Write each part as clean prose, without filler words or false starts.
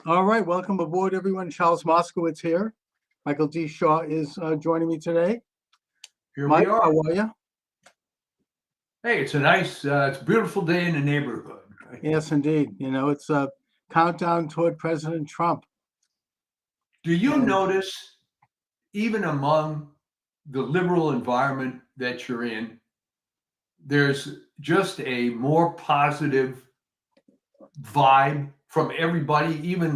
All right, welcome aboard, everyone. Charles Moskowitz here. Michael D. Shaw is joining me today. Here we Mike, are. how are you? Hey, it's a beautiful day in the neighborhood, right? Yes, indeed. You know, it's a countdown toward President Trump. Do you And notice, even among the liberal environment that you're in, there's just a more positive vibe from everybody, even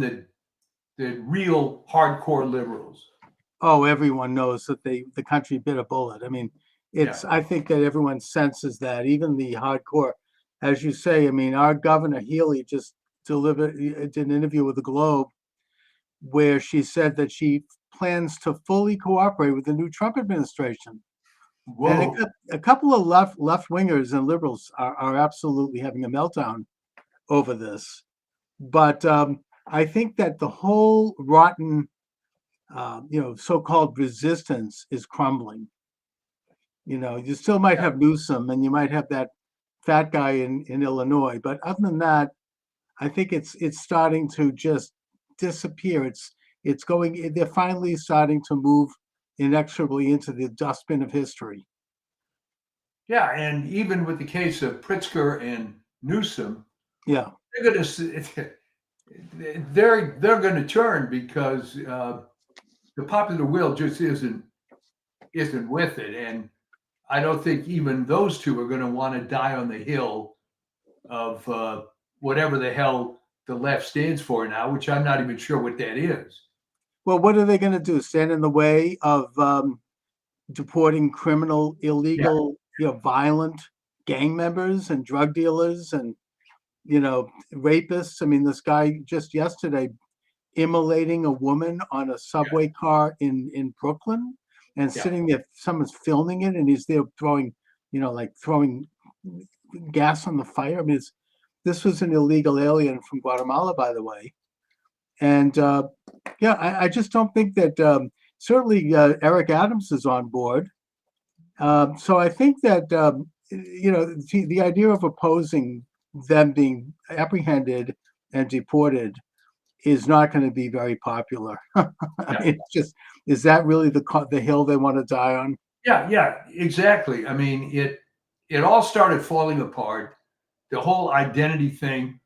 the real hardcore liberals? oh, everyone knows that the country bit a bullet. I mean, Yeah, I think that everyone senses that, even the hardcore. As you say, I mean, our Governor Healy just did an interview with the Globe where she said that she plans to fully cooperate with the new Trump administration. And whoa. a couple of left wingers and liberals are absolutely having a meltdown over this. But I think that the whole rotten, so-called resistance is crumbling. You know, you still might have Newsom and you might have that fat guy in Illinois, but other than that, I think it's starting to just disappear. It's going. They're finally starting to move inexorably into the dustbin of history. Yeah, and even with the case of Pritzker and Newsom, Yeah. they're going to they're going to turn because the popular will just isn't with it, and I don't think even those two are going to want to die on the hill of whatever the hell the left stands for now, which I'm not even sure what that is. Well, what are they going to do? Stand in the way of deporting criminal, Yeah, illegal, violent gang members and drug dealers and rapists? I mean, this guy just yesterday immolating a woman on a yeah, subway car in Brooklyn and yeah, sitting there. Someone's filming it, and he's there throwing, like throwing gas on the fire. I mean, this was an illegal alien from Guatemala, by the way. And yeah, I just don't think that certainly Eric Adams is on board. So I think that the idea of opposing them being apprehended and deported is not going to be very popular. I yeah, mean, it's just, is that really the hill they want to die on? yeah, yeah, exactly. I mean, it all started falling apart. The whole identity thing.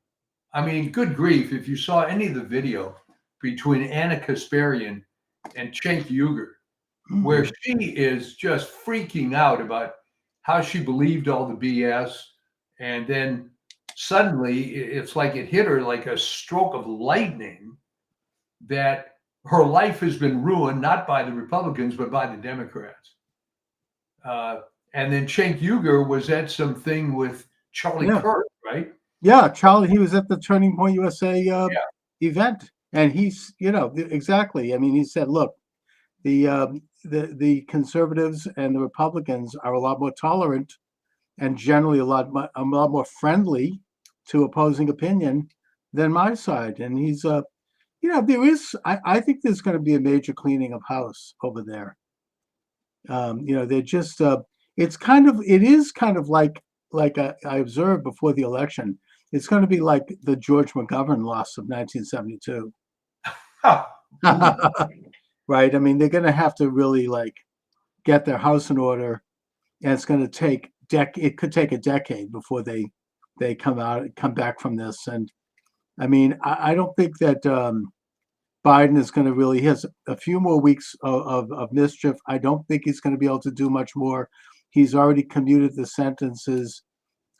I mean, good grief! If you saw any of the video between Anna Kasparian and Cenk Uygur, where Mhm. she is just freaking out about how she believed all the BS. And then suddenly it's like it hit her like a stroke of lightning that her life has been ruined, not by the Republicans, but by the Democrats. Uh, and then Cenk Uygur was at something with Charlie Yeah, Kirk, right? yeah. Charlie, he was at the Turning Point USA Yeah, event, and he's, exactly. I mean, he said, look, the conservatives and the Republicans are a lot more tolerant and generally a lot more friendly to opposing opinion than my side. And he's there is I think there's going to be a major cleaning of house over there. They're just it is kind of like I observed before the election. It's going to be like the George McGovern loss of 1972. huh. Ooh. Right? I mean, they're going to have to really like get their house in order, and it's going to take it could take a decade before they come back from this. And I mean, I don't think that Biden is going to really, he has a few more weeks of mischief. I don't think he's going to be able to do much more. He's already commuted the sentences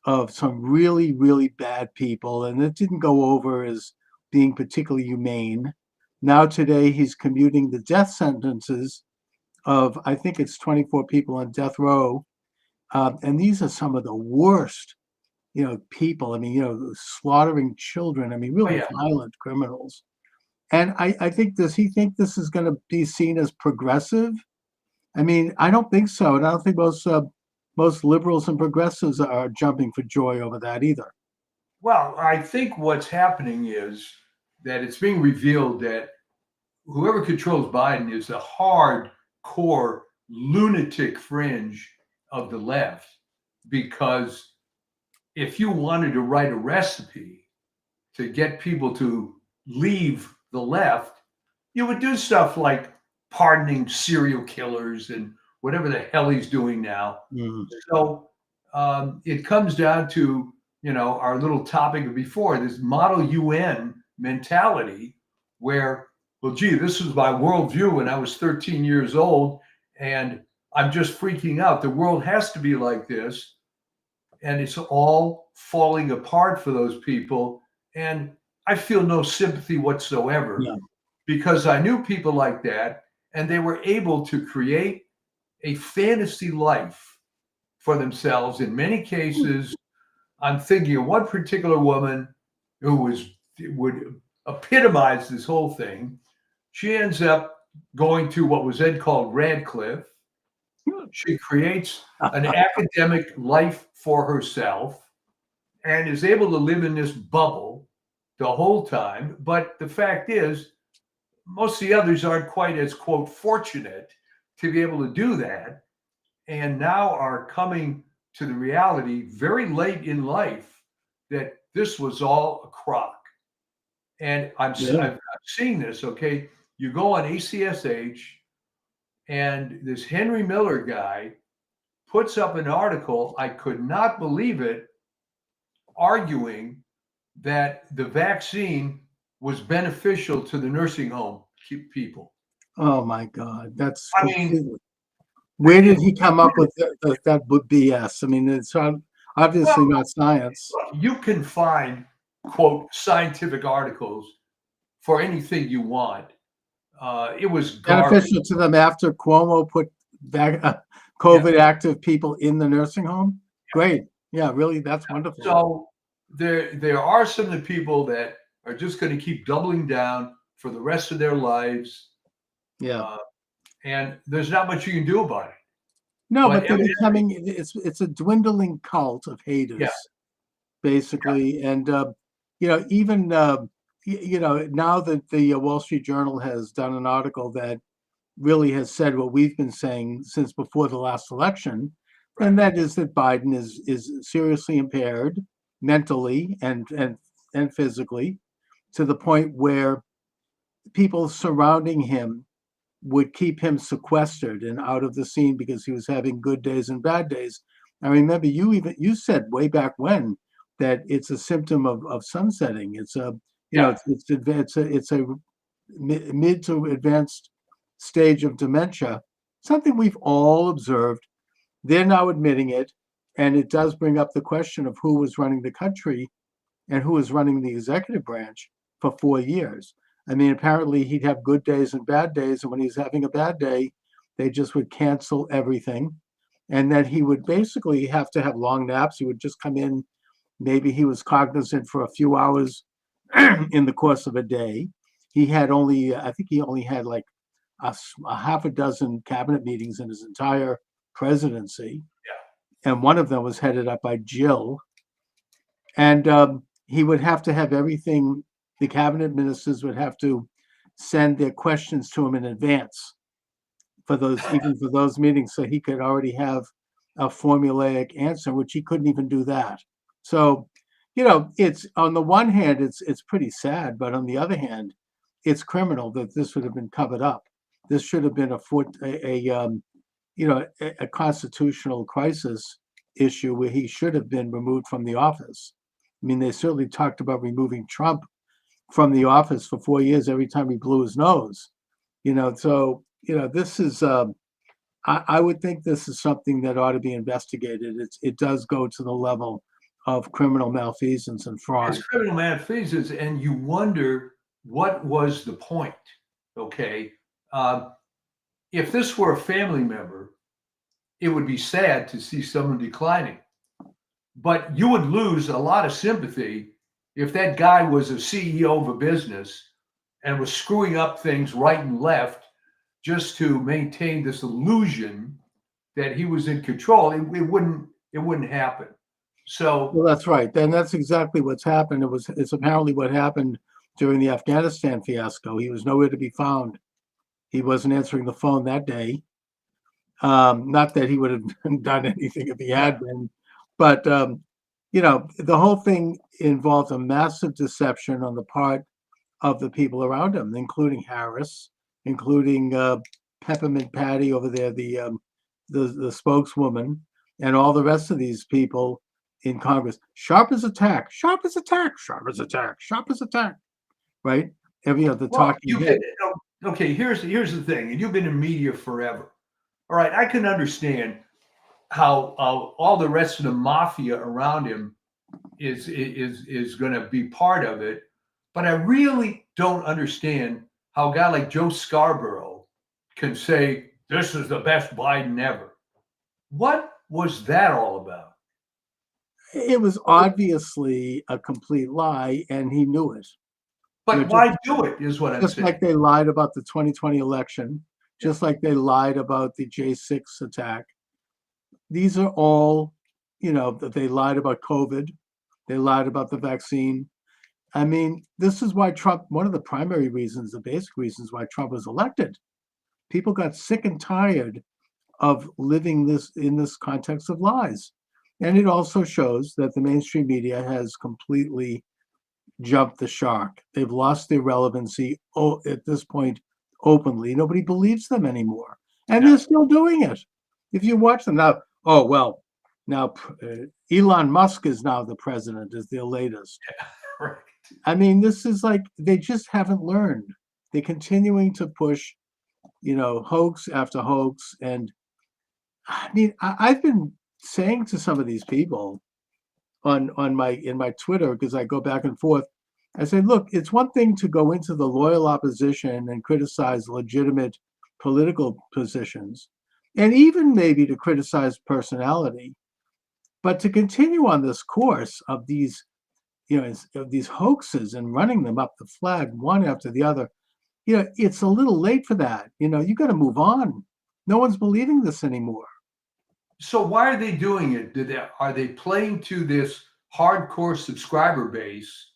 of some really, really bad people, and it didn't go over as being particularly humane. Now, today, he's commuting the death sentences of, I think it's 24 people on death row. And these are some of the worst, people. I mean, slaughtering children. I mean, Oh really yeah. violent criminals. And I think, does he think this is going to be seen as progressive? I mean, I don't think so. And I don't think most liberals and progressives are jumping for joy over that either. Well, I think what's happening is that it's being revealed that whoever controls Biden is the hardcore lunatic fringe of the left. Because if you wanted to write a recipe to get people to leave the left, you would do stuff like pardoning serial killers and whatever the hell he's doing now. Mm. So it comes down to, our little topic before, this model UN mentality where, well, gee, this was my worldview when I was 13 years old, and I'm just freaking out. The world has to be like this. And it's all falling apart for those people. And I feel no sympathy whatsoever Yeah. because I knew people like that, and they were able to create a fantasy life for themselves. In many cases, I'm thinking of one particular woman who would epitomize this whole thing. She ends up going to what was then called Radcliffe. She creates an academic life for herself and is able to live in this bubble the whole time. But the fact is, most of the others aren't quite as, quote, fortunate to be able to do that, and now are coming to the reality very late in life that this was all a crock. And I'm seeing this, okay? You go on ACSH, and this Henry Miller guy puts up an article, I could not believe it, arguing that the vaccine was beneficial to the nursing home people. Oh my God, that's I mean, completely. Where did he come up with that BS? I mean, it's obviously not science. You can find, quote, scientific articles for anything you want. It was garbage. Beneficial to them after Cuomo put COVID active people in the nursing home. Great. Yeah, really, that's wonderful. So there are some of the people that are just going to keep doubling down for the rest of their lives. Yeah. And there's not much you can do about it. No, but they're becoming, it's a dwindling cult of haters, basically. And, even, now that the Wall Street Journal has done an article that really has said what we've been saying since before the last election, and that is that Biden is seriously impaired mentally and physically, to the point where people surrounding him would keep him sequestered and out of the scene because he was having good days and bad days. I remember you said way back when that it's a symptom of sunsetting. It's a it's a mid to advanced stage of dementia, something we've all observed. They're now admitting it, and it does bring up the question of who was running the country and who was running the executive branch for 4 years. I mean, apparently he'd have good days and bad days, and when he's having a bad day, they just would cancel everything. And then he would basically have to have long naps. He would just come in, maybe he was cognizant for a few hours in the course of a day. He had I think he only had like a half a dozen cabinet meetings in his entire presidency. Yeah. And one of them was headed up by Jill. And he would have to have everything. The cabinet ministers would have to send their questions to him in advance for those meetings, so he could already have a formulaic answer, which he couldn't even do that. So, it's on the one hand, it's pretty sad, but on the other hand, it's criminal that this would have been covered up. This should have been a constitutional crisis issue where he should have been removed from the office. I mean, they certainly talked about removing Trump from the office for 4 years every time he blew his nose. This is I would think this is something that ought to be investigated. It does go to the level of criminal malfeasance and fraud. It's criminal malfeasance, and you wonder what was the point. Okay, if this were a family member, it would be sad to see someone declining, but you would lose a lot of sympathy if that guy was a CEO of a business and was screwing up things right and left just to maintain this illusion that he was in control. It wouldn't happen. So, well, that's right. And that's exactly what's happened. It's apparently what happened during the Afghanistan fiasco. He was nowhere to be found. He wasn't answering the phone that day. Not that he would have done anything if he had been, but the whole thing involved a massive deception on the part of the people around him, including Harris, including Peppermint Patty over there, the spokeswoman, and all the rest of these people in Congress. Sharp as attack, sharp as attack, sharp as attack, sharp as attack. Right? Every the Well, talking head. okay. Here's the thing, and you've been in media forever. All right, I can understand how all the rest of the mafia around him is going to be part of it, but I really don't understand how a guy like Joe Scarborough can say this is the best Biden ever. What was that all about? It was obviously a complete lie, and he knew it. But why do it is what I'm Just saying. like they lied about the 2020 election, just like they lied about the J6 attack. These are all, that they lied about COVID. They lied about the vaccine. I mean, this is why Trump, one of the primary reasons, the basic reasons why Trump was elected. People got sick and tired of living in this context of lies. And it also shows that the mainstream media has completely jumped the shark. They've lost their relevancy at this point openly. Nobody believes them anymore. And they're still doing it. If you watch them now, now Elon Musk is now the president, is the latest. Right. I mean, this is like, they just haven't learned. They're continuing to push, hoax after hoax. And I mean, I've been saying to some of these people in my Twitter, because I go back and forth, I say, look, it's one thing to go into the loyal opposition and criticize legitimate political positions, and even maybe to criticize personality, but to continue on this course of these, of these hoaxes and running them up the flag one after the other, it's a little late for that. You got to move on. No one's believing this anymore. So why are they doing it? Are they playing to this hardcore subscriber base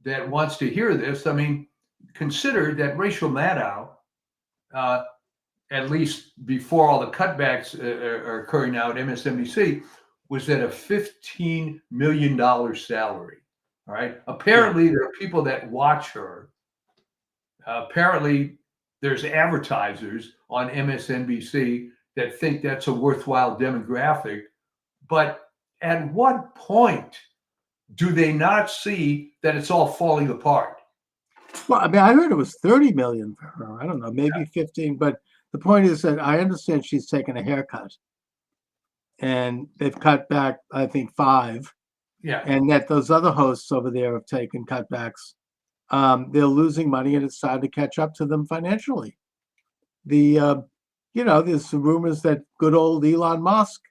that wants to hear this? I mean, consider that Rachel Maddow, at least before all the cutbacks are occurring now at MSNBC, was at a $15 million salary. All right. Apparently, there are people that watch her. Apparently, there's advertisers on MSNBC that think that's a worthwhile demographic. But at what point do they not see that it's all falling apart? Well, I mean, I heard it was 30 million for her. I don't know, maybe 15. But the point is that I understand she's taken a haircut, and they've cut back, I think, 5. Yeah. And that those other hosts over there have taken cutbacks. They're losing money, and it's time to catch up to them financially. There's some rumors that good old Elon Musk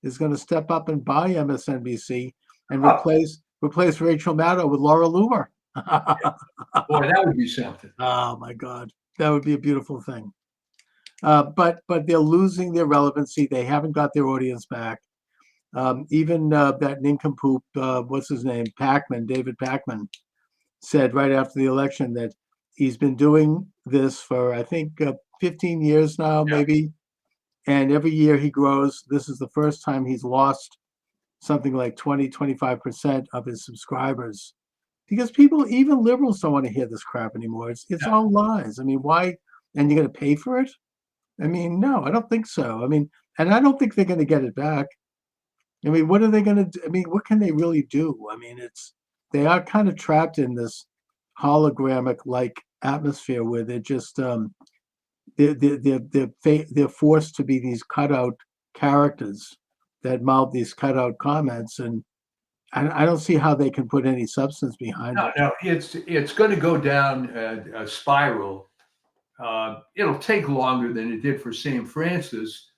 is going to step up and buy MSNBC and replace Rachel Maddow with Laura Loomer. Boy, that would be something. Oh my God, that would be a beautiful thing. But they're losing their relevancy. They haven't got their audience back. Even that nincompoop, what's his name, David Pakman, said right after the election that he's been doing this for, I think, 15 years now, maybe. And every year he grows. This is the first time he's lost something like 25% of his subscribers, because people, even liberals, don't want to hear this crap anymore. It's all lies. I mean, why? And you're going to pay for it? I mean, no, I don't think so. I mean, and I don't think they're going to get it back. I mean, what are they going to do? I mean, what can they really do? I mean, they are kind of trapped in this hologramic like atmosphere where they're just they're forced to be these cutout characters that mouth these cutout comments, and I don't see how they can put any substance behind it. No, it's going to go down a spiral. It'll take longer than it did for Sam Francis.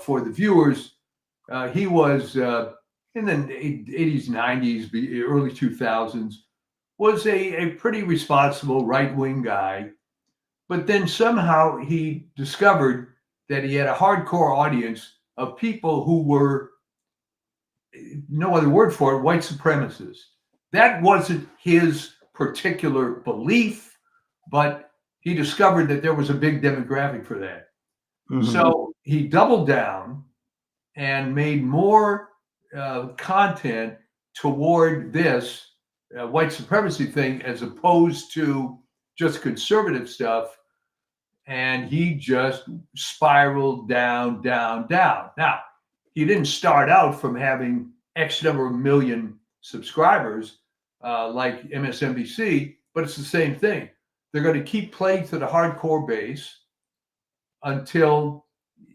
For the viewers, he was in the 80s, 90s, early 2000s, was a pretty responsible right-wing guy. But then somehow he discovered that he had a hardcore audience of people who were, no other word for it, white supremacists. That wasn't his particular belief, but he discovered that there was a big demographic for that. Mm-hmm. So he doubled down and made more content toward this white supremacy thing as opposed to just conservative stuff. And he just spiraled down, down, down. Now, he didn't start out from having X number of million subscribers like MSNBC, but it's the same thing. They're going to keep playing to the hardcore base until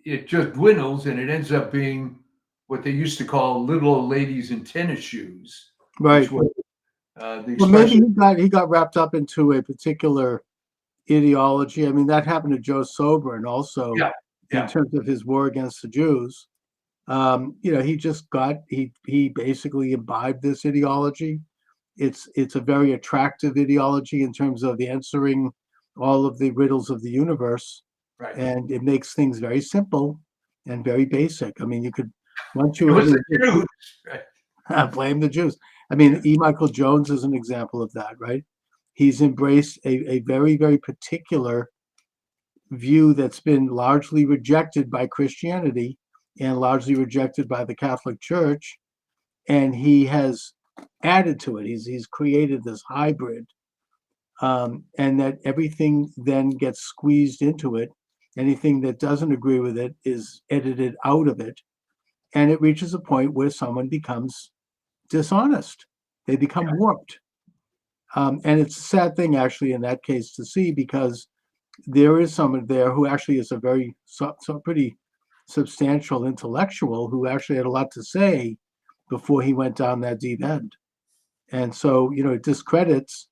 it just dwindles and it ends up being what they used to call little old ladies in tennis shoes. Right. Was, the Well, maybe expression. he got wrapped up into a particular ideology. I mean, that happened to Joe Soberin also Yeah, in yeah. terms of his war against the Jews. He just he basically imbibed this ideology. It's a very attractive ideology in terms of answering all of the riddles of the universe, Right. and it makes things very simple and very basic. I mean, you could once It you was the Jews. Right. blame the Jews. I mean, E. Michael Jones is an example of that, right? He's embraced a very, very particular view that's been largely rejected by Christianity and largely rejected by the Catholic Church, and he has added to it. He's created this hybrid, and that everything then gets squeezed into it. Anything that doesn't agree with it is edited out of it, and it reaches a point where someone becomes dishonest. They become warped. And it's a sad thing, actually, in that case to see, because there is someone there who actually is a very pretty substantial intellectual who actually had a lot to say before he went down that deep end. And so, it discredits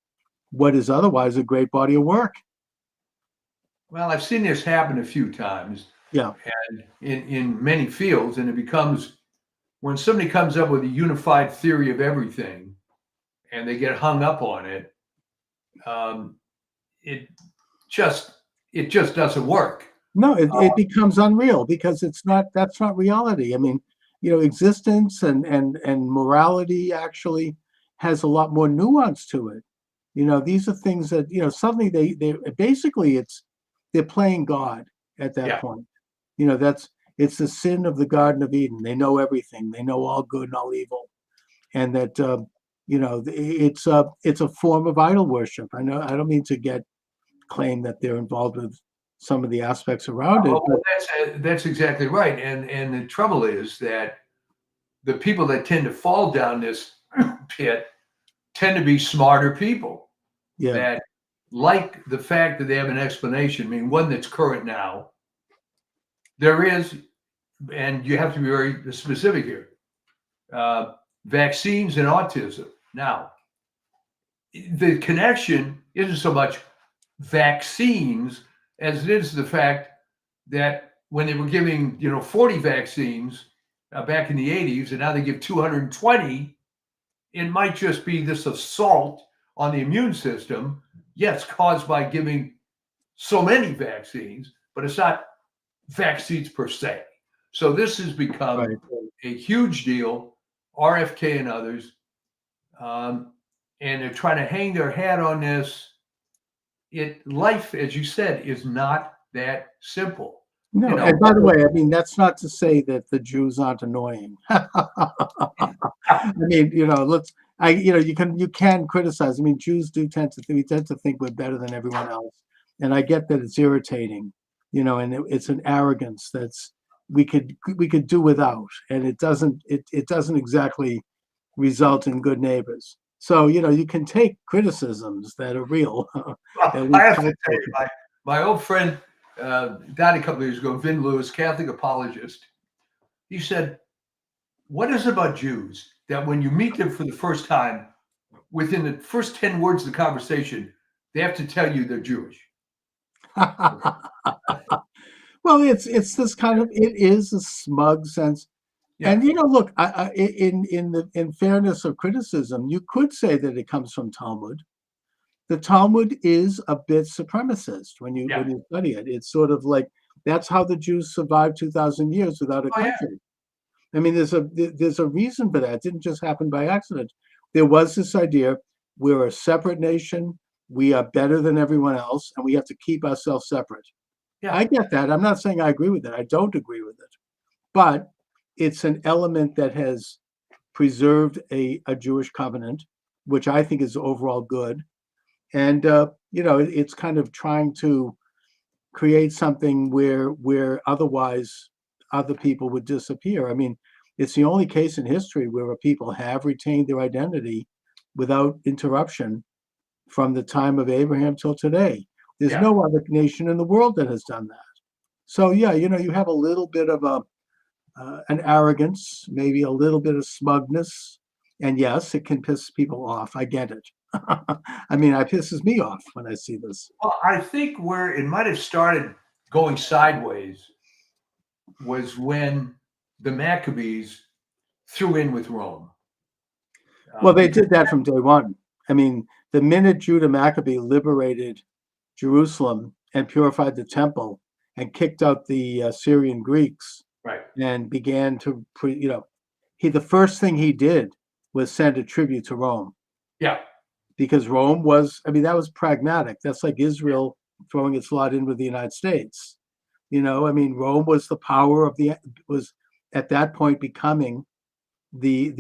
what is otherwise a great body of work. Well, I've seen this happen a few times. Yeah. And in many fields, and it becomes when somebody comes up with a unified theory of everything and they get hung up on it, it just doesn't work. No, it becomes unreal because that's not reality. I mean, existence and morality actually has a lot more nuance to it. These are things that, suddenly they basically they're playing God at that point. It's the sin of the Garden of Eden. They know everything. They know all good and all evil. And that, it's a form of idol worship. I know, I don't mean to claim that they're involved with some of the aspects around it. Well, that's exactly right. And the trouble is that the people that tend to fall down this pit tend to be smarter people that like the fact that they have an explanation. I mean, one that's current now. There is, and you have to be very specific here, vaccines and autism. Now, the connection isn't so much vaccines as it is the fact that when they were giving 40 vaccines back in the 80s and now they give 220, it might just be this assault on the immune system, yes, caused by giving so many vaccines, but it's not vaccines per se. So this has become a huge deal, RFK and others, and they're trying to hang their hat on this. Life, as you said, is not that simple. No, and by the way, I mean, that's not to say that the Jews aren't annoying. I mean, you can criticize. I mean, Jews do tend to think we're better than everyone else, and I get that it's irritating, and it's an arrogance that's we could do without, and it doesn't exactly result in good neighbors. So you can take criticisms that are real. Well, I have to tell you, my old friend died a couple of years ago, Vin Lewis, Catholic apologist. He said, "What is it about Jews that when you meet them for the first time, within the first 10 words of the conversation, they have to tell you they're Jewish?" Well, it's this kind of, it is a smug sense. Yeah. And look, in fairness of criticism, you could say that it comes from Talmud. The Talmud is a bit supremacist when you study it. It's sort of like that's how the Jews survived 2,000 years without a country. I mean, there's a reason for that. It didn't just happen by accident. There was this idea: we're a separate nation. We are better than everyone else, and we have to keep ourselves separate. Yeah. I get that. I'm not saying I agree with it. I don't agree with it, but it's an element that has preserved a Jewish covenant which I think is overall good. And it's kind of trying to create something where otherwise other people would disappear. I mean, it's the only case in history where people have retained their identity without interruption from the time of Abraham till today. There's Yeah. no other nation in the world that has done that. So yeah, you have a little bit of an arrogance, maybe a little bit of smugness, and yes, it can piss people off. I get it. I mean, it pisses me off when I see this. Well, I think where it might have started going sideways was when the Maccabees threw in with Rome. Well, they Because did that from day one. I mean, the minute Judah Maccabee liberated Jerusalem and purified the temple and kicked out the Syrian Greeks right, and began to, the first thing he did was send a tribute to Rome, yeah, because Rome was, I mean, that was pragmatic. That's like Israel throwing its lot in with the United States. I mean, Rome was the power was at that point becoming the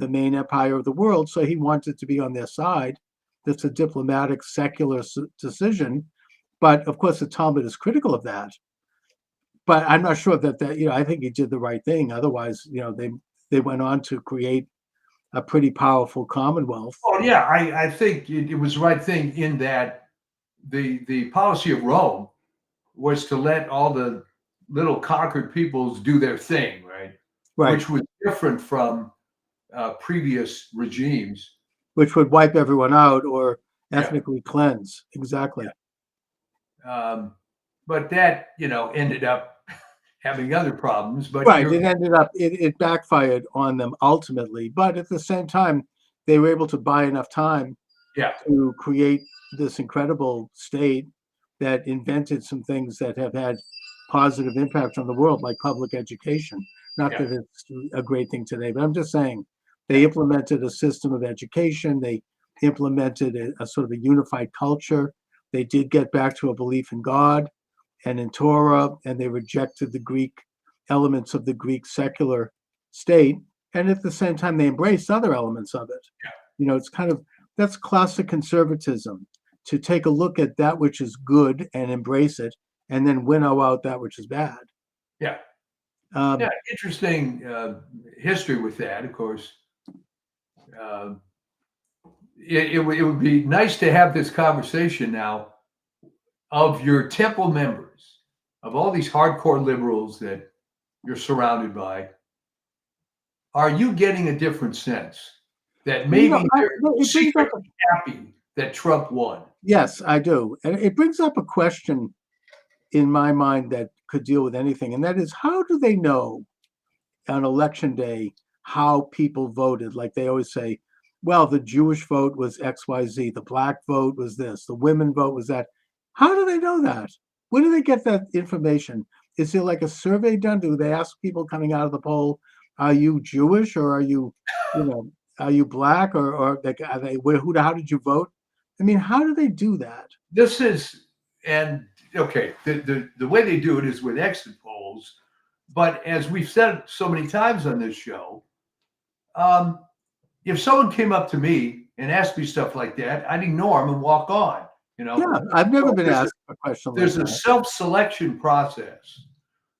main empire of the world. So he wanted to be on their side. That's a diplomatic, secular decision. But of course, the Talmud is critical of that. But I'm not sure that I think he did the right thing. Otherwise, they went on to create a pretty powerful commonwealth. oh yeah, I think it was the right thing in that the policy of Rome was to let all the little conquered peoples do their thing, right? Right. Which was different from previous regimes. Which would wipe everyone out or Yeah. ethnically cleanse. Exactly. But that, ended up having other problems. But Right. It ended up, it backfired on them ultimately. But at the same time, they were able to buy enough time yeah, to create this incredible state that invented some things that have had positive impact on the world, like public education. Not Yeah. that it's a great thing today, but I'm just saying they implemented a system of education. They implemented a sort of a unified culture. They did get back to a belief in God and in Torah, and they rejected the Greek elements of the Greek secular state. And at the same time, they embraced other elements of it. Yeah. It's kind of, that's classic conservatism, to take a look at that which is good and embrace it, and then winnow out that which is bad. yeah. Um, Yeah, interesting history with that, of course. It would be nice to have this conversation now of your temple members, of all these hardcore liberals that you're surrounded by. Are you getting a different sense that maybe they're it brings up secretly happy that Trump won? yes, I do. And it brings up a question in my mind that could deal with anything. And that is, how do they know on election day how people voted? Like they always say, well, the Jewish vote was XYZ, the black vote was this, the women vote was that. How do they know that? Where do they get that information? Is there like a survey done? Do they ask people coming out of the poll, are you Jewish or are you black or like, how did you vote? I mean, how do they do that? This is, and okay, the way they do it is with exit polls. But as we've said so many times on this show, if someone came up to me and asked me stuff like that, I'd ignore them and walk on. Yeah, I've never been There's asked a question like there's a that. self-selection process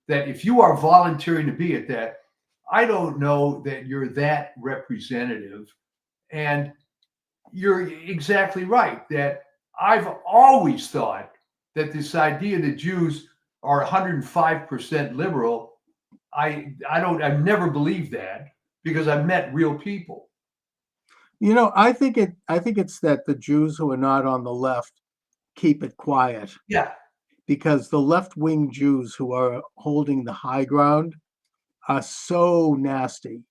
that if you are volunteering to be at that, I don't know that you're that representative. And you're exactly right that I've always thought that this idea that Jews are 105% liberal, I've never believed that because I've met real people. I think it's that the Jews who are not on the left keep it quiet, Yeah. because the left-wing Jews who are holding the high ground are so nasty.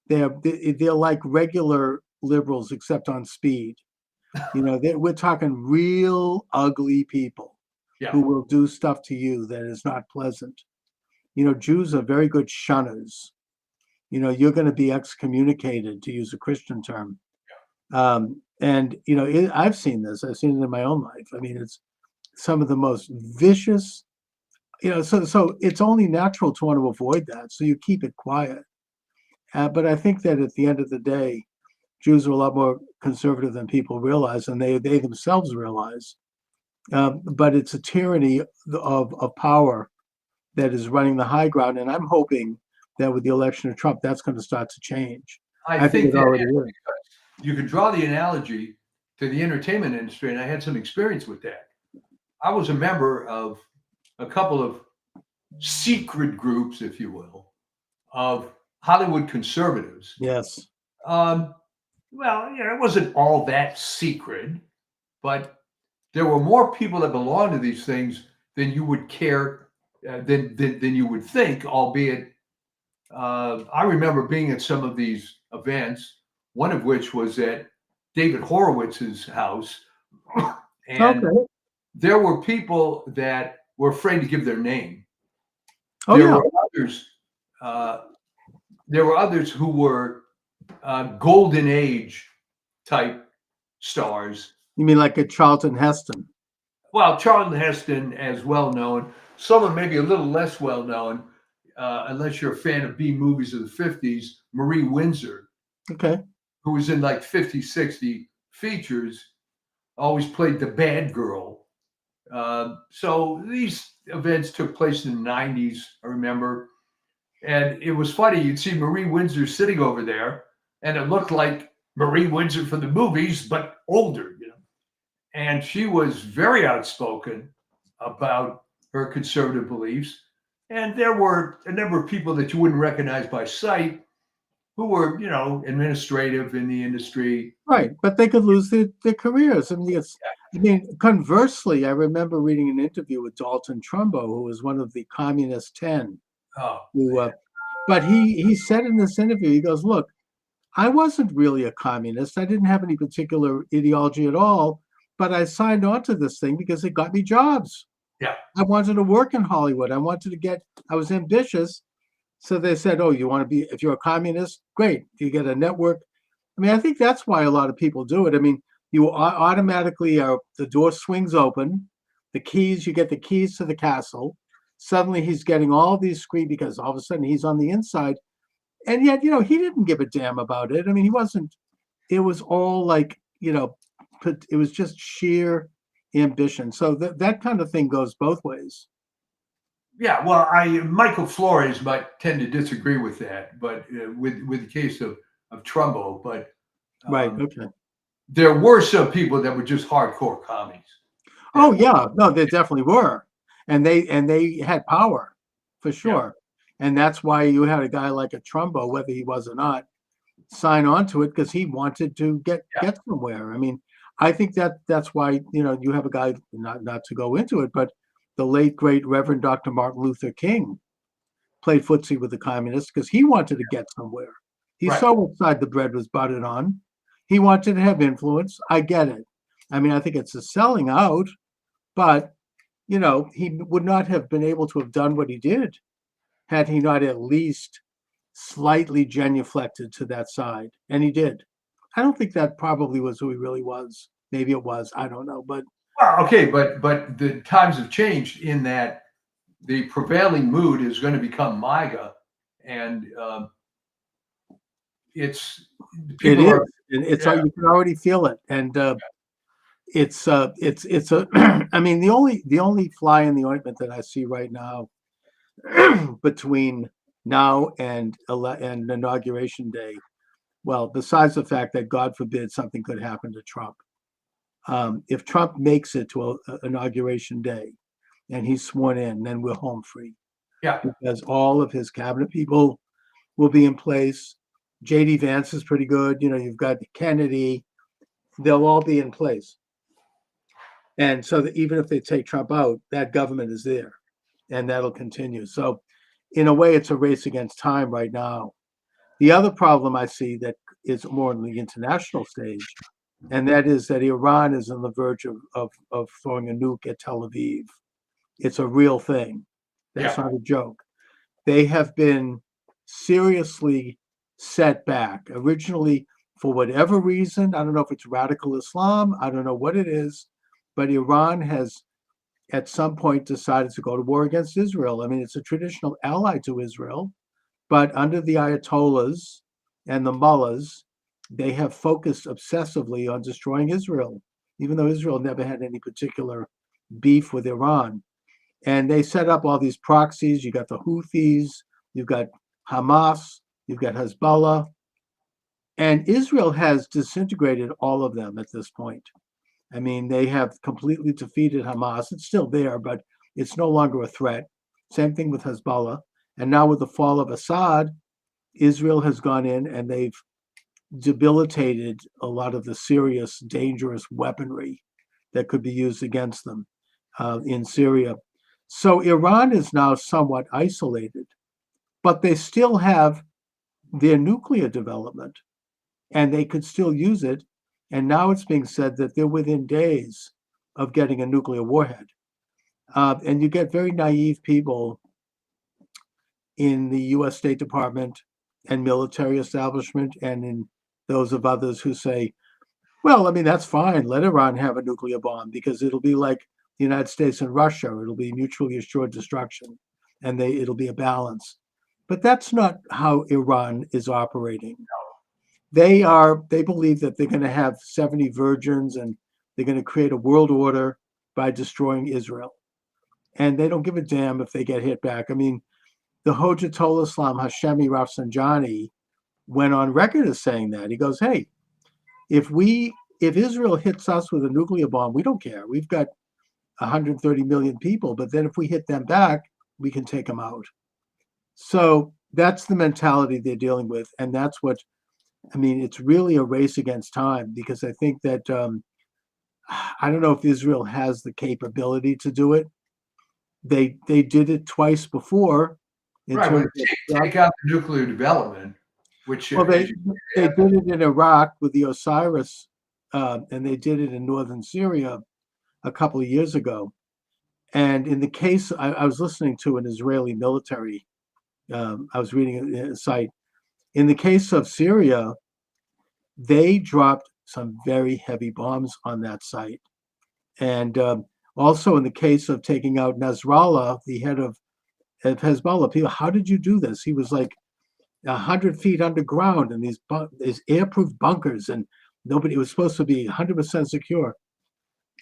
They're like regular liberals except on speed. We're talking real ugly people Yeah. who will do stuff to you that is not pleasant. Jews are very good shunners. You're going to be excommunicated, to use a Christian term. And I've seen this. I've seen it in my own life. I mean, it's some of the most vicious. So it's only natural to want to avoid that. So you keep it quiet. But I think that at the end of the day, Jews are a lot more conservative than people realize, and they themselves realize. But it's a tyranny of power that is running the high ground, and I'm hoping that with the election of Trump, that's going to start to change. I think think it that already is is. because you could draw the analogy to the entertainment industry, and I had some experience with that. I was a member of a couple of secret groups, if you will, of Hollywood conservatives. Yes. Um, well, it wasn't all that secret, but there were more people that belonged to these things than you would care, than you would think. Albeit, I remember being at some of these events, one of which was at David Horowitz's house, and Okay. there were people that were afraid to give their name. Oh There yeah. were others. There were others who were golden age type stars. You mean like a Charlton Heston? Well, Charlton Heston, as well known. Someone maybe a little less well known, unless you're a fan of B movies of the 50s, Marie Windsor, Okay. who was in like 50, 60 features, always played the bad girl. So these events took place in the 90s, I remember. And it was funny. You'd see Marie Windsor sitting over there, and it looked like Marie Windsor from the movies, but older, And she was very outspoken about her conservative beliefs. And there were a number of people that you wouldn't recognize by sight who were, administrative in the industry. Right, but they could lose their careers. I mean, conversely, I remember reading an interview with Dalton Trumbo, who was one of the Communist 10. Oh, But he said in this interview, he goes, "Look, I wasn't really a communist. I didn't have any particular ideology at all, but I signed on to this thing because it got me jobs. yeah. I wanted to work in Hollywood. I was ambitious. So they said, oh, you want to be, if you're a communist, great. You get a network. I mean, I think that's why a lot of people do it. I mean, you automatically the door swings open, you get the keys to the castle. Suddenly he's getting all these screens because all of a sudden he's on the inside. And yet, he didn't give a damn about it. I mean, it was all like, it was just sheer ambition. So that kind of thing goes both ways. Yeah, well, Michael Flores might tend to disagree with that, but with the case of Trumbo, but Right. Okay. there were some people that were just hardcore commies. Oh yeah, no, they definitely were, and they had power, for sure, and that's why you had a guy like a Trumbo, whether he was or not, sign on to it because he wanted to get somewhere. I mean, I think that's why you have a guy, not to go into it, but the late great Reverend Dr. Martin Luther King played footsie with the communists because he wanted to get somewhere. He saw what side the bread was buttered on. He wanted to have influence. I get it. I mean, I think it's a selling out, but he would not have been able to have done what he did had he not at least slightly genuflected to that side. And he did. I don't think that probably was who he really was. Maybe it was. I don't know. But well, okay, but the times have changed in that the prevailing mood is going to become MAGA, and it's people it is. And it's you can already feel it. And it's a I mean, the only fly in the ointment that I see right now between now and inauguration day, well, besides the fact that God forbid something could happen to Trump, if Trump makes it to inauguration day and he's sworn in, then we're home free. Yeah, because all of his cabinet people will be in place. J.D. Vance is pretty good. You've got Kennedy. They'll all be in place. And so that even if they take Trump out, that government is there and that'll continue. So in a way, it's a race against time right now. The other problem I see that is more on the international stage, and that is that Iran is on the verge of throwing a nuke at Tel Aviv. It's a real thing. That's not a joke. They have been seriously set back. Originally, for whatever reason, I don't know if it's radical Islam, I don't know what it is, but Iran has at some point decided to go to war against Israel. I mean, it's a traditional ally to Israel, but under the Ayatollahs and the mullahs, they have focused obsessively on destroying Israel, even though Israel never had any particular beef with Iran. And they set up all these proxies. You got the Houthis, you've got Hamas, you've got Hezbollah, and Israel has disintegrated all of them at this point. I mean, they have completely defeated Hamas. It's still there, but it's no longer a threat. Same thing with Hezbollah. And now with the fall of Assad, Israel has gone in and they've debilitated a lot of the serious, dangerous weaponry that could be used against them in Syria. So Iran is now somewhat isolated, but they still have their nuclear development and they could still use it. And now it's being said that they're within days of getting a nuclear warhead. And you get very naive people in the US State Department and military establishment and in those of others who say, well, I mean, that's fine. Let Iran have a nuclear bomb because it'll be like the United States and Russia. It'll be mutually assured destruction and it'll be a balance. But that's not how Iran is operating. They believe that they're going to have 70 virgins and they're going to create a world order by destroying Israel. And they don't give a damn if they get hit back. I mean, the Hojatollah Islam Hashemi Rafsanjani went on record as saying that. He goes, hey, if Israel hits us with a nuclear bomb, we don't care. We've got 130 million people, but then if we hit them back, we can take them out. So that's the mentality they're dealing with. And that's what, I mean, it's really a race against time because I think that, I don't know if Israel has the capability to do it. They did it twice before. Right, but take out the nuclear development, which well, they did it in Iraq with the Osiris, and they did it in northern Syria a couple of years ago. And in the case, I was listening to an Israeli military, I was reading a site. In the case of Syria, they dropped some very heavy bombs on that site. And also in the case of taking out Nasrallah, the head of Hezbollah, people, how did you do this? He was like 100 feet underground in these airproof bunkers, and nobody was supposed to be 100% secure.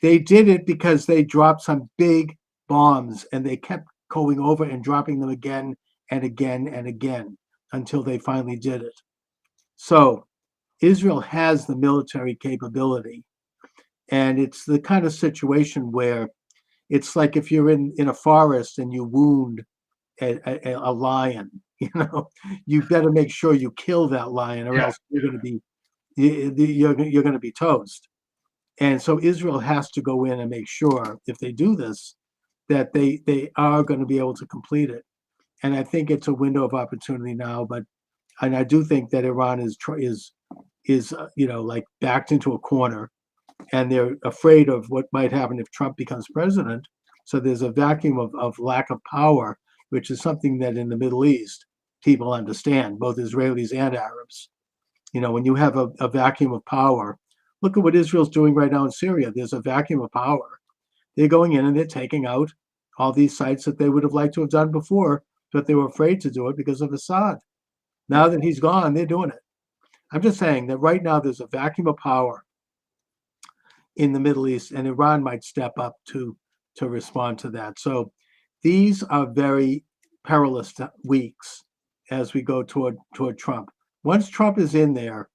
They did it because they dropped some big bombs, and they kept going over and dropping them again and again and again until they finally did it. So Israel has the military capability, and it's the kind of situation where it's like if you're in a forest and you wound a lion, you better make sure you kill that lion, or else you're going to be toast. And so Israel has to go in and make sure, if they do this, that they are going to be able to complete it. And I think it's a window of opportunity now. And I do think that Iran is like backed into a corner, and they're afraid of what might happen if Trump becomes president. So there's a vacuum of lack of power, which is something that in the Middle East people understand, both Israelis and Arabs. When you have a vacuum of power, look at what Israel's doing right now in Syria. There's a vacuum of power. They're going in and they're taking out all these sites that they would have liked to have done before, but they were afraid to do it because of Assad. Now that he's gone, they're doing it. I'm just saying that right now there's a vacuum of power in the Middle East, and Iran might step up to respond to that. So these are very perilous weeks as we go toward Trump. Once Trump is in there,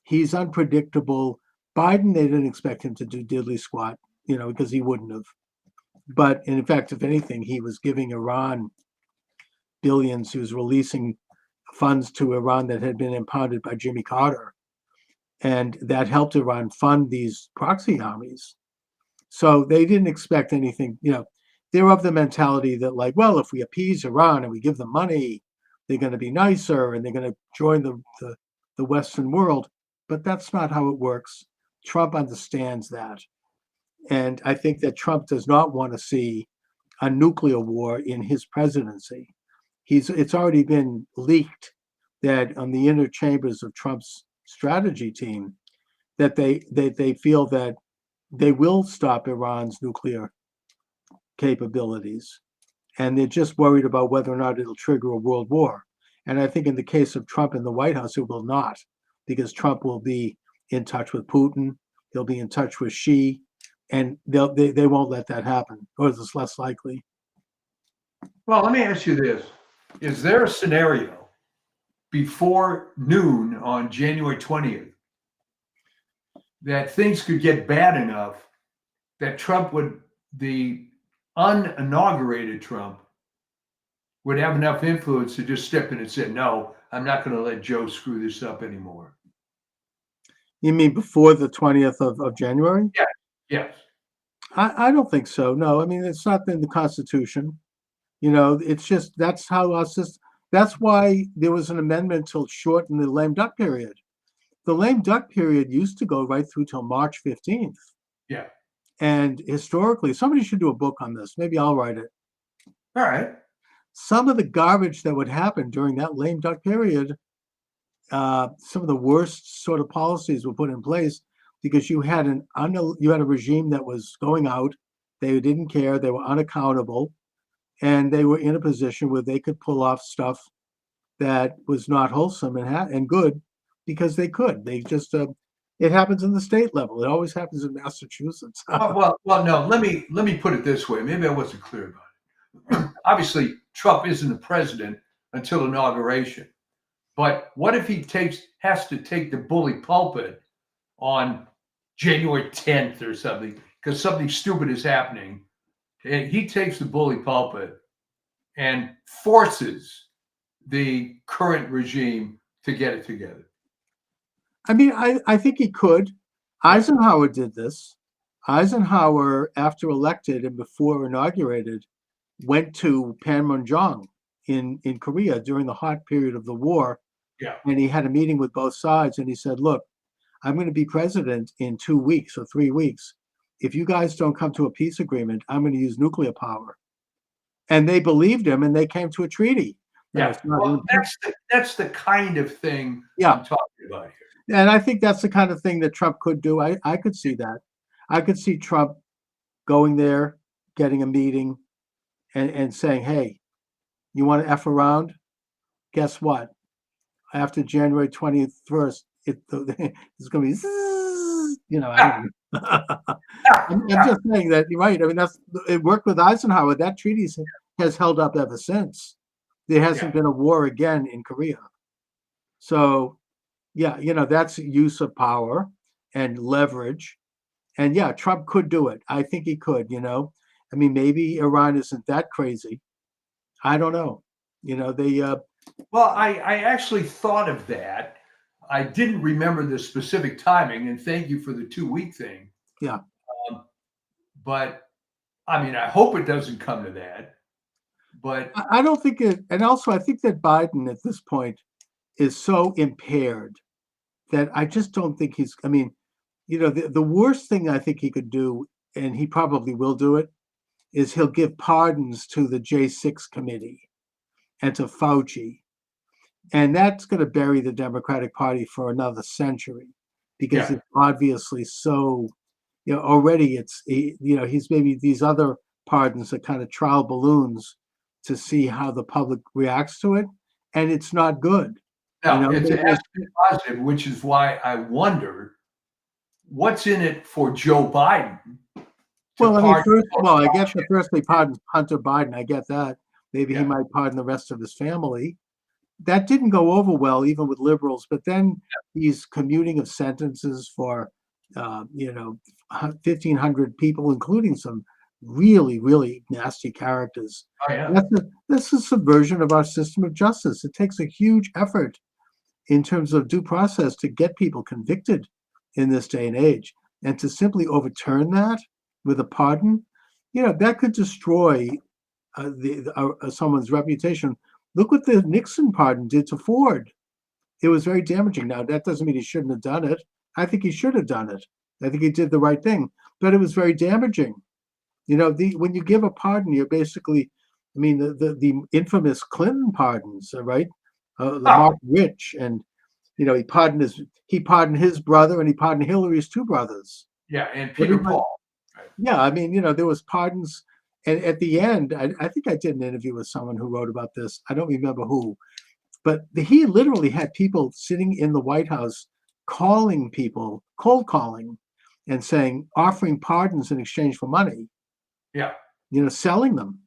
he's unpredictable. Biden, they didn't expect him to do diddly squat, because he wouldn't have. But in fact, if anything, he was giving Iran billions. He was releasing funds to Iran that had been impounded by Jimmy Carter. And that helped Iran fund these proxy armies. So they didn't expect anything, they're of the mentality that, like, well, if we appease Iran and we give them money, they're going to be nicer and they're going to join the Western world. But that's not how it works. Trump understands that. And I think that Trump does not want to see a nuclear war in his presidency. It's already been leaked that on the inner chambers of Trump's strategy team, that they feel that they will stop Iran's nuclear capabilities. And they're just worried about whether or not it'll trigger a world war. And I think in the case of Trump in the White House, it will not. because Trump will be in touch with Putin. He'll be in touch with Xi, and they won't let that happen, or it's less likely. Well, let me ask you this. Is there a scenario before noon on January 20th that things could get bad enough that the uninaugurated Trump, would have enough influence to just step in and say, no, I'm not going to let Joe screw this up anymore? You mean before the 20th of January? Yeah. Yes. I don't think so. No, I mean, it's not in the Constitution. It's just that's how our system. That's why there was an amendment to shorten the lame duck period. The lame duck period used to go right through till March 15th. Yeah. And historically, somebody should do a book on this. Maybe I'll write it. All right. Some of the garbage that would happen during that lame duck period, some of the worst sort of policies were put in place because you had a regime that was going out. They didn't care. They were unaccountable. And they were in a position where they could pull off stuff that was not wholesome and good because they could. They just it happens in the state level. It always happens in Massachusetts. Well, no. Let me put it this way. Maybe I wasn't clear about it. Obviously, Trump isn't the president until inauguration. But what if he has to take the bully pulpit on January 10th or something because something stupid is happening? And he takes the bully pulpit and forces the current regime to get it together. I mean, I think he could. Eisenhower did this. Eisenhower, after elected and before inaugurated, went to Panmunjom in Korea during the hot period of the war. Yeah. And he had a meeting with both sides and he said, look, I'm going to be president in 2 weeks or 3 weeks. If you guys don't come to a peace agreement, I'm going to use nuclear power. And they believed him and they came to a treaty. Yeah. Well, that's the kind of thing I'm talking about here. And I think that's the kind of thing that Trump could do. I could see that. I could see Trump going there, getting a meeting and saying, hey, you want to F around? Guess what? After January 21st, it's going to be, I'm just saying that you're right. I mean, it worked with Eisenhower. That treaty has held up ever since. There hasn't been a war again in Korea. So, that's use of power and leverage. And Trump could do it. I think he could, I mean, maybe Iran isn't that crazy. I don't know. Well, I actually thought of that. I didn't remember the specific timing, and thank you for the 2-week thing. Yeah. But I mean, I hope it doesn't come to that. But I don't think it, and also I think that Biden at this point is so impaired that I just don't think I mean, the worst thing I think he could do, and he probably will do it, is he'll give pardons to the J6 committee and to Fauci. And that's going to bury the Democratic Party for another century because it's obviously so, already he's maybe these other pardons are kind of trial balloons to see how the public reacts to it. And it's not good. No, it's positive, which is why I wonder what's in it for Joe Biden. Well, I mean, I guess the first they pardoned Hunter Biden. I get that. Maybe he might pardon the rest of his family. That didn't go over well, even with liberals. But then he's commuting of sentences for, 1,500 people, including some really, really nasty characters. Oh, yeah. That's a subversion of our system of justice. It takes a huge effort in terms of due process to get people convicted in this day and age. And to simply overturn that with a pardon, that could destroy someone's reputation. Look what the Nixon pardon did to Ford. It was very damaging. Now, that doesn't mean he shouldn't have done it. I think he should have done it. I think he did the right thing, but it was very damaging. When you give a pardon, you're basically, I mean, the infamous Clinton pardons, right? Mark Rich, and he pardoned his brother, and he pardoned Hillary's 2 brothers. Yeah, and Peter Paul. Right. Yeah, I mean, there was pardons. And at the end, I think I did an interview with someone who wrote about this. I don't remember who, but he literally had people sitting in the White House calling people, cold calling, and saying, offering pardons in exchange for money, Yeah. selling them,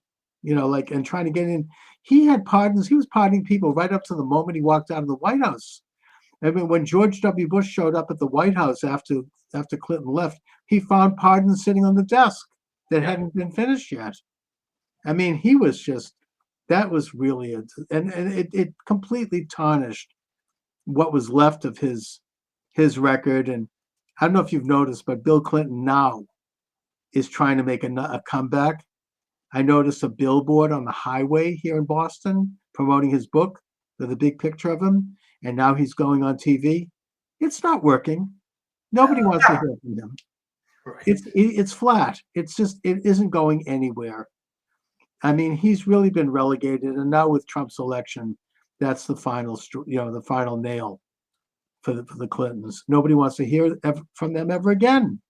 like, and trying to get in. He had pardons. He was pardoning people right up to the moment he walked out of the White House. I mean, when George W. Bush showed up at the White House after Clinton left, he found pardons sitting on the desk that hadn't been finished yet. I mean, he was just, that was really, and it completely tarnished what was left of his record. And I don't know if you've noticed, but Bill Clinton now is trying to make a comeback. I noticed a billboard on the highway here in Boston promoting his book with a big picture of him. And now he's going on TV. It's not working. Nobody wants to hear from him. Right. It's flat. It isn't going anywhere. I mean, he's really been relegated. And now with Trump's election, that's the final, the final nail for the Clintons. Nobody wants to hear from them ever again.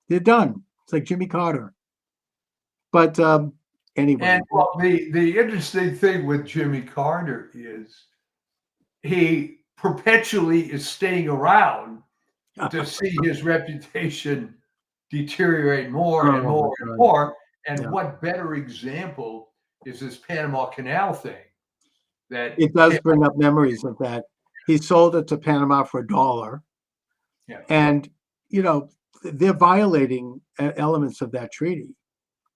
They're done. It's like Jimmy Carter. But anyway. And well, the interesting thing with Jimmy Carter is he perpetually is staying around to see his reputation deteriorate more and more and more. And what better example is this Panama Canal thing? That it does bring up memories of that. He sold it to Panama for $1. Yeah. And, they're violating elements of that treaty.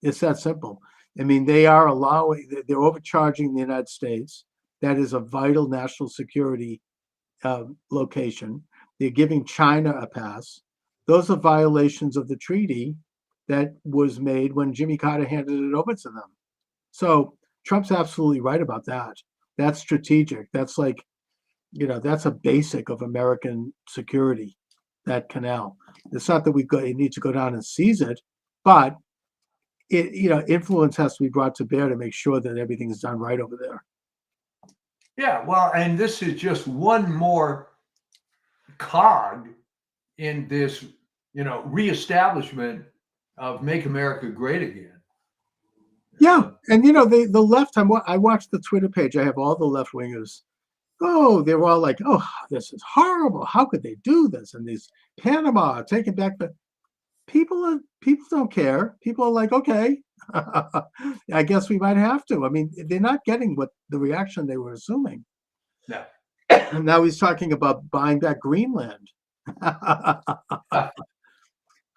It's that simple. I mean, they're overcharging the United States. That is a vital national security location. They're giving China a pass. Those are violations of the treaty that was made when Jimmy Carter handed it over to them. So Trump's absolutely right about that. That's strategic. That's like, that's a basic of American security, that canal. It's not that you need to go down and seize it, but influence has to be brought to bear to make sure that everything is done right over there. Yeah, well, and this is just one more cog in this, reestablishment of Make America Great Again. Yeah, and the left. I watched the Twitter page. I have all the left wingers. Oh, they were all like, "Oh, this is horrible. How could they do this?" And these Panama taking back the people don't care. People are like, okay, I guess we might have to. I mean, they're not getting what the reaction they were assuming. No. And now he's talking about buying back Greenland. I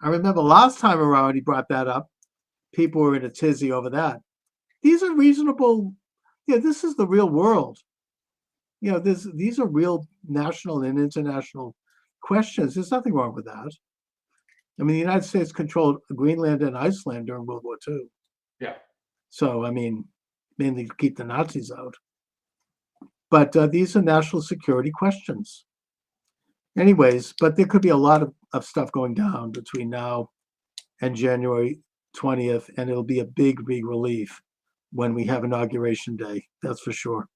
remember last time around he brought that up. People were in a tizzy over that. These are reasonable. This is the real world. These are real national and international questions. There's nothing wrong with that. I mean, the United States controlled Greenland and Iceland during World War II. Yeah. So, I mean, mainly to keep the Nazis out. But these are national security questions. Anyways, but there could be a lot of stuff going down between now and January 20th, and it'll be a big, big relief when we have Inauguration Day. That's for sure.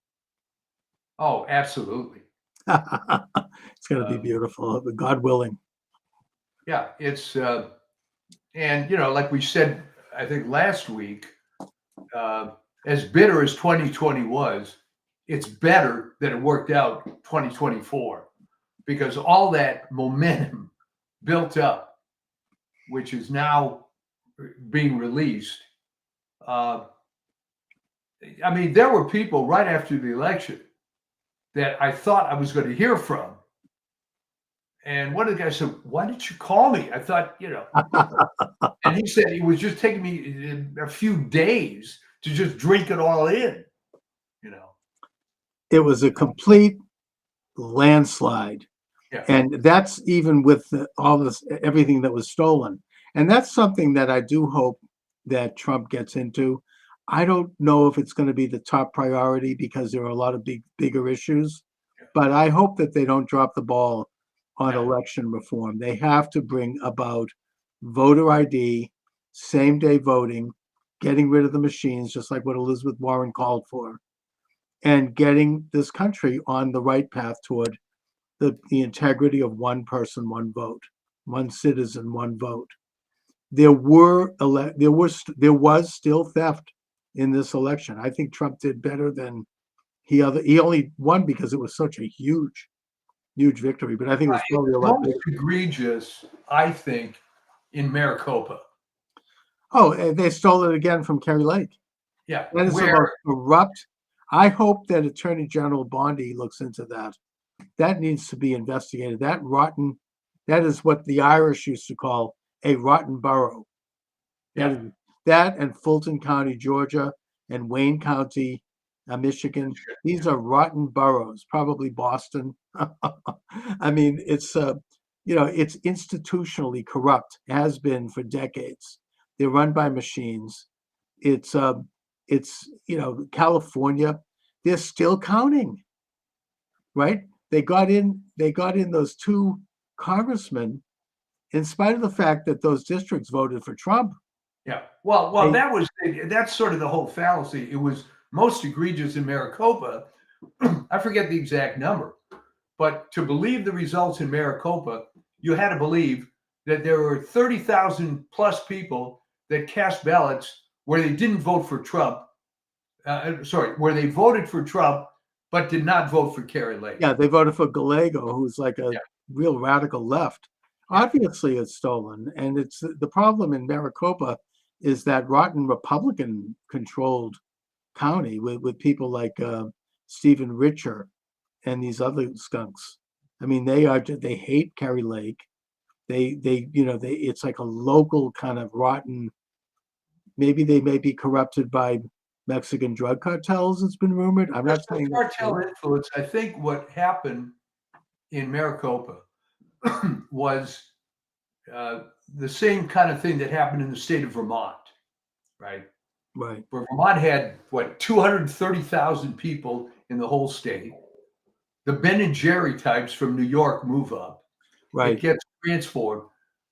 Oh, absolutely. It's going to be beautiful, God willing. Yeah, it's and like we said, I think last week, as bitter as 2020 was, it's better that it worked out 2024 because all that momentum built up, which is now being released. I mean, there were people right after the election that I thought I was going to hear from. And one of the guys said, "Why didn't you call me?" I thought, and he said it was just taking me a few days to just drink it all in, It was a complete landslide. Yeah. And that's even with all this, everything that was stolen. And that's something that I do hope that Trump gets into. I don't know if it's going to be the top priority because there are a lot of bigger issues, but I hope that they don't drop the ball on election reform. They have to bring about voter ID, same day voting, getting rid of the machines, just like what Elizabeth Warren called for, and getting this country on the right path toward the integrity of one person, one vote, one citizen, one vote. There was still theft in this election. I think Trump did better than he only won because it was such a huge huge victory, but I think it was probably a lot Most bigger. egregious, I think, in Maricopa. Oh, and they stole it again from Kerry Lake. Yeah, That is the where most corrupt. I hope that Attorney General Bondi looks into that. That needs to be investigated. That rotten, that is what the Irish used to call a rotten borough. That yeah, is that and Fulton County, Georgia, and Wayne County, Michigan. These are rotten boroughs, probably Boston. I mean, it's institutionally corrupt, has been for decades. They're run by machines. It's, uh, California, they're still counting, right? They got in those two congressmen in spite of the fact that those districts voted for Trump. yeah. Well, They, that's sort of the whole fallacy. It was most egregious in Maricopa. I forget the exact number, but to believe the results in Maricopa, you had to believe that there were 30,000 plus people that cast ballots where they didn't vote for Trump. Where they voted for Trump but did not vote for Kerry Lake. yeah, they voted for Gallego, who's like a Yeah, real radical left. yeah, Obviously, it's stolen, and it's the problem in Maricopa is that rotten Republican-controlled county with people like Stephen Richer and these other skunks. I mean, they hate Kerry Lake. They it's like a local kind of rotten. Maybe they may be corrupted by Mexican drug cartels. It's been rumored. I'm there's not some saying that's cartel true. influence. I think what happened in Maricopa was uh, the same kind of thing that happened in the state of Vermont, right? Right, Where Vermont had what 230,000 people in the whole state. The Ben and Jerry types from New York move up. It right. gets transformed.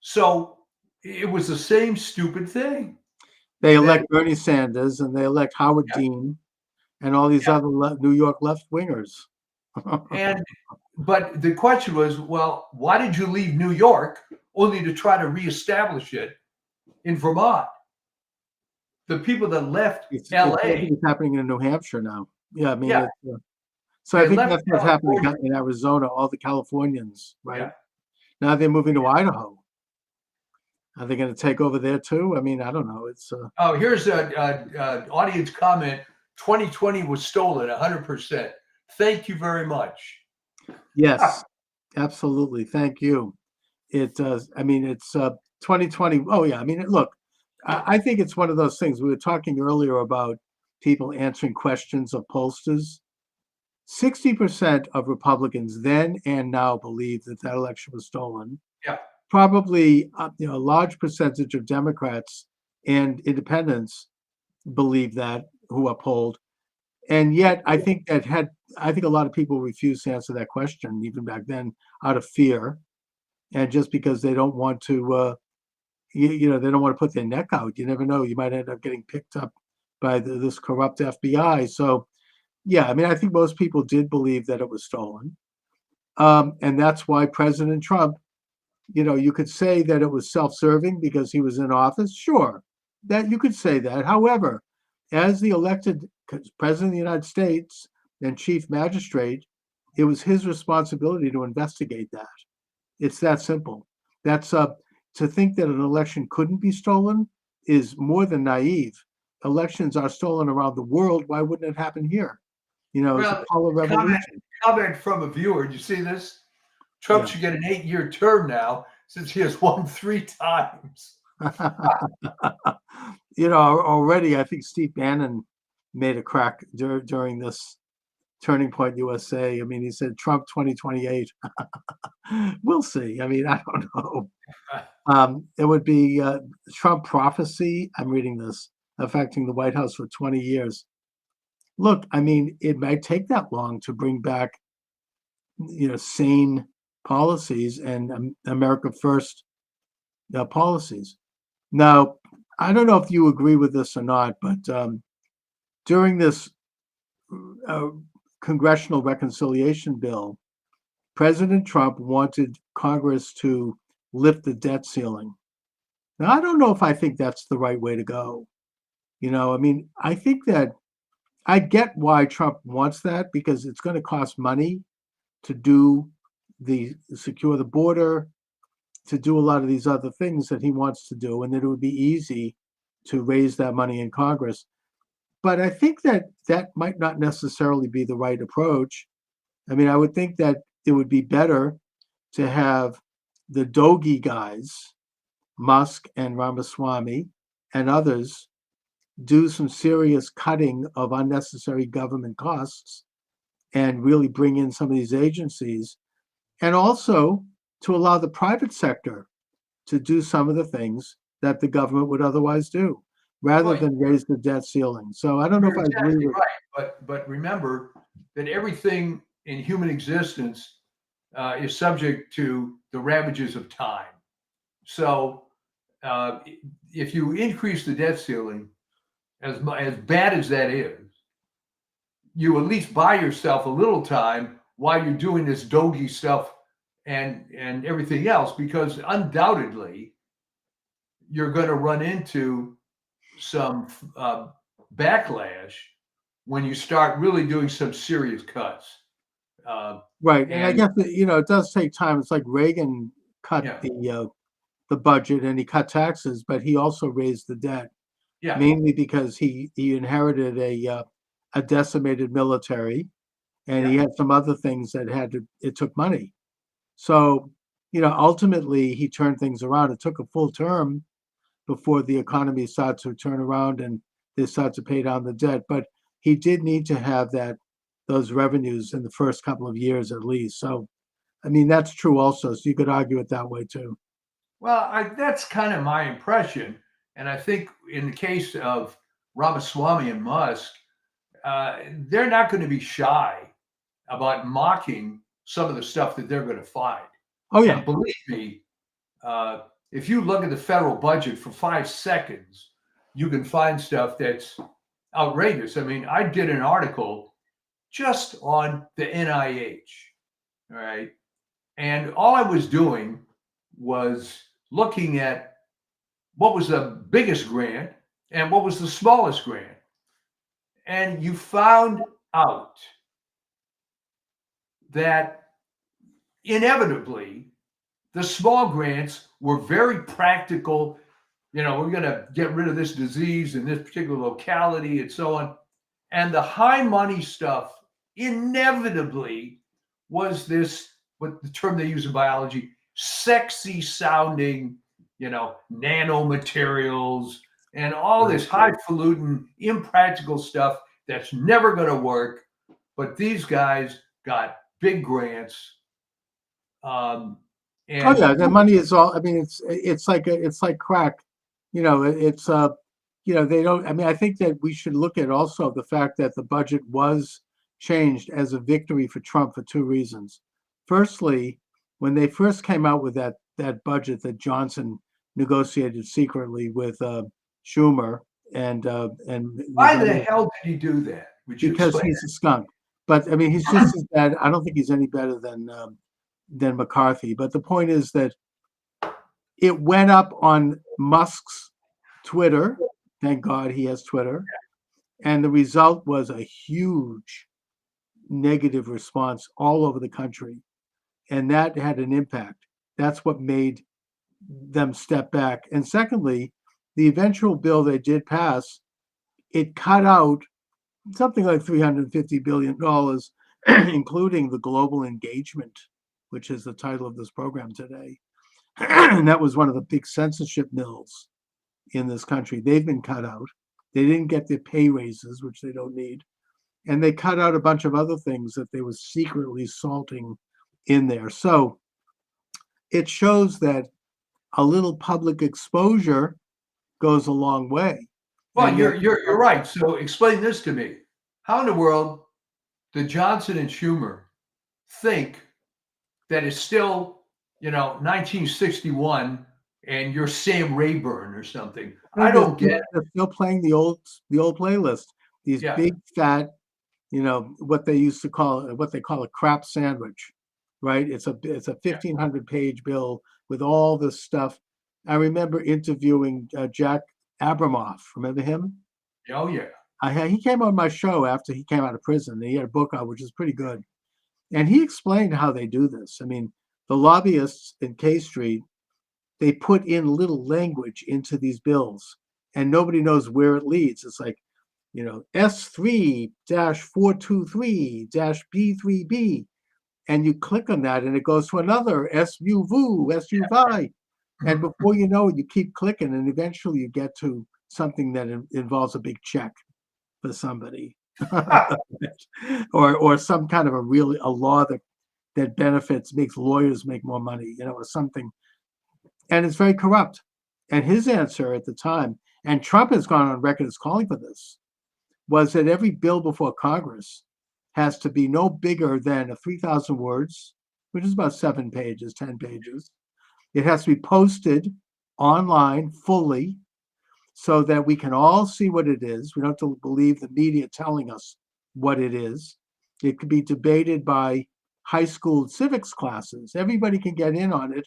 So it was the same stupid thing They that, elect Bernie Sanders and they elect Howard yeah, Dean and all these yeah. other New York left wingers. And but the question was, well, why did you leave New York only to try to reestablish it in Vermont? The people that left I LA, think it's happening in New Hampshire now. Yeah, I mean, yeah, so I they think left that's what's happening California. in Arizona. All the Californians, Yeah. right? Now they're moving to Idaho. Are they going to take over there too? I mean, I don't know. Oh, here's a audience comment. 2020 was stolen 100%. Thank you very much. Yes, absolutely. Thank you. It does. I mean, it's 2020. Oh yeah. I mean, look, I think it's one of those things. We were talking earlier about people answering questions of pollsters. 60% of Republicans then and now believe that that election was stolen. Yeah. Probably, a large percentage of Democrats and independents believe that who are polled. And yet, I think a lot of people refuse to answer that question even back then out of fear, and just because they don't want to, they don't want to put their neck out. You never know; you might end up getting picked up by this corrupt FBI. So, yeah, I mean, I think most people did believe that it was stolen, and that's why President Trump, you could say that it was self-serving because he was in office. Sure, that you could say that. However, as the elected president of the United States and chief magistrate, it was his responsibility to investigate that. It's that simple. That's To think that an election couldn't be stolen is more than naive. Elections are stolen around the world. Why wouldn't it happen here? It's a Well, color comment revolution. comment from a viewer. Did you see this? Trump Yeah. should get an 8-year term now since he has won 3 times. Already I think Steve Bannon made a crack during this Turning Point USA. I mean, he said Trump 2028. We'll see. I mean, I don't know. It would be Trump prophecy. I'm reading this affecting the White House for 20 years. Look, I mean, it might take that long to bring back, sane policies and America First policies. Now, I don't know if you agree with this or not, but during this uh, congressional reconciliation bill, President Trump wanted Congress to lift the debt ceiling. Now, I don't know if I think that's the right way to go. I mean, I think that I get why Trump wants that because it's going to cost money to do secure the border, to do a lot of these other things that he wants to do, and that it would be easy to raise that money in Congress. But I think that that might not necessarily be the right approach. I mean, I would think that it would be better to have the Dogi guys, Musk and Ramaswamy and others, do some serious cutting of unnecessary government costs and really bring in some of these agencies, and also to allow the private sector to do some of the things that the government would otherwise do, rather Right. than raise the debt ceiling. So I don't know if You're I agree exactly with. right. But remember that everything in human existence is subject to the ravages of time. So uh, if you increase the debt ceiling, as bad as that is, you at least buy yourself a little time while you're doing this doggy stuff and everything else, because undoubtedly you're going to run into some backlash when you start really doing some serious cuts. Right, and I And guess that, it does take time. It's like Reagan cut yeah, the budget and he cut taxes, but he also raised the debt, yeah, mainly because he inherited a decimated military, and he yeah. had some other things that it took money. So, ultimately he turned things around. It took a full term before the economy started to turn around and they started to pay down the debt. But he did need to have those revenues in the first couple of years at least. So, I mean, that's true also. So you could argue it that way too. Well, that's kind of my impression. And I think in the case of Ramaswamy and Musk, they're not going to be shy about mocking some of the stuff that they're going to find. Oh yeah. And believe me, uh, if you look at the federal budget for 5 seconds, you can find stuff that's outrageous. I mean, I did an article just on the NIH, all right? And all I was doing was looking at what was the biggest grant and what was the smallest grant. And you found out that inevitably the small grants were very practical. We're going to get rid of this disease in this particular locality and so on. And the high money stuff inevitably was this, what the term they use in biology, sexy sounding, nanomaterials and all this highfalutin, impractical stuff that's never going to work. But these guys got big grants. Oh yeah, the money is all. I mean, it's like crack. It's they don't. I mean, I think that we should look at also the fact that the budget was changed as a victory for Trump for two reasons. Firstly, when they first came out with that budget that Johnson negotiated secretly with Schumer and why the hell did he do that? Would you because explain? he's a skunk. But I mean, he's just as bad. I don't think he's any better than McCarthy. But the point is that it went up on Musk's Twitter. Thank God he has Twitter. And the result was a huge negative response all over the country. And that had an impact. That's what made them step back. And secondly, the eventual bill they did pass, it cut out something like $350 billion, including the global engagement, which is the title of this program today. And that was one of the big censorship mills in this country. They've been cut out. They didn't get their pay raises, which they don't need. And they cut out a bunch of other things that they were secretly salting in there. So it shows that a little public exposure goes a long way. Well, you're right. So explain this to me. How in the world did Johnson and Schumer think that it's still, 1961 and you're Sam Rayburn or something? I don't get it. They're still playing the old playlist. These big fat, what they call a crap sandwich, right? It's a 1,500-page bill with all this stuff. I remember interviewing Jack Abramoff. Remember him? Oh yeah. He came on my show after he came out of prison. He had a book out, which is pretty good. And he explained how they do this. I mean, the lobbyists in K Street, they put in little language into these bills, and nobody knows where it leads. It's like, S3-423-B3B, and you click on that and it goes to another SUV. And before you know it, you keep clicking, and eventually you get to something that involves a big check for somebody. or some kind of a law that benefits, makes lawyers make more money, or something. And it's very corrupt. And his answer at the time, and Trump has gone on record as calling for this, was that every bill before Congress has to be no bigger than 3,000 words, which is about 7 pages, 10 pages. It has to be posted online fully so that we can all see what it is. We don't have to believe the media telling us what it is. It could be debated by high school civics classes. Everybody can get in on it.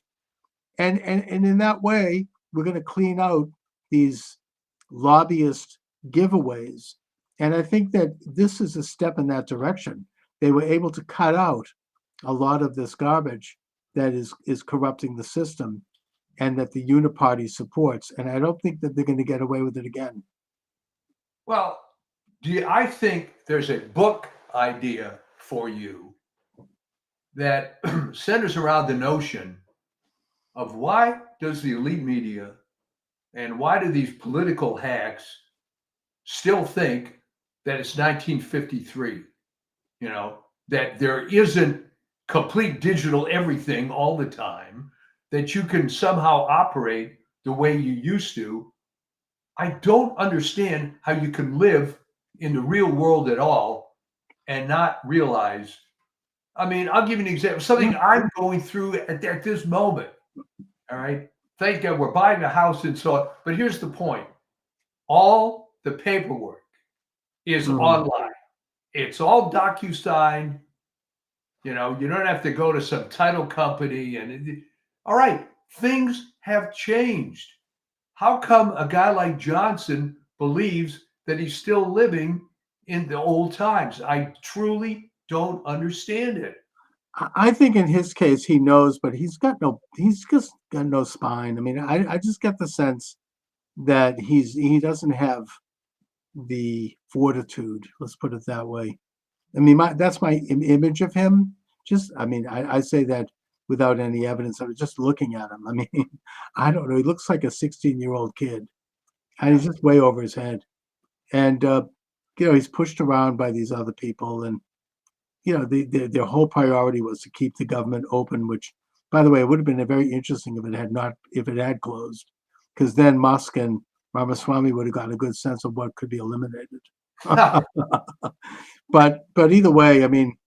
And in that way, we're going to clean out these lobbyist giveaways. And I think that this is a step in that direction. They were able to cut out a lot of this garbage that is corrupting the system and that the uniparty supports. And I don't think that they're going to get away with it again. Well, I think there's a book idea for you that centers around the notion of why does the elite media and why do these political hacks still think that it's 1953, that there isn't complete digital everything all the time, that you can somehow operate the way you used to. I don't understand how you can live in the real world at all and not realize. I mean, I'll give you an example, something I'm going through at this moment. All right. Thank God we're buying a house and so on. But here's the point. All the paperwork is online. It's all DocuSign. You don't have to go to some title company. All right. Things have changed. How come a guy like Johnson believes that he's still living in the old times? I truly don't understand it. I think in his case he knows, but he's just got no spine. I mean, I just get the sense that he doesn't have the fortitude. Let's put it that way. I mean, that's my image of him. I say that without any evidence. I was just looking at him. I mean, I don't know. He looks like a 16-year-old kid, and he's just way over his head. And he's pushed around by these other people, and their whole priority was to keep the government open, which, by the way, it would have been very interesting if it had closed, because then Musk and Ramaswamy would have gotten a good sense of what could be eliminated. But either way, I mean,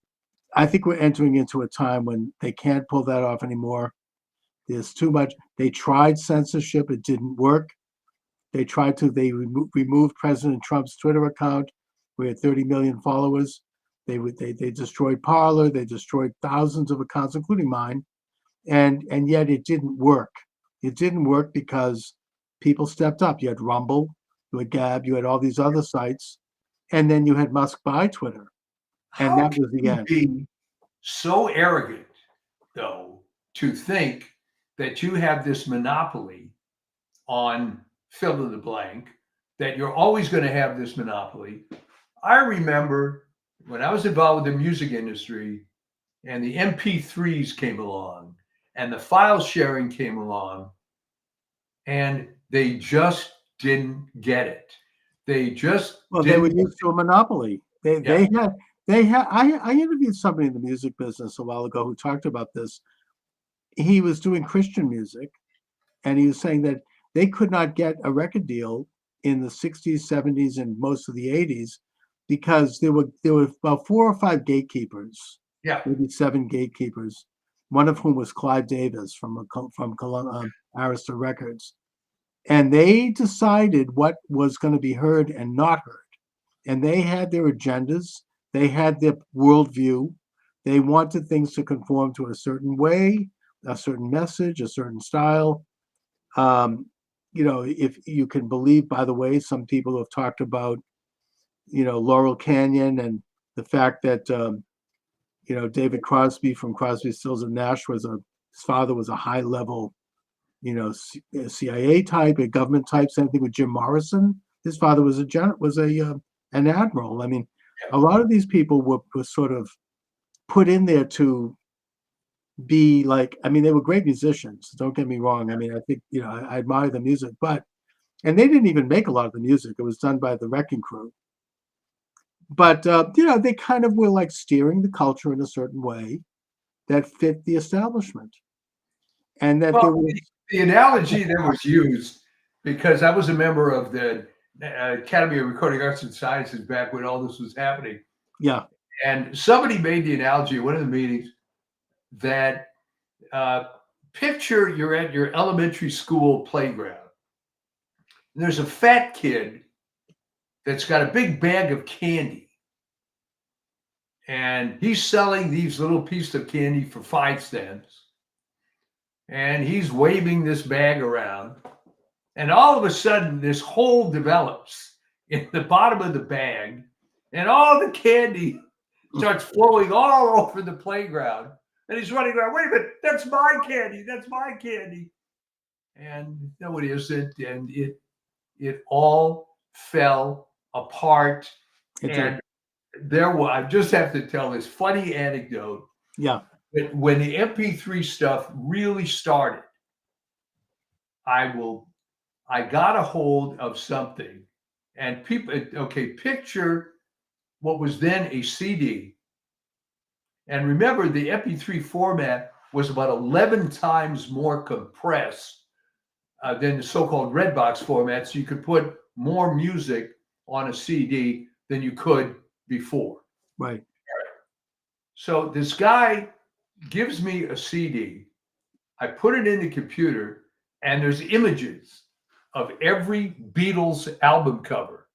I think we're entering into a time when they can't pull that off anymore. There's too much. They tried censorship. It didn't work. They removed President Trump's Twitter account. We had 30 million followers. They destroyed Parler. They destroyed thousands of accounts, including mine. And yet it didn't work. It didn't work because people stepped up. You had Rumble, you had Gab, you had all these other sites. And then you had Musk buy Twitter. And that was the end. Be so arrogant, though, to think that you have this monopoly on fill in the blank, that you're always going to have this monopoly. I remember when I was involved with the music industry and the MP3s came along and the file sharing came along, and they just didn't get it. They were used to a monopoly. They had. I interviewed somebody in the music business a while ago who talked about this. He was doing Christian music, and he was saying that they could not get a record deal in the 60s, 70s, and most of the 80s because there were about 4 or 5 gatekeepers. Yeah, maybe 7 gatekeepers. One of whom was Clive Davis from Arista Records. And they decided what was going to be heard and not heard. And they had their agendas. They had their worldview. They wanted things to conform to a certain way, a certain message, a certain style. If you can believe, by the way, some people have talked about, Laurel Canyon and the fact that David Crosby from Crosby, Stills and Nash his father was a high level, CIA type, a government type. Same thing with Jim Morrison. His father was an admiral. I mean, a lot of these people were sort of put in there to be like, I mean, they were great musicians. Don't get me wrong. I mean, I think, I admire the music, and they didn't even make a lot of the music. It was done by the Wrecking Crew. But, they kind of were like steering the culture in a certain way that fit the establishment. And that there was the analogy that was used, because I was a member of the Academy of Recording Arts and Sciences back when all this was happening. Yeah. And somebody made the analogy at one of the meetings that picture you're at your elementary school playground. And there's a fat kid that's got a big bag of candy. And he's selling these little pieces of candy for 5 cents. And he's waving this bag around. And all of a sudden, this hole develops in the bottom of the bag. And all the candy starts flowing all over the playground. And he's running around, wait a minute, that's my candy, that's my candy. And no, it isn't. And it all fell apart. And I just have to tell this funny anecdote. Yeah. When the MP3 stuff really started, I got a hold of something, and picture what was then a CD. And remember, the MP3 format was about 11 times more compressed than the so-called Redbox format. So you could put more music on a CD than you could before. Right. So this guy gives me a CD. I put it in the computer, and there's images of every Beatles album cover.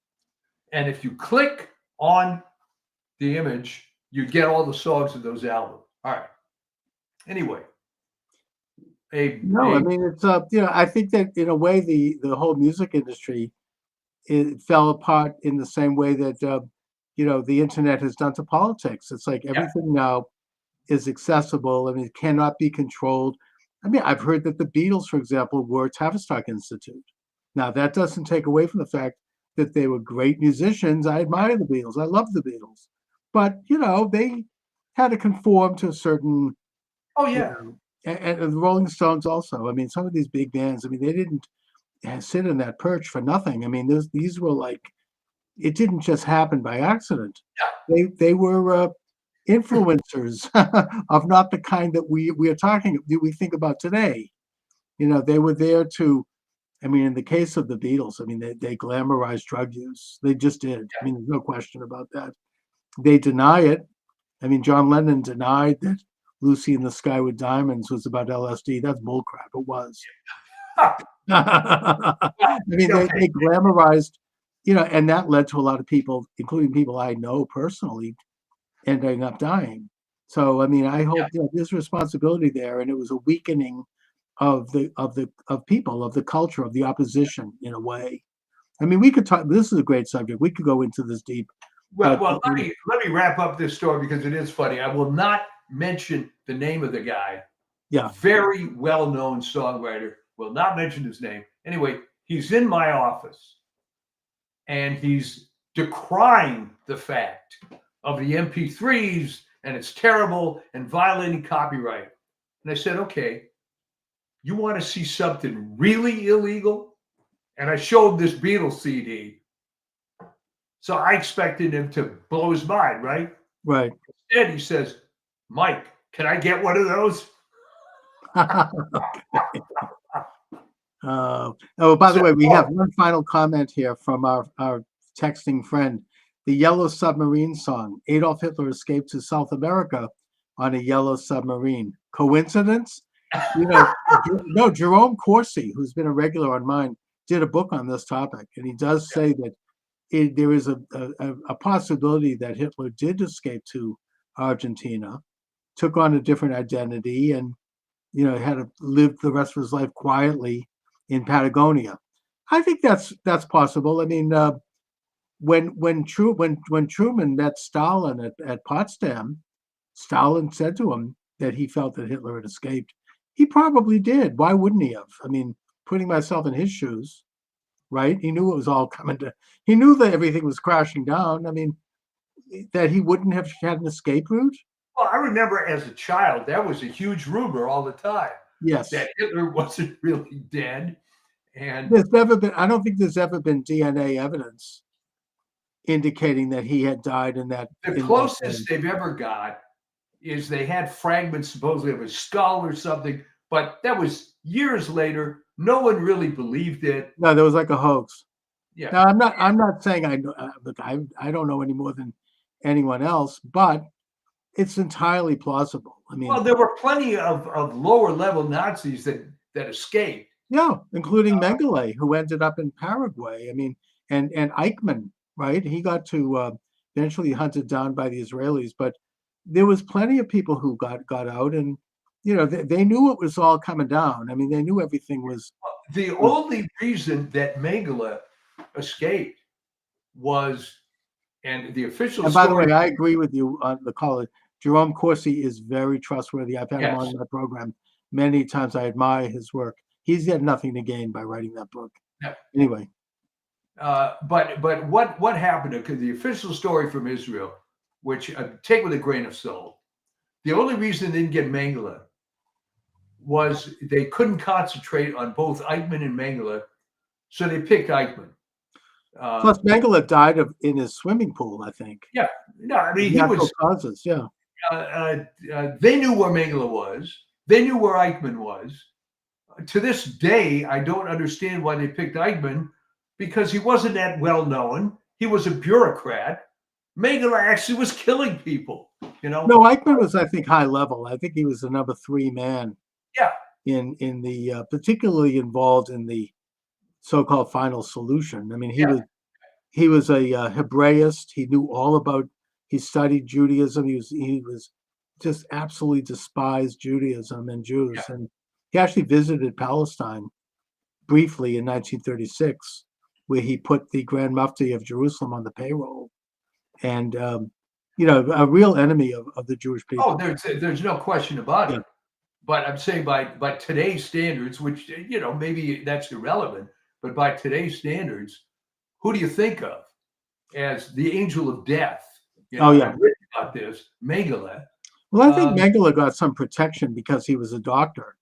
And if you click on the image, you get all the songs of those albums. All right. Anyway. I mean, it's I think that in a way the whole music industry, it fell apart in the same way that the internet has done to politics. It's like everything now is accessible. I mean, it cannot be controlled. I mean, I've heard that the Beatles, for example, were Tavistock Institute. Now, that doesn't take away from the fact that they were great musicians. I admire the Beatles. I love the Beatles. But, they had to conform to a certain... Oh, yeah. And the Rolling Stones also. I mean, some of these big bands, I mean, they didn't sit in that perch for nothing. I mean, these were like... It didn't just happen by accident. Yeah. They were influencers of not the kind that we think about today. They were there to... I mean, in the case of the Beatles, I mean, they glamorized drug use. They just did. I mean, there's no question about that. They deny it. I mean, John Lennon denied that Lucy in the Sky with Diamonds was about LSD. That's bullcrap. It was. I mean, they glamorized, and that led to a lot of people, including people I know personally, ending up dying. So, I mean, I hope there's responsibility there, and it was a weakening of people, of the culture, of the opposition in a way. I mean, we could talk. This is a great subject. We could go into this deep. Well, let me wrap up this story because it is funny. I will not mention the name of the guy. Yeah. Very well-known songwriter. Will not mention his name. Anyway, he's in my office, and he's decrying the fact of the MP3s, and it's terrible and violating copyright. And I said, okay, you want to see something really illegal? And I showed him this Beatles CD. So I expected him to blow his mind, right? Right. Instead, he says, Mike, can I get one of those? By the way, we have one final comment here from our texting friend. The Yellow Submarine song. Adolf Hitler escaped to South America on a yellow submarine. Coincidence? No, Jerome Corsi, who's been a regular on mine, did a book on this topic. And he does say that there is a possibility that Hitler did escape to Argentina, took on a different identity, and had to live the rest of his life quietly in Patagonia. I think that's possible. I mean, when Truman met Stalin at Potsdam, Stalin said to him that he felt that Hitler had escaped. He probably did. Why wouldn't he have? I mean, putting myself in his shoes, right? He knew it was all coming to, he knew that everything was crashing down. I mean, that he wouldn't have had an escape route? Well, I remember as a child, that was a huge rumor all the time Yes. that Hitler wasn't really dead. And There's never been, I don't think there's ever been DNA evidence indicating that he had died in that. the in that closest way. they've ever got is they had fragments supposedly of a skull or something, but that was years later. No one really believed it. No, there was like a hoax. Yeah. Now, I'm not saying I know, look, I don't know any more than anyone else, but it's entirely plausible. I mean, Well, there were plenty of lower level Nazis that escaped. yeah, including Mengele, who ended up in Paraguay. I mean, and Eichmann, right? He got to eventually hunted down by the Israelis, but there was plenty of people who got out, and they knew it was all coming down. I mean, they knew everything was. The only reason that Mengele escaped was, and the official And by the story. way, I agree with you on the call. Jerome Corsi is very trustworthy. I've had him Yes. on my program many times. I admire his work. He's had nothing to gain by writing that book. Yeah. Anyway, But what happened? Because the official story from Israel, which take with a grain of salt, the only reason they didn't get Mengele was they couldn't concentrate on both Eichmann and Mengele, so they picked Eichmann. plus Mengele died in his swimming pool, I think. Yeah, no, I mean he Natural was. causes, yeah. They knew where Mengele was. They knew where Eichmann was. To this day, I don't understand why they picked Eichmann, because he wasn't that well known. He was a bureaucrat. Mengele actually was killing people. No, Eichmann was, I think, high level. I think he was the number 3 man. Yeah. In the particularly involved in the so-called final solution. I mean, he was a Hebraist. He knew all about. He studied Judaism. He was just absolutely despised Judaism and Jews, Yeah. and he actually visited Palestine briefly in 1936, where he put the Grand Mufti of Jerusalem on the payroll, and a real enemy of the Jewish people. Oh, there's no question about Yeah. it. But I'm saying by today's standards, which maybe that's irrelevant, but by today's standards, who do you think of as the angel of death? Oh, yeah. I've written about this, Mengele. Well, I think Mengele got some protection because he was a doctor.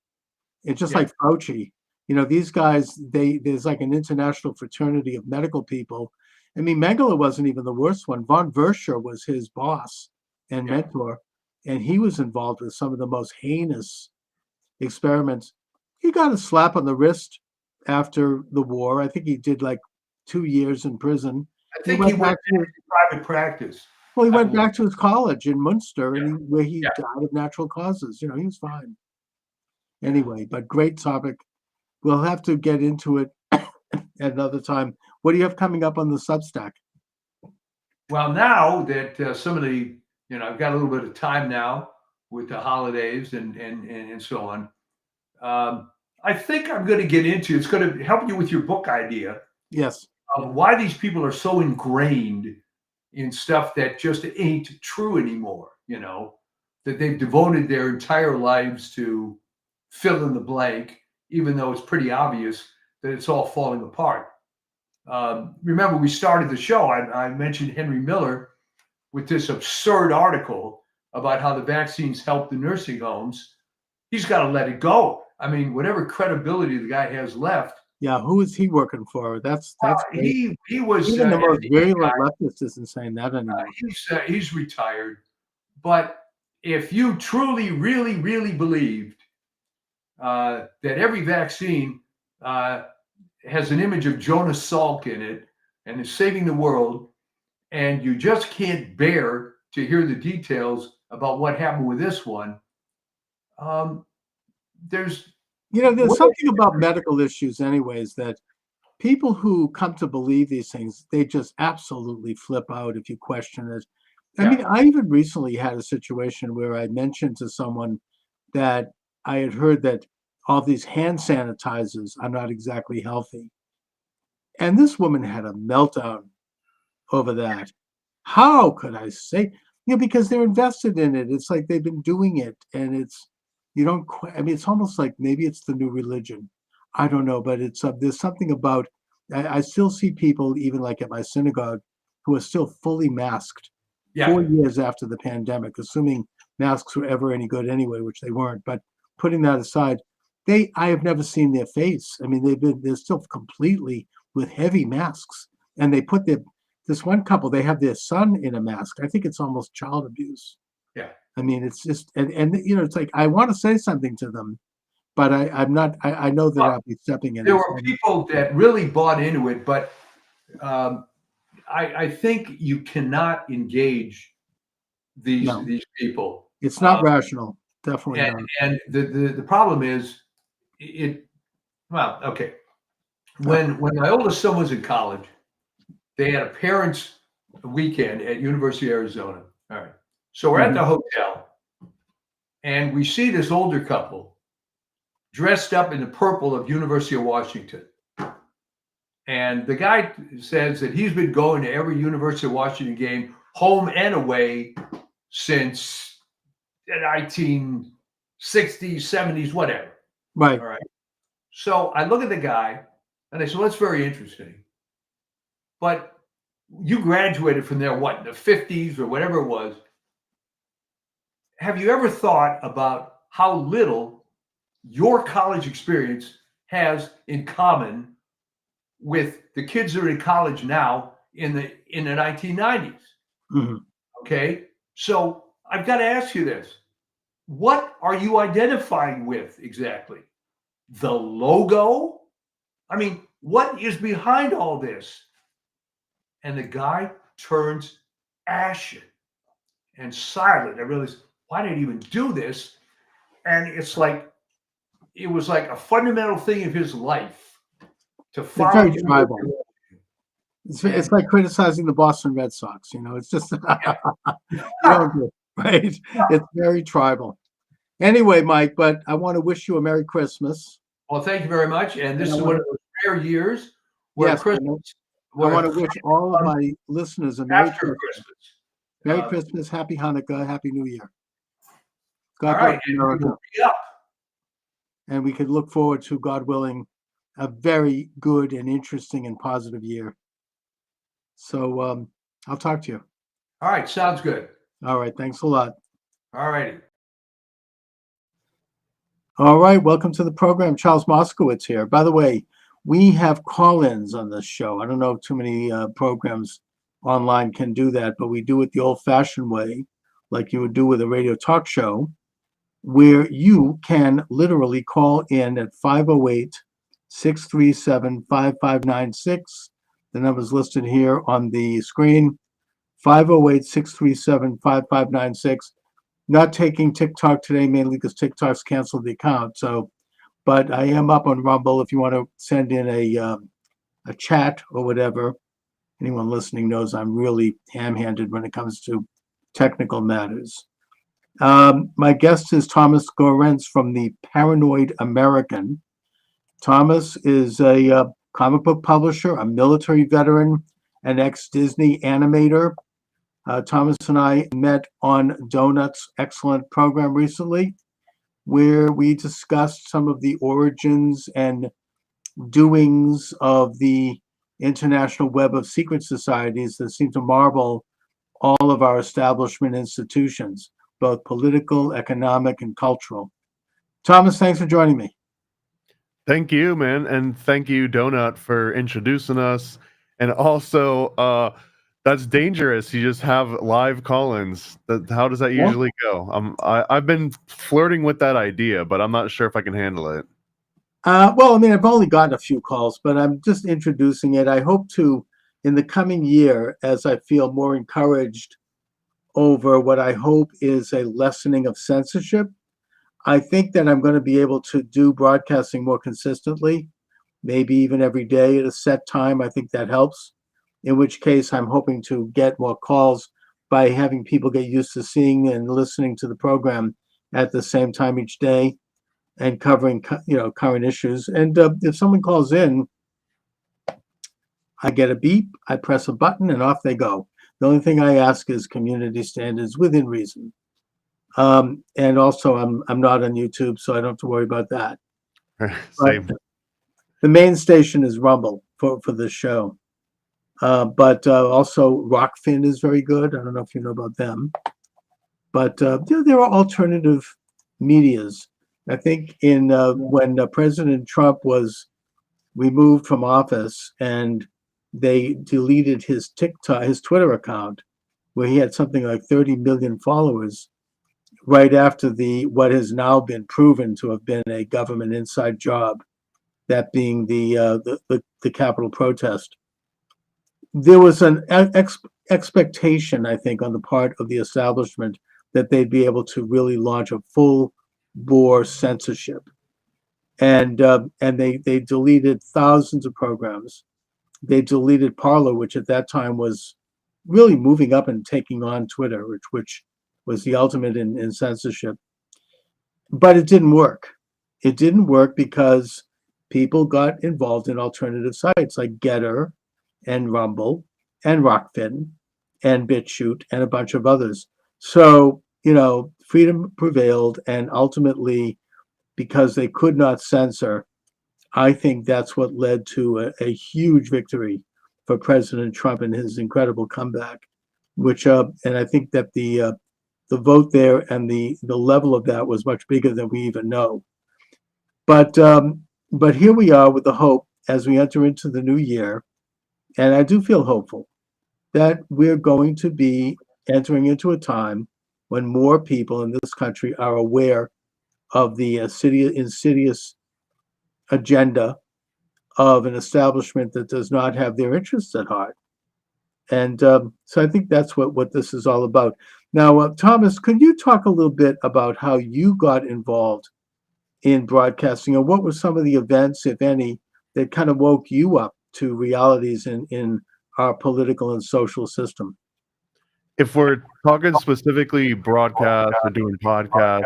It's just Yeah. like Fauci. These guys, there's like an international fraternity of medical people. I mean, Mengele wasn't even the worst one. Von Verscher was his boss and Yeah. mentor, and he was involved with some of the most heinous experiments. He got a slap on the wrist after the war. I think he did like 2 years in prison. I think he went back to into private practice. Well, he I went believe. back to his college in Munster, Yeah. where he Yeah. died of natural causes. He was fine. Anyway, but great topic. We'll have to get into it at another time. What do you have coming up on the Substack? Well, now that some of the, I've got a little bit of time now with the holidays and so on. I think I'm going to get into, it's going to help you with your book idea Yes. of why these people are so ingrained in stuff that just ain't true anymore, that they've devoted their entire lives to fill in the blank, even though it's pretty obvious that it's all falling apart. Remember, we started the show, I mentioned Henry Miller with this absurd article about how the vaccines help the nursing homes. He's got to let it go. I mean, whatever credibility the guy has left. Yeah, who is he working for? That's great. He was Even the most FDA virulent guy. leftist isn't saying that anymore. He's retired. But if you truly, really, really believed that every vaccine has an image of Jonas Salk in it and is saving the world, and you just can't bear to hear the details about what happened with this one, there's something about medical issues anyways, that people who come to believe these things, they just absolutely flip out if you question it. I mean, I even recently had a situation where I mentioned to someone that I had heard that all these hand sanitizers are not exactly healthy. And this woman had a meltdown over that. How could I say? because they're invested in it. It's like they've been doing it, and you don't. I mean, it's almost like maybe it's the new religion. I don't know, but it's there's something about. I still see people, even like at my synagogue, who are still fully masked Yeah. 4 years after the pandemic, assuming masks were ever any good anyway, which they weren't. But putting that aside, I have never seen their face. I mean, they're still completely with heavy masks, and they put this one couple, they have their son in a mask. I think it's almost child abuse. Yeah. I mean, it's just, and it's like, I want to say something to them, but I'm not, I know that Well, I'll be stepping in. there were people that really bought into it, but I think you cannot engage these No. people. It's not rational. Definitely And, not. and the problem is well, okay. When my oldest son was in college, they had a parents' weekend at University of Arizona. All right. So we're at the hotel, and we see this older couple dressed up in the purple of University of Washington. And the guy says that he's been going to every University of Washington game, home and away, since the 1960s, 70s, whatever. Right. All right. So I look at the guy and I said, well, that's very interesting. But you graduated from there, what, in the 50s or whatever it was. Have you ever thought about how little your college experience has in common with the kids that are in college now in the 1990s? Mm-hmm. Okay. So I've got to ask you this. What are you identifying with exactly? The logo? I mean, what is behind all this? And the guy turns ashen and silent. I realized, why did he even do this? And it was like a fundamental thing of his life to follow. It's very tribal. It's like criticizing the Boston Red Sox. It's just right. It's very tribal. Anyway, Mike, but I want to wish you a Merry Christmas. Well, thank you very much. And this is one of those rare years where Christmas. I want to wish all of my listeners a Merry Christmas. Merry Christmas, Happy Hanukkah, Happy New Year. God bless America. And we could look forward to, God willing, a very good and interesting and positive year. So I'll talk to you. All right. Sounds good. All right. Thanks a lot. All righty. All right. Welcome to the program. Charles Moskowitz here. By the way, we have call-ins on this show. I don't know if too many programs online can do that, but we do it the old-fashioned way, like you would do with a radio talk show, where you can literally call in at 508-637-5596. The number's listed here on the screen, 508-637-5596. Not taking TikTok today, mainly because TikTok's canceled the account. But I am up on Rumble if you want to send in a chat or whatever. Anyone listening knows I'm really ham-handed when it comes to technical matters. My guest is Thomas Gorenc from the Paranoid American. Thomas is a comic book publisher, a military veteran, an ex-Disney animator. Thomas and I met on Donut's excellent program recently, where we discussed some of the origins and doings of the international web of secret societies that seem to marvel all of our establishment institutions, both political, economic, and cultural. Thomas, thanks for joining me. Thank you, man. And thank you, Donut, for introducing us. And also, that's dangerous. You just have live call-ins. How does that usually go? I've been flirting with that idea, but I'm not sure if I can handle it. Well, I mean, I've only gotten a few calls, but I'm just introducing it. I hope to, in the coming year, as I feel more encouraged over what I hope is a lessening of censorship, I think that I'm going to be able to do broadcasting more consistently, maybe even every day at a set time. I think that helps, in which case I'm hoping to get more calls by having people get used to seeing and listening to the program at the same time each day and covering, current issues. And if someone calls in, I get a beep, I press a button, and off they go. The only thing I ask is community standards within reason. And also, I'm not on YouTube, so I don't have to worry about that. But Same. the main station is Rumble for this show. But also Rockfin is very good. I don't know if you know about them. But there are alternative medias. I think when President Trump was removed from office and they deleted his Twitter account, where he had something like 30 million followers, right after what has now been proven to have been a government inside job, that being the Capitol protest. There was an expectation, I think, on the part of the establishment that they'd be able to really launch a full-bore censorship, and they deleted thousands of programs. They deleted Parler, which at that time was really moving up and taking on Twitter, which was the ultimate in censorship. But it didn't work. It didn't work because people got involved in alternative sites like Getter and Rumble and Rockfin and BitChute and a bunch of others. So, freedom prevailed, and ultimately, because they could not censor, I think that's what led to a huge victory for President Trump and his incredible comeback, and I think that the vote there and the level of that was much bigger than we even know. But here we are with the hope as we enter into the new year, and I do feel hopeful that we're going to be entering into a time when more people in this country are aware of the insidious agenda of an establishment that does not have their interests at heart. And so I think that's what this is all about. Now, Thomas, could you talk a little bit about how you got involved in broadcasting, and what were some of the events, if any, that kind of woke you up to realities in our political and social system? If we're talking specifically broadcast or doing podcasts,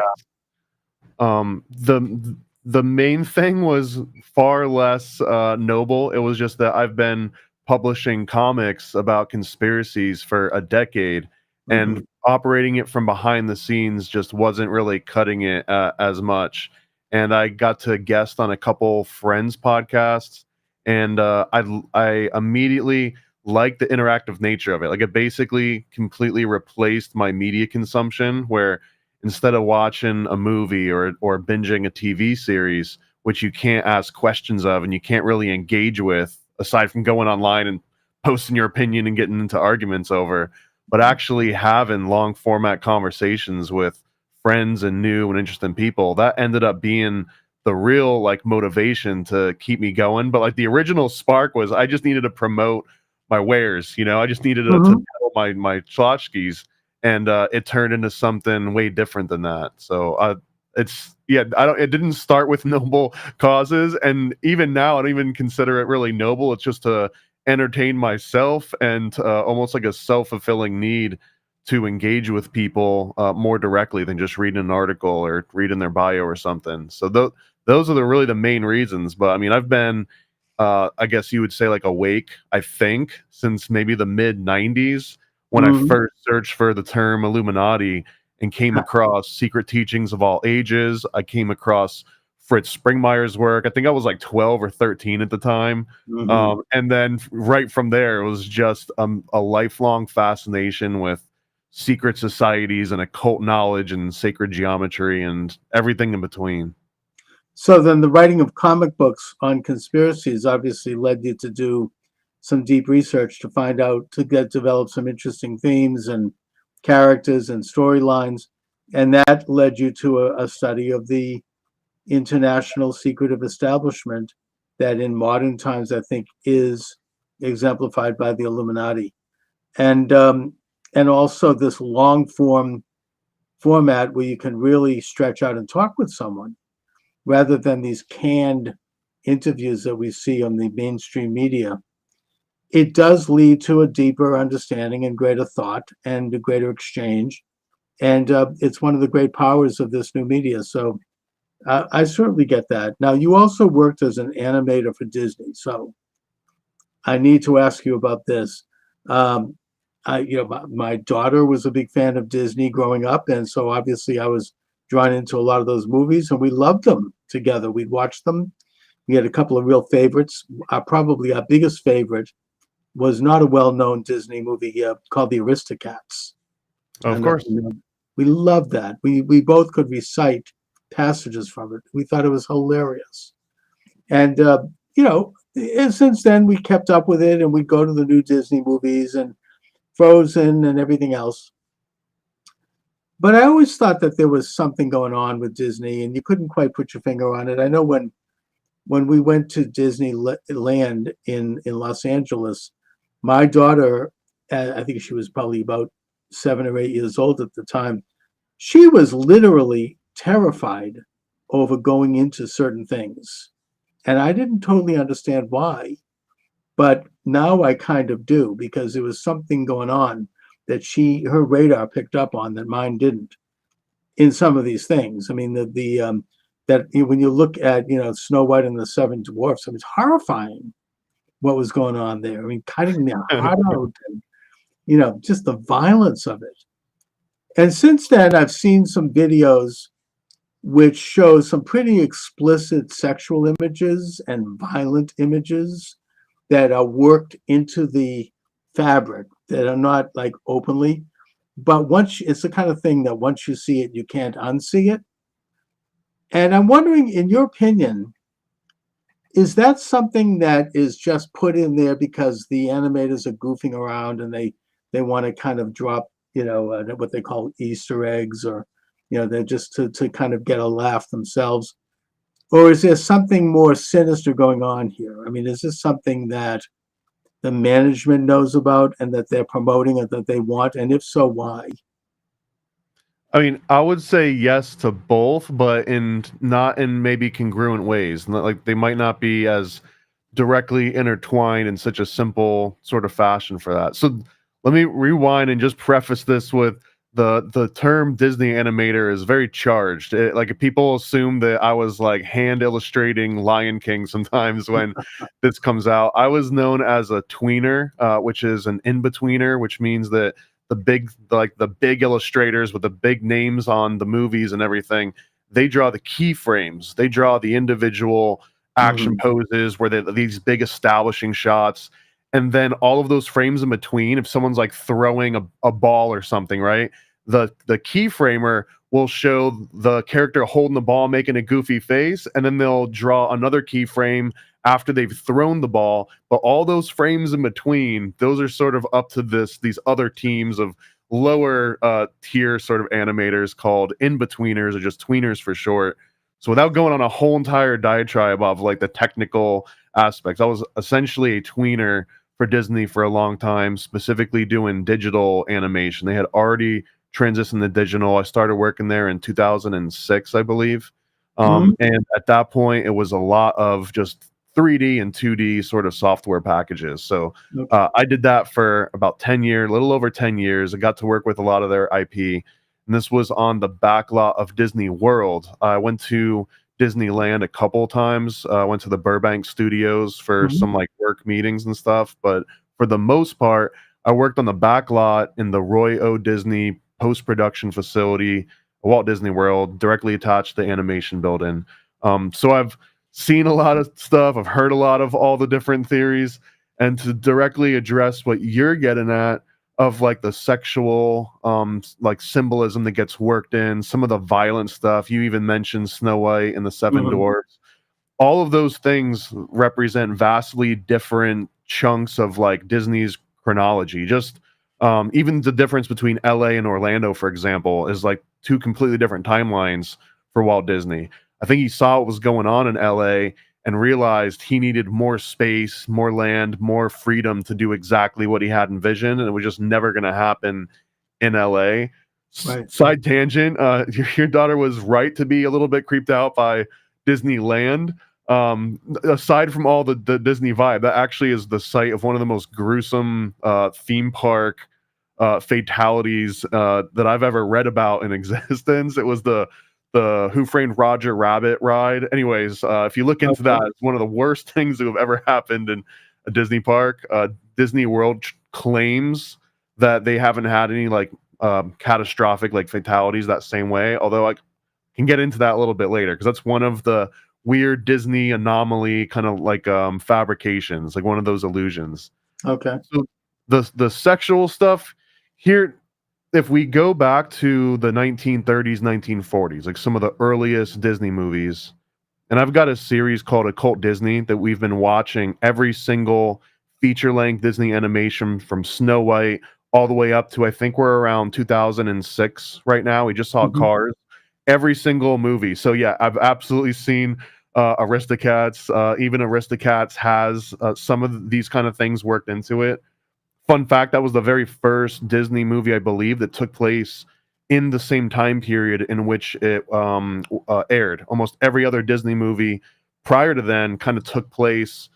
the main thing was far less noble. It was just that I've been publishing comics about conspiracies for a decade, and operating it from behind the scenes just wasn't really cutting it as much. And I got to guest on a couple friends' podcasts, and I immediately liked the interactive nature of it. Like, it basically completely replaced my media consumption, where instead of watching a movie or binging a TV series, which you can't ask questions of and you can't really engage with, aside from going online and posting your opinion and getting into arguments over, but actually having long format conversations with friends and new and interesting people, that ended up being the real motivation to keep me going. But the original spark was I just needed to promote my wares. I just needed to tell my tchotchkes. And it turned into something way different than that. So it didn't start with noble causes, and even now I don't even consider it really noble. It's just to entertain myself, and almost like a self-fulfilling need to engage with people more directly than just reading an article or reading their bio or something. So those are really the main reasons. But I mean, I've been I guess you would say awake, I think, since maybe the mid-90s, when I first searched for the term Illuminati and came across Secret Teachings of All Ages. I came across Fritz Springmeier's work. I think I was 12 or 13 at the time. And then right from there, it was just a lifelong fascination with secret societies and occult knowledge and sacred geometry and everything in between. So then the writing of comic books on conspiracies obviously led you to do some deep research to develop some interesting themes and characters and storylines. And that led you to a study of the international secretive establishment that in modern times, I think, is exemplified by the Illuminati. And also this long format where you can really stretch out and talk with someone, rather than these canned interviews that we see on the mainstream media. It does lead to a deeper understanding and greater thought and a greater exchange. And it's one of the great powers of this new media. So I certainly get that. Now, you also worked as an animator for Disney. So I need to ask you about this. my daughter was a big fan of Disney growing up, and so obviously I was drawn into a lot of those movies, and we loved them together. We'd watch them. We had a couple of real favorites. Probably our biggest favorite was not a well-known Disney movie called The Aristocats. Of And, course. we loved that. We both could recite passages from it. We thought it was hilarious. And, and since then we kept up with it, and we'd go to the new Disney movies and Frozen and everything else. But I always thought that there was something going on with Disney, and you couldn't quite put your finger on it. I know when we went to Disneyland in Los Angeles, my daughter, I think she was probably about 7 or 8 years old at the time, she was literally terrified over going into certain things. And I didn't totally understand why, but now I kind of do, because there was something going on that her radar picked up on that mine didn't in some of these things. I mean, that when you look at, Snow White and the Seven Dwarfs, I mean, it's horrifying what was going on there. I mean, cutting their heart out and, just the violence of it. And since then, I've seen some videos which show some pretty explicit sexual images and violent images that are worked into the fabric, that are not like openly, but it's the kind of thing that once you see it, you can't unsee it. And I'm wondering, in your opinion, is that something that is just put in there because the animators are goofing around and they want to kind of drop, what they call Easter eggs, or, they're just to kind of get a laugh themselves? Or is there something more sinister going on here? I mean, is this something that the management knows about and that they're promoting and that they want? And if so, why? I mean, I would say yes to both, but not in maybe congruent ways. Like they might not be as directly intertwined in such a simple sort of fashion for that. So let me rewind and just preface this with the term Disney animator is very charged. Like people assume that I was like hand illustrating Lion King sometimes when this comes out. I was known as a tweener, which is an in-betweener, which means that the big illustrators with the big names on the movies and everything, they draw the keyframes. They draw the individual action poses where these big establishing shots. And then all of those frames in between, if someone's like throwing a ball or something, right? The keyframer will show the character holding the ball, making a goofy face, and then they'll draw another keyframe after they've thrown the ball. But all those frames in between, those are sort of up to these other teams of lower tier sort of animators called in-betweeners, or just tweeners for short. So without going on a whole entire diatribe of like the technical aspects, I was essentially a tweener for Disney for a long time, specifically doing digital animation. They had already transitioned to digital. I started working there in 2006, I believe. And at that point, it was a lot of just 3D and 2D sort of software packages. So I did that for about 10 years, a little over 10 years. I got to work with a lot of their IP. And this was on the back lot of Disney World. I went to Disneyland a couple times. Went to the Burbank studios for some like work meetings and stuff. But for the most part, I worked on the back lot in the Roy O. Disney post-production facility, Walt Disney World, directly attached to the animation building. So I've seen a lot of stuff. I've heard a lot of all the different theories. And to directly address what you're getting at, of like the sexual like symbolism that gets worked in, some of the violent stuff. You even mentioned Snow White and the Seven Dwarfs. All of those things represent vastly different chunks of like Disney's chronology. Just even the difference between LA and Orlando, for example, is like two completely different timelines for Walt Disney. I think he saw what was going on in LA and realized he needed more space, more land, more freedom to do exactly what he had envisioned, and it was just never going to happen in LA. Right. Side tangent, your daughter was right to be a little bit creeped out by Disneyland. Aside from all the Disney vibe, that actually is the site of one of the most gruesome theme park fatalities that I've ever read about in existence. It was the Who Framed Roger Rabbit ride. Anyways, if you look into that, it's one of the worst things that have ever happened in a Disney park. Disney World claims that they haven't had any like catastrophic like fatalities that same way. Although I can get into that a little bit later because that's one of the weird Disney anomaly kind of like fabrications, like one of those illusions. Okay. So the sexual stuff here, if we go back to the 1930s, 1940s, like some of the earliest Disney movies, and I've got a series called Occult Disney that we've been watching every single feature-length Disney animation from Snow White all the way up to I think we're around 2006 right now. We just saw Mhm. Cars, every single movie. So yeah, I've absolutely seen Aristocats. Even Aristocats has some of these kind of things worked into it. Fun fact, that was the very first Disney movie, I believe, that took place in the same time period in which it aired. Almost every other Disney movie prior to then kind of took place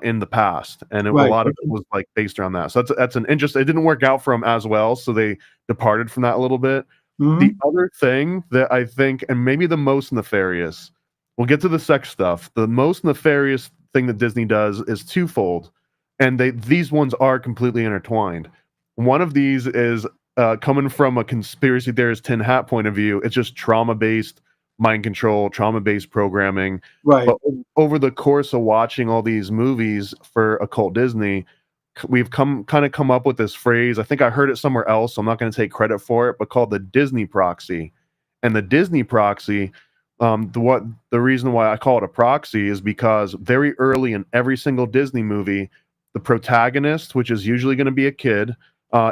in the past, and a Right. lot of it was like based around that. So that's an interest. It didn't work out for them as well, so they departed from that a little bit. The Mhm. other thing that I think, and maybe the most nefarious, we'll get to the sex stuff. The most nefarious thing that Disney does is twofold, and these ones are completely intertwined. One of these is coming from a conspiracy theorist tin hat point of view. It's just trauma based mind control, trauma based programming. Right. But over the course of watching all these movies for Occult Disney, we've come up with this phrase. I think I heard it somewhere else, so I'm not going to take credit for it, but called the Disney proxy. And the Disney proxy, the reason why I call it a proxy is because very early in every single Disney movie, the protagonist, which is usually going to be a kid,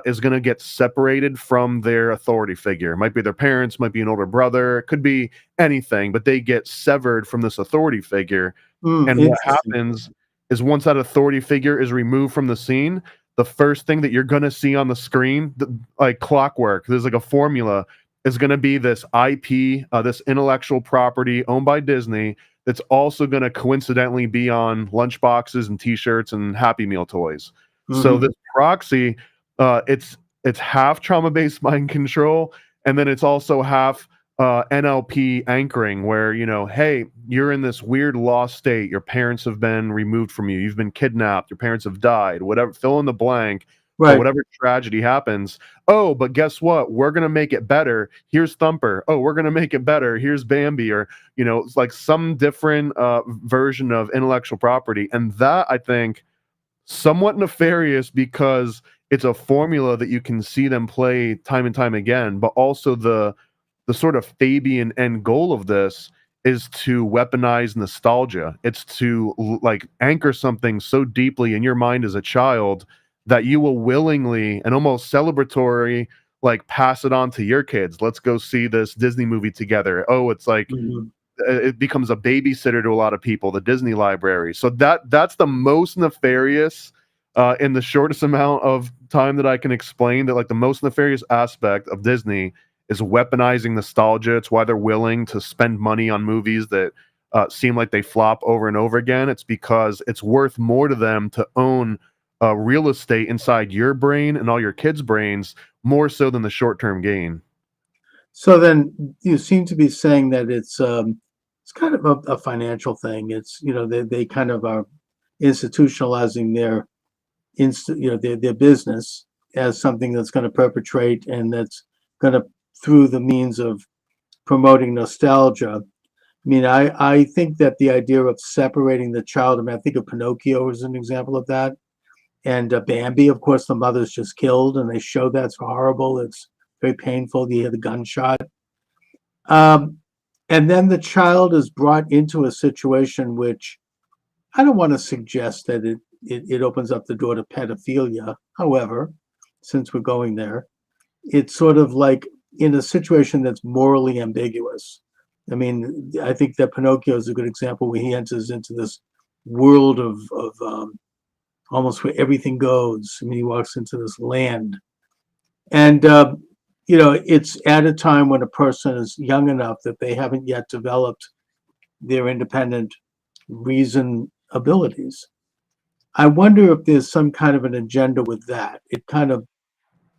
is going to get separated from their authority figure. It might be their parents, might be an older brother, it could be anything, but they get severed from this authority figure. And what Interesting. happens is once that authority figure is removed from the scene, the first thing that you're going to see on the screen, like clockwork, there's like a formula, is going to be this IP, this intellectual property owned by Disney that's also going to coincidentally be on lunchboxes and T-shirts and Happy Meal toys. So Mhm. this proxy, it's half trauma-based mind control, and then it's also half NLP anchoring, where hey, you're in this weird lost state. Your parents have been removed from you. You've been kidnapped. Your parents have died. Whatever, fill in the blank. But Right. whatever tragedy happens, oh, but guess what? We're gonna make it better. Here's Thumper. Oh, we're gonna make it better. Here's Bambi, or it's like some different version of intellectual property, and that I think somewhat nefarious because it's a formula that you can see them play time and time again, but also the sort of Fabian end goal of this is to weaponize nostalgia. It's to like anchor something so deeply in your mind as a child that you will willingly and almost celebratory like pass it on to your kids. Let's go see this Disney movie together. Oh, it's like Mhm. it becomes a babysitter to a lot of people, the Disney library. So that's the most nefarious in the shortest amount of time that I can explain, that like the most nefarious aspect of Disney is weaponizing nostalgia. It's why they're willing to spend money on movies that seem like they flop over and over again. It's because it's worth more to them to own real estate inside your brain and all your kids' brains, more so than the short-term gain. So then you seem to be saying that it's kind of a financial thing. It's they kind of are institutionalizing their business as something that's going to perpetrate and that's going to, through the means of promoting nostalgia. I mean, I think that the idea of separating the child, I mean, I think of Pinocchio as an example of that. And Bambi, of course, the mother's just killed, and they show that's horrible. It's very painful. You hear the gunshot. Um, and then the child is brought into a situation which I don't want to suggest that it opens up the door to pedophilia. However, since we're going there, it's sort of like in a situation that's morally ambiguous. I mean, I think that Pinocchio is a good example where he enters into this world of almost where everything goes. I mean, he walks into this land, and it's at a time when a person is young enough that they haven't yet developed their independent reason abilities. I wonder if there's some kind of an agenda with that. It kind of,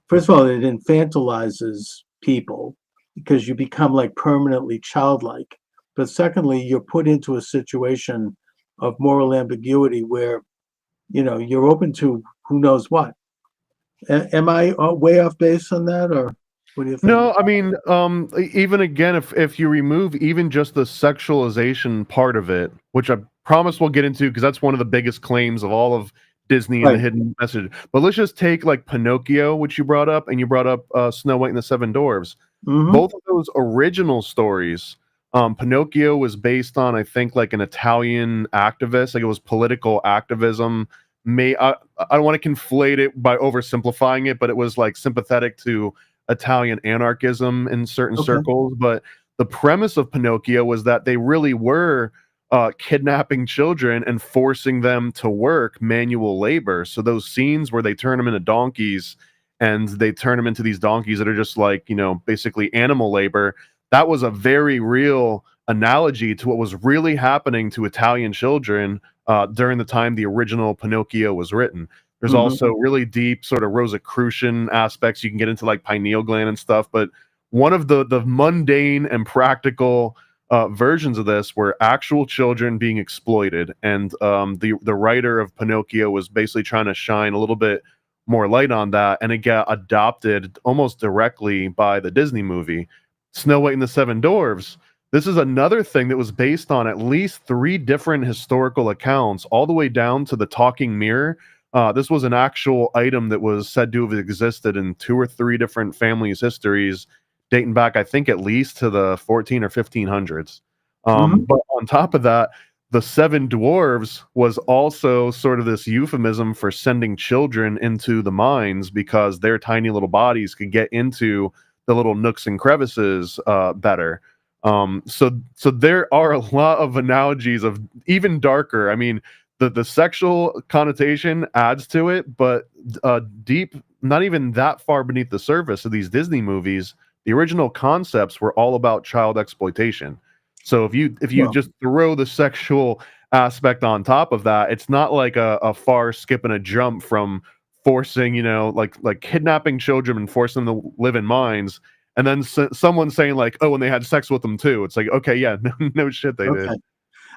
first of all, it infantilizes people because you become like permanently childlike. But secondly, you're put into a situation of moral ambiguity where, you're open to who knows what. Am I way off base on that, or what do you think? No, I mean, even again, if you remove even just the sexualization part of it, which I promise we'll get into because that's one of the biggest claims of all of Disney and the Right. hidden message. But let's just take like Pinocchio, which you brought up, and you brought up Snow White and the Seven Dwarfs. Hmm. Both of those original stories, Pinocchio was based on, I think, like an Italian activist, like it was political activism. I don't want to conflate it by oversimplifying it, but it was like sympathetic to Italian anarchism in certain Okay. circles. But the premise of Pinocchio was that they really were kidnapping children and forcing them to work manual labor. So those scenes where they turn them into donkeys and they turn them into these donkeys that are just like, basically animal labor, that was a very real analogy to what was really happening to Italian children during the time the original Pinocchio was written. There's Mhm. also really deep sort of Rosicrucian aspects. You can get into like pineal gland and stuff, but one of the mundane and practical versions of this were actual children being exploited, and the writer of Pinocchio was basically trying to shine a little bit more light on that, and it got adopted almost directly by the Disney movie Snow White and the Seven Dwarfs. This is another thing that was based on at least 3 different historical accounts, all the way down to the talking mirror. This was an actual item that was said to have existed in 2 or 3 different families' histories, dating back, I think, at least to the 14 or 1500s. Mhm. But on top of that, the Seven Dwarves was also sort of this euphemism for sending children into the mines because their tiny little bodies could get into the little nooks and crevices better. So there are a lot of analogies of even darker. I mean, the sexual connotation adds to it, but deep, not even that far beneath the surface of these Disney movies, the original concepts were all about child exploitation. So if you Well, just throw the sexual aspect on top of that, it's not like a far skip and a jump from forcing, like kidnapping children and forcing them to live in mines, and then someone saying like, oh, and they had sex with them too. It's like, okay, yeah, no shit, they did. okay.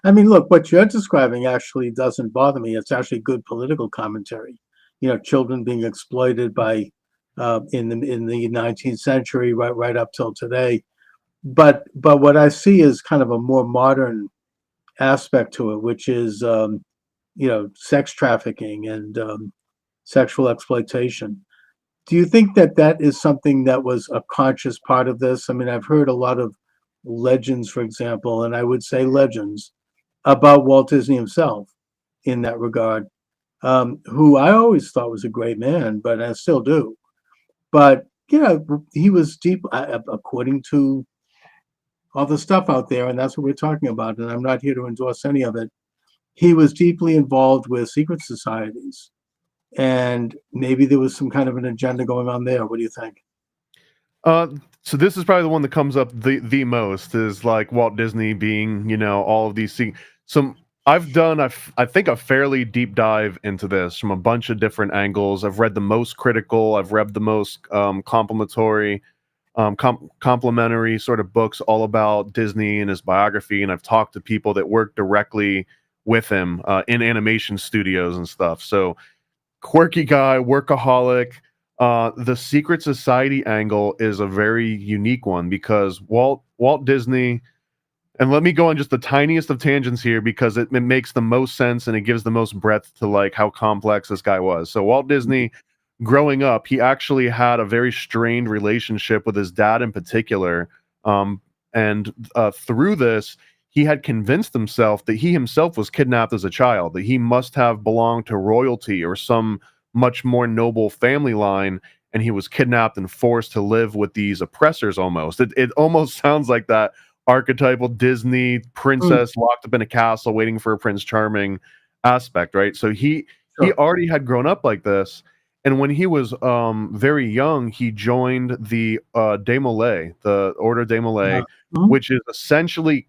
I mean, look, what you're describing actually doesn't bother me. It's actually good political commentary. Children being exploited by in the 19th century, right up till today. But what I see is kind of a more modern aspect to it, which is sex trafficking and sexual exploitation. Do you think that that is something that was a conscious part of this? I mean, I've heard a lot of legends, for example, and I would say legends about Walt Disney himself in that regard, who I always thought was a great man, but I still do. But he was deep, according to all the stuff out there, and that's what we're talking about. And I'm not here to endorse any of it. He was deeply involved with secret societies, and maybe there was some kind of an agenda going on there. What do you think? Uh, so this is probably the one that comes up the most is like Walt Disney being, all of these things. So I've done, I think, a fairly deep dive into this from a bunch of different angles. I've read the most critical, I've read the most complimentary sort of books all about Disney and his biography, and I've talked to people that work directly with him in animation studios and stuff. So quirky guy, workaholic. The secret society angle is a very unique one because Walt Disney, and let me go on just the tiniest of tangents here because it makes the most sense and it gives the most breadth to like how complex this guy was. So Walt Disney, growing up, he actually had a very strained relationship with his dad in particular, and through this, he had convinced himself that he himself was kidnapped as a child, that he must have belonged to royalty or some much more noble family line, and he was kidnapped and forced to live with these oppressors almost. It almost sounds like that archetypal Disney Mm, princess locked up in a castle waiting for a Prince Charming aspect, right? So he sure. already had grown up like this. And when he was very young, he joined the Desmoulins, the Order Yeah. Desmoulins, Mhm. which is essentially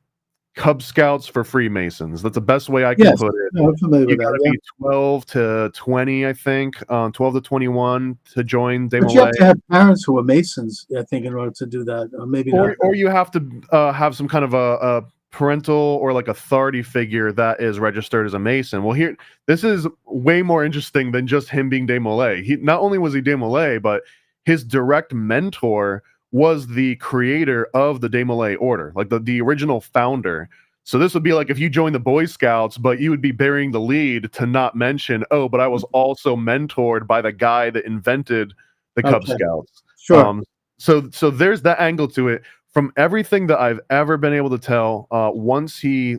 Cub Scouts for Freemasons. That's the best way I can Yes. put it. Yeah, I'm familiar You with that. gotta Yeah. be 12 to 20, I think, 12 to 21 to join But you have Desmoulins. to have parents who are Masons, I think, in order to do that. Or maybe not. Or you have to have some kind of a parental or like authority figure that is registered as a Mason. Well, here, this is way more interesting than just him being Desmoulins. He not only was he Desmoulins, but his direct mentor was the creator of the Desmoulins order, like the original founder. So this would be like if you joined the Boy Scouts, but you would be bearing the lead to not mention, oh, but I was also mentored by the guy that invented the Cub Okay. Scouts. Sure. So there's that angle to it. From everything that I've ever been able to tell, once he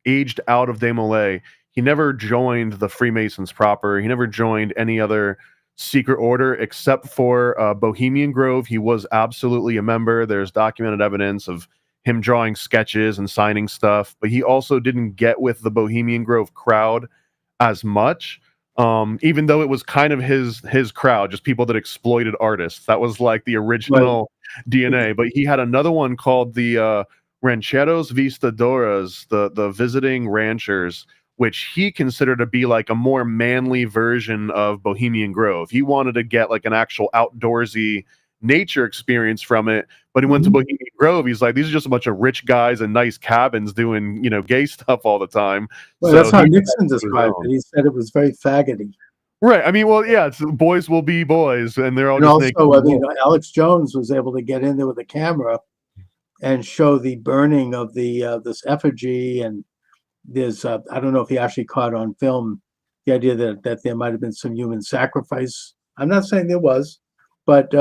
aged out of Desmoulins, he never joined the Freemasons proper. He never joined any other secret order except for Bohemian Grove. He was absolutely a member. There's documented evidence of him drawing sketches and signing stuff, but he also didn't get with the Bohemian Grove crowd as much. Even though it was kind of his crowd, just people that exploited artists. That was like the original DNA. But he had another one called the Rancheros Vistadoras, the visiting ranchers, which he considered to be like a more manly version of Bohemian Grove. He wanted to get like an actual outdoorsy nature experience from it, but he went to Bohemian Grove. He's like, these are just a bunch of rich guys in nice cabins doing, gay stuff all the time. Well, So that's how he Nixon went his described own. it. He said it was very faggoty. Right. I mean, well, yeah, it's boys will be boys, and they're all And just naked. also, I mean, Alex Jones was able to get in there with a camera and show the burning of the this effigy. And there's, I don't know if he actually caught on film the idea that there might have been some human sacrifice. I'm not saying there was, but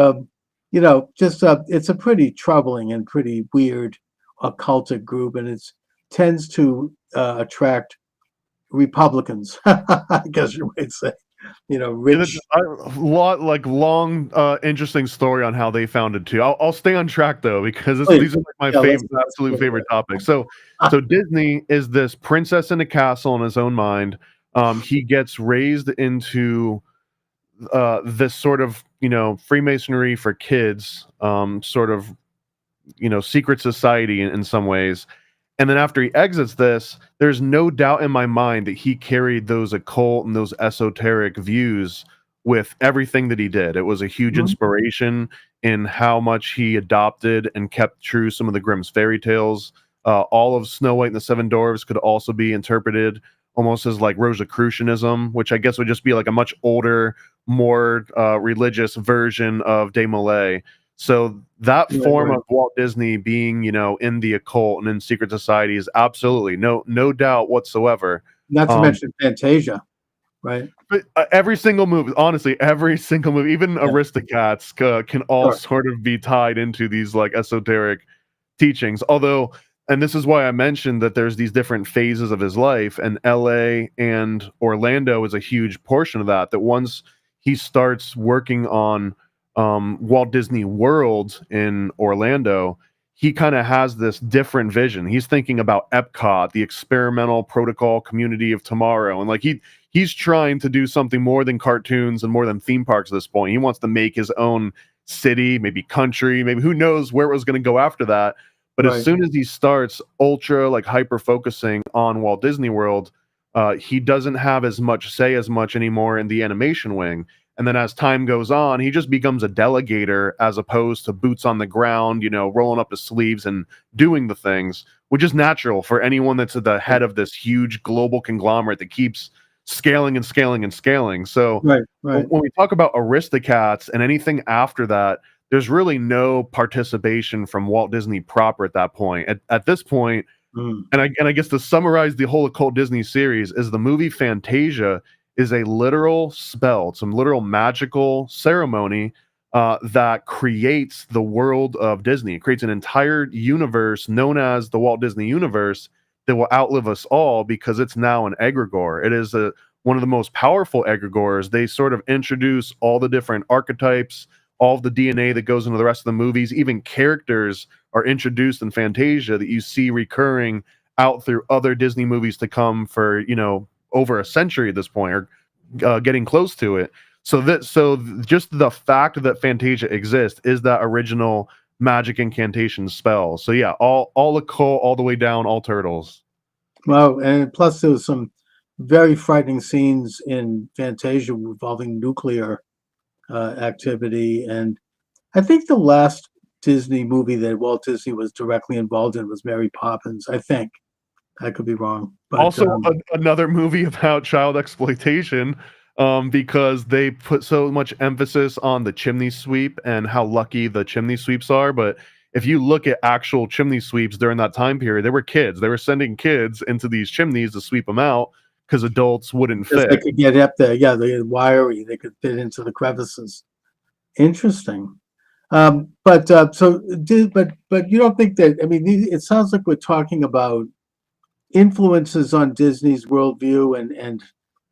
just it's a pretty troubling and pretty weird occultic group, and it tends to attract Republicans, I guess you might say. Rich. Long, interesting story on how they founded too. I'll stay on track though, because Please. these are like Yeah, my let's absolute go favorite there. topics. So Disney is this princess in a castle in his own mind. He gets raised into this sort of Freemasonry for kids, sort of secret society in some ways. And then after he exits this, there's no doubt in my mind that he carried those occult and those esoteric views with everything that he did. It was a huge Mhm. inspiration in how much he adopted and kept true some of the Grimm's fairy tales. All of Snow White and the Seven Dwarfs could also be interpreted almost as like Rosicrucianism, which I guess would just be like a much older, more religious version of Desmoulins. So that Right, form right. of Walt Disney being, in the occult and in secret society is absolutely no doubt whatsoever. Not to Um, mention Fantasia, right? But every single movie, honestly, every single movie, even Yeah. Aristocats, can all Sure. sort of be tied into these like esoteric teachings. Although, and this is why I mentioned that there's these different phases of his life, and LA and Orlando is a huge portion of that. That once he starts working on Walt Disney World in Orlando, he kind of has this different vision. He's thinking about Epcot, the experimental protocol community of tomorrow, and like he's trying to do something more than cartoons and more than theme parks at this point. He wants to make his own city, maybe country, maybe who knows where it was going to go after that. But Right. as soon as he starts ultra like hyper focusing on Walt Disney World, he doesn't have as much anymore in the animation wing. And then as time goes on, he just becomes a delegator as opposed to boots on the ground, rolling up his sleeves and doing the things, which is natural for anyone that's at the head of this huge global conglomerate that keeps scaling and scaling and scaling. So Right. when we talk about Aristocats and anything after that, there's really no participation from Walt Disney proper at that point. At this point, Mm. and I guess to summarize the whole occult Disney series, is the movie Fantasia is a literal spell, some literal magical ceremony that creates the world of Disney. It creates an entire universe known as the Walt Disney Universe that will outlive us all because it's now an egregore. It is one of the most powerful egregores. They sort of introduce all the different archetypes, all of the DNA that goes into the rest of the movies. Even characters are introduced in Fantasia that you see recurring out through other Disney movies to come for, over a century at this point, or getting close to it. So just the fact that Fantasia exists is that original magic incantation spell. So yeah, all occult, all the way down, all turtles. Well, and plus there was some very frightening scenes in Fantasia involving nuclear activity, and I think the last Disney movie that Walt Disney was directly involved in was Mary Poppins. I think I could be wrong, but Also, another movie about child exploitation, because they put so much emphasis on the chimney sweep and how lucky the chimney sweeps are. But if you look at actual chimney sweeps during that time period, they were kids. They were sending kids into these chimneys to sweep them out because adults wouldn't because they fit. could get up there. Yeah, they're wiry. They could fit into the crevices. Interesting. But you don't think that? I mean, it sounds like we're talking about influences on Disney's worldview and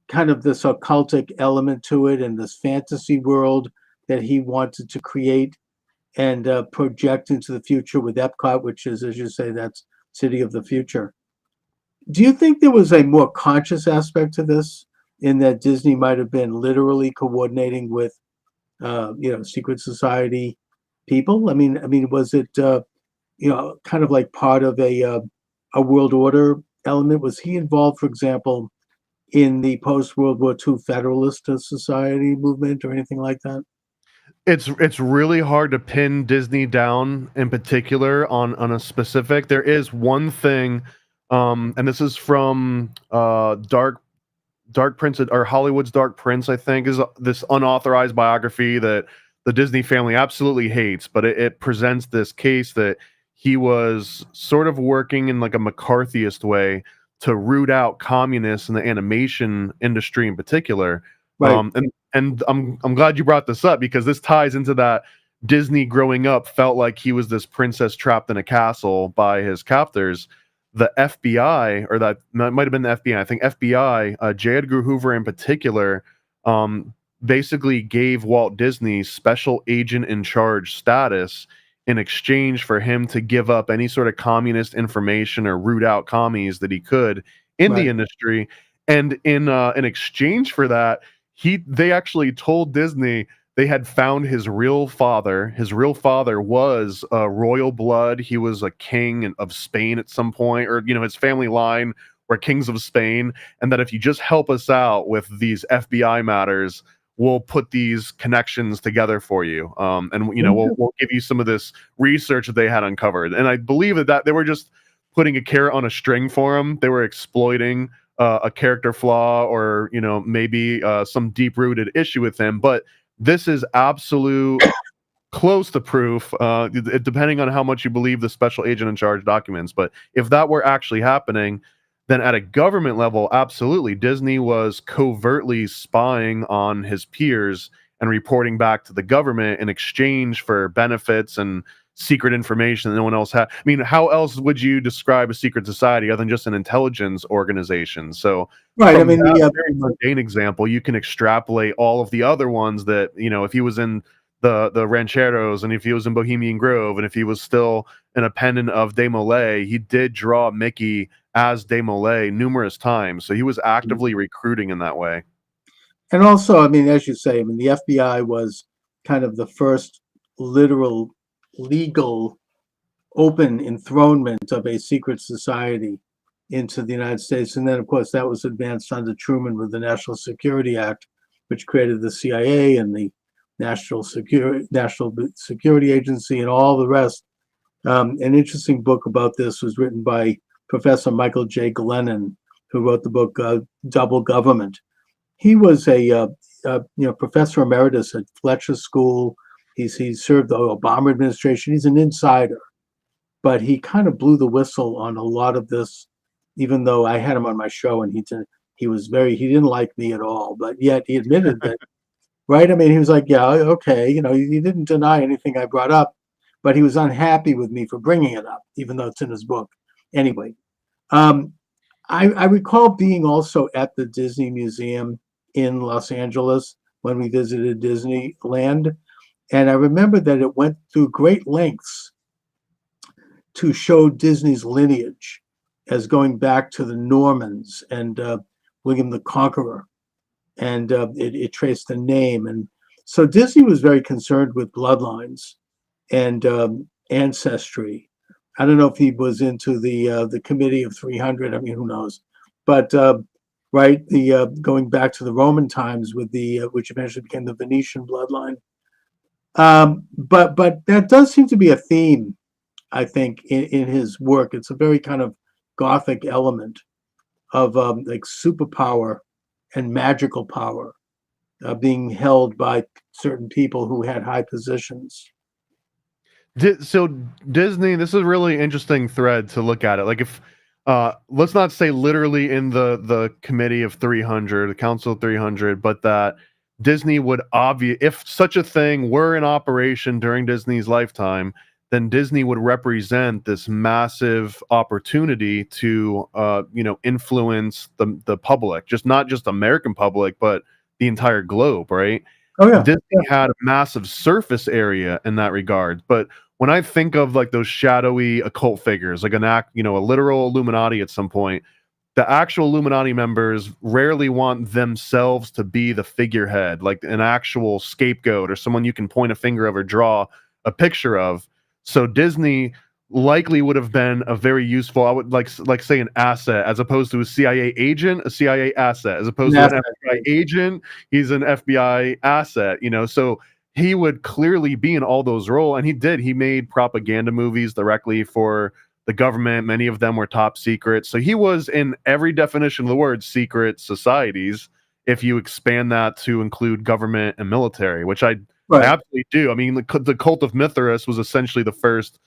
kind of this occultic element to it and this fantasy world that he wanted to create and project into the future with Epcot, which is, as you say, that's City of the Future. Do you think there was a more conscious aspect to this, in that Disney might have been literally coordinating with, secret society people? I mean, was it, kind of like part of a world order element? Was he involved, for example, in the post World War II Federalist Society movement or anything like that? It's really hard to pin Disney down in particular on a specific. There is one thing, and this is from Dark Prince, or Hollywood's Dark Prince, I think, is this unauthorized biography that the Disney family absolutely hates, but it presents this case that he was sort of working in like a McCarthyist way to root out communists in the animation industry in particular. Right. And I'm glad you brought this up, because this ties into that. Disney growing up felt like he was this princess trapped in a castle by his captors. The FBI, or that might have been the FBI, I think FBI, J. Edgar Hoover in particular, basically gave Walt Disney special agent in charge status in exchange for him to give up any sort of communist information or root out commies that he could in the industry. And in exchange for that, they actually told Disney they had found his real father. His real father was royal blood. He was a king of Spain at some point, or his family line were kings of Spain, and that if you just help us out with these FBI matters, we'll put these connections together for you. And we'll give you some of this research that they had uncovered. And I believe that they were just putting a carrot on a string for him. They were exploiting a character flaw, or maybe some deep-rooted issue with him. But this is absolute close to proof, depending on how much you believe the special agent in charge documents. But if that were actually happening, then at a government level, absolutely, Disney was covertly spying on his peers and reporting back to the government in exchange for benefits and secret information that no one else had. I mean, how else would you describe a secret society other than just an intelligence organization? So, right. From that very mundane example, you can extrapolate all of the other ones that, if he was in the Rancheros, and if he was in Bohemian Grove, and if he was still an appendant of Desmoulins, he did draw Mickey as Desmoulins numerous times. So he was actively recruiting in that way. And also, I mean, as you say, the FBI was kind of the first literal legal open enthronement of a secret society into the United States. And then, of course, that was advanced under Truman with the National Security Act, which created the CIA and the National Security Agency and all the rest. An interesting book about this was written by Professor Michael J. Glennon, who wrote the book Double Government. He was a professor emeritus at Fletcher School. He served the Obama administration. He's an insider, but he kind of blew the whistle on a lot of this, even though I had him on my show and he didn't like me at all, but yet he admitted that, right? I mean, he was like, yeah, okay, he didn't deny anything I brought up, but he was unhappy with me for bringing it up, even though it's in his book. Anyway, I recall being also at the Disney Museum in Los Angeles when we visited Disneyland. And I remember that it went through great lengths to show Disney's lineage as going back to the Normans and William the Conqueror. And it traced the name. And so Disney was very concerned with bloodlines and ancestry. I don't know if he was into the Committee of 300. I mean, who knows? But going back to the Roman times with which eventually became the Venetian bloodline. But that does seem to be a theme, I think, in his work. It's a very kind of gothic element of like superpower and magical power being held by certain people who had high positions. So Disney, this is a really interesting thread to look at it. Like if let's not say literally in the committee of 300, the council of 300, but that Disney would if such a thing were in operation during Disney's lifetime, then Disney would represent this massive opportunity to influence the public, just not just American public, but the entire globe, right? Oh yeah, Disney had a massive surface area in that regard, but when I think of like those shadowy occult figures, like a literal Illuminati at some point, the actual Illuminati members rarely want themselves to be the figurehead, like an actual scapegoat or someone you can point a finger of or draw a picture of. So Disney likely would have been a very useful, I would like say an asset, as opposed to a CIA agent, a CIA asset, as opposed to an FBI agent, he's an FBI asset, so he would clearly be in all those roles, and he made propaganda movies directly for the government. Many of them were top secret, so he was, in every definition of the word, secret societies, if you expand that to include government and military, which I absolutely do. I mean, the Cult of Mithras was essentially the first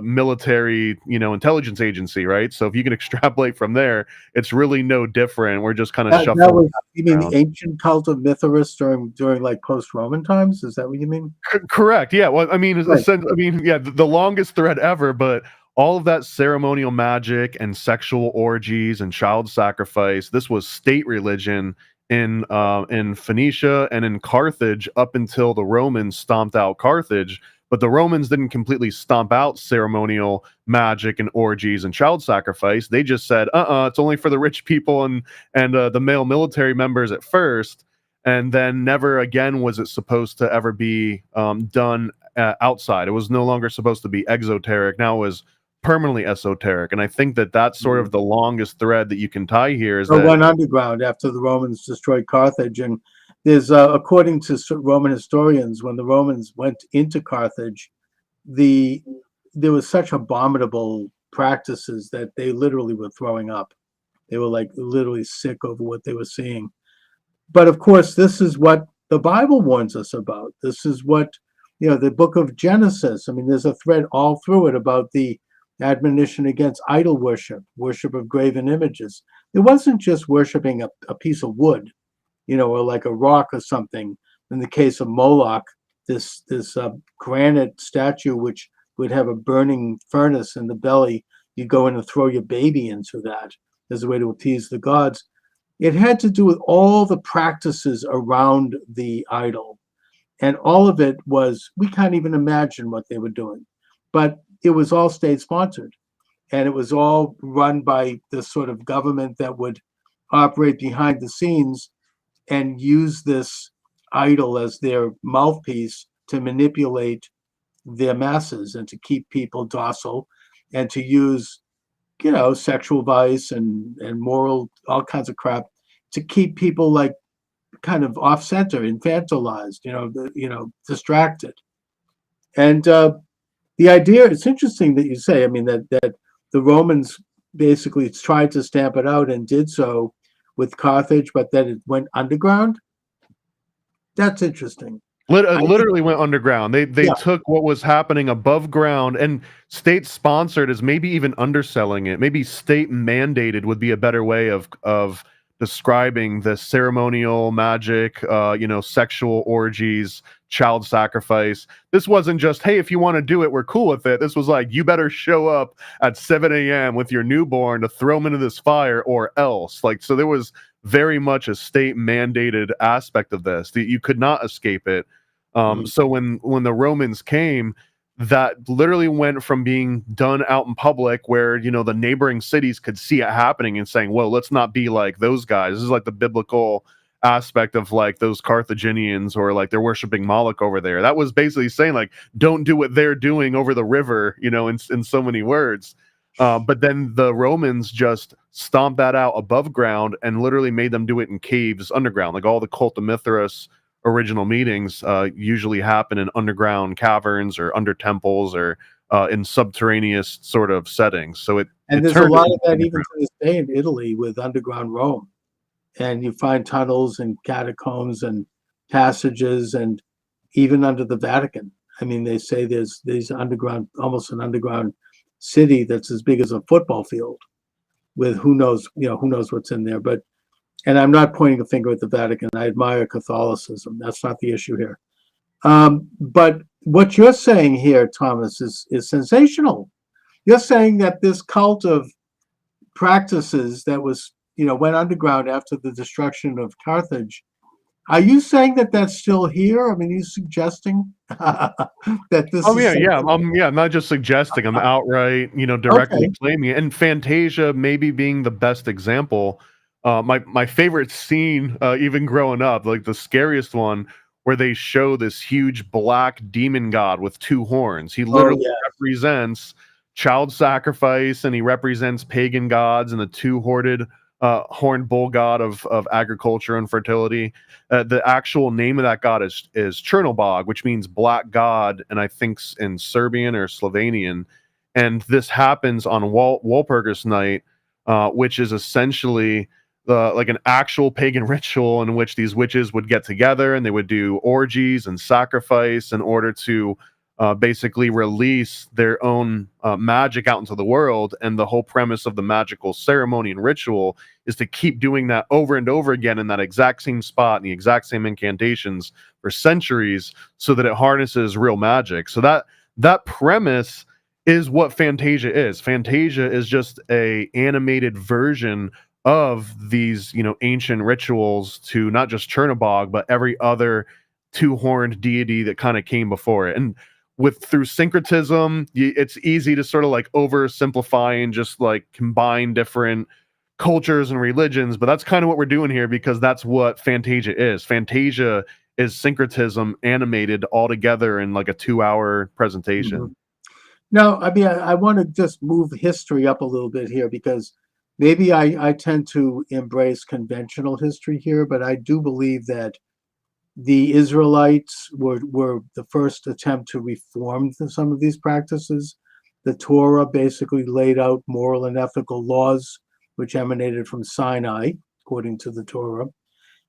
military, intelligence agency, right? So if you can extrapolate from there, it's really no different. We're just kind of shuffling. You mean the ancient cult of Mithras during like post-Roman times? Is that what you mean? Correct. Yeah. Well, I mean, the longest thread ever, but all of that ceremonial magic and sexual orgies and child sacrifice, this was state religion in Phoenicia and in Carthage up until the Romans stomped out Carthage. But the Romans didn't completely stomp out ceremonial magic and orgies and child sacrifice. They just said, it's only for the rich people and the male military members at first. And then never again was it supposed to ever be done outside. It was no longer supposed to be exoteric. Now it was permanently esoteric. And I think that that's sort of the longest thread that you can tie here. It went underground after the Romans destroyed Carthage. And there's, according to Roman historians, when the Romans went into Carthage, there was such abominable practices that they literally were throwing up. They were like literally sick over what they were seeing. But of course, this is what the Bible warns us about. This is what, the book of Genesis. I mean, there's a thread all through it about the admonition against idol worship of graven images. It wasn't just worshiping a piece of wood, or like a rock or something. In the case of Moloch, this granite statue, which would have a burning furnace in the belly, you go in and throw your baby into that as a way to appease the gods. It had to do with all the practices around the idol. And all of it was, we can't even imagine what they were doing. But it was all state-sponsored. And it was all run by this sort of government that would operate behind the scenes and use this idol as their mouthpiece to manipulate their masses and to keep people docile and to use, sexual vice and moral, all kinds of crap to keep people like kind of off center, infantilized, distracted. And the idea, it's interesting that you say, I mean, that the Romans basically tried to stamp it out and did so with Carthage, but then it went underground. That's interesting. Literally went underground. They took what was happening above ground, and state sponsored is maybe even underselling it. Maybe state mandated would be a better way of describing the ceremonial magic, sexual orgies, child sacrifice. This wasn't just, hey, if you want to do it, we're cool with it. This was like, you better show up at 7 a.m. with your newborn to throw them into this fire or else. Like, so there was very much a state mandated aspect of this that you could not escape it. So when the Romans came, that literally went from being done out in public where, the neighboring cities could see it happening and saying, well, let's not be like those guys. This is like the biblical aspect of like those Carthaginians, or like they're worshiping Moloch over there. That was basically saying like, don't do what they're doing over the river, in so many words. But then the Romans just stomped that out above ground and literally made them do it in caves underground. Like all the Cult of Mithras original meetings usually happen in underground caverns or under temples or in subterraneous sort of settings. So it There's a turned lot into of that even underground. to this day in Italy with underground Rome. And you find tunnels and catacombs and passages and even under the Vatican. I mean, they say there's underground, almost an underground city that's as big as a football field with who knows what's in there. But, and I'm not pointing a finger at the Vatican. I admire Catholicism. That's not the issue here. But what you're saying here, Thomas, is sensational. You're saying that this cult of practices that was, went underground after the destruction of Carthage. Are you saying that that's still here? I mean, are you suggesting that this Oh is yeah, yeah. something- I'm not just suggesting, I'm outright, directly Okay. claiming it. And Fantasia maybe being the best example. My favorite scene, even growing up, like the scariest one, where they show this huge black demon god with two horns. He Oh, literally yeah. represents child sacrifice, and he represents pagan gods and the horned bull god of agriculture and fertility. The actual name of that god is Chernobog, which means black god, and I think in Serbian or Slovenian. And this happens on Walpurgis Night, which is essentially like an actual pagan ritual in which these witches would get together and they would do orgies and sacrifice in order to basically release their own magic out into the world. And the whole premise of the magical ceremony and ritual is to keep doing that over and over again in that exact same spot and the exact same incantations for centuries, so that it harnesses real magic. So that premise is what Fantasia is. Fantasia is just a animated version of these, ancient rituals to not just Chernobog, but every other two-horned deity that kind of came before it. And through syncretism, it's easy to sort of like oversimplify and just like combine different cultures and religions, but that's kind of what we're doing here, because that's what Fantasia is. Fantasia is syncretism animated all together in like a 2-hour presentation. Mhm. Now, I mean, I want to just move history up a little bit here, because maybe I tend to embrace conventional history here, but I do believe that the Israelites were the first attempt to reform some of these practices. The Torah basically laid out moral and ethical laws which emanated from Sinai, according to the Torah,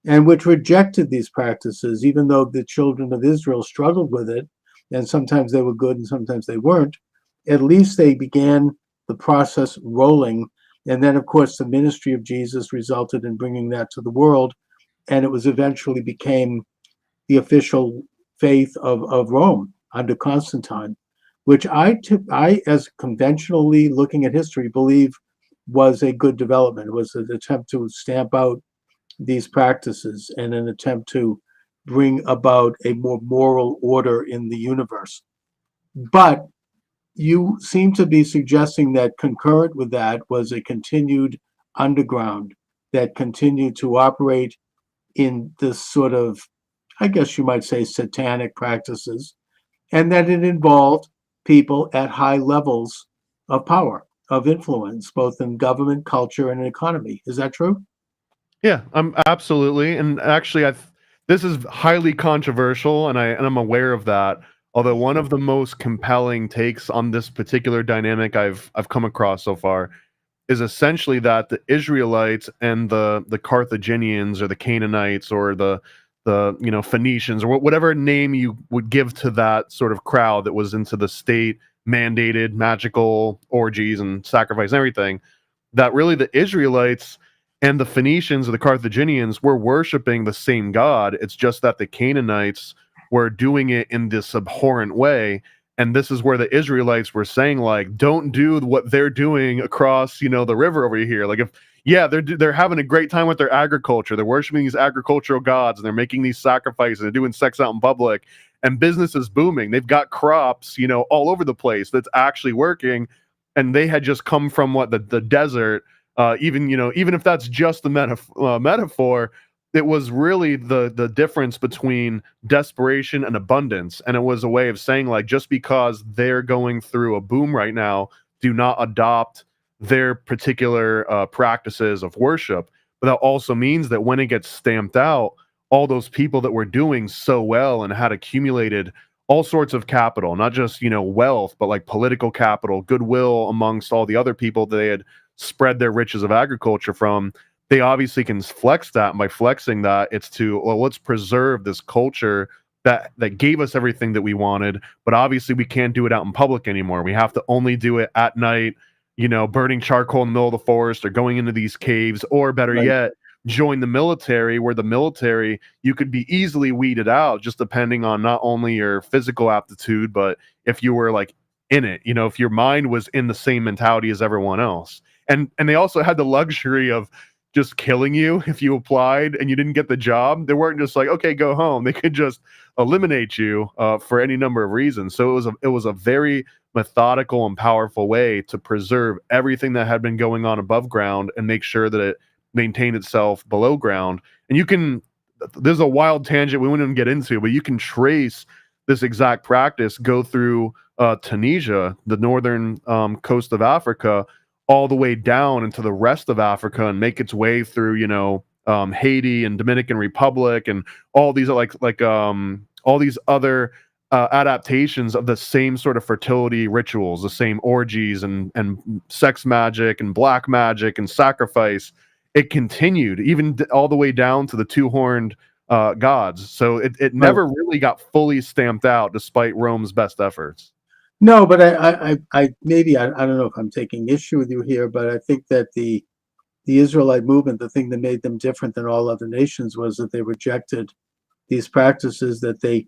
and which rejected these practices, even though the children of Israel struggled with it, and sometimes they were good and sometimes they weren't. At least they began the process rolling. And then, of course, the ministry of Jesus resulted in bringing that to the world, and it was eventually became the official faith of Rome under Constantine, which I, as conventionally looking at history, believe was a good development. It was an attempt to stamp out these practices and an attempt to bring about a more moral order in the universe. But you seem to be suggesting that concurrent with that was a continued underground that continued to operate in this sort of, I guess you might say, satanic practices, and that it involved people at high levels of power, of influence, both in government, culture, and economy. Is that true? Yeah, absolutely. And actually, this is highly controversial, and I'm aware of that. Although one of the most compelling takes on this particular dynamic I've come across so far is essentially that the Israelites and the Carthaginians or the Canaanites or the Phoenicians, or whatever name you would give to that sort of crowd that was into the state mandated magical orgies and sacrifice and everything, that really the Israelites and the Phoenicians or the Carthaginians were worshiping the same God. It's just that the Canaanites were doing it in this abhorrent way. And this is where the Israelites were saying, like, don't do what they're doing across, the river over here. Like, they're having a great time with their agriculture. They're worshiping these agricultural gods, and they're making these sacrifices, and they're doing sex out in public, and business is booming. They've got crops, all over the place that's actually working. And they had just come from the desert. Even if that's just the metaphor, it was really the difference between desperation and abundance. And it was a way of saying, like, just because they're going through a boom right now, do not adopt their particular practices of worship. But that also means that when it gets stamped out, all those people that were doing so well and had accumulated all sorts of capital, not just, wealth, but like political capital, goodwill amongst all the other people that they had spread their riches of agriculture from. They obviously can flex that. And by flexing that, it's to, well, let's preserve this culture that gave us everything that we wanted, but obviously we can't do it out in public anymore. We have to only do it at night, burning charcoal in the middle of the forest or going into these caves, or better yet, join the military, where the military, you could be easily weeded out just depending on not only your physical aptitude, but if you were like in it, if your mind was in the same mentality as everyone else. And they also had the luxury of just killing you if you applied and you didn't get the job. They weren't just like, okay, go home. They could just eliminate you for any number of reasons. So it was a very methodical and powerful way to preserve everything that had been going on above ground and make sure that it maintained itself below ground. And there's a wild tangent we wouldn't even get into, but you can trace this exact practice go through Tunisia, the northern coast of Africa, all the way down into the rest of Africa, and make its way through, Haiti and Dominican Republic and all these all these other adaptations of the same sort of fertility rituals, the same orgies and sex magic and black magic and sacrifice. It continued even all the way down to the two-horned gods. So it never really got fully stamped out, despite Rome's best efforts. No, but I maybe I don't know if I'm taking issue with you here, but I think that the Israelite movement, the thing that made them different than all other nations was that they rejected these practices. That they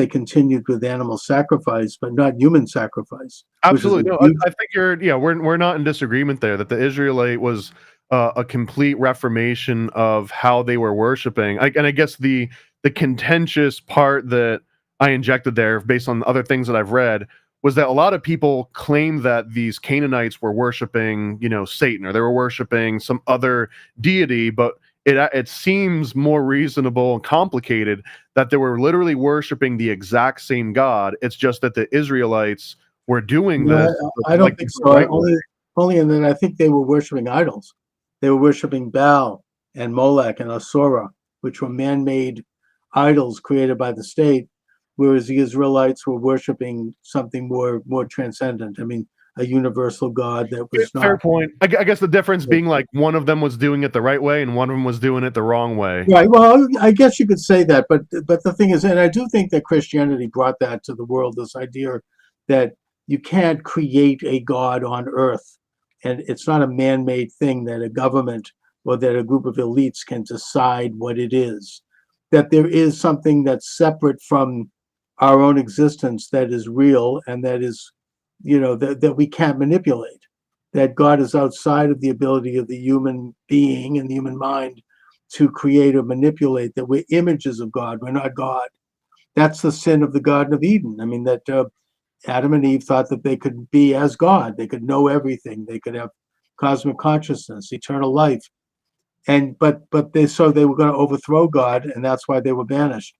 continued with animal sacrifice, but not human sacrifice. Absolutely, no. I think we're not in disagreement there. That the Israelite was a complete reformation of how they were worshiping. And I guess the contentious part that I injected there, based on other things that I've read, was that a lot of people claim that these Canaanites were worshiping, Satan, or they were worshiping some other deity, but it seems more reasonable and complicated that they were literally worshiping the exact same God. It's just that the Israelites were doing this. I don't think so. Only in that I think they were worshiping idols. They were worshiping Baal and Molech and Asura, which were man-made idols created by the state, whereas the Israelites were worshiping something more transcendent. I mean, a universal God that was not. Fair point. I guess the difference being like one of them was doing it the right way and one of them was doing it the wrong way. Right. Well, I guess you could say that, but the thing is, and I do think that Christianity brought that to the world, this idea that you can't create a God on earth, and it's not a man-made thing that a government or that a group of elites can decide what it is. That there is something that's separate from our own existence that is real and that is, that we can't manipulate. That God is outside of the ability of the human being and the human mind to create or manipulate. That we're images of God. We're not God. That's the sin of the Garden of Eden. I mean, that Adam and Eve thought that they could be as God. They could know everything. They could have cosmic consciousness, eternal life. But they were going to overthrow God, and that's why they were banished.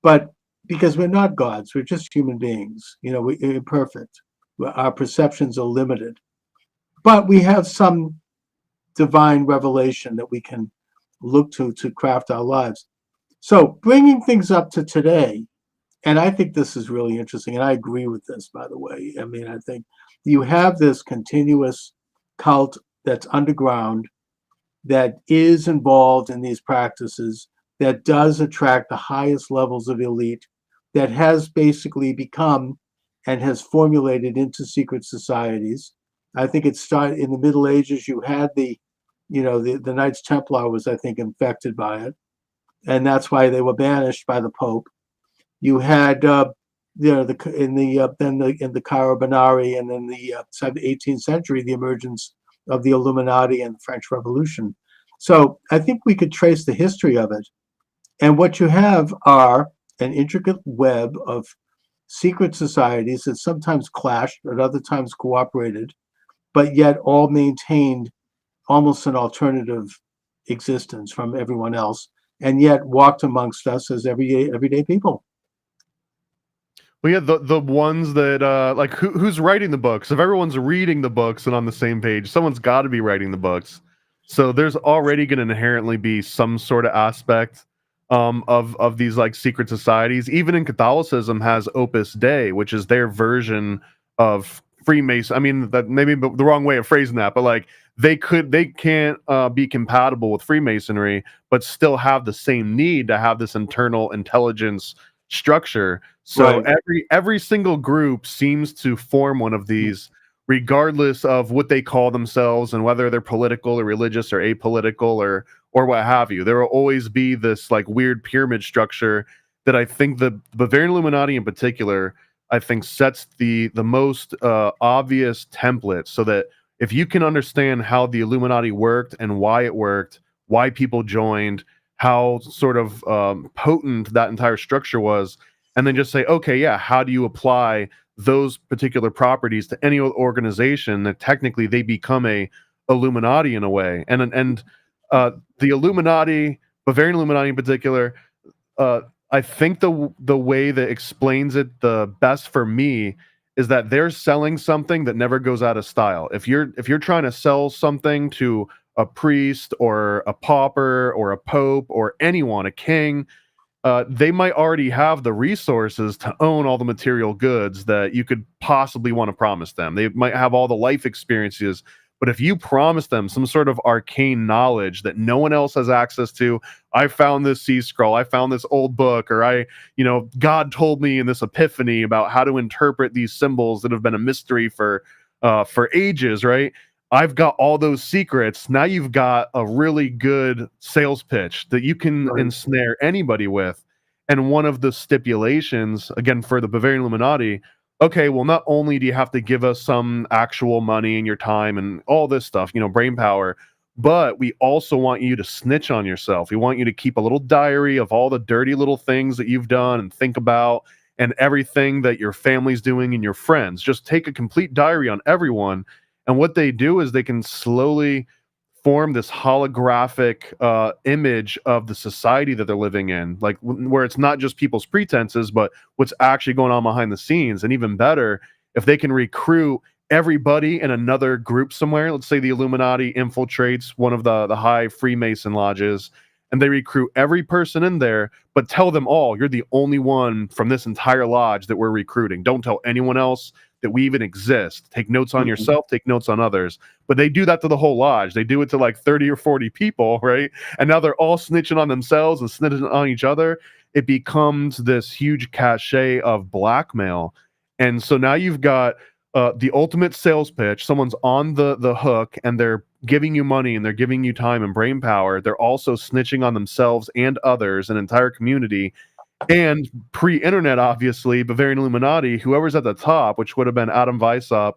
But because we're not gods, we're just human beings. We're imperfect. Our perceptions are limited. But we have some divine revelation that we can look to craft our lives. So bringing things up to today, and I think this is really interesting, and I agree with this, by the way. I mean, I think you have this continuous cult that's underground, that is involved in these practices, that does attract the highest levels of elite, that has basically become and has formulated into secret societies. I think it started in the Middle Ages. You had the Knights Templar was, I think, infected by it, and that's why they were banished by the Pope. You had in the Carabinari, and in the 18th century, the emergence of the Illuminati and the French Revolution. So I think we could trace the history of it. And what you have are an intricate web of secret societies that sometimes clashed, at other times cooperated, but yet all maintained almost an alternative existence from everyone else, and yet walked amongst us as everyday people. Well, yeah, the ones that like who's writing the books? If everyone's reading the books and on the same page, someone's got to be writing the books. So there's already going to inherently be some sort of aspect of these like secret societies. Even in Catholicism has Opus Dei, which is their version of Freemason. I mean, that maybe the wrong way of phrasing that, but like they can't be compatible with Freemasonry, but still have the same need to have this internal intelligence structure. So Right. every single group seems to form one of these, regardless of what they call themselves and whether they're political or religious or apolitical or what have you. There will always be this like weird pyramid structure that I think the Bavarian Illuminati in particular, I think sets the most obvious template, so that if you can understand how the Illuminati worked and why it worked, why people joined, how sort of potent that entire structure was, and then just say, okay, yeah, how do you apply those particular properties to any organization that technically they become a Illuminati in a way. And the Illuminati, Bavarian Illuminati in particular, I think the way that explains it the best for me is that they're selling something that never goes out of style. If you're trying to sell something to a priest or a pauper or a pope or anyone, a king, they might already have the resources to own all the material goods that you could possibly want to promise them. They might have all the life experiences, but if you promise them some sort of arcane knowledge that no one else has access to, I found this sea scroll, I found this old book, or God told me in this epiphany about how to interpret these symbols that have been a mystery for ages, right? I've got all those secrets. Now you've got a really good sales pitch that you can Right. ensnare anybody with. And one of the stipulations, again, for the Bavarian Illuminati, okay, well, not only do you have to give us some actual money and your time and all this stuff, brain power, but we also want you to snitch on yourself. We want you to keep a little diary of all the dirty little things that you've done and think about, and everything that your family's doing and your friends. Just take a complete diary on everyone. And what they do is they can slowly form this holographic image of the society that they're living in, like where it's not just people's pretenses, but what's actually going on behind the scenes. And even better, if they can recruit everybody in another group somewhere, let's say the Illuminati infiltrates one of the high Freemason lodges, and they recruit every person in there, but tell them all, you're the only one from this entire lodge that we're recruiting. Don't tell anyone else that we even exist. Take notes on Mhm. yourself, take notes on others. But they do that to the whole lodge. They do it to like 30 or 40 people, right? And now they're all snitching on themselves and snitching on each other. It becomes this huge cachet of blackmail. And so now you've got the ultimate sales pitch. Someone's on the hook, and they're giving you money and they're giving you time and brain power. They're also snitching on themselves and others, an entire community. And pre-internet, obviously, Bavarian Illuminati, whoever's at the top, which would have been Adam Weishaupt,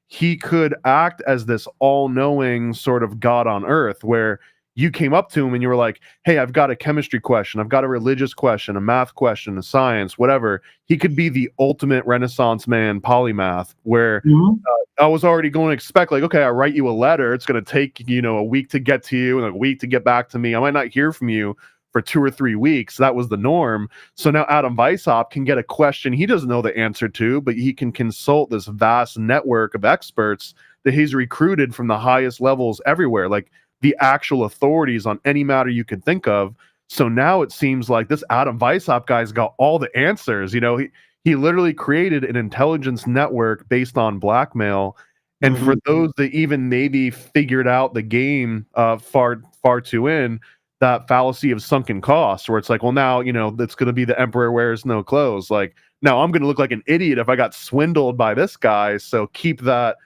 he could act as this all-knowing sort of God on earth, where you came up to him and you were like, hey, I've got a chemistry question, I've got a religious question, a math question, a science, whatever. He could be the ultimate Renaissance man polymath, where Mhm. I was already going to expect, like, okay, I write you a letter. It's going to take, a week to get to you and a week to get back to me. I might not hear from you for 2 or 3 weeks. That was the norm. So now Adam Weishaupt can get a question he doesn't know the answer to, but he can consult this vast network of experts that he's recruited from the highest levels everywhere, like the actual authorities on any matter you can think of. So now it seems like this Adam Weishaupt guy's got all the answers. He literally created an intelligence network based on blackmail. And for Mhm. those that even maybe figured out the game far too in, that fallacy of sunken costs, where it's like, well, now, it's going to be the emperor wears no clothes. Like, now I'm going to look like an idiot if I got swindled by this guy. So keep that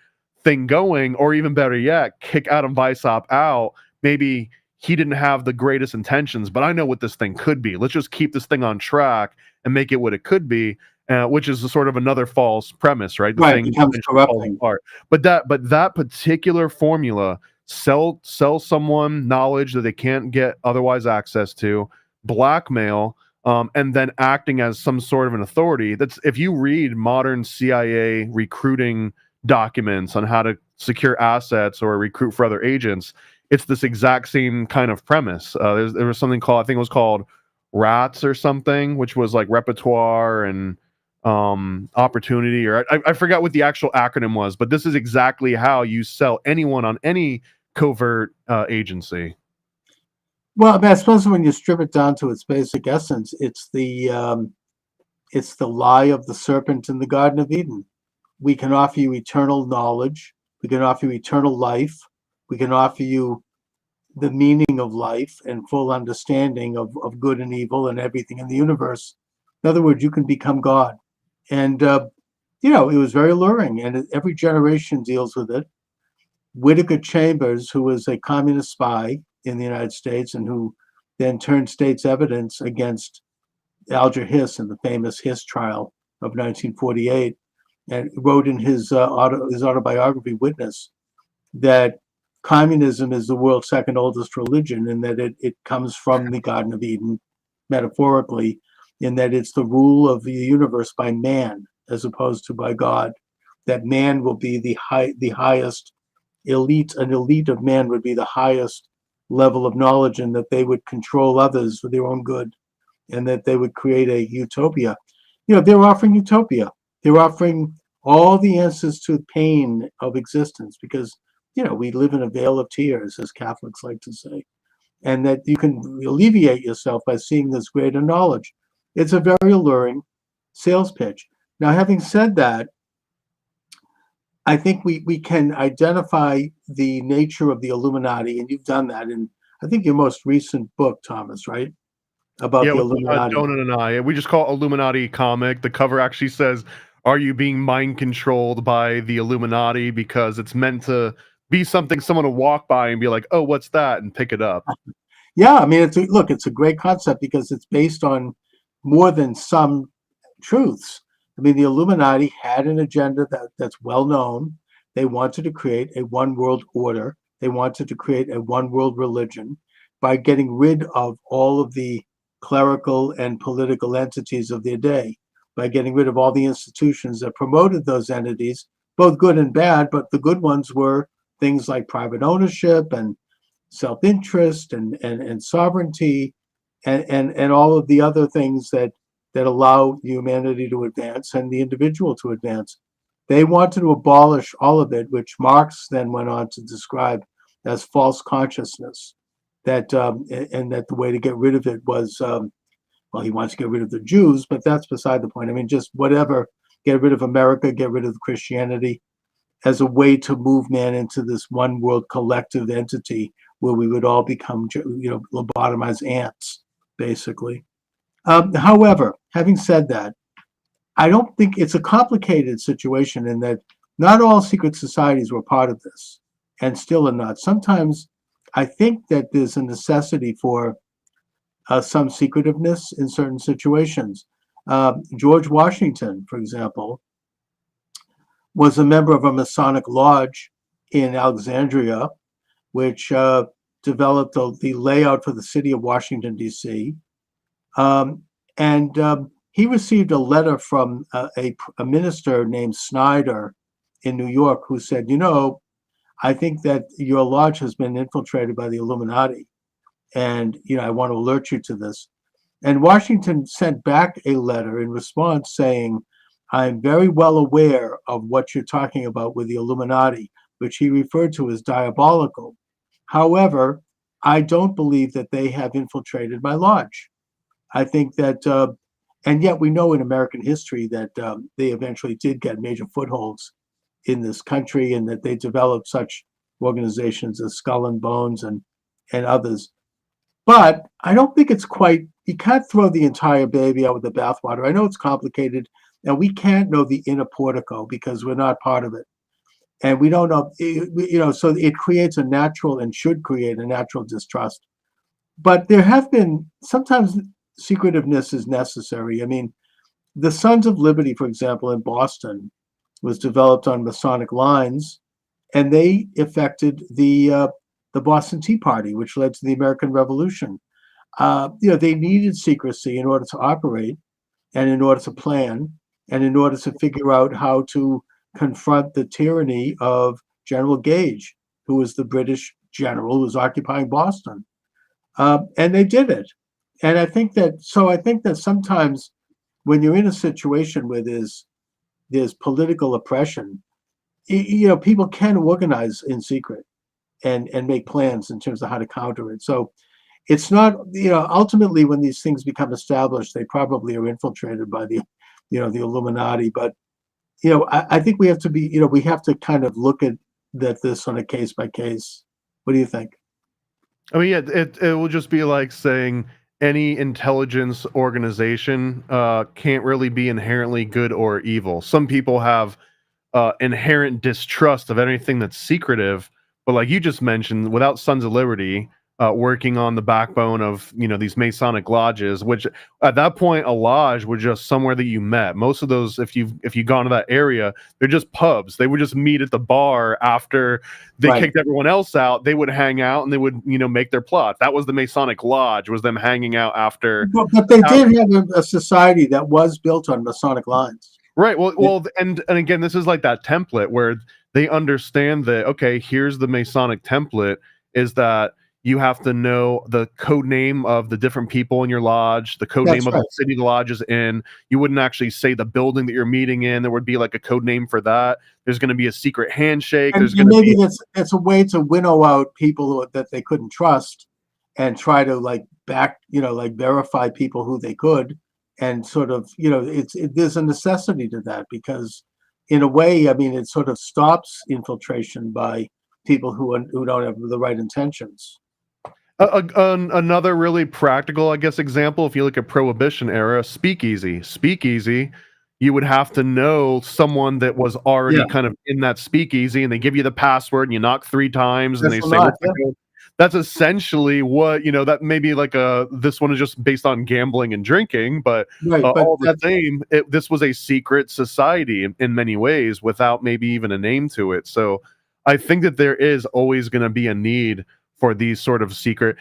thing going, or even better yet, kick Adam Weishaupt out. Maybe he didn't have the greatest intentions, but I know what this thing could be. Let's just keep this thing on track and make it what it could be. Which is a sort of another false premise, right? The Right, thing becomes eventually falls corrupting. apart. But that particular formula, sell someone knowledge that they can't get otherwise access to, blackmail, and then acting as some sort of an authority. That's, if you read modern CIA recruiting documents on how to secure assets or recruit for other agents, it's this exact same kind of premise. There was something called, I think it was called RATS or something, which was like repertoire and opportunity, or I forgot what the actual acronym was, but this is exactly how you sell anyone on any covert agency. Well, I suppose when you strip it down to its basic essence, it's the lie of the serpent in the Garden of Eden. We can offer you eternal knowledge. We can offer you eternal life. We can offer you the meaning of life and full understanding of good and evil and everything in the universe. In other words, you can become God. And, it was very alluring, and every generation deals with it. Whittaker Chambers, who was a communist spy in the United States and who then turned state's evidence against Alger Hiss in the famous Hiss trial of 1948, and wrote in his autobiography, Witness, that communism is the world's second oldest religion, and that it comes from the Garden of Eden, metaphorically, in that it's the rule of the universe by man as opposed to by God. That man will be the highest elite. An elite of man would be the highest level of knowledge, and that they would control others for their own good, and that they would create a utopia. They're offering utopia. They're offering all the answers to the pain of existence, because we live in a vale of tears, as Catholics like to say, and that you can alleviate yourself by seeing this greater knowledge. It's a very alluring sales pitch. Now, having said that, I think we can identify the nature of the Illuminati, and you've done that in, I think, your most recent book, Thomas, right? About the Illuminati. Donut and I. We just call it Illuminati comic. The cover actually says, "Are you being mind controlled by the Illuminati?" Because it's meant to be something someone will walk by and be like, "Oh, what's that?" and pick it up. Yeah, I mean, it's a great concept because it's based on more than some truths. I mean, the Illuminati had an agenda that's well known. They wanted to create a one world order. They wanted to create a one world religion by getting rid of all of the clerical and political entities of their day, by getting rid of all the institutions that promoted those entities, both good and bad. But the good ones were things like private ownership and self-interest and sovereignty and all of the other things that allow humanity to advance and the individual to advance. They wanted to abolish all of it, which Marx then went on to describe as false consciousness. And that the way to get rid of it was, well, he wants to get rid of the Jews, but that's beside the point. I mean, just whatever, get rid of America, get rid of Christianity, as a way to move man into this one world collective entity where we would all become, lobotomized ants, basically. However, having said that, I don't think it's a complicated situation in that not all secret societies were part of this and still are not. Sometimes I think that there's a necessity for some secretiveness in certain situations. George Washington, for example, was a member of a Masonic lodge in Alexandria, which developed the layout for the city of Washington, D.C. He received a letter from a minister named Snyder in New York who said, I think that your lodge has been infiltrated by the Illuminati. And, I want to alert you to this. And Washington sent back a letter in response saying, I'm very well aware of what you're talking about with the Illuminati, which he referred to as diabolical. However, I don't believe that they have infiltrated my lodge. I think that, and yet we know in American history that they eventually did get major footholds in this country, and that they developed such organizations as Skull and Bones and others. But I don't think it's quite, you can't throw the entire baby out with the bathwater. I know it's complicated, and we can't know the inner portico because we're not part of it. And we don't know, so it creates a natural and should create a natural distrust. But there have been, sometimes secretiveness is necessary. I mean, the Sons of Liberty, for example, in Boston, was developed on Masonic lines, and they effected the Boston Tea Party, which led to the American Revolution. They needed secrecy in order to operate, and in order to plan, and in order to figure out how to confront the tyranny of General Gage, who was the British general who was occupying Boston. And they did it. And I think that sometimes when you're in a situation where there's political oppression, people can organize in secret and make plans in terms of how to counter it. So it's not, ultimately when these things become established, they probably are infiltrated by the Illuminati. But, I think we have to be, we have to kind of look at this on a case by case. What do you think? I mean, yeah, it will just be like saying any intelligence organization can't really be inherently good or evil. Some people have inherent distrust of anything that's secretive, but like you just mentioned, without Sons of Liberty working on the backbone of these Masonic lodges, which at that point a lodge was just somewhere that you met. Most of those, if you've gone to that area, they're just pubs. They would just meet at the bar after they Right. kicked everyone else out. They would hang out and they would make their plot. That was the Masonic lodge, was them hanging out after. But they did have a society that was built on Masonic lines. Right. Well, and again, this is like that template where they understand that, okay, here's the Masonic template, is that you have to know the code name of the different people in your lodge, the code That's name of right. the city the lodge is in. You wouldn't actually say the building that you're meeting in. There would be like a code name for that. There's going to be a secret handshake. And, There's and going to maybe be it's a way to winnow out people that they couldn't trust, and try to like verify people who they could, and sort of there's a necessity to that, because in a way, I mean, it sort of stops infiltration by people who don't have the right intentions. Another really practical, I guess, example. If you look at Prohibition era, speakeasy, you would have to know someone that was already Yeah. kind of in that speakeasy, and they give you the password, and you knock 3 times, and That's they a say, lot, "What's the code?" That's essentially what that may be like this one is just based on gambling and drinking, but Right, but all the same, this was a secret society in many ways without maybe even a name to it. So I think that there is always going to be a need for these sort of secret.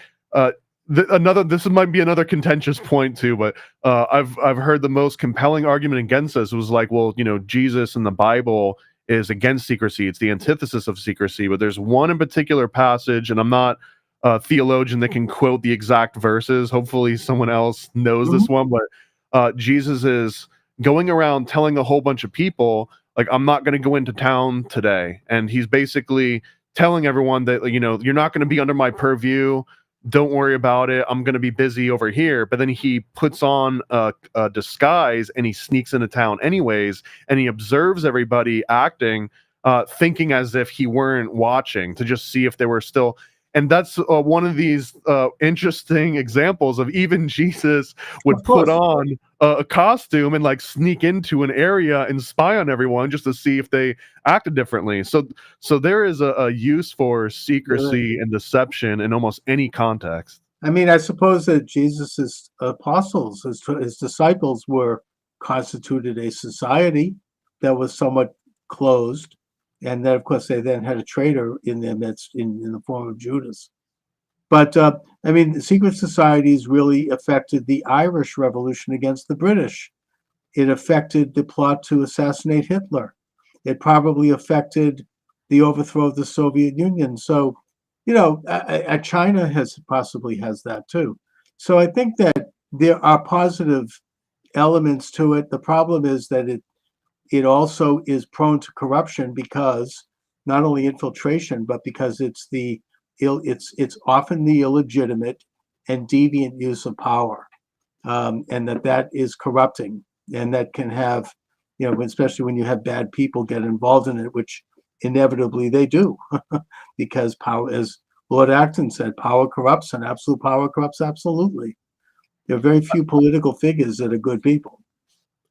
This might be another contentious point too, but I've heard the most compelling argument against this was like, well, Jesus in the Bible is against secrecy. It's the antithesis of secrecy. But there's one in particular passage, and I'm not a theologian that can quote the exact verses. Hopefully, someone else knows this one. But Jesus is going around telling a whole bunch of people, like, I'm not going to go into town today, and he's basically telling everyone that you're not going to be under my purview. Don't worry about it. I'm going to be busy over here. But then he puts on a disguise and he sneaks into town anyways. And he observes everybody acting, thinking as if he weren't watching, to just see if they were still. And that's one of these interesting examples of even Jesus would Of course. put on a costume and like sneak into an area and spy on everyone just to see if they acted differently. So there is a use for secrecy and deception in almost any context. I mean, I suppose that Jesus's apostles, his disciples, constituted a society that was somewhat closed, and then, of course, they then had a traitor in their midst in the form of Judas. But I mean, secret societies really affected the Irish Revolution against the British. It affected the plot to assassinate Hitler. It probably affected the overthrow of the Soviet Union. So, China possibly has that too. So I think that there are positive elements to it. The problem is that it also is prone to corruption, because not only infiltration, but because it's often the illegitimate and deviant use of power, and that is corrupting, and that can have, especially when you have bad people get involved in it, which inevitably they do, because power, as Lord Acton said, power corrupts, and absolute power corrupts absolutely. There are very few political figures that are good people.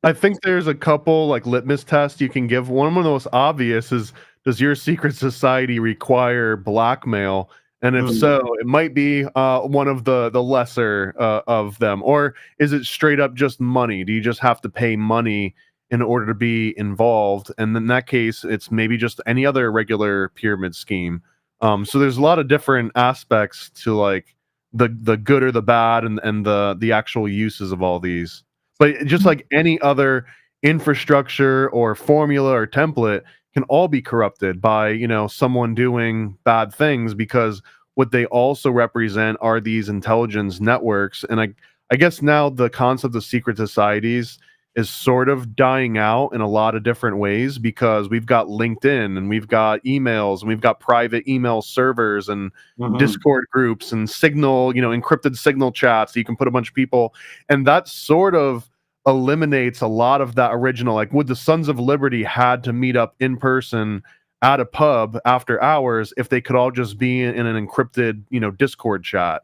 I think there's a couple like litmus tests you can give. One of the most obvious is, does your secret society require blackmail? And if so, it might be one of the lesser of them. Or is it straight up just money? Do you just have to pay money in order to be involved? And in that case, it's maybe just any other regular pyramid scheme. So there's a lot of different aspects to like the good or the bad and the actual uses of all these. But just like any other infrastructure or formula or template can all be corrupted by, someone doing bad things, because what they also represent are these intelligence networks. And I guess now the concept of secret societies is sort of dying out in a lot of different ways, because we've got LinkedIn and we've got emails and we've got private email servers and Discord groups and Signal, encrypted Signal chats. So you can put a bunch of people, and that sort of eliminates a lot of that original, like, would the Sons of Liberty had to meet up in person at a pub after hours if they could all just be in an encrypted, Discord chat?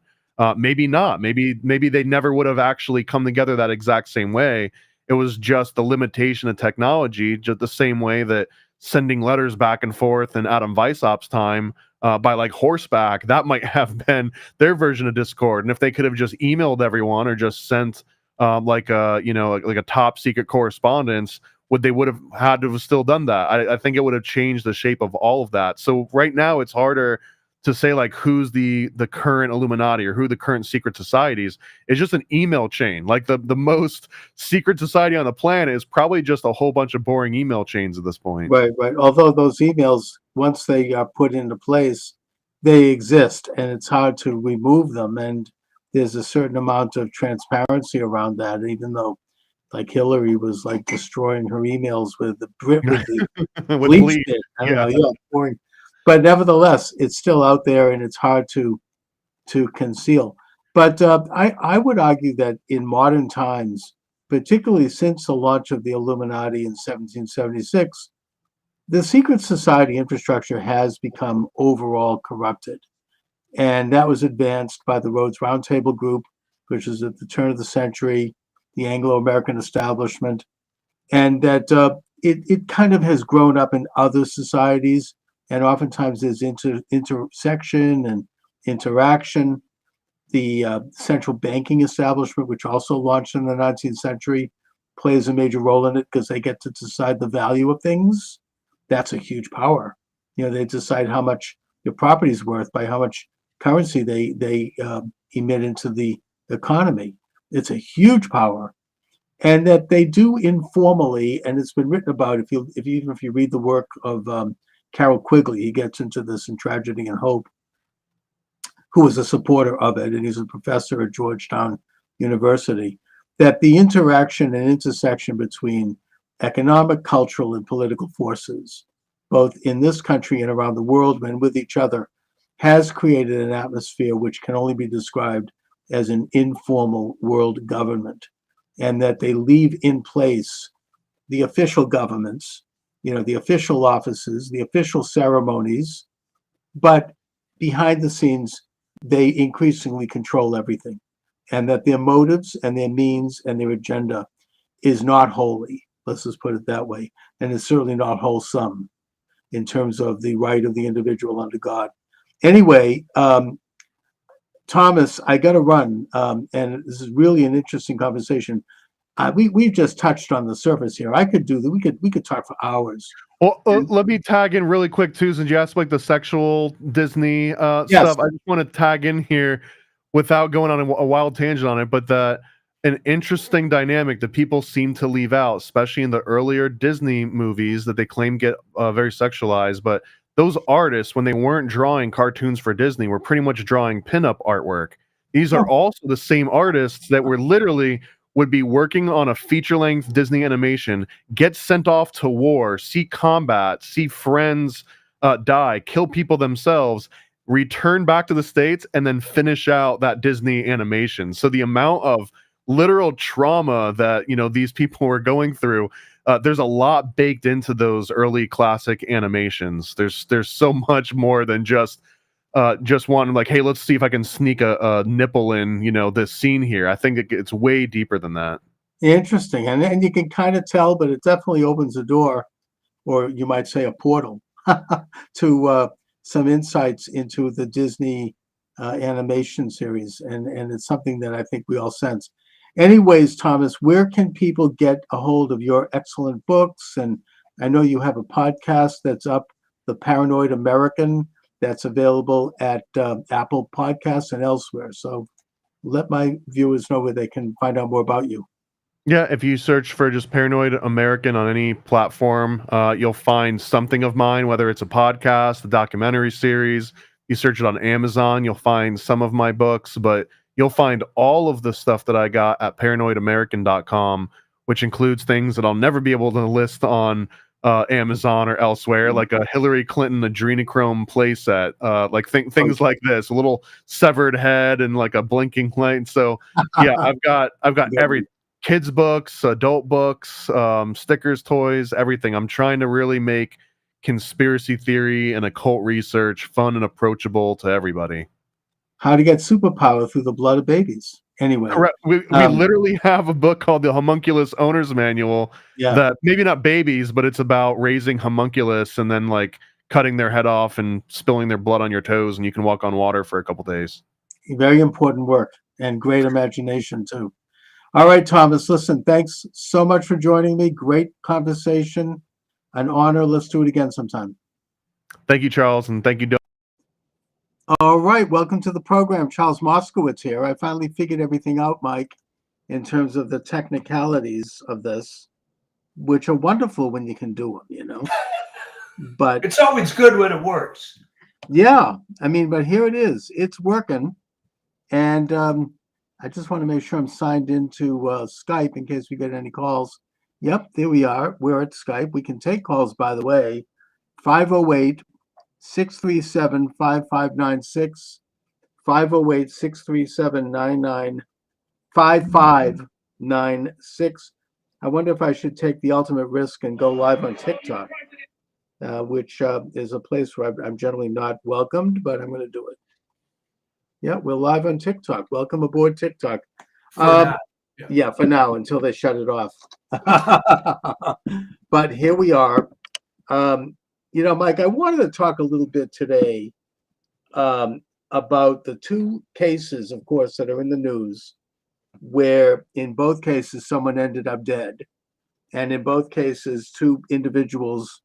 Maybe not. Maybe they never would have actually come together that exact same way. It was just the limitation of technology, just the same way that sending letters back and forth in Adam Weishaupt's time by like horseback, that might have been their version of Discord. And if they could have just emailed everyone or just sent like a top secret correspondence, they would have had to have still done that. I think it would have changed the shape of all of that. So right now it's harder to say like who's the current Illuminati or who the current secret societies. It's just an email chain. Like the most secret society on the planet is probably just a whole bunch of boring email chains at this point. Right. Although those emails, once they are put into place, they exist, and it's hard to remove them. And there's a certain amount of transparency around that, even though, like, Hillary was like destroying her emails with the With bleach bleach. bit. I don't know, yeah, boring. But nevertheless, it's still out there, and it's hard to conceal. But I would argue that in modern times, particularly since the launch of the Illuminati in 1776, the secret society infrastructure has become overall corrupted. And that was advanced by the Rhodes Roundtable Group, which was at the turn of the century, the Anglo-American establishment, and that it kind of has grown up in other societies, and oftentimes there's intersection and interaction. The central banking establishment, which also launched in the 19th century, plays a major role in it because they get to decide the value of things. That's a huge power. They decide how much your property is worth by how much currency they emit into the economy. It's a huge power, and that they do informally, and it's been written about. If you read the work of Carroll Quigley, he gets into this in Tragedy and Hope, who was a supporter of it, and he's a professor at Georgetown University, that the interaction and intersection between economic, cultural, and political forces, both in this country and around the world and with each other, has created an atmosphere which can only be described as an informal world government, and that they leave in place the official governments, the official offices, the official ceremonies, but behind the scenes, they increasingly control everything, and that their motives and their means and their agenda is not holy. Let's just put it that way. And it's certainly not wholesome in terms of the right of the individual under God. Anyway, Thomas, I got to run, and this is really an interesting conversation. We've just touched on the surface here. I could do that. We could talk for hours. Well, let me tag in really quick too, since you asked like the sexual Disney Yes. stuff. I just want to tag in here without going on a wild tangent on it, but an interesting dynamic that people seem to leave out, especially in the earlier Disney movies that they claim get very sexualized. But those artists, when they weren't drawing cartoons for Disney, were pretty much drawing pinup artwork. These are also the same artists that were literally would be working on a feature-length Disney animation, get sent off to war, see combat, see friends die, kill people themselves, return back to the States, and then finish out that Disney animation. So the amount of literal trauma that these people were going through, there's a lot baked into those early classic animations. There's so much more than just wanting like, hey, let's see if I can sneak a nipple in this scene here. I think it's way deeper than that. Interesting, and you can kind of tell, but it definitely opens a door, or you might say a portal, to some insights into the Disney animation series, and it's something that I think we all sense. Anyways, Thomas, where can people get a hold of your excellent books? And I know you have a podcast that's up, The Paranoid American, that's available at Apple Podcasts and elsewhere. So let my viewers know where they can find out more about you. Yeah, if you search for just Paranoid American on any platform, you'll find something of mine, whether it's a podcast, a documentary series. You search it on Amazon, you'll find some of my books, but you'll find all of the stuff that I got at paranoidamerican.com, which includes things that I'll never be able to list on Amazon or elsewhere, like a Hillary Clinton adrenochrome playset, things like this, a little severed head and like a blinking light. So yeah, I've got every kids books, adult books, stickers, toys, everything. I'm trying to really make conspiracy theory and occult research fun and approachable to everybody. How to get superpower through the blood of babies. Anyway, correct. We literally have a book called the Homunculus Owner's Manual. Yeah. That maybe not babies, but it's about raising homunculus and then like cutting their head off and spilling their blood on your toes, and you can walk on water for a couple days. Very important work and great imagination too. All right, Thomas, listen, thanks so much for joining me. Great conversation, an honor. Let's do it again sometime. Thank you, Charles, and thank you, Doug. All right, welcome to the program. Charles Moskowitz here. I finally figured everything out, Mike, in terms of the technicalities of this, which are wonderful when you can do them, But it's always good when it works. yeah, I mean, but here it is. It's working. And I just want to make sure I'm signed into Skype in case we get any calls. Yep, there we are. We're at Skype. We can take calls, by the way. 508-637-5596, 508-637-5596. I wonder if I should take the ultimate risk and go live on TikTok, which is a place where I'm generally not welcomed, but I'm going to do it. Yeah, we're live on TikTok. Welcome aboard TikTok. Yeah, for now, until they shut it off. But here we are. Mike, I wanted to talk a little bit today about the two cases, of course, that are in the news, where in both cases someone ended up dead. And in both cases, two individuals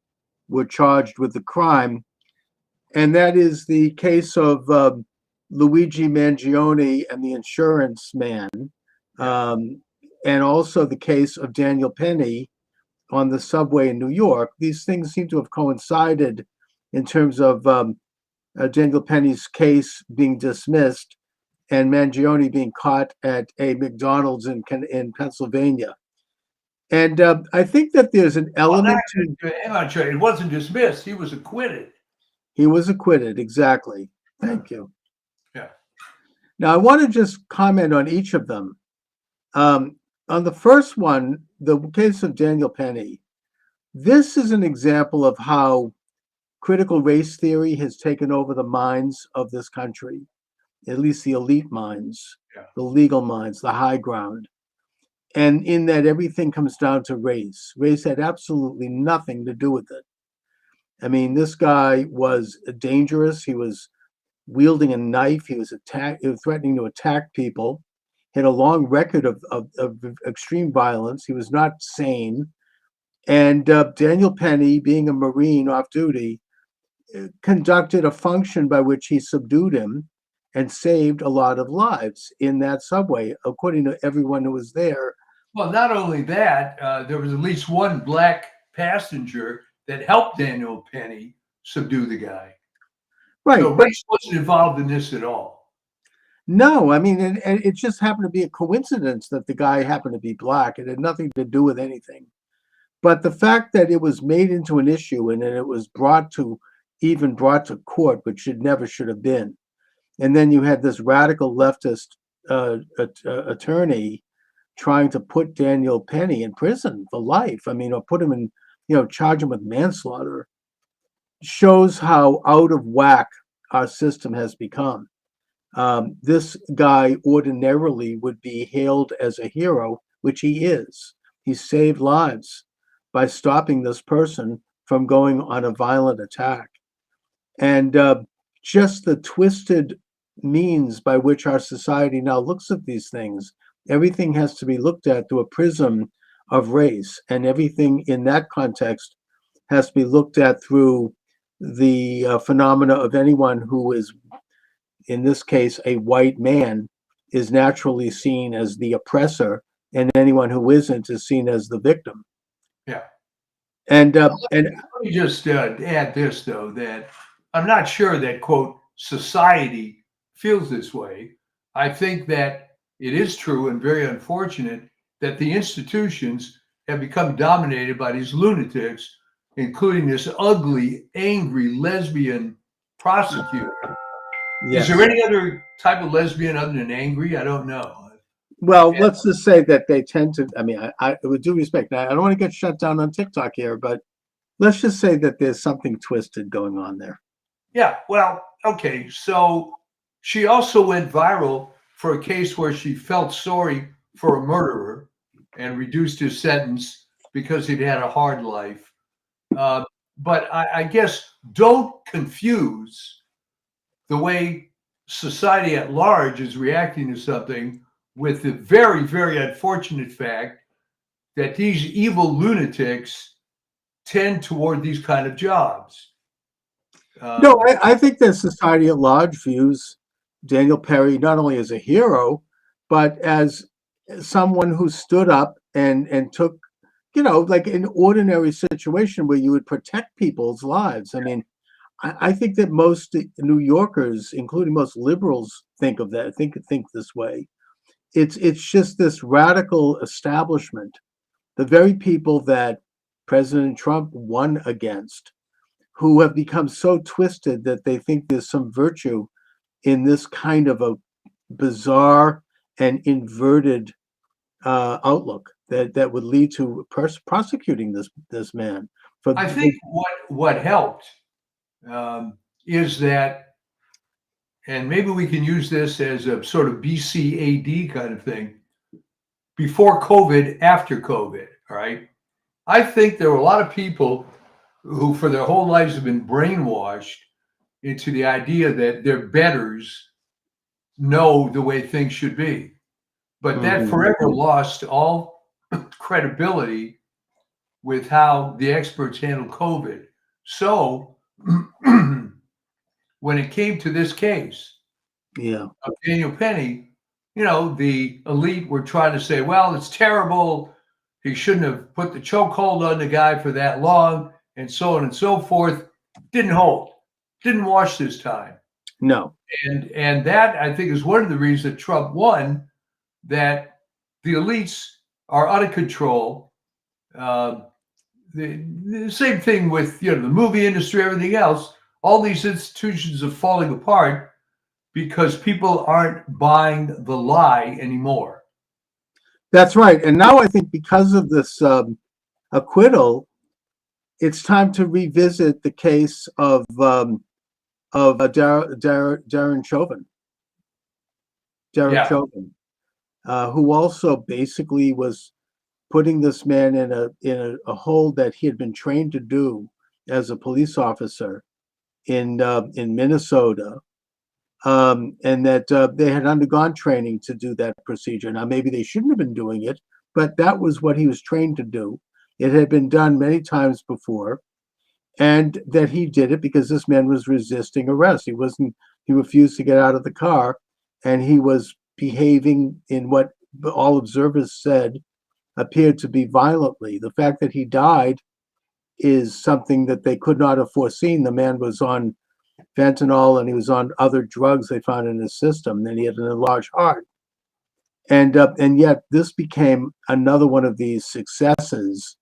were charged with the crime. And that is the case of Luigi Mangione and the insurance man, and also the case of Daniel Penny on the subway in New York. These things seem to have coincided in terms of Daniel Penny's case being dismissed and Mangione being caught at a McDonald's in Pennsylvania. And I think that there's an element to... Hang on, Trey. It wasn't dismissed. He was acquitted. He was acquitted, exactly. Thank you. Yeah. Now, I want to just comment on each of them. On the first one, the case of Daniel Penny, this is an example of how critical race theory has taken over the minds of this country, at least the elite minds, the legal minds, the high ground. And in that everything comes down to race. Race had absolutely nothing to do with it. I mean, this guy was dangerous. He was wielding a knife. He was threatening to attack people. He had a long record of extreme violence. He was not sane. And Daniel Penny, being a Marine off duty, conducted a function by which he subdued him and saved a lot of lives in that subway, according to everyone who was there. Well, not only that, there was at least one black passenger that helped Daniel Penny subdue the guy. Right. So race wasn't involved in this at all. No, I mean, and it just happened to be a coincidence that the guy happened to be black. It had nothing to do with anything. But the fact that it was made into an issue and then it was brought to court, which it never should have been. And then you had this radical leftist attorney trying to put Daniel Penny in prison for life. I mean, or put him in, charge him with manslaughter, shows how out of whack our system has become. This guy ordinarily would be hailed as a hero, which he is. He saved lives by stopping this person from going on a violent attack. And just the twisted means by which our society now looks at these things, everything has to be looked at through a prism of race, and everything in that context has to be looked at through the phenomena of anyone who is, in this case, a white man, is naturally seen as the oppressor, and anyone who isn't is seen as the victim. Yeah. And let me just add this, though, that I'm not sure that, quote, society feels this way. I think that it is true and very unfortunate that the institutions have become dominated by these lunatics, including this ugly, angry lesbian prosecutor. Yes. Is there any other type of lesbian other than angry? I don't know. Well, let's just say that they tend to. I mean, with due respect, I don't want to get shut down on TikTok here, but let's just say that there's something twisted going on there. Yeah, well, okay. So she also went viral for a case where she felt sorry for a murderer and reduced his sentence because he'd had a hard life. But I guess don't confuse the way society at large is reacting to something with the very, very unfortunate fact that these evil lunatics tend toward these kind of jobs. No, I think that society at large views Daniel Perry not only as a hero, but as someone who stood up and took, like an ordinary situation where you would protect people's lives. I mean, I think that most New Yorkers, including most liberals, think of that, think this way. It's just this radical establishment, the very people that President Trump won against, who have become so twisted that they think there's some virtue in this kind of a bizarre and inverted outlook that would lead to prosecuting this man. I think what helped is that, and maybe we can use this as a sort of BCAD kind of thing, before COVID, after COVID, all right? I think there were a lot of people who for their whole lives have been brainwashed into the idea that their betters know the way things should be. But that forever lost all credibility with how the experts handled COVID. So when it came to this case of Daniel Penny, the elite were trying to say, well, it's terrible. He shouldn't have put the chokehold on the guy for that long, and so on and so forth. Didn't hold. Didn't wash this time. No. And that, I think, is one of the reasons that Trump won, that the elites are out of control. The same thing with the movie industry, everything else. All these institutions are falling apart because people aren't buying the lie anymore. That's right. And now I think because of this acquittal, it's time to revisit the case of Darren Chauvin. Chauvin, who also basically was putting this man in a hole that he had been trained to do as a police officer in Minnesota, and that they had undergone training to do that procedure. Now, maybe they shouldn't have been doing it, but that was what he was trained to do. It had been done many times before, and that he did it because this man was resisting arrest. He refused to get out of the car, and he was behaving in what all observers said appeared to be violently. The fact that he died is something that they could not have foreseen. The man was on fentanyl and he was on other drugs they found in his system. Then he had an enlarged heart. And yet this became another one of these successes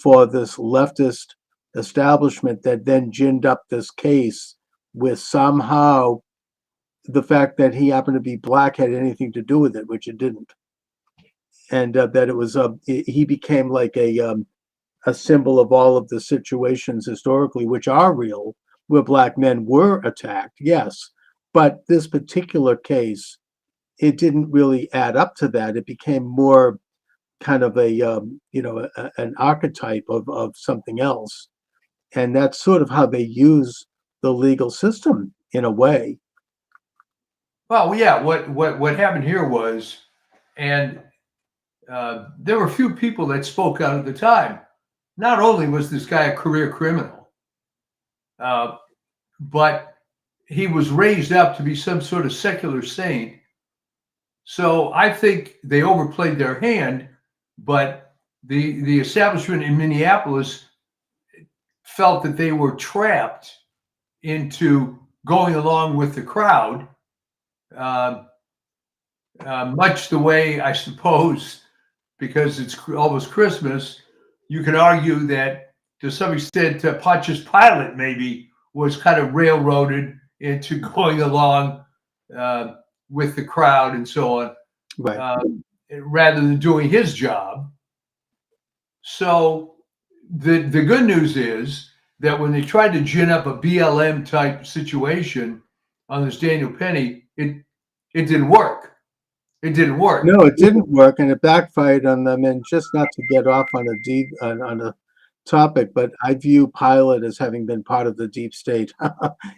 for this leftist establishment that then ginned up this case with somehow the fact that he happened to be black had anything to do with it, which it didn't. And that it was he became like a symbol of all of the situations historically, which are real, where black men were attacked, yes. But this particular case, it didn't really add up to that. It became more kind of an archetype of something else. And that's sort of how they use the legal system in a way. Well, yeah, what happened here was, and there were a few people that spoke out at the time. Not only was this guy a career criminal, but he was raised up to be some sort of secular saint. So I think they overplayed their hand, but the establishment in Minneapolis felt that they were trapped into going along with the crowd, much the way, I suppose, because it's almost Christmas, you can argue that to some extent Pontius Pilate maybe was kind of railroaded into going along with the crowd and so on, Right. rather than doing his job. So the good news is that when they tried to gin up a BLM type situation on this Daniel Penny, it didn't work. It didn't work. No, it didn't work, and it backfired on them. And just not to get off on a deep on a topic, but I view Pilate as having been part of the deep state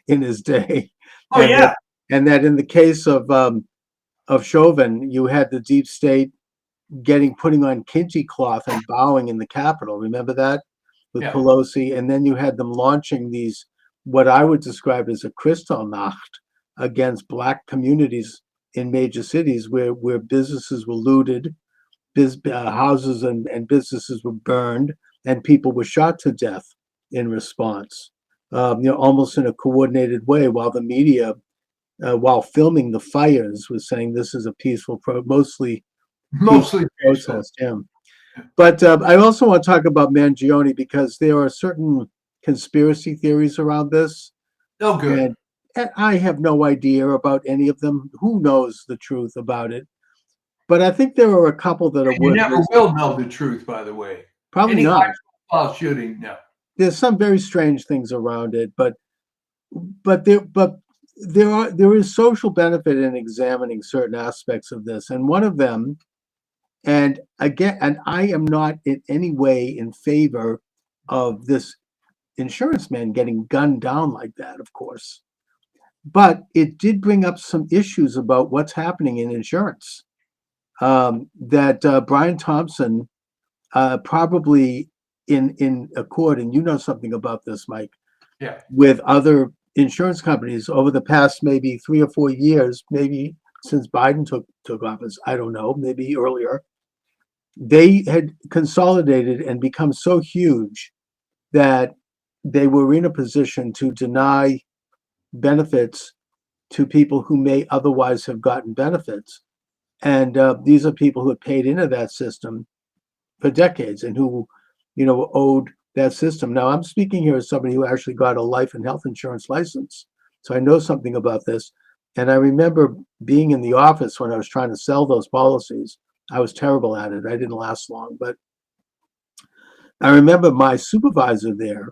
in his day. Oh And yeah, and that in the case of Chauvin, you had the deep state putting on kente cloth and bowing in the Capitol. Remember that with Yeah. Pelosi, and then you had them launching these what I would describe as a Kristallnacht against Black communities in major cities where businesses were looted, houses and businesses were burned, and people were shot to death in response. Almost in a coordinated way, while the media, while filming the fires, was saying this is a peaceful, mostly mostly peaceful. protest. Yeah. But I also want to talk about Mangione because there are certain conspiracy theories around this. Oh, good. And I have no idea about any of them. Who knows the truth about it? But I think there are a couple that are And you worth never listening. will know the truth, by the way. Probably Any not. high-profile shooting, no. There's some very strange things around it, but there is social benefit in examining certain aspects of this, and one of them, and again, and I am not in any way in favor of this insurance man getting gunned down like that, of course. But it did bring up some issues about what's happening in insurance. That Brian Thompson probably in accord, and you know something about this, Mike, Yeah. with other insurance companies over the past maybe 3 or 4 years, maybe since Biden took office, I don't know, maybe earlier, they had consolidated and become so huge that they were in a position to deny benefits to people who may otherwise have gotten benefits. And these are people who had paid into that system for decades and who, owed that system. Now, I'm speaking here as somebody who actually got a life and health insurance license. So I know something about this. And I remember being in the office when I was trying to sell those policies. I was terrible at it. I didn't last long. But I remember my supervisor there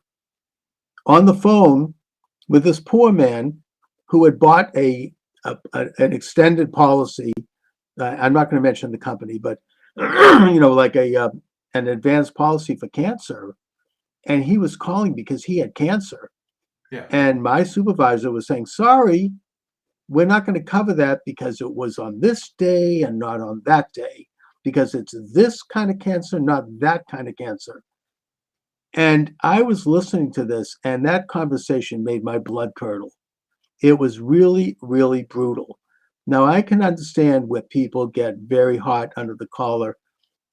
on the phone with this poor man who had bought an extended policy. I'm not going to mention the company, but like an advanced policy for cancer, and he was calling because he had cancer. Yeah. And my supervisor was saying, "Sorry, we're not going to cover that because it was on this day and not on that day, because it's this kind of cancer, not that kind of cancer." And I was listening to this, and that conversation made my blood curdle. It was really, really brutal. Now, I can understand where people get very hot under the collar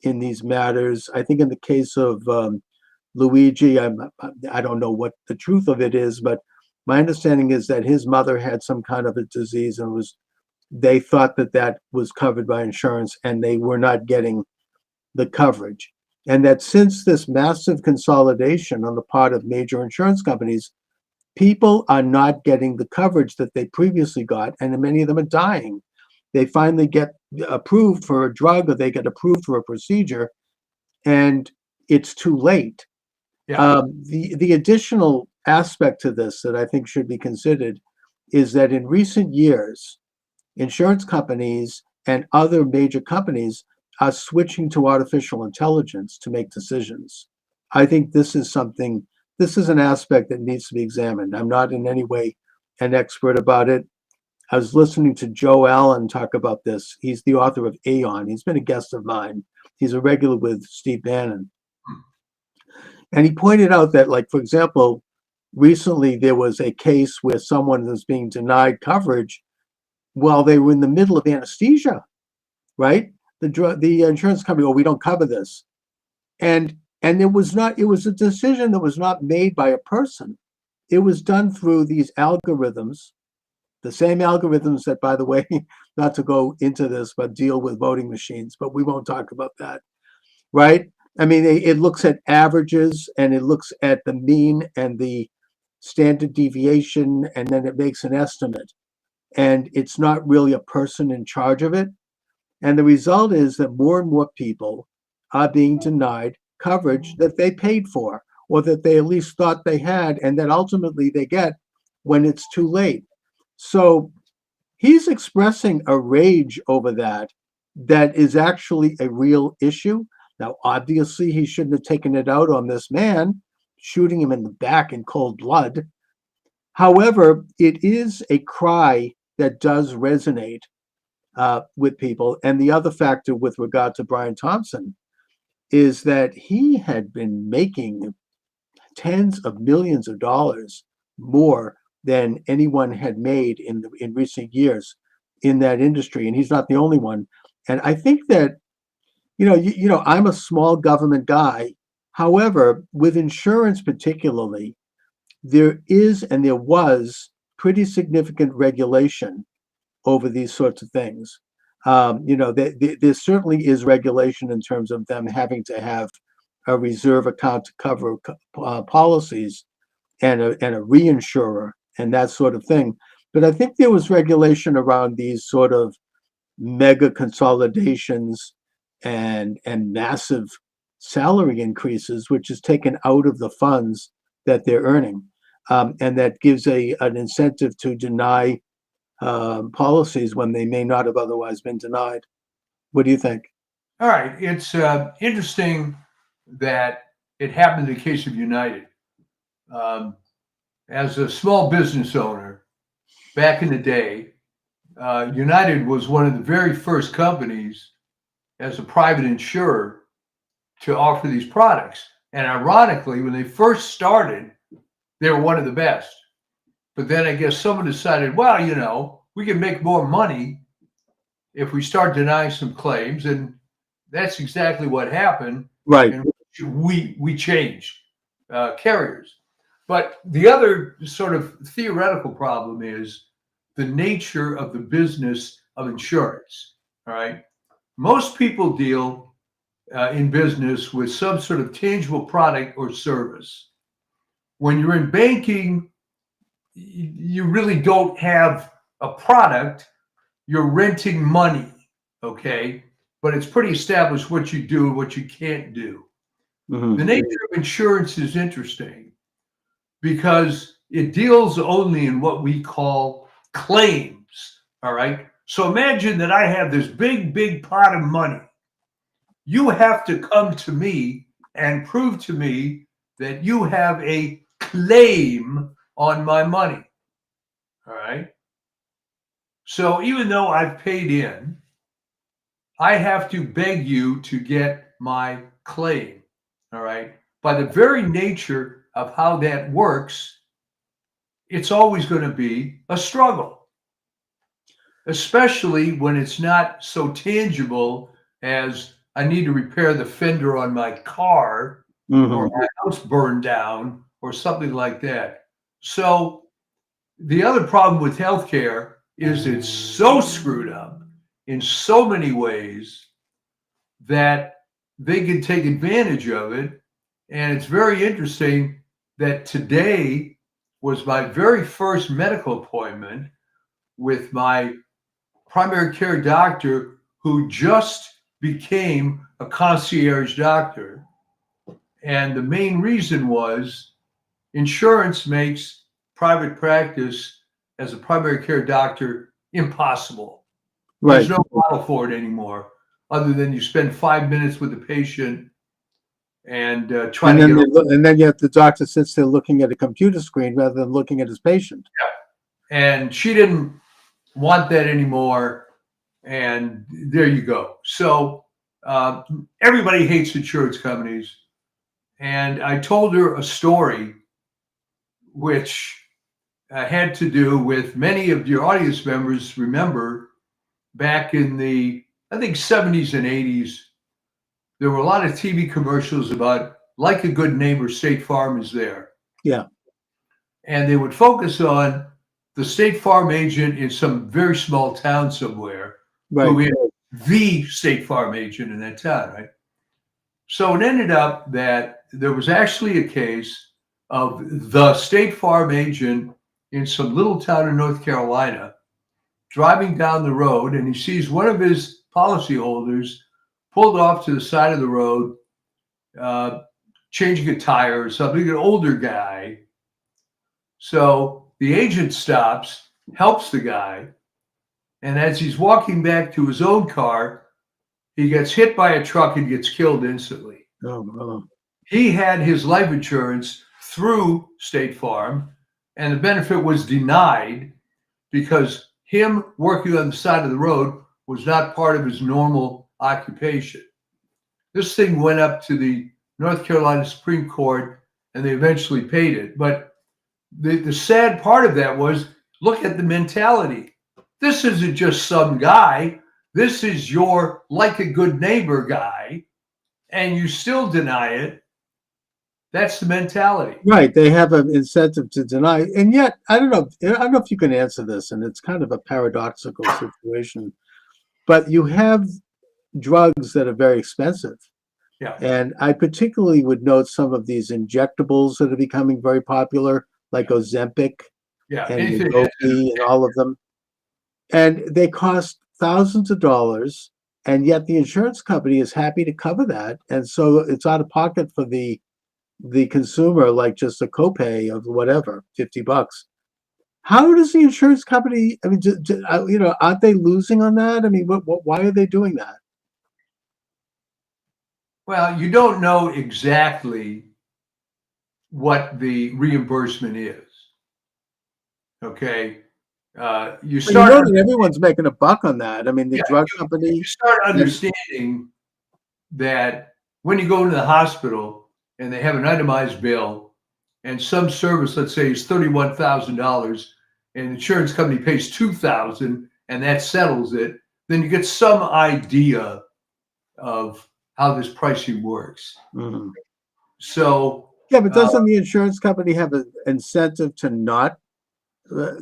in these matters. I think in the case of Luigi, I don't know what the truth of it is, but my understanding is that his mother had some kind of a disease and they thought that was covered by insurance and they were not getting the coverage. And that since this massive consolidation on the part of major insurance companies, people are not getting the coverage that they previously got, and many of them are dying. They finally get approved for a drug or they get approved for a procedure, and it's too late. Yeah. The additional aspect to this that I think should be considered is that in recent years, insurance companies and other major companies are switching to artificial intelligence to make decisions. I think this is an aspect that needs to be examined. I'm not in any way an expert about it. I was listening to Joe Allen talk about this. He's the author of Aeon. He's been a guest of mine. He's a regular with Steve Bannon. And he pointed out that, like, for example, recently there was a case where someone was being denied coverage while they were in the middle of anesthesia, right? The insurance company, "Oh, we don't cover this." And it was a decision that was not made by a person. It was done through these algorithms, the same algorithms that, by the way, not to go into this, but deal with voting machines, but we won't talk about that. right? I mean, it looks at averages and it looks at the mean and the standard deviation, and then it makes an estimate. And it's not really a person in charge of it. And the result is that more and more people are being denied coverage that they paid for, or that they at least thought they had, and that ultimately they get when it's too late. So he's expressing a rage over that is actually a real issue. Now, obviously, he shouldn't have taken it out on this man, shooting him in the back in cold blood. However, it is a cry that does resonate with people. And the other factor with regard to Brian Thompson is that he had been making tens of millions of dollars more than anyone had made in recent years in that industry, and he's not the only one. And I think that I'm a small government guy. However, with insurance particularly, there is and there was pretty significant regulation over these sorts of things. There certainly is regulation in terms of them having to have a reserve account to cover policies and a reinsurer and that sort of thing. But I think there was regulation around these sort of mega consolidations and massive salary increases, which is taken out of the funds that they're earning. And that gives an incentive to deny policies when they may not have otherwise been denied. What do you think? All right. It's interesting that it happened in the case of United. As a small business owner, back in the day, United was one of the very first companies as a private insurer to offer these products. And ironically, when they first started, they were one of the best. But then I guess someone decided, well, we can make more money if we start denying some claims. And that's exactly what happened. Right. And we changed carriers. But the other sort of theoretical problem is the nature of the business of insurance. All right. Most people deal in business with some sort of tangible product or service. When you're in banking, you really don't have a product. You're renting money, okay? But it's pretty established what you do and what you can't do. Mm-hmm. The nature of insurance is interesting because it deals only in what we call claims, all right? So imagine that I have this big pot of money. You have to come to me and prove to me that you have a claim on my money, all right? So even though I've paid in, I have to beg you to get my claim, all right? By the very nature of how that works, it's always going to be a struggle, especially when it's not so tangible as I need to repair the fender on my car or my house burned down or something like that. So the other problem with healthcare is it's so screwed up in so many ways that they can take advantage of it. And it's very interesting that today was my very first medical appointment with my primary care doctor who just became a concierge doctor. And the main reason was insurance makes private practice as a primary care doctor impossible. Right. There's no model for it anymore, other than you spend 5 minutes with the patient and try to get. And then yet the doctor sits there looking at a computer screen rather than looking at his patient. Yeah. And she didn't want that anymore. And there you go. So everybody hates insurance companies. And I told her a story which had to do with many of your audience members remember back in the, I think, 70s and 80s, there were a lot of TV commercials about like a good neighbor, State Farm is there. Yeah. And they would focus on the State Farm agent in some very small town somewhere, Right. who is the State Farm agent in that town, right? So it ended up that there was actually a case of the State Farm agent in some little town in North Carolina driving down the road, and he sees one of his policyholders pulled off to the side of the road, changing a tire or something, an older guy. So the agent stops, helps the guy, and as he's walking back to his own car, he gets hit by a truck and gets killed instantly. Oh. He had his life insurance through State Farm, and the benefit was denied because him working on the side of the road was not part of his normal occupation. This thing went up to the North Carolina Supreme Court, and they eventually paid it. But the sad part of that was, look at the mentality. This isn't just some guy. This is your like a good neighbor guy, and you still deny it. That's the mentality. Right. They have an incentive to deny. And yet, I don't know if you can answer this, and it's kind of a paradoxical situation, but you have drugs that are very expensive. Yeah. And I particularly would note some of these injectables that are becoming very popular, like Ozempic Yeah. and Anything. Wegovy and all of them. And they cost thousands of dollars, and yet the insurance company is happy to cover that. And so it's out of pocket for the consumer, like just a copay of whatever, $50. How does the insurance company, I mean, aren't they losing on that? I mean, why are they doing that? Well, you don't know exactly what the reimbursement is. Okay. You But you start, know that everyone's making a buck on that. I mean, the Yeah, drug company. you start understanding that when you go into the hospital and they have an itemized bill and some service, let's say, is $31,000 and the insurance company pays $2,000 and that settles it, then you get some idea of how this pricing works. Mhm. So, Yeah, but doesn't the insurance company have an incentive to not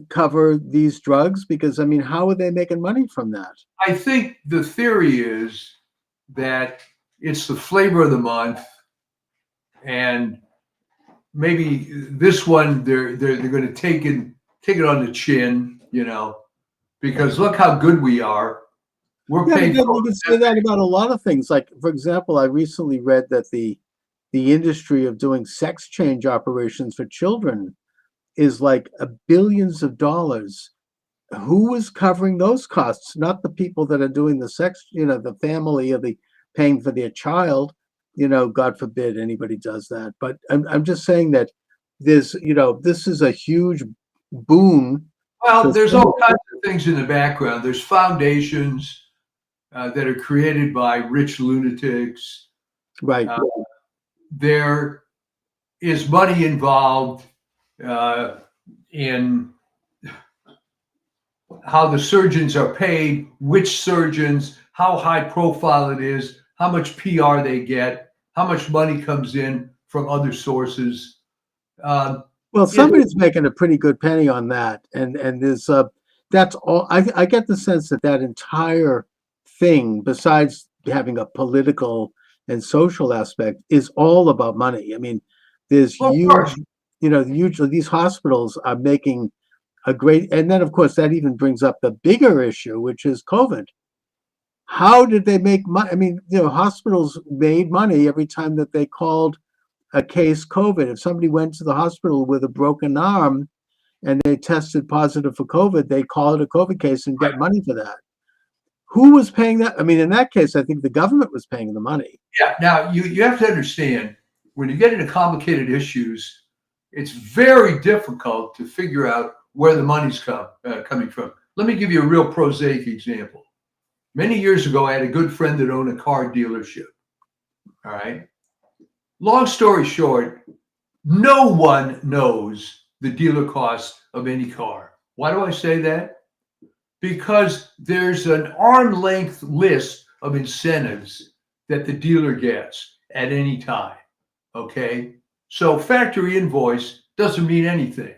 cover these drugs? Because, I mean, how are they making money from that? I think the theory is that it's the flavor of the month, and maybe this one they're going to take it on the chin, because look how good we are. We're Yeah, paying. but you can say that about a lot of things. Like, for example, I recently read that the industry of doing sex change operations for children is like billions of dollars. Who is covering those costs? Not the people that are doing the sex, the family or the paying for their child. God forbid anybody does that. But I'm just saying that this is a huge boon. Well, there's all kinds of things in the background. There's foundations that are created by rich lunatics. Right. There is money involved in how the surgeons are paid, which surgeons, how high profile it is, how much PR they get, how much money comes in from other sources. Well, somebody's making a pretty good penny on that, and there's that's all. I get the sense that entire thing, besides having a political and social aspect, is all about money. I mean, there's huge, usually these hospitals are making a great, and then of course that even brings up the bigger issue, which is COVID. How did they make money? I mean, hospitals made money every time that they called a case COVID. If somebody went to the hospital with a broken arm and they tested positive for COVID, they call it a COVID case and get money for that. Who was paying that? I mean, in that case, I think the government was paying the money. Yeah. Now, you have to understand, when you get into complicated issues, it's very difficult to figure out where the money's coming from. Let me give you a real prosaic example. Many years ago, I had a good friend that owned a car dealership. All right. Long story short, no one knows the dealer cost of any car. Why do I say that? Because there's an arm length list of incentives that the dealer gets at any time. Okay. So factory invoice doesn't mean anything.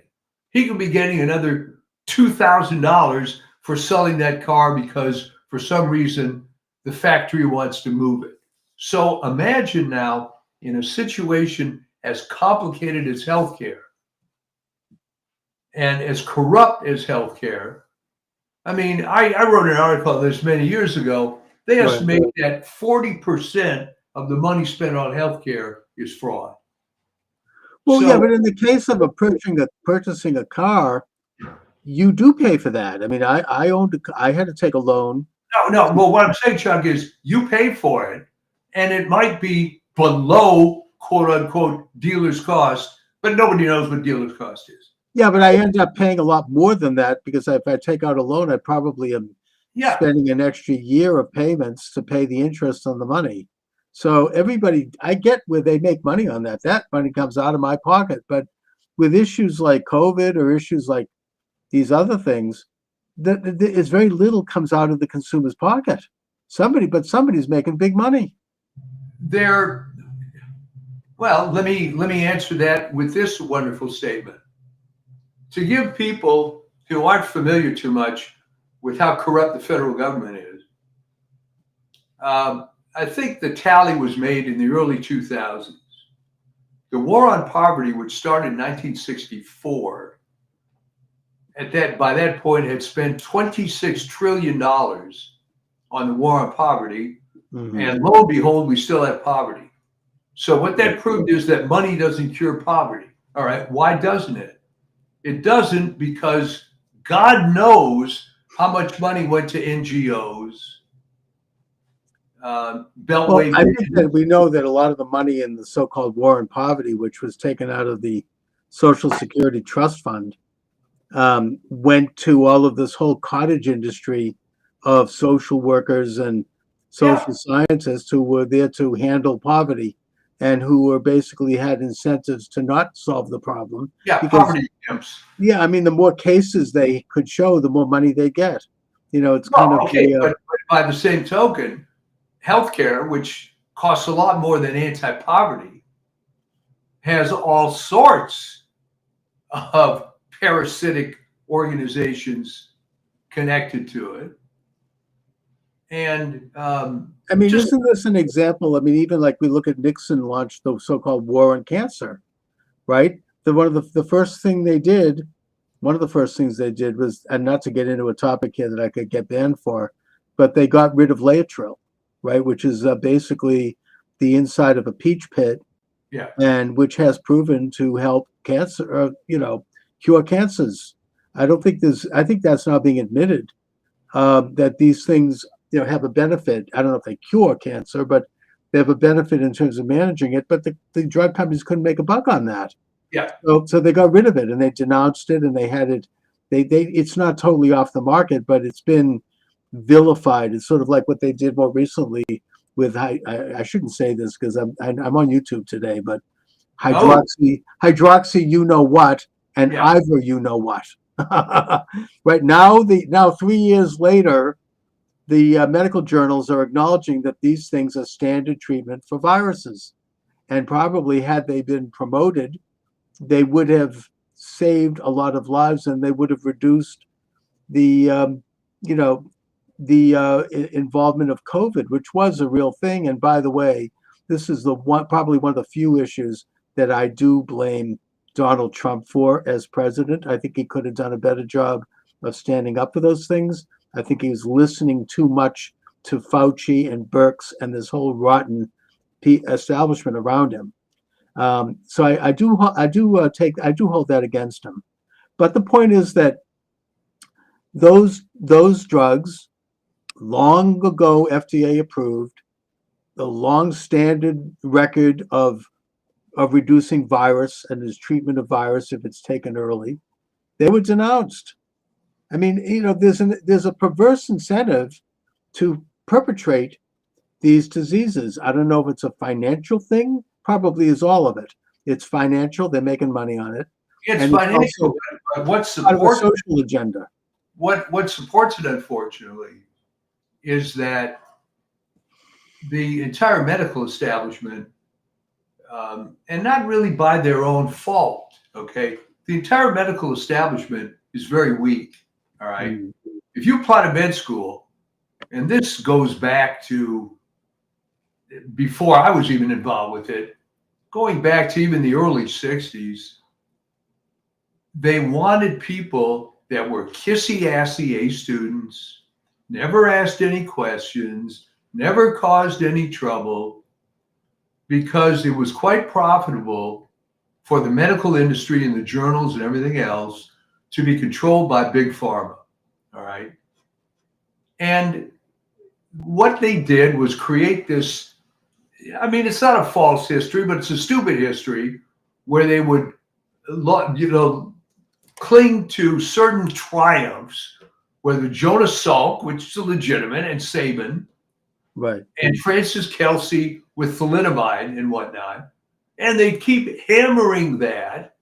He could be getting another $2,000 for selling that car because for some reason the factory wants to move it. So imagine now in a situation as complicated as healthcare and as corrupt as healthcare. I mean, I wrote an article on this many years ago. They Right. estimate that 40% of the money spent on healthcare is fraud. Well, So, yeah, but in the case of purchasing a car, you do pay for that. I mean, I had to take a loan. no. Well, what I'm saying, Chuck, is you pay for it, and it might be below quote unquote dealer's cost, but nobody knows what dealer's cost is. Yeah, but I end up paying a lot more than that because if I take out a loan, I probably am Yeah. spending an extra year of payments to pay the interest on the money. So everybody, I get where they make money on that. That money comes out of my pocket. But with issues like COVID or issues like these other things, it's very little comes out of the consumer's pocket. Somebody's making big money. Well, let me answer that with this wonderful statement. To give people who aren't familiar too much with how corrupt the federal government is, I think the tally was made in the early 2000s. The war on poverty, which started in 1964, by that point had spent $26 trillion on the war on poverty, and lo and behold, we still have poverty. So what that proved is that money doesn't cure poverty. All right, why doesn't it? It doesn't because God knows how much money went to NGOs. Beltway. I think that we know that a lot of the money in the so-called war on poverty, which was taken out of the Social Security Trust Fund, went to all of this whole cottage industry of social workers and social scientists who were there to handle poverty and who were basically had incentives to not solve the problem. Yeah, because, poverty camps. Yeah, I mean, the more cases they could show, the more money they get. You know, it's kind of okay, but by the same token, healthcare, which costs a lot more than anti-poverty, has all sorts of parasitic organizations connected to it. And I mean, isn't this an example? I mean, even like we look at Nixon launched the so-called war on cancer, right? One of the first things they did was, and not to get into a topic here that I could get banned for, but they got rid of Laetrile, right? Which is basically the inside of a peach pit, and which has proven to help cancer, cure cancers. I think that's now being admitted that these things, have a benefit. I don't know if they cure cancer, but they have a benefit in terms of managing it. But the drug companies couldn't make a buck on that. Yeah. So they got rid of it and they denounced it and they had it. It's not totally off the market, but it's been vilified. It's sort of like what they did more recently with I shouldn't say this because I'm on YouTube today, but hydroxy, you know what, and Ivor, you know what. Right now, 3 years later, the medical journals are acknowledging that these things are standard treatment for viruses, and probably had they been promoted, they would have saved a lot of lives, and they would have reduced the involvement of COVID, which was a real thing. And by the way, this is probably one of the few issues that I do blame Donald Trump for as president. I think he could have done a better job of standing up for those things. I think he was listening too much to Fauci and Birx and this whole rotten establishment around him. So I do hold that against him. But the point is that those drugs, long ago FDA approved, the long standard record of reducing virus and his treatment of virus if it's taken early, they were denounced. I mean, there's a perverse incentive to perpetrate these diseases. I don't know if it's a financial thing. Probably is all of it. It's financial. They're making money on it. It's financial. But what supports a social agenda? What supports it, unfortunately, is that the entire medical establishment, and not really by their own fault, okay? The entire medical establishment is very weak, all right? If you apply to med school, and this goes back to before I was even involved with it, going back to even the early 60s, they wanted people that were kissy-assy A students, never asked any questions, never caused any trouble, because it was quite profitable for the medical industry and the journals and everything else to be controlled by big pharma. All right. And what they did was create this, I mean, it's not a false history, but it's a stupid history where they would, cling to certain triumphs, whether Jonas Salk, which is legitimate, and Sabin, Right. and Francis Kelsey with thalidomide and whatnot. And they keep hammering that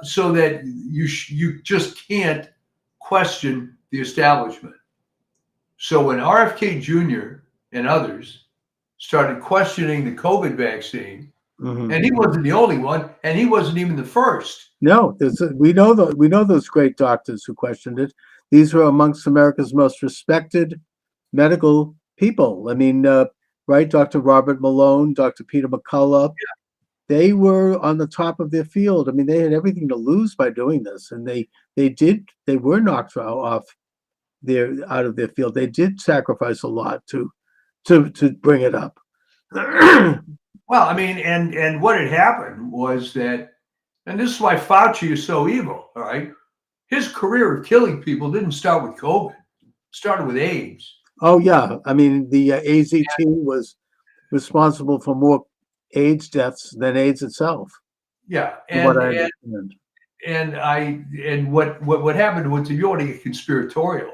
so that you just can't question the establishment. So when RFK Jr. and others started questioning the COVID vaccine, and he wasn't the only one, and he wasn't even the first. No, we know those great doctors who questioned it. These were amongst America's most respected medical people. I mean, right? Dr. Robert Malone, Dr. Peter McCullough, they were on the top of their field. I mean, they had everything to lose by doing this, and they were knocked out of their field. They did sacrifice a lot to bring it up. Well, I mean, and what had happened was that, and this is why Fauci is so evil, all right? His career of killing people didn't start with COVID. It started with AIDS. Oh, yeah. I mean, the AZ team was responsible for more AIDS deaths than AIDS itself. Yeah. from what I understand. And what happened was, if you want to get conspiratorial,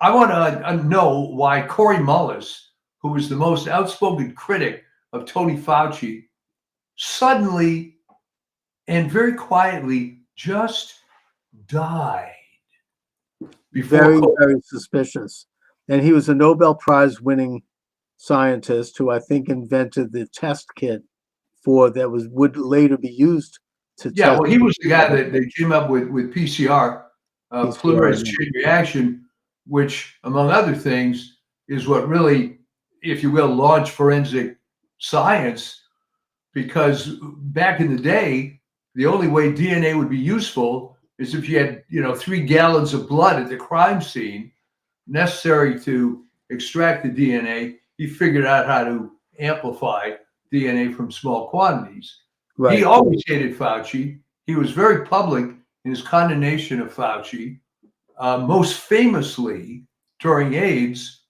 I want to know why Corey Mullis, who was the most outspoken critic of Tony Fauci, suddenly and very quietly just died. Very, very suspicious. And he was a Nobel Prize winning scientist who I think invented the test kit that would later be used to test. Yeah, well, he was the guy that came up with PCR, polymerase chain reaction, which, among other things, is what really, if you will, launched forensic science. Because back in the day, the only way DNA would be useful is if you had, 3 gallons of blood at the crime scene necessary to extract the DNA. He figured out how to amplify DNA from small quantities. Right. He always hated Fauci. He was very public in his condemnation of Fauci. Most famously, during AIDS,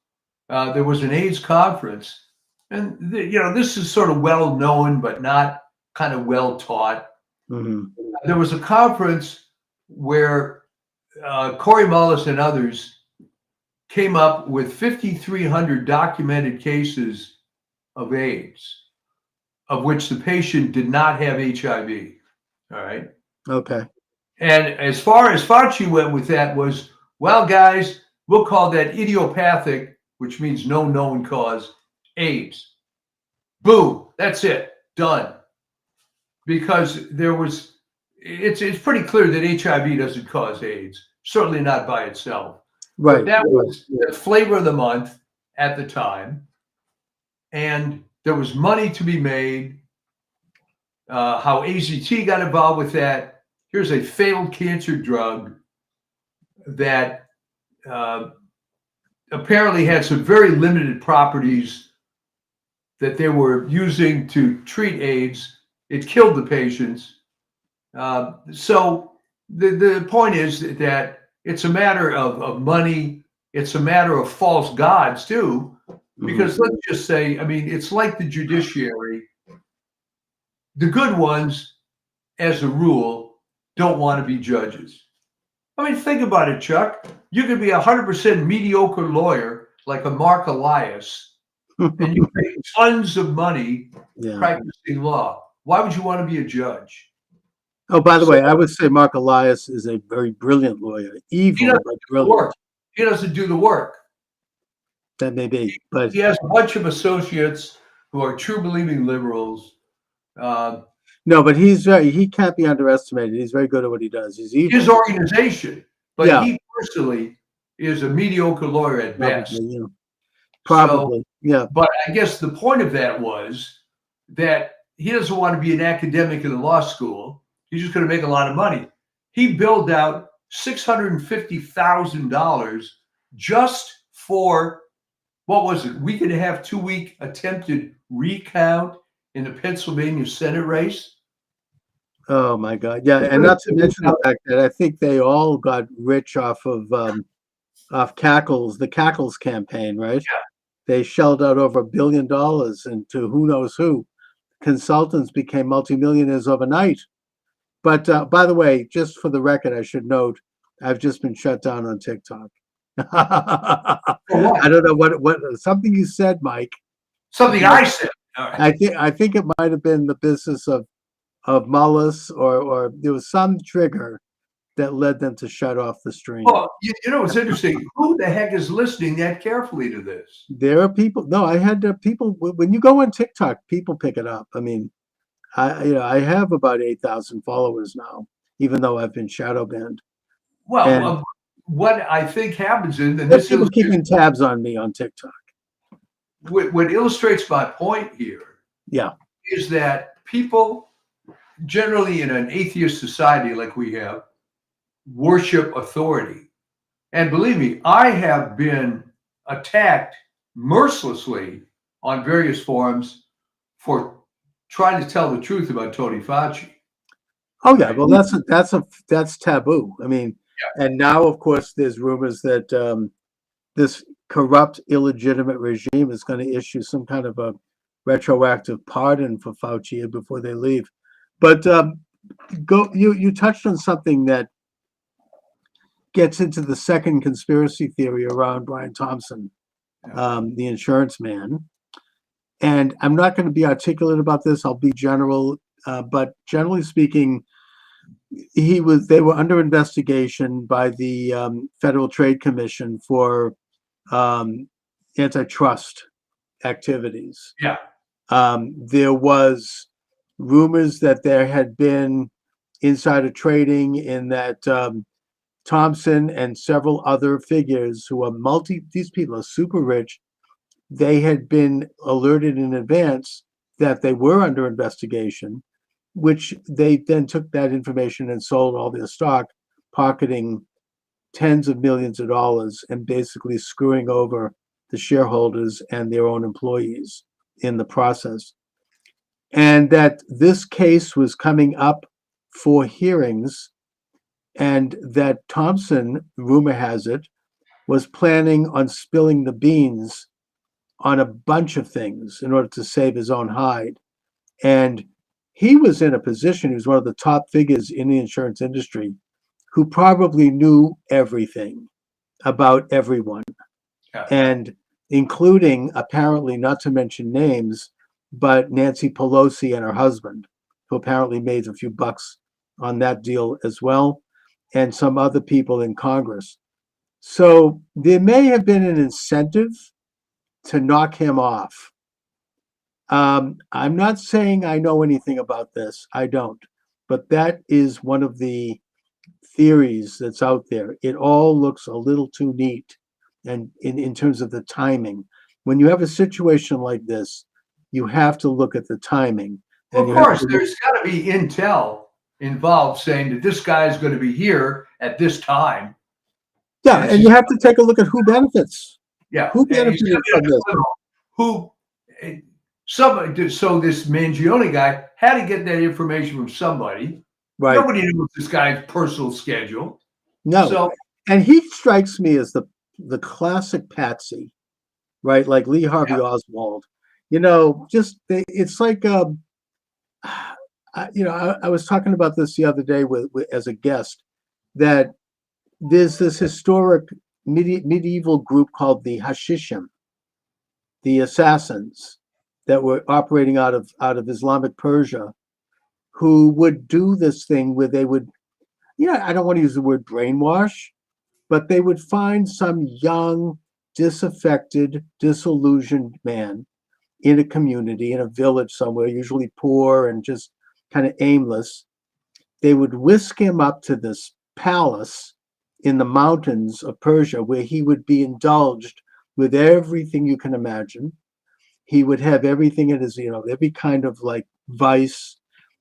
there was an AIDS conference. And, this is sort of well known, but not kind of well taught. There was a conference where Corey Mullis and others came up with 5,300 documented cases of AIDS, of which the patient did not have HIV. All right. Okay. And as far as Fauci went with that was, well, guys, we'll call that idiopathic, which means no known cause, AIDS. Boom. That's it. Done. Because it's pretty clear that HIV doesn't cause AIDS, certainly not by itself. Right. But that was the flavor of the month at the time. And there was money to be made. How AZT got involved with that. Here's a failed cancer drug that apparently had some very limited properties that they were using to treat AIDS. It killed the patients. So the point is that it's a matter of money. It's a matter of false gods too, because let's just say, I mean, it's like the judiciary. The good ones, as a rule, don't want to be judges. I mean, think about it, Chuck. You could be 100% mediocre lawyer like a Mark Elias, and you pay tons of money practicing law. Why would you want to be a judge? Oh, by the way, I would say Mark Elias is a very brilliant lawyer. Evil, but brilliant. He doesn't do the work. That may be, but he has a bunch of associates who are true believing liberals. No, but he can't be underestimated. He's very good at what he does. He's evil. His organization, but he personally is a mediocre lawyer at best. Probably. Yeah. But I guess the point of that was that he doesn't want to be an academic in the law school. He's just going to make a lot of money. He billed out $650,000 just for, what was it, week and a half, 2-week attempted recount in the Pennsylvania Senate race. Oh my God. Yeah. And not to mention the fact that I think they all got rich off of Cackles, the Cackles campaign, right? Yeah. They shelled out over $1 billion into who knows who. Consultants became multimillionaires overnight. But by the way, just for the record, I should note, I've just been shut down on TikTok. I don't know what something you said, Mike. Something I said. All right. I think it might have been the business of Mullis, or there was some trigger that led them to shut off the stream. Well, you know, it's interesting. Who the heck is listening that carefully to this? There are people. No, I had people. When you go on TikTok, people pick it up. I mean, I have about 8,000 followers now, even though I've been shadow banned. Well, what I think happens in, and There's this people is keeping tabs on me on TikTok. what illustrates my point here. Yeah. Is that people generally in an atheist society like we have worship authority. And believe me, I have been attacked mercilessly on various forums for trying to tell the truth about Tony Fauci. Oh yeah, well that's taboo. I mean, and now of course there's rumors that this corrupt, illegitimate regime is going to issue some kind of a retroactive pardon for Fauci before they leave. But you touched on something that gets into the second conspiracy theory around Brian Thompson, the insurance man. And I'm not going to be articulate about this. I'll be general, but generally speaking, they were under investigation by the Federal Trade Commission for antitrust activities. Yeah. There was rumors that there had been insider trading, in that Thompson and several other figures who are these people are super rich. They had been alerted in advance that they were under investigation, which they then took that information and sold all their stock, pocketing tens of millions of dollars and basically screwing over the shareholders and their own employees in the process. And that this case was coming up for hearings, and that Thompson, rumor has it, was planning on spilling the beans on a bunch of things in order to save his own hide. And he was in a position, he was one of the top figures in the insurance industry, who probably knew everything about everyone. Yeah. And including, apparently, not to mention names, but Nancy Pelosi and her husband, who apparently made a few bucks on that deal as well, and some other people in Congress. So there may have been an incentive to knock him off. I'm not saying I know anything about this. I don't. But that is one of the theories that's out there. It all looks a little too neat, and in terms of the timing. When you have a situation like this, you have to look at the timing. Well, of course, there's got to be intel involved saying that this guy is going to be here at this time. Yeah, and you have to take a look at who benefits. Yeah, Who benefited from this? Somebody. So this Mangione guy had to get that information from somebody. Right. Nobody knows this guy's personal schedule. No. So, and he strikes me as the classic patsy, right? Like Lee Harvey Oswald. You know, it's like I was talking about this the other day with as a guest, that there's this historic medieval group called the Hashishim, the assassins that were operating out of Islamic Persia, who would do this thing where they would, I don't want to use the word brainwash, but they would find some young, disaffected, disillusioned man in a community, in a village somewhere, usually poor and just kind of aimless. They would whisk him up to this palace in the mountains of Persia, where he would be indulged with everything you can imagine. He would have everything in his, every kind of like vice,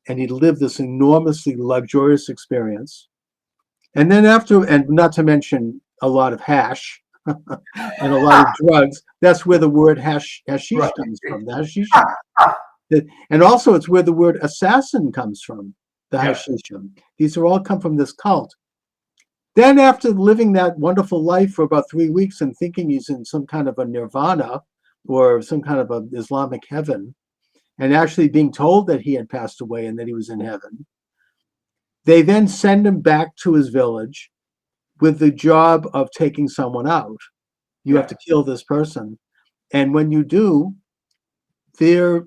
and he'd live this enormously luxurious experience. And then and not to mention a lot of hash and a lot of drugs. That's where the word hashish Right. comes from, the hashishim. And also it's where the word assassin comes from, the Yeah. hashishim. These are all come from this cult. Then after living that wonderful life for about 3 weeks and thinking he's in some kind of a nirvana or some kind of an Islamic heaven, and actually being told that he had passed away and that he was in heaven, they then send him back to his village with the job of taking someone out. You have to kill this person. And when you do, their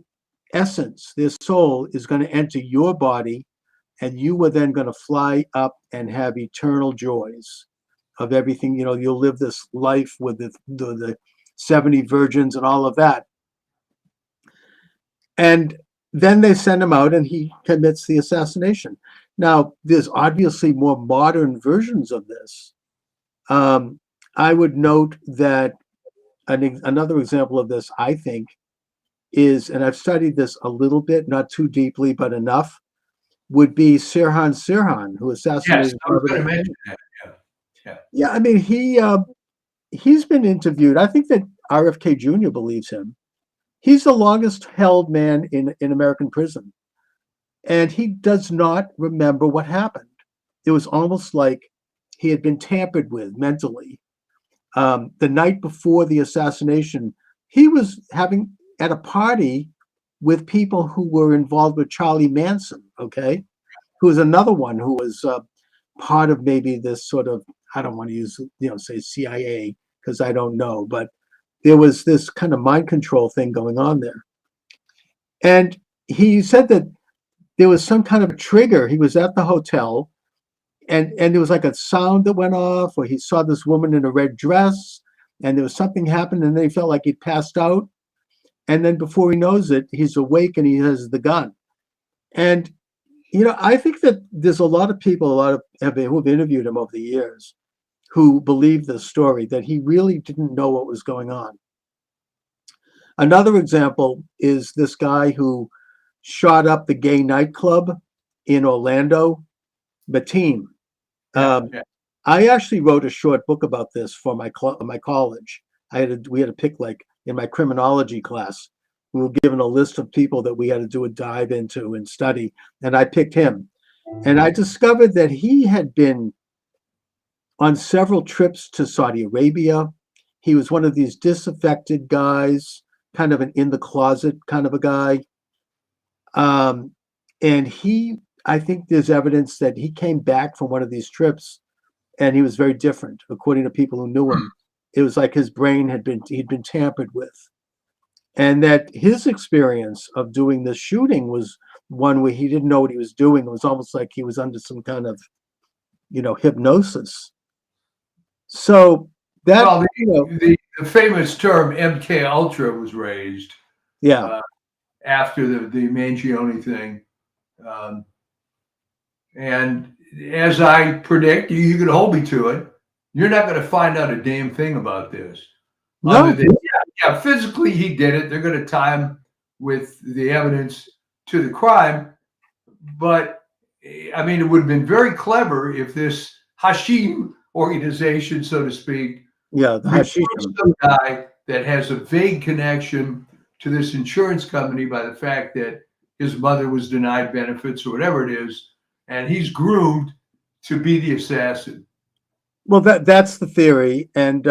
essence, their soul is going to enter your body, and you are then going to fly up and have eternal joys of everything. You'll live this life with the 70 virgins and all of that. And then they send him out and he commits the assassination. Now, there's obviously more modern versions of this. I would note that another example of this, I think, is, and I've studied this a little bit, not too deeply, but enough, would be Sirhan Sirhan, who assassinated. Yes, I was going to mention that. Yeah, I mean, he's been interviewed. I think that RFK Jr. believes him. He's the longest held man in American prison. And he does not remember what happened. It was almost like he had been tampered with mentally. The night before the assassination, he was having at a party with people who were involved with Charlie Manson, okay? Who was another one who was part of maybe this sort of, I don't want to use, say CIA, because I don't know, but there was this kind of mind control thing going on there. And he said that there was some kind of a trigger. He was at the hotel, and there was like a sound that went off, or he saw this woman in a red dress, and there was something happened, and then he felt like he passed out. And then before he knows it, he's awake and he has the gun. And, I think that there's a lot of people, who have interviewed him over the years, who believe this story, that he really didn't know what was going on. Another example is this guy who shot up the gay nightclub in Orlando, Mateen. I actually wrote a short book about this for my college. We had to pick, like, in my criminology class, we were given a list of people that we had to do a dive into and study, and I picked him. And I discovered that he had been on several trips to Saudi Arabia. He was one of these disaffected guys, kind of an in the closet kind of a guy. And I think there's evidence that he came back from one of these trips and he was very different, according to people who knew him. It was like his brain he'd been tampered with. And that his experience of doing this shooting was one where he didn't know what he was doing. It was almost like he was under some kind of, hypnosis. So that, the famous term MK Ultra was raised. Yeah. After the Mangione thing. And as I predict, you can hold me to it, you're not going to find out a damn thing about this. No. Other than, physically he did it. They're going to tie him with the evidence to the crime. But, I mean, it would have been very clever if this Hashim organization, so to speak, the Hashim, some guy that has a vague connection to this insurance company by the fact that his mother was denied benefits or whatever it is, and he's groomed to be the assassin. Well, that's the theory. And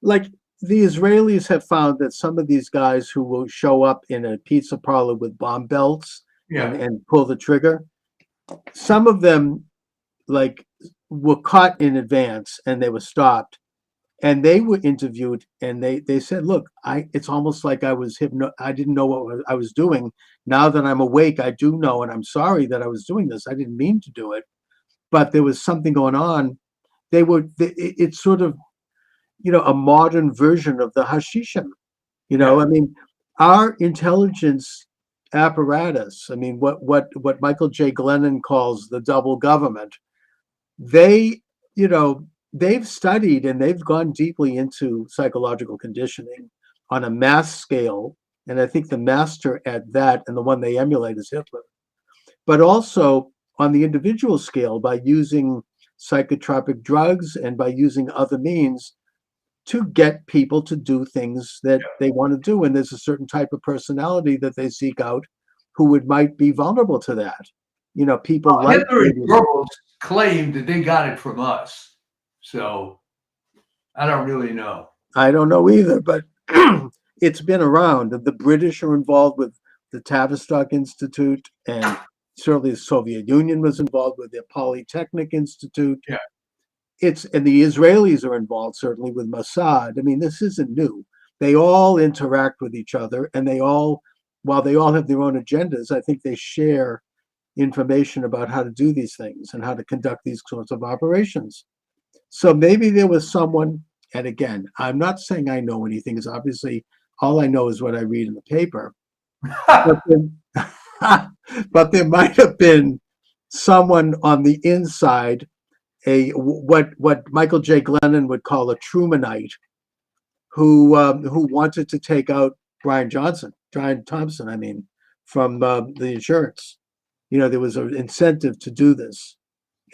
like the Israelis have found that some of these guys who will show up in a pizza parlor with bomb belts and pull the trigger, some of them like were caught in advance and they were stopped. And they were interviewed, and they said, "Look, it's almost like I was I didn't know what I was doing. Now that I'm awake, I do know, and I'm sorry that I was doing this. I didn't mean to do it, but there was something going on." It's sort of, a modern version of the Hashishim. I mean, our intelligence apparatus. I mean, what Michael J. Glennon calls the double government. They've studied and they've gone deeply into psychological conditioning on a mass scale And I think the master at that and the one they emulate is Hitler. But also on the individual scale, by using psychotropic drugs and by using other means to get people to do things that they want to do. And there's a certain type of personality that they seek out who might be vulnerable to that. You know, people like Hitler and Goebbels claimed that they got it from us. So I don't really know. I don't know either, but it's been around. The British are involved with the Tavistock Institute, and certainly the Soviet Union was involved with the Polytechnic Institute. Yeah. And the Israelis are involved certainly with Mossad. I mean, this isn't new. They all interact with each other, and while they all have their own agendas, I think they share information about how to do these things and how to conduct these sorts of operations. So maybe there was someone, and again, I'm not saying I know anything, because obviously all I know is what I read in the paper. But there might have been someone on the inside, what Michael J. Glennon would call a Trumanite, who wanted to take out Brian Thompson, I mean, from the insurance. You know, there was an incentive to do this,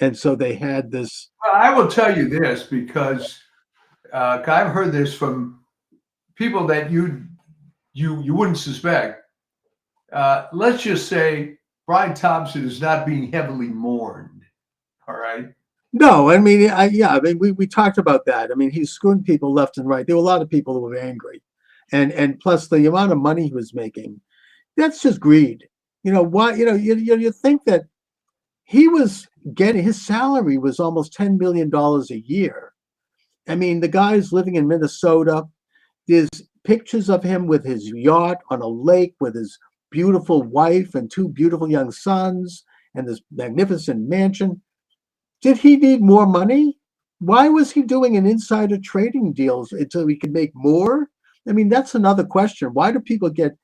and so they had this. Well, I will tell you this, because I've heard this from people that you wouldn't suspect. Let's just say Brian Thompson is not being heavily mourned. All right. No, I mean, we talked about that. I mean, he's screwing people left and right. There were a lot of people who were angry, and plus the amount of money he was making, that's just greed. You know why? You think that he was getting, his salary was almost $10 million a year. I mean, the guy's living in Minnesota. There's pictures of him with his yacht on a lake with his beautiful wife and two beautiful young sons and this magnificent mansion. Did he need more money? Why was he doing an insider trading deals until he could make more? I mean, that's another question. Why do people get?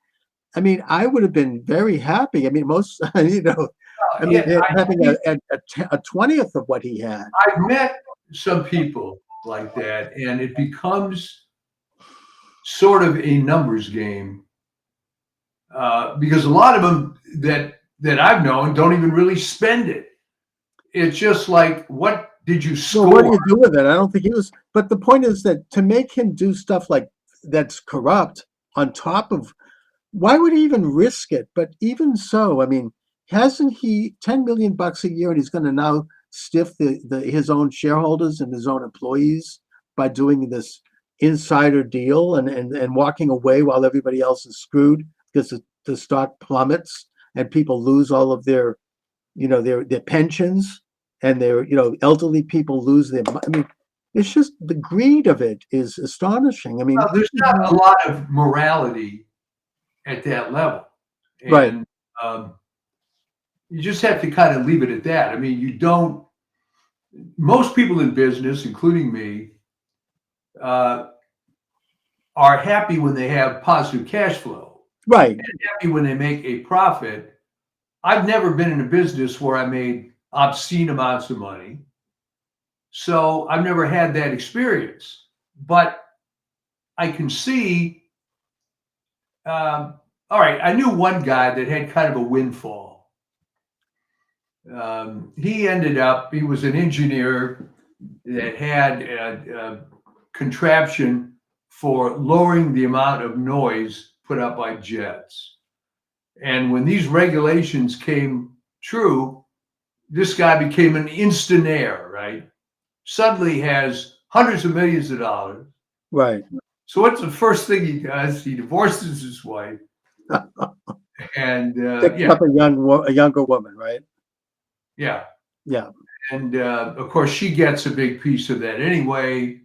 I mean, I would have been very happy. I mean, most, having a 20th of what he had. I've met some people like that, and it becomes sort of a numbers game, because a lot of them that I've known don't even really spend it. It's just like, what did you score? So what do you do with it? I don't think he was. But the point is that to make him do stuff like that's corrupt on top of, why would he even risk it? But even so, I mean, hasn't he $10 million a year, and he's going to now stiff his own shareholders and his own employees by doing this insider deal and walking away while everybody else is screwed because the stock plummets and people lose all of their pensions, and their elderly people lose their. I mean, it's just the greed of it is astonishing. I mean, there's not a lot of morality at that level, and, right? You just have to kind of leave it at that. I mean, you don't. Most people in business, including me, are happy when they have positive cash flow, right? And happy when they make a profit. I've never been in a business where I made obscene amounts of money, so I've never had that experience. But I can see. All right, I knew one guy that had kind of a windfall. He was an engineer that had a contraption for lowering the amount of noise put up by jets. And when these regulations came true, this guy became an instonaire, right? Suddenly has hundreds of millions of dollars. Right. So what's the first thing he does? He divorces his wife and Picks up a younger woman, right? Yeah. And of course, she gets a big piece of that anyway.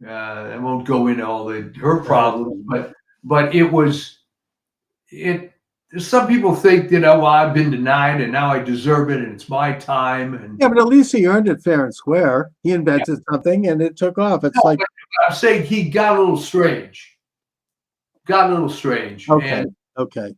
I won't go into all her problems, but it was it. Some people think, well, I've been denied and now I deserve it and it's my time. And yeah, but at least he earned it fair and square. He invented something and it took off. It's like, I'm saying he got a little strange. Okay. And, okay.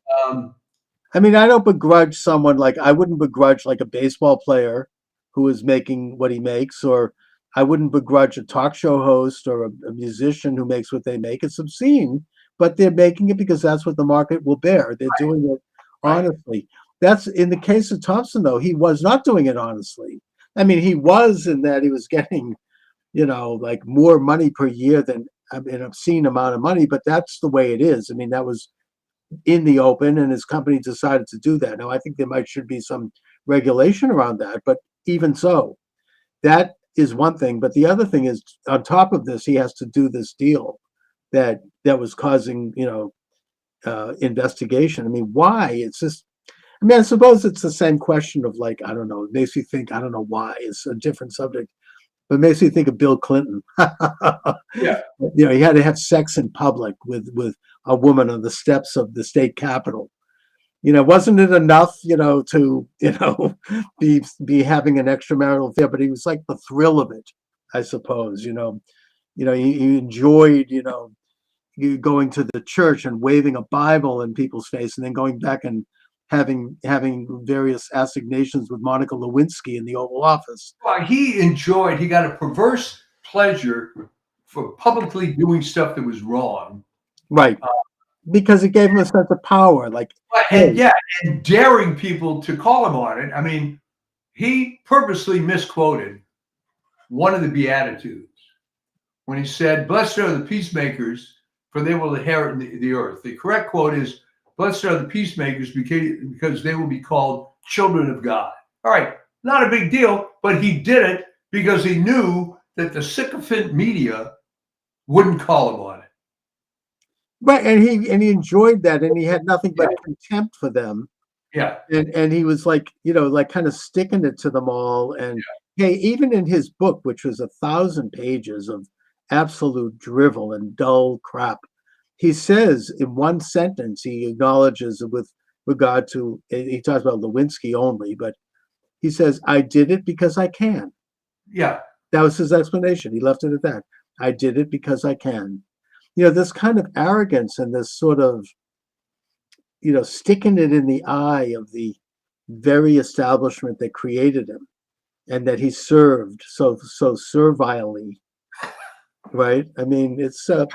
I mean, I don't begrudge someone I wouldn't begrudge like a baseball player who is making what he makes, or I wouldn't begrudge a talk show host or a musician who makes what they make. It's obscene but they're making it because that's what the market will bear. They're doing it honestly. That's in the case of Thompson, though, he was not doing it honestly. I mean, he was in that he was getting, like more money per year than an obscene amount of money, but that's the way it is. I mean, that was in the open, and his company decided to do that. Now, I think should be some regulation around that, but even so, that is one thing. But the other thing is, on top of this, he has to do this deal that was causing, investigation. I mean, why? It's just, I mean, I suppose it's the same question of, like, I don't know, it makes you think, I don't know why, it's a different subject, but it makes you think of Bill Clinton. Yeah. He had to have sex in public with a woman on the steps of the state capitol. Wasn't it enough, to, be having an extramarital affair, but he was like the thrill of it, I suppose, he enjoyed, you going to the church and waving a Bible in people's face, and then going back and having various assignations with Monica Lewinsky in the Oval Office. Well, he got a perverse pleasure for publicly doing stuff that was wrong. Right. Because it gave him a sense of power. Like, and daring people to call him on it. I mean, he purposely misquoted one of the Beatitudes when he said, "Blessed are the peacemakers, for they will inherit the earth." The correct quote is, "Blessed are the peacemakers because they will be called children of God." All right, not a big deal, but he did it because he knew that the sycophant media wouldn't call him on it. Right, and he enjoyed that, and he had nothing but contempt for them. Yeah. And he was like, like kind of sticking it to them all. And hey, even in his book, which was 1,000 pages of absolute drivel and dull crap, he says in one sentence, he acknowledges with regard to, he talks about Lewinsky only, but he says, "I did it because I can." Yeah. That was his explanation. He left it at that. "I did it because I can." This kind of arrogance and this sort of, sticking it in the eye of the very establishment that created him and that he served so servilely, right? I mean, it's, I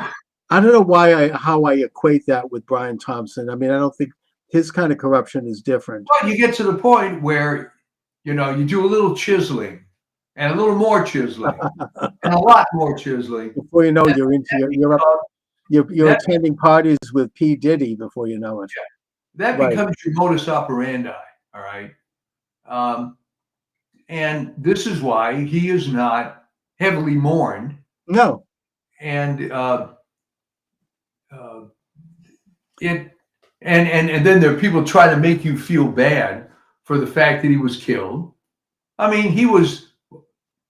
don't know how I equate that with Brian Thompson. I mean, I don't think his kind of corruption is different. Well, you get to the point where, you do a little chiseling and a little more chiseling and a lot more chiseling. Before you know, you're attending parties with P. Diddy before you know it. Yeah. That becomes your modus operandi. All right. And this is why he is not heavily mourned. No. And then there are people trying to make you feel bad for the fact that he was killed. I mean,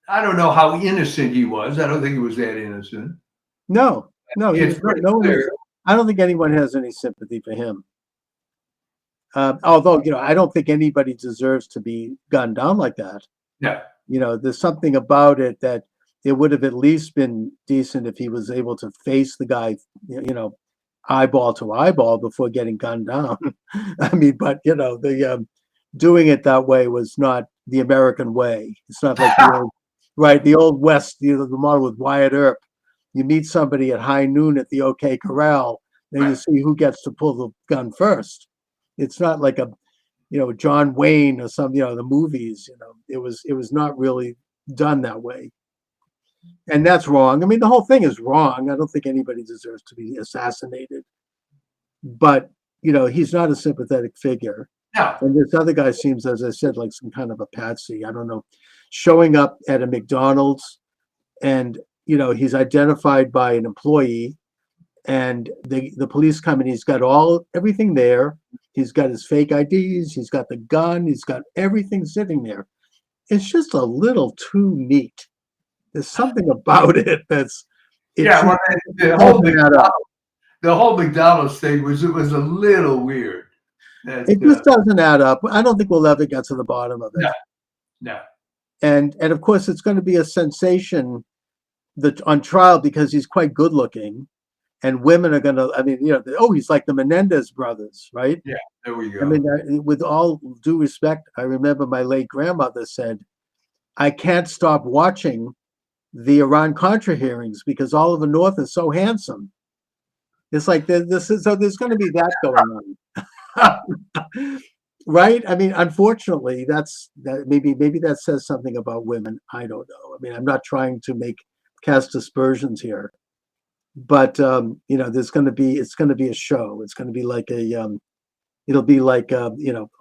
I don't know how innocent he was. I don't think he was that innocent. No. It's I don't think anyone has any sympathy for him. Although, I don't think anybody deserves to be gunned down like that. Yeah. There's something about it that it would have at least been decent if he was able to face the guy, eyeball to eyeball before getting gunned down. I mean, but doing it that way was not the American way. It's not like the old West, the model with Wyatt Earp. You meet somebody at high noon at the OK Corral, then you see who gets to pull the gun first. It's not like a, John Wayne or some, the movies. It was not really done that way, and that's wrong. I mean, the whole thing is wrong. I don't think anybody deserves to be assassinated, but he's not a sympathetic figure. No. And this other guy seems, as I said, like some kind of a patsy. I don't know, showing up at a McDonald's and he's identified by an employee, and the police come and he's got everything there. He's got his fake IDs, he's got the gun, he's got everything sitting there. It's just a little too neat. There's something about it that's the whole McDonald's thing was a little weird. It just doesn't add up. I don't think we'll ever get to the bottom of it. No. And of course it's going to be a sensation on trial because he's quite good looking, and women are going to, I mean, he's like the Menendez brothers, right? Yeah, there we go. I mean, with all due respect, I remember my late grandmother said, "I can't stop watching the Iran-Contra hearings because Oliver North is so handsome." It's like this is so there's going to be that going on. Right? I mean, unfortunately, maybe that says something about women. I don't know. I mean, I'm not trying to cast aspersions here, but there's going to be it's going to be a show. It's going to be like it'll be like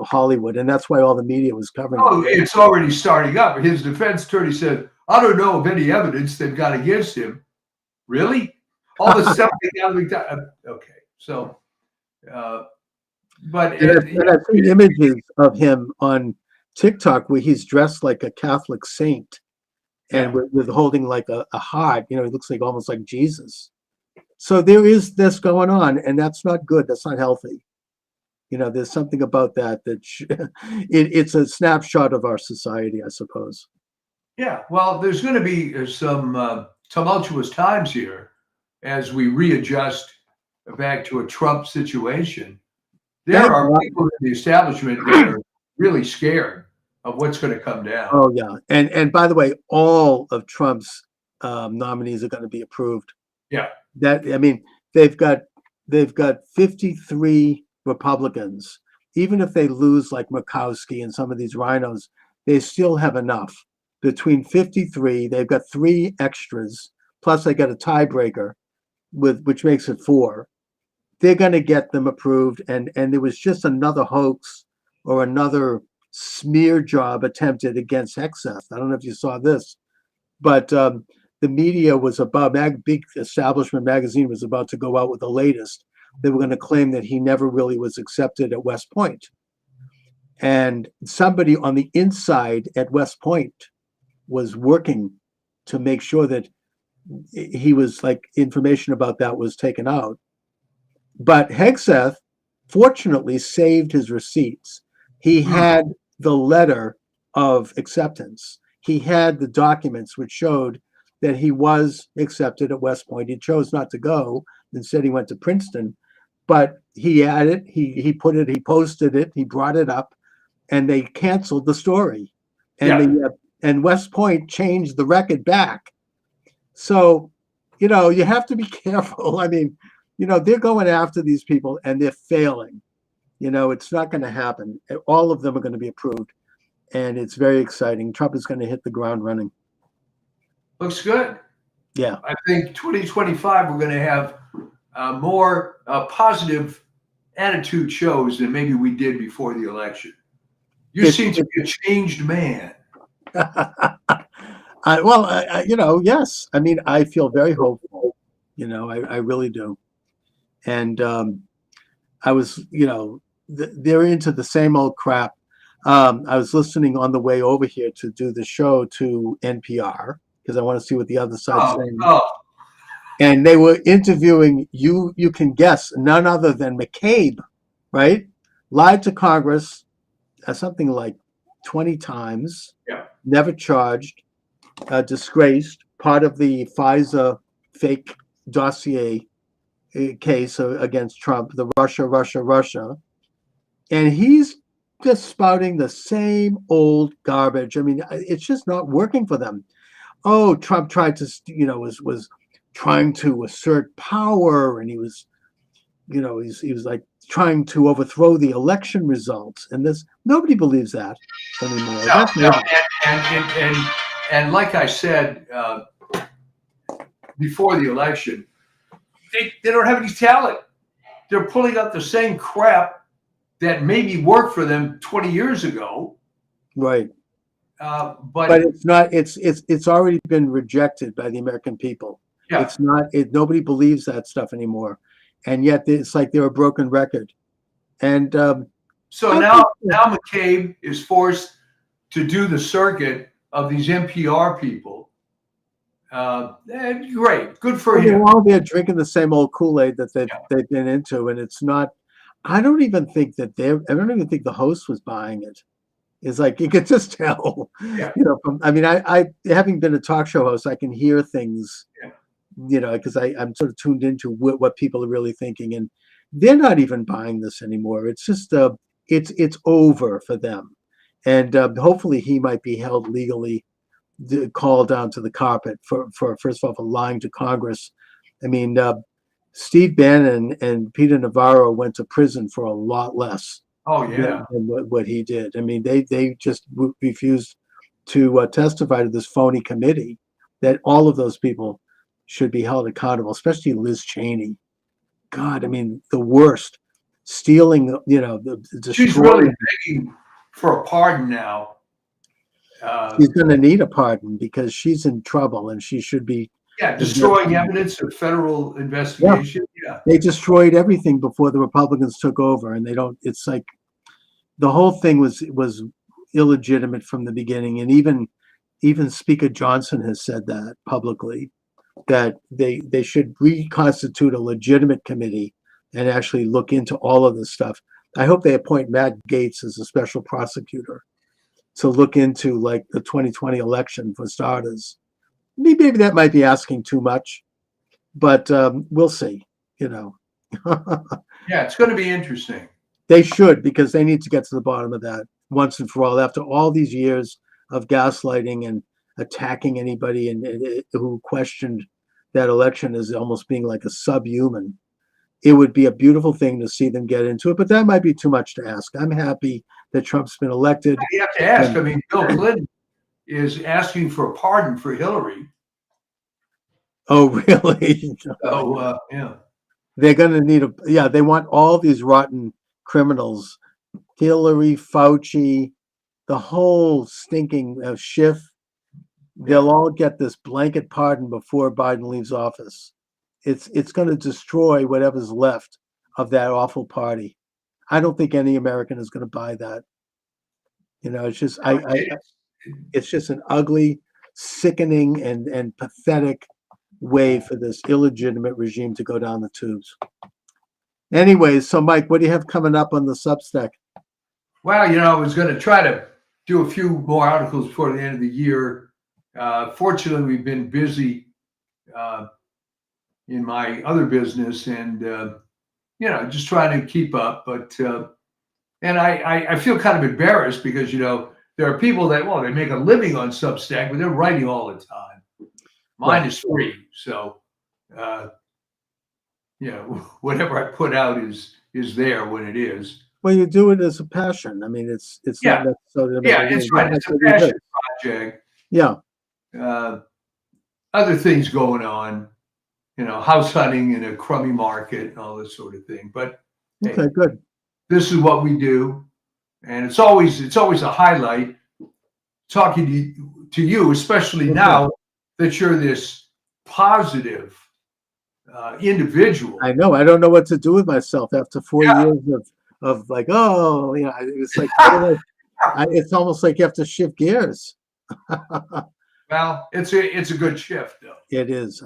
Hollywood, and that's why all the media was covering Oh, it. it's already starting up. His defense attorney said, "I don't know of any evidence they've got against him." Really? All the stuff they got. Okay, so, but And I've seen images of him on TikTok where he's dressed like a Catholic saint and with holding like a heart. He looks like almost like Jesus. So there is this going on, and that's not good. That's not healthy. There's something about that it's a snapshot of our society, I suppose. yeah, well, there's going to be some tumultuous times here as we readjust back to a Trump situation. There are people in the establishment that are really scared of what's going to come down. Oh yeah, and by the way, all of Trump's nominees are going to be approved. Yeah, they've got 53 Republicans. Even if they lose like Murkowski and some of these rhinos, they still have enough. Between 53, they've got 3 extras, plus they got a tiebreaker, which makes it 4. They're going to get them approved, and there was just another hoax or another smear job attempted against Hegseth. I don't know if you saw this, but the media was big establishment magazine was about to go out with the latest. They were going to claim that he never really was accepted at West Point. And somebody on the inside at West Point was working to make sure that he was information about that was taken out. But Hegseth fortunately saved his receipts. He had the letter of acceptance. He had the documents which showed that he was accepted at West Point. He chose not to go. Instead, he went to Princeton. But he had it. He put it. He posted it. He brought it up, and they canceled the story. And and West Point changed the record back. So, you have to be careful. I mean, they're going after these people and they're failing. It's not going to happen. All of them are going to be approved. And it's very exciting. Trump is going to hit the ground running. Looks good. Yeah. I think 2025, we're going to have more positive attitude shows than maybe we did before the election. You seem to be a changed man. Yes. I mean, I feel very hopeful. I really do. And I was, they're into the same old crap. I was listening on the way over here to do the show to NPR because I want to see what the other side's saying. And they were interviewing you can guess, none other than McCabe, right? Lied to Congress something like 20 times. Yeah. Never charged, disgraced, part of the FISA fake dossier case against Trump, the Russia. And he's just spouting the same old garbage. I mean, it's just not working for them. Oh, Trump tried to, was trying to assert power, and he was like trying to overthrow the election results. And nobody believes that anymore. And like I said before the election, they don't have any talent. They're pulling out the same crap that maybe worked for them 20 years ago. Right. But it's not. It's already been rejected by the American people. Yeah. It's not. Nobody believes that stuff anymore, and yet it's like they're a broken record. And so now McCabe is forced to do the circuit of these NPR people. Great, good for him. They're all there drinking the same old Kool-Aid that they've been into, and it's not. I don't even think the host was buying it. It's like you could just tell. Yeah. I having been a talk show host, I can hear things. Yeah. Because I'm sort of tuned into what people are really thinking, and they're not even buying this anymore. It's just it's over for them, and hopefully he might be held legally, called down to the carpet for first of all for lying to Congress. I mean, Steve Bannon and Peter Navarro went to prison for a lot less Oh than, yeah. than what he did. I mean, they just refused to testify to this phony committee that all of those people should be held accountable, especially Liz Cheney. God, I mean, the worst. Stealing, the She's really destroying. begging for a pardon now. She's going to need a pardon because she's in trouble and she should be. Yeah, destroying evidence of federal investigation. Yeah. They destroyed everything before the Republicans took over, and they don't. It's like the whole thing was illegitimate from the beginning, and even Speaker Johnson has said that publicly, that they should reconstitute a legitimate committee and actually look into all of this stuff. I hope they appoint Matt Gaetz as a special prosecutor to look into like the 2020 election for starters. Maybe that might be asking too much, but we'll see. Yeah, it's going to be interesting. They should, because they need to get to the bottom of that once and for all. After all these years of gaslighting and attacking anybody and who questioned that election as almost being like a subhuman, it would be a beautiful thing to see them get into it. But that might be too much to ask. I'm happy that Trump's been elected. You have to ask. I mean, Bill Clinton is asking for a pardon for Hillary. Oh, really? So, yeah. They're going to need they want all these rotten criminals, Hillary, Fauci, the whole stinking Schiff. They'll all get this blanket pardon before Biden leaves office. It's going to destroy whatever's left of that awful party. I don't think any American is going to buy that. It's just it's just an ugly, sickening, and pathetic way for this illegitimate regime to go down the tubes. Anyways, so Mike, what do you have coming up on the Substack? Well, I was going to try to do a few more articles before the end of the year. Fortunately, we've been busy in my other business and, just trying to keep up. But, and I feel kind of embarrassed because, there are people that, they make a living on Substack, but they're writing all the time. Mine is free. So, whatever I put out is there when it is. Well, you do it as a passion. I mean, it's not necessarily. Yeah, it's right. It's a passion project. Yeah. Other things going on, house hunting in a crummy market and all this sort of thing. But okay, good. This is what we do, and it's always a highlight talking to you, especially now that you're this positive individual. I know. I don't know what to do with myself after 4 years of like, it's like it's almost like you have to shift gears. Well, it's a good shift, though. It is.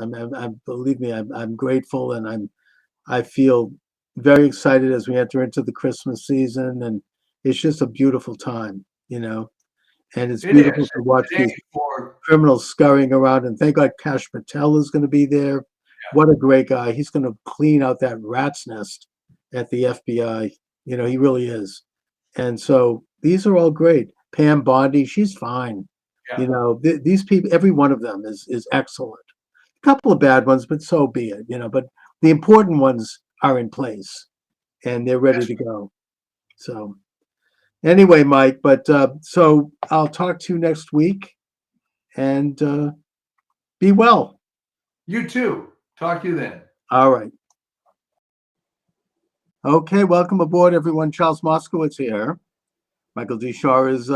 Believe me, I'm grateful, and I feel very excited as we enter into the Christmas season, and it's just a beautiful time, and it's beautiful to watch these criminals scurrying around. And thank God Kash Patel is going to be there. Yeah. What a great guy! He's going to clean out that rat's nest at the FBI. He really is. And so these are all great. Pam Bondi, she's fine. Yeah. These people, every one of them is excellent. A couple of bad ones, but so be it. But the important ones are in place, and they're ready to go. So anyway, Mike, but so I'll talk to you next week, and be well. You too. Talk to you then. All right. Okay, welcome aboard, everyone. Charles Moskowitz here. Michael D. Shaw is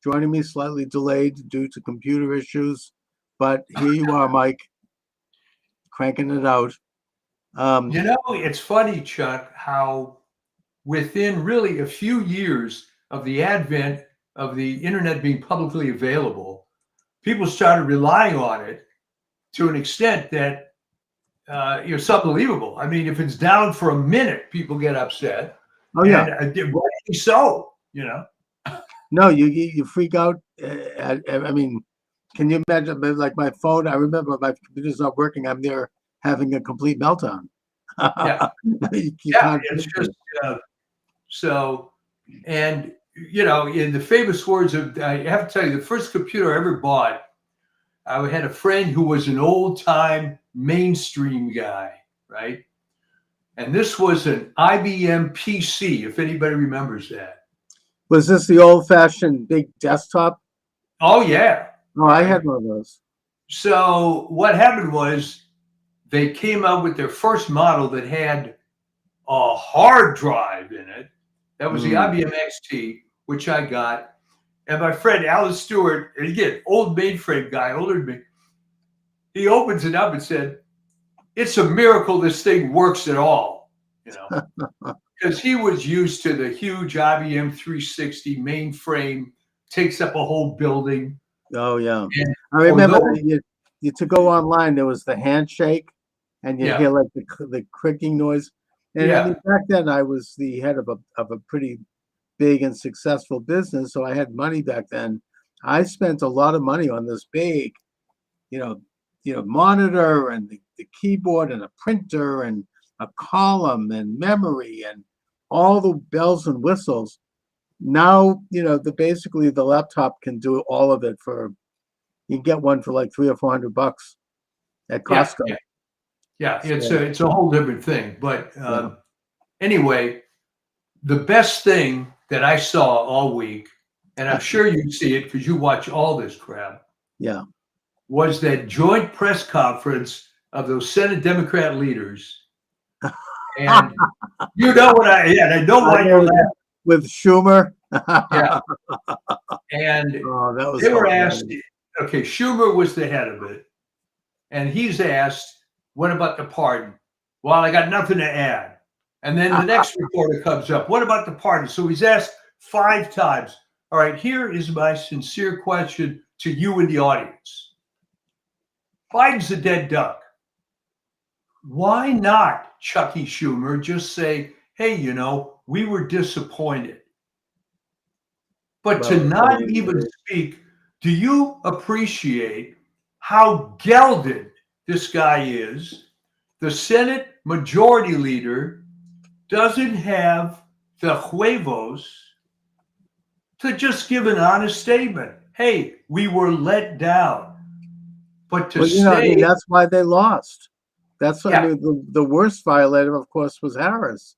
joining me, slightly delayed due to computer issues, but here you are, Mike, cranking it out. It's funny, Chuck, how within really a few years of the advent of the internet being publicly available, people started relying on it to an extent that it's unbelievable. I mean, if it's down for a minute, people get upset. Oh yeah, and, rightly so. No, you freak out. I mean, can you imagine? Like my phone, I remember my computer's not working. I'm there having a complete meltdown. Yeah, it's just so. And in the famous words of, I have to tell you, the first computer I ever bought, I had a friend who was an old-time mainstream guy, right? And this was an IBM PC, if anybody remembers that. Was this the old-fashioned big desktop? Oh, yeah. No, I had one of those. So what happened was they came out with their first model that had a hard drive in it. That was the IBM XT, which I got. And my friend Alan Stewart, and again, old mainframe guy, older than me, he opens it up and said, "It's a miracle this thing works at all," because he was used to the huge IBM 360 mainframe, takes up a whole building. Oh yeah, And I remember although- you to go online. There was the handshake, and you Yeah. hear like the clicking noise. And I Yeah. mean, back then I was the head of a pretty big and successful business, so I had money back then. I spent a lot of money on this big, monitor and the keyboard and a printer and a column and memory and all the bells and whistles. Now, basically the laptop can do all of it you can get one for like $300 or $400 at Costco. Yeah, So- it's a whole different thing. But anyway, the best thing that I saw all week, and I'm sure you see it because you watch all this crap, Yeah. was that joint press conference of those Senate Democrat leaders. And you know what I know why you're laughing. With Schumer. Yeah. And Oh, that was they were hilarious. asked, okay, Schumer was the head of it. And he's asked, what about the pardon? Well, I got nothing to add. And then the next reporter comes up, what about the pardon? So he's asked 5 times. All right, here is my sincere question to you in the audience. Biden's a dead duck. Why not, Chucky Schumer, just say, hey, we were disappointed. But to Well, not I mean, even speak, do you appreciate how gelded this guy is? The Senate Majority Leader doesn't have the huevos to just give an honest statement. Hey, we were let down. But to say that's why they lost. That's what Yeah. I mean. The worst violator, of course, was Harris.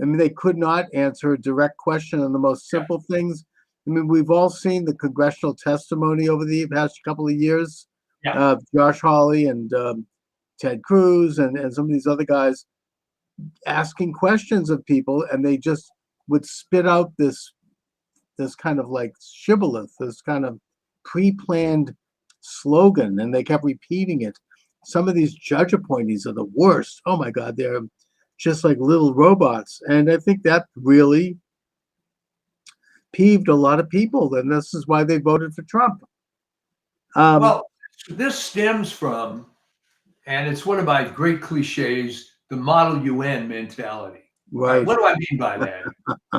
I mean, they could not answer a direct question on the most simple things. I mean, we've all seen the congressional testimony over the past couple of years. Yeah. Josh Hawley and Ted Cruz and some of these other guys asking questions of people, and they just would spit out this kind of like shibboleth, this kind of pre-planned slogan, and they kept repeating it. Some of these judge appointees are the worst. Oh my God, they're just like little robots. And I think that really peeved a lot of people, and this is why they voted for Trump. Well, this stems from, and it's one of my great cliches, the Model UN mentality. Right. What do I mean by that?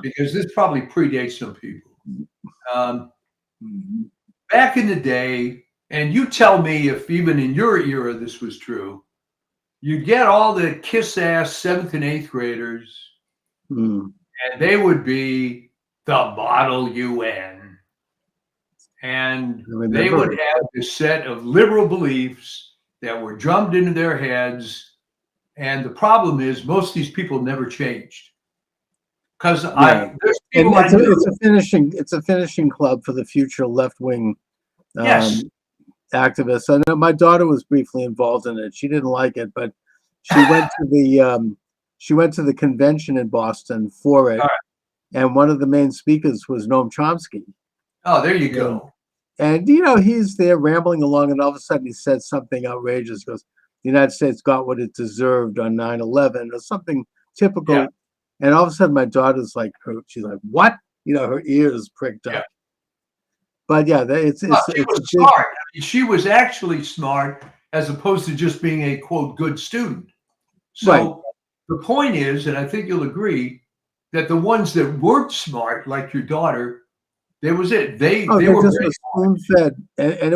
Because this probably predates some people. Back in the day, and you tell me if even in your era this was true, you get all the kiss-ass 7th and 8th graders, Mm. and they would be the Model UN. And they would have this set of liberal beliefs that were drummed into their heads. And the problem is most of these people never changed. Because there's people I knew. It's a finishing club for the future left-wing Yes. activists. I know my daughter was briefly involved in it. She didn't like it, but she went to the convention in Boston for it. All right. And one of the main speakers was Noam Chomsky. Oh, there you go. And he's there rambling along, and all of a sudden he said something outrageous. He goes, "The United States got what it deserved on 9/11," or something typical. Yeah. And all of a sudden, my daughter's like, she's like, "What?" Her ears pricked up. Yeah. But yeah, it's She a was big, smart. I mean, she was actually smart as opposed to just being a quote good student. So Right. the point is, and I think you'll agree, that the ones that weren't smart, like your daughter, there was it. They they were just very was spoon-fed, and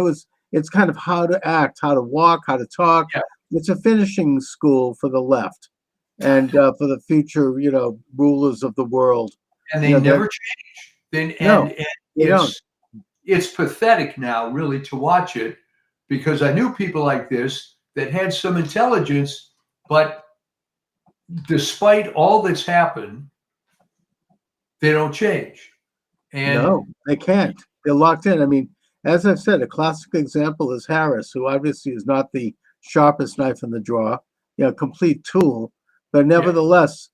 it's kind of how to act, how to walk, how to talk. Yeah. It's a finishing school for the left, and for the future, rulers of the world. and they Yeah, never change. Then No, and they it's pathetic now, really, to watch it, because I knew people like this that had some intelligence, but despite all that's happened, they don't change. And No, they can't. They're locked in. I mean, as I've said, a classic example is Harris, who obviously is not the sharpest knife in the drawer, complete tool, but nevertheless,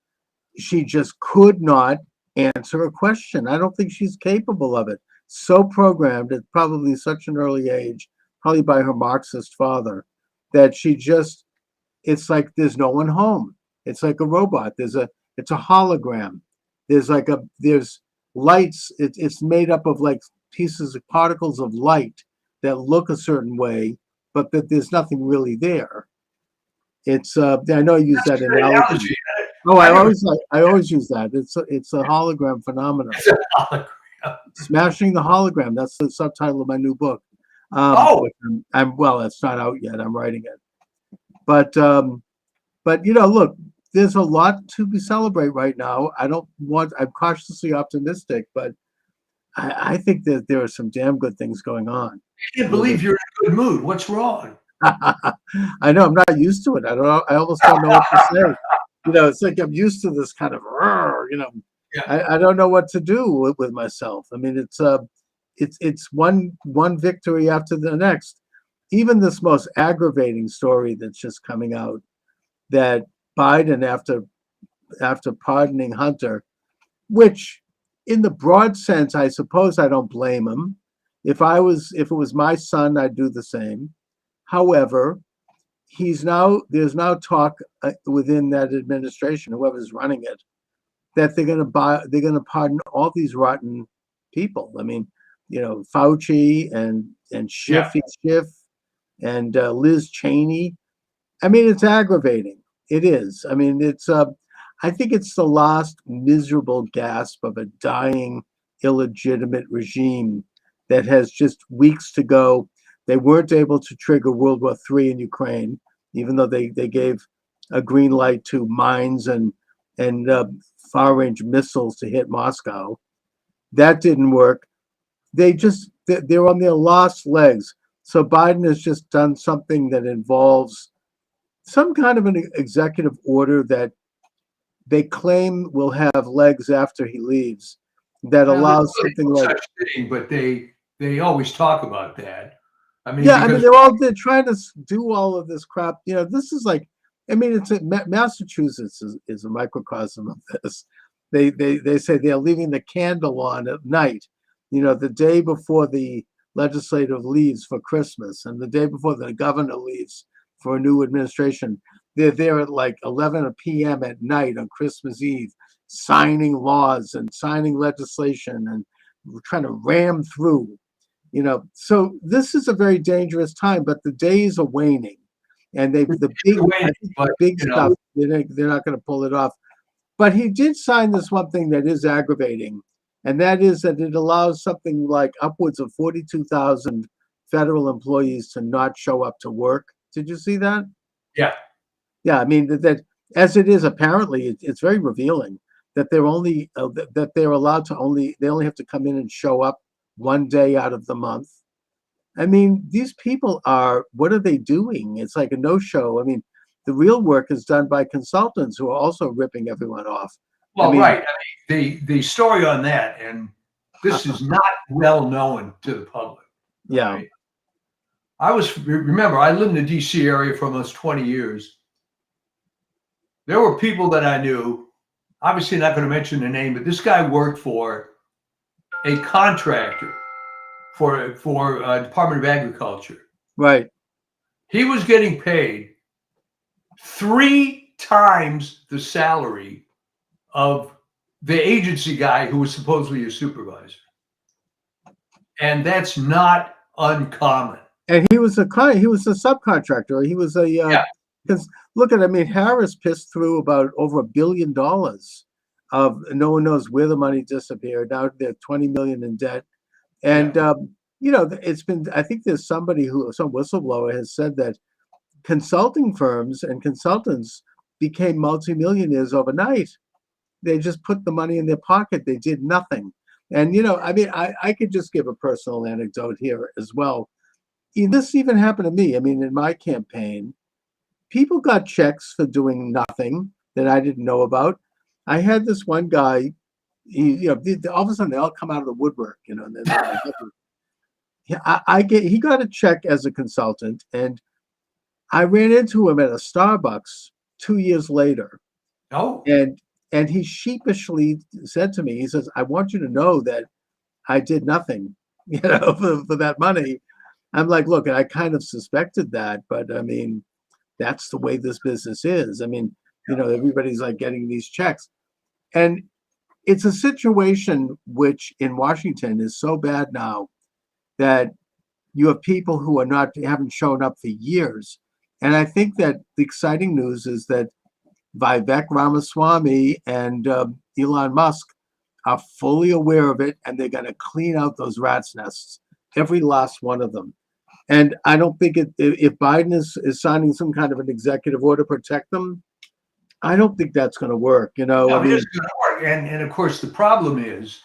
she just could not answer a question. I don't think she's capable of it. So programmed at probably such an early age, probably by her Marxist father, that it's like there's no one home. It's like a robot. It's a hologram. There's lights. It's made up of like pieces of particles of light that look a certain way, but that there's nothing really there. It's I know I use that analogy. Oh, I always use that. It's a hologram phenomenon. Smashing the Hologram. That's the subtitle of my new book. It's not out yet. I'm writing it. But look, there's a lot to celebrate right now. I'm cautiously optimistic, but I think that there are some damn good things going on. I can't believe you're in a good mood. What's wrong? I know, I'm not used to it. I don't know. I almost don't know what to say. It's like I'm used to this kind of, I don't know what to do with myself. I mean, it's one victory after the next. Even this most aggravating story that's just coming out, that Biden, after pardoning Hunter, which in the broad sense, I suppose I don't blame him. If it was my son, I'd do the same. However, there's now talk within that administration, whoever's running it, that they're going to pardon all these rotten people. I mean, Fauci and Schiff and Liz Cheney. I mean, it's aggravating. It is. I mean, I think it's the last miserable gasp of a dying, illegitimate regime that has just weeks to go. They weren't able to trigger World War III in Ukraine, even though they gave a green light to mines and far-range missiles to hit Moscow. That didn't work. They're on their last legs. So Biden has just done something that involves some kind of an executive order that they claim will have legs after he leaves, that allows something like. But they always talk about that. I mean, they're trying to do all of this crap. This is like, I mean, Massachusetts is a microcosm of this. They say they're leaving the candle on at night, the day before the legislative leaves for Christmas and the day before the governor leaves for a new administration. They're there at like 11 p.m. at night on Christmas Eve, signing laws and signing legislation and trying to ram through. So this is a very dangerous time, but the days are waning, and the big stuff, they're not going to pull it off. But he did sign this one thing that is aggravating, and that is that it allows something like upwards of 42,000 federal employees to not show up to work. Did you see that? Yeah. Yeah, I mean that as it is, apparently it's very revealing that they're allowed to they only have to come in and show up one day out of the month. I mean, these people what are they doing? It's like a no-show. I mean, the real work is done by consultants who are also ripping everyone off. Well, right. I mean, the story on that, and this is not well known to the public. Yeah. Right? Remember, I lived in the DC area for almost 20 years. There were people that I knew, obviously not going to mention the name, but this guy worked for a contractor for Department of Agriculture. Right. He was getting paid 3 times the salary of the agency guy who was supposedly a supervisor. And that's not uncommon. And he was a subcontractor. He was because look at, I mean, Harris pissed through about over $1 billion of, no one knows where the money disappeared. Now they're 20 million in debt. And, it's been, I think there's some whistleblower has said that consulting firms and consultants became multimillionaires overnight. They just put the money in their pocket. They did nothing. And, I mean, I could just give a personal anecdote here as well. This even happened to me. I mean, in my campaign, people got checks for doing nothing. that I didn't know about. I had this one guy, all of a sudden they all come out of the woodwork, and then they're like, yeah, he got a check as a consultant, and I ran into him at a Starbucks 2 years later, Oh, and he sheepishly said to me, he says, "I want you to know that I did nothing, for that money." I'm like, look, I kind of suspected that, but I mean, that's the way this business is. I mean, everybody's like getting these checks, and it's a situation which in Washington is so bad now that you have people who haven't shown up for years. And I think that the exciting news is that Vivek Ramaswamy and Elon Musk are fully aware of it, and they're going to clean out those rat's nests, every last one of them. And I don't think if Biden is signing some kind of an executive order to protect them, I don't think that's going to work. no, it isn't going to work. And of course, the problem is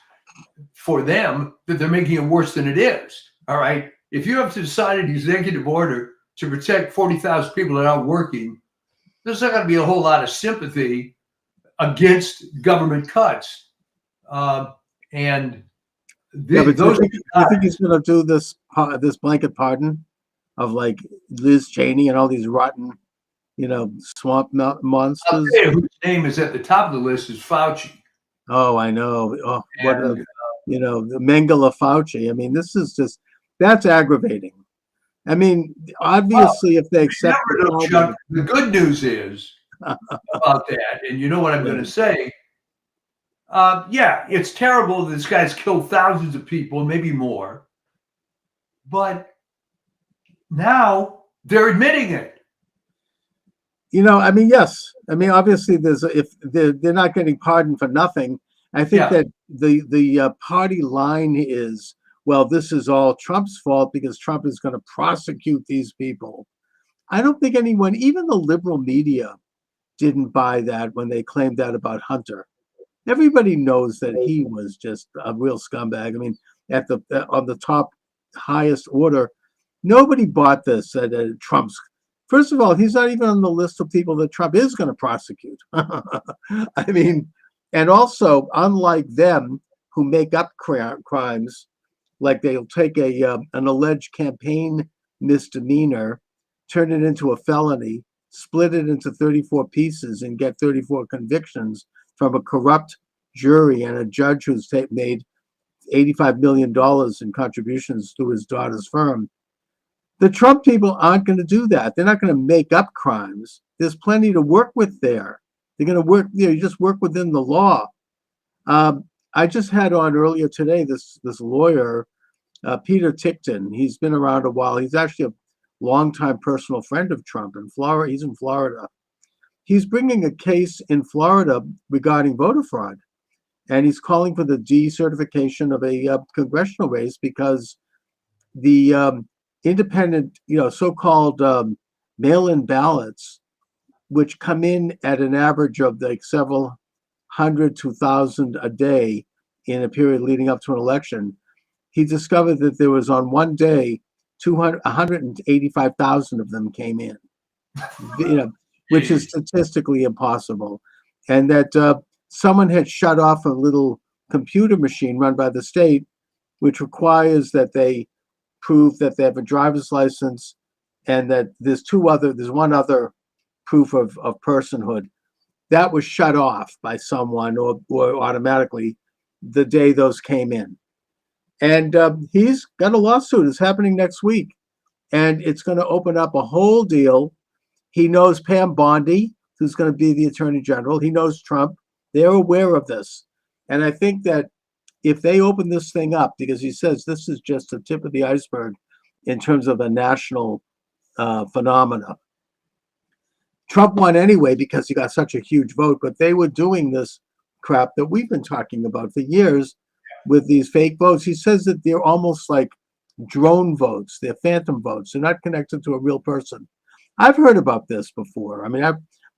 for them that they're making it worse than it is. All right. If you have to decide an executive order to protect 40,000 people that are out working, there's not going to be a whole lot of sympathy against government cuts. And those. I think he's going to do this blanket pardon of like Liz Cheney and all these rotten, swamp monsters. I'll tell you whose name is at the top of the list is Fauci. Oh, I know. Oh, the Mengele Fauci. I mean, that's aggravating. I mean, obviously, if they accept Chuck, the good news is about that, and you know what I'm going to say. Yeah, it's terrible this guy's killed thousands of people, maybe more. But now they're admitting it. I mean, yes. I mean, obviously, if they're not getting pardoned for nothing. I think that the party line is, well, this is all Trump's fault because Trump is going to prosecute these people. I don't think anyone, even the liberal media, didn't buy that when they claimed that about Hunter. Everybody knows that he was just a real scumbag. I mean, on the top highest order, nobody bought this at Trump's. First of all, he's not even on the list of people that Trump is going to prosecute. I mean, and also, unlike them who make up crimes, like they'll take an alleged campaign misdemeanor, turn it into a felony, split it into 34 pieces, and get 34 convictions from a corrupt jury and a judge who's made $85 million in contributions to his daughter's firm. The Trump people aren't going to do that. They're not going to make up crimes. There's plenty to work with there. They're going to work, you just work within the law. I just had on earlier today this lawyer, Peter Tickton. He's been around a while. He's actually a longtime personal friend of Trump in Florida. He's in Florida. He's bringing a case in Florida regarding voter fraud. And he's calling for the decertification of a congressional race because the independent, so-called mail-in ballots, which come in at an average of like several hundred to 1,000 a day in a period leading up to an election, he discovered that there was on one day 185,000 of them came in, which is statistically impossible, and that someone had shut off a little computer machine run by the state, which requires that they prove that they have a driver's license and that there's one other proof of personhood. That was shut off by someone or automatically the day those came in. And he's got a lawsuit. It's happening next week. And it's going to open up a whole deal. He knows Pam Bondi, who's going to be the attorney general. He knows Trump. They're aware of this. And I think that if they open this thing up, because he says this is just the tip of the iceberg in terms of a national phenomena. Trump won anyway because he got such a huge vote, but they were doing this crap that we've been talking about for years with these fake votes. He says that they're almost like drone votes. They're phantom votes. They're not connected to a real person. I've heard about this before. I mean,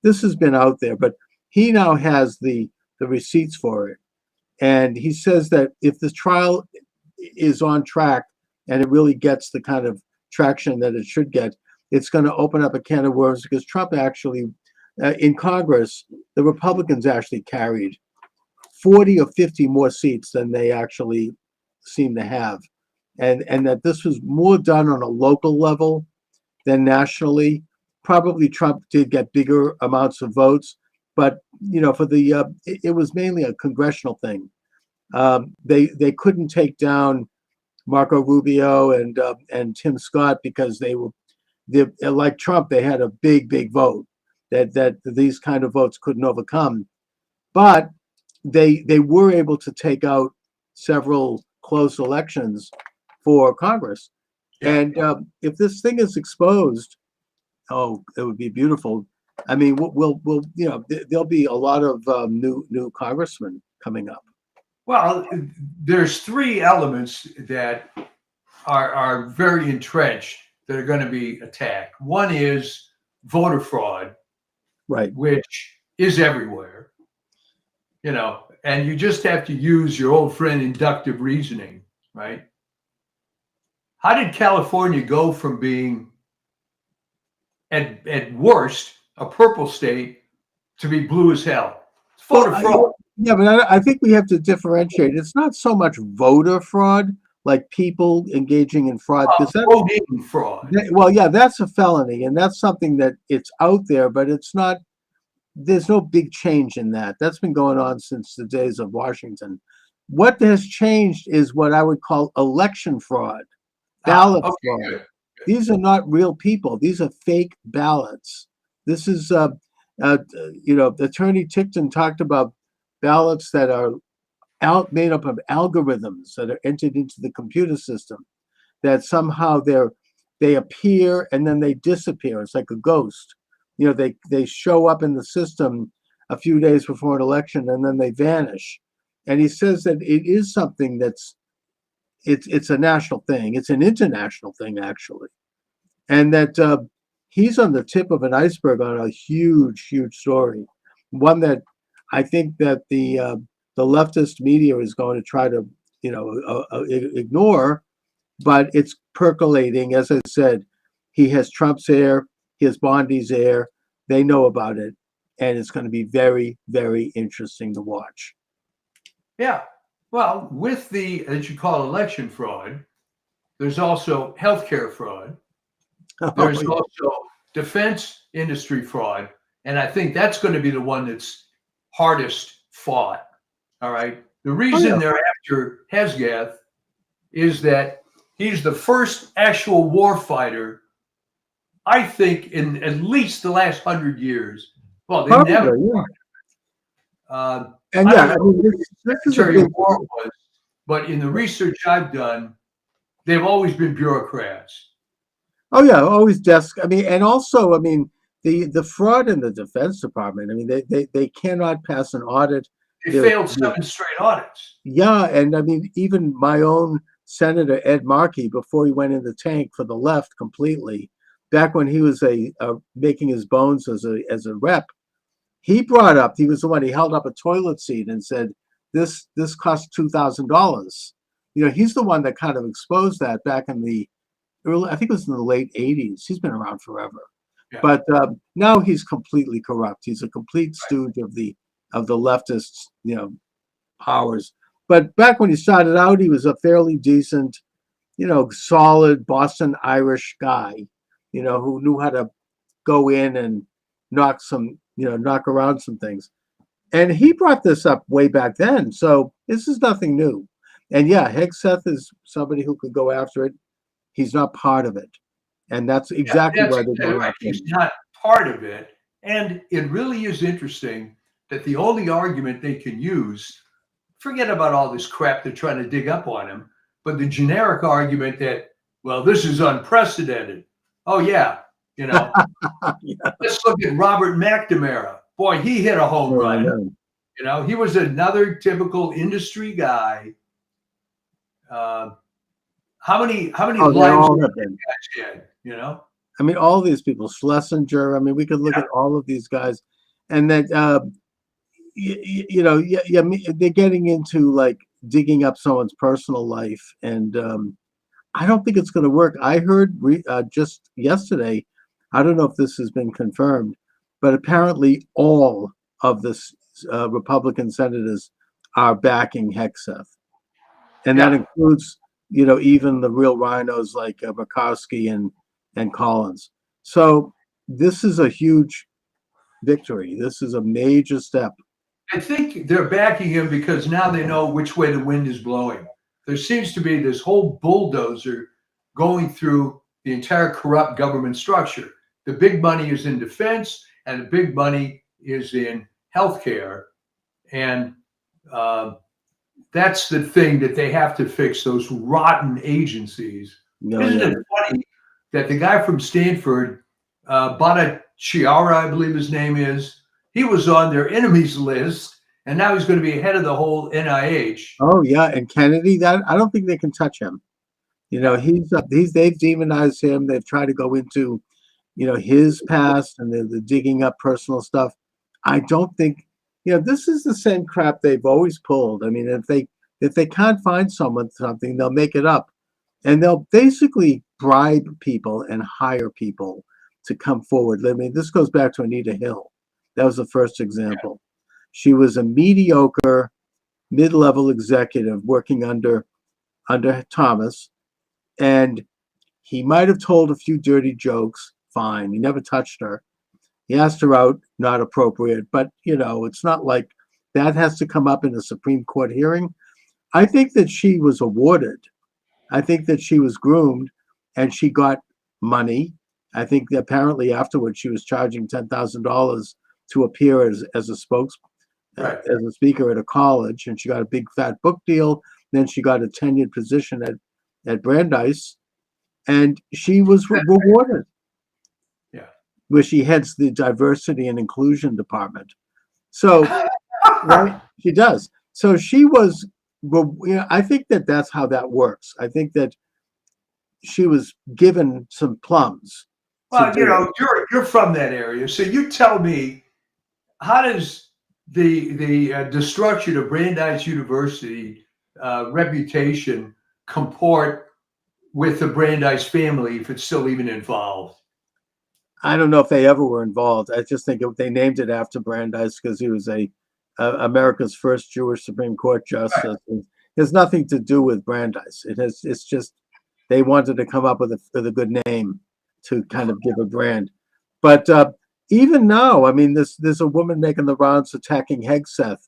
this has been out there, but he now has the receipts for it. And he says that if this trial is on track and it really gets the kind of traction that it should get, it's going to open up a can of worms because Trump actually in Congress, the Republicans actually carried 40 or 50 more seats than they actually seem to have. And that this was more done on a local level than nationally. Probably Trump did get bigger amounts of votes, but for the it was mainly a congressional thing. They couldn't take down Marco Rubio and Tim Scott because they were like Trump. They had a big vote that these kind of votes couldn't overcome, but they were able to take out several close elections for Congress. And if this thing is exposed, oh, it would be beautiful. I mean, we'll there'll be a lot of new congressmen coming up. Well, there's three elements that are very entrenched that are going to be attacked. One is voter fraud, Right. which is everywhere, and you just have to use your old friend inductive reasoning, right? How did California go from being at worst a purple state to be blue as hell? It's voter fraud. Yeah, but I think we have to differentiate. It's not so much voter fraud, like people engaging in fraud. Voting fraud. Well, yeah, that's a felony, and that's something that it's out there, but it's not. There's no big change in that. That's been going on since the days of Washington. What has changed is what I would call election fraud, ballot fraud. Good. These are not real people. These are fake ballots. This is, Attorney Ticton talked about ballots that are made up of algorithms that are entered into the computer system, that somehow they appear and then they disappear. It's like a ghost. They show up in the system a few days before an election and then they vanish. And he says that it is something it's a national thing. It's an international thing, actually. And that he's on the tip of an iceberg on a huge story, one that I think that the leftist media is going to try to ignore, but it's percolating. As I said, he has Trump's air, he has Bondi's air. They know about it, and it's going to be very, very interesting to watch. Yeah. Well, with that you call election fraud, there's also healthcare fraud. There's also defense industry fraud. And I think that's going to be the one that's hardest fought. All right. The reason they're after Hesketh is that he's the first actual war fighter, I think, in at least the last 100 years. Well, they never. Yeah. And yeah, this is a big war was, but in the research I've done, they've always been bureaucrats. Oh yeah, always desk. I mean, and also, I mean, the fraud in the Defense Department. I mean, they cannot pass an audit. They failed 7 straight audits. Yeah, and I mean, even my own Senator Ed Markey, before he went in the tank for the left completely, back when he was making his bones as a rep, he was the one, he held up a toilet seat and said, this cost $2,000. He's the one that kind of exposed that back in the early, I think it was in the late 80s. He's been around forever. Yeah. But now he's completely corrupt. He's a complete stooge of the leftists, powers. But back when he started out, he was a fairly decent, solid Boston Irish guy, who knew how to go in and knock around some things. And he brought this up way back then. So this is nothing new. And yeah, Hesketh is somebody who could go after it. He's not part of it. And that's exactly why they're going after him. He's not part of it. And it really is interesting that the only argument they can use, forget about all this crap they're trying to dig up on him, but the generic argument that, well, this is unprecedented. Oh, yeah. Yeah. Let's look at Robert McNamara. Boy, he hit a home run. He was another typical industry guy. How many lives have he had? I mean, all these people, Schlesinger. I mean, we could look at all of these guys, and that they're getting into like digging up someone's personal life, and I don't think it's going to work. I heard just yesterday, I don't know if this has been confirmed, but apparently all of the Republican senators are backing Hegseth, and that Yeah. includes, even the real rhinos like Murkowski and Collins. So this is a huge victory. This is a major step. I think they're backing him because now they know which way the wind is blowing. There seems to be this whole bulldozer going through the entire corrupt government structure. The big money is in defense, and the big money is in healthcare, and that's the thing that they have to fix. Those rotten agencies. No, Isn't yeah. it funny that the guy from Stanford, Bhattacharya, I believe his name is, he was on their enemies list, and now he's going to be head of the whole NIH. Oh yeah, and Kennedy. That I don't think they can touch him. They've demonized him. They've tried to go into, his past, and they're digging up personal stuff. I don't think, this is the same crap they've always pulled. I mean, if they can't find something, they'll make it up, and they'll basically bribe people and hire people to come forward. I mean, this goes back to Anita Hill. That was the first example. She was a mediocre mid-level executive working under Thomas, and he might have told a few dirty jokes. Fine, he never touched her. He asked her out, not appropriate, but it's not like that has to come up in a Supreme Court hearing. I think that she was awarded. I think that she was groomed, and she got money. I think that apparently afterwards she was charging $10,000 to appear as a Right. as a speaker at a college, and she got a big fat book deal. Then she got a tenured position at Brandeis, and she was rewarded. Yeah. Where she heads the diversity and inclusion department. So, right, she does. So she was. I think that that's how that works. I think that she was given some plums. Well, you're from that area, so you tell me, how does the destruction of Brandeis University reputation comport with the Brandeis family, if it's still even involved? I don't know if they ever were involved. I just think they named it after Brandeis because he was America's first Jewish Supreme Court justice. Right. It has nothing to do with Brandeis. It's just they wanted to come up with a good name to kind of give a brand. But even now, I mean, there's a woman making the rounds attacking Hegseth.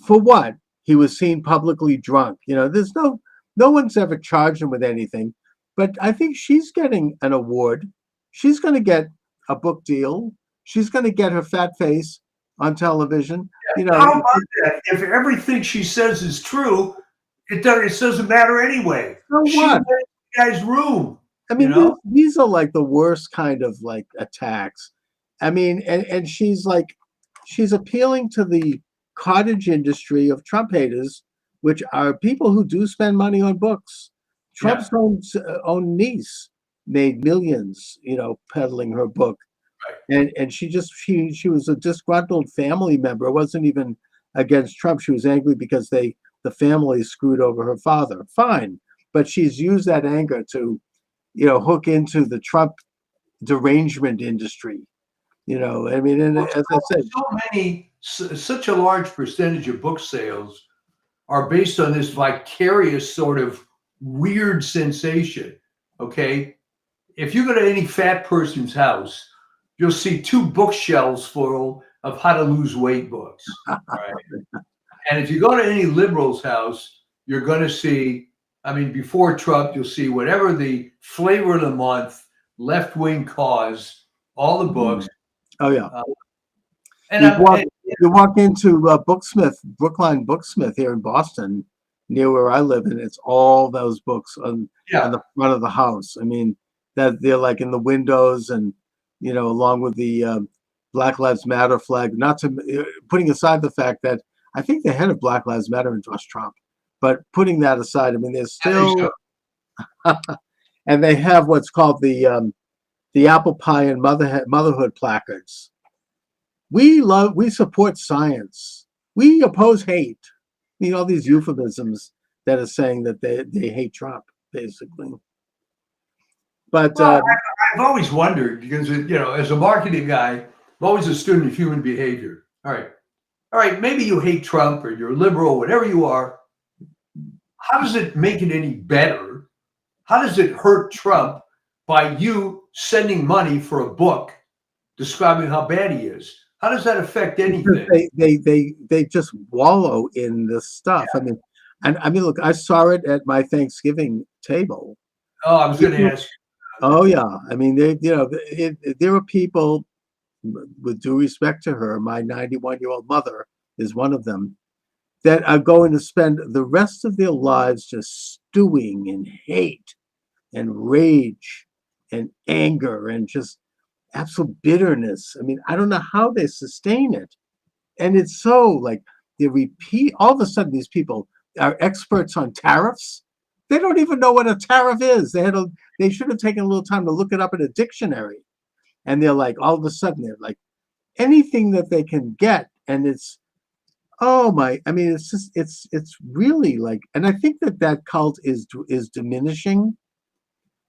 For what? He was seen publicly drunk. There's no one's ever charged him with anything. But I think she's getting an award. She's going to get a book deal. She's going to get her fat face on television. How about that? If everything she says is true, it doesn't matter anyway. So she what? The guy's room. I mean, these are like the worst kind of like attacks. I mean, and she's appealing to the cottage industry of Trump haters, which are people who do spend money on books. Trump's own niece made millions, peddling her book. Right. And she was a disgruntled family member. It wasn't even against Trump. She was angry because the family screwed over her father. Fine. But she's used that anger to, hook into the Trump derangement industry. I mean, and as I said, such a large percentage of book sales are based on this vicarious sort of weird sensation. Okay. If you go to any fat person's house, you'll see 2 bookshelves full of how to lose weight books. Right? And if you go to any liberal's house, you're going to see, I mean, before Trump, you'll see whatever the flavor of the month, left-wing cause, all the books. Oh, yeah. And you walk into Brookline Booksmith here in Boston, near where I live, and it's all those books on the front of the house. I mean, that they're like in the windows, and along with the Black Lives Matter flag. Not to putting aside the fact that I think the head of Black Lives Matter endorsed Trump, but putting that aside, I mean, there's still, and they have what's called the apple pie and motherhood placards. We support science. We oppose hate. All these euphemisms that are saying that they hate Trump, basically. But I've always wondered because as a marketing guy, I'm always a student of human behavior. All right. Maybe you hate Trump or you're liberal, whatever you are. How does it make it any better? How does it hurt Trump by you sending money for a book describing how bad he is? How does that affect Because anything? they just wallow in this stuff. I mean, look, I saw it at my Thanksgiving table. Oh, I was going to ask. Oh yeah, I mean, there are people, with due respect to her, my 91-year-old mother is one of them, that are going to spend the rest of their lives just stewing in hate and rage and anger and just absolute bitterness. I mean, I don't know how they sustain it. And it's so like they repeat, all of a sudden, these people are experts on tariffs. They don't even know what a tariff is. They should have taken a little time to look it up in a dictionary. And they're like, all of a sudden, they're like, anything that they can get. And it's, oh my, I mean, it's just, it's really like, and I think that cult is diminishing.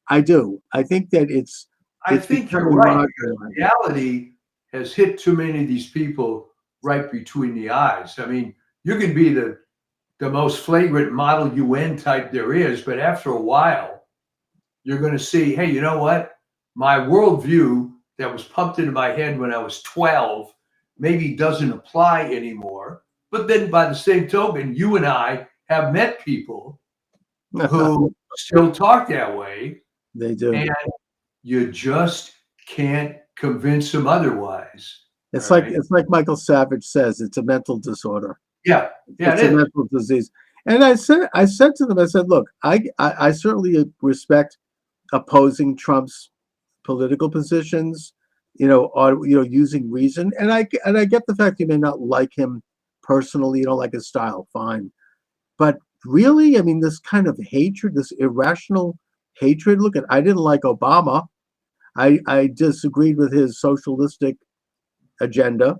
I do. I think that it's think you're becoming right. marginalized. Reality has hit too many of these people right between the eyes. I mean, you can be the most flagrant Model UN type there is, but after a while, you're going to see, hey, you know what? My worldview that was pumped into my head when I was 12 maybe doesn't apply anymore. But then by the same token, you and I have met people who still talk that way. They do. And you just can't convince them otherwise. It's All like right? it's like Michael Savage says, it's a mental disorder. Yeah, It's it a is. mental disease. And I said to them, I said, look, I certainly respect opposing Trump's political positions, or using reason. And I get the fact you may not like him personally, you don't like his style, fine. But really, I mean, this kind of hatred, this irrational hatred. Look, I didn't like Obama. I disagreed with his socialistic agenda.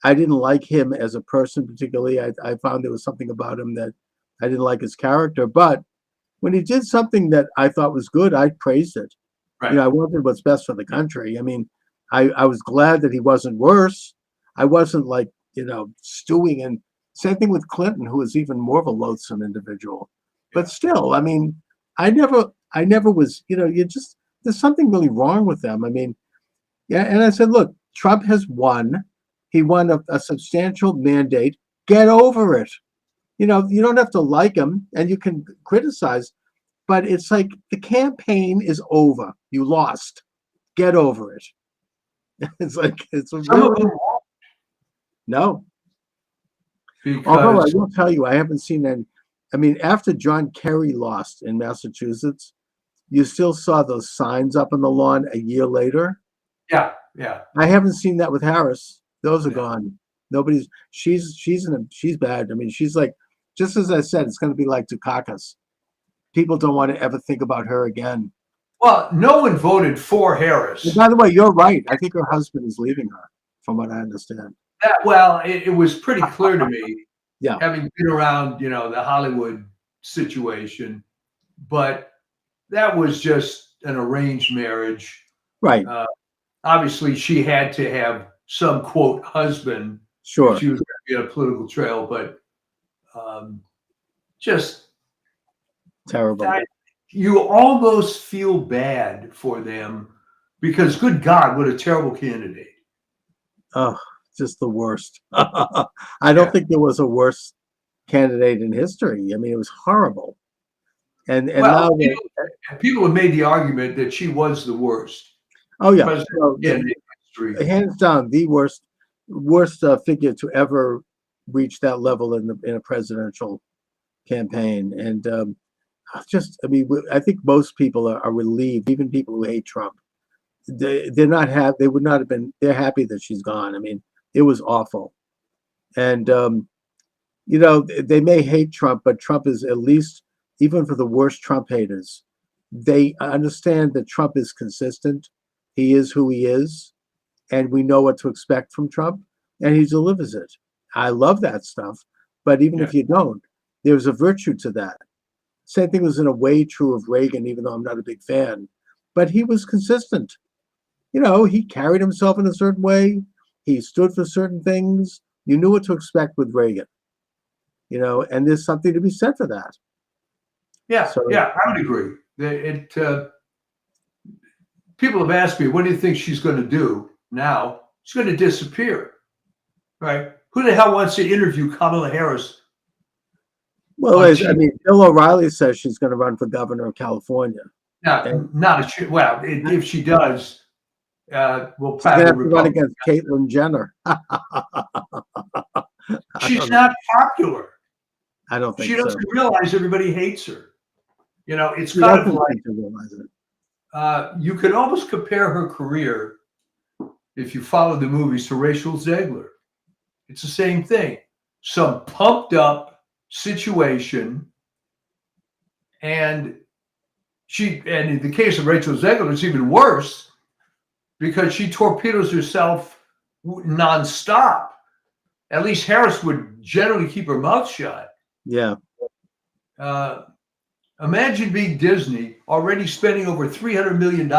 I didn't like him as a person particularly. I found there was something about him that I didn't like his character. But when he did something that I thought was good, I praised it. Right. I wanted what's best for the country. I mean, I was glad that he wasn't worse. I wasn't like, stewing. And same thing with Clinton, who was even more of a loathsome individual. But still, I mean, I never was, there's something really wrong with them. I mean, yeah. And I said, look, Trump has won. He won a substantial mandate. Get over it. You don't have to like him, and you can criticize, but it's like the campaign is over. You lost. Get over it. It's like Some of really them no. Although I because will tell you, I haven't seen any. I mean, after John Kerry lost in Massachusetts, you still saw those signs up on the lawn a year later. yeah. I haven't seen that with Harris. Those are Yeah. gone. Nobody's. She's bad. I mean, she's like, just as I said, it's going to be like Dukakis. People don't want to ever think about her again. Well, no one voted for Harris. And by the way, you're right. I think her husband is leaving her, from what I understand. It was pretty clear to me, Yeah. having been around, the Hollywood situation, but that was just an arranged marriage. Right. Obviously, she had to have some quote husband. Sure. She was going to be on a political trail, but just Terrible. you almost feel bad for them because, good God, what a terrible candidate. Oh, just the worst. I don't think there was a worse candidate in history. I mean, it was horrible. And Well, now people have made the argument that she was the worst. oh yeah, president well, in history. hands down the worst figure to ever reach that level in a presidential campaign. And I mean, I think most people are relieved, even people who hate Trump. They're not happy. They would not have been. They're happy that she's gone. I mean, it was awful. And they may hate Trump, but Trump is, at least, even for the worst Trump haters, they understand that Trump is consistent. He is who he is, and we know what to expect from Trump, and he delivers it. I love that stuff. But even if you don't, there's a virtue to that. Same thing was in a way true of Reagan, even though I'm not a big fan. But he was consistent. He carried himself in a certain way. He stood for certain things. You knew what to expect with Reagan, and there's something to be said for that. Yeah, So yeah, I would agree. People have asked me, what do you think she's going to do now? She's going to disappear, right? Who the hell wants to interview Kamala Harris? well, on I TV? mean, Bill O'Reilly says she's going to run for governor of California. Now, well, if she does, we'll She's going to probably have to run Republican. against Caitlyn Jenner. She's not popular. I don't think She so. doesn't realize everybody hates her. It's She kind of doesn't like seem to realize it. you could almost compare her career, if you follow the movies, to Rachel Zegler. It's the same thing. Some pumped up situation, and in the case of Rachel Zegler, it's even worse because she torpedoes herself nonstop. At least Harris would generally keep her mouth shut. Yeah. Imagine being Disney, already spending over $300 million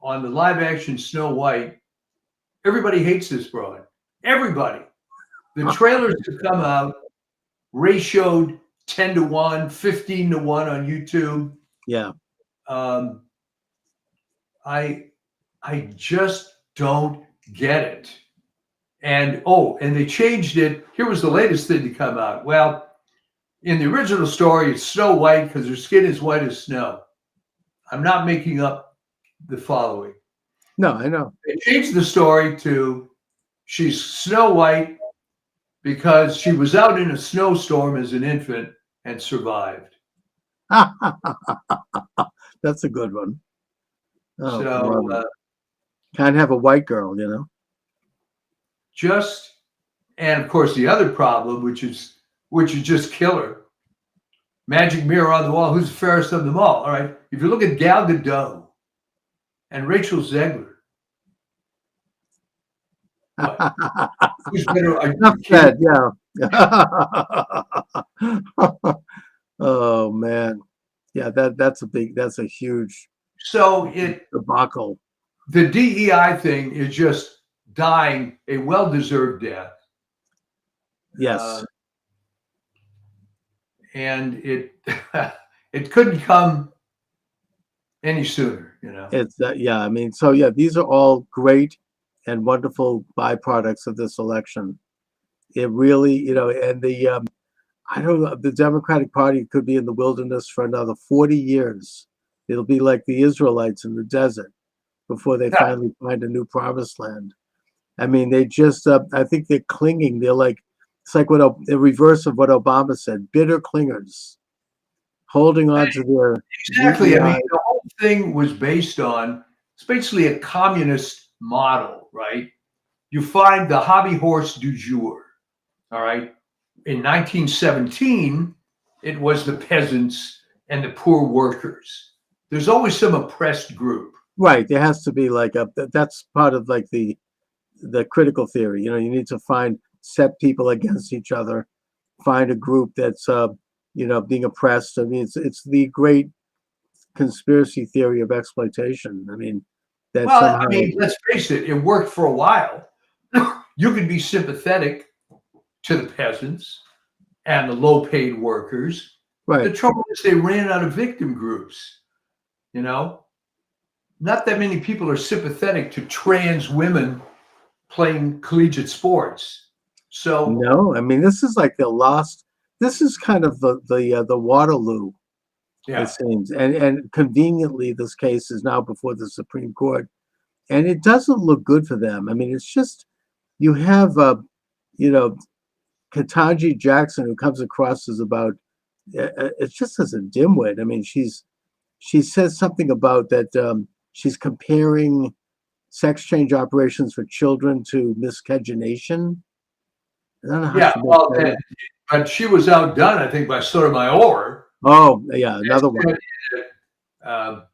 on the live action Snow White. Everybody hates this broad. Everybody. The trailers have come out, ratioed 10-1, 15-1 on YouTube. Yeah. I just don't get it. And they changed it. Here was the latest thing to come out. Well, in the original story, it's Snow White because her skin is white as snow. I'm not making up the following. No, I know. They changed the story to she's Snow White because she was out in a snowstorm as an infant and survived. That's a good one. Oh, So brother. Can't have a white girl, and of course the other problem, which is just killer. Magic mirror on the wall. Who's the fairest of them all? All right. If you look at Gal Gadot and Rachel Zegler, who's better? Enough said, yeah. Oh man. Yeah, that's a huge So debacle. the DEI thing is just dying a well-deserved death. Yes. And it couldn't come any sooner, It's yeah, I mean, so yeah, these are all great and wonderful byproducts of this election. It really, and the I don't know, the Democratic Party could be in the wilderness for another 40 years. It'll be like the Israelites in the desert before they finally find a new promised land. I mean, they just, I think they're clinging. They're like, it's like the reverse of what Obama said, bitter clingers, holding on to their. Exactly. I mean, the whole thing was based on, it's basically a communist model, right? You find the hobby horse du jour, all right? In 1917, it was the peasants and the poor workers. There's always some oppressed group. Right. There has to be like that's part of like the critical theory. You need to set people against each other, find a group that's, being oppressed. I mean, it's the great conspiracy theory of exploitation. I mean, let's face it, it worked for a while. You could be sympathetic to the peasants and the low-paid workers. Right. The trouble is they ran out of victim groups. Not that many people are sympathetic to trans women playing collegiate sports. So no, I mean, this is like this is kind of the Waterloo, it seems. And conveniently, this case is now before the Supreme Court. And it doesn't look good for them. I mean, it's just, you have, Ketanji Jackson, who comes across as about, it's just as a dimwit. I mean, she says something about that she's comparing sex change operations for children to miscegenation. I don't know how but she was outdone, I think, by Sotomayor. Oh, yeah, another one.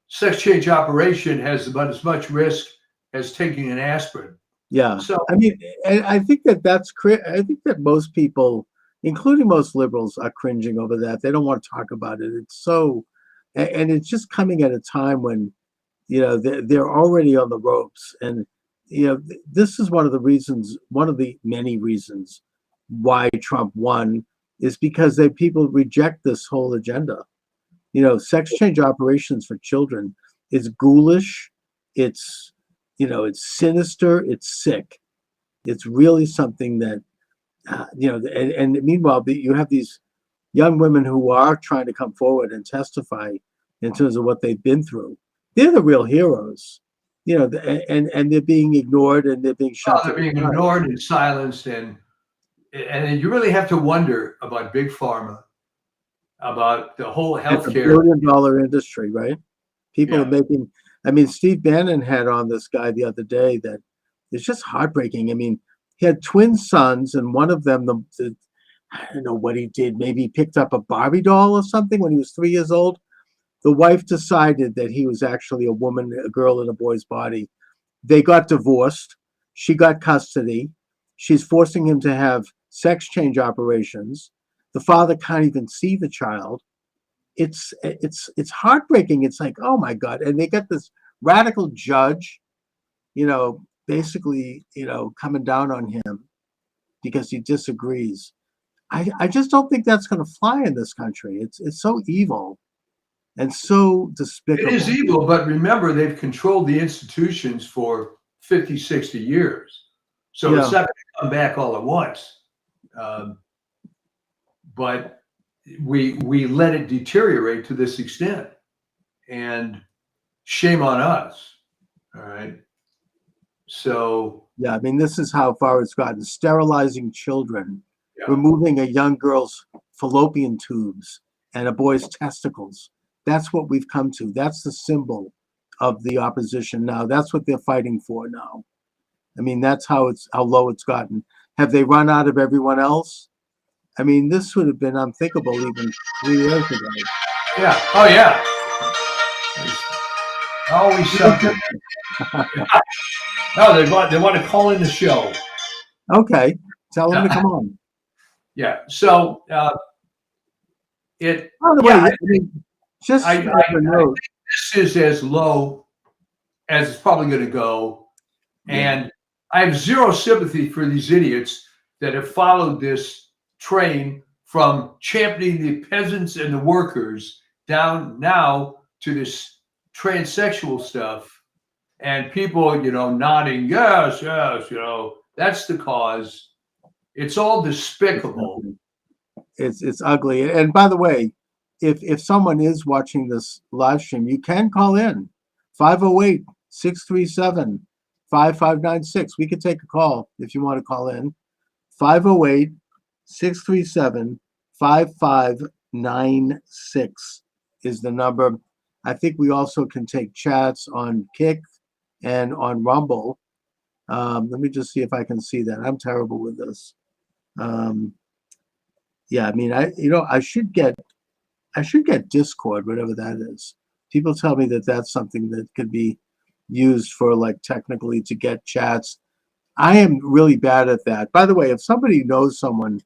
Sex change operation has about as much risk as taking an aspirin. Yeah. So I mean, and I think I think that most people, including most liberals, are cringing over that. They don't want to talk about it. It's so, and it's just coming at a time when, they're already on the ropes, and this is one of the reasons, one of the many reasons why Trump won, is because people reject this whole agenda. Sex change operations for children is ghoulish. It's, it's sinister. It's sick. It's really something that, and meanwhile, you have these young women who are trying to come forward and testify in terms of what they've been through. They're the real heroes, and they're being ignored and they're being shut. They're being ignored and silenced, and you really have to wonder about big pharma, about the whole healthcare. It's $1 billion industry, right? People are making. I mean, Steve Bannon had on this guy the other day that it's just heartbreaking. I mean, he had twin sons, and one of them, I don't know what he did. Maybe he picked up a Barbie doll or something when he was 3 years old. The wife decided that he was actually a woman, a girl in a boy's body. They got divorced. She got custody. She's forcing him to have sex change operations. The father can't even see the child. It's heartbreaking. It's like, oh my God. And they got this radical judge, basically, coming down on him because he disagrees. I just don't think that's going to fly in this country. It's so evil and so despicable. It is evil, but remember, they've controlled the institutions for 50, 60 years. So it's not going to come back all at once. But we let it deteriorate to this extent. And shame on us. All right. So. Yeah, I mean, this is how far it's gotten. Sterilizing children, removing a young girl's fallopian tubes and a boy's testicles. That's what we've come to. That's the symbol of the opposition now. That's what they're fighting for now. I mean, that's how low it's gotten. Have they run out of everyone else? I mean, this would have been unthinkable even 3 years ago. Yeah. Oh, yeah. Always something. No, they want to call in the show. Okay. Tell them to come on. Yeah. So By the way, I mean, just I think this is as low as it's probably going to go. And I have zero sympathy for these idiots that have followed this train from championing the peasants and the workers down now to this transsexual stuff. And people, nodding, yes, that's the cause. It's all despicable. It's ugly. And by the way, if someone is watching this live stream, you can call in 508-637-5596. We could take a call if you want to call in. 508-637-5596 is the number. I think we also can take chats on Kick and on Rumble. Let me just see if I can see that. I'm terrible with this. Yeah, I mean, I should get Discord, whatever that is. People tell me that that's something that could be used for like technically to get chats. I am really bad at that. By the way, if somebody knows someone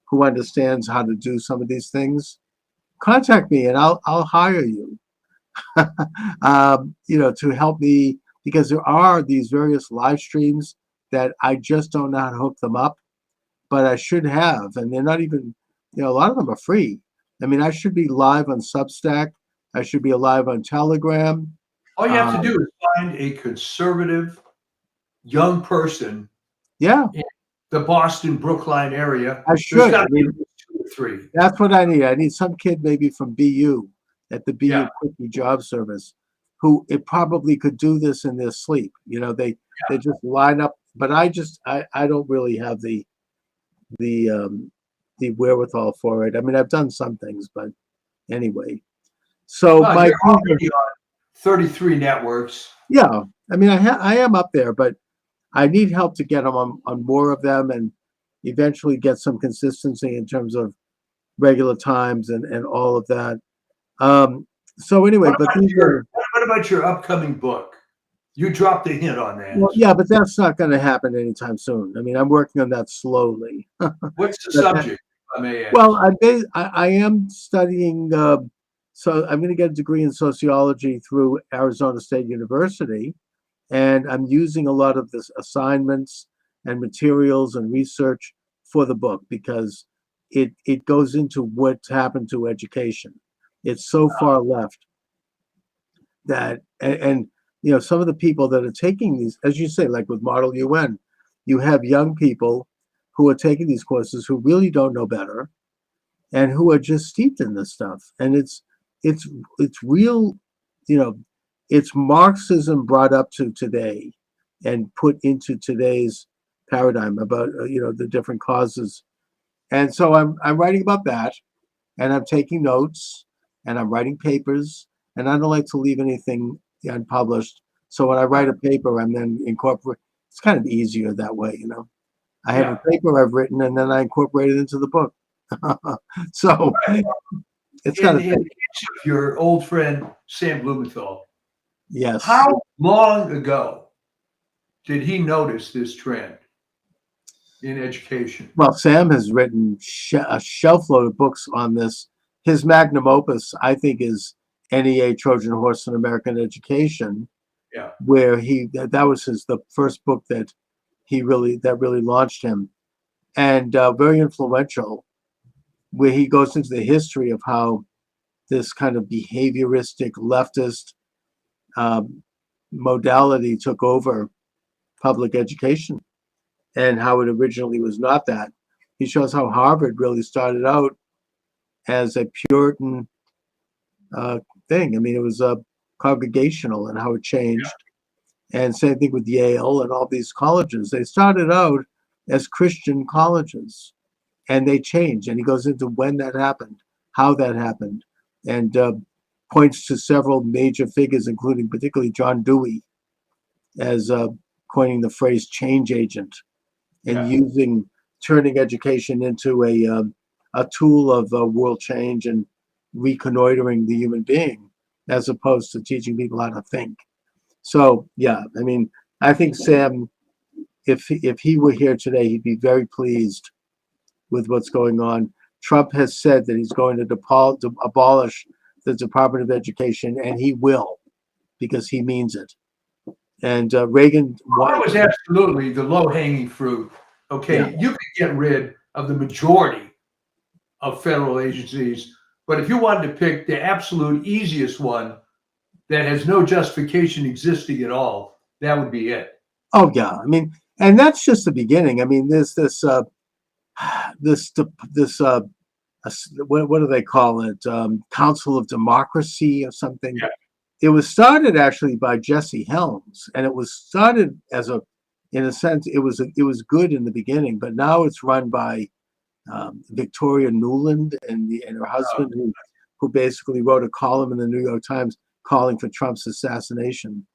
who understands how to do some of these things, contact me and I'll hire you. To help me, because there are these various live streams that I just don't know how to hook them up, but I should have, and they're not even, a lot of them are free. I mean, I should be live on Substack. I should be live on Telegram. All you have to do is find a conservative young person. Yeah. In the Boston, Brookline area. I should. I mean, 2 or 3. That's what I need. I need some kid maybe from BU at the BU Quickie Job Service, who it probably could do this in their sleep. They just line up. But I don't really have the wherewithal for it. I mean, I've done some things, but anyway. So you're already on 33 networks. Yeah, I mean, I am up there, but I need help to get them on more of them and eventually get some consistency in terms of regular times and all of that. So anyway, what about your upcoming book? You dropped a hint on that. Well, yeah, but that's not going to happen anytime soon. I mean, I'm working on that slowly. What's the subject, if I may ask? Well, I am studying. So I'm going to get a degree in sociology through Arizona State University, and I'm using a lot of this assignments and materials and research for the book because it goes into what's happened to education. It's so far left that, and you know, some of the people that are taking these, as you say, like with Model UN, you have young people who are taking these courses who really don't know better and who are just steeped in this stuff. And it's real, you know, it's Marxism brought up to today and put into today's paradigm about you know, the different causes. And so I'm writing about that, and I'm taking notes, and I'm writing papers, and I don't like to leave anything unpublished. So when I write a paper, I'm then incorporate. It's kind of easier that way, you know. I have a paper I've written, and then I incorporate it into the book. So it's In kind the of case of your old friend Sam Blumenthal, yes. how long ago did he notice this trend in education? Well, Sam has written a shelf load of books on this. His magnum opus, I think, is NEA Trojan Horse in American Education, Yeah. where that was the first book that really launched him, and very influential, where he goes into the history of how this kind of behavioristic leftist modality took over public education and how it originally was not that. He shows how Harvard really started out as a Puritan thing. I mean, it was congregational, and how it changed. And same thing with Yale and all these colleges. They started out as Christian colleges, and they changed. And he goes into when that happened, how that happened, and points to several major figures, including particularly John Dewey, as coining the phrase change agent, and turning education into a tool of world change and reconnoitering the human being, as opposed to teaching people how to think. So yeah, I mean, I think Sam, if he were here today, he'd be very pleased with what's going on. Trump has said that he's going to abolish the Department of Education, and he will, because he means it. And Reagan. That was absolutely the low-hanging fruit. Okay, Yeah. you could get rid of the majority of federal agencies, but if you wanted to pick the absolute easiest one that has no justification existing at all, that would be it. Oh yeah, I mean, and that's just the beginning. I mean, there's this what do they call it? Council of Democracy or something. Yeah. It was started actually by Jesse Helms, and it was started as in a sense, it was good in the beginning, but now it's run by Victoria Nuland and her husband, who basically wrote a column in the New York Times calling for Trump's assassination,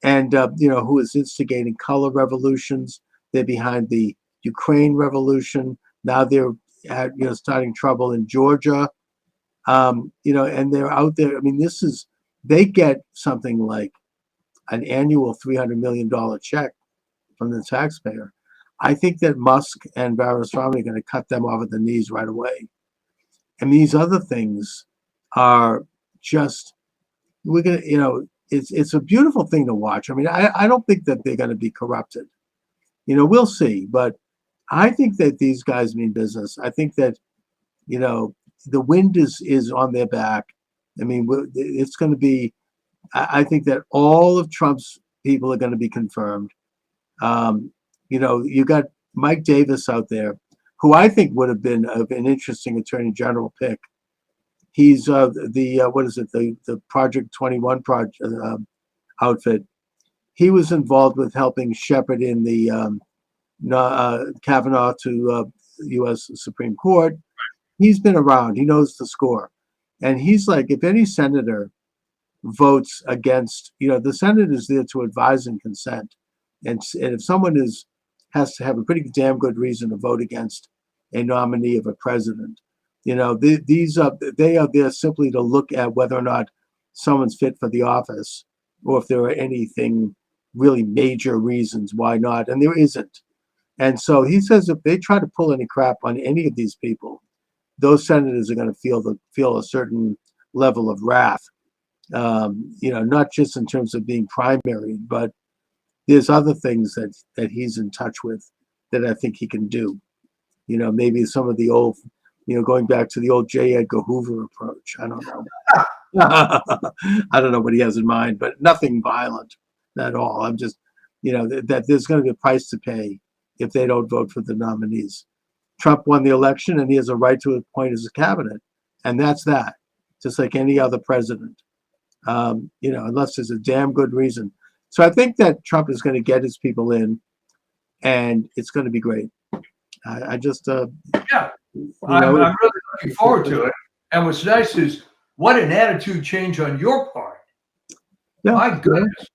and you know, who is instigating color revolutions. They're behind the Ukraine revolution. Now they're starting trouble in Georgia. You know, and they're out there. I mean, they get something like an annual $300 million check from the taxpayer. I think that Musk and Ramaswamy are going to cut them off at the knees right away. And these other things are just, we're going to, you know, it's a beautiful thing to watch. I mean, I don't think that they're going to be corrupted. You know, we'll see. But I think that these guys mean business. I think that, you know, the wind is on their back. I mean, it's going to be, I think that all of Trump's people are going to be confirmed. You know, you got Mike Davis out there, who I think would have been an interesting attorney general pick. He's the Project 21 project outfit. He was involved with helping shepherd in the Kavanaugh to U.S. Supreme Court. He's been around. He knows the score. And he's like, if any senator votes against, you know, the Senate is there to advise and consent. And if someone has to have a pretty damn good reason to vote against a nominee of a president, you know, they are there simply to look at whether or not someone's fit for the office, or if there are anything really major reasons why not. And there isn't. And so he says if they try to pull any crap on any of these people, those senators are going to feel a certain level of wrath. You know, not just in terms of being primaried, but there's other things that he's in touch with that I think he can do. You know, maybe some of the old, you know, going back to the old J. Edgar Hoover approach. I don't know. I don't know what he has in mind, but nothing violent at all. I'm just, you know, that there's going to be a price to pay if they don't vote for the nominees. Trump won the election and he has a right to appoint his cabinet. And that's that, just like any other president, you know, unless there's a damn good reason. So I think that Trump is going to get his people in and it's going to be great. I just, Yeah, you I'm know, really looking forward to it. And what's nice is what an attitude change on your part. yeah. My goodness.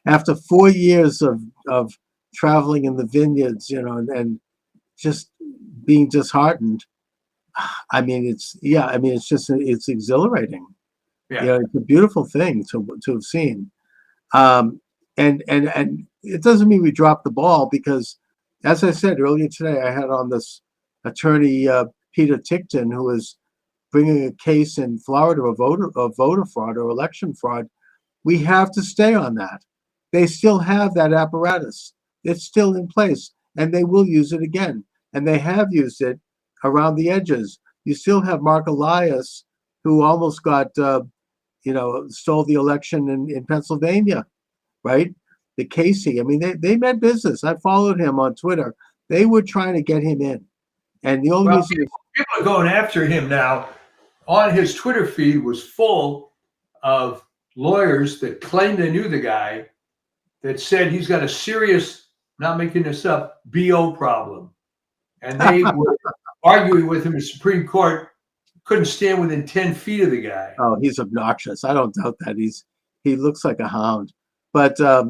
After 4 years of traveling in the vineyards, you know, and just being disheartened. I mean, it's it's exhilarating. Yeah. You know, it's a beautiful thing to have seen. And it doesn't mean we dropped the ball because, as I said earlier today, I had on this attorney Peter Tickton, who is bringing a case in Florida of voter fraud or election fraud. We have to stay on that. They still have that apparatus. It's still in place, and they will use it again. And they have used it around the edges. You still have Mark Elias, who almost got, stole the election in Pennsylvania, right? The Casey. I mean, they meant business. I followed him on Twitter. They were trying to get him in. And the only reason people are going after him now. On his Twitter feed was full of lawyers that claimed they knew the guy that said he's got a serious, not making this up, BO problem. And they were arguing with him in Supreme Court, couldn't stand within 10 feet of the guy. Oh, he's obnoxious. I don't doubt that. He looks like a hound. But the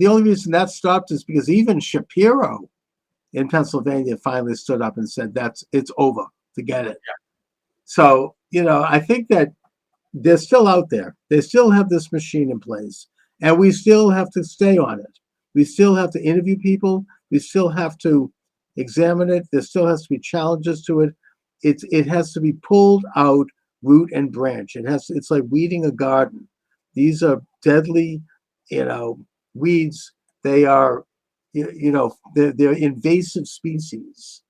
only reason that stopped is because even Shapiro in Pennsylvania finally stood up and said it's over. Forget it. Yeah. So, you know, I think that they're still out there. They still have this machine in place, and we still have to stay on it. We still have to interview people. We still have to examine it. There still has to be challenges to it. It has to be pulled out root and branch. It's like weeding a garden. These are deadly, weeds. They are, they're invasive species,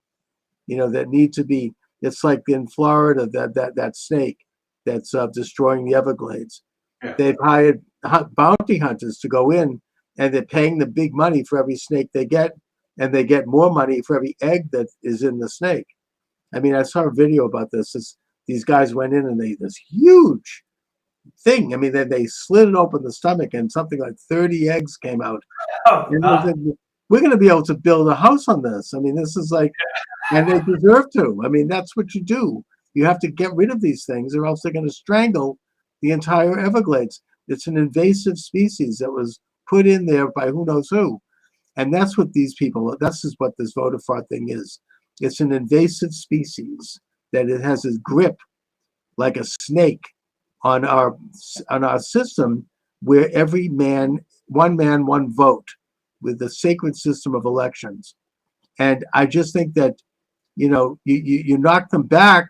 that need to be. It's like in Florida, that snake that's destroying the Everglades. Yeah. They've hired bounty hunters to go in, and they're paying the big money for every snake they get, and they get more money for every egg that is in the snake. I mean, I saw a video about this. These guys went in and this huge thing. I mean, they slid it open the stomach, and something like 30 eggs came out. Oh, we're going to be able to build a house on this. I mean, this is like, and they deserve to. I mean, that's what you do. You have to get rid of these things, or else they're going to strangle the entire Everglades. It's an invasive species that was put in there by who knows who. And that's what this is what this voter fraud thing is. It's an invasive species that it has a grip like a snake on our system, where every man, one vote, with the sacred system of elections. And I just think that, you knock them back,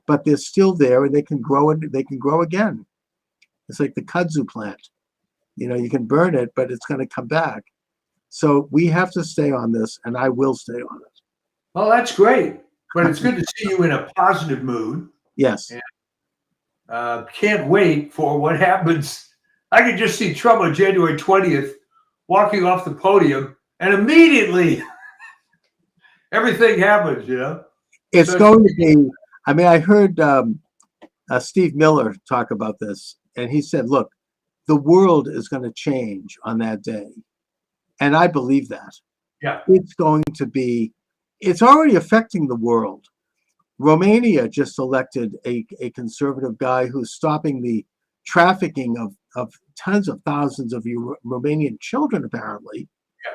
but they're still there, and they can grow again. It's like the kudzu plant. You can burn it, but it's going to come back. So we have to stay on this, and I will stay on it. Well, that's great. But it's good to see you in a positive mood. Yes. And, can't wait for what happens. I can just see Trump on January 20th walking off the podium, and immediately everything happens, It's So- going to be, I mean, I heard Steve Miller talk about this, and he said, look, the world is going to change on that day. And I believe that. Yeah. It's already affecting the world. Romania just elected a conservative guy who's stopping the trafficking of tens of thousands of Romanian children, apparently. Yeah.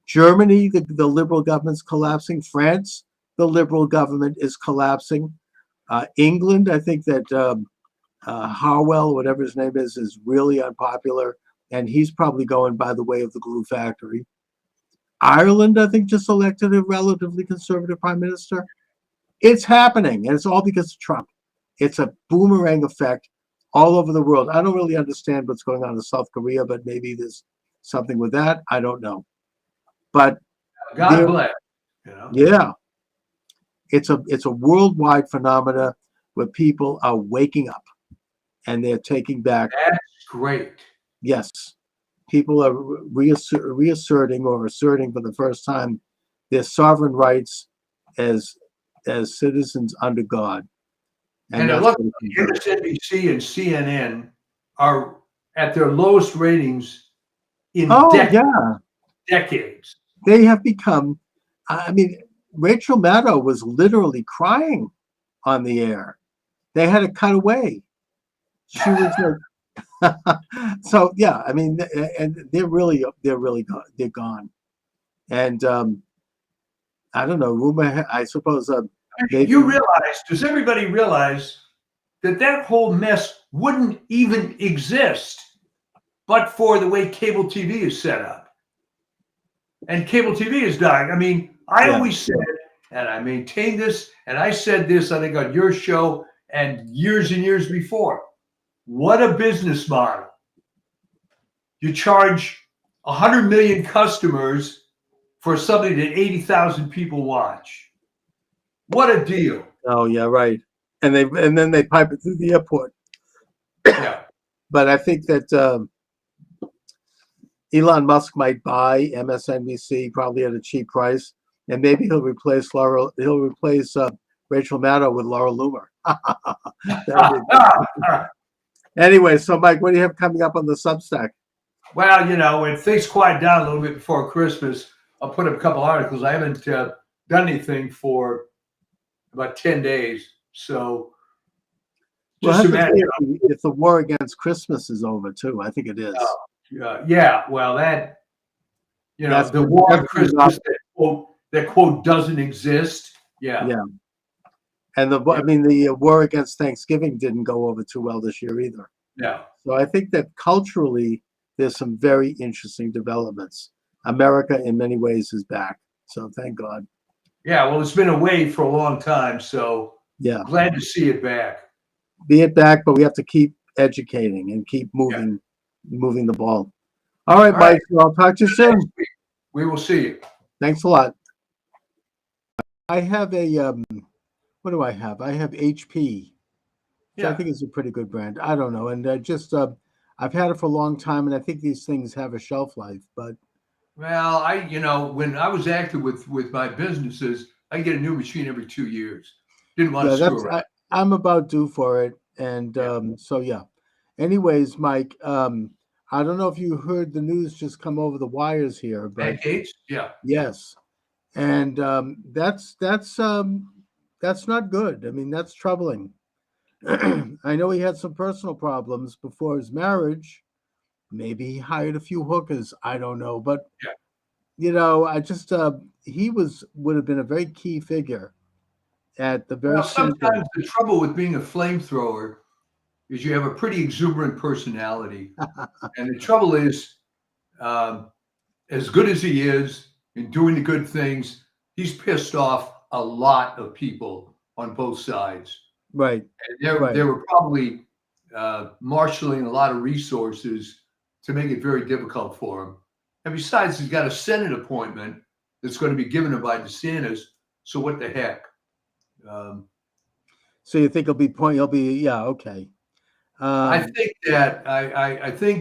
Germany, the liberal government's collapsing. France, the liberal government is collapsing. England, I think that Harwell, whatever his name is really unpopular, and he's probably going by the way of the glue factory. Ireland, I think, just elected a relatively conservative prime minister. It's happening, and it's all because of Trump. It's a boomerang effect all over the world. I don't really understand what's going on in South Korea, but maybe there's something with that. I don't know. But God there, bless. You know. yeah, it's a worldwide phenomena where people are waking up and they're taking back. That's great. Yes, people are reasserting or asserting for the first time their sovereign rights as citizens under God. And that's look, what it's about. MSNBC and CNN are at their lowest ratings in Oh yeah, decades. they have become. I mean, Rachel Maddow was literally crying on the air. They had to cut away. She was like, so yeah. I mean, and they're gone. They're gone. And I don't know. Rumor, I suppose. Maybe, You realize? Does everybody realize that that whole mess wouldn't even exist but for the way cable TV is set up? And cable TV is dying. I mean, I always said, and I maintain this, and I said this, I think, on your show and years before. What a business model. You charge 100 million customers for something that 80,000 people watch. What a deal. Oh yeah, right. And then they pipe it through the airport. Yeah. But I think that Elon Musk might buy MSNBC probably at a cheap price, and maybe he'll replace Rachel Maddow with Laura Loomer. Anyway, so Mike, what do you have coming up on the Substack? Well, you know, when things quiet down a little bit before Christmas, I'll put up a couple articles. I haven't done anything for about 10 days. So just imagine if the war against Christmas is over too. I think it is. Yeah, well, that, you know, the war on Christmas, that quote doesn't exist. Yeah. Yeah. And the war against Thanksgiving didn't go over too well this year either. Yeah. So I think that culturally there's some very interesting developments. America in many ways is back. So thank God. Yeah, well, it's been away for a long time. So yeah, glad to see it back. Be it back, but we have to keep educating and keep moving the ball. All right, Mike. I'll talk to you soon. We will see you. Thanks a lot. I have a what do I have? I have HP. I think it's a pretty good brand. I don't know, and I've had it for a long time, and I think these things have a shelf life. But well, when I was active with my businesses, I get a new machine every 2 years. Didn't want to screw around. I'm about due for it, and so yeah. Anyways, Mike, I don't know if you heard the news just come over the wires here, but pancakes, yeah, yes, and that's not good. I mean, that's troubling. I know he had some personal problems before his marriage. Maybe he hired a few hookers. I don't know, but you know, I just he would have been a very key figure at the very sometimes the trouble with being a flamethrower is you have a pretty exuberant personality. And the trouble is, as good as he is in doing the good things, he's pissed off a lot of people on both sides. Right. And they were probably marshaling a lot of resources to make it very difficult for him. And besides, he's got a Senate appointment that's going to be given him by DeSantis. So what the heck? So you think he'll be okay. I think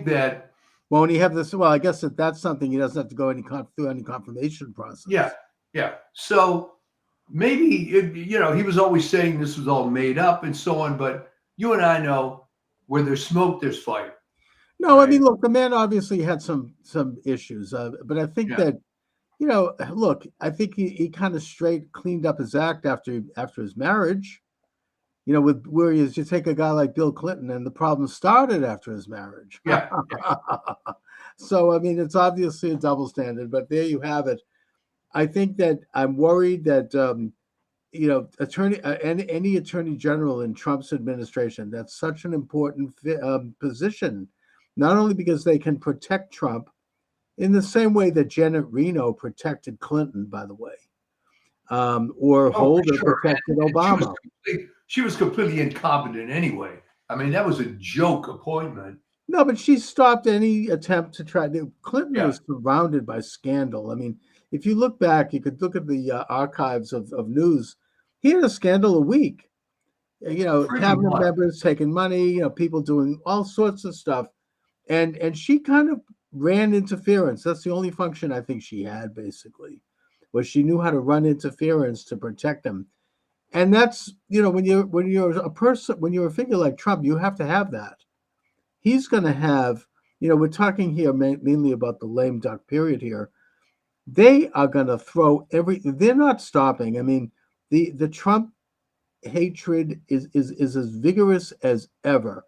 that won't he have this? Well, I guess that's something he doesn't have to go through any confirmation process. Yeah. So maybe he was always saying this was all made up and so on, but you and I know where there's smoke, there's fire. No, right? I mean, look, the man obviously had some issues, but I think that look, I think he kind of cleaned up his act after his marriage. Whereas you take a guy like Bill Clinton, and the problem started after his marriage. Yeah. So I mean, it's obviously a double standard, but there you have it. I think that I'm worried that any attorney general in Trump's administration, that's such an important position, not only because they can protect Trump in the same way that Janet Reno protected Clinton, by the way, or Holder protected Obama. She was completely incompetent anyway. I mean, that was a joke appointment. No, but she stopped any attempt to try. Clinton Yeah. was surrounded by scandal. I mean, if you look back, you could look at the archives of news. He had a scandal a week. Pretty Cabinet much. members taking money, people doing all sorts of stuff, and she kind of ran interference. That's the only function I think she had, basically, was she knew how to run interference to protect him. And that's when you're a person, when you're a figure like Trump, you have to have that. He's going to have, we're talking here mainly about the lame duck period here. They are going to throw they're not stopping. I mean, the Trump hatred is as vigorous as ever.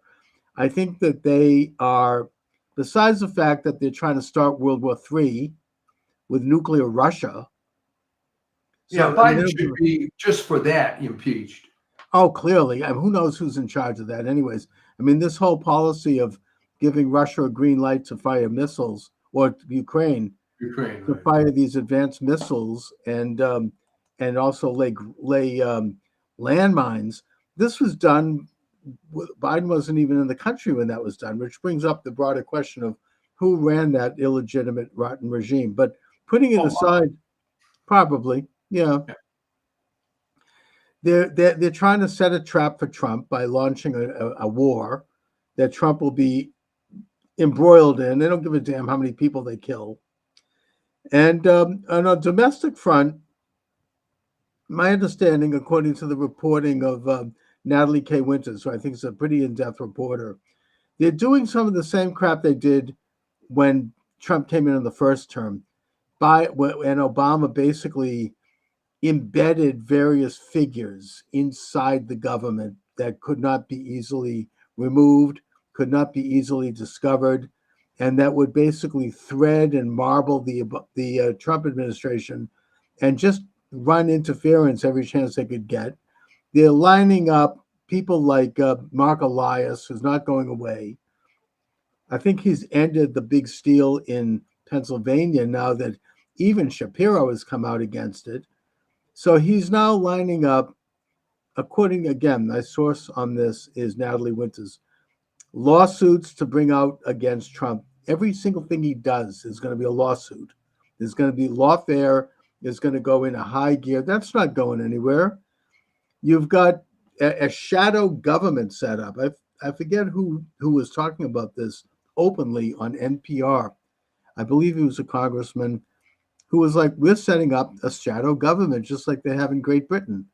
I think that they are, besides the fact that they're trying to start World War III with nuclear Russia. Yeah, So, I mean, Biden should be, just for that, impeached. oh, clearly. I mean, who knows who's in charge of that, anyways? I mean, this whole policy of giving Russia a green light to fire missiles, or Ukraine Ukraine, to right. fire these advanced missiles, and also lay landmines. This was done. Biden wasn't even in the country when that was done, which brings up the broader question of who ran that illegitimate, rotten regime. But putting it aside, probably, yeah. They're trying to set a trap for Trump by launching a war that Trump will be embroiled in. They don't give a damn how many people they kill. And on a domestic front, my understanding, according to the reporting of Natalie K. Winters, who I think is a pretty in-depth reporter, they're doing some of the same crap they did when Trump came in the first term. And Obama basically embedded various figures inside the government that could not be easily removed, could not be easily discovered, and that would basically thread and marble the Trump administration and just run interference every chance they could get. They're lining up people like Mark Elias, who's not going away. I think he's ended the big steal in Pennsylvania now that even Shapiro has come out against it. So he's now lining up, according, again, my source on this is Natalie Winters, lawsuits to bring out against Trump. Every single thing he does is going to be a lawsuit. There's going to be lawfare. Is going to go in a high gear. That's not going anywhere. You've got a shadow government set up. I forget who was talking about this openly on NPR. I believe he was a congressman who was like, we're setting up a shadow government just like they have in Great Britain,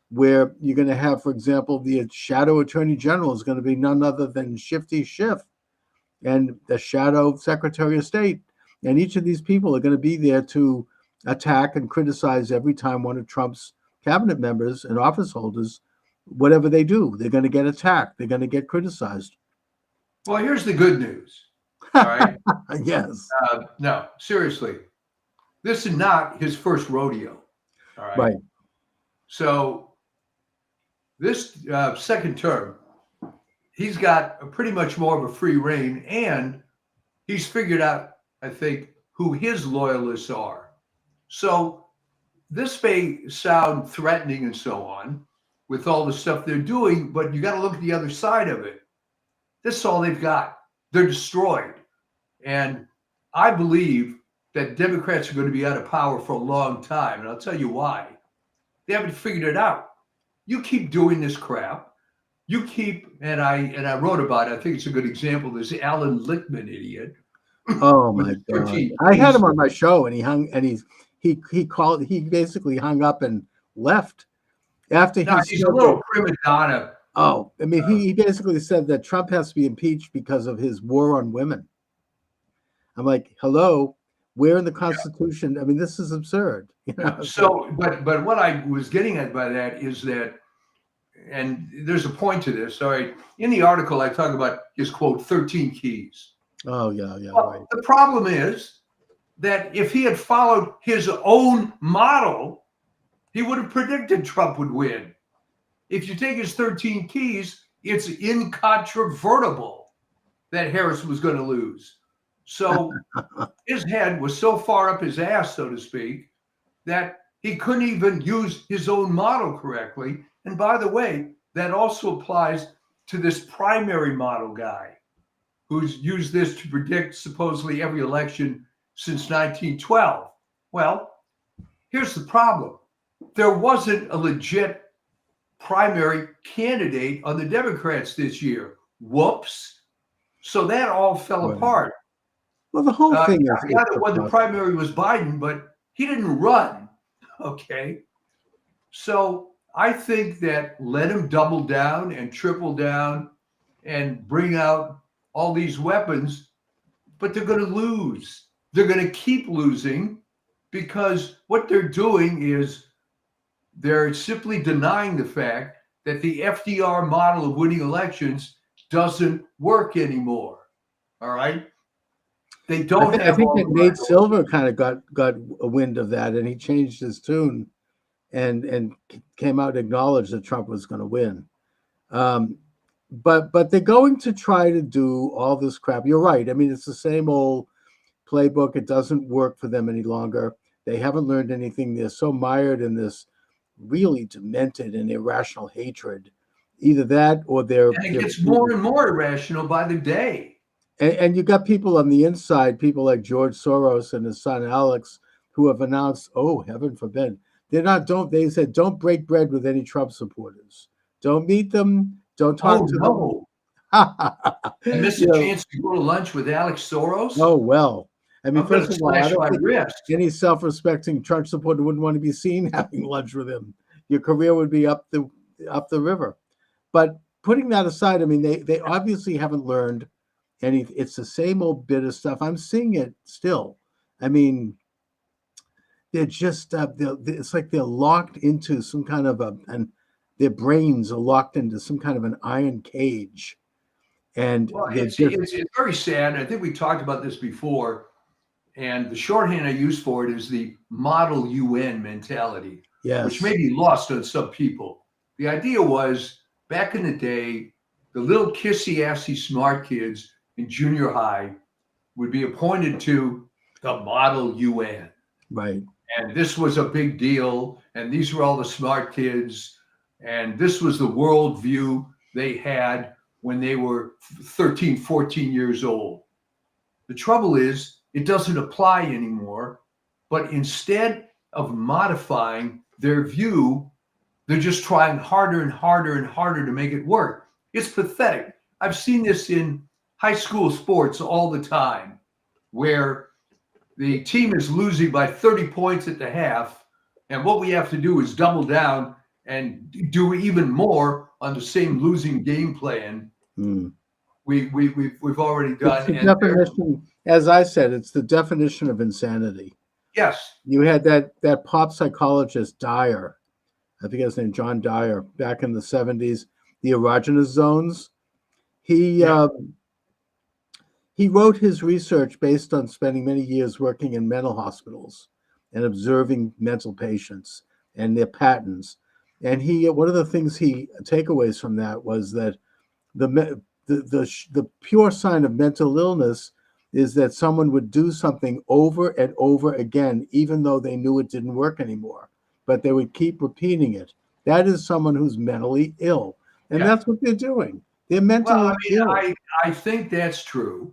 where you're going to have, for example, the shadow attorney general is going to be none other than Shifty Schiff and the shadow secretary of state. And each of these people are going to be there to attack and criticize every time one of Trump's cabinet members and office holders, whatever they do, they're going to get attacked. They're going to get criticized. Well, here's the good news. All right. Yes. No, seriously. This is not his first rodeo. All right. Right. So this second term, he's got pretty much more of a free reign, and he's figured out, I think, who his loyalists are. So this may sound threatening and so on with all the stuff they're doing, but you got to look at the other side of it. This is all they've got. They're destroyed. And I believe that Democrats are going to be out of power for a long time. And I'll tell you why. They haven't figured it out. You keep doing this crap. You keep, and I wrote about it. I think it's a good example. There's Alan Lichtman, idiot. Oh my God. I had him on my show and he basically hung up and left after he's a little prima donna. Oh, I mean, he basically said that Trump has to be impeached because of his war on women. I'm like, hello, where in the Constitution? I mean, this is absurd. So, but what I was getting at by that is that, and there's a point to this. All right, in the article, I talk about his quote 13 keys. Oh yeah, well, right. The problem is that if he had followed his own model, he would have predicted Trump would win. If you take his 13 keys, it's incontrovertible that Harris was going to lose. So his head was so far up his ass, so to speak, that he couldn't even use his own model correctly. And by the way, that also applies to this primary model guy who's used this to predict supposedly every election since 1912. Well, here's the problem. There wasn't a legit primary candidate on the Democrats this year. Whoops. So that all fell Right. apart. Well, the whole thing is. Yeah, that won the primary was Biden, but he didn't run. Okay. So I think that let him double down and triple down and bring out all these weapons, but they're going to lose. They're going to keep losing because what they're doing is they're simply denying the fact that the FDR model of winning elections doesn't work anymore. All right. They don't I have think all that the Nate right- Silver kind of got a wind of that, and he changed his tune, and came out and acknowledged that Trump was going to win. But they're going to try to do all this crap. You're right. I mean, it's the same old playbook. It doesn't work for them any longer. They haven't learned anything. They're so mired in this really demented and irrational hatred. Either that or they're. And it gets more and more irrational by the day. And you got people on the inside, people like George Soros and his son Alex, who have announced, oh, heaven forbid, they said, don't break bread with any Trump supporters. Don't meet them. Don't talk to them. And miss a chance to go to lunch with Alex Soros? Oh, well. I mean, I'm going first to of all, I slash don't my think wrist. any self-respecting Trump supporter wouldn't want to be seen having lunch with him. Your career would be up the river. But putting that aside, I mean, they obviously haven't learned any. It's the same old bit of stuff. I'm seeing it still. I mean, they're just it's like they're locked into some kind of and their brains are locked into some kind of an iron cage. And Well, they're it's just, very sad. I think we talked about this before. And the shorthand I use for it is the model UN mentality, yes, which may be lost on some people. The idea was back in the day, the little kissy-assy smart kids in junior high would be appointed to the model UN. right. And this was a big deal. And these were all the smart kids. And this was the worldview they had when they were 13, 14 years old. The trouble is, it doesn't apply anymore. But instead of modifying their view, they're just trying harder and harder and harder to make it work. It's pathetic. I've seen this in high school sports all the time, where the team is losing by 30 points at the half, and what we have to do is double down and do even more on the same losing game plan we've already done. It's the definition, as I said, it's the definition of insanity. Yes. You had that pop psychologist Dyer, I think his name John Dyer, back in the 70s, the erogenous zones. He wrote his research based on spending many years working in mental hospitals and observing mental patients and their patterns. And one of the things takeaways from that was that the pure sign of mental illness is that someone would do something over and over again, even though they knew it didn't work anymore, but they would keep repeating it. That is someone who's mentally ill. And that's what they're doing. They're mentally ill. I think that's true.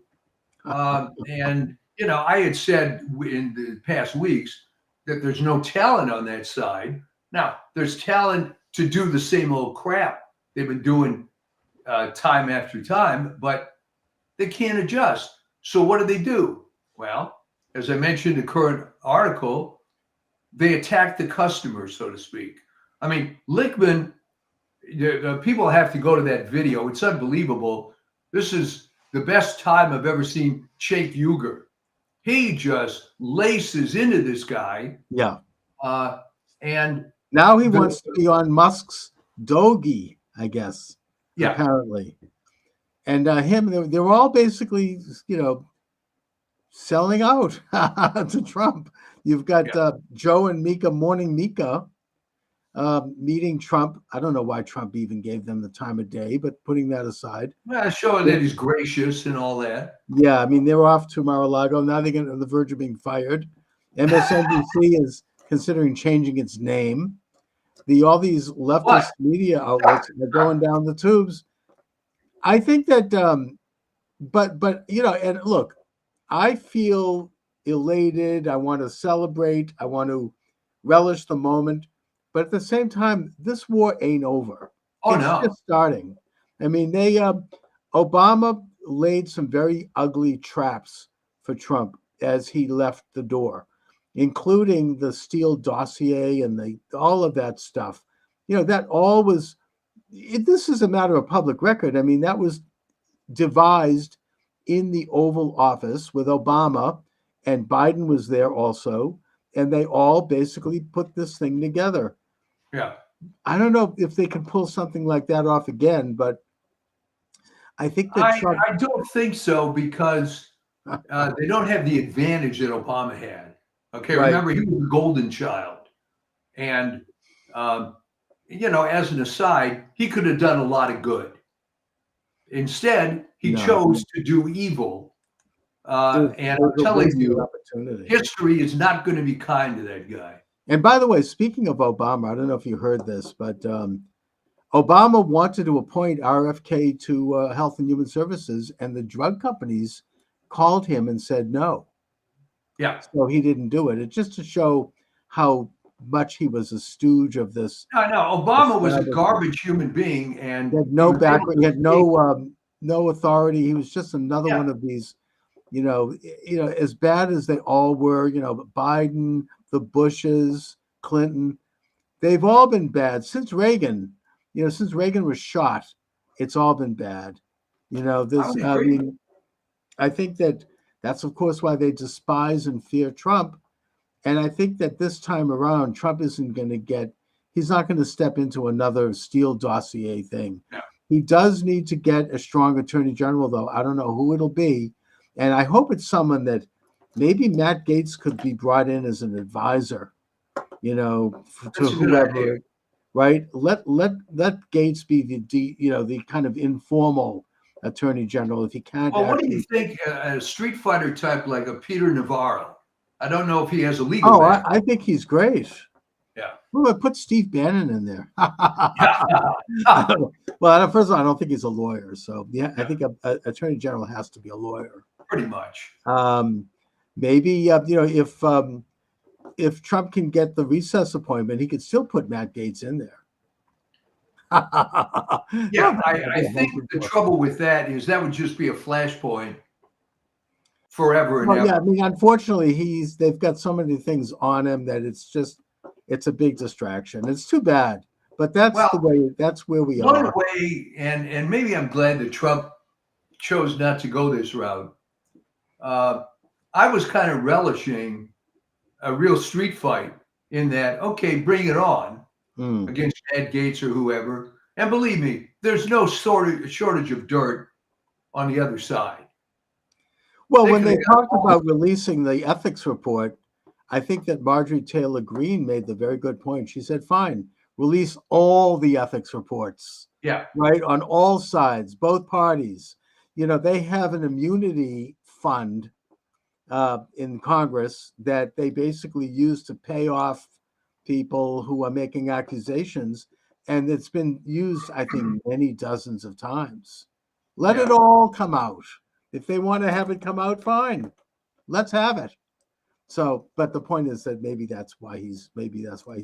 And, I had said in the past weeks that there's no talent on that side. Now, there's talent to do the same old crap they've been doing time after time, but they can't adjust. So what do? Well, as I mentioned in the current article, they attack the customer, so to speak. I mean, Lichtman, the people have to go to that video. It's unbelievable. This is the best time I've ever seen Cenk Uygur. He just laces into this guy. Yeah. And now he wants to be on Musk's Doge, I guess. Yeah. Apparently. And they're all basically, selling out to Trump. You've got Joe and Mika, Morning Mika, meeting Trump. I don't know why Trump even gave them the time of day, but putting that aside. Showing that he's gracious and all that. Yeah, I mean, they're off to Mar-a-Lago. Now they're on the verge of being fired. MSNBC is considering changing its name. All these leftist media outlets are going down the tubes. I think that, but you know, and look, I feel elated. I want to celebrate. I want to relish the moment. But at the same time, this war ain't over. Oh It's no. just starting. I mean, Obama laid some very ugly traps for Trump as he left the door, including the Steele dossier and all of that stuff. You know, that all was. This is a matter of public record. I mean, that was devised in the Oval Office with Obama, and Biden was there also, and they all basically put this thing together. Yeah. I don't know if they can pull something like that off again, but I think that Trump. I don't think so because they don't have the advantage that Obama had. Okay, Right. remember he was the golden child, and you know, as an aside, he could have done a lot of good. Instead, he No. chose to do evil, and It I'm was a telling wasted you, opportunity. history is not going to be kind to that guy. And by the way, speaking of Obama, I don't know if you heard this, but Obama wanted to appoint RFK to Health and Human Services, and the drug companies called him and said no. Yeah. So he didn't do it. It's just to show how much he was a stooge of this. No, Obama was a establishment. garbage human being, and He had no was able background. He to had no authority. He was just another Yeah. one of these, as bad as they all were. Biden, the Bushes, Clinton, they've all been bad since Reagan. Since Reagan was shot, it's all been bad. This. would I agree. mean, I think that's of course why they despise and fear Trump. And I think that this time around, Trump isn't going to he's not going to step into another Steele dossier thing. No. He does need to get a strong attorney general, though. I don't know who it'll be. And I hope it's someone that maybe Matt Gaetz could be brought in as an advisor, to That's a good whoever, idea. right? Let Gaetz be the kind of informal attorney general if he can't. Well, what do you think a Street Fighter type like a Peter Navarro? I don't know if he has a legal. Oh, background. I think he's great. Yeah. Well, I put Steve Bannon in there. Yeah. Well, first of all, I don't think he's a lawyer. So yeah, I think a attorney general has to be a lawyer. Pretty much. Maybe if Trump can get the recess appointment, he could still put Matt Gaetz in there. Yeah, I think the trouble with that is that would just be a flashpoint forever and Well, ever. yeah, I mean, unfortunately, they've got so many things on him that it's a big distraction. It's too bad, but that's where we One are. way, and maybe I'm glad that Trump chose not to go this route. I was kind of relishing a real street fight in that, okay, bring it on against Ed Gates or whoever. And believe me, there's no shortage of dirt on the other side. Well, when they talked about releasing the ethics report, I think that Marjorie Taylor Greene made the very good point. She said, fine, release all the ethics reports. Yeah. Right, on all sides, both parties. They have an immunity fund in Congress that they basically use to pay off people who are making accusations. And it's been used, I think, many dozens of times. Let it all come out. If they want to have it come out, fine. Let's have it. So, but the point is that maybe that's why he's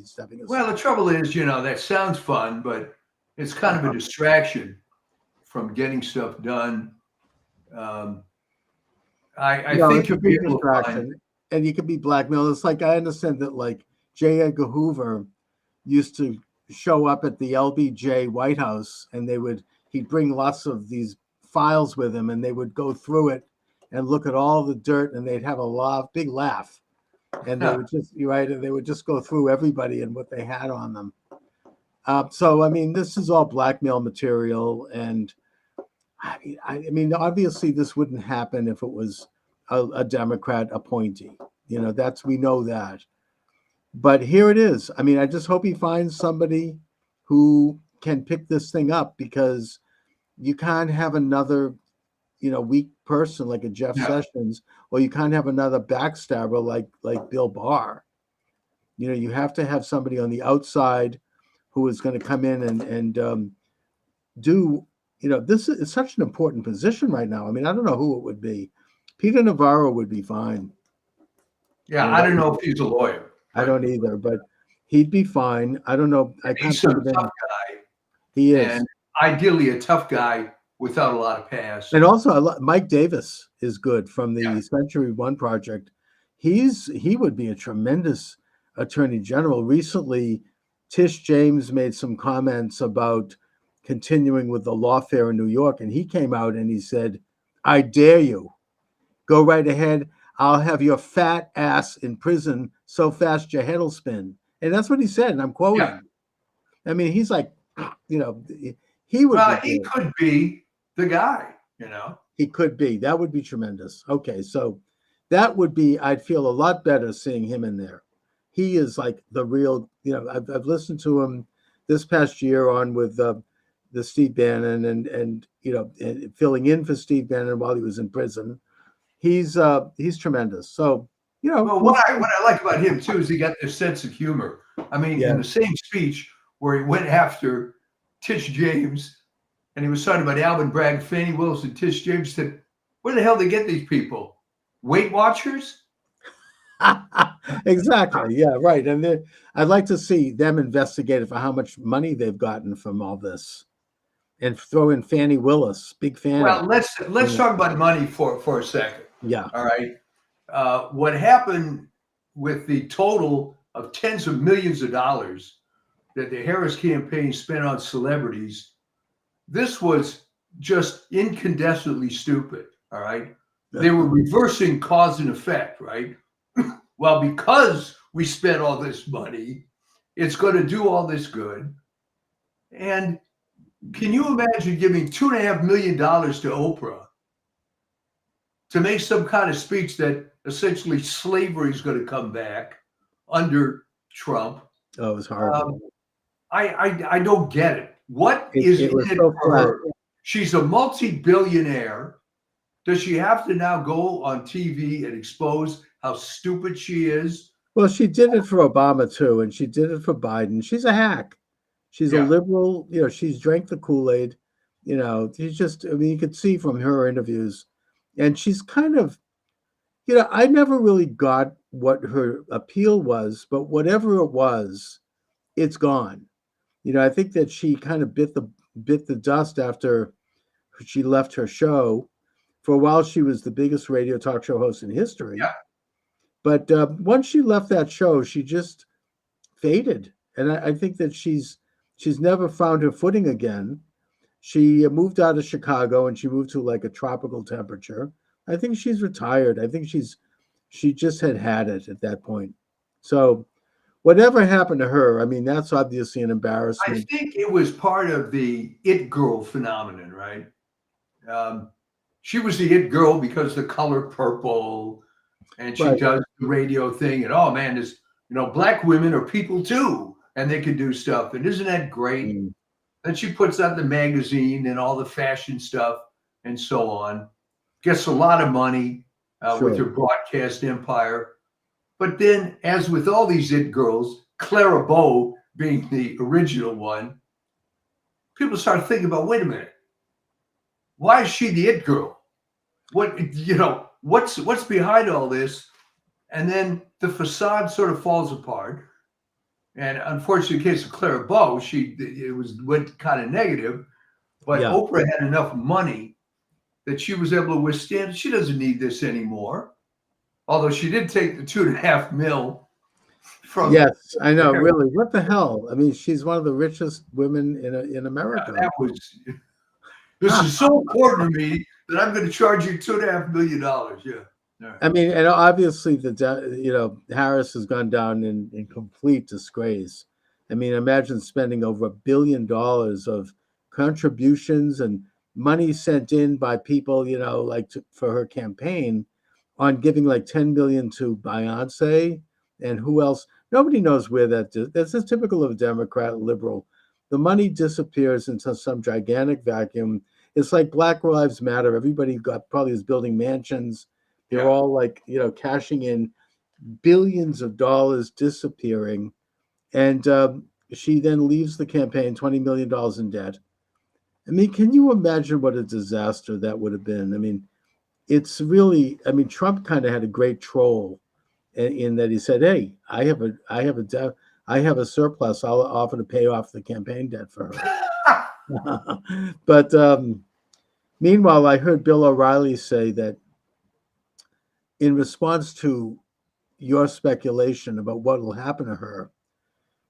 stepping aside. Well, the trouble is, that sounds fun, but it's kind of a distraction from getting stuff done. I think you'll be able to find. And you could be blackmailed. It's like I understand that like J. Edgar Hoover used to show up at the LBJ White House, and he'd bring lots of these files with him, and they would go through it and look at all the dirt, and they'd have big laugh, and they would just go through everybody and what they had on them. So I mean, this is all blackmail material, and I mean, obviously, this wouldn't happen if it was a Democrat appointee. We know that. But here it is. I mean, I just hope he finds somebody who can pick this thing up, because you can't have another, weak person like a Jeff Sessions, or you can't have another backstabber like Bill Barr. You have to have somebody on the outside who is going to come in and do this is such an important position right now. I mean, I don't know who it would be. Peter Navarro would be fine. Yeah, I don't know if he's a lawyer. I don't either, but he'd be fine. I don't know. I can't He's think a of him. tough guy, He is. and ideally a tough guy without a lot of past. And also, Mike Davis is good from the Yeah. Century One Project. He would be a tremendous attorney general. Recently, Tish James made some comments about continuing with the lawfare in New York, and he came out and he said, "I dare you, go right ahead. I'll have your fat ass in prison so fast your head'll spin." And that's what he said, and I'm quoting. Yeah. I mean, he's like, he would. Well, be he good. could be the guy, He could be. That would be tremendous. Okay, so that would be. I'd feel a lot better seeing him in there. He is like the real. I've listened to him this past year on with the Steve Bannon and filling in for Steve Bannon while he was in prison. He's tremendous. So Well, what I like about him too is he got this sense of humor. I mean, in the same speech where he went after Tish James, and he was talking about Alvin Bragg, Fannie Willis, and Tish James, said, "Where the hell they get these people? Weight Watchers?" Exactly. Yeah. Right. And I'd like to see them investigated for how much money they've gotten from all this, and throw in Fannie Willis, big fan. Well, let's talk about money for a second. Yeah. All right. What happened with the total of tens of millions of dollars that the Harris campaign spent on celebrities, this was just incandescently stupid. All right. They were reversing cause and effect, right? Well, because we spent all this money, it's going to do all this good. And can you imagine giving $2.5 million to Oprah to make some kind of speech that essentially slavery is going to come back under Trump? Oh, it was horrible. I don't get it. What is in it for her? She's a multi-billionaire. Does she have to now go on TV and expose how stupid she is? Well, she did it for Obama too, and she did it for Biden. She's a hack. She's a liberal. She's drank the Kool-Aid. She's just. I mean, you could see from her interviews, and she's kind of. I never really got what her appeal was, but whatever it was, it's gone. I think that she kind of bit the dust after she left her show. For a while, she was the biggest radio talk show host in history. Yeah. But once she left that show, she just faded. And I think that she's never found her footing again. She moved out of Chicago and she moved to like a tropical temperature. I think she's retired. I think she just had it at that point. So whatever happened to her, I mean, that's obviously an embarrassment. I think it was part of the it girl phenomenon, right? She was the it girl because the color purple, and she does the radio thing. And oh man, this black women are people too, and they can do stuff. And isn't that great? Then she puts out the magazine and all the fashion stuff and so on. Gets a lot of money with her broadcast empire. But then, as with all these it girls, Clara Bow being the original one, people start thinking about, wait a minute, why is she the it girl? What's behind all this? And then the facade sort of falls apart. And unfortunately, in the case of Clara Bow, went kind of negative. But Oprah had enough money that she was able to withstand. She doesn't need this anymore. Although she did take the $2.5 million from. Yes, I know. Really, what the hell? I mean, she's one of the richest women in America. This is so important to me that I'm going to charge you $2.5 million. Yeah. I mean, and obviously Harris has gone down in complete disgrace. I mean, imagine spending over $1 billion of contributions and money sent in by people, for her campaign, on giving like $10 million to Beyonce and who else? Nobody knows where that's just typical of a Democrat liberal. The money disappears into some gigantic vacuum. It's like Black Lives Matter. Everybody probably is building mansions. They're all like, cashing in billions of dollars disappearing. And she then leaves the campaign $20 million in debt. I mean, can you imagine what a disaster that would have been? I mean, it's really, I mean, Trump kind of had a great troll in that he said, "Hey, I have a surplus. I'll offer to pay off the campaign debt for her." But meanwhile, I heard Bill O'Reilly say that in response to your speculation about what will happen to her,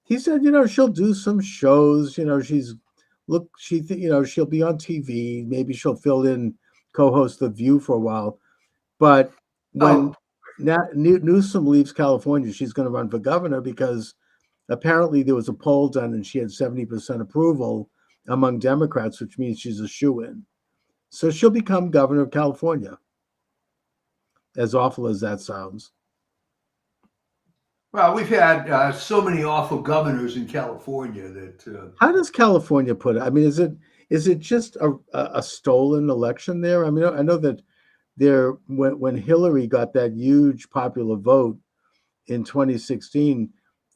he said, she'll do some shows. She'll be on TV. Maybe she'll fill in, co-host The View for a while. But when Oh, Newsom leaves California, she's going to run for governor because apparently there was a poll done and she had 70% approval among Democrats, which means she's a shoo-in. So she'll become governor of California, as awful as that sounds. well, we've had so many awful governors in California that. How does California put it? I mean, is it just a stolen election there? I mean, I know that when Hillary got that huge popular vote in 2016,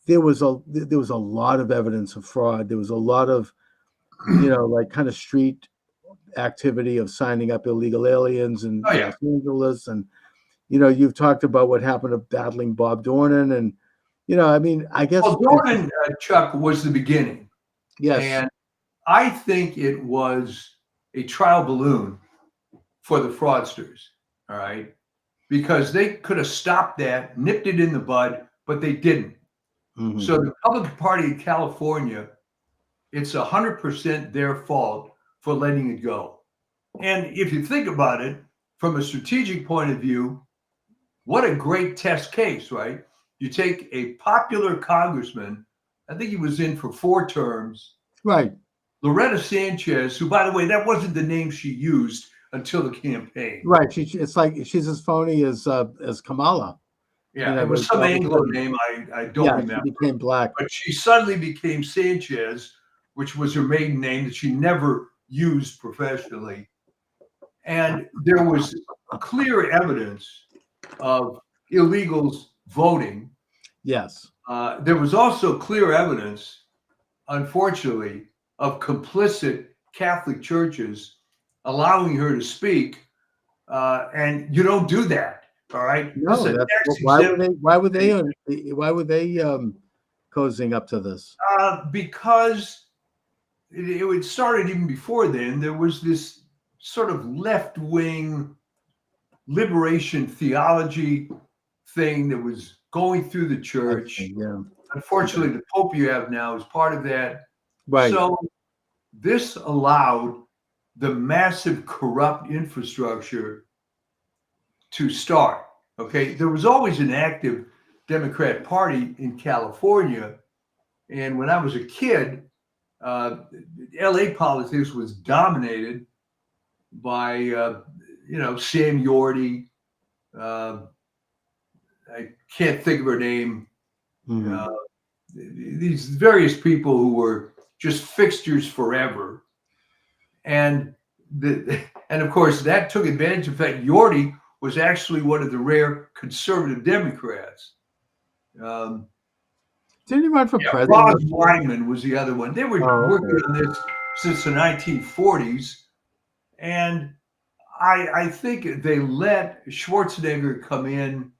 there was a lot of evidence of fraud. There was a lot of like kind of street activity of signing up illegal aliens in Oh, yeah. Los Angeles, and you've talked about what happened to battling Bob Dornan, and I mean, I guess Well, Dornan, Chuck, was the beginning. yes, And I think it was a trial balloon for the fraudsters, all right? Because they could have stopped that, nipped it in the bud, but they didn't. mhm. So the Republican Party of California, it's 100% their fault for letting it go. And if you think about it, from a strategic point of view, what a great test case, right? You take a popular congressman, I think he was in for 4 terms, Right. Loretta Sanchez, who, by the way, that wasn't the name she used until the campaign. Right. It's like she's as phony as Kamala. Yeah, You know, it was but some all of a Anglo sudden- name I don't Yeah, remember. she became black. But she suddenly became Sanchez, which was her maiden name that she never used professionally. And there was clear evidence of illegals voting. Yes. There was also clear evidence, unfortunately, of complicit Catholic churches allowing her to speak. And you don't do that, all right? No, This is a that's tax why exempt- were they cozying up to this? Because it started even before then. There was this sort of left-wing liberation theology thing that was going through the church. Yeah. Unfortunately, the Pope you have now is part of that. Right. So this allowed the massive corrupt infrastructure to start. Okay, there was always an active Democrat Party in California, and when I was a kid, LA politics was dominated by Sam Yorty. I can't think of her name. Mhm. These various people who were just fixtures forever, and of course that took advantage. In fact, Yorty was actually one of the rare conservative Democrats. Didn't he run for Yeah, president? Ross Wyman was the other one. They were working on this since the 1940s, and I think they let Schwarzenegger come in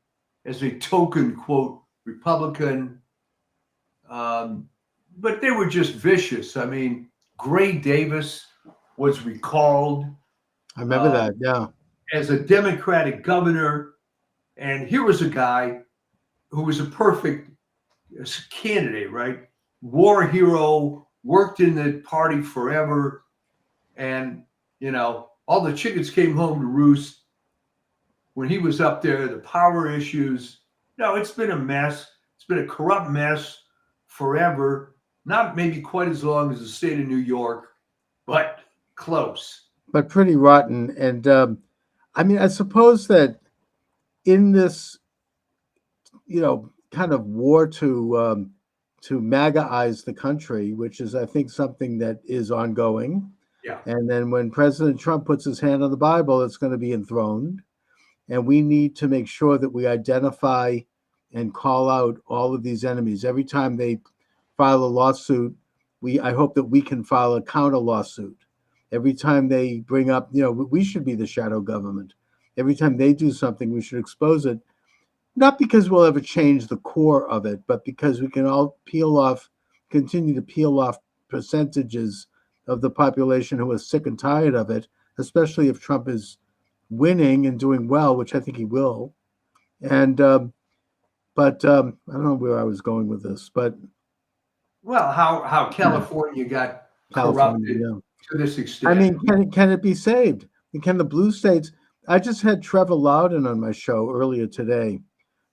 as a token, quote, Republican, but they were just vicious. I mean, Gray Davis was recalled I remember that. Yeah. as a Democratic governor, and here was a guy who was a perfect candidate, right? War hero, worked in the party forever, and all the chickens came home to roost when he was up there. The power issues, no, it's been a mess. It's been a corrupt mess forever. Not maybe quite as long as the state of New York, but close. But pretty rotten. And I mean, I suppose that in this, kind of war to MAGA-ize the country, which is, I think, something that is ongoing. Yeah. And then when President Trump puts his hand on the Bible, it's going to be enthroned. And we need to make sure that we identify and call out all of these enemies. Every time they file a lawsuit, I hope that we can file a counter lawsuit Every time they bring up, we should be the shadow government. Every time they do something, we should expose it. Not because we'll ever change the core of it, but because we can all continue to peel off percentages of the population who are sick and tired of it, especially if Trump is winning and doing well, which I think he will. And but I don't know where I was going with this, but Well, how California got California, corrupted yeah. to this extent. I mean, can it be saved? And can the blue states? I just had Trevor Loudon on my show earlier today,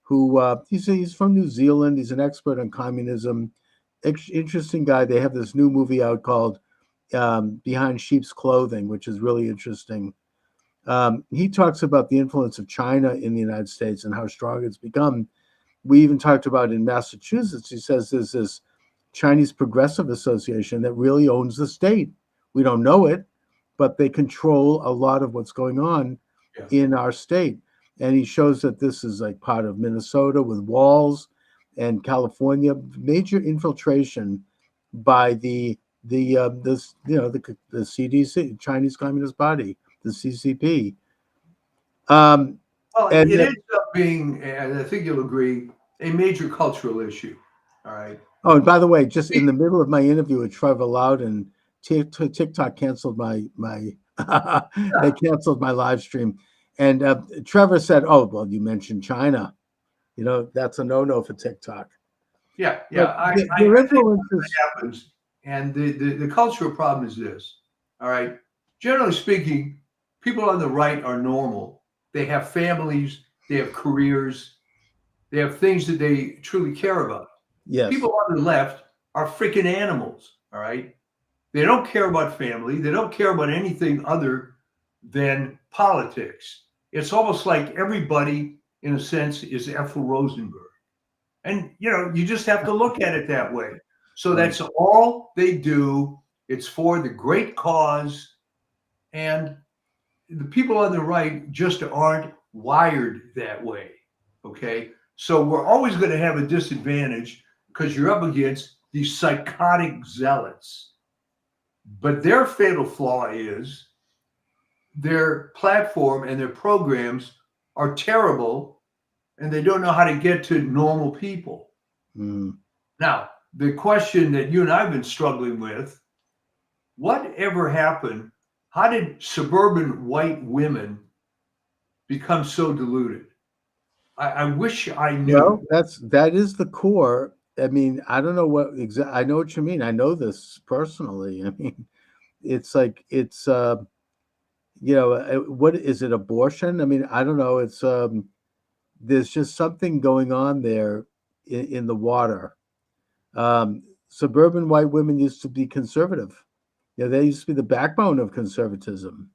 who he's from New Zealand. He's an expert on communism. Interesting guy. They have this new movie out called Behind Sheep's Clothing, which is really interesting. He talks about the influence of China in the United States and how strong it's become. We even talked about in Massachusetts. He says there's this Chinese Progressive Association that really owns the state. We don't know it, but they control a lot of what's going on in our state. And he shows that this is like part of Minnesota with walls, and California, major infiltration by the CDC, Chinese Communist Party, the CCP. Well, it ends up being, and I think you'll agree, a major cultural issue. All right. Oh, and by the way, just in the middle of my interview with Trevor Loudon, TikTok canceled my they canceled my live stream, and Trevor said, "Oh, well, you mentioned China, that's a no-no for TikTok." Yeah. I think that happens, and the cultural problem is this. All right. Generally speaking, people on the right are normal. They have families, they have careers, they have things that they truly care about. Yes. People on the left are freaking animals. All right. They don't care about family. They don't care about anything other than politics. It's almost like everybody, in a sense, is Ethel Rosenberg. And, you just have to look at it that way. So that's all they do. It's for the great cause. And the people on the right just aren't wired that way. Okay. So we're always going to have a disadvantage because you're up against these psychotic zealots. But their fatal flaw is their platform and their programs are terrible, and they don't know how to get to normal people. Now, the question that you and I have been struggling with, whatever happened? How did suburban white women become so deluded? I wish I knew. Well, that is the core. I mean, I don't know what exactly. I know what you mean. I know this personally. I mean, it's like what is it? Abortion? I mean, I don't know. It's there's just something going on there in the water. Suburban white women used to be conservative. They used to be the backbone of conservatism.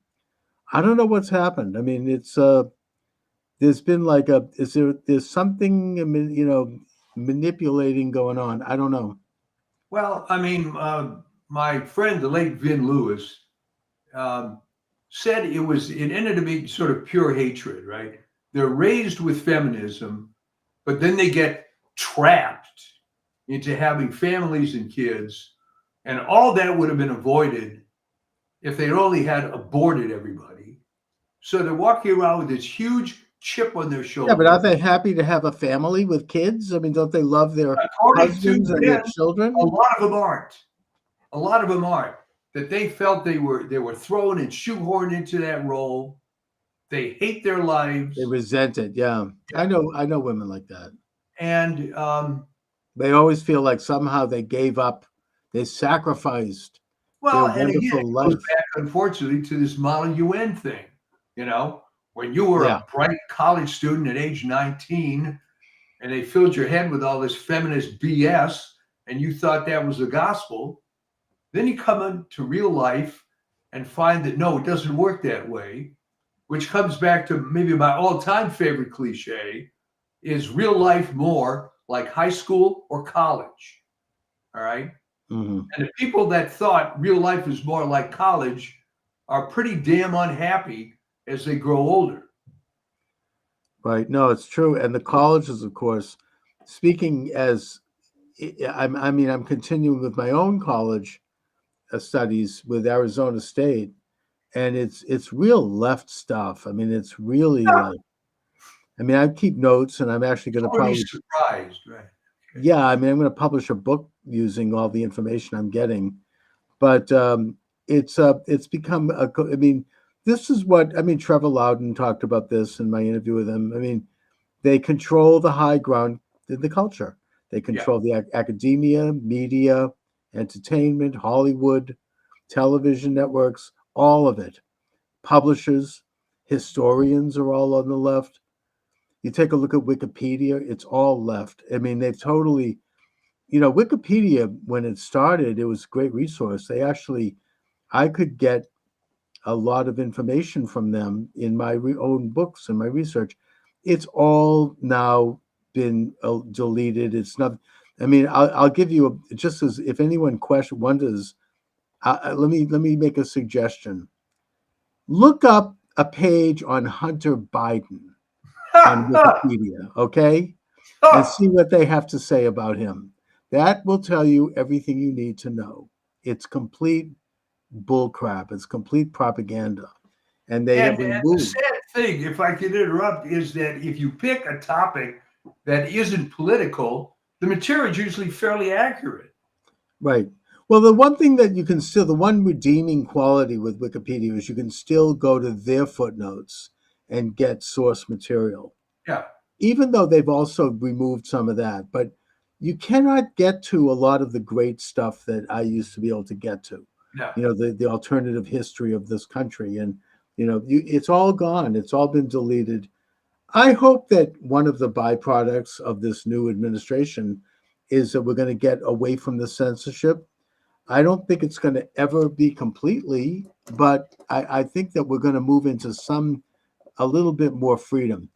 I don't know what's happened. I mean, it's there's been like there's something manipulating going on. I don't know. Well, I mean, my friend, the late Vin Lewis, said it ended up being sort of pure hatred, right? They're raised with feminism, but then they get trapped into having families and kids. And all that would have been avoided if they'd only had aborted everybody. So they're walking around with this huge chip on their shoulder. Yeah, but are they happy to have a family with kids? I mean, don't they love their husbands and their children? A lot of them aren't. A lot of them aren't. That they felt they were thrown and shoehorned into that role. They hate their lives. They resent it. Yeah, I know women like that. And they always feel like somehow they gave up. They sacrificed. Well, and again, it goes back, unfortunately, to this Model UN thing. When you were a bright college student at age 19 and they filled your head with all this feminist BS and you thought that was the gospel, then you come into real life and find that, no, it doesn't work that way, which comes back to maybe my all-time favorite cliche, is real life more like high school or college, all right? Mm-hmm. And the people that thought real life is more like college are pretty damn unhappy as they grow older. Right. No, it's true. And the colleges, of course, speaking as, I'm continuing with my own college. studies with Arizona State, and it's real left stuff. I mean, it's really like, I mean, I keep notes, and I'm actually going to Already probably, surprised, right? yeah, I mean, I'm going to publish a book using all the information I'm getting. But it's become I mean, this is what I mean. Trevor Loudon talked about this in my interview with him. I mean, they control the high ground, the culture. They control the academia, media, entertainment, Hollywood, television networks, all of it. Publishers, historians are all on the left. You take a look at Wikipedia, it's all left. I mean, they've totally, Wikipedia, when it started, it was a great resource. They actually, I could get a lot of information from them in my own books and my research. It's all now been deleted. It's not, I mean, I'll give you just as if anyone wonders, let me make a suggestion. Look up a page on Hunter Biden on Wikipedia, okay? And see what they have to say about him. That will tell you everything you need to know. It's complete bullcrap. It's complete propaganda. And they have And the removed. sad thing, if I could interrupt, is that if you pick a topic that isn't political, the material is usually fairly accurate. Right. Well, the one thing that you can still, the one redeeming quality with Wikipedia is you can still go to their footnotes and get source material. Yeah. Even though they've also removed some of that, but you cannot get to a lot of the great stuff that I used to be able to get to. Yeah. The alternative history of this country, and it's all gone. It's all been deleted. I hope that one of the byproducts of this new administration is that we're going to get away from the censorship. I don't think it's going to ever be completely, but I think that we're going to move into a little bit more freedom.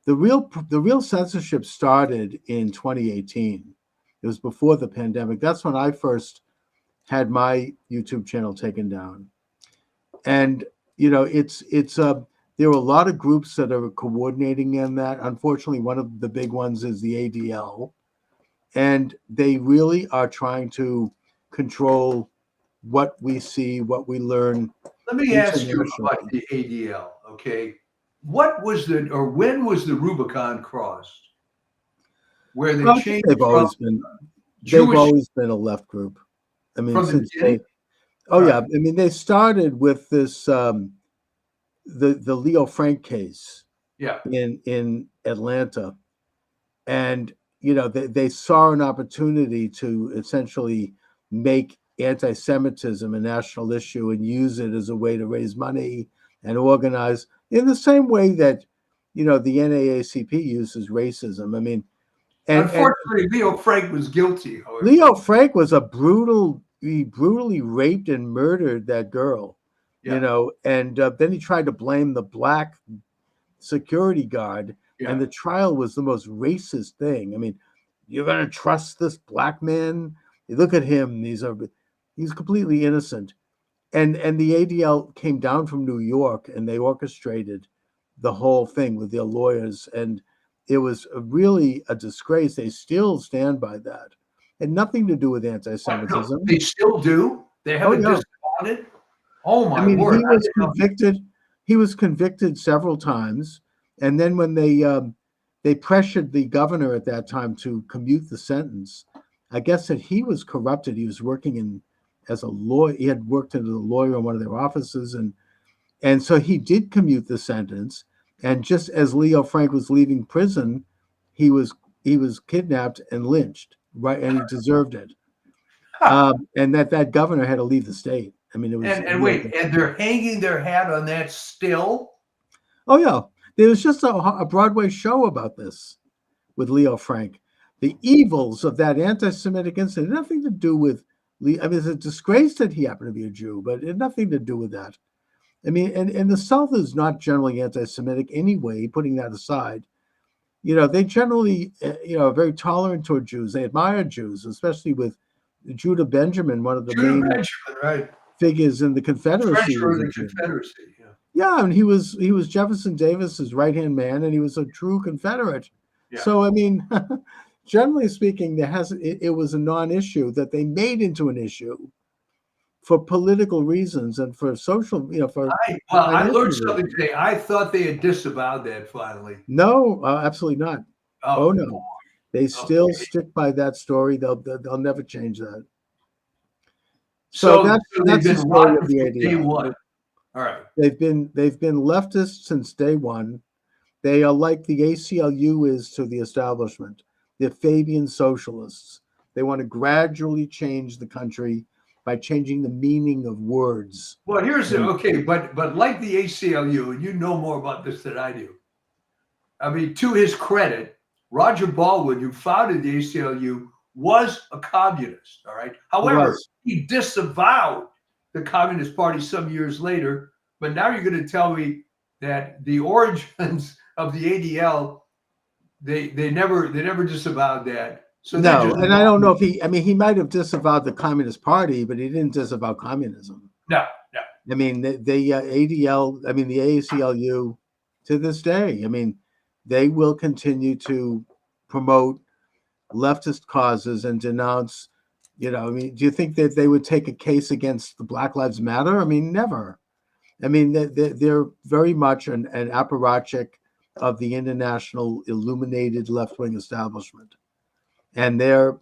The real censorship started in 2018. It was before the pandemic. That's when I first had my YouTube channel taken down. And there are a lot of groups that are coordinating in that. Unfortunately, one of the big ones is the ADL, and they really are trying to control what we see, what we learn. Let me ask you about the ADL, okay? When was the Rubicon crossed? Where they changed they've always been a left group. I mean, since I mean, they started with this the Leo Frank case, in Atlanta, and they saw an opportunity to essentially make anti-Semitism a national issue and use it as a way to raise money and organize in the same way that the NAACP uses racism. I mean, unfortunately, Leo Frank was guilty. However. Leo Frank was he brutally raped and murdered that girl, and then he tried to blame the black security guard, and the trial was the most racist thing. I mean, you're going to trust this black man? You look at him; he's completely innocent. And the ADL came down from New York, and they orchestrated the whole thing with their lawyers, and it was really a disgrace. They still stand by that. Had nothing to do with anti-Semitism. No, they still do? They haven't disavowed it? Oh my word. He was convicted. He was convicted several times. And then when they pressured the governor at that time to commute the sentence, I guess that he was corrupted. He was working as a lawyer. He had worked as a lawyer in one of their offices. And so he did commute the sentence. And just as Leo Frank was leaving prison, he was kidnapped and lynched, right? And he deserved it. And that governor had to leave the state. I mean, it was. And wait, and they're hanging their hat on that still? Oh yeah, there was just a Broadway show about this with Leo Frank. The evils of that anti-Semitic incident, nothing to do with. I mean, it's a disgrace that he happened to be a Jew, but it had nothing to do with that. I mean, and the South is not generally anti-Semitic anyway, putting that aside. They generally, are very tolerant toward Jews. They admire Jews, especially with Judah Benjamin, one of the main figures in the Confederacy. Yeah, and he was Jefferson Davis's right-hand man, and he was a true Confederate. Yeah. So, I mean, generally speaking, it was a non-issue that they made into an issue. for political reasons and for social, for I financial learned something reasons. today. I thought they had disavowed that finally. No, absolutely not. Oh Oh, no, they still okay. stick by that story. They'll never change that. So So they've that's the been story of rotten the from day ADL. one. All right. They've been leftist since day one. They are like the ACLU is to the establishment. They're Fabian socialists. They want to gradually change the country by changing the meaning of words. Well, here's And- okay, but like the ACLU, and you know more about this than I do. I mean, to his credit, Roger Baldwin, who founded the ACLU, was a communist. All right. However, was. he disavowed the Communist Party some years later. But now you're going to tell me that the origins of the ADL, they never disavowed that. So they're No, just and I don't know if he might have disavowed the Communist Party, but he didn't disavow communism. no. I mean, the ADL, I mean, the ACLU to this day, I mean, they will continue to promote leftist causes and denounce, I mean, do you think that they would take a case against the Black Lives Matter? I mean, never. I mean, they're very much an apparatchik of the international illuminated left-wing establishment. And I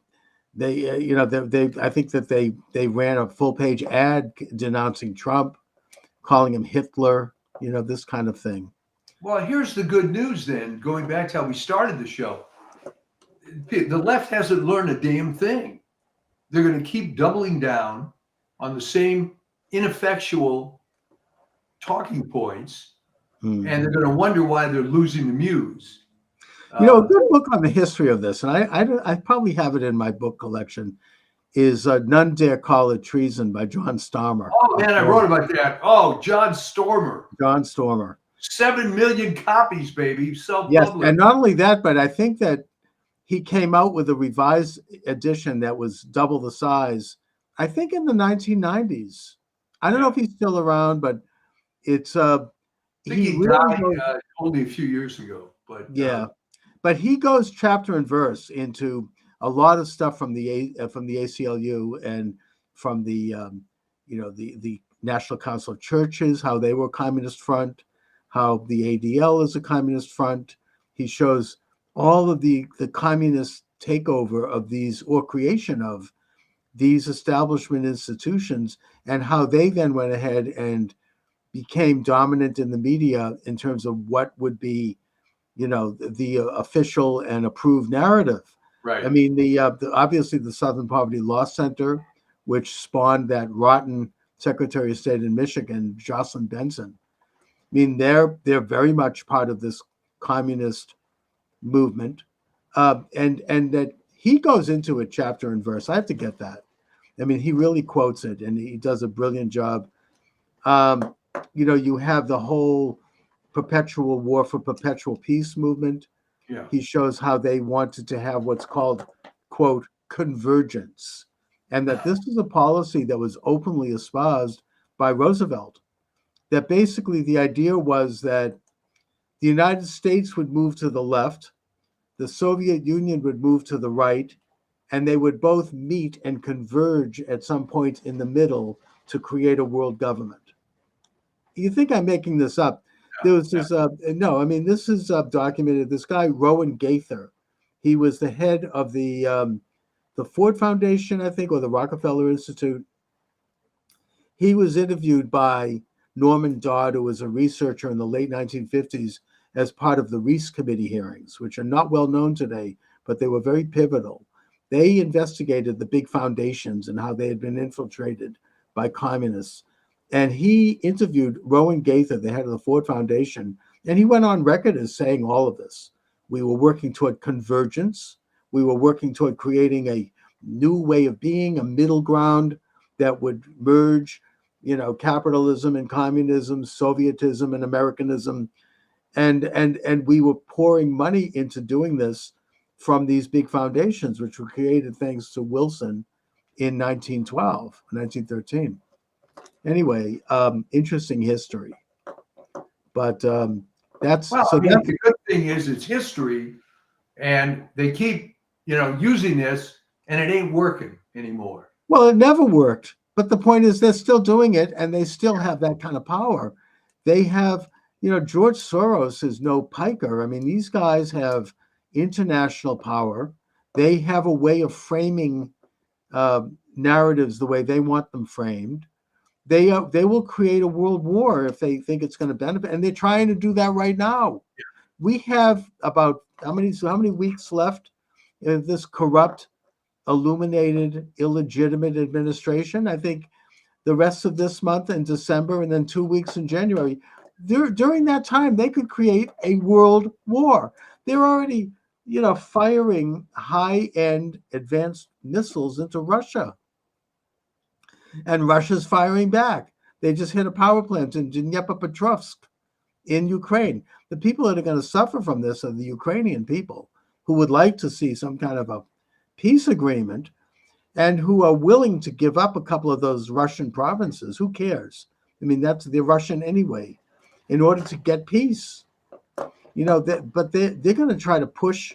think that they ran a full-page ad denouncing Trump, calling him Hitler, this kind of thing. Well, here's the good news then, going back to how we started the show. The left hasn't learned a damn thing. They're going to keep doubling down on the same ineffectual talking points, and they're going to wonder why they're losing the muse. A good book on the history of this, and I probably have it in my book collection, is None Dare Call It Treason by John Stormer. Oh, man, I wrote about that. Oh, John Stormer. John Stormer. 7 million copies, baby. Self-published. Yes, and not only that, but I think that he came out with a revised edition that was double the size, I think in the 1990s. I don't know if he's still around, but it's I think he really died only a few years ago. But but he goes chapter and verse into a lot of stuff from the ACLU and from the the National Council of Churches, how they were a communist front, how the ADL is a communist front. He shows all of the communist takeover of these, or creation of these establishment institutions, and how they then went ahead and became dominant in the media in terms of what would be, the official and approved narrative. right. I mean, obviously the Southern Poverty Law Center, which spawned that rotten Secretary of State in Michigan, Jocelyn Benson. I mean, they're very much part of this communist movement, and that he goes into it chapter and verse. I have to get that. I mean, he really quotes it, and he does a brilliant job. You have the whole perpetual war for perpetual peace movement. Yeah. He shows how they wanted to have what's called, quote, convergence, and that this is a policy that was openly espoused by Roosevelt. That basically the idea was that the United States would move to the left, the Soviet Union would move to the right, and they would both meet and converge at some point in the middle to create a world government. You think I'm making this up? There was this, no, I mean, this is documented. This guy, Rowan Gaither, he was the head of the Ford Foundation, I think, or the Rockefeller Institute. He was interviewed by Norman Dodd, who was a researcher in the late 1950s, as part of the Reese Committee hearings, which are not well known today, but they were very pivotal. They investigated the big foundations and how they had been infiltrated by communists. And he interviewed Rowan Gaither, the head of the Ford Foundation, and he went on record as saying all of this. We were working toward convergence. We were working toward creating a new way of being, a middle ground that would merge, capitalism and communism, Sovietism and Americanism. And we were pouring money into doing this from these big foundations, which were created thanks to Wilson in 1912, 1913. Anyway, interesting history. But that's well. so. I mean, the good thing is it's history, and they keep using this, and it ain't working anymore. Well, it never worked. But the point is, they're still doing it, and they still have that kind of power. They have, George Soros is no piker. I mean, these guys have international power. They have a way of framing narratives the way they want them framed. They will create a world war if they think it's going to benefit, and they're trying to do that right now. We have about how many weeks left of this corrupt, illuminated, illegitimate administration? I think the rest of this month in December, and then 2 weeks in January. During that time, they could create a world war. They're already, firing high-end advanced missiles into Russia. And Russia's firing back. They just hit a power plant in Dnipropetrovsk in Ukraine. The people that are going to suffer from this are the Ukrainian people who would like to see some kind of a peace agreement and who are willing to give up a couple of those Russian provinces. Who cares? I mean, they're Russian anyway, in order to get peace. But they're going to try to push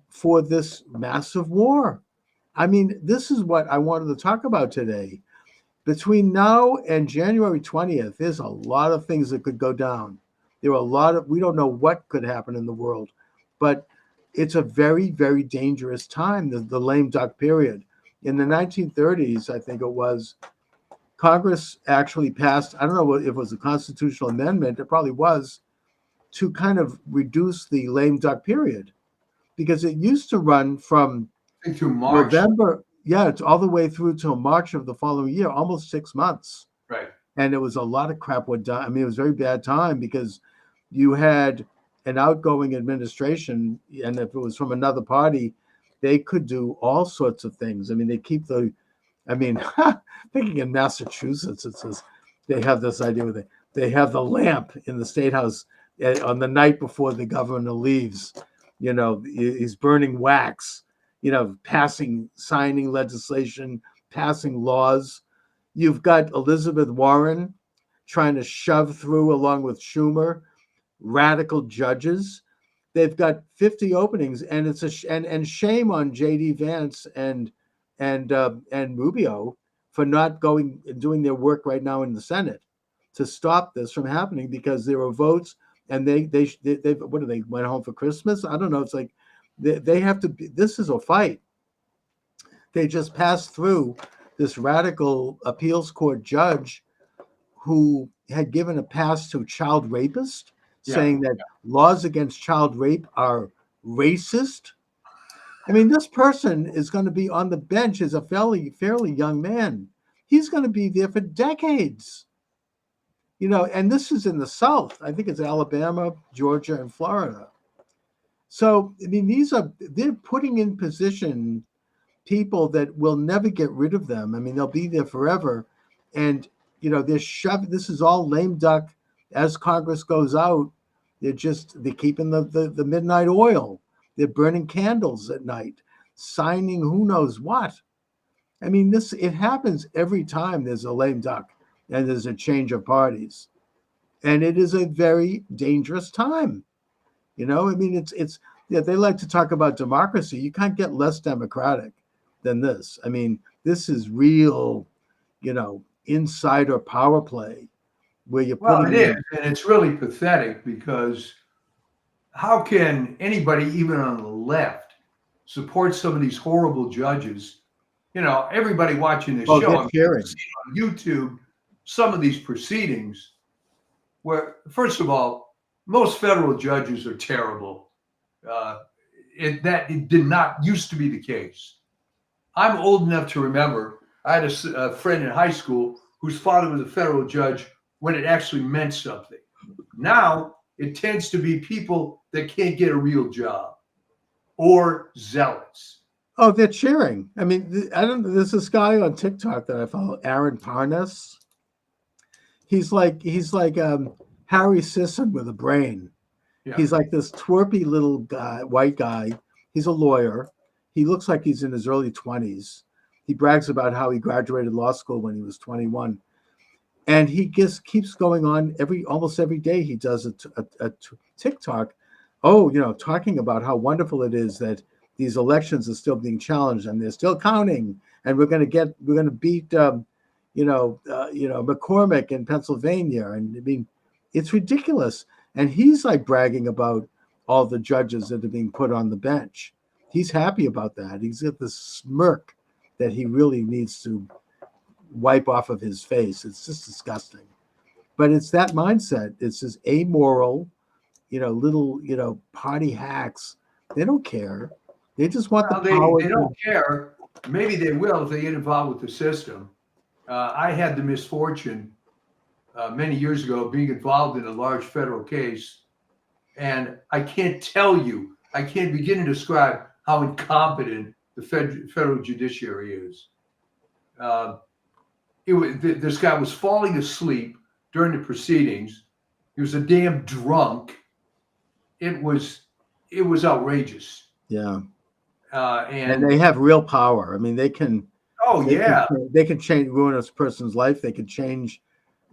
for this massive war. I mean, this is what I wanted to talk about today. Between now and January 20th, there's a lot of things that could go down. There are we don't know what could happen in the world, but it's a very, very dangerous time, the lame duck period. In the 1930s, I think it was, Congress actually passed, I don't know if it was a constitutional amendment, it probably was, to kind of reduce the lame duck period, because it used to run from through March. November, it's all the way through till March of the following year, almost 6 months. Right. And it was a lot of crap went down. I mean, it was a very bad time because you had an outgoing administration, and if it was from another party, they could do all sorts of things. I mean, thinking in Massachusetts, it says they have this idea where they have the lamp in the State House on the night before the governor leaves. He's burning wax, signing legislation, passing laws. You've got Elizabeth Warren trying to shove through, along with Schumer, radical judges. They've got 50 openings, and it's and shame on J.D. Vance and Rubio for not going and doing their work right now in the Senate to stop this from happening, because there were votes, and they went home for Christmas? I don't know. It's like they have to be. This is a fight. They just passed through this radical appeals court judge who had given a pass to child rapists, saying that laws against child rape are racist. I mean, this person is going to be on the bench as a fairly young man. He's going to be there for decades. And this is in the South. I think it's Alabama, Georgia, and Florida. So, I mean, they're putting in position people that will never get rid of them. I mean, they'll be there forever. And, this is all lame duck. As Congress goes out, they're keeping the midnight oil. They're burning candles at night, signing who knows what. I mean, it happens every time there's a lame duck and there's a change of parties. And it is a very dangerous time. I mean, they like to talk about democracy. You can't get less democratic than this. I mean, this is real, insider power play where you're putting. It is, and it's really pathetic, because how can anybody, even on the left, support some of these horrible judges? Everybody watching this show, on YouTube, some of these proceedings, where, first of all, most federal judges are terrible. It did not used to be the case. I'm old enough to remember, I had a friend in high school whose father was a federal judge when it actually meant something. Now it tends to be people that can't get a real job, or zealots. Oh, they're cheering. I mean, there's this guy on TikTok that I follow, Aaron Parnas. He's like Harry Sisson with a brain. Yeah. He's like this twerpy little guy, white guy. He's a lawyer. He looks like he's in his early 20s. He brags about how he graduated law school when he was 21. And he just keeps going on almost every day. He does a TikTok, talking about how wonderful it is that these elections are still being challenged and they're still counting. And we're going to beat McCormick in Pennsylvania. And I mean, it's ridiculous. And he's like bragging about all the judges that are being put on the bench. He's happy about that. He's got this smirk that he really needs to wipe off of his face. It's just disgusting. But it's that mindset. It's this amoral, little, party hacks. They don't care. They just want Well, the power. they don't care. Maybe they will if they get involved with the system. I had the misfortune many years ago being involved in a large federal case, and I can't begin to describe how incompetent the federal judiciary is. This guy was falling asleep during the proceedings. He was a damn drunk. It was outrageous. Yeah. And they have real power. I mean, they can. Oh yeah. They can ruin a person's life. They can change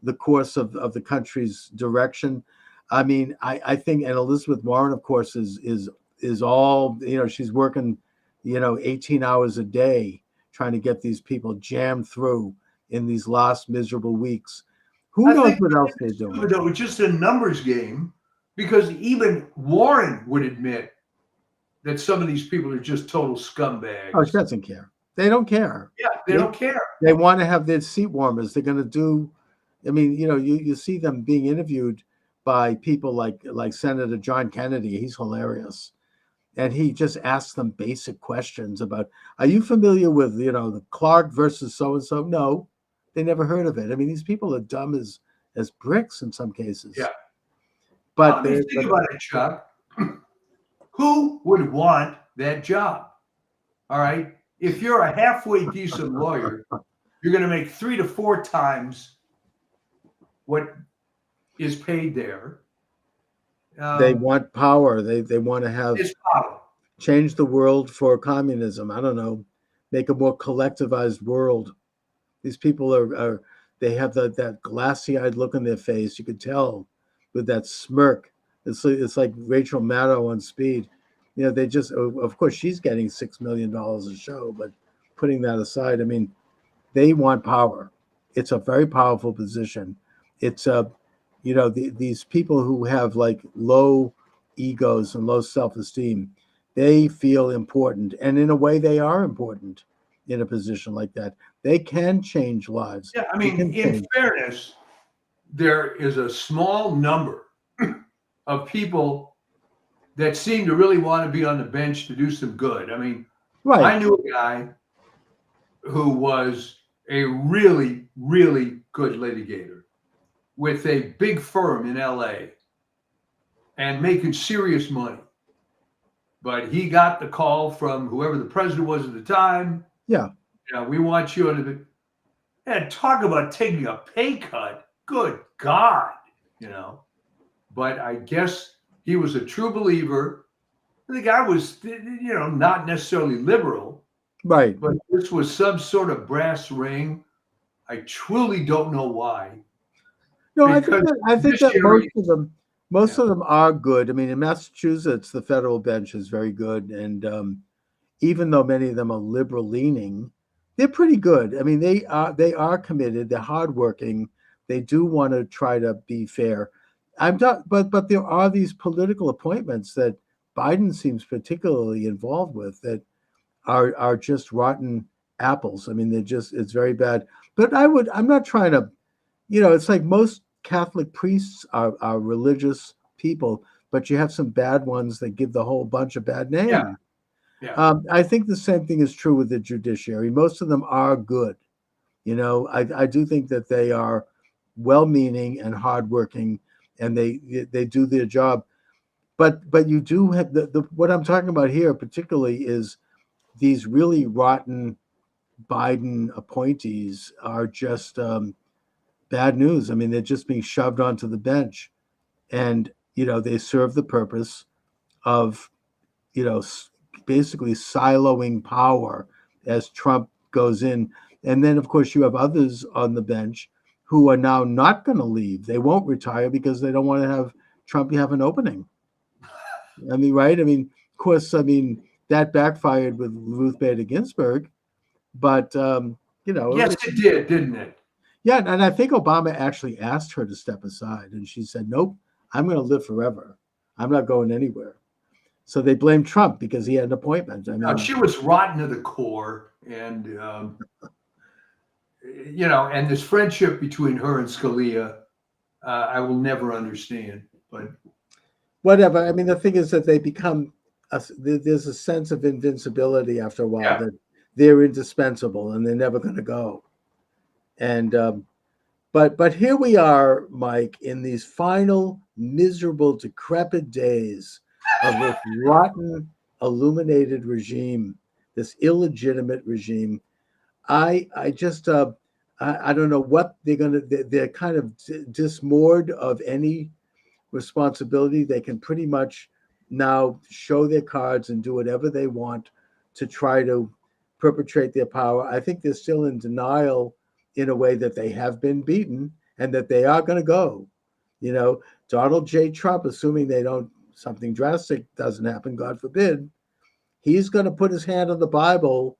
the course of the country's direction. I mean, I think, and Elizabeth Warren, of course, is all, she's working, 18 hours a day trying to get these people jammed through in these last miserable weeks. Who knows what else they're doing? It was just a numbers game, because even Warren would admit that some of these people are just total scumbags. Oh, she doesn't care. They don't care. Yeah, they don't care. They want to have their seat warmers. They're going to do. I mean, you see them being interviewed by people like Senator John Kennedy. He's hilarious, and he just asks them basic questions about, are you familiar with the Clark versus so and so? No, they never heard of it. I mean, these people are dumb as bricks in some cases. Yeah, but think about it, Chuck. Who would want that job? All right. If you're a halfway decent lawyer, you're going to make 3 to 4 times what is paid there. They want power. They want to have power. Change the world for communism. I don't know, make a more collectivized world. These people they have that glassy-eyed look on their face. You could tell with that smirk. It's like Rachel Maddow on Speed. They just, of course, she's getting $6 million a show, but putting that aside, I mean, they want power. It's a very powerful position. It's these people who have like low egos and low self-esteem, they feel important, and in a way, they are important in a position like that. They can change lives. Yeah, I mean, in fairness, there is a small number of people that seem to really want to be on the bench to do some good. I mean, right. I knew a guy who was a really, really good litigator with a big firm in LA and making serious money. But he got the call from whoever the president was at the time. Yeah. We want you under the, and talk about taking a pay cut. Good God, But I guess he was a true believer. The guy was, not necessarily liberal. Right. But this was some sort of brass ring. I truly don't know why. No, I think that most of them are good. I mean, in Massachusetts, the federal bench is very good. And even though many of them are liberal leaning, they're pretty good. I mean, they are committed. They're hardworking. They do want to try to be fair. But there are these political appointments that Biden seems particularly involved with that are just rotten apples. I mean, it's very bad. But I'm not trying to, it's like most Catholic priests are religious people, but you have some bad ones that give the whole bunch of bad names. Yeah. Yeah. I think the same thing is true with the judiciary. Most of them are good. I do think that they are well-meaning and hardworking, and they do their job. But you do have what I'm talking about here particularly is these really rotten Biden appointees are just bad news. I mean, they're just being shoved onto the bench, and they serve the purpose of basically siloing power as Trump goes in. And then, of course, you have others on the bench who are now not going to leave. They won't retire because they don't want to have Trump have an opening. I mean, right? I mean, of course, that backfired with Ruth Bader Ginsburg, but, Yes, it did, didn't it? Yeah, and I think Obama actually asked her to step aside, and she said, "Nope, I'm going to live forever. I'm not going anywhere." So they blamed Trump because he had an appointment. I Now, mean, she was rotten to the core, and and this friendship between her and Scalia, I will never understand. But whatever. I mean, the thing is that they become there's a sense of invincibility after a while yeah, that they're indispensable and they're never going to go. And but here we are, Mike, in these final miserable, decrepit days of this rotten, illuminated regime, this illegitimate regime. I just I don't know what they're gonna. They're kind of dismoored of any responsibility. They can pretty much now show their cards and do whatever they want to try to perpetrate their power. I think they're still in denial in a way that they have been beaten and that they are going to go. You know, Donald J. Trump, assuming they don't, something drastic doesn't happen, God forbid, he's going to put his hand on the Bible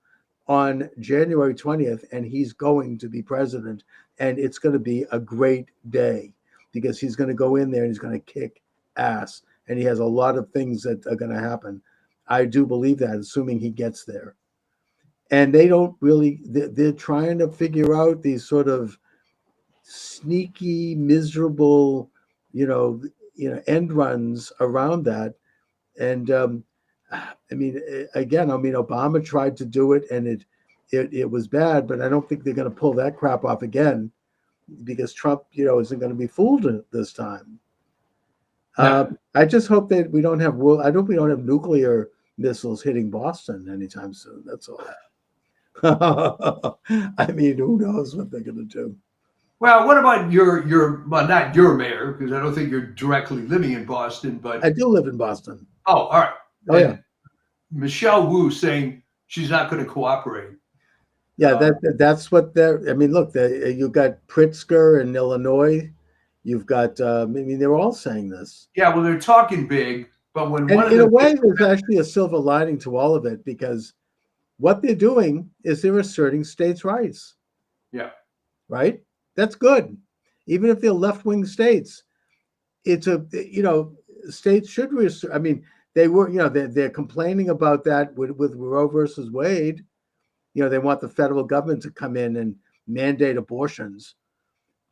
on January 20th, and he's going to be president. And it's going to be a great day because he's going to go in there and he's going to kick ass. And he has a lot of things that are going to happen. I do believe that, assuming he gets there. And they don't really, they're trying to figure out these sort of sneaky, miserable, end runs around that. And I mean, again, I mean, Obama tried to do it, and it was bad. But I don't think they're going to pull that crap off again, because Trump, isn't going to be fooled this time. no. I just hope that we don't have I hope we don't have nuclear missiles hitting Boston anytime soon. That's all. I mean, who knows what they're going to do? Well, what about your well, not your mayor, because I don't think you're directly living in Boston, but I do live in Boston. oh, all right. Oh, yeah. And Michelle Wu saying she's not going to cooperate. Yeah, that's what they're. I mean, look, you've got Pritzker in Illinois. You've got. I mean, they're all saying this. Yeah, well, they're talking big, but when And one of in a them, way, there's actually a silver lining to all of it, because what they're doing is they're asserting states' rights. yeah, Right? That's good. Even if they're left-wing states, it's states should reassert. I mean, they were, they're complaining about that with Roe versus Wade. They want the federal government to come in and mandate abortions.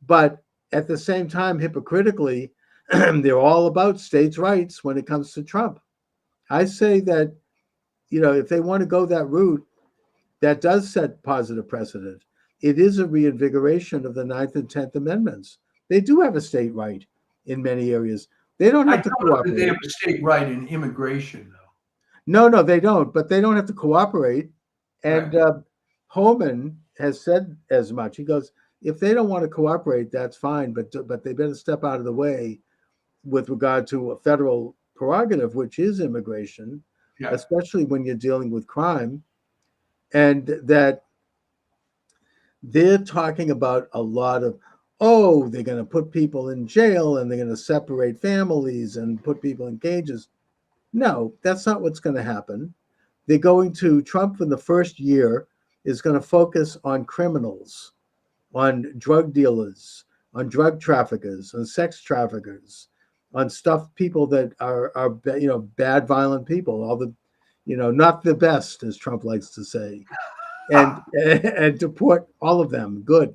But at the same time, hypocritically, they're all about states' rights when it comes to Trump. I say that, if they want to go that route, that does set positive precedent. It is a reinvigoration of the 9th and 10th Amendments. They do have a state right in many areas. They don't I have to don't know that they cooperate. have a state right in immigration, though. No, they don't. But they don't have to cooperate. And Homan has said as much. He goes, if they don't want to cooperate, that's fine, but they better step out of the way with regard to a federal prerogative, which is immigration, Yeah, especially when you're dealing with crime. And that they're talking about a lot of, they're going to put people in jail and they're going to separate families and put people in cages. No, that's not what's going to happen. They're going to, Trump in the first year is going to focus on criminals, on drug dealers, on drug traffickers, on sex traffickers, on people that are bad, violent people, all the, not the best, as Trump likes to say, and deport all of them. Good.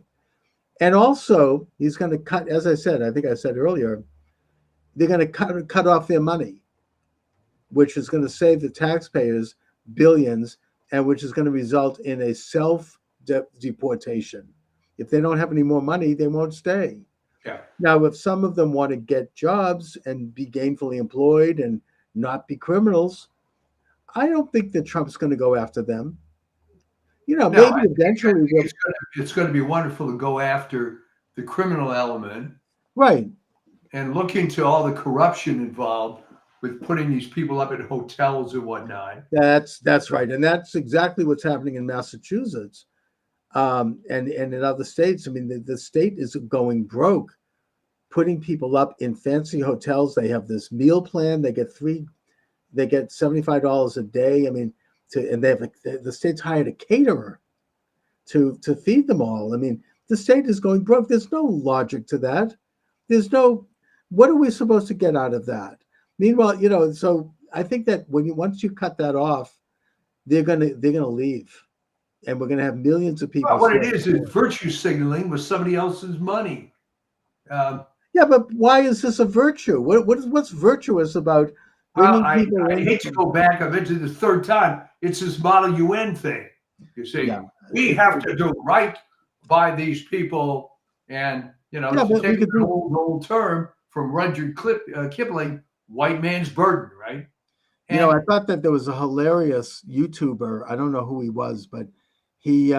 And also, he's going to cut, as I said, I think I said earlier, they're going to cut off their money, which is going to save the taxpayers billions, and which is going to result in a self-deportation. If they don't have any more money, they won't stay. yeah. Now, if some of them want to get jobs and be gainfully employed and not be criminals, I don't think that Trump's going to go after them. No, maybe eventually. it's going to be wonderful to go after the criminal element, Right. and look into all the corruption involved with putting these people up in hotels and whatnot. That's right, and that's exactly what's happening in Massachusetts, and in other states. I mean, the state is going broke, putting people up in fancy hotels. They have this meal plan. They get $75 a day. I mean, and they have the state's hired a caterer to feed them all. I mean, The state is going broke. There's no logic to that. There's no, what are we supposed to get out of that? Meanwhile, so I think that once you cut that off, they're gonna leave, and we're gonna have millions of people. Well, what it is virtue signaling with somebody else's money. Yeah, but why is this a virtue? What's virtuous about bringing people I in? hate to go back. I've mentioned the third time. It's this Model UN thing. You see, we have to do right by these people, and to take an old term from Rudyard Kipling, white man's burden, right? And, I thought that there was a hilarious YouTuber. I don't know who he was, but he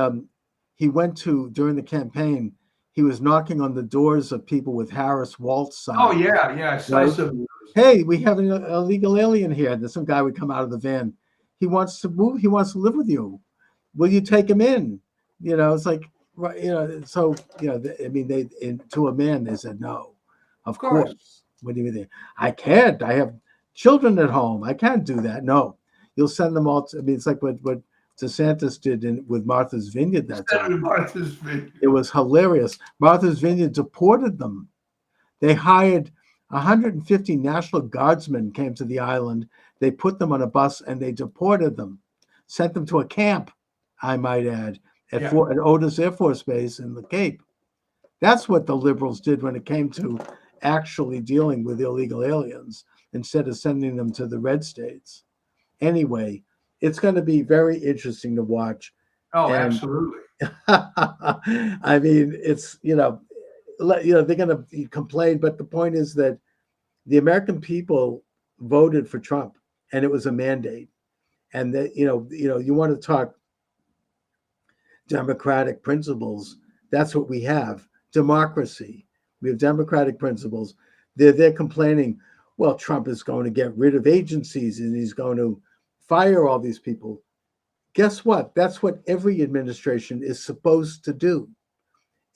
went to, during the campaign, he was knocking on the doors of people with Harris Waltz signs. Oh yeah, I saw some. Hey, we have an illegal alien here. And some guy would come out of the van. He wants to move. He wants to live with you. Will you take him in? It's like, so I mean, to a man they said no. Of course. What do you mean? I can't. I have children at home. I can't do that. No, you'll send them all. I mean, it's like what DeSantis did with Martha's Vineyard that time. Martha's Vineyard. It was hilarious. Martha's Vineyard deported them. They hired 150 National Guardsmen came to the island. They put them on a bus and they deported them, sent them to a camp, I might add, at Otis Air Force Base in the Cape. That's what the liberals did when it came to actually dealing with illegal aliens instead of sending them to the red states. Anyway, it's going to be very interesting to watch. Oh, absolutely. I mean, it's, they're going to complain, but the point is that the American people voted for Trump, and it was a mandate. And that, you want to talk democratic principles. That's what we have. Democracy. We have democratic principles. They're complaining, well, Trump is going to get rid of agencies and he's going to fire all these people. Guess what? That's what every administration is supposed to do.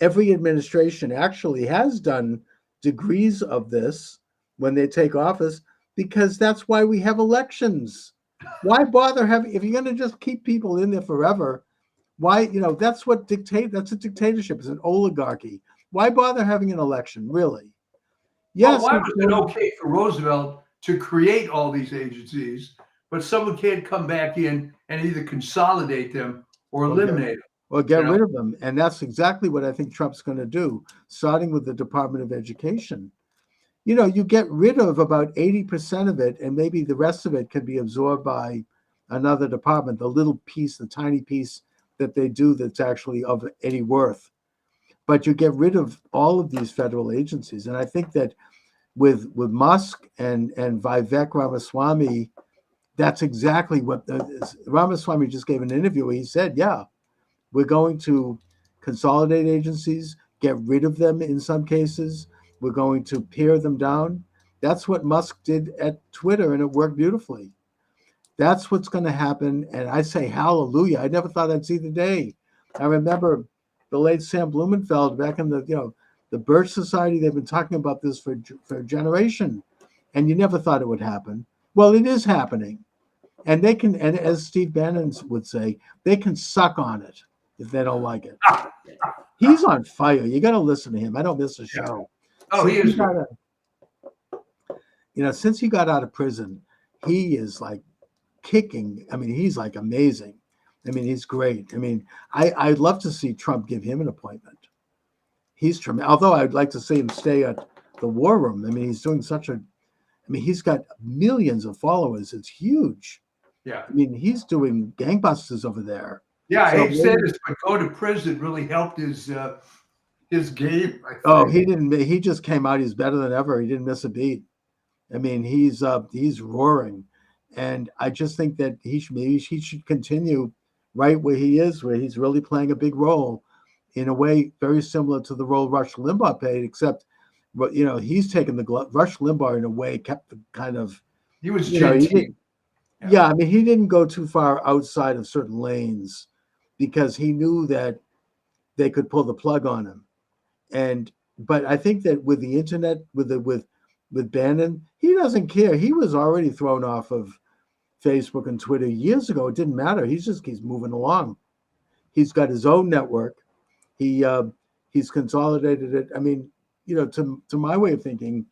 Every administration actually has done degrees of this when they take office, because that's why we have elections. Why bother having, if you're going to just keep people in there forever, why, that's a dictatorship. It's an oligarchy. Why bother having an election, really? Yes. Well, why was it okay for Roosevelt to create all these agencies, but someone can't come back in and either consolidate them or eliminate them? Or get rid of them. And that's exactly what I think Trump's going to do, starting with the Department of Education. You get rid of about 80% of it, and maybe the rest of it can be absorbed by another department, the little piece, the tiny piece that they do that's actually of any worth. But you get rid of all of these federal agencies. And I think that with Musk and Vivek Ramaswamy, that's exactly what Ramaswamy just gave an interview where he said, yeah, we're going to consolidate agencies, get rid of them in some cases. We're going to pare them down. That's what Musk did at Twitter, and it worked beautifully. That's what's going to happen. And I say hallelujah. I never thought I'd see the day. I remember the late Sam Blumenfeld back in the Birch Society. They've been talking about this for a generation, and you never thought it would happen. Well, it is happening. And they can, and as Steve Bannon would say, they can suck on it if they don't like it. He's on fire. You got to listen to him. I don't miss a show. Oh, he is. Since he got out of prison, he is like kicking. I mean, he's like amazing. I mean, he's great. I mean, I'd love to see Trump give him an appointment. He's tremendous. Although I'd like to see him stay at the War Room. I mean, he's doing he's got millions of followers. It's huge. Yeah. I mean, he's doing gangbusters over there. Yeah, so he said his go to prison really helped his game. He didn't. He just came out. He's better than ever. He didn't miss a beat. I mean, he's roaring, and I just think that he should continue right where he is, where he's really playing a big role, in a way very similar to the role Rush Limbaugh played, except, he's taken the glove. Rush Limbaugh, in a way, kept the kind of. He was. I mean, he didn't go too far outside of certain lanes, because he knew that they could pull the plug on him. But I think that with the internet, with Bannon, he doesn't care. He was already thrown off of Facebook and Twitter years ago. It didn't matter. He just keeps moving along. He's got his own network. He He's consolidated it. I mean, to my way of thinking,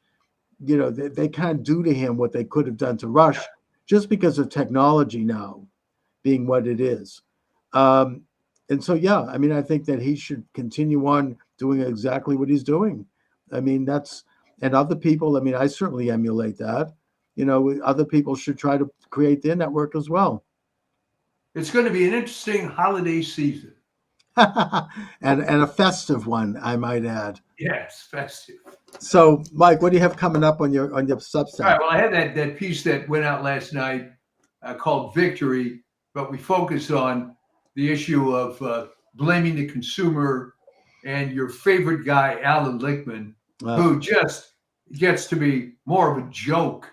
they can't do to him what they could have done to Rush just because of technology now being what it is. And so, yeah, I mean, I think that he should continue on doing exactly what he's doing. I mean, and other people, I mean, I certainly emulate that. Other people should try to create their network as well. It's going to be an interesting holiday season. and a festive one, I might add. Yes, festive. So, Mike, what do you have coming up on your Substack? All right. Well, I had that piece that went out last night called Victory, but we focused on the issue of blaming the consumer and your favorite guy, Alan Lichtman, who just gets to be more of a joke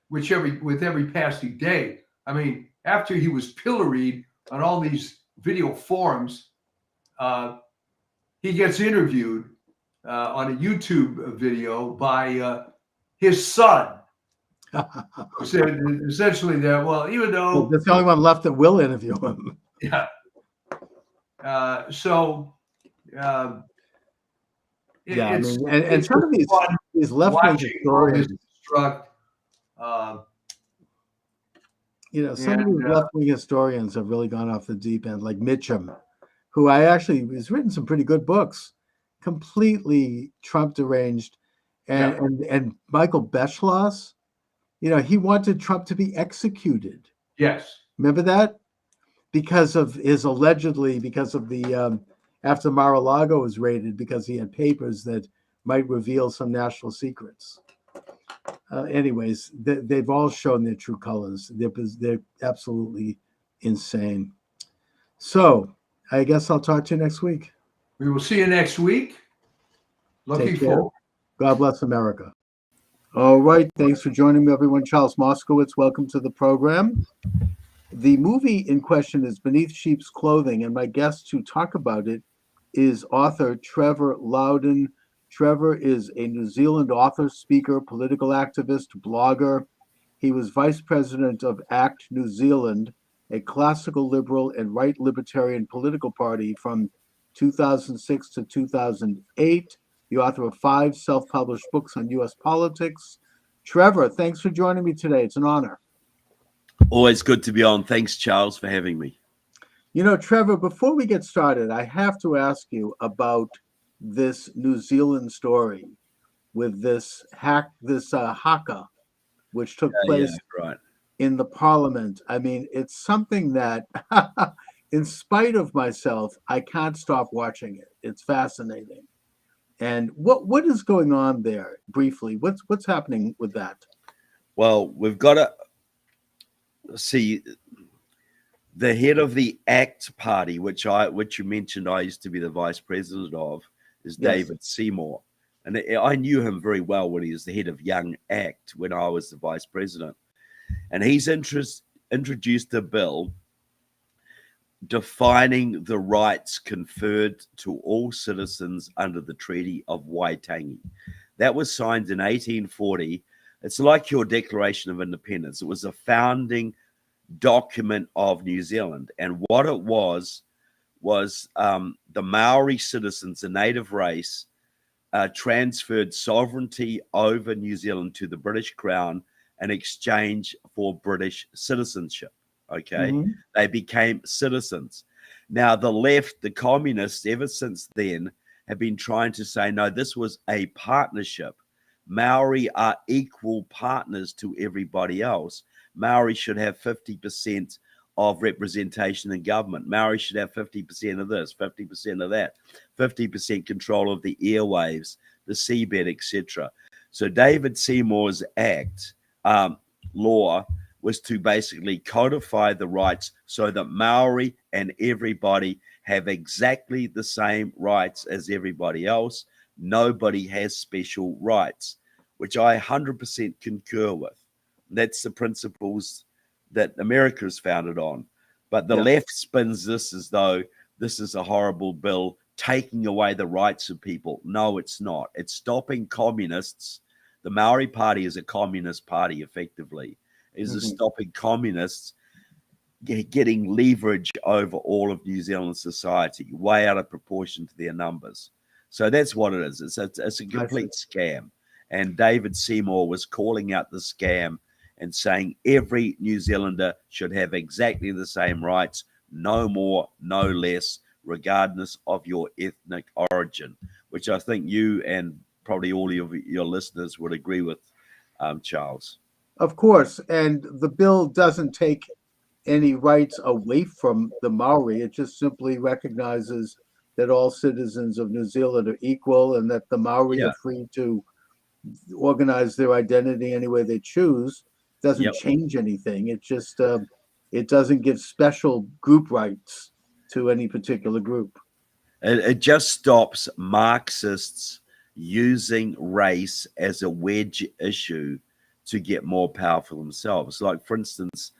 with every passing day. I mean, after he was pilloried on all these video forums, he gets interviewed on a YouTube video by his son, who said essentially that, well, even though there's the only one left that will interview him. Yeah. I mean, and some of these left-wing historians, some of these left-wing historians have really gone off the deep end, like Mitchum, who has written some pretty good books, completely Trump deranged, and Michael Beschloss, he wanted Trump to be executed. Yes. Remember that? Because of the after Mar-a-Lago was raided, because he had papers that might reveal some national secrets. Anyways, they've all shown their true colors. They're absolutely insane. So I guess I'll talk to you next week. We will see you next week. Looking forward. God bless America. All right. Thanks for joining me, everyone. Charles Moskowitz, welcome to the program. The movie in question is Beneath Sheep's Clothing, and my guest to talk about it is author Trevor Loudon. Trevor is a New Zealand author, speaker, political activist, blogger. He was vice president of ACT New Zealand, a classical liberal and right libertarian political party from 2006 to 2008, the author of 5 self-published books on U.S. politics. Trevor, thanks for joining me today. It's an honor. Always good to be on. Thanks, Charles, for having me. Trevor, before we get started, I have to ask you about this New Zealand story with this haka, which took place in the parliament. I mean, it's something that, in spite of myself, I can't stop watching it. It's fascinating. And what is going on there? Briefly, what's happening with that? Well, we've got to see the head of the ACT party, which you mentioned I used to be the vice president of, is David Seymour. And I knew him very well when he was the head of Young ACT when I was the vice president. And he's introduced a bill defining the rights conferred to all citizens under the Treaty of Waitangi. That was signed in 1840. It's like your Declaration of Independence. It was a founding document of New Zealand. And what it was the Maori citizens, a native race, transferred sovereignty over New Zealand to the British Crown in exchange for British citizenship. Okay. Mm-hmm. They became citizens. Now, the left, the communists, ever since then, have been trying to say, no, this was a partnership. Maori are equal partners to everybody else. Maori should have 50% of representation in government. Maori should have 50% of this, 50% of that, 50% control of the airwaves, the seabed, etc. So David Seymour's Act law was to basically codify the rights so that Maori and everybody have exactly the same rights as everybody else. Nobody has special rights, which I 100% concur with. That's the principles that America is founded on. But the left spins this as though this is a horrible bill taking away the rights of people. No, it's not. It's stopping communists. The Maori Party is a communist party, effectively. Is stopping communists getting leverage over all of New Zealand society, way out of proportion to their numbers. So that's what it is. It's a see. complete scam. And David Seymour was calling out the scam and saying every New Zealander should have exactly the same rights, no more, no less, regardless of your ethnic origin, which I think you and probably all of your listeners would agree with, Charles. Of course, and the bill doesn't take any rights away from the Maori. It just simply recognizes that all citizens of New Zealand are equal and that the Maori Yeah. are free to organize their identity any way they choose. Doesn't Yep. change anything. It just it doesn't give special group rights to any particular group. It just stops Marxists using race as a wedge issue to get more powerful themselves. Like, for instance,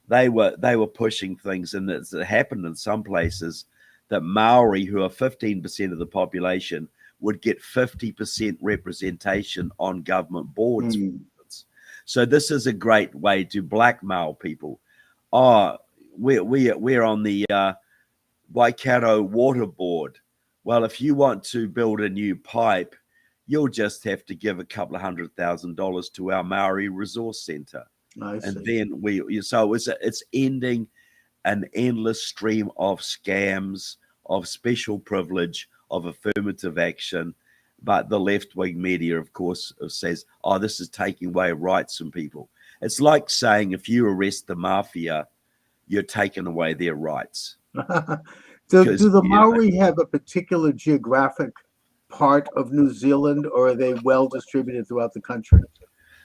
they were pushing things, and it happened in some places that Maori, who are 15% of the population, would get 50% representation on government boards. Mm. So this is a great way to blackmail people. Oh, we're on the Waikato Water Board. Well, if you want to build a new pipe, you'll just have to give a couple of $100,000 to our Maori Resource Centre. I And see. then so it's ending an endless stream of scams, of special privilege, of affirmative action. But the left-wing media, of course, says, oh, this is taking away rights from people. It's like saying if you arrest the mafia, you're taking away their rights. Do the Maori have a particular geographic part of New Zealand, or are they well distributed throughout the country?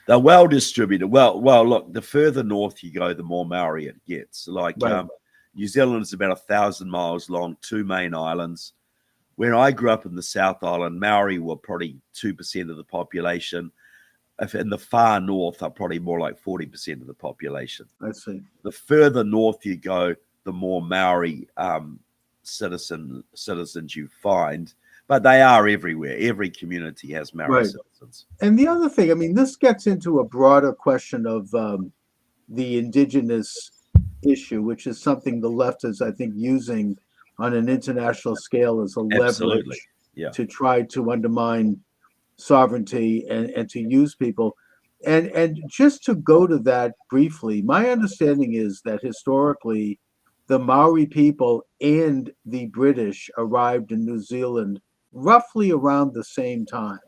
They're well distributed. Well, look, the further north you go, the more Maori it gets. Like Right. New Zealand is about 1,000 miles long, 2 main islands. When I grew up in the South Island, Maori were probably 2% of the population. If in the far north are probably more like 40% of the population. I see. The further north you go, the more Maori citizens you find. But they are everywhere. Every community has Maori Right. citizens. And the other thing, I mean, this gets into a broader question of the indigenous issue, which is something the left is, I think, using on an international scale as a Absolutely. leverage Yeah. to try to undermine sovereignty and to use people. And just to go to that briefly, my understanding is that historically, the Maori people and the British arrived in New Zealand roughly around the same time.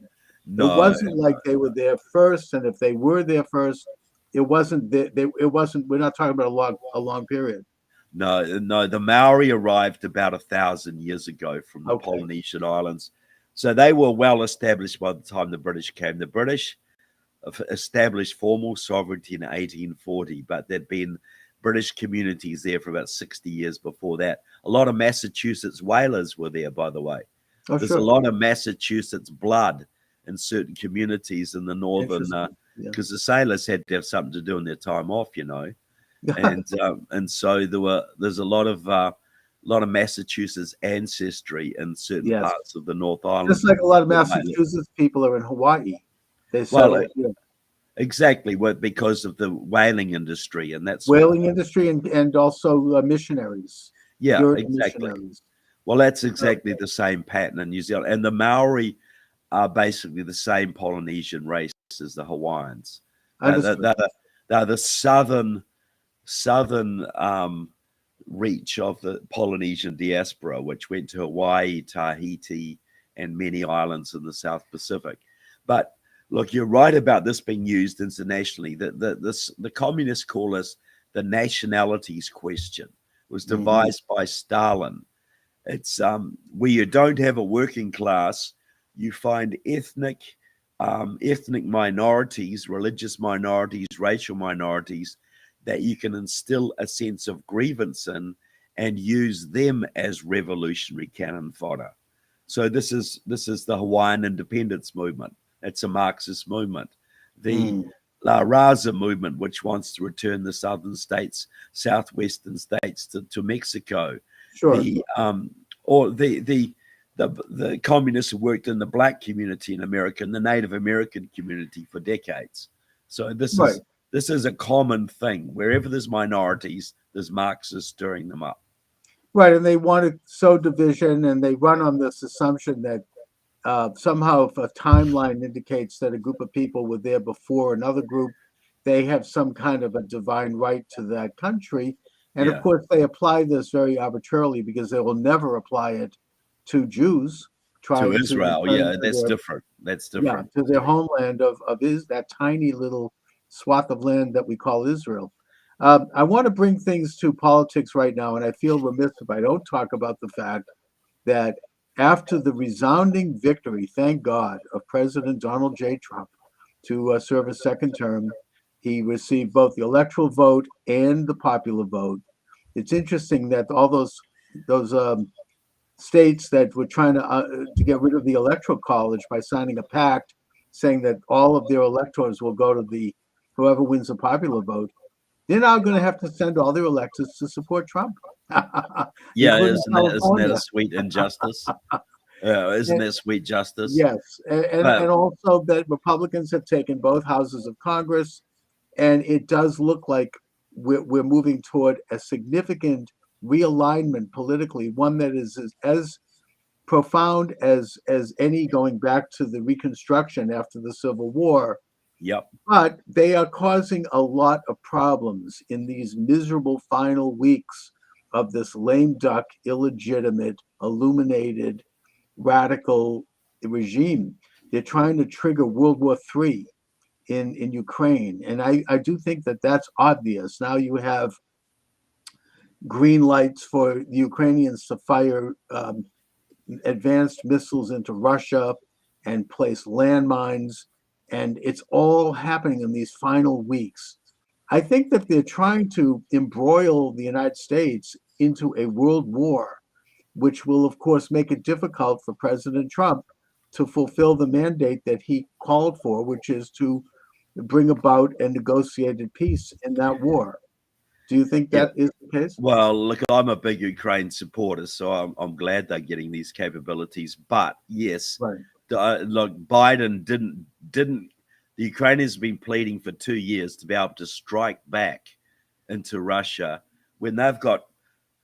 No, It wasn't like they were there first, and if they were there first, it wasn't. It wasn't. We're not talking about a long period. no. The Maori arrived about 1,000 years ago from the Okay. Polynesian Islands. So they were well established by the time the British came. The British established formal sovereignty in 1840, but there'd been British communities there for about 60 years before that. A lot of Massachusetts whalers were there, by the way. Oh, There's sure. a lot of Massachusetts blood in certain communities in the northern, Interesting. Yeah. because the sailors had to have something to do in their time off, you know. And so there's a lot of Massachusetts ancestry in certain Yes. parts of the North Island. Just like a lot of Yeah, Massachusetts people are in Hawaii. They Well, settled here. Exactly, because of the whaling industry, and that's Whaling industry and also missionaries. yeah, Puritan exactly. missionaries. Well, that's exactly the same pattern in New Zealand, and the Maori are basically the same Polynesian race as the Hawaiians. Understood. They're the southern reach of the Polynesian diaspora, which went to Hawaii, Tahiti, and many islands in the South Pacific. But look, you're right about this being used internationally. The communists call this the nationalities question. It was devised by Stalin. It's where you don't have a working class, you find ethnic minorities, religious minorities, racial minorities that you can instill a sense of grievance in and use them as revolutionary cannon fodder. So this is the Hawaiian independence movement. It's a Marxist movement. The La Raza movement, which wants to return the southern states, southwestern states to Mexico. Sure. The communists who worked in the black community in America and the Native American community for decades. So this Right. is a common thing. Wherever there's minorities, there's Marxists stirring them up. Right, and they want to sow division, and they run on this assumption that somehow if a timeline indicates that a group of people were there before another group, they have some kind of a divine right to that country. And of Yeah. course, they apply this very arbitrarily because they will never apply it to Jews To trying Israel, return yeah, to that's their, different. That's yeah, different. to their homeland of that tiny little swath of land that we call Israel. I want to bring things to politics right now, and I feel remiss if I don't talk about the fact that after the resounding victory, thank God, of President Donald J. Trump to serve a second term, he received both the electoral vote and the popular vote. It's interesting that all those states that were trying to get rid of the electoral college by signing a pact saying that all of their electors will go to the whoever wins the popular vote, they're now going to have to send all their electors to support Trump, Yeah, including isn't that a California. sweet injustice? Isn't that sweet justice? Yes, and But also that Republicans have taken both houses of Congress, and it does look like we're moving toward a significant realignment politically, one that is as profound as any going back to the Reconstruction after the Civil War. yep, But they are causing a lot of problems in these miserable final weeks of this lame duck, illegitimate, illuminated, radical regime. They're trying to trigger World War III in Ukraine. And I do think that that's obvious. Now you have green lights for the Ukrainians to fire advanced missiles into Russia and place landmines. And it's all happening in these final weeks. I think that they're trying to embroil the United States into a world war, which will, of course, make it difficult for President Trump to fulfill the mandate that he called for, which is to bring about a negotiated peace in that war. Do you think yeah. that is the case? Well, look, I'm a big Ukraine supporter, so I'm glad they're getting these capabilities. But yes, Right. look, Biden didn't. The Ukrainians have been pleading for 2 years to be able to strike back into Russia when they've got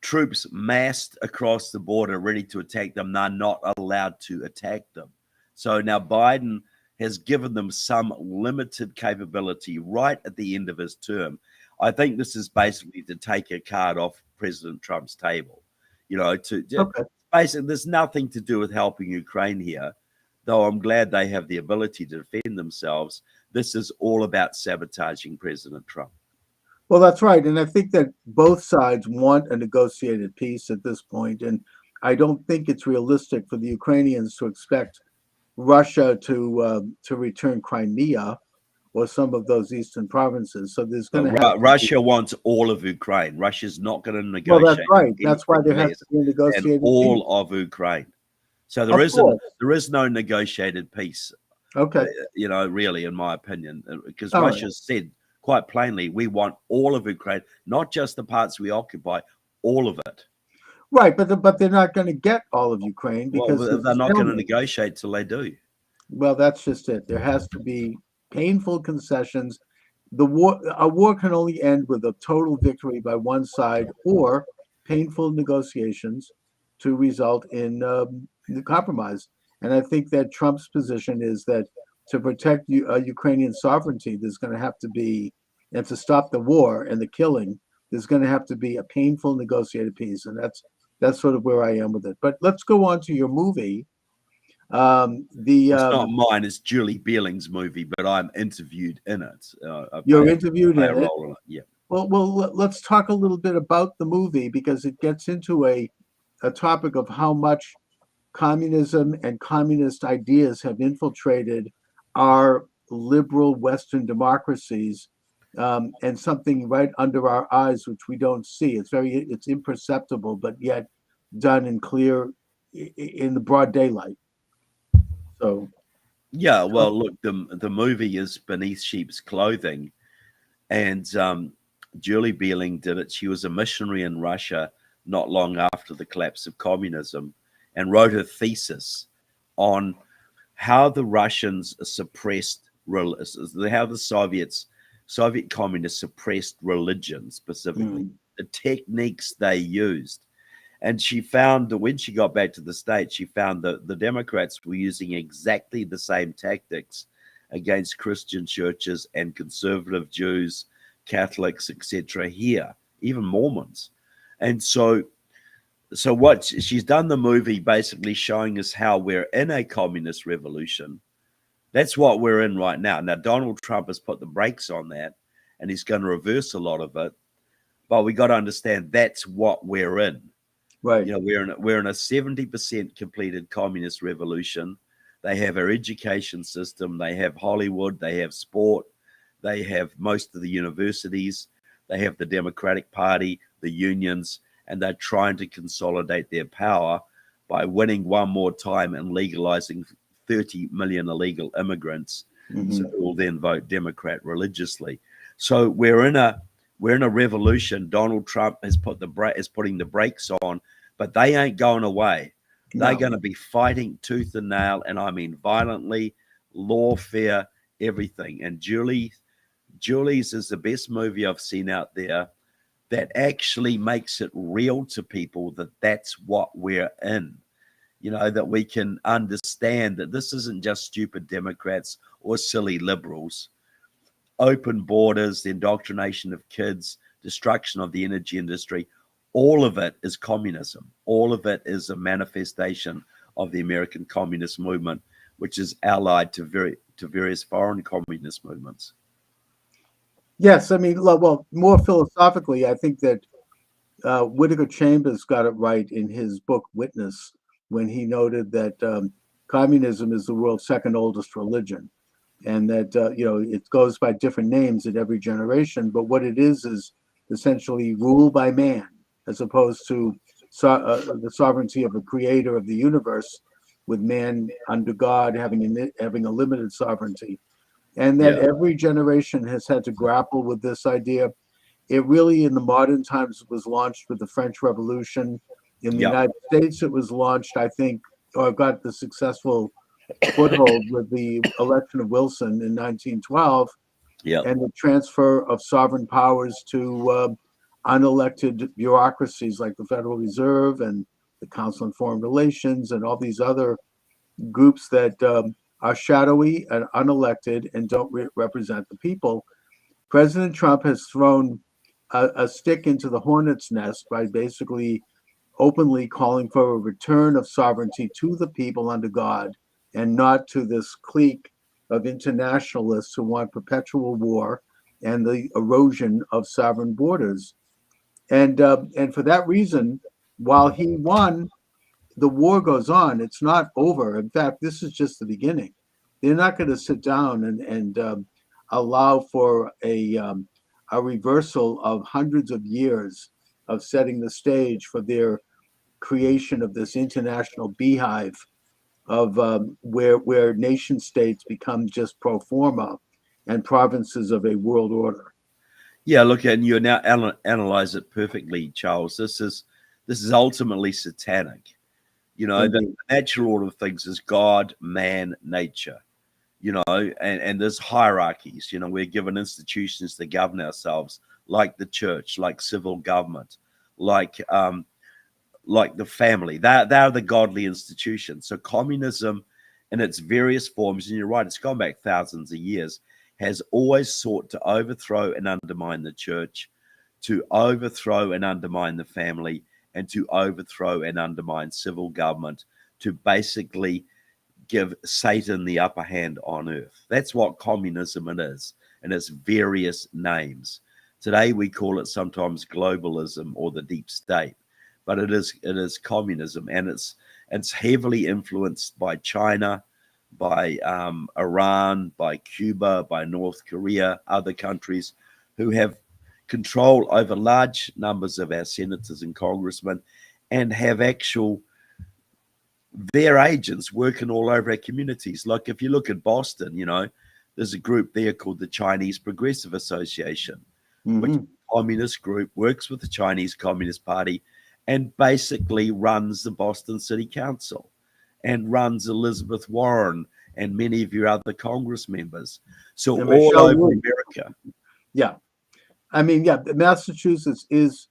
troops massed across the border ready to attack them. They're not allowed to attack them. So now Biden has given them some limited capability right at the end of his term. I think this is basically to take a card off President Trump's table. Okay. Basically, there's nothing to do with helping Ukraine here, though I'm glad they have the ability to defend themselves. This is all about sabotaging President Trump. Well, that's right. And I think that both sides want a negotiated peace at this point. And I don't think it's realistic for the Ukrainians to expect Russia to return Crimea or some of those eastern provinces. So there's going to have to be, Russia wants all of Ukraine. Russia's not going to well, negotiate. that's right. That's why there has less to be a than negotiated peace. all of Ukraine. So Of course. there is no negotiated peace. Okay. Really, in my opinion, because All right. Russia said quite plainly, we want all of Ukraine, not just the parts we occupy, all of it. Right, but they're not going to get all of Ukraine because Well, they're not going to negotiate till they do. Well, that's just it. There has to be painful concessions. A war can only end with a total victory by one side or painful negotiations to result in the compromise. And I think that Trump's position is that to protect Ukrainian sovereignty, there's going to have to be, and to stop the war and the killing, there's going to have to be a painful negotiated peace. And that's sort of where I am with it. But let's go on to your movie. It's not mine, it's Julie Bieling's movie, but I'm interviewed in it. You're interviewed in a it. role in it. Yeah. Well, let's talk a little bit about the movie because it gets into a topic of how much communism and communist ideas have infiltrated our liberal Western democracies, and something right under our eyes which we don't see. It's imperceptible, but yet done in the broad daylight. So yeah, well, look, the movie is Beneath Sheep's Clothing, and Julie Bieling did it. She was a missionary in Russia not long after the collapse of communism, and wrote her thesis on how the Russians suppressed, how the Soviet communists suppressed religion specifically, the techniques they used. And she found that when she got back to the States, she found that the Democrats were using exactly the same tactics against Christian churches and conservative Jews, Catholics, etc. here, even Mormons. And so what she's done the movie basically showing us how we're in a communist revolution. That's what we're in right now. Now, Donald Trump has put the brakes on that, and he's going to reverse a lot of it. But we got to understand that's what we're in. Right. You know, we're in a 70% completed communist revolution. They have our education system. They have Hollywood. They have sport. They have most of the universities. They have the Democratic Party, the unions, and they're trying to consolidate their power by winning one more time and legalizing 30 million illegal immigrants, so who will then vote Democrat religiously. So we're in a revolution. Donald Trump is putting the brakes on, but they ain't going away. They're going to be fighting tooth and nail, and I mean violently, lawfare, everything. And Julie's is the best movie I've seen out there that actually makes it real to people that that's what we're in. You know, that we can understand that this isn't just stupid Democrats or silly liberals. Open borders, the indoctrination of kids, destruction of the energy industry, all of it is communism. All of it is a manifestation of the American communist movement, which is allied to various foreign communist movements. Yes, I mean, well, more philosophically, I think that Whittaker Chambers got it right in his book Witness when he noted that communism is the world's second oldest religion, and that it goes by different names at every generation, but what it is essentially rule by man, as opposed to the sovereignty of a creator of the universe, with man under God having a limited sovereignty. And that every generation has had to grapple with this idea. It really, in the modern times, was launched with the French Revolution. In the United States, it was launched, I think, or got the successful foothold with the election of Wilson in 1912, and the transfer of sovereign powers to unelected bureaucracies like the Federal Reserve and the Council on Foreign Relations and all these other groups that are shadowy and unelected and don't represent the people. President Trump has thrown a stick into the hornet's nest by basically openly calling for a return of sovereignty to the people under God and not to this clique of internationalists who want perpetual war and the erosion of sovereign borders. And for that reason, while he won, the war goes on. It's not over. In fact, this is just the beginning. They're not going to sit down and allow for a reversal of hundreds of years of setting the stage for their creation of this international beehive of where nation states become just pro forma and provinces of a world order. Yeah, look, and you now analyze it perfectly, Charles. This is ultimately satanic. You know, the natural order of things is God, man, nature. You know, and there's hierarchies. You know, we're given institutions to govern ourselves, like the church, like civil government, like the family. They're the godly institutions. So communism in its various forms, and you're right, it's gone back thousands of years, has always sought to overthrow and undermine the church, to overthrow and undermine the family, and to overthrow and undermine civil government, to basically give Satan the upper hand on earth. That's what communism it is, and its various names. Today we call it sometimes globalism or the deep state, but it is communism, and it's heavily influenced by China, by Iran, by Cuba, by North Korea, other countries who have control over large numbers of our senators and congressmen, and have their agents working all over our communities. Like if you look at Boston, you know, there's a group there called the Chinese Progressive Association, which is a communist group, works with the Chinese Communist Party, and basically runs the Boston City Council and runs Elizabeth Warren and many of your other Congress members. So all over America. Yeah. I mean, Massachusetts is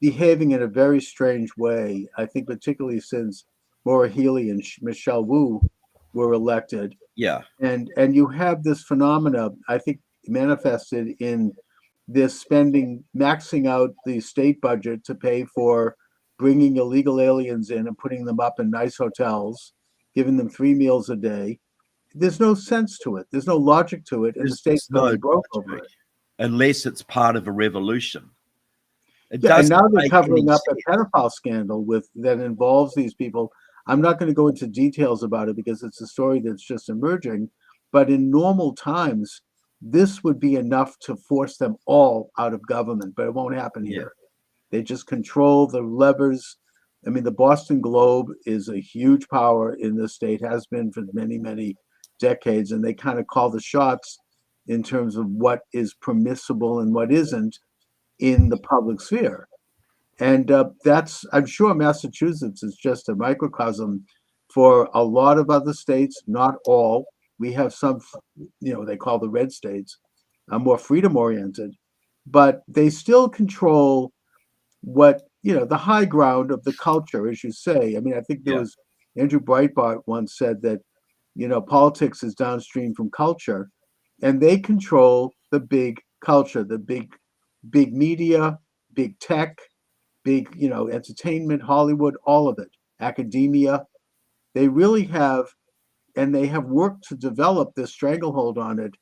behaving in a very strange way. I think particularly since Maura Healey and Michelle Wu were elected, Yeah. and you have this phenomena, I think, manifested in this spending, maxing out the state budget to pay for bringing illegal aliens in and putting them up in nice hotels, giving them 3 meals a day. There's no sense to it. There's no logic to it, and the state's going broke over it. Unless it's part of a revolution. It Yeah, and doesn't now they're make covering any up a sense. pedophile scandal that involves these people. I'm not going to go into details about it because it's a story that's just emerging. But in normal times, this would be enough to force them all out of government, but it won't happen Yeah. here. They just control the levers. I mean, the Boston Globe is a huge power in the state, has been for many, many decades, and they kind of call the shots in terms of what is permissible and what isn't in the public sphere. And I'm sure Massachusetts is just a microcosm for a lot of other states, not all. We have some, they call the red states, more freedom oriented, but they still control what, the high ground of the culture, as you say. I mean, I think there Yeah. was Andrew Breitbart once said that, politics is downstream from culture, and they control the big culture, the big media, big tech, big, entertainment, Hollywood, all of it, academia. They really have, and they have worked to develop this stranglehold on it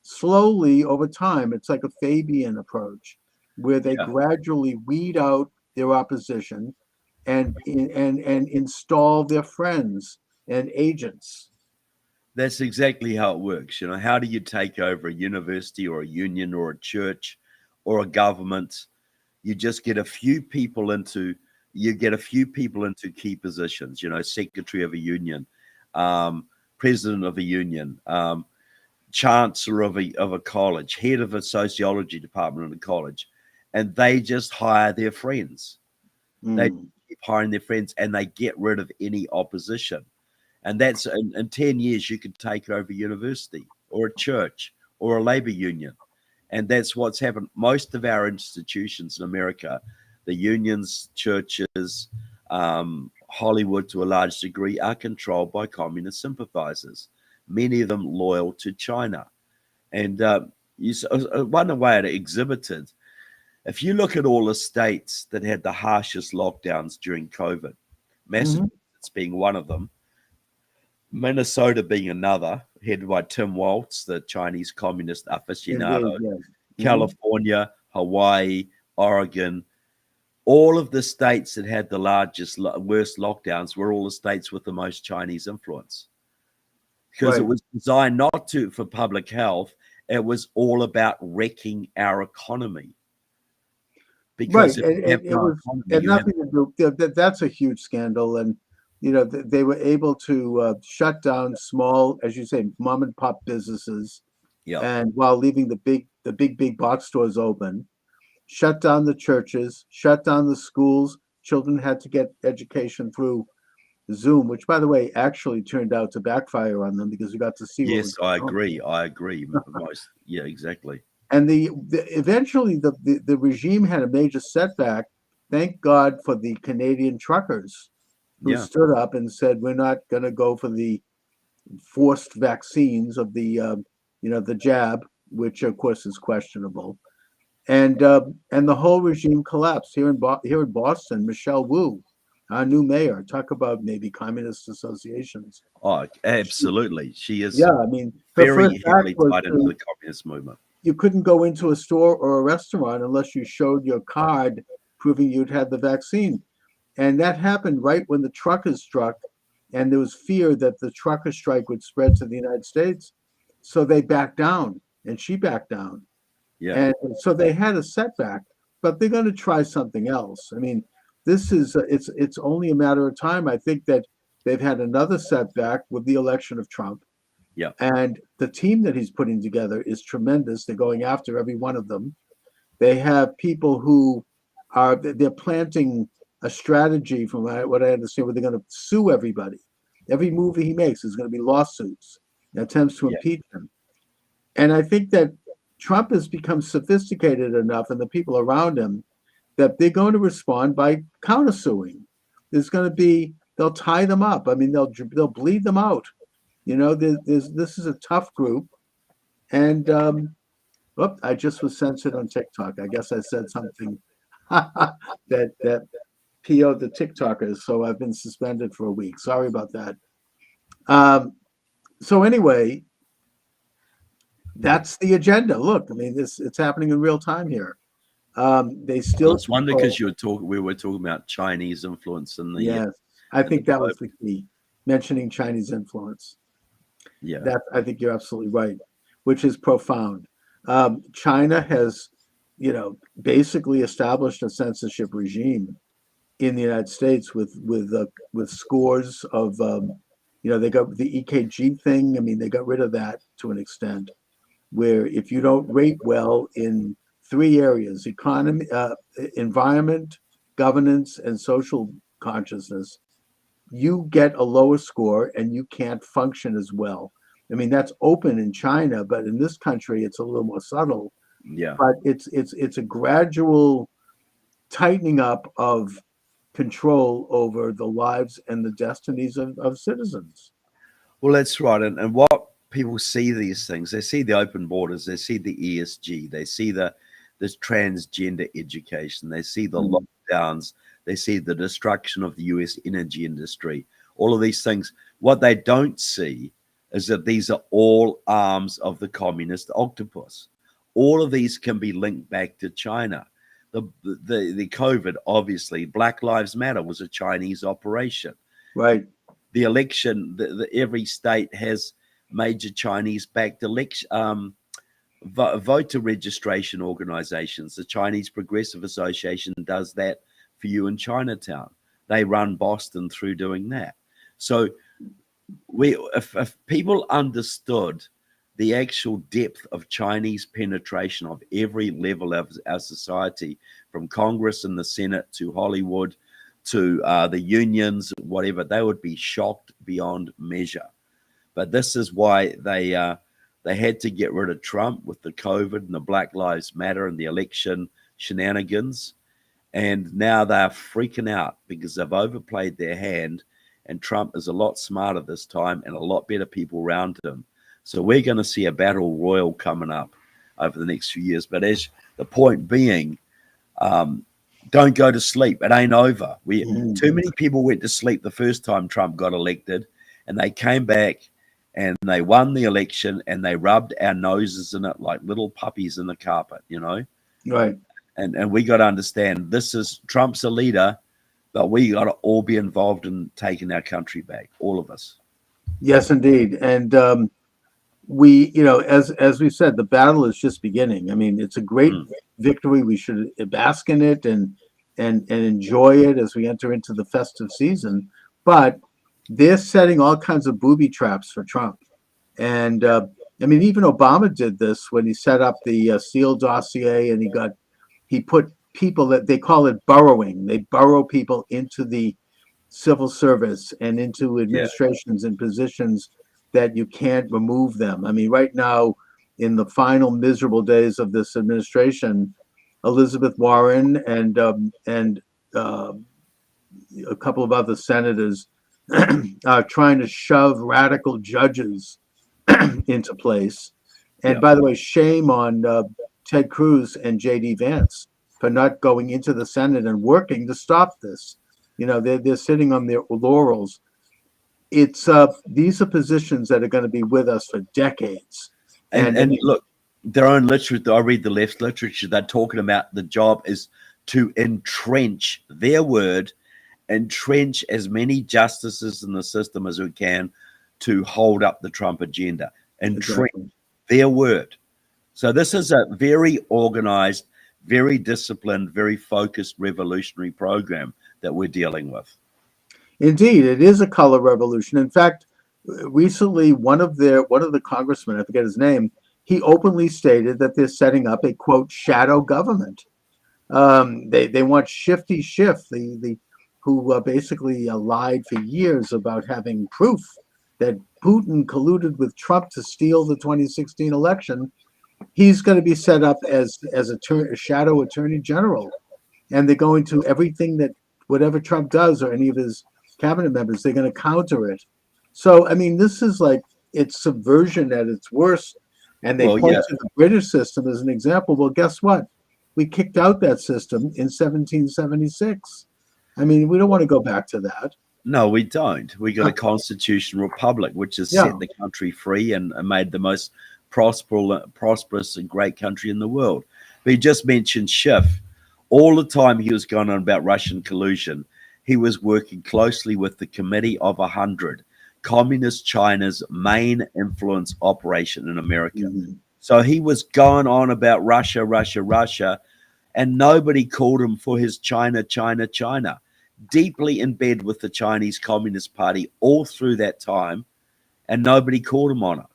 slowly over time. It's like a Fabian approach where they Yeah. gradually weed out their opposition and install their friends and agents. That's exactly how it works. How do you take over a university or a union or a church or a government? You just get a few people into key positions, secretary of a union, president of a union, chancellor of a college, head of a sociology department in a college, and they just hire their friends. They keep hiring their friends, and they get rid of any opposition. And that's in 10 years, you could take over a university or a church or a labor union. And that's what's happened. Most of our institutions in America, the unions, churches, Hollywood to a large degree, are controlled by communist sympathizers, many of them loyal to China. And one way it exhibited, if you look at all the states that had the harshest lockdowns during COVID, Massachusetts being one of them, Minnesota being another, headed by Tim Walz, the Chinese communist aficionado, California, Hawaii, Oregon, all of the states that had the worst lockdowns were all the states with the most Chinese influence. Because it was designed not for public health, it was all about wrecking our economy. Because nothing to do. That's a huge scandal, and they were able to shut down small, as you say, mom and pop businesses, and while leaving the big box stores open, shut down the churches, shut down the schools. Children had to get education through Zoom, which, by the way, actually turned out to backfire on them because we got to see. Yes, I agree. Yeah, exactly. And eventually the regime had a major setback. Thank God for the Canadian truckers who stood up and said, we're not going to go for the forced vaccines of the jab, which of course is questionable. And the whole regime collapsed here in Boston. Michelle Wu, our new mayor, talk about maybe communist associations. Oh, absolutely. She is very heavily tied into the communist movement. You couldn't go into a store or a restaurant unless you showed your card proving you'd had the vaccine. And that happened right when the truckers struck, and there was fear that the trucker strike would spread to the United States. So they backed down, and she backed down. Yeah. And so they had a setback, but they're going to try something else. I mean, this is it's only a matter of time. I think that they've had another setback with the election of Trump. Yeah. And the team that he's putting together is tremendous. They're going after every one of them. They have people who they're planting a strategy, from what I understand, where they're going to sue everybody. Every movie he makes is going to be lawsuits, attempts to impeach him. And I think that Trump has become sophisticated enough, and the people around him, that they're going to respond by countersuing. There's going to be, they'll tie them up. I mean, they'll bleed them out. You know, this is a tough group. And I just was censored on TikTok. I guess I said something that PO'd the TikTokers, so I've been suspended for a week. Sorry about that. So anyway, that's the agenda. Look, I mean, it's happening in real time here. They still. It's wonder because we were talking about Chinese influence in the. Yes, I think that was the key, mentioning Chinese influence. Yeah, I think you're absolutely right, which is profound. China has, basically established a censorship regime in the United States with scores of, they got the EKG thing. I mean, they got rid of that to an extent, where if you don't rate well in 3 areas: economy, environment, governance, and social consciousness, you get a lower score and you can't function as well. I mean, that's open in China, but in this country, it's a little more subtle. yeah. But it's a gradual tightening up of control over the lives and the destinies of citizens. Well, that's right. And what people see these things, they see the open borders, they see the ESG, they see this transgender education, they see the lockdowns, they see the destruction of the US energy industry, all of these things. What they don't see is that these are all arms of the communist octopus. All of these can be linked back to China. The COVID, obviously, Black Lives Matter was a Chinese operation. Right. The election, every state has major Chinese-backed election voter registration organizations. The Chinese Progressive Association does that for you in Chinatown. They run Boston through doing that. So if people understood the actual depth of Chinese penetration of every level of our society, from Congress and the Senate to Hollywood to the unions, whatever, they would be shocked beyond measure. But this is why they had to get rid of Trump with the COVID and the Black Lives Matter and the election shenanigans. And now they're freaking out because they've overplayed their hand, and Trump is a lot smarter this time and a lot better people around him. So we're going to see a battle royal coming up over the next few years. But as the point being, don't go to sleep. It ain't over. Too many people went to sleep the first time Trump got elected, and they came back and they won the election and they rubbed our noses in it like little puppies in the carpet, Right. And we got to understand Trump's a leader, but we got to all be involved in taking our country back, all of us. Yes, indeed. And we, as we said, the battle is just beginning. I mean, it's a great victory. We should bask in it and enjoy it as we enter into the festive season. But they're setting all kinds of booby traps for Trump. And I mean, even Obama did this when he set up the Steele dossier, and he put people that they call it burrowing. They burrow people into the civil service and into administrations and positions that you can't remove them. I mean, right now, in the final miserable days of this administration, Elizabeth Warren and a couple of other senators are trying to shove radical judges into place. And by the way, shame on Ted Cruz and J.D. Vance for not going into the Senate and working to stop this. They're sitting on their laurels. It's these are positions that are going to be with us for decades. And look, their own literature, I read the left literature, they're talking about the job is to entrench, their word, entrench as many justices in the system as we can to hold up the Trump agenda. Entrench, their word. So this is a very organized, very disciplined, very focused revolutionary program that we're dealing with. Indeed, it is a color revolution. In fact, recently, one of the congressmen, I forget his name, he openly stated that they're setting up a, quote, shadow government. They want Shifty Schiff, who basically lied for years about having proof that Putin colluded with Trump to steal the 2016 election. He's going to be set up as a shadow attorney general. and they're going to everything that whatever Trump does or any of his cabinet members, they're going to counter it. So, I mean, this is like it's subversion at its worst. And they Well, point yeah. to the British system as an example. Well, guess what? We kicked out that system in 1776. I mean, we don't want to go back to that. No, we don't. We got a constitutional republic, which has Yeah. set the country free and made the most prosperous and great country in the world. But you just mentioned Schiff. All the time he was going on about Russian collusion, he was working closely with the Committee of 100, Communist China's main influence operation in America. Mhm. So he was going on about Russia, Russia, Russia, and nobody called him for his China, China, China. Deeply in bed with the Chinese Communist Party all through that time, and nobody called him on it.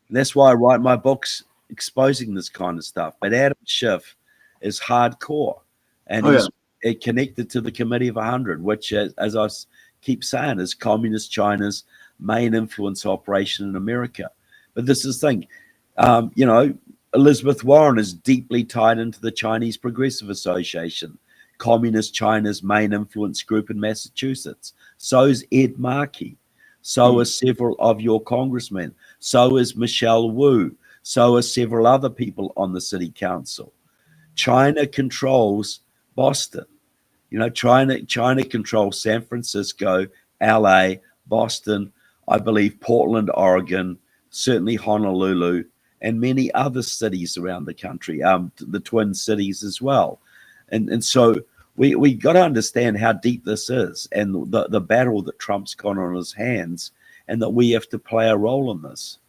And that's why I write my books exposing this kind of stuff. But Adam Schiff is hardcore, and Oh, he's connected to the Committee of 100, which, as I keep saying, is Communist China's main influence operation in America. But this is the thing, you know, Elizabeth Warren is deeply tied into the Chinese Progressive Association, Communist China's main influence group in Massachusetts. So is Ed Markey. So are several of your congressmen. So is Michelle Wu. So are several other people on the city council. China controls Boston. You know, China controls San Francisco, LA, Boston, I believe Portland, Oregon, certainly Honolulu, and many other cities around the country, the Twin Cities as well. And so we got to understand how deep this is and the battle that Trump's got on his hands, and that we have to play a role in this.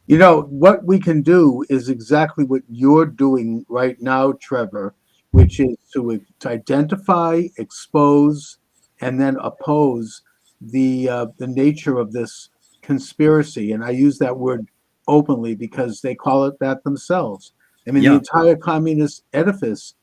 You know, what we can do is exactly what you're doing right now, Trevor, which is to identify, expose, and then oppose the nature of this conspiracy. And I use that word openly because they call it that themselves. I mean, Yeah. the entire communist edifice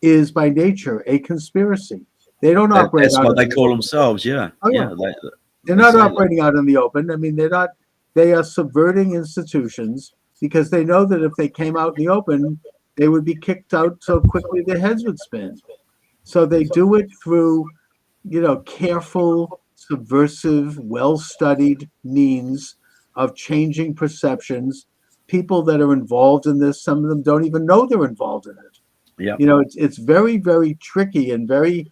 is by nature a conspiracy. They don't operate. That's out what in they the call open. themselves. Yeah. Oh, yeah. They're they not say that. operating out in the open. I mean, they're not. They are subverting institutions because they know that if they came out in the open, they would be kicked out so quickly their heads would spin. So they do it through, you know, careful, subversive, well-studied means of changing perceptions. People that are involved in this, some of them don't even know they're involved in it. Yeah. You know, it's very, very tricky and very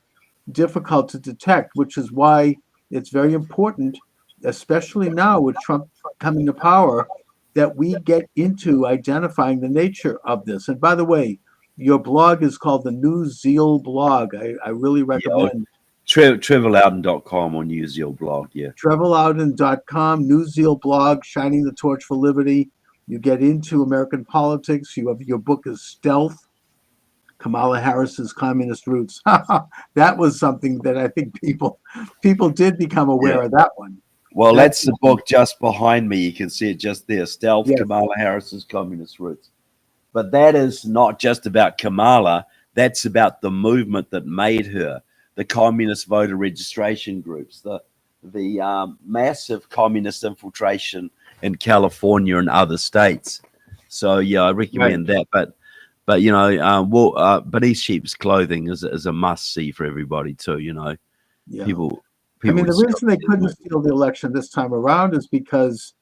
difficult to detect, which is why it's very important, especially now with Trump coming to power, that we get into identifying the nature of this. And by the way, your blog is called the New Zeal blog. I really recommend TrevorLoudon.com on New Zeal blog. Yeah. TrevorLoudon.com, New Zeal blog, Shining the Torch for Liberty. You get into American politics. You have your book is Stealth, Kamala Harris's Communist Roots. That was something that I think people did become aware of that one. Well, that's the book just behind me. You can see it just there. Stealth, Yes. Kamala Harris's Communist Roots. But that is not just about Kamala. That's about the movement that made her, the communist voter registration groups, the massive communist infiltration in California and other states. So yeah, I recommend that. But you know, Beneath Sheep's Clothing is a must see for everybody too. You know, Yeah. people. I mean, the reason they couldn't steal the election this time around is because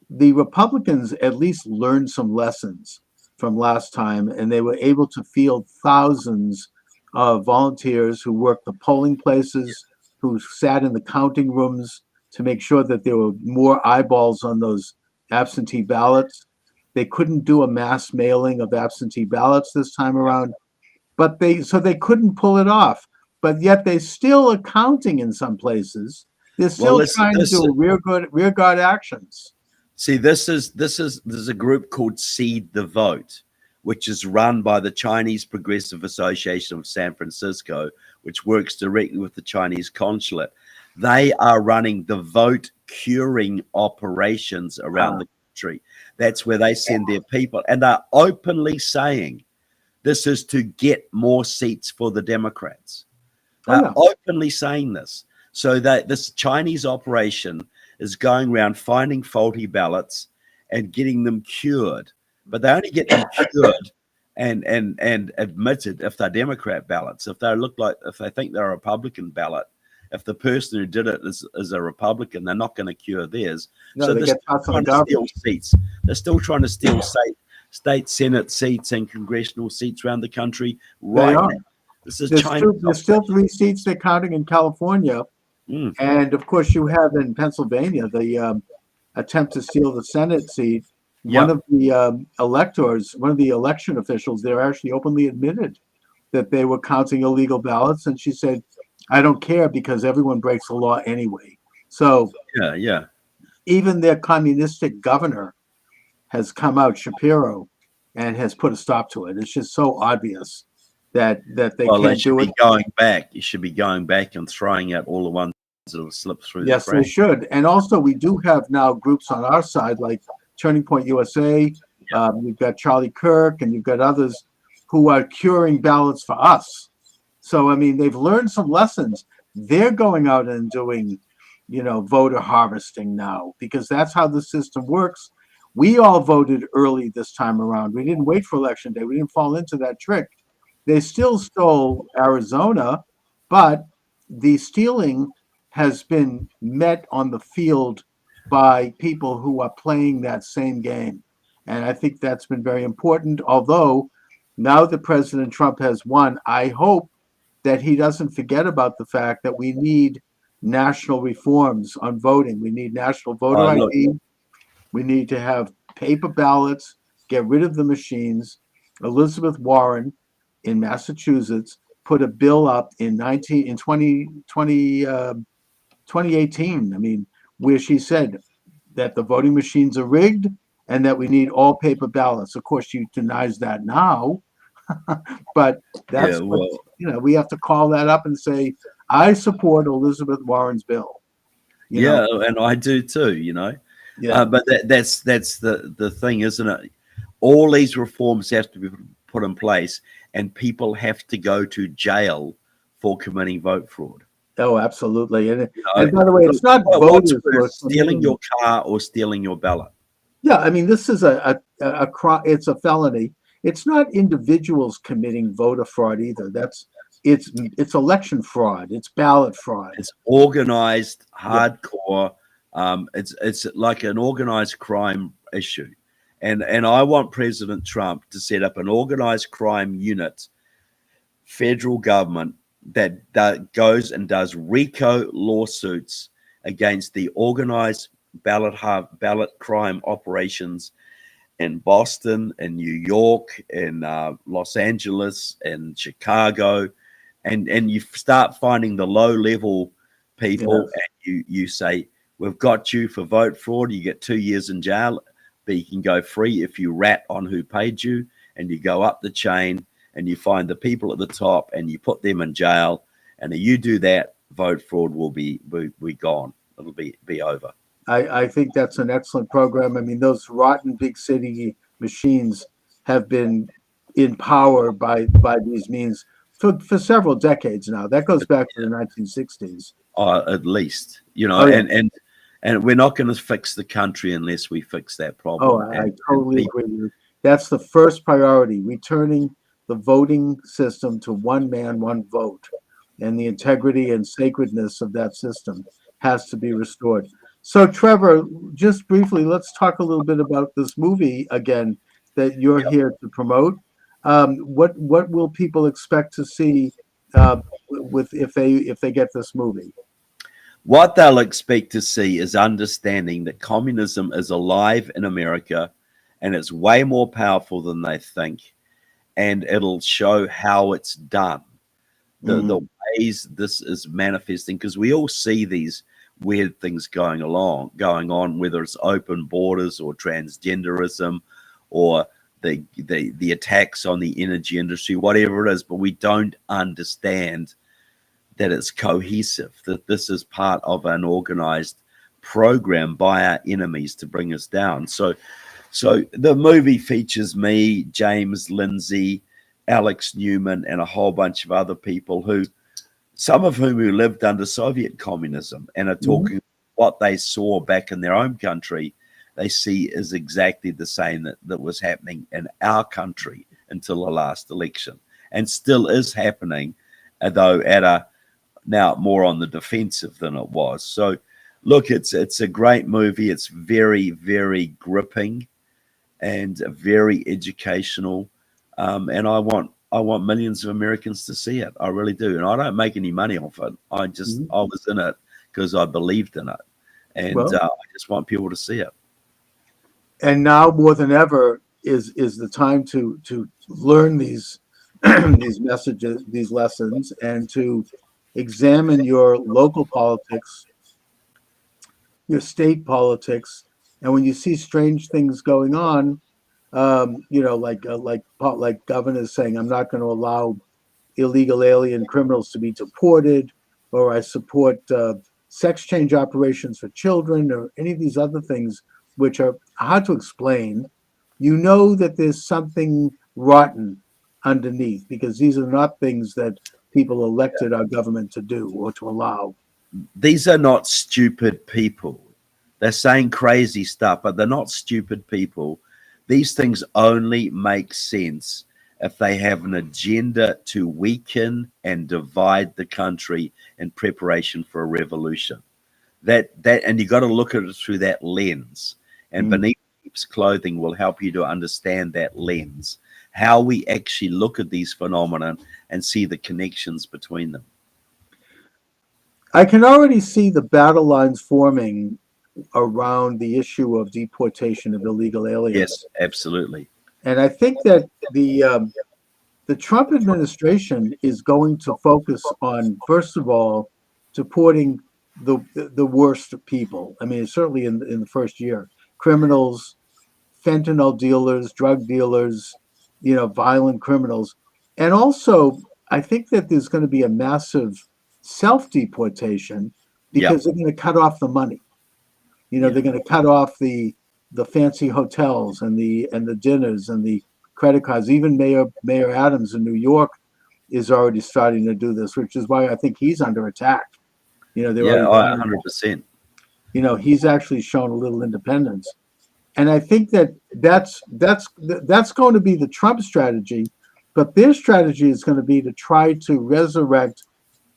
the Republicans at least learned some lessons from last time, and they were able to field thousands of volunteers who worked the polling places, who sat in the counting rooms to make sure that there were more eyeballs on those absentee ballots. They couldn't do a mass mailing of absentee ballots this time around, but they couldn't pull it off. But yet they still are counting in some places. They're still trying to do rear guard actions. See, there's a group called Seed the Vote, which is run by the Chinese Progressive Association of San Francisco, which works directly with the Chinese consulate. They are running the vote curing operations around the country. That's where they send their people, and they're openly saying this is to get more seats for the Democrats. They're openly saying this. So that this Chinese operation is going around finding faulty ballots and getting them cured. But they only get them cured and admitted if they're Democrat ballots, if they think they're a Republican ballot, if the person who did it is a Republican, they're not going to cure theirs. No, So they they're get tossed in trying the to steal garbage. seats. They're still trying to steal state Senate seats and congressional seats around the country right are. now. This is There's China. still 3 seats they're counting in California. Mm. And of course, you have in Pennsylvania the attempt to steal the Senate seat. One Yep. of the electors, one of the election officials there actually openly admitted that they were counting illegal ballots. And she said, I don't care because everyone breaks the law anyway. So Yeah. even their communistic governor has come out, Shapiro, and has put a stop to it. It's just so obvious that they Well, they can't should do be it. going back. You should be going back and throwing out all the ones that have slipped through Yes, the they cracks. should. And also, we do have now groups on our side like Turning Point USA. You've got Charlie Kirk, and you've got others who are curing ballots for us. So, I mean, they've learned some lessons. They're going out and doing, voter harvesting now because that's how the system works. We all voted early this time around. We didn't wait for election day. We didn't fall into that trick. They still stole Arizona, but the stealing has been met on the field by people who are playing that same game. And I think that's been very important. Although now that President Trump has won, I hope that he doesn't forget about the fact that we need national reforms on voting. We need national voter look. ID. We need to have paper ballots, get rid of the machines. Elizabeth Warren in Massachusetts put a bill up in 2018, I mean, where she said that the voting machines are rigged and that we need all paper ballots. Of course, she denies that now, but that's we have to call that up and say, I support Elizabeth Warren's bill. And I do too, Yeah. But that's the thing, isn't it? All these reforms have to be put in place, and people have to go to jail for committing vote fraud. Oh, absolutely. And by the way, it's not What's voters who are worse, stealing your car or stealing your ballot. Yeah, I mean, this is a crime. It's a felony. It's not individuals committing voter fraud either. It's election fraud. It's ballot fraud. It's organized, hardcore. It's like an organized crime issue, and I want President Trump to set up an organized crime unit, federal government that goes and does RICO lawsuits against the organized ballot crime operations in Boston, in New York, in Los Angeles, in Chicago, and you start finding the low level people, and you say, we've got you for vote fraud. You get 2 years in jail, but you can go free if you rat on who paid you, and you go up the chain and you find the people at the top and you put them in jail. And if you do that, vote fraud will be gone. It'll be over. I think that's an excellent program. I mean, those rotten big city machines have been in power by these means for several decades now. That goes back to the 1960s. At least, and we're not going to fix the country unless we fix that problem. Oh, I totally agree with you. That's the first priority, returning the voting system to one man, one vote. And the integrity and sacredness of that system has to be restored. So, Trevor, just briefly, let's talk a little bit about this movie again that you're here to promote. What will people expect to see if they get this movie? What they'll expect to see is understanding that communism is alive in America, and it's way more powerful than they think, and it'll show how it's done, the ways this is manifesting, because we all see these weird things going on, whether it's open borders or transgenderism or the attacks on the energy industry, whatever it is, but we don't understand that it's cohesive, that this is part of an organized program by our enemies to bring us down. So the movie features me, James Lindsay, Alex Newman, and a whole bunch of other people some of whom lived under Soviet communism and are talking what they saw back in their own country. They see is exactly the same that was happening in our country until the last election, and still is happening, though at a now more on the defensive than it was. So, look, it's a great movie. It's very, very gripping and very educational, and I want millions of Americans to see it. I really do, and I don't make any money off it. I was in it because I believed in it, and Well, I just want people to see it. and now more than ever is the time to learn these these messages, these lessons, and to examine your local politics, your state politics, and when you see strange things going on, like governors saying, "I'm not going to allow illegal alien criminals to be deported," or "I support sex change operations for children," or any of these other things which are hard to explain, you know that there's something rotten underneath, because these are not things that people elected our government to do or to allow. These are not stupid people. They're saying crazy stuff, but they're not stupid people. These things only make sense if they have an agenda to weaken and divide the country in preparation for a revolution. And you got to look at it through that lens. And Beneath Sheep's Clothing will help you to understand that lens, how we actually look at these phenomena and see the connections between them. I can already see the battle lines forming around the issue of deportation of illegal aliens. Yes, absolutely. And I think that the Trump administration is going to focus on, first of all, supporting the worst people. I mean, certainly in the first year, criminals, fentanyl dealers, drug dealers, violent criminals. And also, I think that there's going to be a massive self-deportation because they're going to cut off the money. They're going to cut off the fancy hotels and the dinners and the credit cards. Even Mayor Adams in New York is already starting to do this, which is why I think he's under attack. 100%. He's actually shown a little independence, and I think that's going to be the Trump strategy. But their strategy is going to be to try to resurrect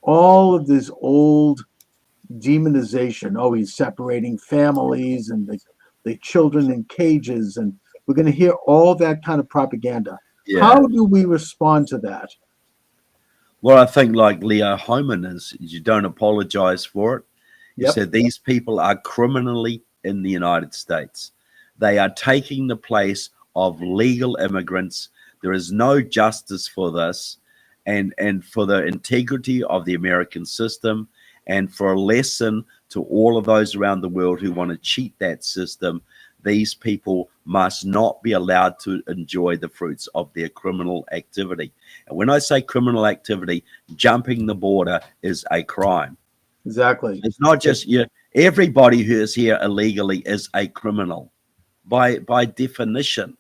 all of this old demonization. Oh, he's separating families and the children in cages, and we're going to hear all that kind of propaganda. How do we respond to that? Well, I think like Leo Hohmann is, you don't apologize for it. He said these people are criminally in the United States. They are taking the place of legal immigrants. There is no justice for this, and for the integrity of the American system, and for a lesson to all of those around the world who want to cheat that system. These people must not be allowed to enjoy the fruits of their criminal activity. And when I say criminal activity, jumping the border is a crime. Exactly. It's not just everybody who is here illegally is a criminal by definition.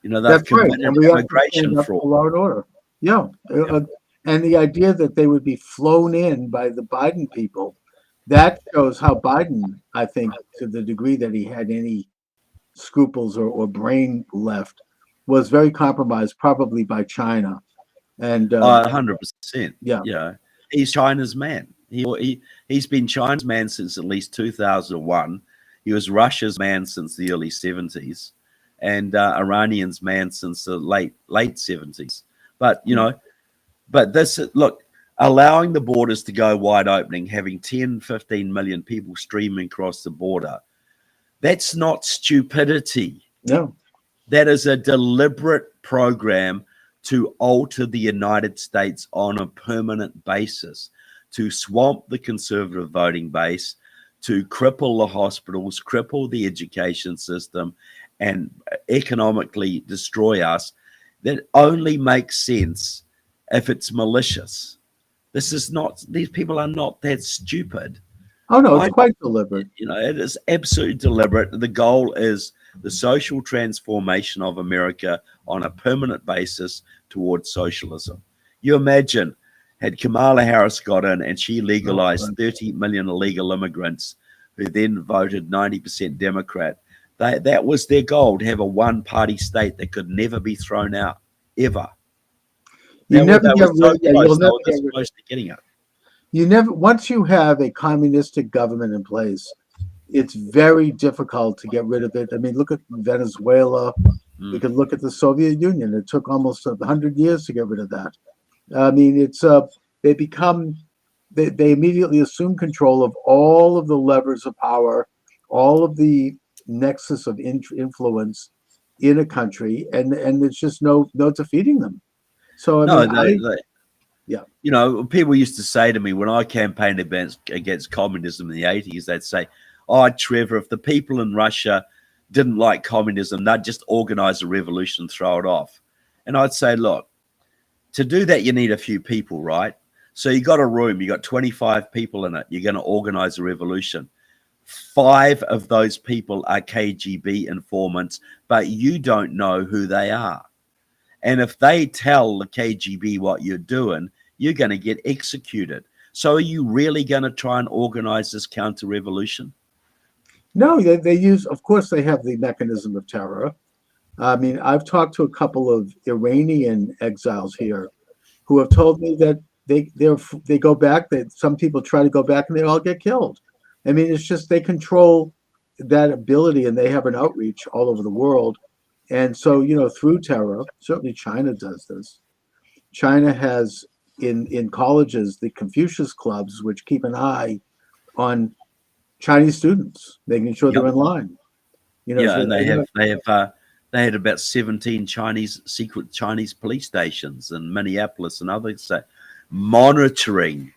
That's right. And we immigration fraud. Law and order. And the idea that they would be flown in by the Biden people, that shows how Biden, I think, to the degree that he had any scruples or brain left, was very compromised, probably by China. And 100%. Yeah. He's China's man. He's been China's man since at least 2001. He was Russia's man since the early 70s, and Iranian's man since the late 70s. But look, allowing the borders to go wide opening, having 10, 15 million people streaming across the border, that's not stupidity. No. That is a deliberate program to alter the United States on a permanent basis, to swamp the conservative voting base, to cripple the hospitals, cripple the education system, and economically destroy us. That only makes sense if it's malicious. These people are not that stupid. Oh, no, it's quite deliberate. It is absolutely deliberate. The goal is the social transformation of America on a permanent basis towards socialism. You imagine, had Kamala Harris got in and she legalized 30 million illegal immigrants who then voted 90% Democrat, That was their goal, to have a one-party state that could never be thrown out, ever. You They never were get so rid. Yeah, close. you'll They never were get this rid. close to getting it. You never. Once you have a communistic government in place, it's very difficult to get rid of it. I mean, look at Venezuela. We Mm. could look at the Soviet Union. It took almost 100 years to get rid of that. I mean, it's they become they immediately assume control of all of the levers of power, all of the nexus of influence in a country, and there's just no defeating them. So I No, mean, yeah. You know, people used to say to me when I campaigned against communism in the 80s, they'd say, "Oh, Trevor, if the people in Russia didn't like communism, they'd just organize a revolution and throw it off." And I'd say, look, to do that, you need a few people, right? So you got a room, you got 25 people in it. You're going to organize a revolution. 5 of those people are KGB informants, but you don't know who they are. And if they tell the KGB what you're doing, you're going to get executed. So are you really going to try and organize this counter-revolution? No, they use, of course, they have the mechanism of terror. I mean, I've talked to a couple of Iranian exiles here who have told me that they go back. That some people try to go back and they all get killed. I mean, it's just they control that ability and they have an outreach all over the world. And so, you know, through terror, certainly China does this. China has in colleges the Confucius clubs, which keep an eye on Chinese students, making sure they're in line. You know, Yeah, so and they had about 17 secret Chinese police stations in Minneapolis and others, monitoring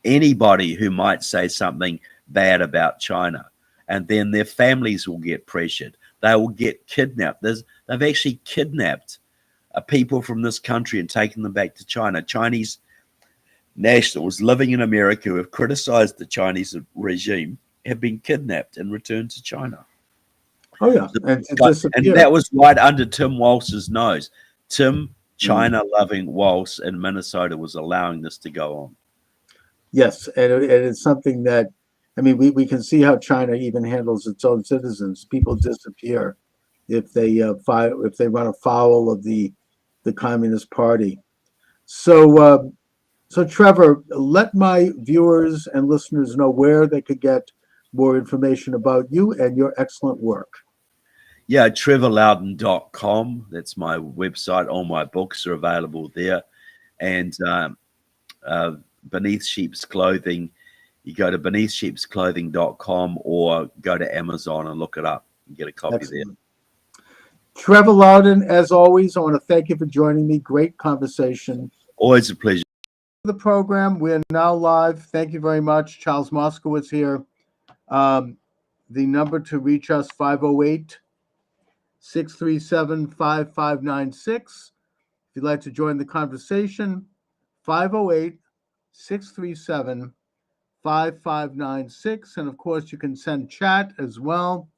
anybody who might say something bad about China, and then their families will get pressured. They will get kidnapped. They've actually kidnapped people from this country and taken them back to China. Chinese nationals living in America who have criticized the Chinese regime have been kidnapped and returned to China. Oh yeah, and to And disappear. that was right under Tim Walz's nose. Tim, China-loving Walz in Minnesota, was allowing this to go on. Yes, and it's something that, I mean, we can see how China even handles its own citizens. People disappear if they run afoul of the Communist Party. So so Trevor, let my viewers and listeners know where they could get more information about you and your excellent work. Yeah, trevorloudon.com. That's my website. All my books are available there. And Beneath Sheep's Clothing, you go to beneathsheepsclothing.com or go to Amazon and look it up and get a copy Excellent. Trevor Loudon, as always, I want to thank you for joining me. Great conversation. there. Always a pleasure. The program, we're now live. Thank you very much. Charles Moskowitz here. The number to reach us, 508-637-5596. If you'd like to join the conversation, 508-637-5596. And of course, you can send chat as well.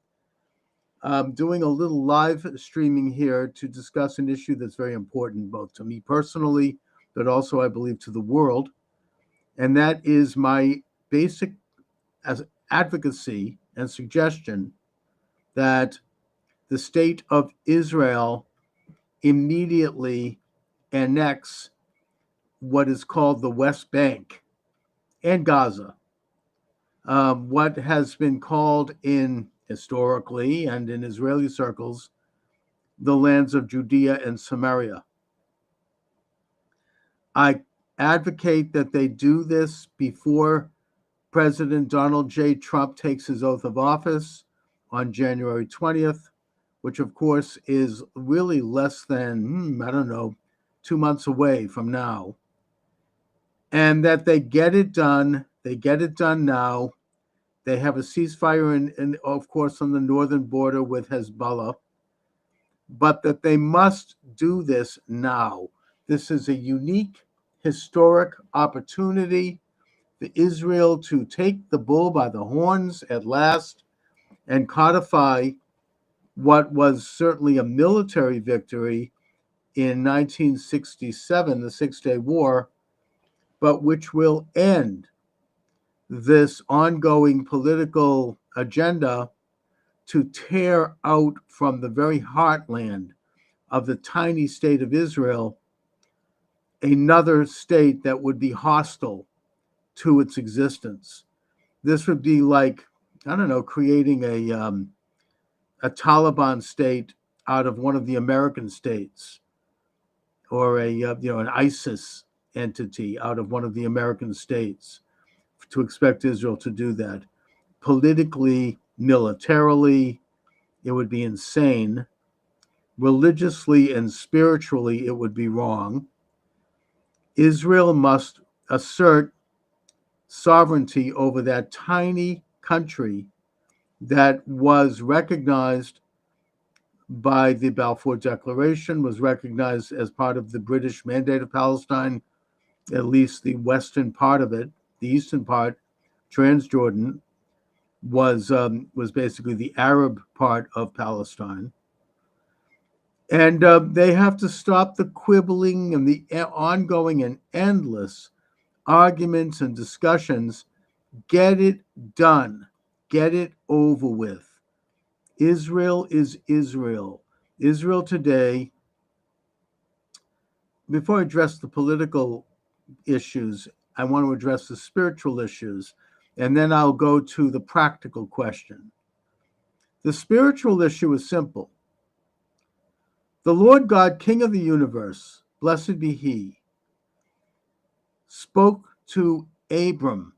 I'm doing a little live streaming here to discuss an issue that's very important, both to me personally, but also, I believe, to the world. And that is my basic advocacy and suggestion that the state of Israel immediately annex what is called the West Bank and Gaza, what has been called historically and in Israeli circles, the lands of Judea and Samaria. I advocate that they do this before President Donald J. Trump takes his oath of office on January 20th, which of course is really less than, 2 months away from now. And that they get it done. They get it done now. They have a ceasefire in of course, on the northern border with Hezbollah, but that they must do this now. This is a unique, historic opportunity for Israel to take the bull by the horns at last and codify what was certainly a military victory in 1967, the Six-Day War, but which will end this ongoing political agenda to tear out from the very heartland of the tiny state of Israel another state that would be hostile to its existence. This would be like, I don't know, creating a Taliban state out of one of the American states, or an ISIS entity out of one of the American states. To expect Israel to do that politically, militarily, it would be insane. Religiously and spiritually, it would be wrong. Israel must assert sovereignty over that tiny country that was recognized by the Balfour Declaration, was recognized as part of the British Mandate of Palestine, at least the western part of it. The eastern part, Transjordan, was basically the Arab part of Palestine. And they have to stop the quibbling and the ongoing and endless arguments and discussions. Get it done. Get it over with. Israel is Israel. Israel today, before I address the political issues, I want to address the spiritual issues, and then I'll go to the practical question. The spiritual issue is simple. The Lord God, King of the universe, blessed be he, spoke to Abram,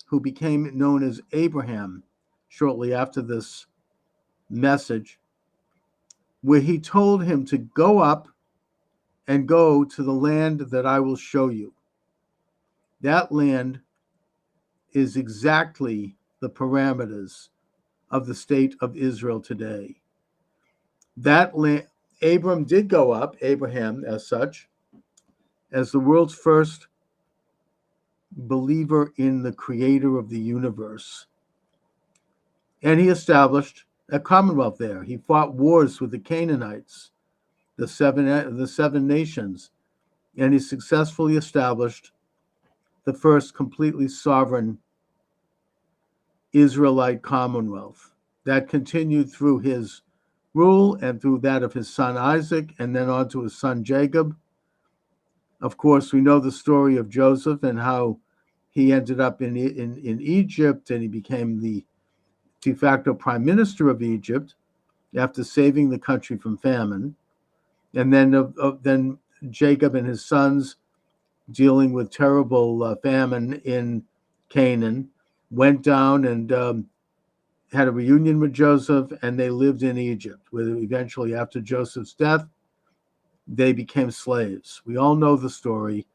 who became known as Abraham shortly after this message, where he told him to go up and go to the land that I will show you. That land is exactly the parameters of the state of Israel today. That land, Abram did go up, Abraham as such, as the world's first believer in the creator of the universe. And he established a commonwealth there. He fought wars with the Canaanites, the seven nations, and he successfully established the first completely sovereign Israelite commonwealth. That continued through his rule and through that of his son Isaac, and then on to his son Jacob. Of course, we know the story of Joseph and how he ended up in Egypt, and he became the de facto prime minister of Egypt after saving the country from famine. And then Jacob and his sons, dealing with terrible famine in Canaan, went down and had a reunion with Joseph, and they lived in Egypt, where eventually, after Joseph's death, they became slaves. We all know the story.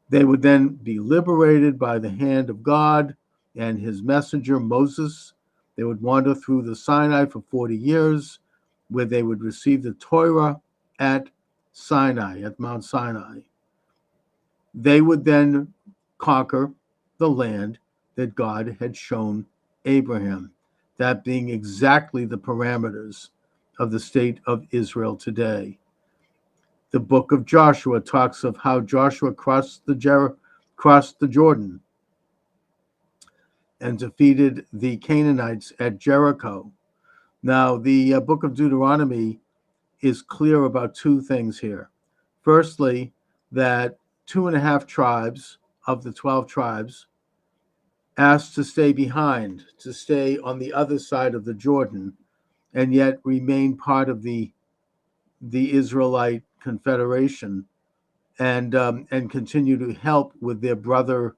They would then be liberated by the hand of God and his messenger, Moses. They would wander through the Sinai for 40 years, where they would receive the Torah at Sinai, at Mount Sinai. They would then conquer the land that God had shown Abraham, that being exactly the parameters of the state of Israel today. The book of Joshua talks of how Joshua crossed the Jordan and defeated the Canaanites at Jericho. Now, the book of Deuteronomy is clear about two things here. Firstly, that 2.5 tribes of the 12 tribes asked to stay behind, to stay on the other side of the Jordan, and yet remain part of the Israelite Confederation, and continue to help with their brother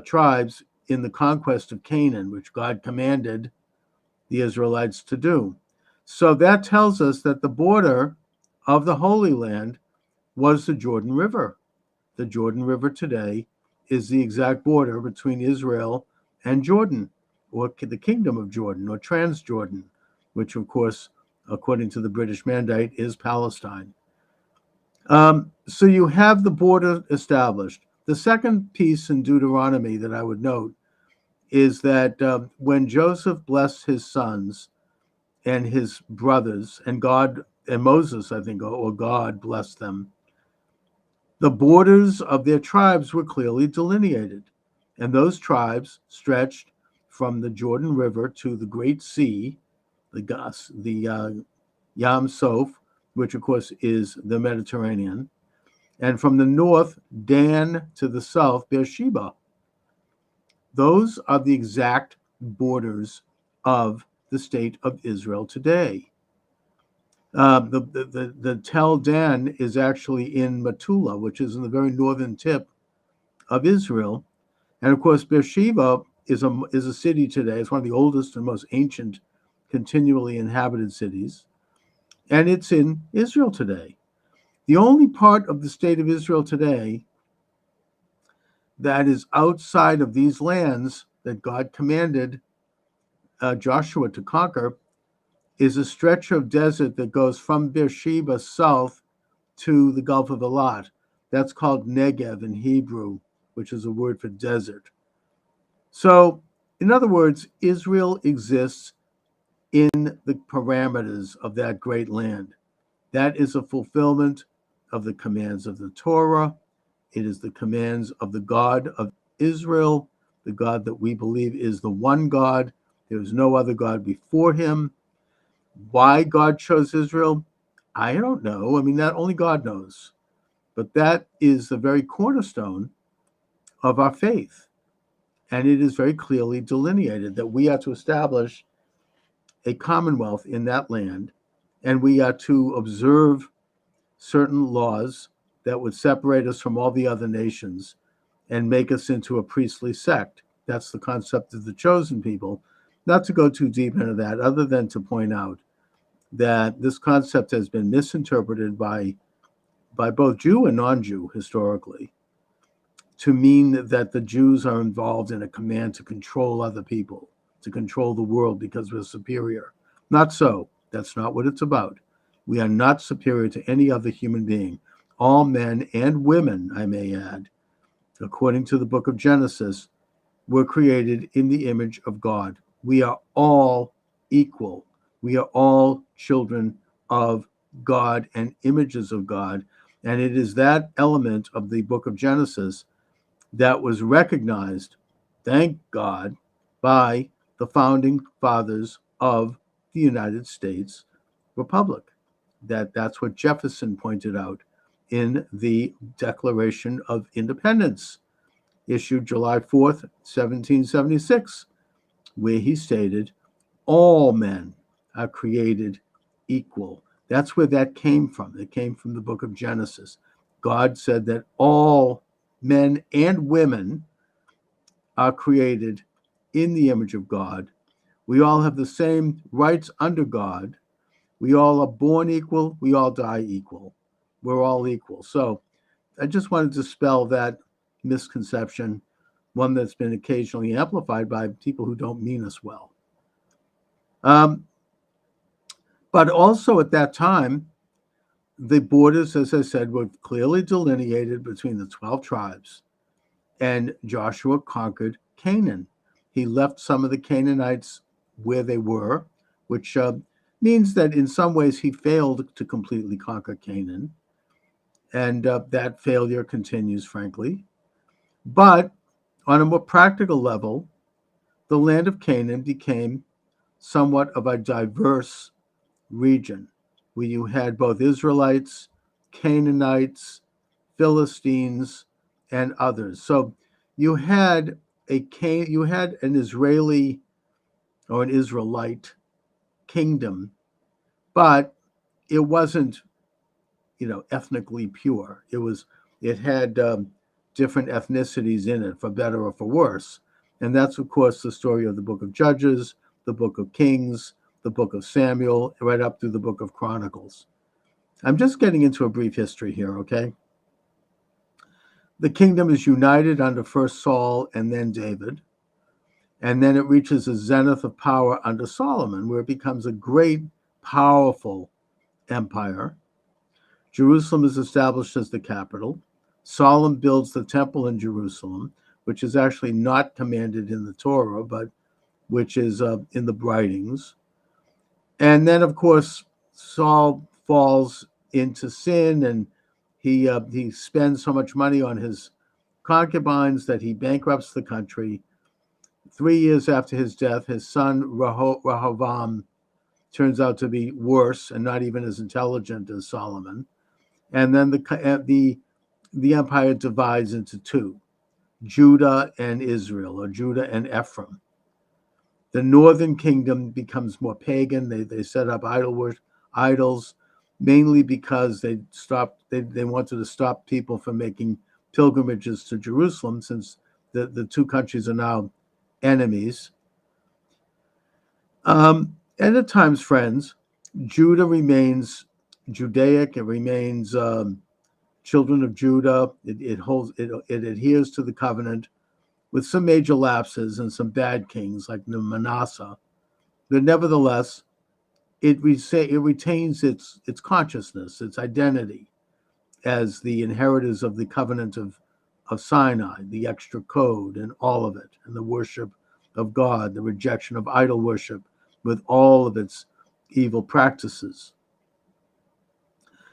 tribes in the conquest of Canaan, which God commanded the Israelites to do. So that tells us that the border of the Holy Land was the Jordan River. The Jordan River today is the exact border between Israel and Jordan, or the Kingdom of Jordan, or Transjordan, which, of course, according to the British Mandate, is Palestine. So you have the border established. The second piece in Deuteronomy that I would note is that when Joseph blessed his sons and his brothers, and God and Moses, I think, or God blessed them, the borders of their tribes were clearly delineated. And those tribes stretched from the Jordan River to the Great Sea, the Yam Soph, which of course is the Mediterranean, and from the north, Dan, to the south, Beersheba. Those are the exact borders of the state of Israel today. The Tel Dan is actually in Metula, which is in the very northern tip of Israel. And of course, Beersheba is a city today. It's one of the oldest and most ancient continually inhabited cities. And it's in Israel today. The only part of the state of Israel today that is outside of these lands that God commanded Joshua to conquer is a stretch of desert that goes from Beersheba south to the Gulf of Eilat. That's called Negev in Hebrew, which is a word for desert. So, in other words, Israel exists in the parameters of that great land. That is a fulfillment of the commands of the Torah. It is the commands of the God of Israel, the God that we believe is the one God. There is no other God before him. Why God chose Israel, I don't know. I mean, that only God knows. But that is the very cornerstone of our faith. And it is very clearly delineated that we are to establish a commonwealth in that land, and we are to observe certain laws that would separate us from all the other nations and make us into a priestly sect. That's the concept of the chosen people. Not to go too deep into that, other than to point out that this concept has been misinterpreted by both Jew and non-Jew historically to mean that the Jews are involved in a command to control other people, to control the world because we're superior. Not so. That's not what it's about. We are not superior to any other human being. All men and women, I may add, according to the book of Genesis, were created in the image of God. We are all equal. We are all children of God and images of God. And it is that element of the book of Genesis that was recognized, thank God, by the founding fathers of the United States Republic. That's what Jefferson pointed out in the Declaration of Independence, issued July 4th, 1776, where he stated, all men are created equal. That's where that came from. It came from the book of Genesis. God said that all men and women are created in the image of God. We all have the same rights under God. We all are born equal. We all die equal. We're all equal. So I just wanted to dispel that misconception, one that's been occasionally amplified by people who don't mean us well. But also at that time, the borders, as I said, were clearly delineated between the 12 tribes, and Joshua conquered Canaan. He left some of the Canaanites where they were, which means that in some ways he failed to completely conquer Canaan, and that failure continues, frankly. But on a more practical level, the land of Canaan became somewhat of a diverse region where you had both Israelites, Canaanites, Philistines, and others. So you had an Israeli or an Israelite kingdom, but it wasn't, ethnically pure. It had different ethnicities in it, for better or for worse. And that's, of course, the story of the book of Judges, the book of Kings, the book of Samuel, right up through the book of Chronicles. I'm just getting into a brief history here, okay? The kingdom is united under first Saul and then David, and then it reaches a zenith of power under Solomon, where it becomes a great, powerful empire. Jerusalem is established as the capital. Solomon builds the temple in Jerusalem, which is actually not commanded in the Torah, but which is in the writings. And then, of course, Saul falls into sin, and he spends so much money on his concubines that he bankrupts the country. 3 years after his death, his son Rehoboam turns out to be worse and not even as intelligent as Solomon. And then the empire divides into two, Judah and Israel, or Judah and Ephraim. The northern kingdom becomes more pagan. They set up idols, mainly because they wanted to stop people from making pilgrimages to Jerusalem, since the two countries are now enemies. And at times, friends, Judah remains Judaic. It remains children of Judah. It adheres to the covenant, with some major lapses and some bad kings like Manasseh. But nevertheless, it retains its consciousness, its identity as the inheritors of the covenant of Sinai, the extra code and all of it, and the worship of God, the rejection of idol worship with all of its evil practices.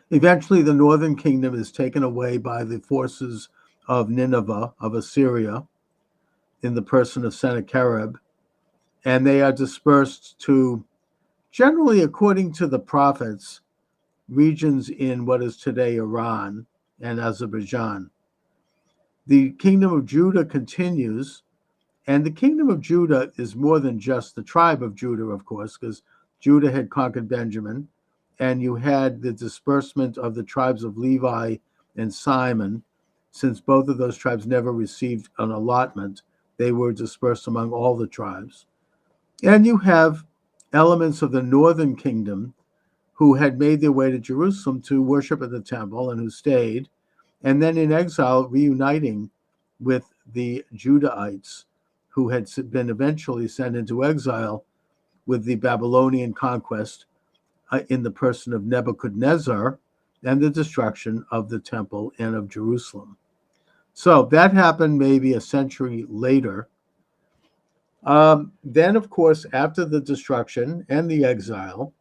Eventually, the northern kingdom is taken away by the forces of Nineveh, of Assyria, in the person of Sennacherib, and they are dispersed to, generally according to the prophets, regions in what is today Iran and Azerbaijan. The kingdom of Judah continues, and the kingdom of Judah is more than just the tribe of Judah, of course, because Judah had conquered Benjamin, and you had the disbursement of the tribes of Levi and Simon. Since both of those tribes never received an allotment, they were dispersed among all the tribes. And you have elements of the northern kingdom who had made their way to Jerusalem to worship at the temple and who stayed, and then in exile reuniting with the Judahites who had been eventually sent into exile with the Babylonian conquest in the person of Nebuchadnezzar and the destruction of the temple and of Jerusalem. So that happened maybe a century later. Then, of course, after the destruction and the exile,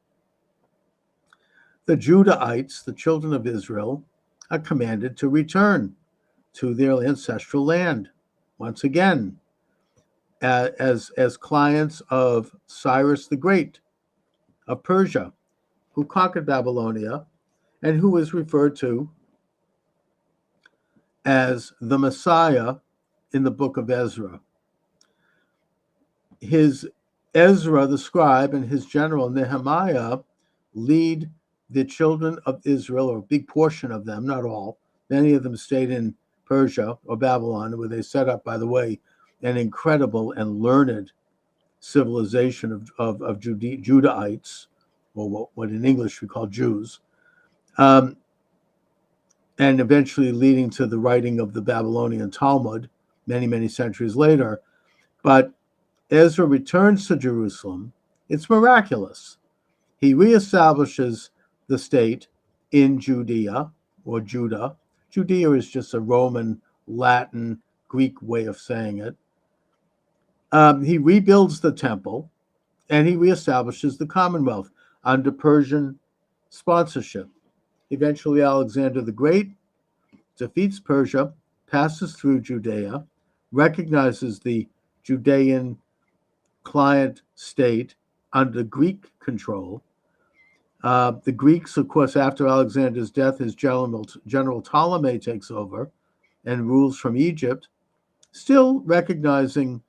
the Judahites, the children of Israel, are commanded to return to their ancestral land once again as clients of Cyrus the Great of Persia, who conquered Babylonia and who is referred to as the Messiah in the book of Ezra. Ezra, the scribe, and his general Nehemiah lead the children of Israel, or a big portion of them, not all. Many of them stayed in Persia or Babylon, where they set up, by the way, an incredible and learned civilization of Judahites, or what in English we call Jews, and eventually leading to the writing of the Babylonian Talmud many, many centuries later. But Ezra returns to Jerusalem. It's miraculous. He reestablishes the state in Judea, or Judah. Judea is just a Roman, Latin, Greek way of saying it. He rebuilds the temple, and he reestablishes the Commonwealth under Persian sponsorship. Eventually, Alexander the Great defeats Persia, passes through Judea, recognizes the Judean client state under Greek control. The Greeks, of course, after Alexander's death, his General Ptolemy takes over and rules from Egypt, still recognizing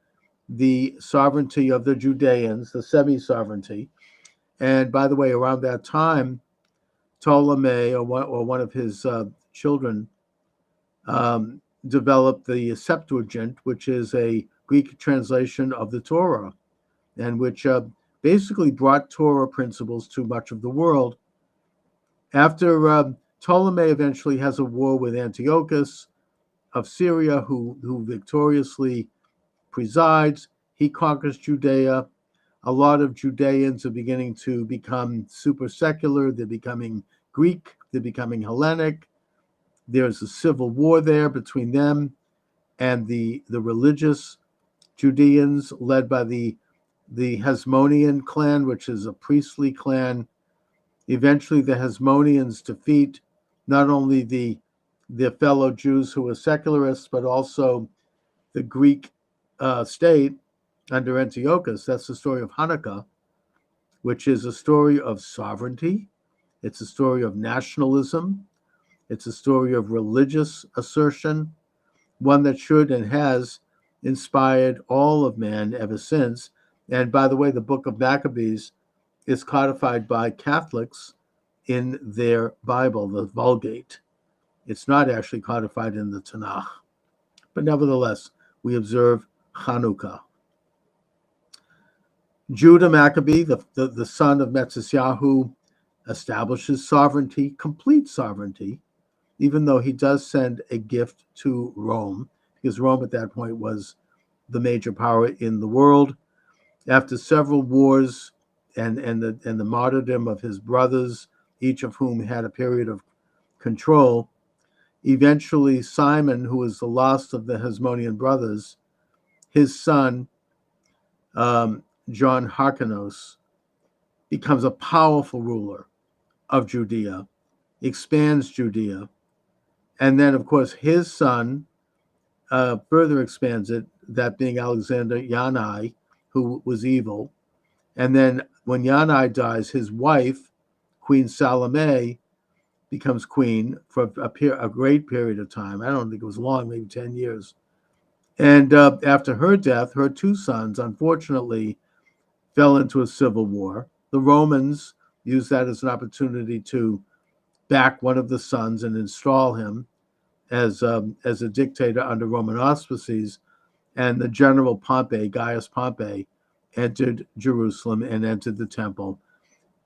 the sovereignty of the Judeans, the semi-sovereignty. And by the way, around that time, Ptolemy, or one of his children, developed the Septuagint, which is a Greek translation of the Torah, and which basically brought Torah principles to much of the world. After Ptolemy eventually has a war with Antiochus of Syria, who victoriously presides, he conquers Judea. A lot of Judeans are beginning to become super secular. They're becoming Greek. They're becoming Hellenic. There's a civil war there between them and the religious Judeans, led by the Hasmonean clan, which is a priestly clan. Eventually, the Hasmoneans defeat not only their fellow Jews who were secularists, but also the Greek state under Antiochus. That's the story of Hanukkah. which is a story of sovereignty. It's a story of nationalism. It's a story of religious assertion, one that should and has inspired all of man ever since. And by the way, the book of Maccabees is codified by Catholics in their Bible, the Vulgate. It's not actually codified in the Tanakh. But nevertheless, we observe Hanukkah. Judah Maccabee, the son of Metzisyahu, establishes sovereignty, complete sovereignty, even though he does send a gift to Rome, because Rome at that point was the major power in the world. After several wars and the martyrdom of his brothers, each of whom had a period of control, eventually Simon, who was the last of the Hasmonean brothers, his son, John Hyrcanus, becomes a powerful ruler of Judea, expands Judea, and then, of course, his son further expands it, that being Alexander Yanai, who was evil. And then when Yanai dies, his wife, Queen Salome, becomes queen for a great period of time. I don't think it was long, maybe 10 years. And after her death, her two sons, unfortunately, fell into a civil war. The Romans used that as an opportunity to back one of the sons and install him as a dictator under Roman auspices. And the general Pompey, Gaius Pompey, entered Jerusalem and entered the temple.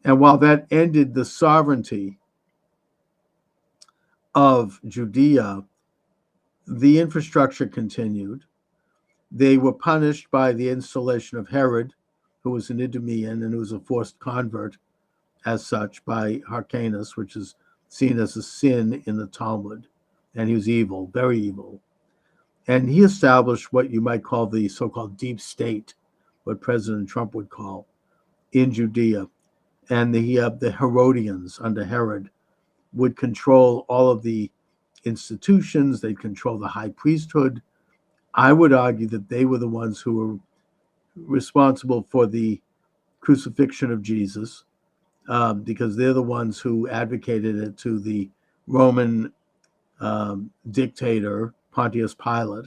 And while that ended the sovereignty of Judea, the infrastructure continued. They were punished by the installation of Herod, who was an Idumean and who was a forced convert as such by Hyrcanus, which is seen as a sin in the Talmud. And he was evil, very evil. And he established what you might call the so-called deep state, what President Trump would call, in Judea. And the Herodians under Herod would control all of the institutions. They'd control the high priesthood. I would argue that they were the ones who were responsible for the crucifixion of Jesus, because they're the ones who advocated it to the Roman dictator, Pontius Pilate,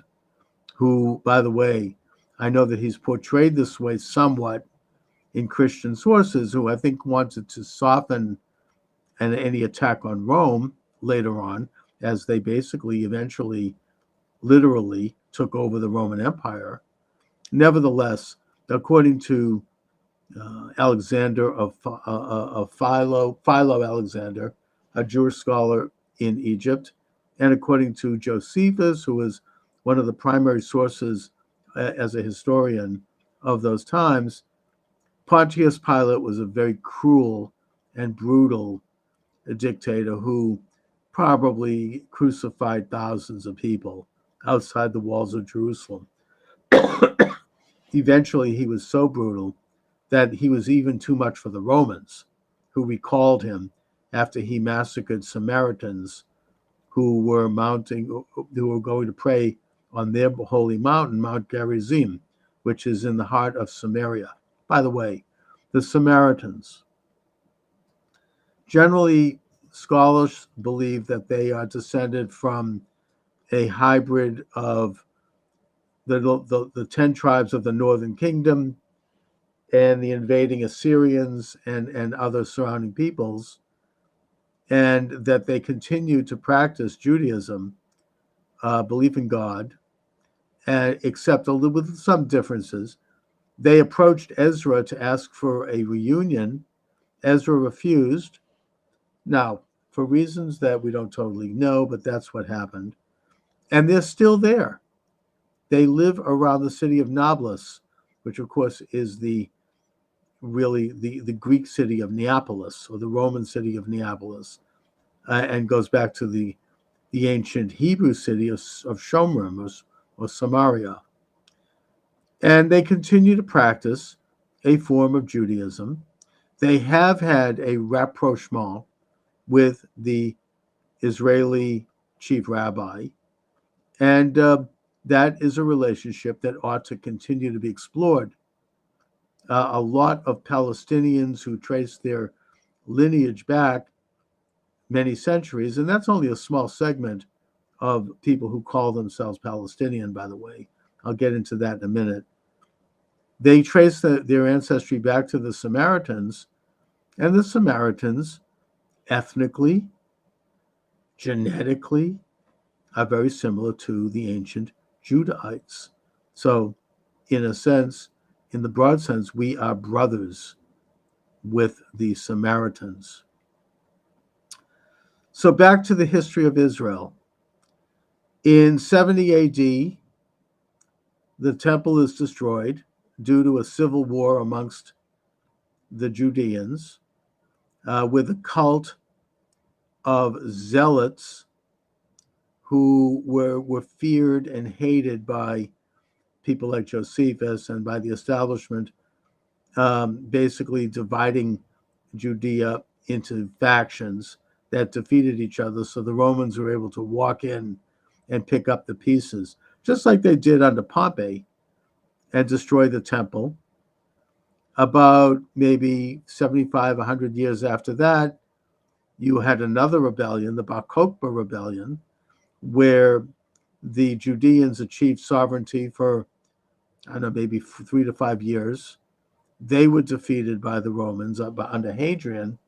who, by the way, I know that he's portrayed this way somewhat in Christian sources, who I think wanted to soften any attack on Rome later on, as they basically eventually literally took over the Roman Empire. Nevertheless, according to Alexander of Philo Alexander, a Jewish scholar in Egypt, and according to Josephus, who was one of the primary sources as a historian of those times, Pontius Pilate was a very cruel and brutal dictator who probably crucified thousands of people outside the walls of Jerusalem. Eventually, he was so brutal that he was even too much for the Romans, who recalled him after he massacred Samaritans who were going to pray on their holy mountain, Mount Gerizim, which is in the heart of Samaria. By the way, the Samaritans, generally, scholars believe that they are descended from a hybrid of the 10 tribes of the northern kingdom and the invading Assyrians and other surrounding peoples, and that they continue to practice Judaism, belief in God, except with some differences. They approached Ezra to ask for a reunion. Ezra refused. Now, for reasons that we don't totally know, but that's what happened. And they're still there. They live around the city of Nablus, which of course is the Greek city of Neapolis, or the Roman city of Neapolis, and goes back to the ancient Hebrew city of Shomrim or Samaria. And they continue to practice a form of Judaism. They have had a rapprochement with the Israeli chief rabbi, and that is a relationship that ought to continue to be explored. A lot of Palestinians who trace their lineage back many centuries, and that's only a small segment of people who call themselves Palestinian, by the way. I'll get into that in a minute. They trace their ancestry back to the Samaritans, and the Samaritans, ethnically, genetically, are very similar to the ancient Judahites. So, in a sense, in the broad sense, we are brothers with the Samaritans. So, back to the history of Israel. In 70 AD, the temple is destroyed due to a civil war amongst the Judeans, with a cult of zealots who were feared and hated by people like Josephus and by the establishment, basically dividing Judea into factions that defeated each other. So the Romans were able to walk in and pick up the pieces, just like they did under Pompey, and destroy the temple. About maybe 75, 100 years after that, you had another rebellion, the Bar Kokhba rebellion, where the Judeans achieved sovereignty for, I don't know, maybe 3 to 5 years. They were defeated by the Romans under Hadrian.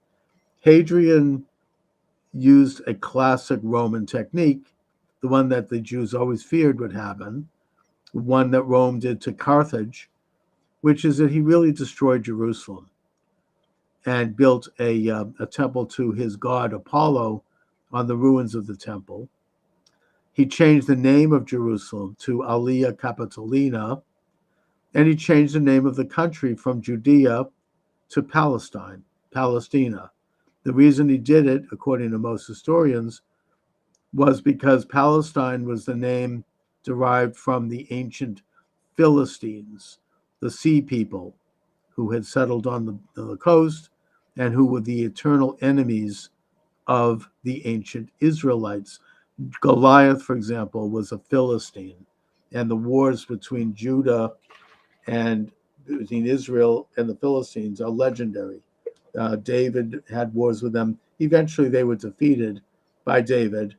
Hadrian used a classic Roman technique, the one that the Jews always feared would happen, one that Rome did to Carthage, which is that he really destroyed Jerusalem and built a temple to his god Apollo on the ruins of the temple. He changed the name of Jerusalem to Aelia Capitolina, and he changed the name of the country from Judea to Palestine, Palestina. The reason he did it, according to most historians, was because Palestine was the name derived from the ancient Philistines, the sea people who had settled on the coast and who were the eternal enemies of the ancient Israelites. Goliath, for example, was a Philistine, and the wars between Judah and between Israel and the Philistines are legendary. David had wars with them. Eventually, they were defeated by David,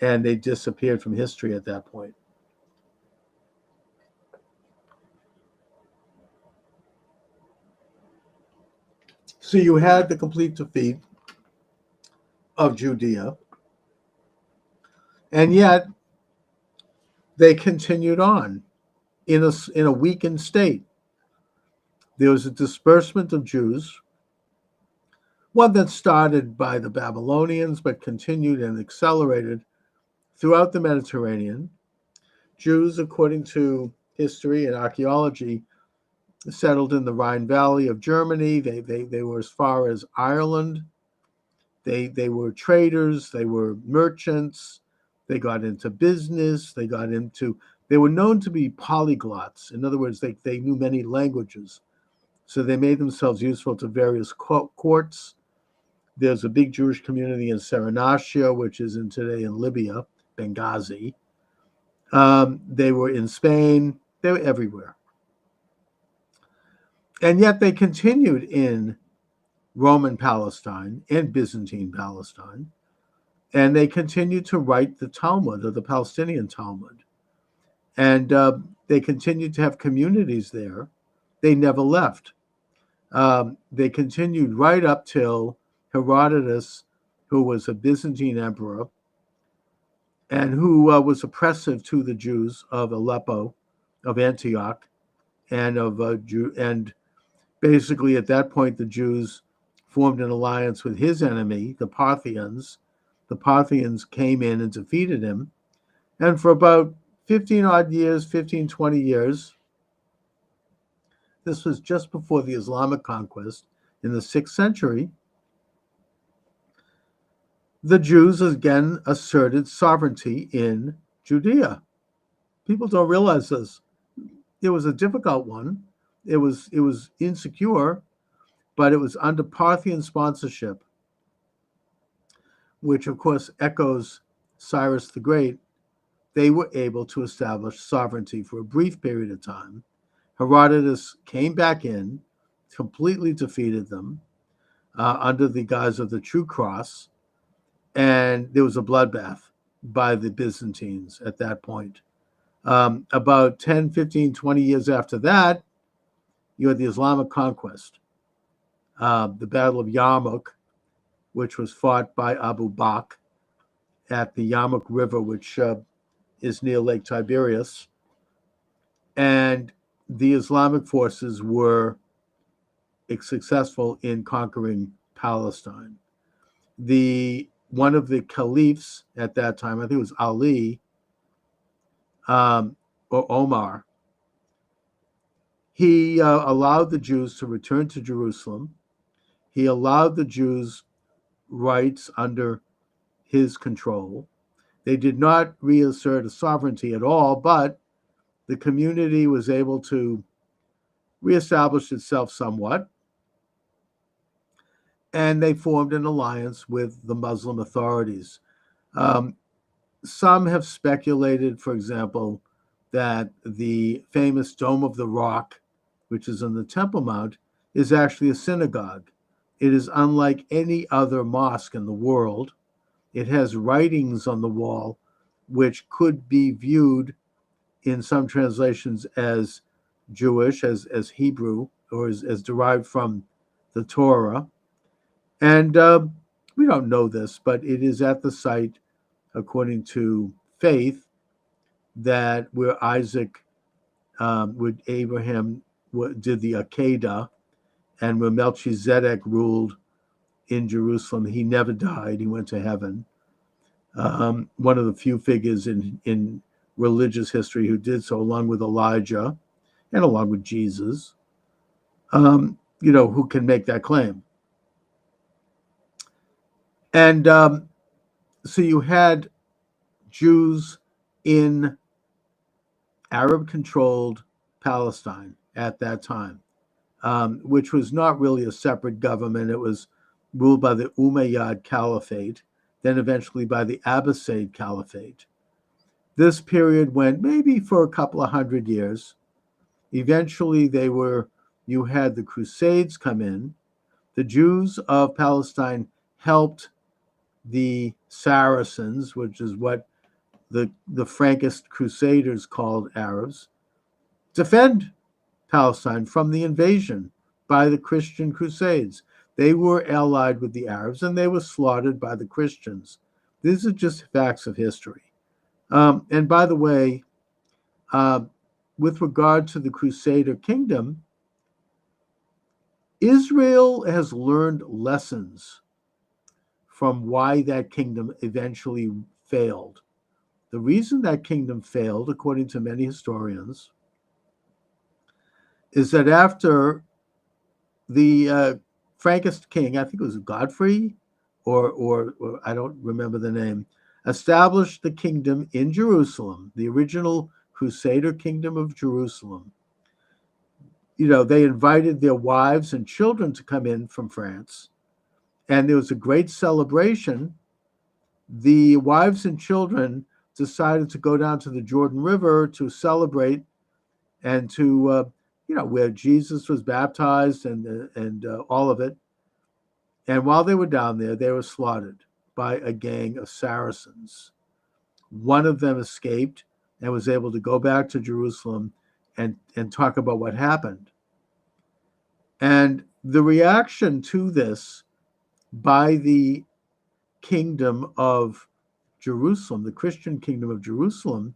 and they disappeared from history at that point. So you had the complete defeat of Judea, and yet they continued on in a weakened state. There was a disbursement of Jews, one that started by the Babylonians but continued and accelerated throughout the Mediterranean. Jews, according to history and archaeology, settled in the Rhine Valley of Germany. They were as far as Ireland. They were traders. They were merchants. They got into business. They were known to be polyglots. In other words, they knew many languages. So they made themselves useful to various courts. There's a big Jewish community in Saranasia, which is today in Libya, Benghazi. They were in Spain. They were everywhere. And yet they continued in Roman Palestine and Byzantine Palestine, and they continued to write the Talmud, or the Palestinian Talmud. And they continued to have communities there. They never left. They continued right up till Herodotus, who was a Byzantine emperor and who was oppressive to the Jews of Aleppo, of Antioch, and and basically at that point the Jews formed an alliance with his enemy, the Parthians. The Parthians came in and defeated him, and for about 20 years, this was just before the Islamic conquest in the 6th century, the Jews again asserted sovereignty in Judea. People don't realize this. It was a difficult one. It was insecure, but it was under Parthian sponsorship, which of course echoes Cyrus the Great. They were able to establish sovereignty for a brief period of time. Herodotus came back in, completely defeated them under the guise of the True Cross, and there was a bloodbath by the Byzantines at that point. About 10, 15, 20 years after that, you had the Islamic conquest, the Battle of Yarmouk, which was fought by Abu Bakr at the Yarmouk River, which is near Lake Tiberias. And the Islamic forces were successful in conquering Palestine. One of the caliphs at that time, I think it was Ali or Omar, he allowed the Jews to return to Jerusalem. He allowed the Jews rights under his control. They did not reassert a sovereignty at all, but the community was able to reestablish itself somewhat. And they formed an alliance with the Muslim authorities. Some have speculated, for example, that the famous Dome of the Rock, which is on the Temple Mount, is actually a synagogue. It is unlike any other mosque in the world. It has writings on the wall which could be viewed in some translations as Jewish, as Hebrew, or as derived from the Torah. And we don't know this, but it is at the site, according to faith, that where Isaac, with Abraham, did the Akedah, and where Melchizedek ruled in Jerusalem. He never died. He went to heaven. One of the few figures in religious history who did so, along with Elijah and along with Jesus, who can make that claim. And so you had Jews in Arab-controlled Palestine at that time, which was not really a separate government. It was ruled by the Umayyad Caliphate, then eventually by the Abbasid Caliphate. This period went maybe for a couple of hundred years. Eventually, you had the Crusades come in. The Jews of Palestine helped the Saracens, which is what the Frankist Crusaders called Arabs, defend Palestine from the invasion by the Christian Crusades. They were allied with the Arabs, and they were slaughtered by the Christians. These are just facts of history. And by the way, with regard to the Crusader kingdom, Israel has learned lessons from why that kingdom eventually failed. The reason that kingdom failed, according to many historians, is that after the Frankist king, I think it was Godfrey, or I don't remember the name, established the kingdom in Jerusalem, the original Crusader kingdom of Jerusalem. They invited their wives and children to come in from France, and there was a great celebration. The wives and children decided to go down to the Jordan River to celebrate and to, where Jesus was baptized and all of it. And while they were down there, they were slaughtered by a gang of Saracens. One of them escaped and was able to go back to Jerusalem and talk about what happened. And the reaction to this by the kingdom of Jerusalem, the Christian kingdom of Jerusalem,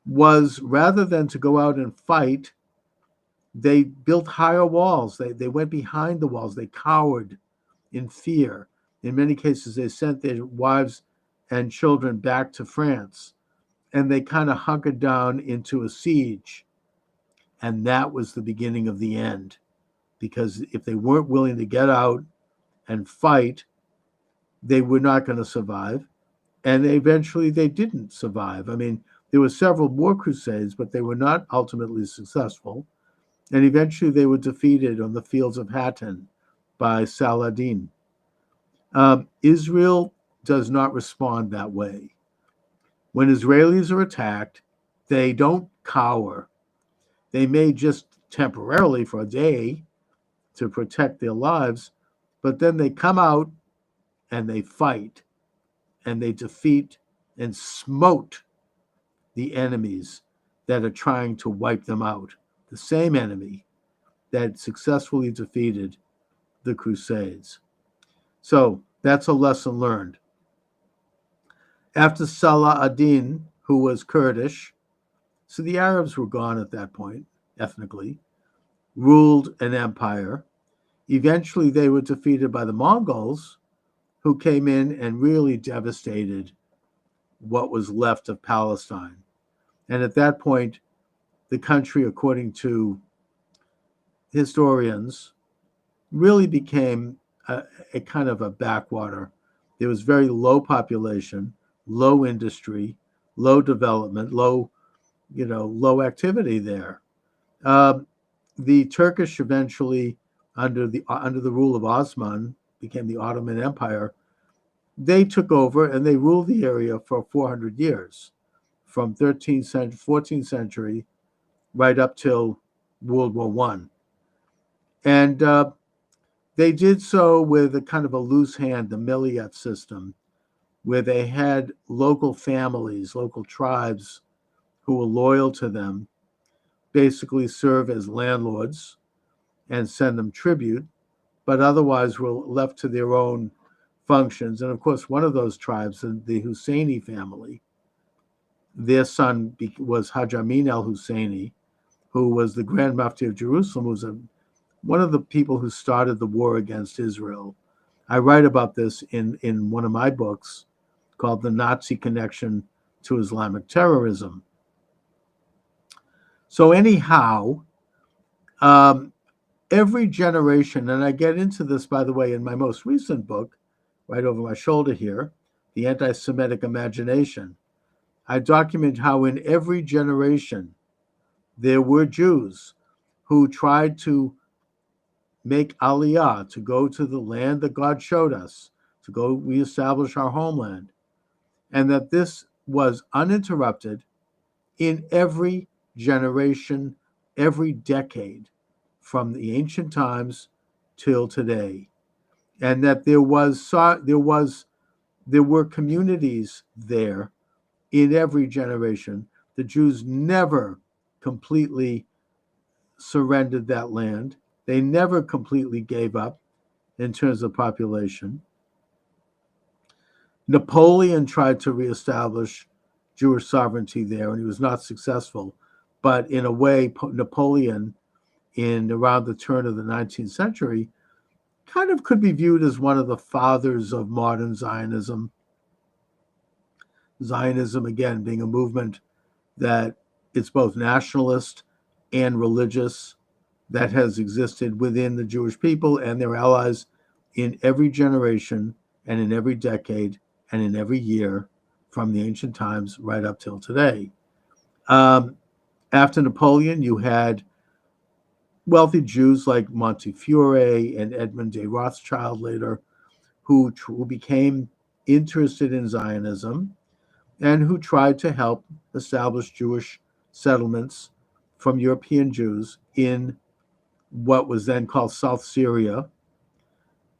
was rather than to go out and fight, they built higher walls. They went behind the walls. They cowered in fear. In many cases, they sent their wives and children back to France, and they kind of hunkered down into a siege. And that was the beginning of the end, because if they weren't willing to get out and fight, they were not going to survive. And eventually they didn't survive. I mean, there were several more crusades, but they were not ultimately successful. And eventually they were defeated on the fields of Hattin by Saladin. Israel does not respond that way. When Israelis are attacked, they don't cower. They may just temporarily for a day to protect their lives, but then they come out and they fight and they defeat and smote the enemies that are trying to wipe them out. The same enemy that successfully defeated the Crusades. So that's a lesson learned. After Salah ad-Din, who was Kurdish, so the Arabs were gone at that point, ethnically, ruled an empire. Eventually, they were defeated by the Mongols, who came in and really devastated what was left of Palestine. And at that point, the country, according to historians, really became a kind of a backwater. There was very low population, low industry, low development, low activity there. The Turkish eventually, under the rule of Osman, became the Ottoman Empire. They took over and they ruled the area for 400 years, from 14th century, right up till World War I. And they did so with a kind of a loose hand, the Milliyet system, where they had local families, local tribes who were loyal to them, basically serve as landlords and send them tribute, but otherwise were left to their own functions. And of course, one of those tribes, the Husseini family, their son was Hajj Amin al-Husseini, who was the Grand Mufti of Jerusalem, who was one of the people who started the war against Israel. I write about this in one of my books called The Nazi Connection to Islamic Terrorism. So anyhow, every generation, and I get into this, by the way, in my most recent book, right over my shoulder here, The Anti-Semitic Imagination, I document how in every generation there were Jews who tried to make aliyah, to go to the land that God showed us, to go reestablish our homeland, and that this was uninterrupted in every generation, every decade, from the ancient times till today, and that there were communities there in every generation. The Jews never completely surrendered that land. They never completely gave up in terms of population. Napoleon tried to reestablish Jewish sovereignty there, and he was not successful. But in a way, Napoleon, in around the turn of the 19th century, kind of could be viewed as one of the fathers of modern Zionism. Zionism, again, being a movement that it's both nationalist and religious, that has existed within the Jewish people and their allies in every generation and in every decade and in every year from the ancient times right up till today. After Napoleon, you had wealthy Jews like Montefiore and Edmund de Rothschild later, who became interested in Zionism and who tried to help establish Jewish settlements from European Jews in what was then called South Syria,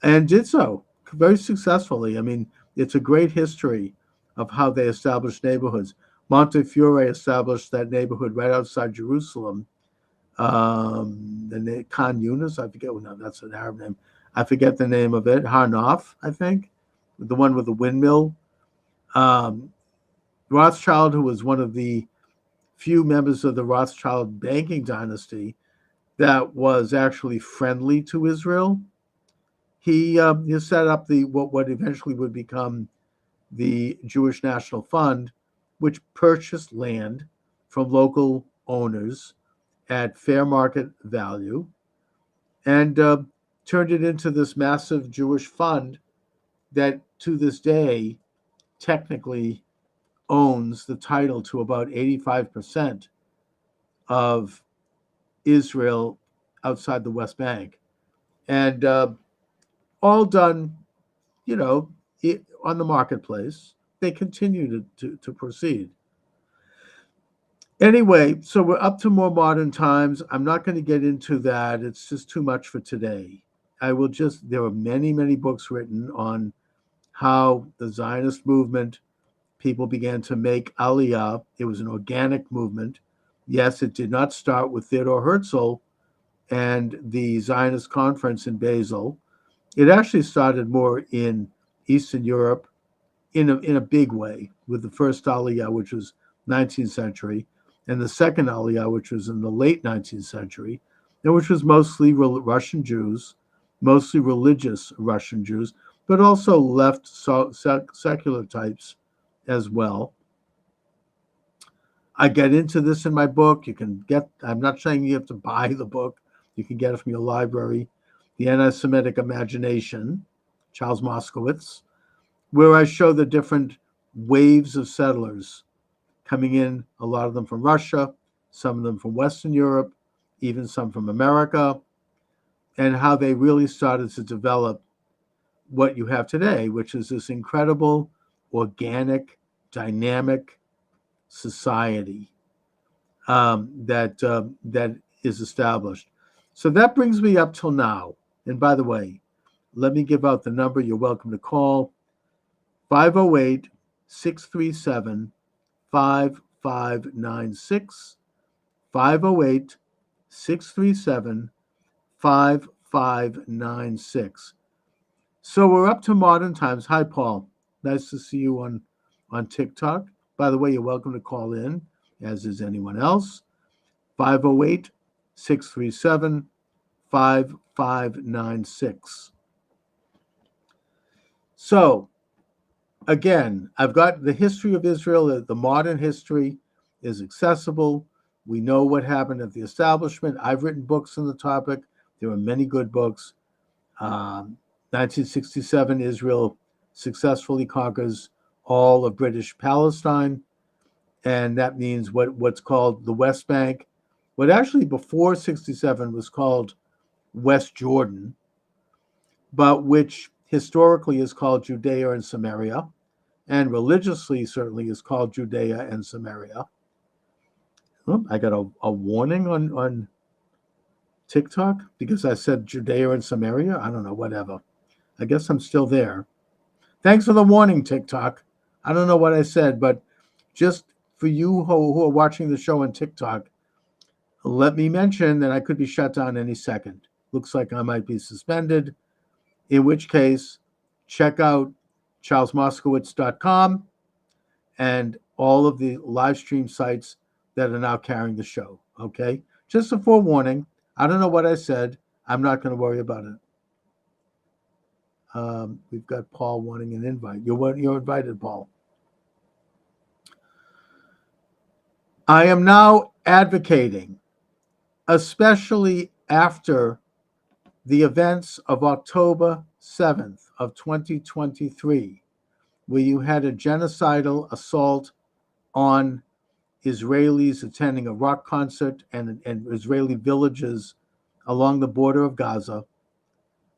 and did so very successfully. I mean, it's a great history of how they established neighborhoods. Montefiore established that neighborhood right outside Jerusalem. The Khan Yunis, I forget, no, that's an Arab name. I forget the name of it. Harnof, I think, the one with the windmill. Rothschild, who was one of the few members of the Rothschild banking dynasty that was actually friendly to Israel, he set up what eventually would become the Jewish National Fund, which purchased land from local owners at fair market value and turned it into this massive Jewish fund that to this day technically owns the title to about 85% of Israel outside the West Bank. And all done, on the marketplace. They continue to proceed. Anyway, so we're up to more modern times. I'm not going to get into that. It's just too much for today. There are many, many books written on how the Zionist movement, people began to make Aliyah. It was an organic movement. Yes, it did not start with Theodor Herzl and the Zionist conference in Basel. It actually started more in Eastern Europe in a big way, with the first Aliyah, which was 19th century, and the second Aliyah, which was in the late 19th century, and which was mostly Russian Jews, mostly religious Russian Jews, but also left secular types as well. I get into this in my book. I'm not saying you have to buy the book. You can get it from your library. The Anti-Semitic Imagination, Charles Moskowitz, where I show the different waves of settlers coming in, a lot of them from Russia, some of them from Western Europe, even some from America, and how they really started to develop what you have today, which is this incredible, organic, dynamic society that is established. So that brings me up till now. And by the way, let me give out the number you're welcome to call: 508-637-5596, 508-637-5596. So we're up to modern times. Hi, Paul. Nice to see you on TikTok. By the way, you're welcome to call in, as is anyone else. 508-637-5596. So, again, I've got the history of Israel. The modern history is accessible. We know what happened at the establishment. I've written books on the topic. There are many good books. 1967, Israel successfully conquers all of British Palestine, and that means what's called the West Bank, what actually before 67 was called West Jordan, but which historically is called Judea and Samaria, and religiously certainly is called Judea and Samaria. Oh, I got a warning on TikTok because I said Judea and Samaria. I don't know, whatever. I guess I'm still there. Thanks for the warning, TikTok. I don't know what I said, but just for you who are watching the show on TikTok, let me mention that I could be shut down any second. Looks like I might be suspended, in which case, check out charlesmoskowitz.com and all of the live stream sites that are now carrying the show, okay? Just a forewarning. I don't know what I said. I'm not going to worry about it. We've got Paul wanting an invite. You're invited, Paul. I am now advocating, especially after the events of October 7th of 2023, where you had a genocidal assault on Israelis attending a rock concert and Israeli villages along the border of Gaza.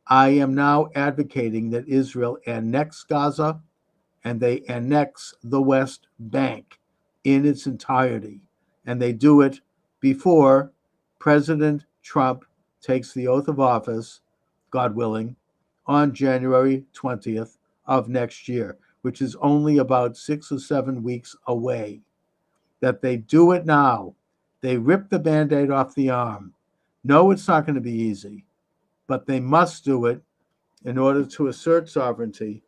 I am now advocating that Israel annex Gaza and they annex the West Bank in its entirety. And they do it before President Trump takes the oath of office, God willing, on January 20th of next year, which is only about 6 or 7 weeks away. That they do it now. They rip the Band-Aid off the arm. No, it's not going to be easy, but they must do it in order to assert sovereignty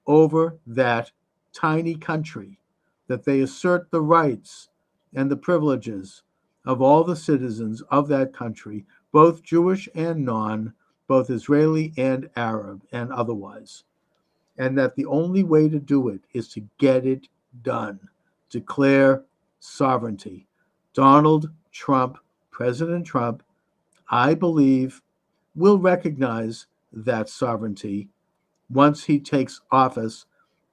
over that tiny country, that they assert the rights and the privileges of all the citizens of that country, both Jewish and non, both Israeli and Arab and otherwise. And that the only way to do it is to get it done. Declare sovereignty. Donald Trump, President Trump, I believe, will recognize that sovereignty once he takes office,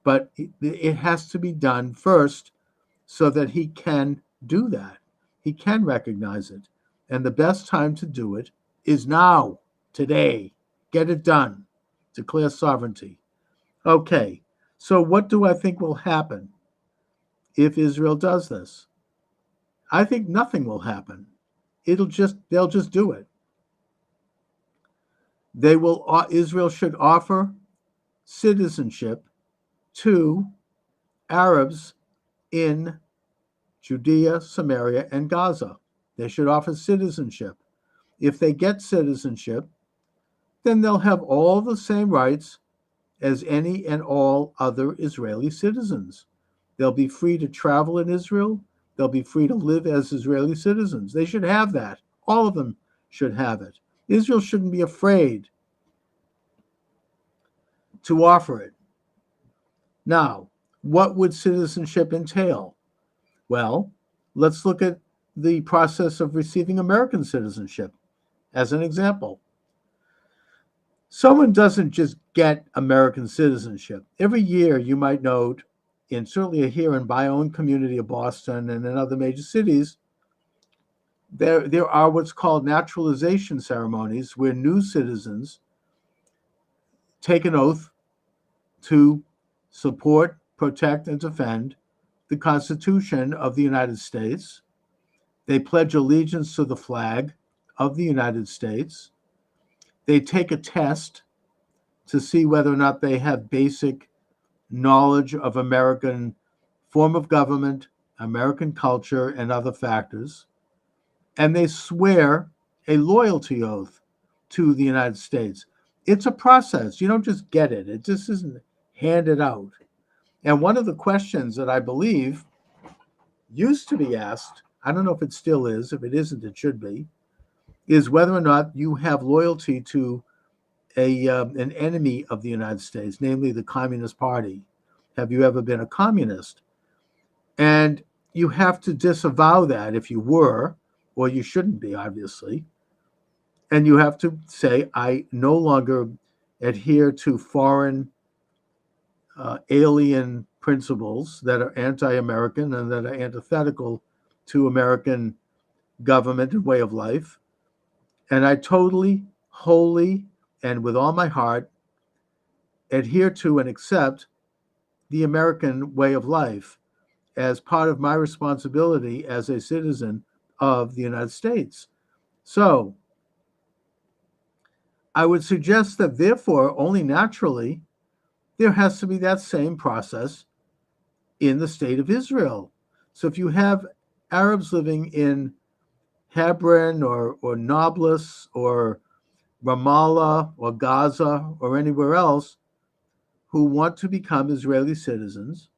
but it has to be done first so that he can do that. He can recognize it. And the best time to do it is now, today. Get it done. Declare sovereignty. Okay, so what do I think will happen if Israel does this? I think nothing will happen. They'll just do it. Israel should offer citizenship to Arabs in Judea, Samaria, and Gaza. They should offer citizenship. If they get citizenship, then they'll have all the same rights as any and all other Israeli citizens. They'll be free to travel in Israel. They'll be free to live as Israeli citizens. They should have that. All of them should have it. Israel shouldn't be afraid to offer it. Now, what would citizenship entail? Well, let's look at the process of receiving American citizenship as an example. Someone doesn't just get American citizenship. Every year, you might note, and certainly here in my own community of Boston and in other major cities, there are what's called naturalization ceremonies where new citizens take an oath to support, protect, and defend the Constitution of the United States. They pledge allegiance to the flag of the United States. They take a test to see whether or not they have basic knowledge of American form of government, American culture, and other factors. And they swear a loyalty oath to the United States. It's a process. You don't just get it. It just isn't handed out. And one of the questions that I believe used to be asked, I don't know if it still is, if it isn't, it should be, is whether or not you have loyalty to an enemy of the United States, namely the Communist Party. Have you ever been a communist? And you have to disavow that if you were, or you shouldn't be, obviously. And you have to say, I no longer adhere to foreign alien principles that are anti-American and that are antithetical to American government and way of life. And I totally, wholly, and with all my heart adhere to and accept the American way of life as part of my responsibility as a citizen of the United States. So I would suggest that therefore, only naturally, there has to be that same process in the state of Israel. So if you have Arabs living in Hebron or Nablus or Ramallah or Gaza or anywhere else who want to become Israeli citizens,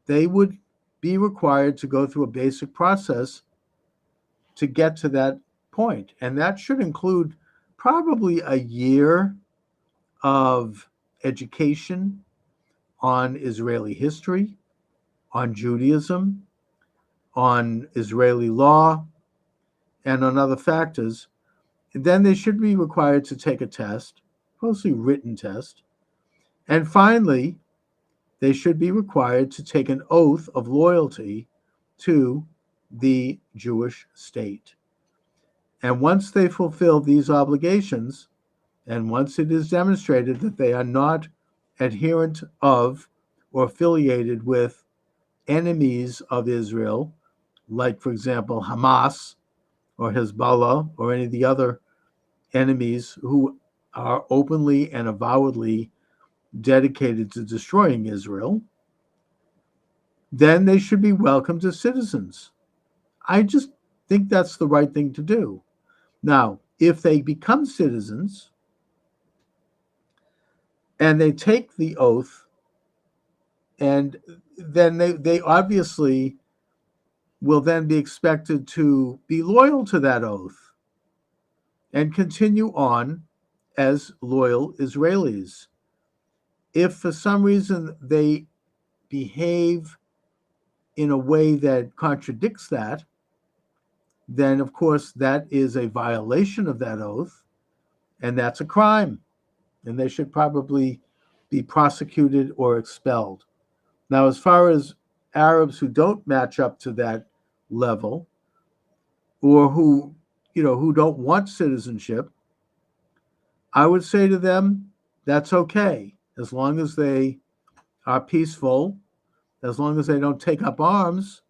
they would be required to go through a basic process to get to that point. And that should include probably a year of education on Israeli history, on Judaism, on Israeli law, and on other factors. And then they should be required to take a test, mostly written test. And finally, they should be required to take an oath of loyalty to the Jewish state. And once they fulfill these obligations, and once it is demonstrated that they are not adherent of or affiliated with enemies of Israel, like, for example, Hamas or Hezbollah or any of the other enemies who are openly and avowedly dedicated to destroying Israel, then they should be welcomed as citizens. I just think that's the right thing to do. Now, if they become citizens and they take the oath, and then they obviously will then be expected to be loyal to that oath and continue on as loyal Israelis. If for some reason they behave in a way that contradicts that, then of course that is a violation of that oath, and that's a crime, and they should probably be prosecuted or expelled. Now, as far as Arabs who don't match up to that level, or who don't want citizenship, I would say to them, that's okay, as long as they are peaceful, as long as they don't take up arms,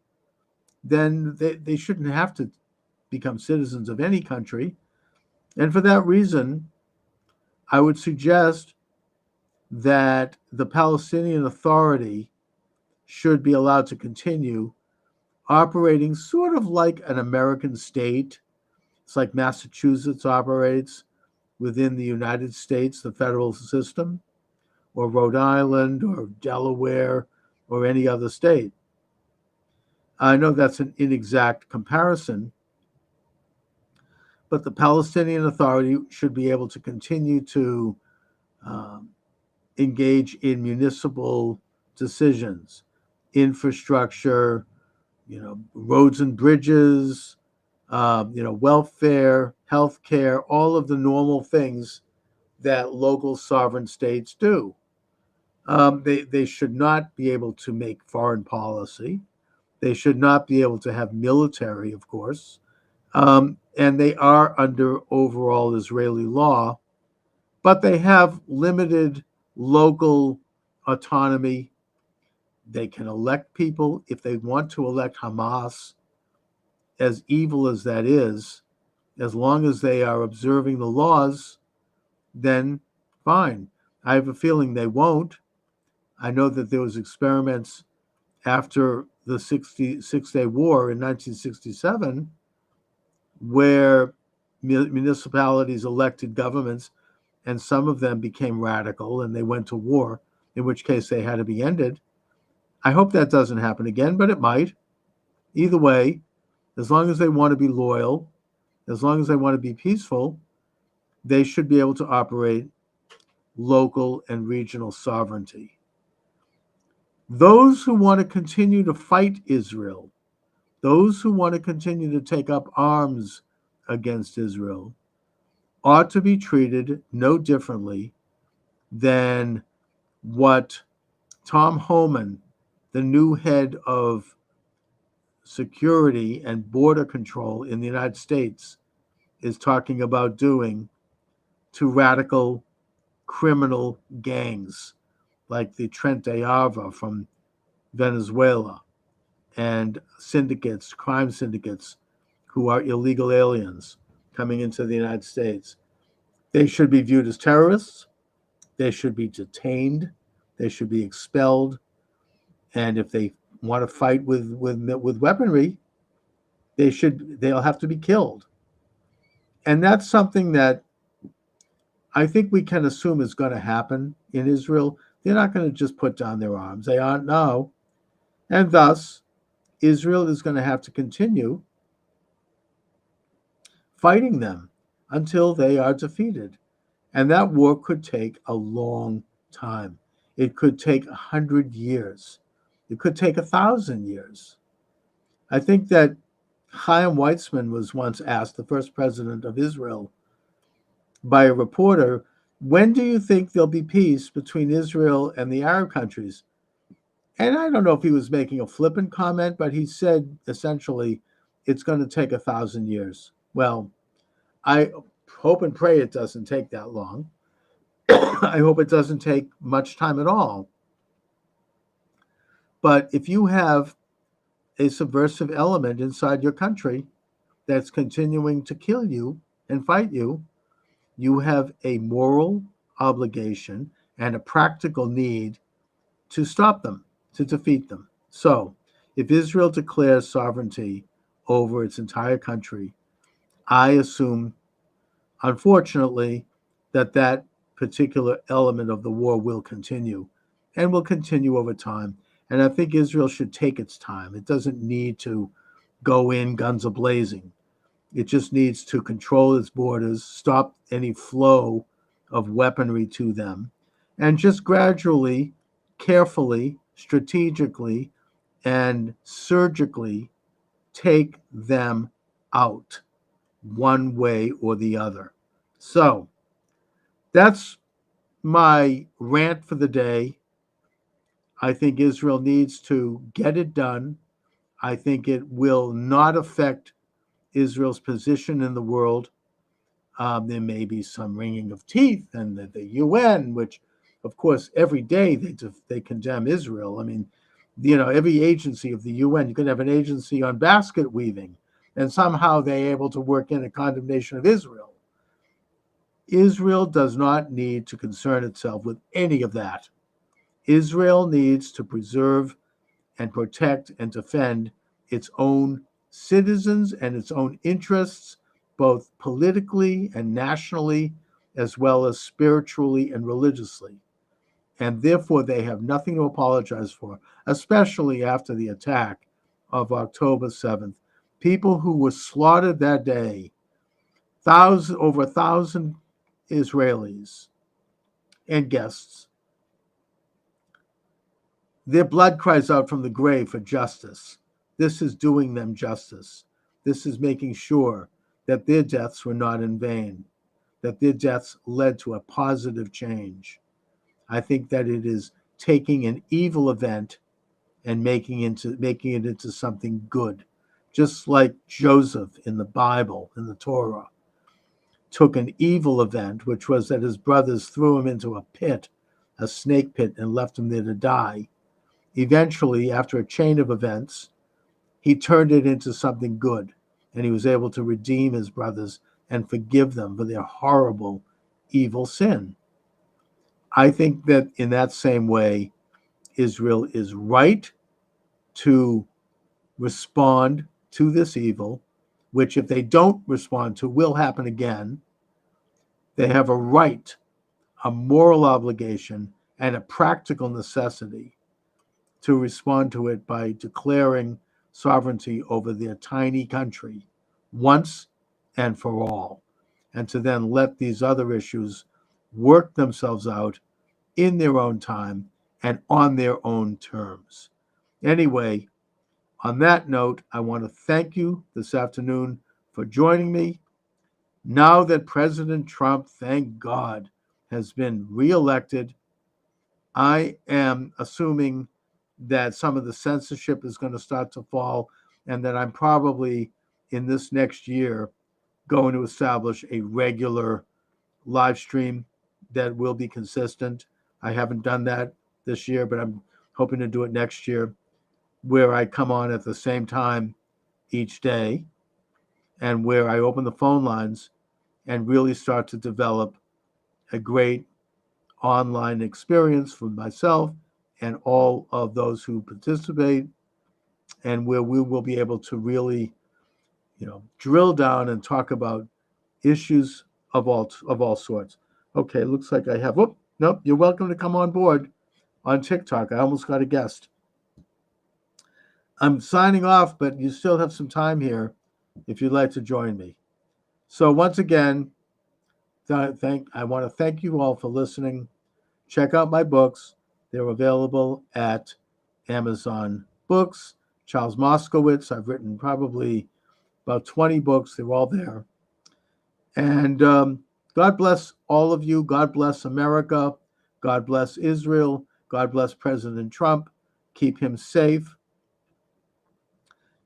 then they shouldn't have to become citizens of any country. And for that reason, I would suggest that the Palestinian Authority should be allowed to continue operating sort of like an American state. It's like Massachusetts operates within the United States, the federal system, or Rhode Island, or Delaware, or any other state. I know that's an inexact comparison, but the Palestinian Authority should be able to continue to engage in municipal decisions, infrastructure, roads and bridges, welfare, healthcare, all of the normal things that local sovereign states do. They should not be able to make foreign policy. They should not be able to have military, of course. And they are under overall Israeli law, but they have limited local autonomy. They can elect people if they want to elect Hamas, as evil as that is. As long as they are observing the laws, then fine. I have a feeling they won't. I know that there was experiments after the Six-Day War in 1967 where municipalities elected governments, and some of them became radical and they went to war, in which case they had to be ended. I hope that doesn't happen again, but it might. Either way, as long as they want to be loyal, as long as they want to be peaceful, they should be able to operate local and regional sovereignty. Those who want to continue to fight Israel, those who want to continue to take up arms against Israel, ought to be treated no differently than what Tom Homan, the new head of security and border control in the United States, is talking about doing to radical criminal gangs like the Frente Amplio from Venezuela and syndicates, crime syndicates who are illegal aliens coming into the United States. They should be viewed as terrorists. They should be detained. They should be expelled. And if they want to fight with weaponry, they'll have to be killed. And that's something that I think we can assume is going to happen in Israel. They're not going to just put down their arms. They aren't now. And thus, Israel is going to have to continue fighting them until they are defeated. And that war could take a long time. It could take 100 years. It could take 1,000 years. I think that Chaim Weizmann was once asked, the first president of Israel, by a reporter, when do you think there'll be peace between Israel and the Arab countries? And I don't know if he was making a flippant comment, but he said essentially it's going to take 1,000 years. Well, I hope and pray it doesn't take that long. I hope it doesn't take much time at all. But if you have a subversive element inside your country that's continuing to kill you and fight you, you have a moral obligation and a practical need to stop them, to defeat them. So if Israel declares sovereignty over its entire country, I assume, unfortunately, that particular element of the war will continue and will continue over time. And I think Israel should take its time. It doesn't need to go in guns a-blazing. It just needs to control its borders, stop any flow of weaponry to them, and just gradually, carefully, strategically, and surgically take them out one way or the other. So that's my rant for the day. I think Israel needs to get it done. I think it will not affect Israel's position in the world. There may be some wringing of teeth, and the UN, which, of course, every day they condemn Israel. I mean, every agency of the UN. You could have an agency on basket weaving, and somehow they're able to work in a condemnation of Israel. Israel does not need to concern itself with any of that. Israel needs to preserve and protect and defend its own citizens and its own interests, both politically and nationally, as well as spiritually and religiously. And therefore, they have nothing to apologize for, especially after the attack of October 7th. People who were slaughtered that day, over 1,000 Israelis and guests, their blood cries out from the grave for justice. This is doing them justice. This is making sure that their deaths were not in vain, that their deaths led to a positive change. I think that it is taking an evil event and making it into something good, just like Joseph in the Bible, in the Torah, took an evil event, which was that his brothers threw him into a pit, a snake pit, and left him there to die. Eventually, after a chain of events, he turned it into something good, and he was able to redeem his brothers and forgive them for their horrible, evil sin. I think that in that same way, Israel is right to respond to this evil, which if they don't respond to will happen again. They have a right, a moral obligation, and a practical necessity to respond to it by declaring sovereignty over their tiny country once and for all, and to then let these other issues work themselves out in their own time and on their own terms. Anyway, on that note, I want to thank you this afternoon for joining me. Now that President Trump, thank God, has been reelected, I am assuming that some of the censorship is going to start to fall, and that I'm probably in this next year going to establish a regular live stream that will be consistent. I haven't done that this year, but I'm hoping to do it next year, where I come on at the same time each day and where I open the phone lines and really start to develop a great online experience for myself and all of those who participate, and where we will be able to really, drill down and talk about issues of all sorts. Okay, looks like I have. Oh, nope. You're welcome to come on board on TikTok. I almost got a guest. I'm signing off, but you still have some time here if you'd like to join me. So once again, I want to thank you all for listening. Check out my books. They're available at Amazon Books. Charles Moskowitz. I've written probably about 20 books. They're all there. And God bless all of you. God bless America. God bless Israel. God bless President Trump. Keep him safe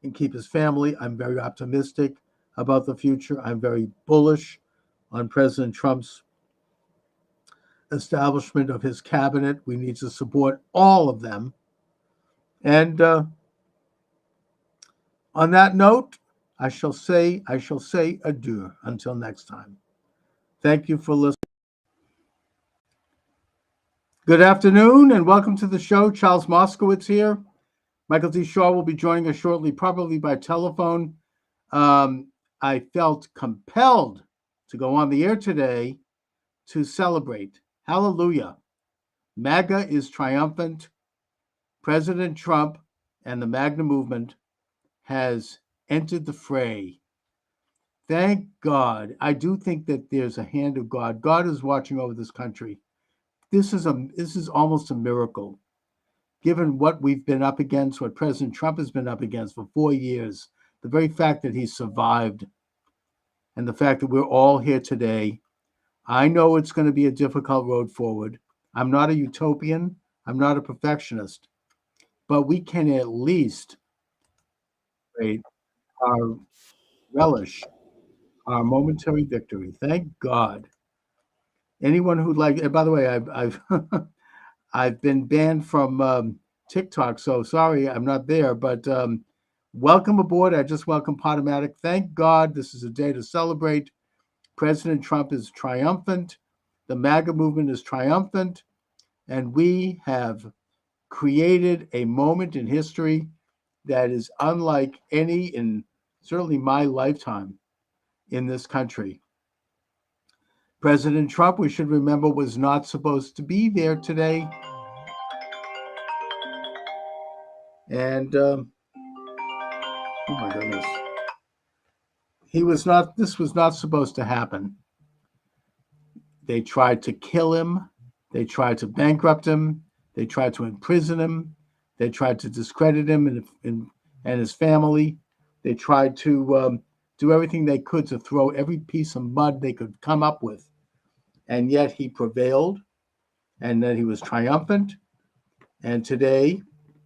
and keep his family. I'm very optimistic about the future. I'm very bullish on President Trump's establishment of his cabinet. We need to support all of them. And on that note, I shall say adieu until next time. Thank you for listening. Good afternoon and welcome to the show. Charles Moskowitz here. Michael D. Shaw will be joining us shortly, probably by telephone. I felt compelled to go on the air today to celebrate. Hallelujah. MAGA is triumphant. President Trump and the MAGA movement has entered the fray. Thank God. I do think that there's a hand of God. God is watching over this country. This is almost a miracle, given what we've been up against, what President Trump has been up against for 4 years. The very fact that he survived and the fact that we're all here today. I know it's going to be a difficult road forward. I'm not a utopian. I'm not a perfectionist. But we can at least relish our momentary victory. Thank God. Anyone who'd like, and by the way, I've I've been banned from TikTok, so sorry I'm not there, but welcome aboard. I just welcome Potomatic. Thank God this is a day to celebrate. President Trump is triumphant. The MAGA movement is triumphant. And we have created a moment in history that is unlike any in certainly my lifetime in this country. President Trump, we should remember, was not supposed to be there today. And, oh my goodness. This was not supposed to happen. They tried to kill him. They tried to bankrupt him. They tried to imprison him. They tried to discredit him and his family. They tried to do everything they could to throw every piece of mud they could come up with. And yet he prevailed, and that he was triumphant. And today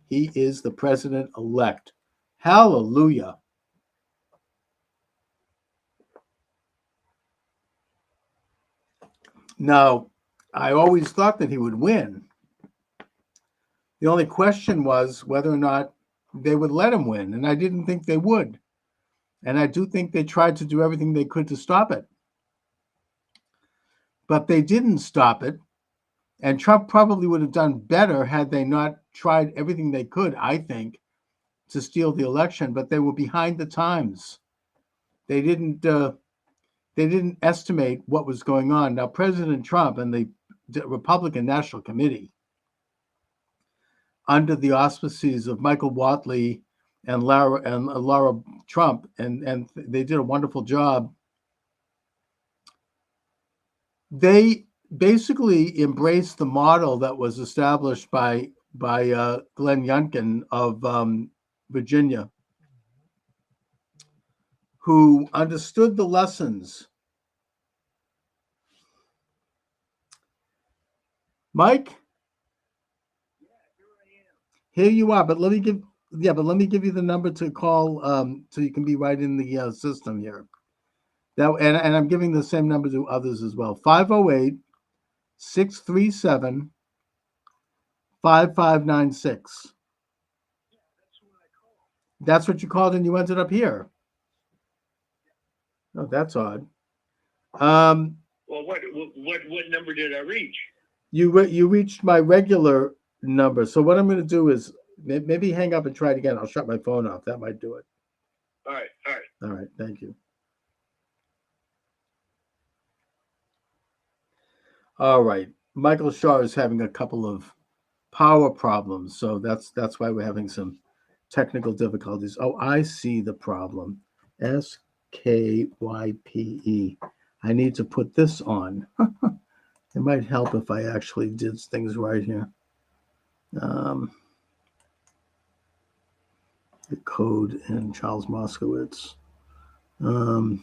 he is the president-elect. Hallelujah. Now, I always thought that he would win. The only question was whether or not they would let him win, and I didn't think they would. And I do think they tried to do everything they could to stop it. But they didn't stop it, and Trump probably would have done better had they not tried everything they could, I think, to steal the election, but they were behind the times. They didn't estimate what was going on. Now, President Trump and the Republican National Committee, under the auspices of Michael Whatley and Laura Trump, and they did a wonderful job. They basically embraced the model that was established by Glenn Youngkin of Virginia, who understood the lessons. Mike, here you are, but let me give you the number to call so you can be right in the system here. That and I'm giving the same number to others as well. 508-637-5596. That's what you called, and you ended up here. Oh, that's odd. Well, what number did I reach? You reached my regular number. So what I'm going to do is maybe hang up and try it again. I'll shut my phone off. That might do it. All right. All right. Thank you. All right. Michael Shaw is having a couple of power problems, so that's why we're having some technical difficulties. Oh, I see the problem. SKYPE. I need to put this on. It might help if I actually did things right here. The code in Charles Moskowitz. That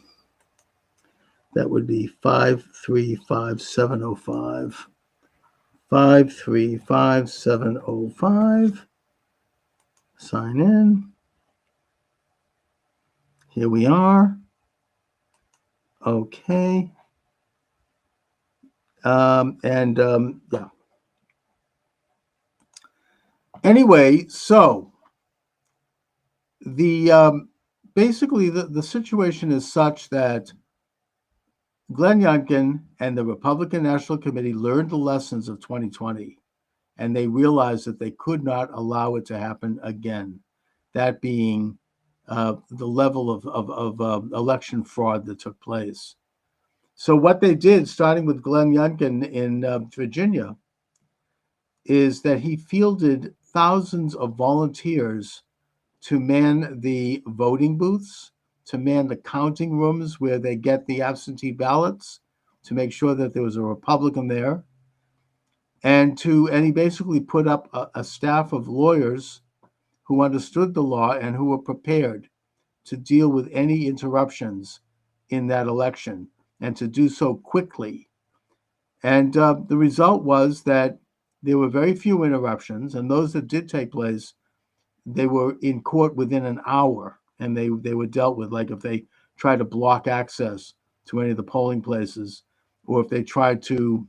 would be 535-705. 535-705. Sign in. Here we are. Okay. Yeah. Anyway, so the basically the situation is such that Glenn Youngkin and the Republican National Committee learned the lessons of 2020, and they realized that they could not allow it to happen again. That being the level of election fraud that took place. So what they did, starting with Glenn Youngkin in Virginia, is that he fielded thousands of volunteers to man the voting booths, to man the counting rooms where they get the absentee ballots, to make sure that there was a Republican there, and he basically put up a staff of lawyers who understood the law and who were prepared to deal with any interruptions in that election, and to do so quickly. And the result was that there were very few interruptions, and those that did take place, they were in court within an hour, and they were dealt with. Like if they tried to block access to any of the polling places, or if they tried to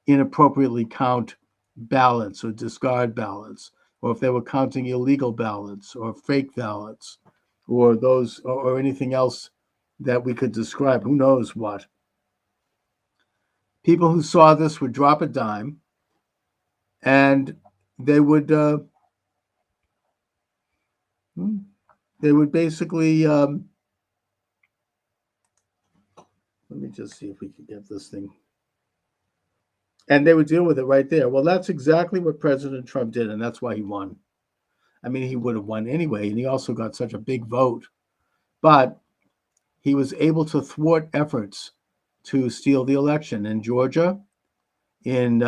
inappropriately count ballots or discard ballots, or if they were counting illegal ballots or fake ballots or those or anything else that we could describe. Who knows what? People who saw this would drop a dime and they would basically let me just see if we can get this thing. And they would deal with it right there. Well, that's exactly what President Trump did, and that's why he won. I mean, he would have won anyway, and he also got such a big vote. But he was able to thwart efforts to steal the election in Georgia, in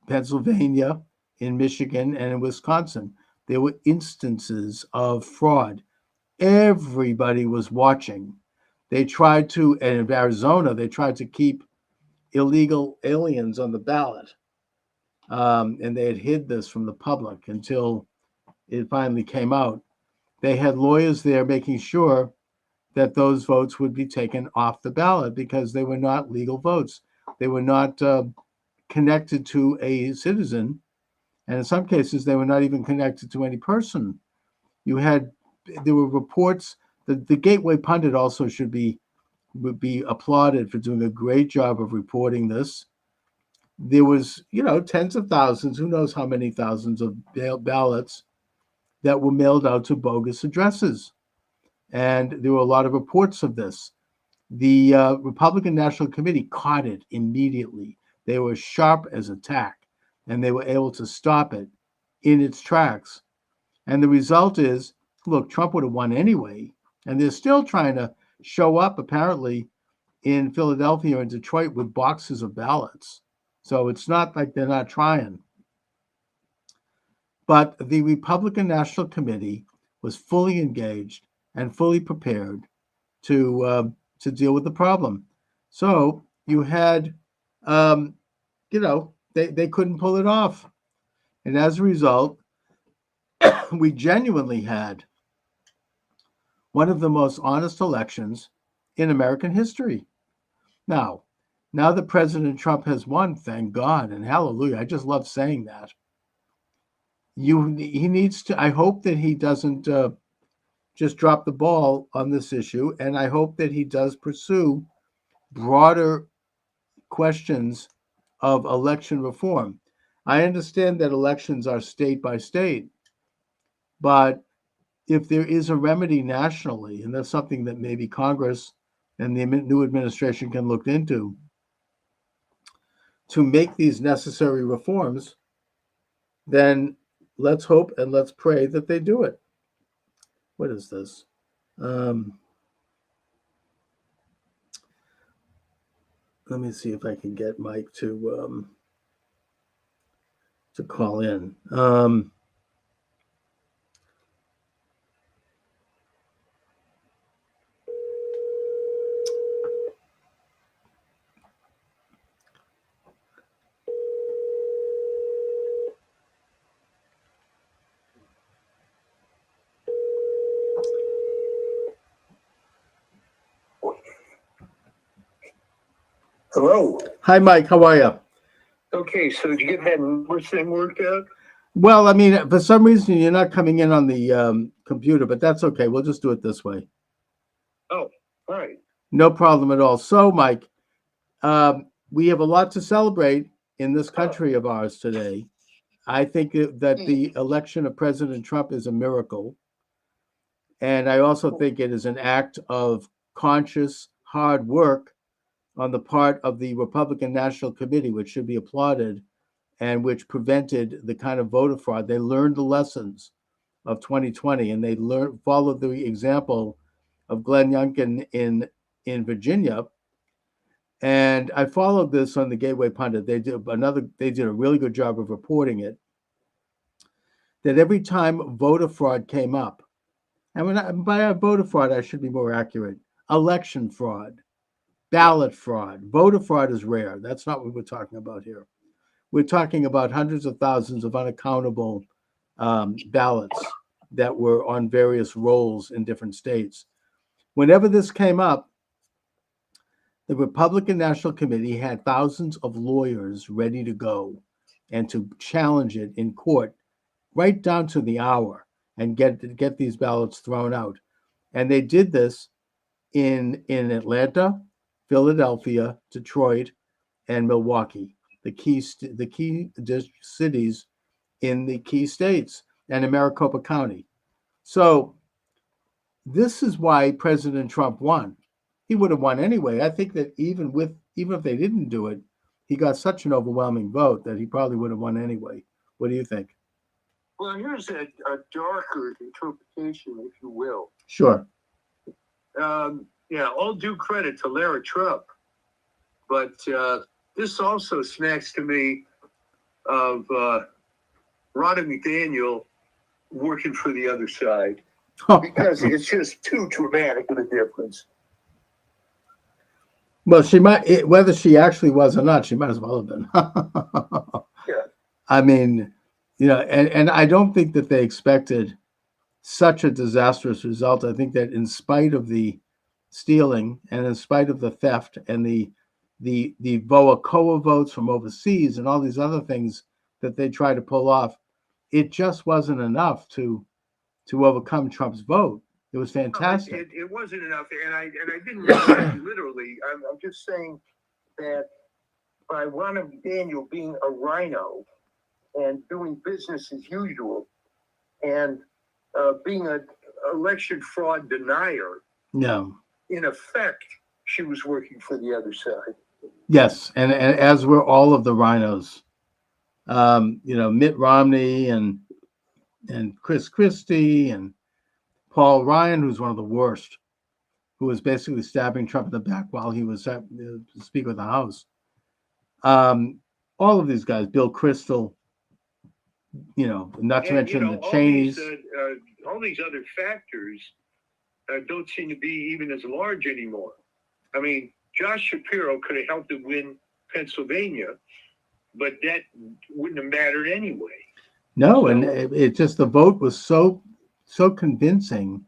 Pennsylvania, in Michigan, and in Wisconsin. There were instances of fraud. Everybody was watching. They tried to, and in Arizona, they tried to keep illegal aliens on the ballot. And they had hid this from the public until it finally came out. They had lawyers there making sure that those votes would be taken off the ballot because they were not legal votes. They were not connected to a citizen. And in some cases, they were not even connected to any person. There were reports that the Gateway Pundit also would be applauded for doing a great job of reporting this. There was, tens of thousands, who knows how many thousands of ballots that were mailed out to bogus addresses. And there were a lot of reports of this. The Republican National Committee caught it immediately. They were sharp as a tack, and they were able to stop it in its tracks. And the result is, look, Trump would have won anyway. And they're still trying to show up, apparently, in Philadelphia and Detroit with boxes of ballots. So it's not like they're not trying. But the Republican National Committee was fully engaged and fully prepared to deal with the problem. So you had, they couldn't pull it off. And as a result, we genuinely had one of the most honest elections in American history. Now that President Trump has won, thank God and hallelujah. I just love saying that. He needs to, I hope that he doesn't just drop the ball on this issue. And I hope that he does pursue broader questions of election reform. I understand that elections are state by state, but if there is a remedy nationally, and that's something that maybe Congress and the new administration can look into, to make these necessary reforms, then let's hope and let's pray that they do it. What is this? Let me see if I can get Mike to call in. Hello. Hi, Mike. How are you? Okay, so did you get that number thing worked out? Well, I mean, for some reason, you're not coming in on the computer, but that's okay. We'll just do it this way. Oh, all right. No problem at all. So, Mike, we have a lot to celebrate in this country of ours today. I think that the election of President Trump is a miracle. And I also think it is an act of conscious, hard work on the part of the Republican National Committee, which should be applauded, and which prevented the kind of voter fraud. They learned the lessons of 2020, and they followed the example of Glenn Youngkin in Virginia. And I followed this on the Gateway Pundit. They did a really good job of reporting it. That every time voter fraud came up, and by voter fraud, I should be more accurate, election fraud, ballot fraud. Voter fraud is rare. That's not what we're talking about here. We're talking about hundreds of thousands of unaccountable ballots that were on various rolls in different states. Whenever this came up, the Republican National Committee had thousands of lawyers ready to go and to challenge it in court right down to the hour and get these ballots thrown out. And they did this in Atlanta, Philadelphia, Detroit, and Milwaukee, the key cities in the key states, and in Maricopa County. So this is why President Trump won. He would have won anyway. I think that even if they didn't do it, he got such an overwhelming vote that he probably would have won anyway. What do you think? Well, here's a darker interpretation, if you will. Sure. Yeah, all due credit to Lara Trump, but this also smacks to me of Ronna McDaniel working for the other side, because it's just too dramatic of a difference. Well, she might, whether she actually was or not, she might as well have been. Yeah. I mean, and I don't think that they expected such a disastrous result. I think that in spite of the stealing and in spite of the theft and the VOA votes from overseas and all these other things that they tried to pull off, it just wasn't enough to overcome Trump's vote. It was fantastic. It wasn't enough, and I didn't mean that literally. I'm just saying that by Ronna McDaniel being a rhino and doing business as usual, and being an election fraud denier, No. in effect, she was working for the other side. Yes, and as were all of the rhinos. Mitt Romney and Chris Christie and Paul Ryan, who's one of the worst, who was basically stabbing Trump in the back while he was Speaker of the House. All of these guys, Bill Kristol, not to mention the Cheneys. All these other factors don't seem to be even as large anymore. I mean, Josh Shapiro could have helped him win Pennsylvania, but that wouldn't have mattered anyway. No, and it just, the vote was so convincing.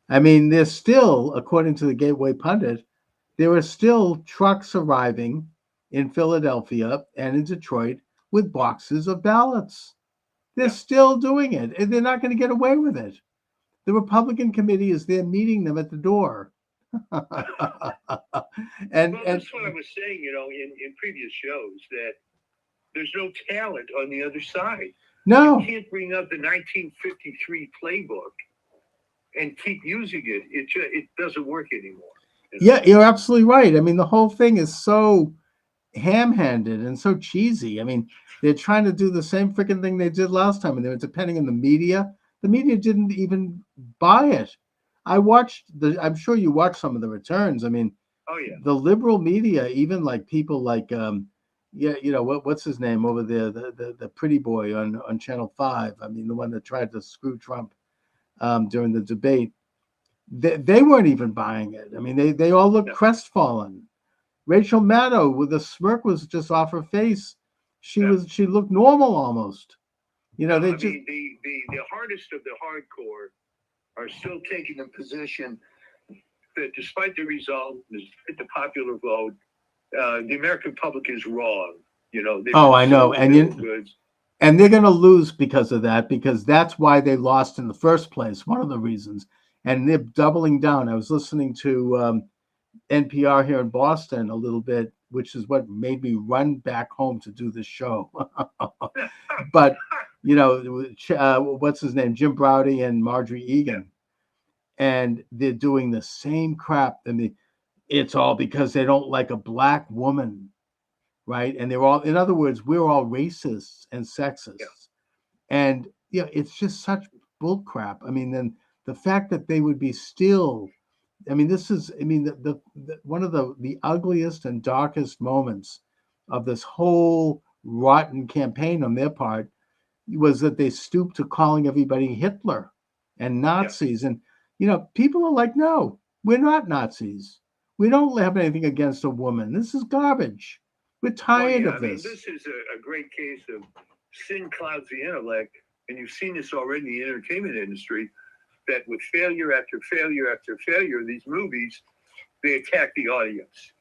I mean, there's still, according to the Gateway Pundit, there are still trucks arriving in Philadelphia and in Detroit with boxes of ballots. They're still doing it, and they're not going to get away with it. The Republican committee is there meeting them at the door. Well, that's what I was saying, in previous shows, that there's no talent on the other side. No. You can't bring up the 1953 playbook and keep using it. It doesn't work anymore. Yeah, you're absolutely right. I mean, the whole thing is so ham-handed and so cheesy. I mean, they're trying to do the same freaking thing they did last time, and they were depending on the media. The media didn't even buy it. I'm sure you watched some of the returns. I mean, oh yeah, the liberal media, even like people like what's his name over there, the pretty boy on Channel 5. I mean, the one that tried to screw Trump during the debate. They weren't even buying it. I mean, they all looked crestfallen. Rachel Maddow with a smirk was just off her face. She looked normal almost. The hardest of the hardcore are still taking the position that despite the result, despite the popular vote, the American public is wrong. I know, and they're going to lose because of that, because that's why they lost in the first place. One of the reasons, and they're doubling down. I was listening to NPR here in Boston a little bit, which is what made me run back home to do this show. But what's his name, Jim Braude and Marjorie Egan, and they're doing the same crap. I mean, it's all because they don't like a black woman, right? And they're all, in other words, we're all racists and sexists, and it's just such bull crap. I mean, then the fact that they would be still. I mean, this is, the one of the ugliest and darkest moments of this whole rotten campaign on their part was that they stooped to calling everybody Hitler and Nazis. And, people are like, no, we're not Nazis. We don't have anything against a woman. This is garbage. We're tired of this. This is a great case of sin clouds the intellect. And you've seen this already in the entertainment industry, that with failure after failure after failure, these movies, they attack the audience.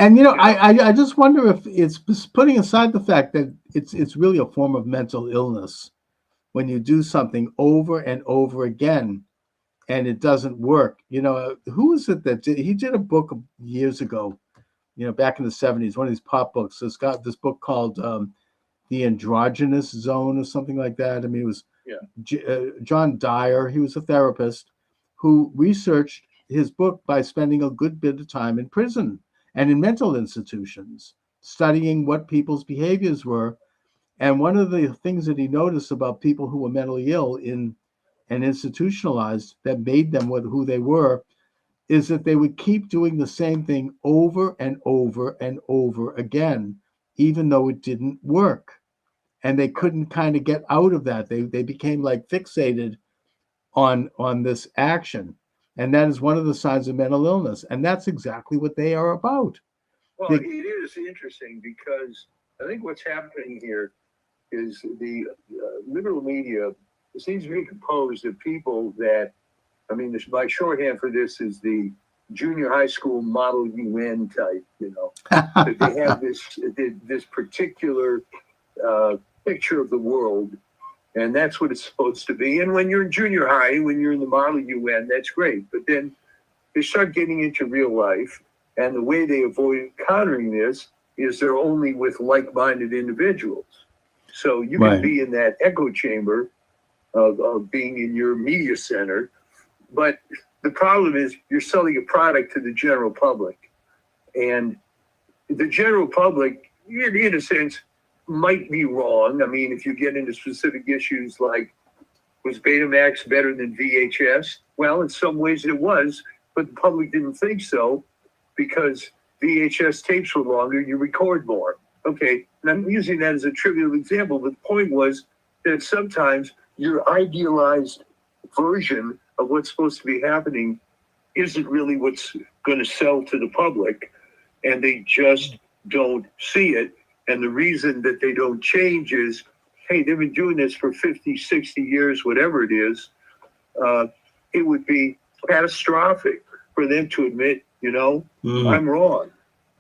And you know, Yeah. I just wonder if it's putting aside the fact that it's really a form of mental illness when you do something over and over again and it doesn't work. You know, who is it that he did a book years ago? You know, back in the 70s, one of these pop books. It's got this book called The Androgynous Zone or something like that. I mean, it was John Dyer. He was a therapist who researched his book by spending a good bit of time in prison and in mental institutions, studying what people's behaviors were. And one of the things that he noticed about people who were mentally ill and institutionalized that made them who they were is that they would keep doing the same thing over and over and over again, even though it didn't work. And they couldn't kind of get out of that. They became like fixated on this action. And that is one of the signs of mental illness. And that's exactly what they are about. Well, it is interesting because I think what's happening here is the liberal media seems to be composed of people that, I mean, my shorthand for this is the junior high school model UN type, you know, that they have this particular picture of the world, and that's what it's supposed to be. And when you're in junior high, when you're in the model UN, that's great. But then they start getting into real life, and the way they avoid countering this is they're only with like-minded individuals. So you can be in that echo chamber of being in your media center, but the problem is you're selling a product to the general public. And the general public, in a sense, might be wrong. I mean, if you get into specific issues like, was Betamax better than VHS? Well, in some ways it was, but the public didn't think so because VHS tapes were longer, you record more. Okay, and I'm using that as a trivial example, but the point was that sometimes your idealized version of what's supposed to be happening isn't really what's going to sell to the public, and they just don't see it. And the reason that they don't change is, hey, they've been doing this for 50, 60 years, whatever it is. It would be catastrophic for them to admit, you know, I'm wrong.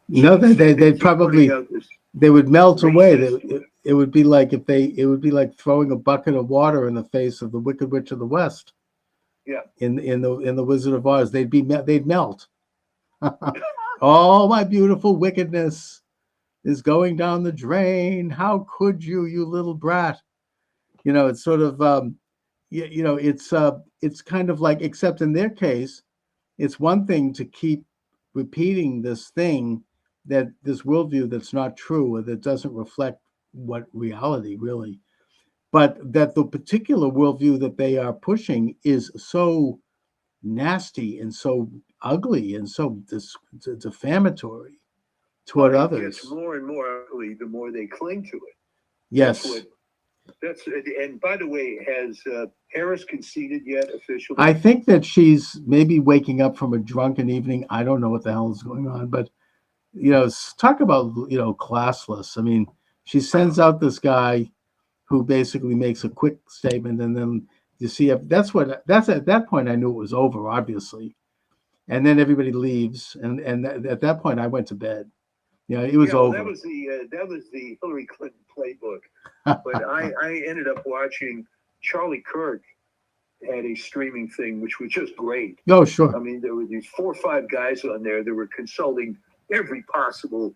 No, they keep probably putting out this they would melt away. racist- It would be like it would be like throwing a bucket of water in the face of the Wicked Witch of the West. Yeah. In the Wizard of Oz, they'd melt. All my beautiful wickedness is going down the drain. How could you, you little brat? You know, it's sort of you know, it's kind of like, except in their case, it's one thing to keep repeating this thing, that this worldview that's not true or that doesn't reflect what reality really, but that the particular worldview that they are pushing is so nasty and so ugly and so defamatory toward It others. gets more and more ugly the more they cling to it. Yes. That's and by the way, has Harris conceded yet officially? I think that she's maybe waking up from a drunken evening. I don't know what the hell is going on, but you know, talk about, you know, classless. I mean, she sends out this guy who basically makes a quick statement, and then you see that's at that point I knew it was over, obviously, and then everybody leaves, and at that point I went to bed. You know, it was over. That was the Hillary Clinton playbook. But I ended up watching Charlie Kirk had a streaming thing, which was just great. Oh, sure. I mean, there were these 4 or 5 guys on there that were consulting every possible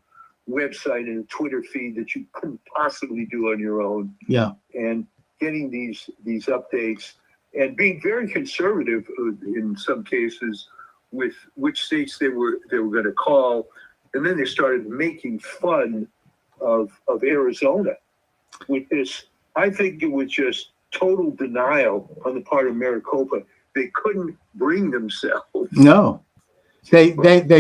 website and Twitter feed that you couldn't possibly do on your own. Yeah. And getting these updates and being very conservative in some cases with which states they were going to call. And then they started making fun of Arizona with this. I think it was just total denial on the part of Maricopa. They couldn't bring themselves. No, they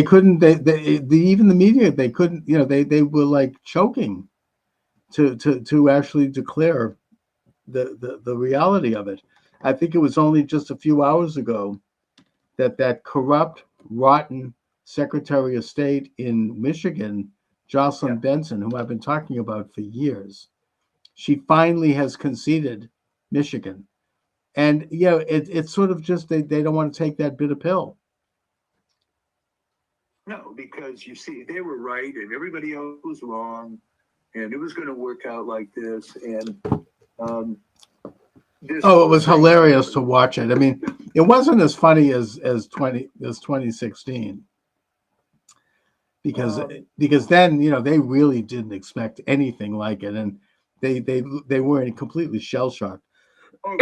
couldn't. They even the media, they couldn't. You know, they were like choking to actually declare the reality of it. I think it was only just a few hours ago that corrupt, rotten Secretary of State in Michigan, Jocelyn Benson, who I've been talking about for years, she finally has conceded Michigan. And, you know, it's sort of just they don't want to take that bitter pill. No, because you see, they were right and everybody else was wrong, and it was going to work out like this. And this Oh, it whole was thing- hilarious to watch it. I mean, it wasn't as funny as 2016 because Um, because then they really didn't expect anything like it, and they were completely shell shocked. Oh,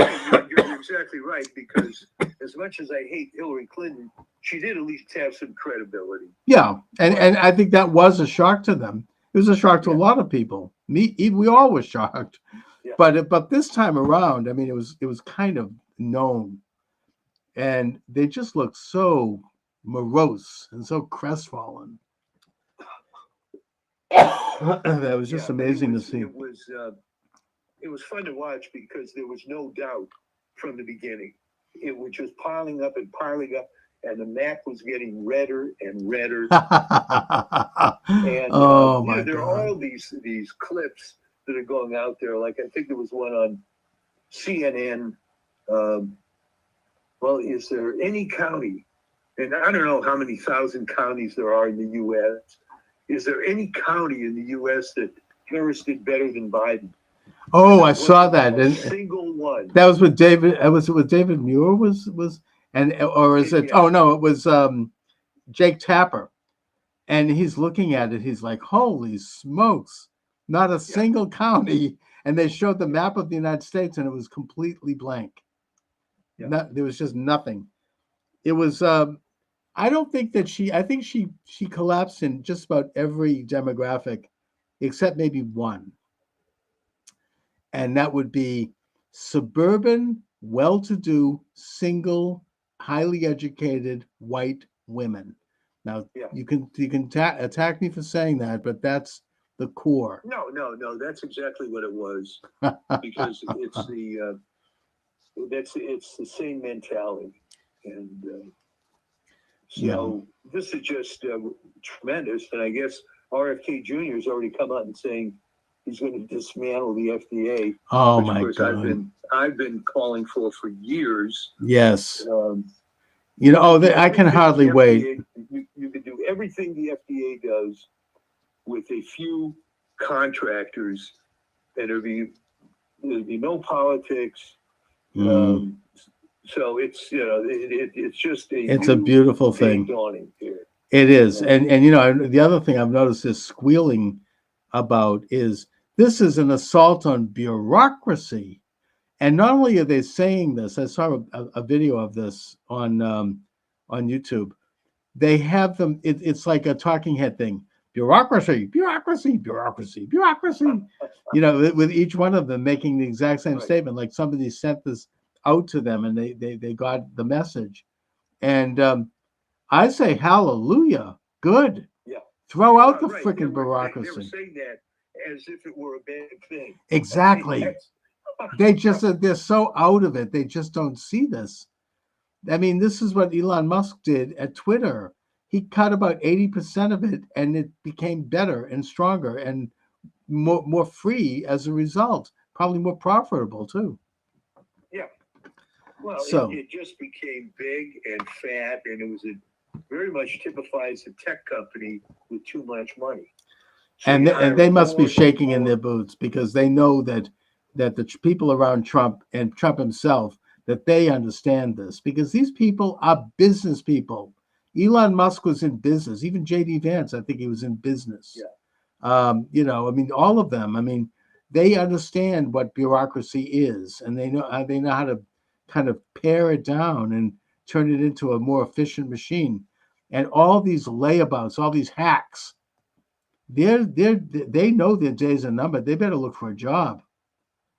you're exactly right, because as much as I hate Hillary Clinton, she did at least have some credibility. Yeah, and I think that was a shock to them. It was a shock to a Yeah. lot of people. We all were shocked, Yeah. but this time around, I mean, it was kind of known, and they just looked so morose and so crestfallen. That was just Yeah, but amazing to see. It was fun to watch because there was no doubt from the beginning. It was just piling up, and the map was getting redder and redder. And Oh my there are all God! these clips that are going out there. Like I think there was one on CNN. Well, is there any county, and I don't know how many thousand counties there are in the U.S. Is there any county in the U.S. that Harris did better than Biden? Oh, I saw that, A and single one. that was with David. Was it with David Muir? Or is it? Yeah. Oh no, it was Jake Tapper, and he's looking at it. He's like, "Holy smokes! Not a single county." And they showed the map of the United States, and it was completely blank. Yeah. There was just nothing. It was. I don't think that I think she collapsed in just about every demographic, except maybe one, and that would be suburban, well-to-do, single, highly educated white women. Now, Yeah. you can attack me for saying that, but that's the core. No. That's exactly what it was, because it's the same mentality, and so this is just tremendous. And I guess RFK Jr. has already come out and saying he's going to dismantle the FDA. Oh which, my of course, God! I've been calling for years. Yes. Um, I can hardly the wait. FDA, you can do everything the FDA does with a few contractors, and there'd be no politics. Mm. So it's it's just It's a new beautiful day thing. dawning here. It is, and the other thing I've noticed is squealing about is this is an assault on bureaucracy, and not only are they saying this. I saw a video of this on YouTube. They have them. It's like a talking head thing. Bureaucracy, bureaucracy, bureaucracy, bureaucracy. With each one of them making the exact same Right. statement, like somebody sent this out to them, and they got the message. And I say hallelujah, good. Yeah. Throw out the Right. freaking They were bureaucracy. saying that as if it were a bad thing. Exactly. They're so out of it. They just don't see this. I mean, this is what Elon Musk did at Twitter. He cut about 80% of it, and it became better and stronger and more free as a result. Probably more profitable too. Yeah. Well, So- it just became big and fat, and it was very much typifies a tech company with too much money. So And you hire they must be more shaking in and their more- boots because they know that the people around Trump and Trump himself, that they understand this, because these people are business people. Elon Musk was in business. Even J.D. Vance, I think he was in business. Yeah. I mean, all of them. I mean, they understand what bureaucracy is, and they know how to kind of pare it down and turn it into a more efficient machine. And all these layabouts, all these hacks, they know their days are numbered. They better look for a job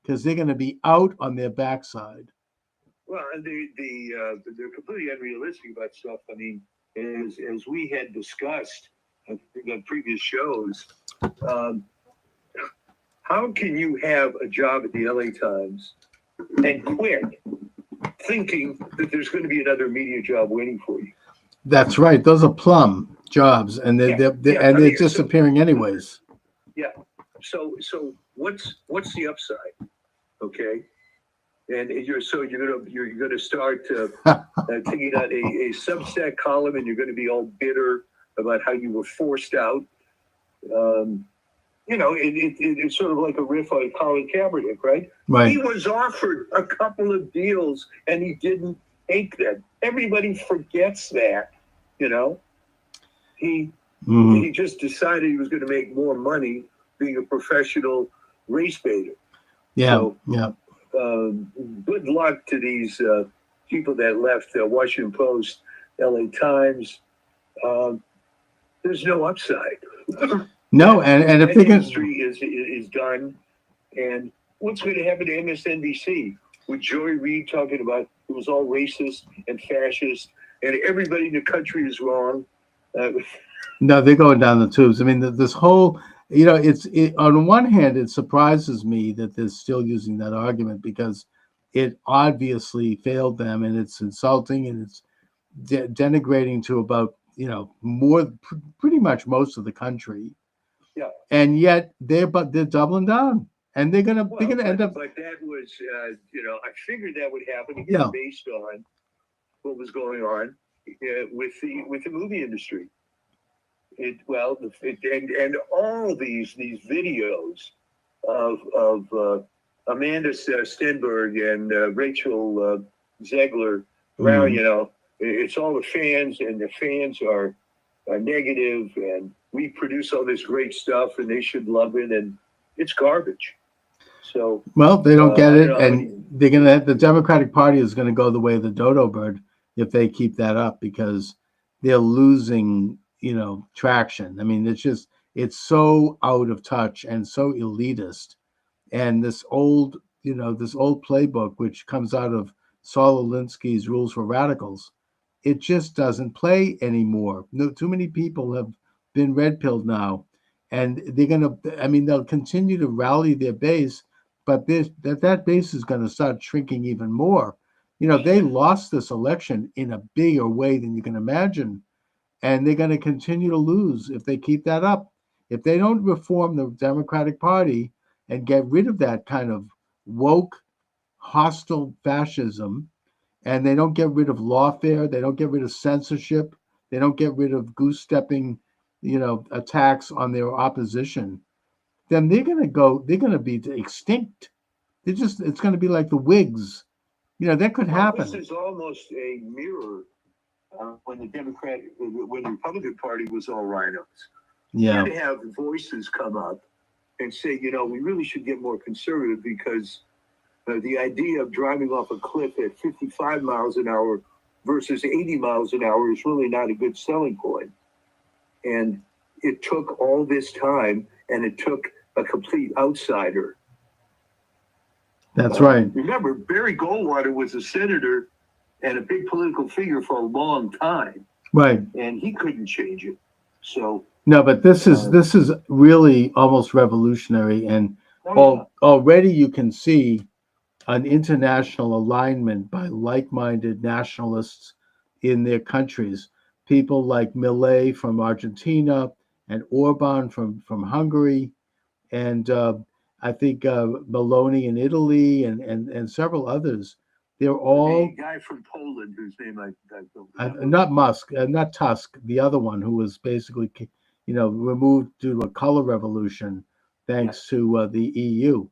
because they're going to be out on their backside. Well, and they're completely unrealistic about stuff. I mean, as we had discussed on previous shows, how can you have a job at the LA Times and quit thinking that there's going to be another media job waiting for you? That's right. Those are plum jobs, and they're disappearing anyways. Yeah. So what's the upside? Okay. And you're gonna start taking out a Substack column, and you're going to be all bitter about how you were forced out. It's sort of like a riff on Colin Kaepernick, right? Right. He was offered a couple of deals and he didn't take them. Everybody forgets that, you know. He just decided he was going to make more money being a professional race baiter. Yeah. So, Yeah. Good luck to these people that left the Washington Post, LA Times. There's no upside. No, and if that they can, industry is done, and what's going to happen to MSNBC with Joy Reid talking about it was all racist and fascist, and everybody in the country is wrong? no, they're going down the tubes. I mean, this whole, on one hand, it surprises me that they're still using that argument because it obviously failed them, and it's insulting and it's denigrating to about pretty much most of the country. Yeah. And yet they're doubling down, and they're gonna end up. But that was, I figured that would happen again Yeah. based on what was going on with the movie industry. And all these videos of Amanda Stenberg and Rachel Zegler around, it's all the fans, and the fans are negative, and we produce all this great stuff, and they should love it, and it's garbage. So Well, they don't get it, I don't know. and the Democratic Party is going to go the way of the dodo bird if they keep that up, because they're losing, traction. I mean, it's so out of touch and so elitist, and this old playbook, which comes out of Saul Alinsky's Rules for Radicals, it just doesn't play anymore. No, too many people have been red-pilled now, and they'll continue to rally their base, but that base is going to start shrinking even more. They lost this election in a bigger way than you can imagine, and they're going to continue to lose if they keep that up. If they don't reform the Democratic Party and get rid of that kind of woke, hostile fascism, and they don't get rid of lawfare, they don't get rid of censorship, they don't get rid of goose-stepping, attacks on their opposition, then they're going to be extinct. It's going to be like the Whigs. That could happen. This is almost a mirror when the Republican Party was all rhinos. Yeah. You had to have voices come up and say, we really should get more conservative, because the idea of driving off a cliff at 55 miles an hour versus 80 miles an hour is really not a good selling point. And it took all this time, and it took a complete outsider. That's right. Remember, Barry Goldwater was a senator and a big political figure for a long time. Right. And he couldn't change it. So no, but this is really almost revolutionary, and already you can see an international alignment by like-minded nationalists in their countries. People like Milei from Argentina and Orban from Hungary, and I think Meloni in Italy, and several others. They're all the guy from Poland whose name I not Musk, not Tusk, the other one who was basically removed due to a color revolution thanks to the EU.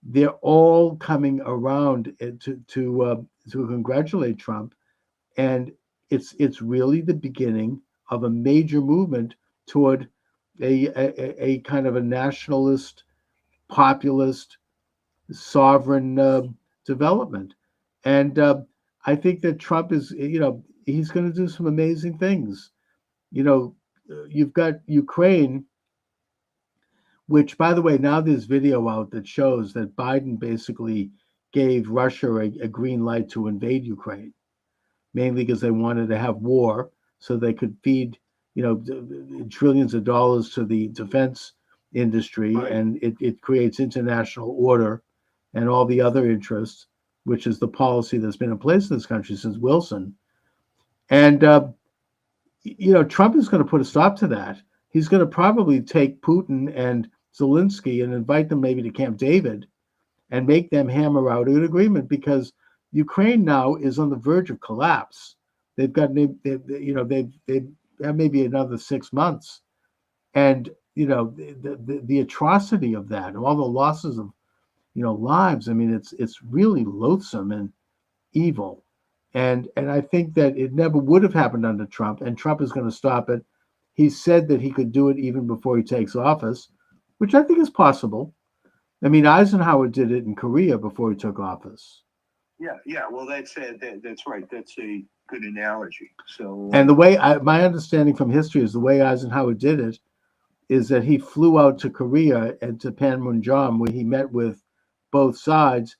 They're all coming around to congratulate Trump, and it's really the beginning of a major movement toward a kind of a nationalist, populist, sovereign development. And I think that Trump is, he's going to do some amazing things. You've got Ukraine, which, by the way, now there's video out that shows that Biden basically gave Russia a green light to invade Ukraine, mainly because they wanted to have war so they could feed, trillions of dollars to the defense industry, Right. and it creates international order and all the other interests, which is the policy that's been in place in this country since Wilson. And, Trump is going to put a stop to that. He's going to probably take Putin and Zelensky and invite them maybe to Camp David and make them hammer out an agreement, because Ukraine now is on the verge of collapse. They've maybe another 6 months. And, you know, the atrocity of that, all the losses of, you know, lives. I mean, it's really loathsome and evil. And I think that it never would have happened under Trump, and Trump is going to stop it. He said that he could do it even before he takes office, which I think is possible. I mean, Eisenhower did it in Korea before he took office. Yeah. Well, that's right. That's a good analogy. So, And the way my understanding from history is the way Eisenhower did it is that he flew out to Korea and to Panmunjom, where he met with both sides.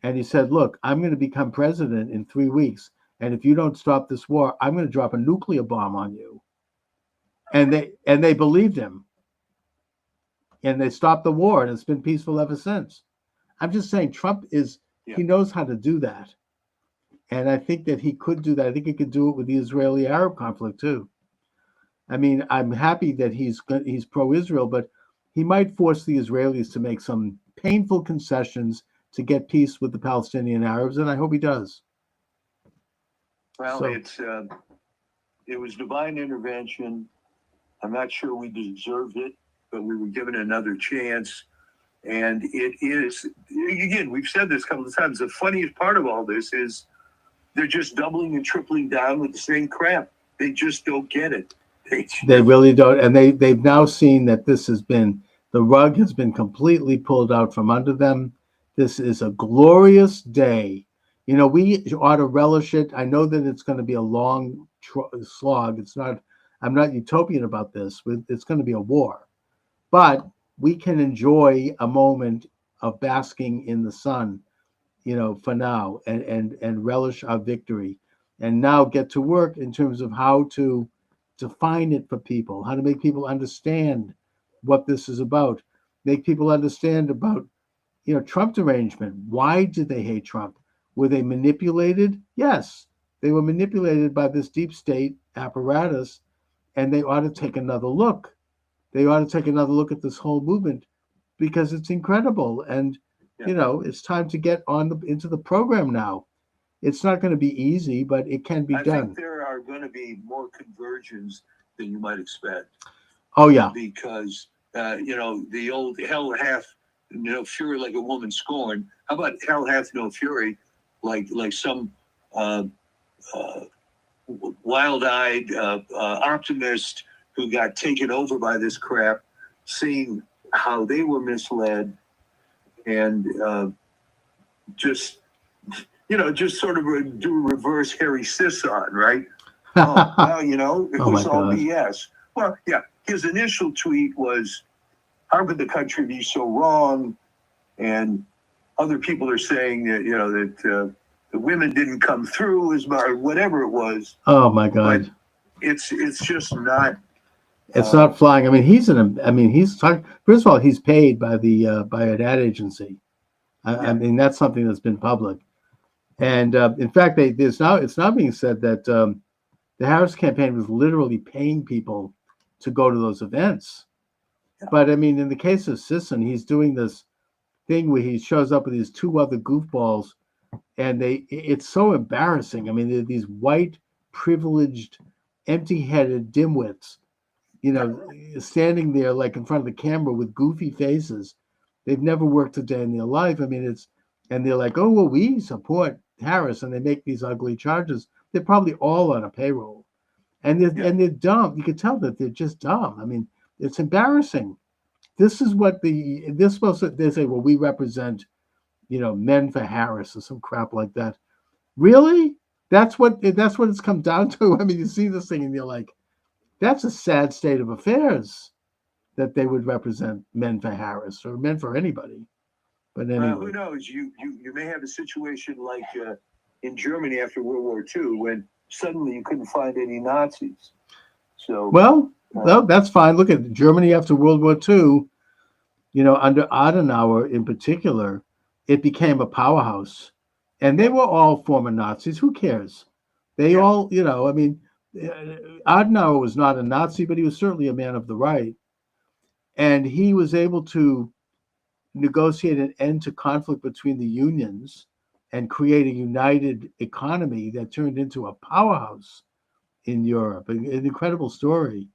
And he said, look, I'm going to become president in 3 weeks. And if you don't stop this war, I'm going to drop a nuclear bomb on you. And they believed him. And they stopped the war, and it's been peaceful ever since. I'm just saying Trump he knows how to do that. And I think that he could do that. I think he could do it with the Israeli-Arab conflict too. I mean, I'm happy that he's pro-Israel, but he might force the Israelis to make some painful concessions to get peace with the Palestinian Arabs, and I hope he does. well, So- it was divine intervention. I'm not sure we deserved it, but we were given another chance. And it is, again, we've said this a couple of times. The funniest part of all this is they're just doubling and tripling down with the same crap. They just don't get it. They really don't. And they've now seen that the rug has been completely pulled out from under them. This is a glorious day. You know, we ought to relish it. I know that it's going to be a long slog. I'm not utopian about this. It's going to be a war. But we can enjoy a moment of basking in the sun, you know, for now, and relish our victory, and now get to work in terms of how to define it for people, how to make people understand what this is about, make people understand about, you know, Trump derangement. Why did they hate Trump? Were they manipulated? Yes, they were manipulated by this deep state apparatus, and they ought to take another look. They ought to take another look at this whole movement because it's incredible. And, you know, it's time to get into the program now. It's not going to be easy, but it can be I done. think there are going to be more conversions than you might expect. Oh, yeah. Because, you know, the old hell hath no fury like a woman scorned. How about hell hath no fury like some wild-eyed optimist who got taken over by this crap, seeing how they were misled, and just sort of do reverse Harry Sisson, right? Oh, well, you know, it Oh, was my all God. BS. Well, yeah, his initial tweet was, how could the country be so wrong? And other people are saying that, you know, that the women didn't come through as much, or whatever it was. Oh, my God. It's just not. It's not flying. I mean, he's talking. First of all, he's paid by an ad agency. I mean, that's something that's been public. And in fact, it's now being said that the Harris campaign was literally paying people to go to those events. Yeah. But I mean, in the case of Sisson, he's doing this thing where he shows up with these two other goofballs, and it's so embarrassing. I mean, they're these white, privileged, empty-headed dimwits, you know, standing there like in front of the camera with goofy faces. They've never worked a day in their life. I mean, and they're like, oh, well, we support Harris, and they make these ugly charges. They're probably all on a payroll, and they're dumb. You can tell that they're just dumb. I mean, it's embarrassing. This is what they say, well, we represent, you know, Men for Harris or some crap like that. Really? That's what it's come down to. I mean, you see this thing and you're like, that's a sad state of affairs that they would represent Men for Harris or Men for anybody. But anyway, Who knows? You may have a situation like in Germany after World War II when suddenly you couldn't find any Nazis. So well, that's fine. Look at Germany after World War II. You know, under Adenauer in particular, it became a powerhouse, and they were all former Nazis. Who cares? They all, you know, I mean, Adenauer was not a Nazi, but he was certainly a man of the right, and he was able to negotiate an end to conflict between the unions and create a united economy that turned into a powerhouse in Europe. An incredible story.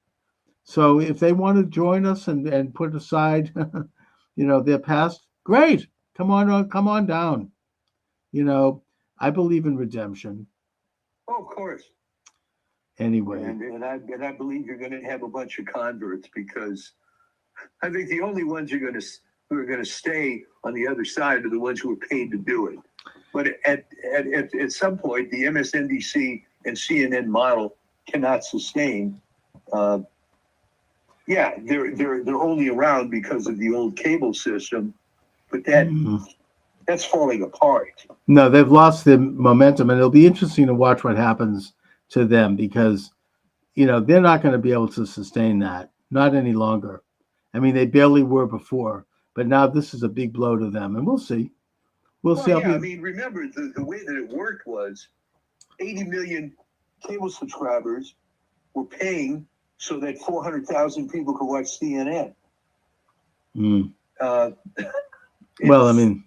So if they want to join us and put aside, their past, great. Come on down. I believe in redemption. Oh, of course. Anyway, And I believe you're going to have a bunch of converts, because I think the only ones who are going to stay on the other side are the ones who are paid to do it. But at some point, the MSNBC and CNN model cannot sustain. They're only around because of the old cable system, but that's falling apart. no, they've lost the momentum, and it'll be interesting to watch what happens to them, because they're not going to be able to sustain that, not any longer. I mean, they barely were before, but now this is a big blow to them, and we'll see. We'll see. I mean, remember the way that it worked was 80 million cable subscribers were paying so that 400,000 people could watch CNN. Well, I mean,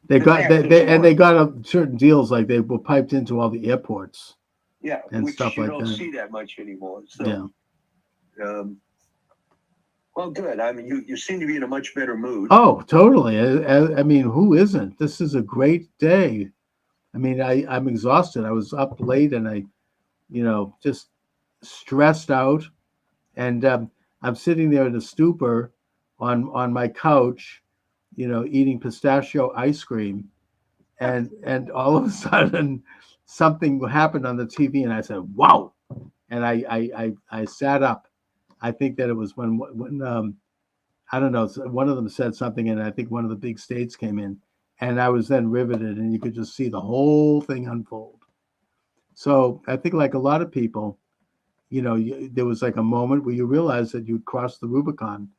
they got certain deals, like they were piped into all the airports. Yeah, and which stuff you like don't that. see that much anymore. So, well, good. I mean, you seem to be in a much better mood. Oh, totally. I mean, who isn't? This is a great day. I mean, I'm exhausted. I was up late, and I, just stressed out. And I'm sitting there in a stupor on my couch, eating pistachio ice cream. And all of a sudden, something happened on the TV, and I said, "Wow!" And I sat up. I think that it was when I don't know, one of them said something, and I think one of the big states came in, and I was then riveted, and you could just see the whole thing unfold. So I think, like a lot of people, there was like a moment where you realized that you'd crossed the Rubicon,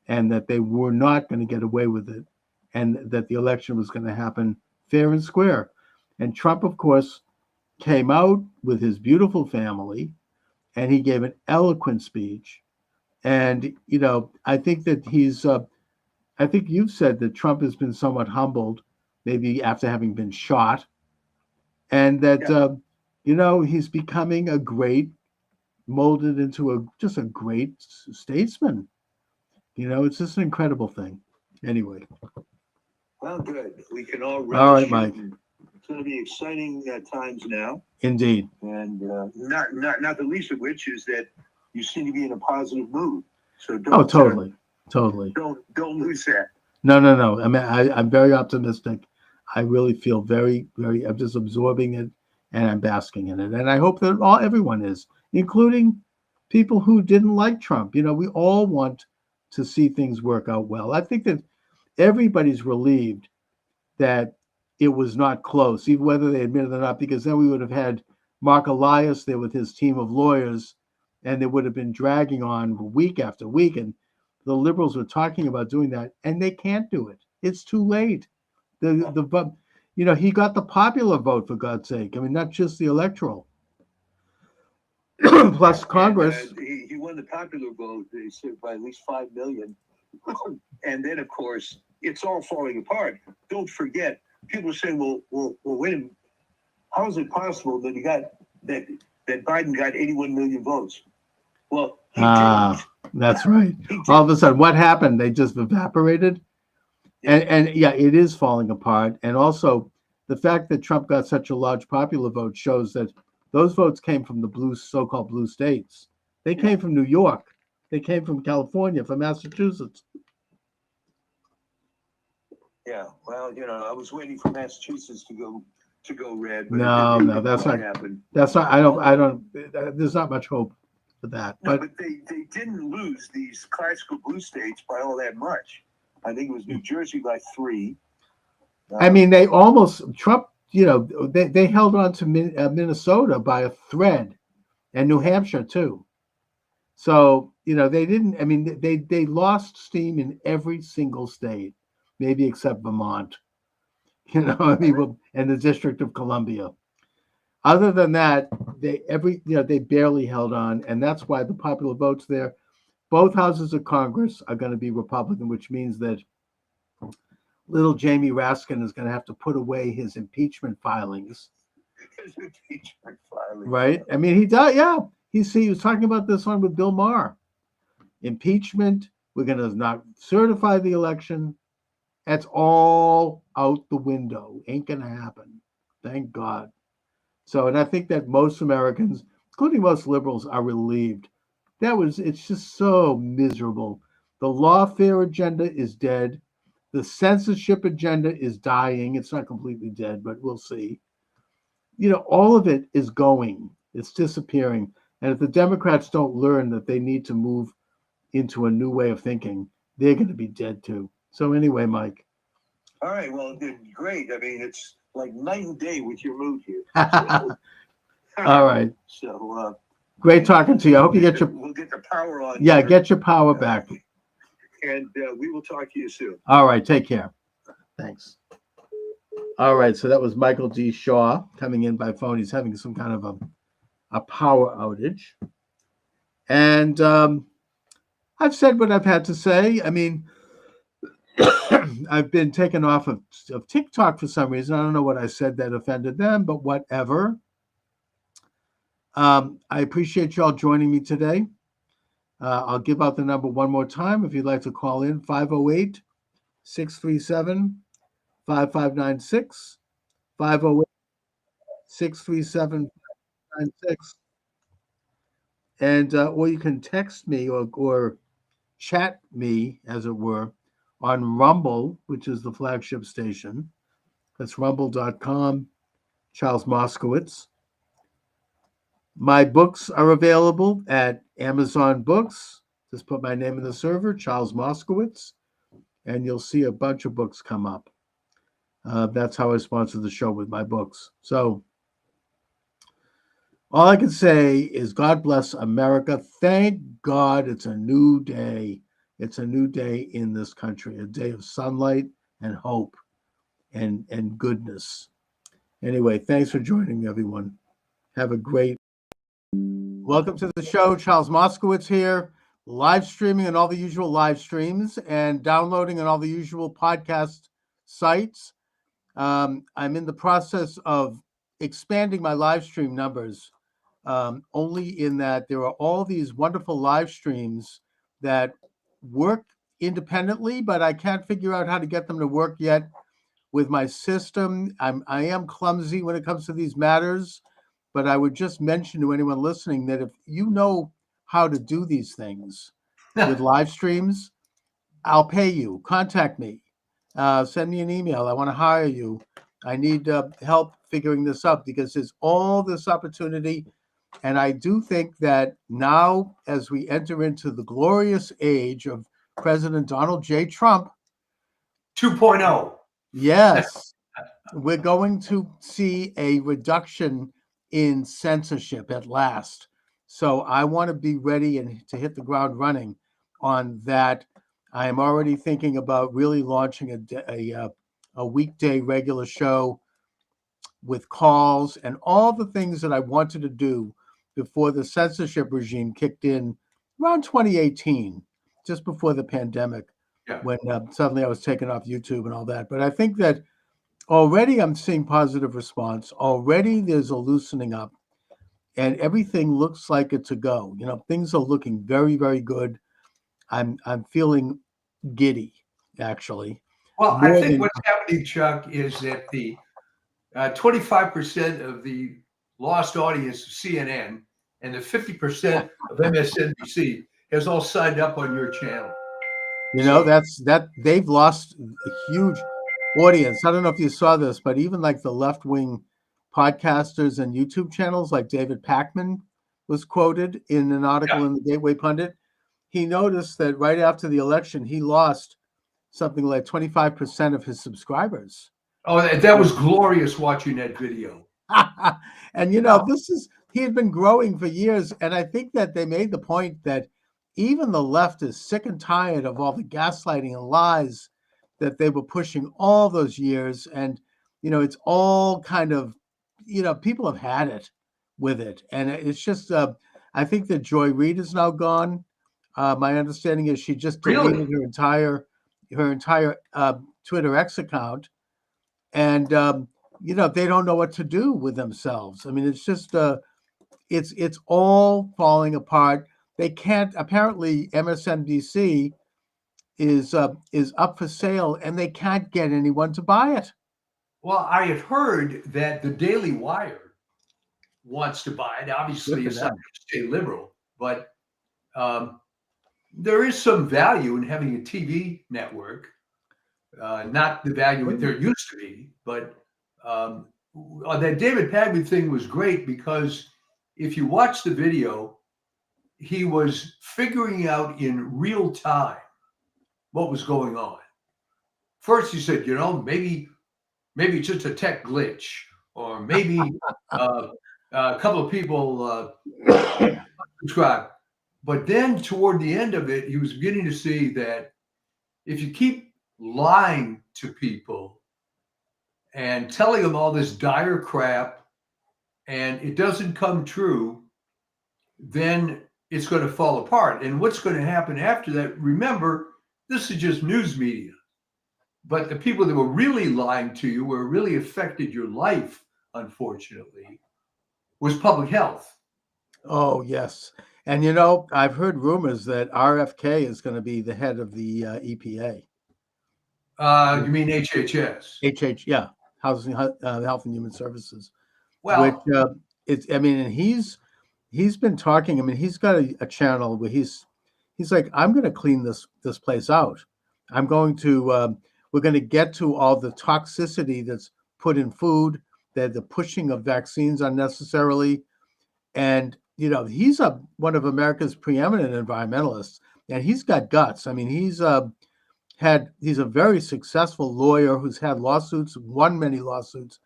and that they were not going to get away with it, and that the election was going to happen fair and square. And Trump, of course, came out with his beautiful family, and he gave an eloquent speech. And, I think that I think you've said that Trump has been somewhat humbled, maybe after having been shot, and that, he's becoming molded into just a great statesman. It's just an incredible thing. Anyway. Well, good. We can all relish. All right, Mike. It's going to be exciting times now, Indeed. and not the least of which is that you seem to be in a positive mood. So don't. Totally. Don't lose that. No. I mean, I'm very optimistic. I really feel very, very. I'm just absorbing it, and I'm basking in it. And I hope that everyone is, including people who didn't like Trump. We all want to see things work out well. I think that everybody's relieved that it was not close, even whether they admit it or not, because then we would have had Mark Elias there with his team of lawyers, and they would have been dragging on week after week. And the liberals were talking about doing that, and they can't do it. It's too late. He got the popular vote, for God's sake. I mean, not just the electoral. Plus Congress. And, he won the popular vote, they said, by at least 5 million. And then, of course, it's all falling apart. Don't forget, people say, well, wait a minute. How is it possible that that Biden got 81 million votes? Well, he didn't. That's right. All of a sudden, what happened? They just evaporated. And yeah, it is falling apart. And also, the fact that Trump got such a large popular vote shows that those votes came from the so-called blue states. They came from New York. They came from California, from Massachusetts. Yeah, well, I was waiting for Massachusetts to go red. But No, that's not happen. That's not. I don't. There's not much hope for that. No, But but they didn't lose these classical blue states by all that much. I think it was New Jersey by 3. I mean, they almost Trump. They held on to Minnesota by a thread, and New Hampshire too. So they didn't. I mean, they lost steam in every single state, maybe except Vermont. And the District of Columbia. Other than that, they barely held on, and that's why the popular votes there. Both houses of Congress are going to be Republican, which means that little Jamie Raskin is going to have to put away his impeachment filings. His impeachment filings. Right? I mean, he does. Yeah, He was talking about this one with Bill Maher. Impeachment. We're going to not certify the election. That's all out the window. Ain't going to happen. Thank God. So, and I think that most Americans, including most liberals, are relieved. It's just so miserable. The lawfare agenda is dead. The censorship agenda is dying. It's not completely dead, but we'll see. All of it is going. It's disappearing. And if the Democrats don't learn that they need to move into a new way of thinking, they're going to be dead too. So anyway, Mike. All right, well, great. I mean, it's like night and day with your mood here. All right. So great talking to you. I hope you get your we'll get the power on. yeah, here, get your power back. and we will talk to you soon. All right, take care. Thanks. All right, so that was Michael D. Shaw coming in by phone. He's having some kind of a power outage. And I've said what I've had to say. I mean, I've been taken off of TikTok for some reason. I don't know what I said that offended them, but whatever. I appreciate you all joining me today. I'll give out the number one more time if you'd like to call in, 508-637-5596, 508-637-5596. And or you can text me or chat me, as it were, on Rumble, which is the flagship station. That's rumble.com, Charles Moskowitz. My books are available at Amazon Books. Just put my name in the server, Charles Moskowitz, and you'll see a bunch of books come up. That's how I sponsor the show, with my books. So all I can say is God bless America. Thank God it's a new day. It's a new day in this country, a day of sunlight and hope and goodness. Anyway, thanks for joining me, everyone. Have a great welcome to the show. Charles Moskowitz here, live streaming on all the usual live streams and downloading on all the usual podcast sites. I'm in the process of expanding my live stream numbers, only in that there are all these wonderful live streams that work independently, but I can't figure out how to get them to work yet with my system. I am clumsy when it comes to these matters. But I would just mention to anyone listening that if you know how to do these things with live streams, I'll pay you. Contact me. Send me an email. I want to hire you. I need help figuring this out because there's all this opportunity. And I do think that now, as we enter into the glorious age of President Donald J. Trump 2.0. Yes, we're going to see a reduction in censorship at last. So I want to be ready and to hit the ground running on that. I am already thinking about really launching a weekday regular show with calls and all the things that I wanted to do before the censorship regime kicked in around 2018, just before the pandemic, when suddenly I was taken off YouTube and all that. But I think that already I'm seeing positive response. Already there's a loosening up and everything looks like it's a go. Things are looking very, very good. I'm feeling giddy, actually. Well, I think what's happening, Chuck, is that the 25% of the lost audience of CNN and the 50% of MSNBC has all signed up on your channel. They've lost a huge audience. I don't know if you saw this, but even like the left-wing podcasters and YouTube channels, like David Pakman was quoted in an article in the Gateway Pundit. He noticed that right after the election, he lost something like 25% of his subscribers. Oh, that was glorious watching that video. And he had been growing for years. And I think that they made the point that even the left is sick and tired of all the gaslighting and lies that they were pushing all those years. And, it's all kind of, people have had it with it. And it's just, I think that Joy Reid is now gone. My understanding is she just deleted her entire Twitter X account. And, they don't know what to do with themselves. I mean, it's just, it's all falling apart. They can't. Apparently, MSNBC is up for sale, and they can't get anyone to buy it. Well, I have heard that the Daily Wire wants to buy it. Obviously, Good for it's not them. going to stay liberal, but there is some value in having a TV network. Not the value there used to be, but that David Pagman thing was great because if you watch the video, he was figuring out in real time what was going on. First, he said, maybe it's just a tech glitch, or maybe a couple of people subscribe. But then toward the end of it, he was beginning to see that if you keep lying to people and telling them all this dire crap and it doesn't come true, then it's going to fall apart. And what's going to happen after that? Remember, this is just news media. But the people that were really lying to you, where really affected your life, unfortunately, was public health. Oh, yes. And, I've heard rumors that RFK is going to be the head of the EPA. You mean HHS? Yeah, Housing, Health and Human Services. Well, which and he's been talking. I mean, he's got a channel where he's like, I'm going to clean this place out. I'm going to we're going to get to all the toxicity that's put in food, the pushing of vaccines unnecessarily, and he's one of America's preeminent environmentalists, and he's got guts. I mean, he's a very successful lawyer who's had lawsuits, won many lawsuits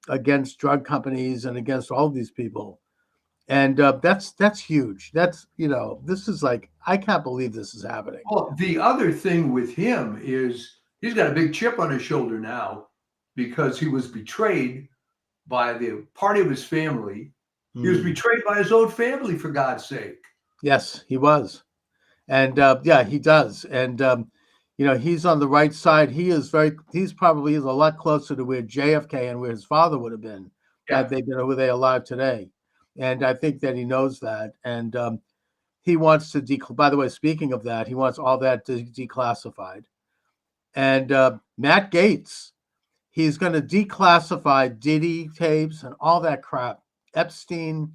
against drug companies and against all of these people. And that's huge. That's, this is like, I can't believe this is happening. Well, the other thing with him is he's got a big chip on his shoulder now because he was betrayed by the party of his family. He was betrayed by his own family, for God's sake. Yes, he was. And he does. And, he's on the right side. He's probably a lot closer to where JFK and where his father would have been had they been were they alive today. And I think that he knows that. And he wants to by the way, speaking of that, he wants all that declassified. And Matt Gaetz, he's going to declassify Diddy tapes and all that crap. Epstein.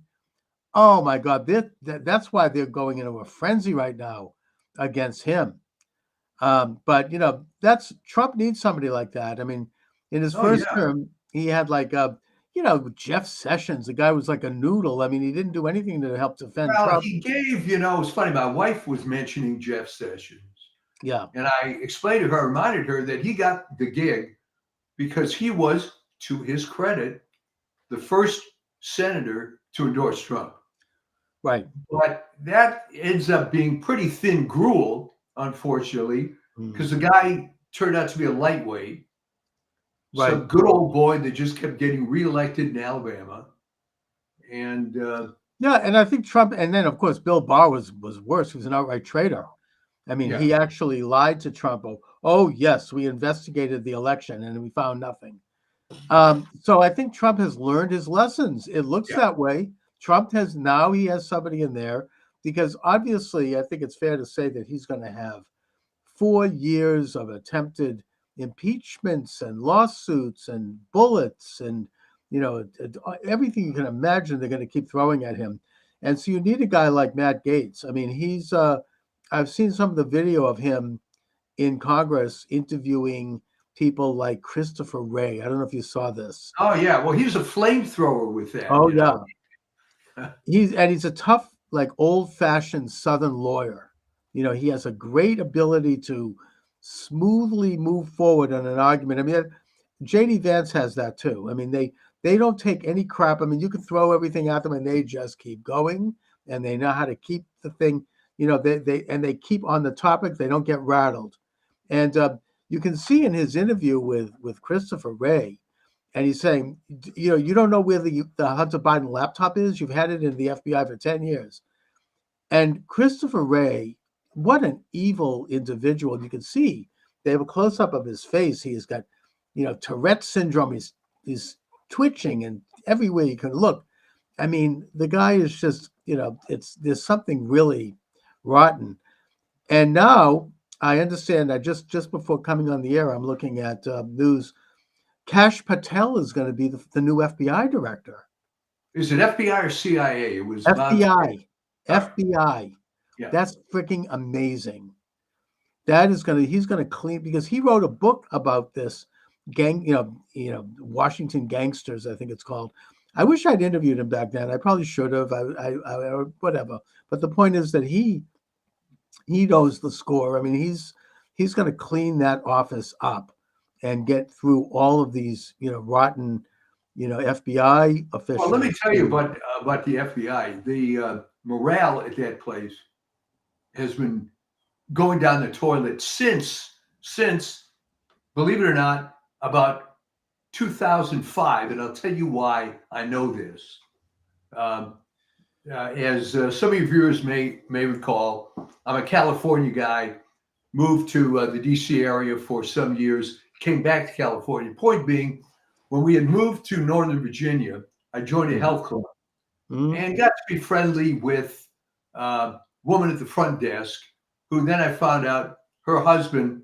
Oh my God. That's why they're going into a frenzy right now against him. But Trump needs somebody like that. I mean, in his first term, he had like Jeff Sessions. The guy was like a noodle. I mean, he didn't do anything to help defend Trump. He gave, it's funny. My wife was mentioning Jeff Sessions. Yeah. And I explained to her, reminded her that he got the gig because he was, to his credit, the first senator to endorse Trump. Right. But that ends up being pretty thin gruel, unfortunately, because the guy turned out to be a lightweight. Right. Some good old boy that just kept getting reelected in Alabama. And and I think Trump, and then of course Bill Barr was worse. He was an outright traitor. I mean, he actually lied to Trump. Oh yes, we investigated the election and we found nothing. So I think Trump has learned his lessons. It looks that way. Trump he has somebody in there, because obviously I think it's fair to say that he's going to have 4 years of attempted impeachments and lawsuits and bullets and everything you can imagine they're going to keep throwing at him. And so you need a guy like Matt Gaetz. I mean, he's I've seen some of the video of him in Congress interviewing people like Christopher Wray. I don't know if you saw this. Oh yeah, well, he's a flamethrower with that. Oh yeah. He's a tough, like old-fashioned Southern lawyer. He has a great ability to smoothly move forward on an argument. I mean, JD Vance has that too. I mean, they don't take any crap. I mean, you can throw everything at them and they just keep going, and they know how to keep the thing. They keep on the topic. They don't get rattled. And you can see in his interview with Christopher Wray, and he's saying, you don't know where the Hunter Biden laptop is. You've had it in the FBI for 10 years. And Christopher Wray, what an evil individual. You can see they have a close-up of his face. He has got, Tourette syndrome. He's twitching and everywhere you can look. I mean, the guy is just, there's something really rotten. And now I understand that just before coming on the air, I'm looking at news. Kash Patel is going to be the new FBI director. Is it FBI or CIA? It was FBI. Alright. FBI. Yeah. That's freaking amazing. He's gonna clean, because he wrote a book about this gang, Washington Gangsters, I think it's called. I wish I'd interviewed him back then. I probably should have. I whatever. But the point is that he knows the score. I mean, he's going to clean that office up and get through all of these, rotten, FBI officials. Well, let me tell you about the FBI. The morale at that place has been going down the toilet since, believe it or not, about 2005, and I'll tell you why I know this. As some of your viewers may recall, I'm a California guy, moved to the DC area for some years, came back to California. Point being, when we had moved to Northern Virginia, I joined a health club and got to be friendly with a woman at the front desk, who then I found out her husband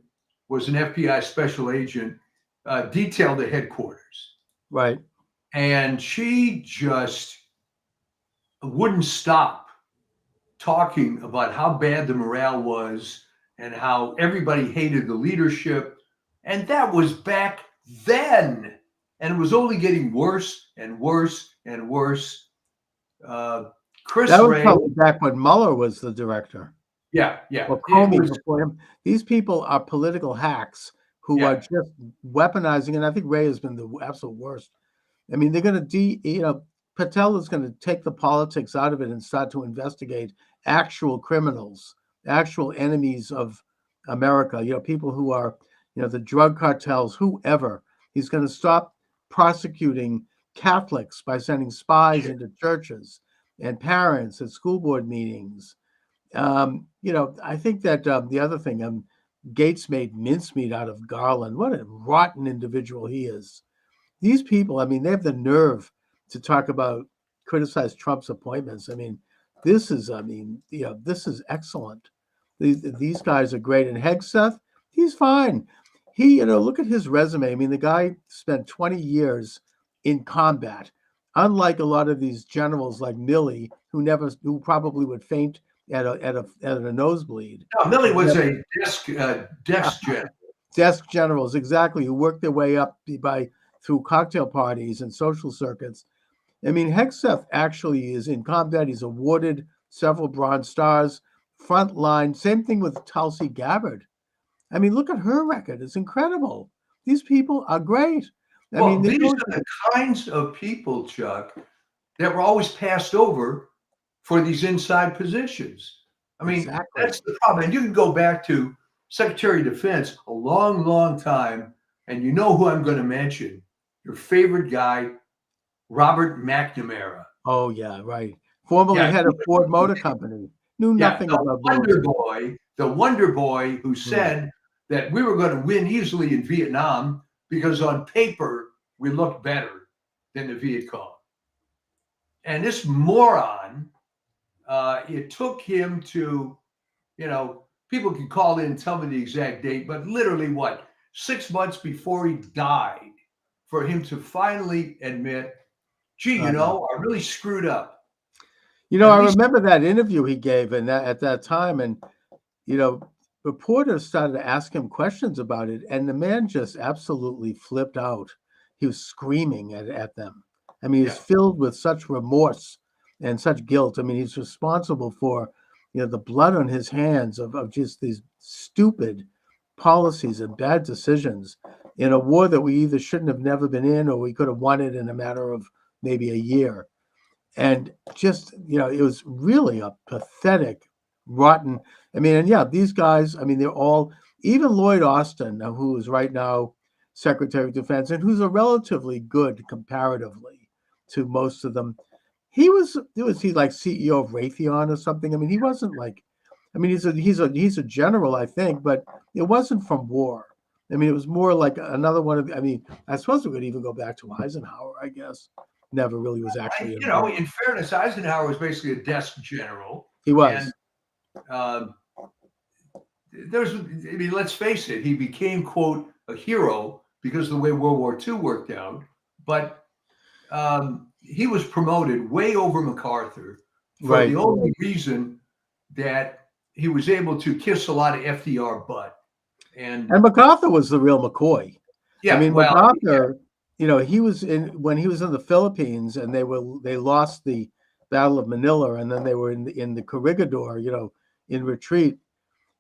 was an FBI special agent detailed at headquarters. Right. And she just wouldn't stop talking about how bad the morale was and how everybody hated the leadership. And that was back then. And it was only getting worse and worse and worse. Chris That was Wray, probably back when Mueller was the director. yeah. Or It Comey was- before him. These people are political hacks who Yeah. are just weaponizing, and I think Ray has been the absolute worst. I mean, they're going to Patel is going to take the politics out of it and start to investigate actual criminals, actual enemies of America, people who are, the drug cartels, whoever. He's going to stop prosecuting Catholics by sending spies into churches and parents at school board meetings. I think that the other thing, Gates made mincemeat out of Garland. What a rotten individual he is. These people, I mean, they have the nerve to talk about, criticize Trump's appointments. I mean, this is excellent. These guys are great. And Hegseth, he's fine. He, look at his resume. I mean, the guy spent 20 years in combat, unlike a lot of these generals like Milley, who probably would faint at a nosebleed. No, Milley was a desk general. Desk generals, exactly, who worked their way up through cocktail parties and social circuits. I mean, Hegseth actually is in combat. He's awarded several Bronze Stars, front line. Same thing with Tulsi Gabbard. I mean, look at her record. It's incredible. These people are great. Well, I mean, these are the kinds of people, Chuck, that were always passed over for these inside positions. I mean, Exactly. That's the problem. And you can go back to Secretary of Defense a long, long time, and you know who I'm going to mention. Your favorite guy, Robert McNamara. Oh, yeah, right. Formerly head of Ford Motor Company. Knew nothing about the Wonder Boy who said that we were going to win easily in Vietnam because on paper we looked better than the Viet Cong. And this moron, it took him to, people can call in and tell me the exact date, but literally 6 months before he died, for him to finally admit, gee, I really screwed up. I remember that interview he gave at that time, and reporters started to ask him questions about it, and the man just absolutely flipped out. He was screaming at them. I mean, he's filled with such remorse and such guilt. I mean, he's responsible for, the blood on his hands of just these stupid policies and bad decisions in a war that we either shouldn't have never been in, or we could have won it in a matter of maybe a year. And just, it was really a pathetic, rotten. I mean, and these guys, I mean, they're all, even Lloyd Austin, who is right now Secretary of Defense, and who's a relatively good comparatively to most of them. Was he like CEO of Raytheon or something? I mean, he wasn't like, I mean, he's a general, I think, but it wasn't from war. I mean, it was more like another one of, I mean, I suppose we could even go back to Eisenhower, I guess. never really was actually You know, involved. in fairness, Eisenhower was basically a desk general. He was. And I mean, let's face it, he became, quote, a hero because of the way World War II worked out. But he was promoted way over MacArthur for Right. the only reason that he was able to kiss a lot of FDR butt. And MacArthur was the real McCoy. yeah, I mean, well, MacArthur, you know, when he was in the Philippines and they lost the Battle of Manila, and then they were in the Corregidor, you know, in retreat.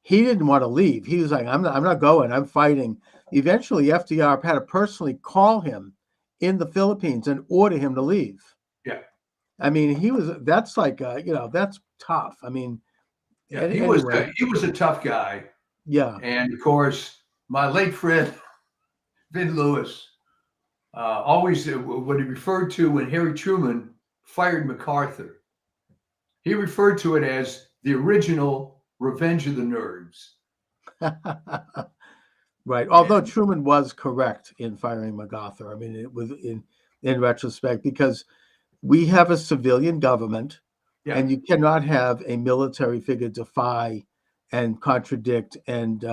He didn't want to leave. He was like, I'm not going. I'm fighting. Eventually, FDR had to personally call him in the Philippines and order him to leave. Yeah. I mean, that's like, you know, that's tough. I mean, yeah, he anyway, was a tough guy. yeah. And of course, my late friend Vin Lewis always, what he referred to when Harry Truman fired MacArthur, he referred to it as the original Revenge of the Nerds. Right. Although Truman was correct in firing MacArthur. I mean, it was in retrospect, because we have a civilian government, Yeah. and you cannot have a military figure defy and contradict and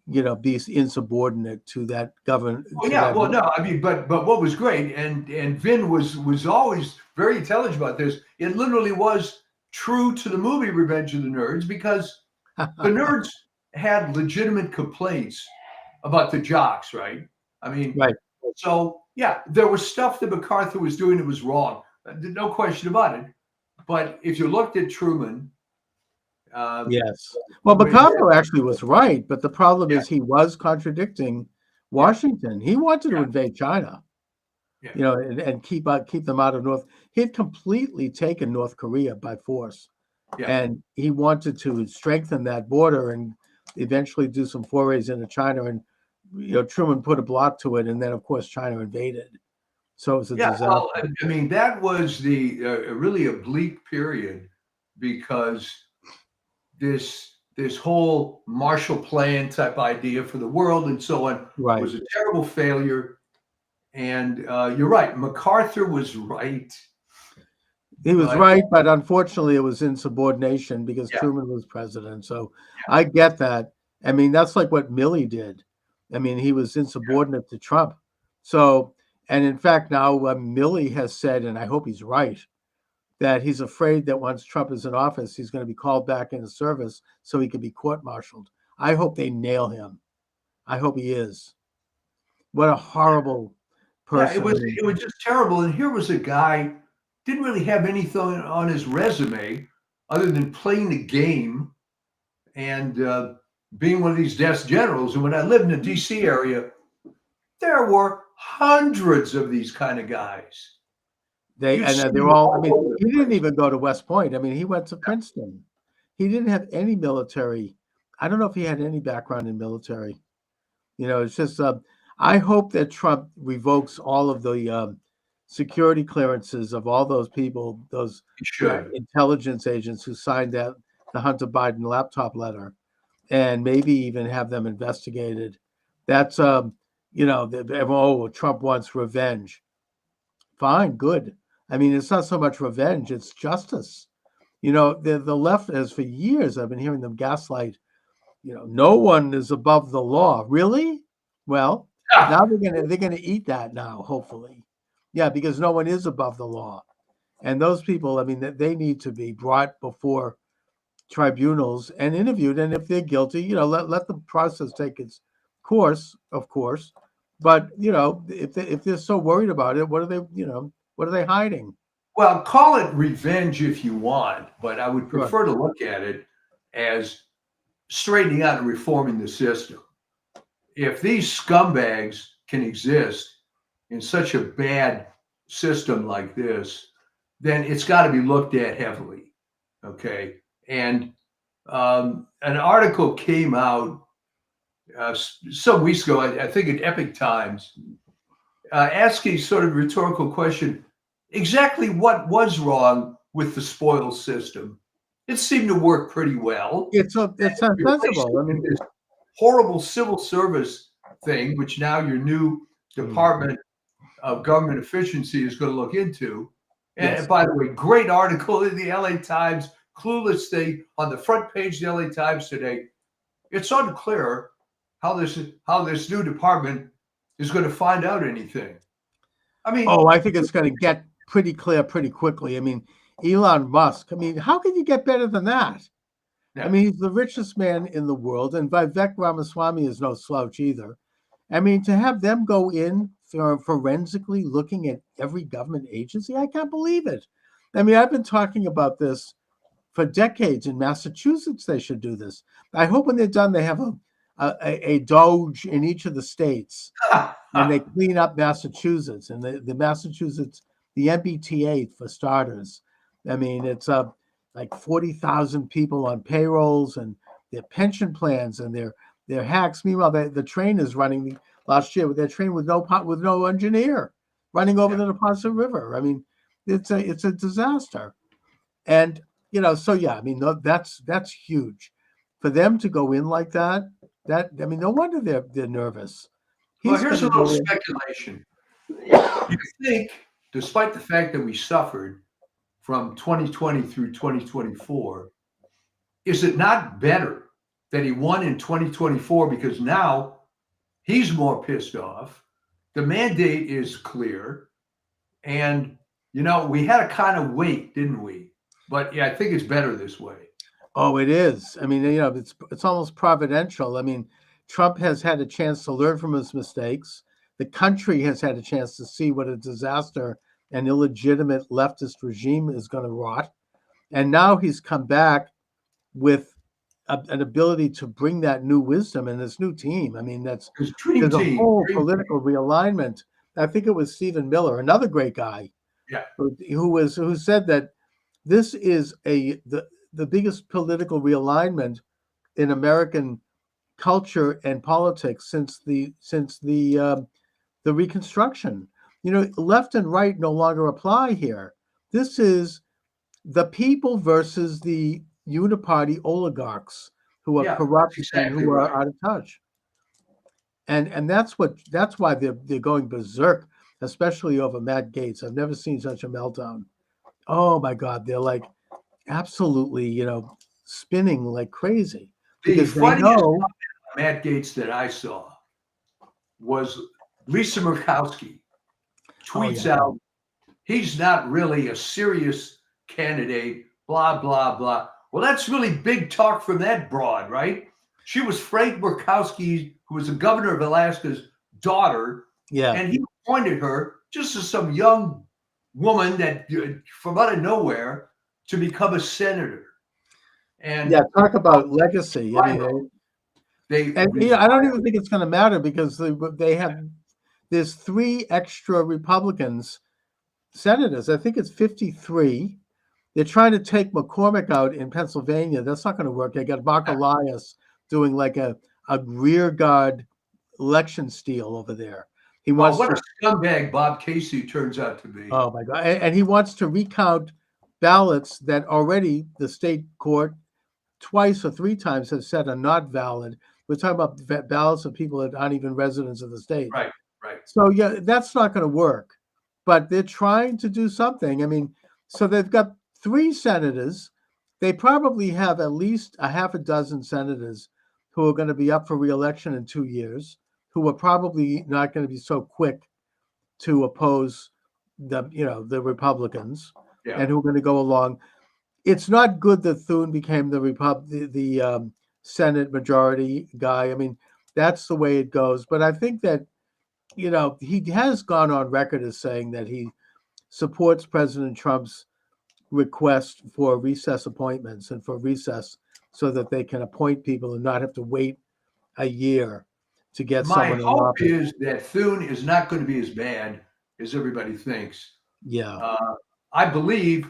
you know, be insubordinate to that government. Well, yeah, well, no, I mean, but what was great, and Vin was always very intelligent about this. It literally was true to the movie Revenge of the Nerds, because the nerds had legitimate complaints about the jocks, right? I mean, Right. So yeah, there was stuff that MacArthur was doing that was wrong, no question about it. But if you looked at Truman, Yes. Well, MacArthur actually was right, but the problem is he was contradicting Washington. He wanted to invade China, Yeah. you know, and keep them out of North. He had completely taken North Korea by force, and he wanted to strengthen that border and eventually do some forays into China. And you know, Truman put a block to it, and then of course China invaded. So it was a disaster. Well, I mean, that was the really a bleak period, because this whole Marshall Plan type idea for the world and so on Right. was a terrible failure. And you're right, MacArthur was right. He was right, but unfortunately, it was insubordination because Yeah. Truman was president. So I get that. I mean, that's like what Milley did. I mean, he was insubordinate to Trump. So, and in fact, now Milley has said, and I hope he's right, that he's afraid that once Trump is in office, he's going to be called back into service so he can be court-martialed. I hope they nail him. I hope he is. What a horrible person. Yeah, it was just terrible. And here was a guy, didn't really have anything on his resume other than playing the game and being one of these desk generals. And when I lived in the DC area, there were hundreds of these kind of guys. They're all, I mean, he didn't even go to West Point. I mean, he went to Princeton. He didn't have any military. I don't know if he had any background in military. You know, it's just, I hope that Trump revokes all of the security clearances of all those people, those intelligence agents who signed the Hunter Biden laptop letter, and maybe even have them investigated. That's, you know, Trump wants revenge. Fine, good. I mean, it's not so much revenge, it's justice. You know, the left has for years, I've been hearing them gaslight, you know, no one is above the law. Really? Well, now they're gonna eat that now, hopefully. Yeah, because no one is above the law. And those people, I mean, they need to be brought before tribunals and interviewed. And if they're guilty, you know, let the process take its course, of course. But, you know, if they're so worried about it, what are they hiding? Well, call it revenge if you want, but I would prefer to look at it as straightening out and reforming the system. If these scumbags can exist in such a bad system like this, then it's got to be looked at heavily. Okay. And an article came out some weeks ago, I think in Epic Times, asking sort of rhetorical question, exactly what was wrong with the spoils system? It seemed to work pretty well. It's unsensible. I mean, this horrible civil service thing, which now your new department of government efficiency is going to look into. And Yes. by the way, great article in the LA Times, clueless thing on the front page of the LA Times today. It's unclear how this new department is going to find out anything. I mean, Oh, I think it's going to get pretty clear pretty quickly. I mean, Elon Musk. I mean, how can you get better than that? Yeah. I mean, he's the richest man in the world, and Vivek Ramaswamy is no slouch either. I mean, to have them go in for forensically looking at every government agency, I can't believe it. I mean, I've been talking about this for decades. In Massachusetts, they should do this. I hope when they're done, they have a Doge in each of the states, and they clean up Massachusetts and the Massachusetts, the MBTA for starters. I mean, it's like 40,000 people on payrolls and their pension plans and their hacks. Meanwhile, the train is running last year with their train with no engineer running over the Neponset River. I mean, it's a disaster. And so yeah, I mean, that's huge for them to go in like that. I mean, no wonder they're nervous. well, here's a gonna little go in- speculation. You think, despite the fact that we suffered from 2020 through 2024, is it not better that he won in 2024 because now he's more pissed off? The mandate is clear, and we had to kind of wait, didn't we? But yeah, I think it's better this way. Oh, it is. I mean, it's almost providential. I mean, Trump has had a chance to learn from his mistakes. The country has had a chance to see what a disaster an illegitimate leftist regime is going to rot. And now he's come back with an ability to bring that new wisdom and this new team. I mean, there's a whole political realignment. I think it was Stephen Miller, another great guy, who said that this is the biggest political realignment in American culture and politics since the Reconstruction. Left and right no longer apply here. This is the people versus the uniparty oligarchs who are corrupt and who are out of touch. And that's why they're going berserk, especially over Matt Gaetz. I've never seen such a meltdown. Oh my God, they're like absolutely, spinning like crazy. The funniest Matt Gaetz that I saw was Lisa Murkowski tweets out, he's not really a serious candidate, blah, blah, blah. Well, that's really big talk from that broad, right? She was Frank Murkowski, who was the governor of Alaska's daughter. Yeah. And he appointed her just as some young woman that from out of nowhere to become a senator. And talk about legacy. I mean, I don't even think it's going to matter because there's 3 extra Republicans senators. I think it's 53. They're trying to take McCormick out in Pennsylvania. That's not going to work. They got Mark Elias doing like a rear guard election steal over there. He wants what a scumbag Bob Casey turns out to be. Oh my God. And he wants to recount ballots that already the state court twice or 3 times has said are not valid. We're talking about ballots of people that aren't even residents of the state. Right. So yeah, that's not going to work. But they're trying to do something. I mean, so they've got 3 senators. They probably have at least a half a dozen senators who are going to be up for re-election in 2 years, who are probably not going to be so quick to oppose the Republicans, and who are going to go along. It's not good that Thune became the Senate majority guy. I mean, that's the way it goes. But I think that he has gone on record as saying that he supports President Trump's request for recess appointments and for recess so that they can appoint people and not have to wait a year to get someone in office. My hope is that Thune is not going to be as bad as everybody thinks. Yeah. I believe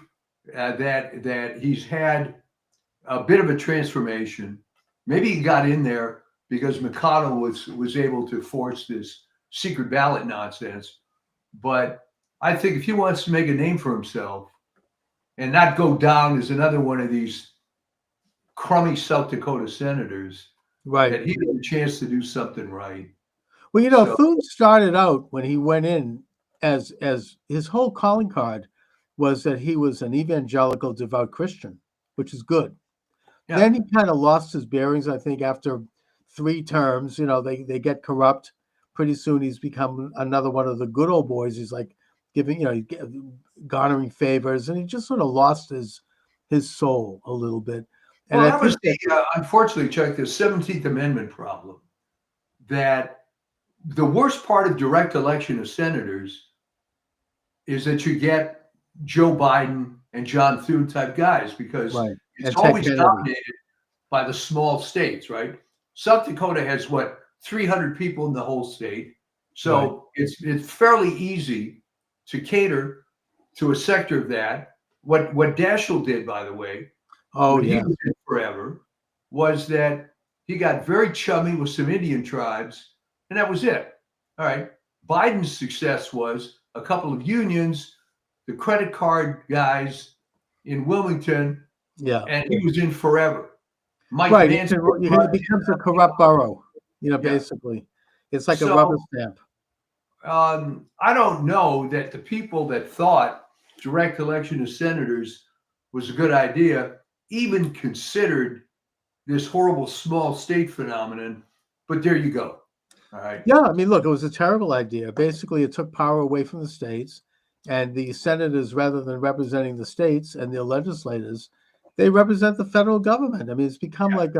that he's had a bit of a transformation. Maybe he got in there because McConnell was able to force this secret ballot nonsense. But I think if he wants to make a name for himself and not go down as another one of these crummy South Dakota senators, right, that he had a chance to do something right. Well, Thune started out when he went in as his whole calling card was that he was an evangelical devout Christian, which is good. Yeah. Then he kind of lost his bearings, I think, after 3 terms. They get corrupt. Pretty soon he's become another one of the good old boys. He's like garnering favors, and he just sort of lost his soul a little bit. And Well, I that was think unfortunately, Chuck, the 17th Amendment problem. That the worst part of direct election of senators is that you get Joe Biden and John Thune type guys, because right. it's And Ted always Kennedy. dominated by the small states, right? South Dakota has 300 people in the whole state. So it's fairly easy to cater to a sector of that. What Daschle did, by the way, Oh when he yeah, was in forever, was that he got very chummy with some Indian tribes, and that was it. All right. Biden's success was a couple of unions, the credit card guys in Wilmington, yeah. and he was in forever. Mike Right. Vance. It becomes a corrupt borough. Yeah. Basically, it's like a So, rubber stamp. I don't know that the people that thought direct election of senators was a good idea even considered this horrible small state phenomenon. But there you go. All right. Yeah, I mean, look, it was a terrible idea. Basically, it took power away from the states, and the senators, rather than representing the states and their legislators, they represent the federal government. I mean, it's become like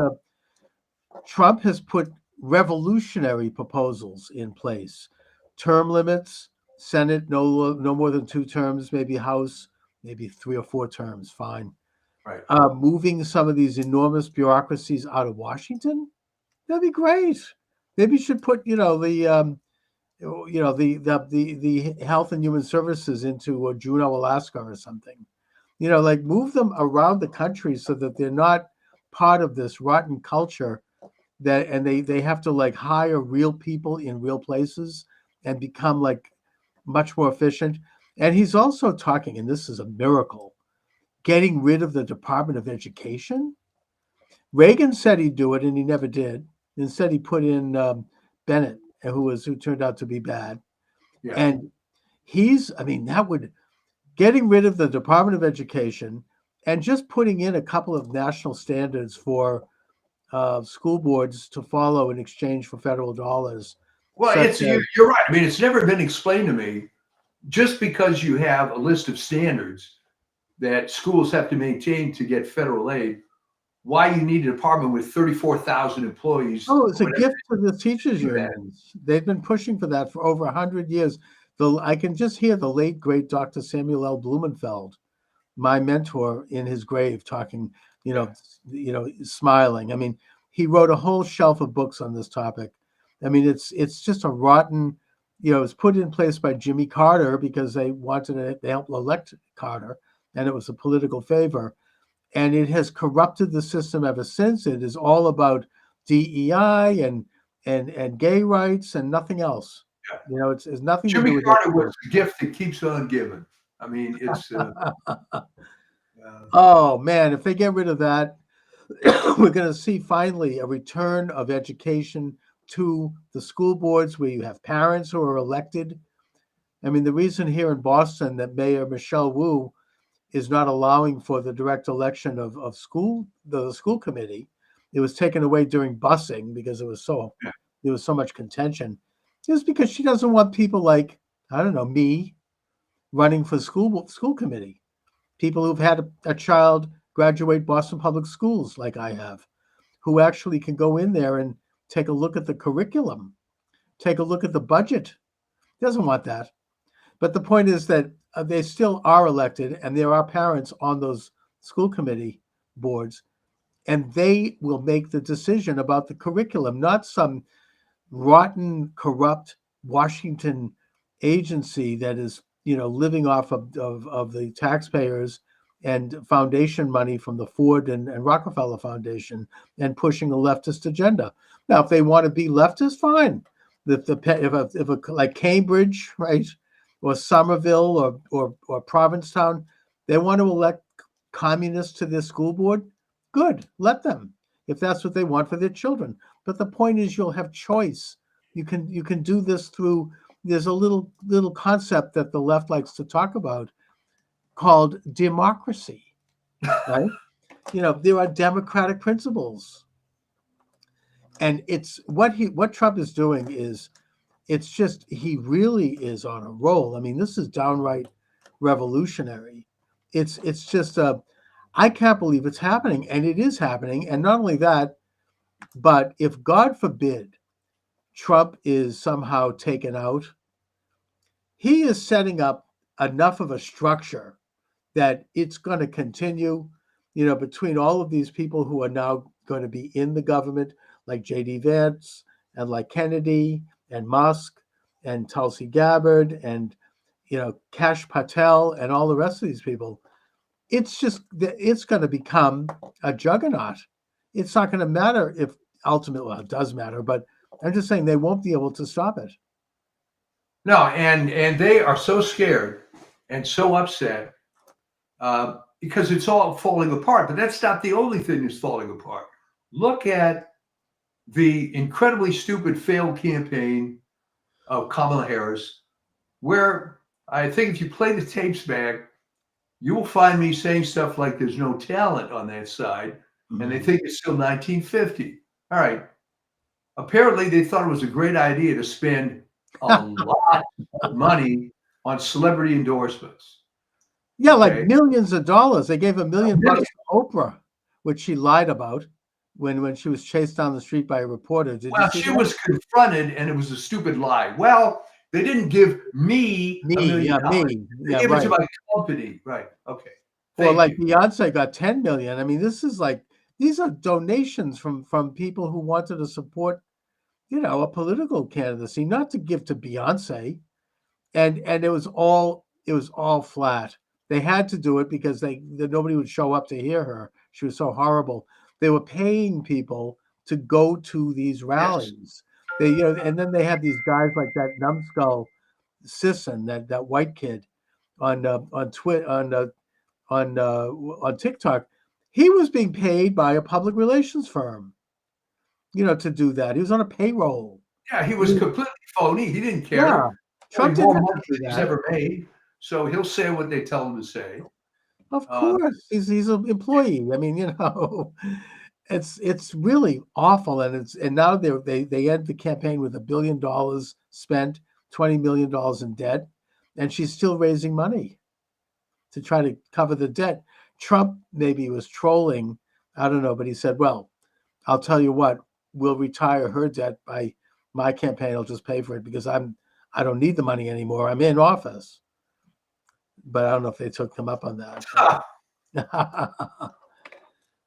Trump has put revolutionary proposals in place. Term limits, Senate no more than 2 terms, maybe House, maybe 3 or 4 terms, fine. Right. Moving some of these enormous bureaucracies out of Washington, that'd be great. Maybe you should put, the Health and Human Services into Juneau, Alaska, or something. Like move them around the country so that they're not part of this rotten culture and they have to like hire real people in real places and become like much more efficient. And he's also talking, and this is a miracle, getting rid of the Department of Education. Reagan said he'd do it, and he never did. Instead, he put in Bennett, who turned out to be bad. Yeah. And getting rid of the Department of Education and just putting in a couple of national standards for school boards to follow in exchange for federal dollars. Well, you're right. I mean, it's never been explained to me, just because you have a list of standards that schools have to maintain to get federal aid, why you need a department with 34,000 employees. Oh, it's a gift to the teachers unions. They've been pushing for that for over 100 years. I can just hear the late, great Dr. Samuel L. Blumenfeld, my mentor, in his grave talking, smiling. I mean, he wrote a whole shelf of books on this topic. I mean, it's just a rotten, it was put in place by Jimmy Carter because they wanted to help elect Carter, and it was a political favor. And it has corrupted the system ever since. It is all about DEI and gay rights and nothing else. Yeah. It's nothing Jimmy to do with Carter was the gift that keeps on giving. I mean, it's. Oh man, if they get rid of that, we're going to see finally a return of education to the school boards where you have parents who are elected. I mean, the reason here in Boston that Mayor Michelle Wu is not allowing for the direct election of the school committee, it was taken away during busing because there was so much contention, is because she doesn't want people like, I don't know, me running for school committee. People who've had a child graduate Boston Public Schools like I have, who actually can go in there and take a look at the curriculum, take a look at the budget. Doesn't want that. But the point is that they still are elected, and there are parents on those school committee boards, and they will make the decision about the curriculum, not some rotten, corrupt Washington agency that is, living off of the taxpayers and foundation money from the Ford and Rockefeller Foundation and pushing a leftist agenda. Now, if they want to be leftist, fine. If like Cambridge, right, or Somerville or Provincetown, they want to elect communists to their school board, good, let them, if that's what they want for their children. But the point is, you'll have choice. You can do this through there's a little concept that the left likes to talk about called democracy, right? There are democratic principles, and it's what Trump is doing is, it's just, he really is on a roll. I mean, this is downright revolutionary. It's just I can't believe it's happening, and it is happening. And not only that, but if God forbid Trump is somehow taken out, he is setting up enough of a structure that it's going to continue, between all of these people who are now going to be in the government, like J.D. Vance and like Kennedy and Musk and Tulsi Gabbard and, Kash Patel and all the rest of these people. It's going to become a juggernaut. It's not going to matter if ultimately, well, it does matter, but I'm just saying they won't be able to stop it. No, and they are so scared and so upset because it's all falling apart. But that's not the only thing that's falling apart. Look at the incredibly stupid failed campaign of Kamala Harris, where I think if you play the tapes back, you will find me saying stuff like there's no talent on that side, and they think it's still 1950. All right. Apparently, they thought it was a great idea to spend a lot of money on celebrity endorsements. Yeah, like Okay. millions of dollars. They gave $1 million to Oprah, which she lied about when she was chased down the street by a reporter. Did Well, you see she that? was confronted, and it was a stupid lie. Well, they didn't give me $1 million. Me. They Yeah, gave it right. to my company. Right. Okay. Or Thank like you. Beyonce got 10 million. I mean, these are donations from people who wanted to support, a political candidacy, not to give to Beyonce. And it was all flat. They had to do it because nobody would show up to hear her. She was so horrible. They were paying people to go to these rallies. And then they had these guys like that numbskull Sisson, that white kid on Twitter, on TikTok. He was being paid by a public relations firm, to do that. He was on a payroll. Yeah, he was completely phony. He didn't care. Yeah, Trump More didn't have money to do than he's that. ever made. So he'll say what they tell him to say. Of course, he's an employee. I mean, it's really awful, and now they end the campaign with $1 billion spent, $20 million in debt, and she's still raising money to try to cover the debt. Trump maybe was trolling, I don't know, but he said, "Well, I'll tell you what, we'll retire her debt by my campaign. I'll just pay for it because I don't need the money anymore. I'm in office." But I don't know if they took him up on that.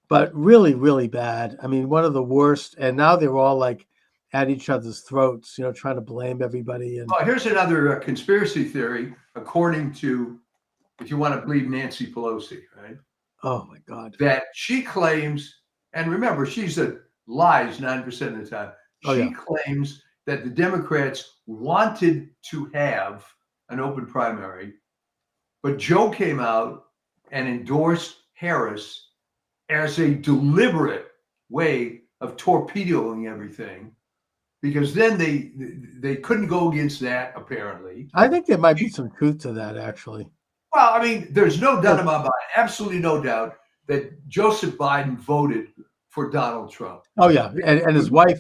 But really, really bad. I mean, one of the worst. And now they're all like at each other's throats, trying to blame everybody. And Oh, here's another conspiracy theory, according to, if you want to believe Nancy Pelosi, right? oh my God. That she claims, and remember, she's lies 9% of the time. Oh, She yeah. claims that the Democrats wanted to have an open primary, but Joe came out and endorsed Harris as a deliberate way of torpedoing everything, because then they couldn't go against that, apparently. I think there might be some truth to that, actually. Well, I mean, there's no doubt in my mind, absolutely no doubt, that Joseph Biden voted for Donald Trump. Oh, yeah. And his wife,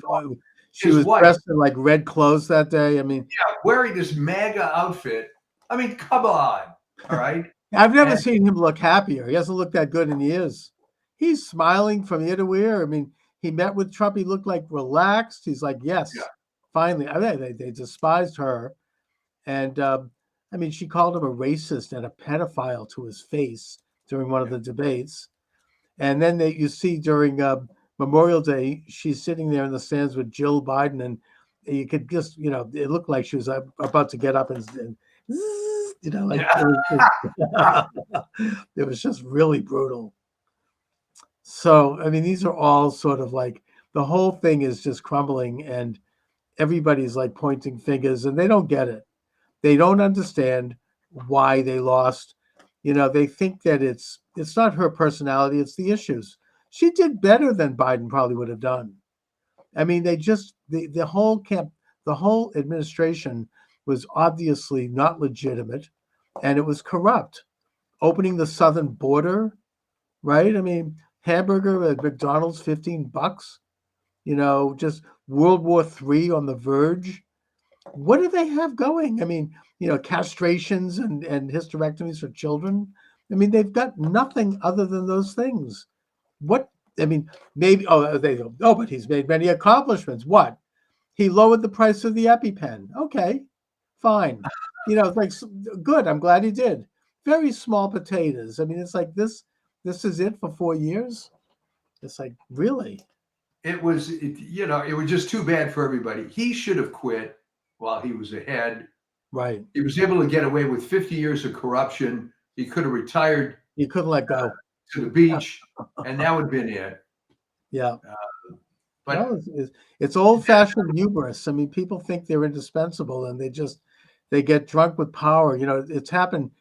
she His was wife. dressed in like red clothes that day. I mean, Yeah, wearing this MAGA outfit. I mean, come on. All right. I've never And- seen him look happier. He hasn't looked that good in years. He's smiling from ear to ear. I mean, he met with Trump. He looked like relaxed. He's like, yes, Yeah. finally. I mean, they despised her. And I mean, she called him a racist and a pedophile to his face during one of the debates. And then you see during Memorial Day, she's sitting there in the stands with Jill Biden. And you could just, it looked like she was about to get up and like it was just really brutal. So, I mean, these are all sort of like, the whole thing is just crumbling, and everybody's like pointing fingers, and they don't get it. They don't understand why they lost. They think that it's not her personality, it's the issues. She did better than Biden probably would have done. I mean, they just the whole administration was obviously not legitimate, and it was corrupt. Opening the southern border, right? I mean, hamburger at McDonald's, $15. Just World War III on the verge. What do they have going? I mean, castrations and hysterectomies for children. I mean, they've got nothing other than those things. What? I mean, maybe, but he's made many accomplishments. What? He lowered the price of the EpiPen. Okay, fine. Like, good. I'm glad he did. Very small potatoes. I mean, it's like this is it for 4 years. It's like, really? It was just too bad for everybody. He should have quit while he was ahead. Right. He was able to get away with 50 years of corruption. He could have retired You couldn't let go. to the beach, and that would have been it. Yeah. But No, it's old-fashioned hubris. I mean, people think they're indispensable, and they get drunk with power. It's happening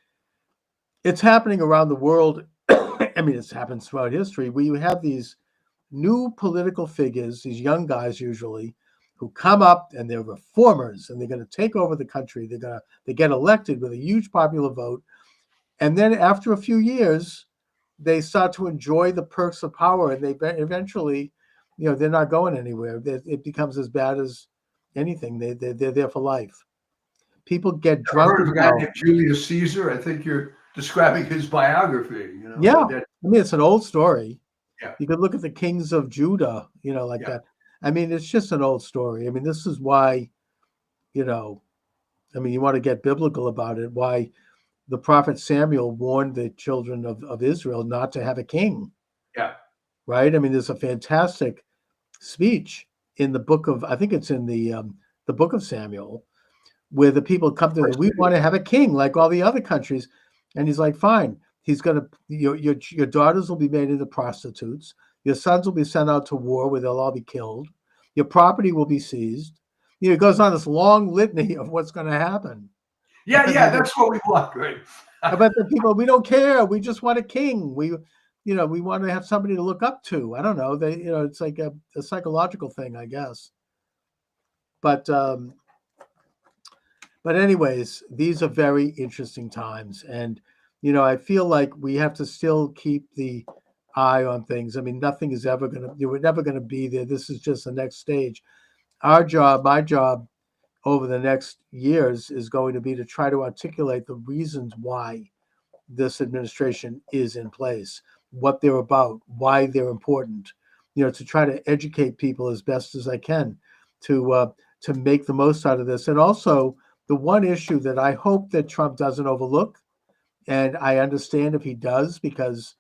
around the world. I mean, it's happened throughout history, where you have these new political figures, these young guys usually, who come up and they're reformers, and they're going to take over the country. They get elected with a huge popular vote, and then after a few years, they start to enjoy the perks of power, and they eventually, they're not going anywhere. It becomes as bad as anything. They're there for life. People get I drunk. heard of a guy named Julius Caesar. I think you're describing his biography. Yeah. I mean, it's an old story. Yeah. You could look at the kings of Judah, like Yeah. that. I mean, it's just an old story. I mean, this is why, you want to get biblical about it, why the prophet Samuel warned the children of Israel not to have a king. Yeah. Right? I mean, there's a fantastic speech in the book of, I think it's in the book of Samuel, where the people come to, we want to have a king like all the other countries. And he's like, fine. He's going to, your daughters will be made into prostitutes. Your sons will be sent out to war where they'll all be killed. Your property will be seized. It goes on this long litany of what's going to happen. Yeah, that's what we want, right? But the people, we don't care. We just want a king. We want to have somebody to look up to. I don't know. It's like a psychological thing, I guess. But anyways, these are very interesting times. And, I feel like we have to still keep the eye on things. I mean, nothing is ever we're never going to be there. This is just the next stage. My job over the next years is going to be to try to articulate the reasons why this administration is in place, what they're about, why they're important, to try to educate people as best as I can to make the most out of this. And also the one issue that I hope that Trump doesn't overlook, and I understand if he does, because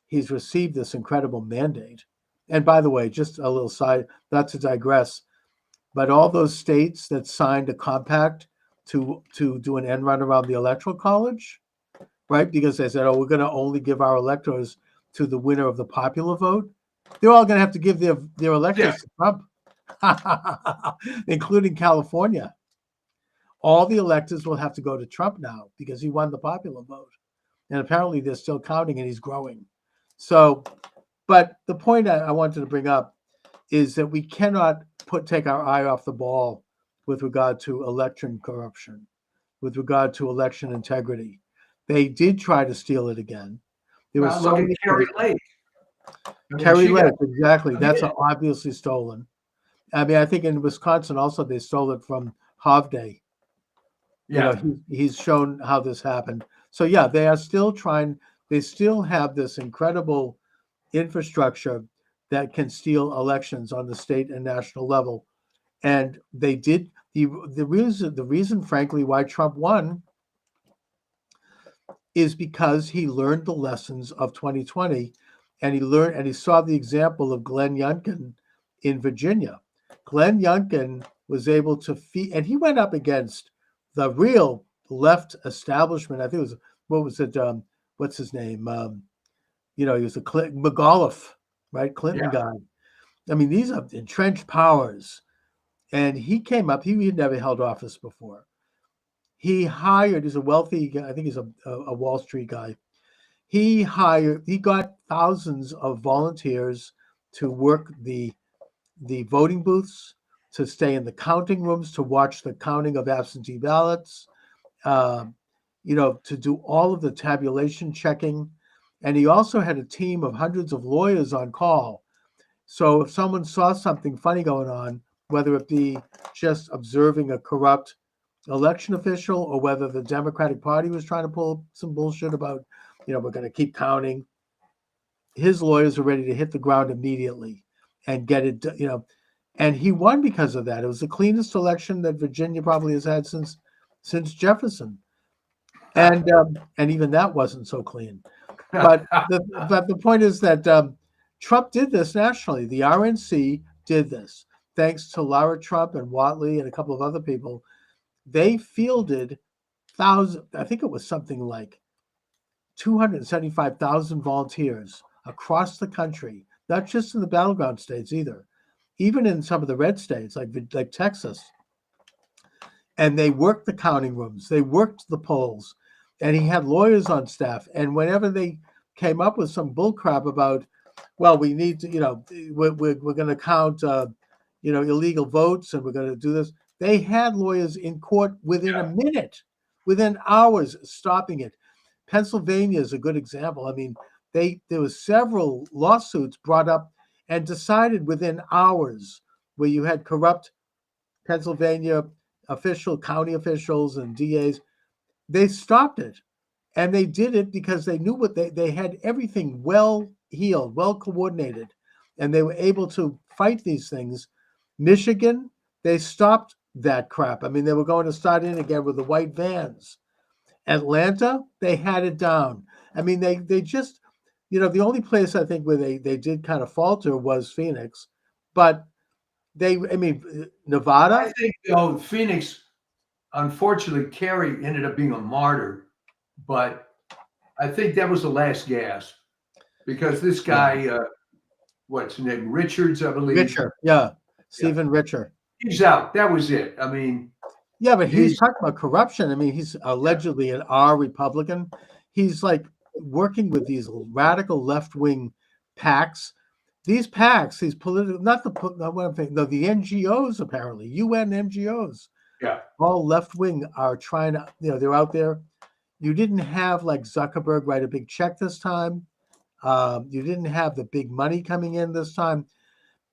he's received this incredible mandate. And by the way, just a little side, not to digress, but all those states that signed a compact to do an end run around the Electoral College, right? Because they said, we're going to only give our electors to the winner of the popular vote. They're all going to have to give their electors to Trump, including California. All the electors will have to go to Trump now because he won the popular vote. And apparently they're still counting and he's growing. So, but the point I wanted to bring up is that we cannot take our eye off the ball with regard to election corruption, with regard to election integrity. They did try to steal it again. There was so many Kerry Lake. Kerry Lake, exactly. That's obviously stolen. I mean, I think in Wisconsin also they stole it from Hovde. Yeah. He's shown how this happened. So yeah, they are still trying. They still have this incredible infrastructure that can steal elections on the state and national level. And they did. The reason, frankly, why Trump won is because he learned the lessons of 2020, and he saw the example of Glenn Youngkin in Virginia. Glenn Youngkin was able to and he went up against the real left establishment. I think it was, what's his name? He was a McAuliffe, right? Clinton guy. I mean, these are entrenched powers. And he came up, he had never held office before. He's a wealthy guy, I think he's a Wall Street guy. He got thousands of volunteers to work the voting booths, to stay in the counting rooms, to watch the counting of absentee ballots, to do all of the tabulation checking. And he also had a team of hundreds of lawyers on call. So if someone saw something funny going on, whether it be just observing a corrupt election official or whether the Democratic Party was trying to pull some bullshit about, we're going to keep counting, his lawyers were ready to hit the ground immediately and get it, and he won because of that. It was the cleanest election that Virginia probably has had since Jefferson. And even that wasn't so clean. But the point is that Trump did this nationally. The RNC did this. Thanks to Lara Trump and Whatley and a couple of other people, they fielded thousands, I think it was something like 275,000 volunteers across the country, not just in the battleground states either, even in some of the red states like Texas. And they worked the counting rooms, they worked the polls, and he had lawyers on staff. And whenever they came up with some bullcrap about, well, we need to, we're going to count, illegal votes, and we're going to do this, they had lawyers in court within a minute, within hours, stopping it. Pennsylvania is a good example. I mean, there was several lawsuits brought up and decided within hours, where you had corrupt Pennsylvania county officials and DAs. They stopped it, and they did it because they knew they had everything well heeled, well coordinated, and they were able to fight these things. Michigan, they stopped that crap. I mean, they were going to start in again with the white vans. Atlanta, they had it down. I mean, they just, the only place I think where they did kind of falter was Phoenix, but Nevada. I think, Phoenix, unfortunately, Kerry ended up being a martyr, but I think that was the last gasp because this guy, what's his name? Richards, I believe. Richer, yeah. Stephen Richer. He's out. That was it. I mean, yeah, but he's talking about corruption. I mean, he's allegedly an R Republican. He's like working with these radical left-wing PACs. These PACs, these political, the NGOs apparently, UN NGOs. Yeah. All left-wing are trying to, they're out there. You didn't have like Zuckerberg write a big check this time. You didn't have the big money coming in this time.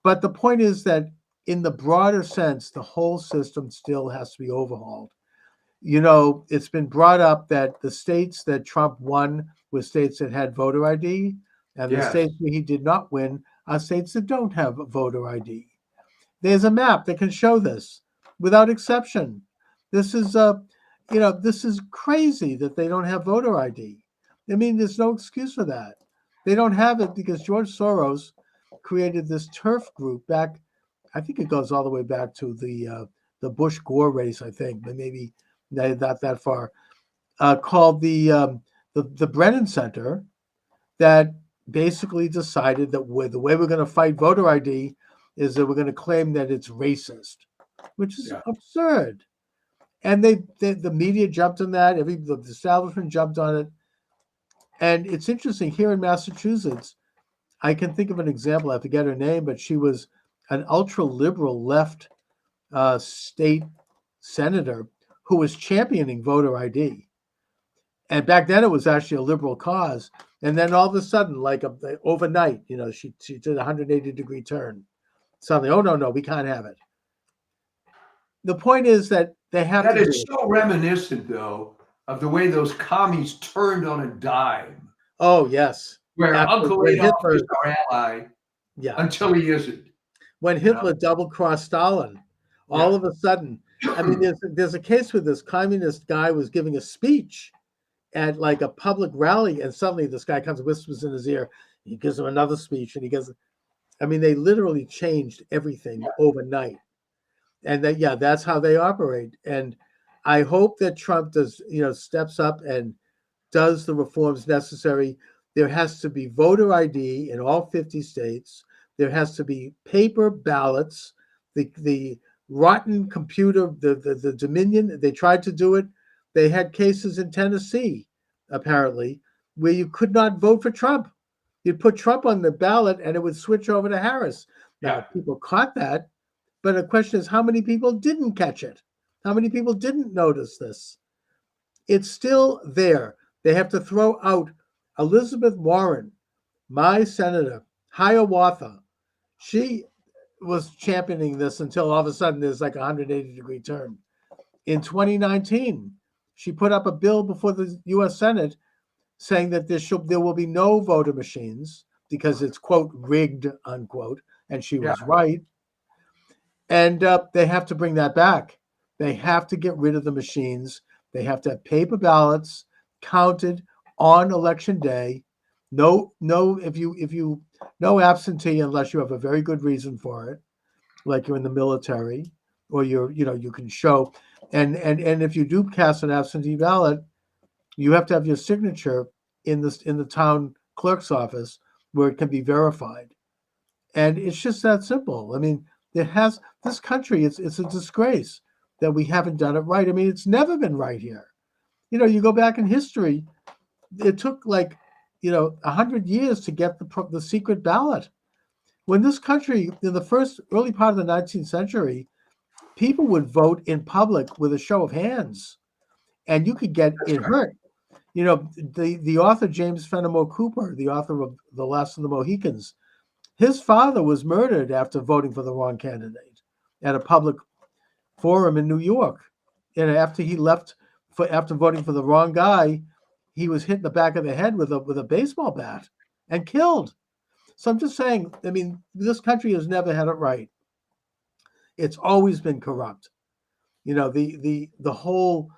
But the point is that in the broader sense, the whole system still has to be overhauled. It's been brought up that the states that Trump won were states that had voter ID, and the states where he did not win are states that don't have voter ID. There's a map that can show this without exception. This is this is crazy that they don't have voter ID. I mean, there's no excuse for that. They don't have it because George Soros created this turf group back. I think it goes all the way back to the Bush-Gore race, I think, but maybe not that far, called the Brennan Center, that basically decided that the way we're going to fight voter ID is that we're going to claim that it's racist, which is absurd. And the media jumped on that. The establishment jumped on it. And it's interesting, here in Massachusetts, I can think of an example. I forget her name, but she was an ultra-liberal left state senator who was championing voter ID. And back then it was actually a liberal cause. And then all of a sudden, like overnight, she did a 180-degree turn. Suddenly, oh, no, we can't have it. The point is that they have that to. That is so reminiscent, though, of the way those commies turned on a dime. Oh, yes. Where Uncle Adolf is our ally until he isn't. When Hitler double-crossed Stalin, all of a sudden, I mean, there's a case where this communist guy was giving a speech at like a public rally, and suddenly this guy comes and whispers in his ear. He gives him another speech, and he goes, I mean, they literally changed everything overnight. And that's how they operate. And I hope that Trump does, steps up and does the reforms necessary. There has to be voter ID in all 50 states. There has to be paper ballots. The rotten computer, the Dominion, they tried to do it. They had cases in Tennessee, apparently, where you could not vote for Trump. You'd put Trump on the ballot and it would switch over to Harris. Now, people caught that, But the question is, how many people didn't catch it? How many people didn't notice this? It's still there. They have to throw out Elizabeth Warren, my senator, Hiawatha. She was championing this until all of a sudden there's like a 180-degree turn. In 2019, she put up a bill before the U.S. Senate saying that there will be no voter machines because it's, quote, rigged, unquote, and she was right. And they have to bring that back. They have to get rid of the machines. They have to have paper ballots counted on election day. No absentee unless you have a very good reason for it, like you're in the military or you can show. And if you do cast an absentee ballot, you have to have your signature in the town clerk's office where it can be verified. And it's just that simple. I mean, this country, it's a disgrace that we haven't done it right. I mean, it's never been right here. You go back in history, it took 100 years to get the secret ballot. When this country, in the early part of the 19th century, people would vote in public with a show of hands, and you could get it hurt. The author James Fenimore Cooper, the author of The Last of the Mohicans, his father was murdered after voting for the wrong candidate at a public forum in New York. And after he left, after voting for the wrong guy, he was hit in the back of the head with a baseball bat and killed. So I'm just saying, I mean, this country has never had it right. It's always been corrupt. The whole,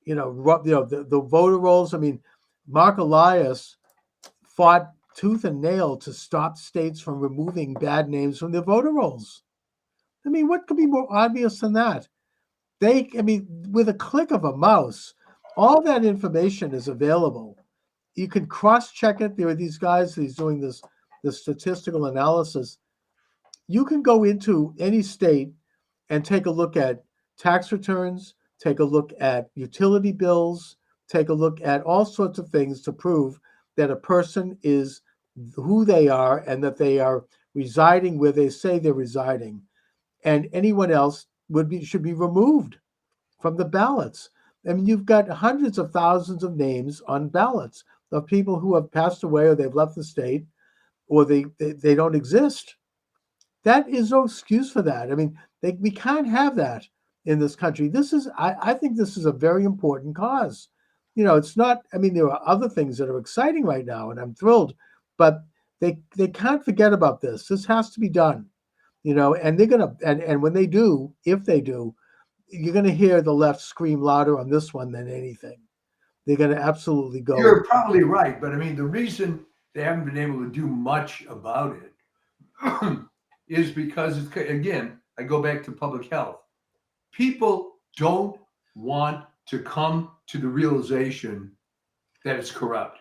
the voter rolls. I mean, Mark Elias fought tooth and nail to stop states from removing bad names from their voter rolls. I mean, what could be more obvious than that? With a click of a mouse, all that information is available. You can cross-check it. There are these guys who's doing this statistical analysis. You can go into any state and take a look at tax returns, take a look at utility bills, take a look at all sorts of things to prove that a person is who they are and that they are residing where they say they're residing. And anyone else should be removed from the ballots. I mean, you've got hundreds of thousands of names on ballots of people who have passed away or they've left the state or they don't exist. That is no excuse for that. I mean, we can't have that in this country. I think this is a very important cause. It's not, I mean, there are other things that are exciting right now, and I'm thrilled, but they can't forget about this. This has to be done, and they're going to, and when they do, if they do, you're going to hear the left scream louder on this one than anything. They're going to absolutely go. You're probably right, but I mean, the reason they haven't been able to do much about it is because, again, I go back to public health. People don't want to come to the realization that it's corrupt.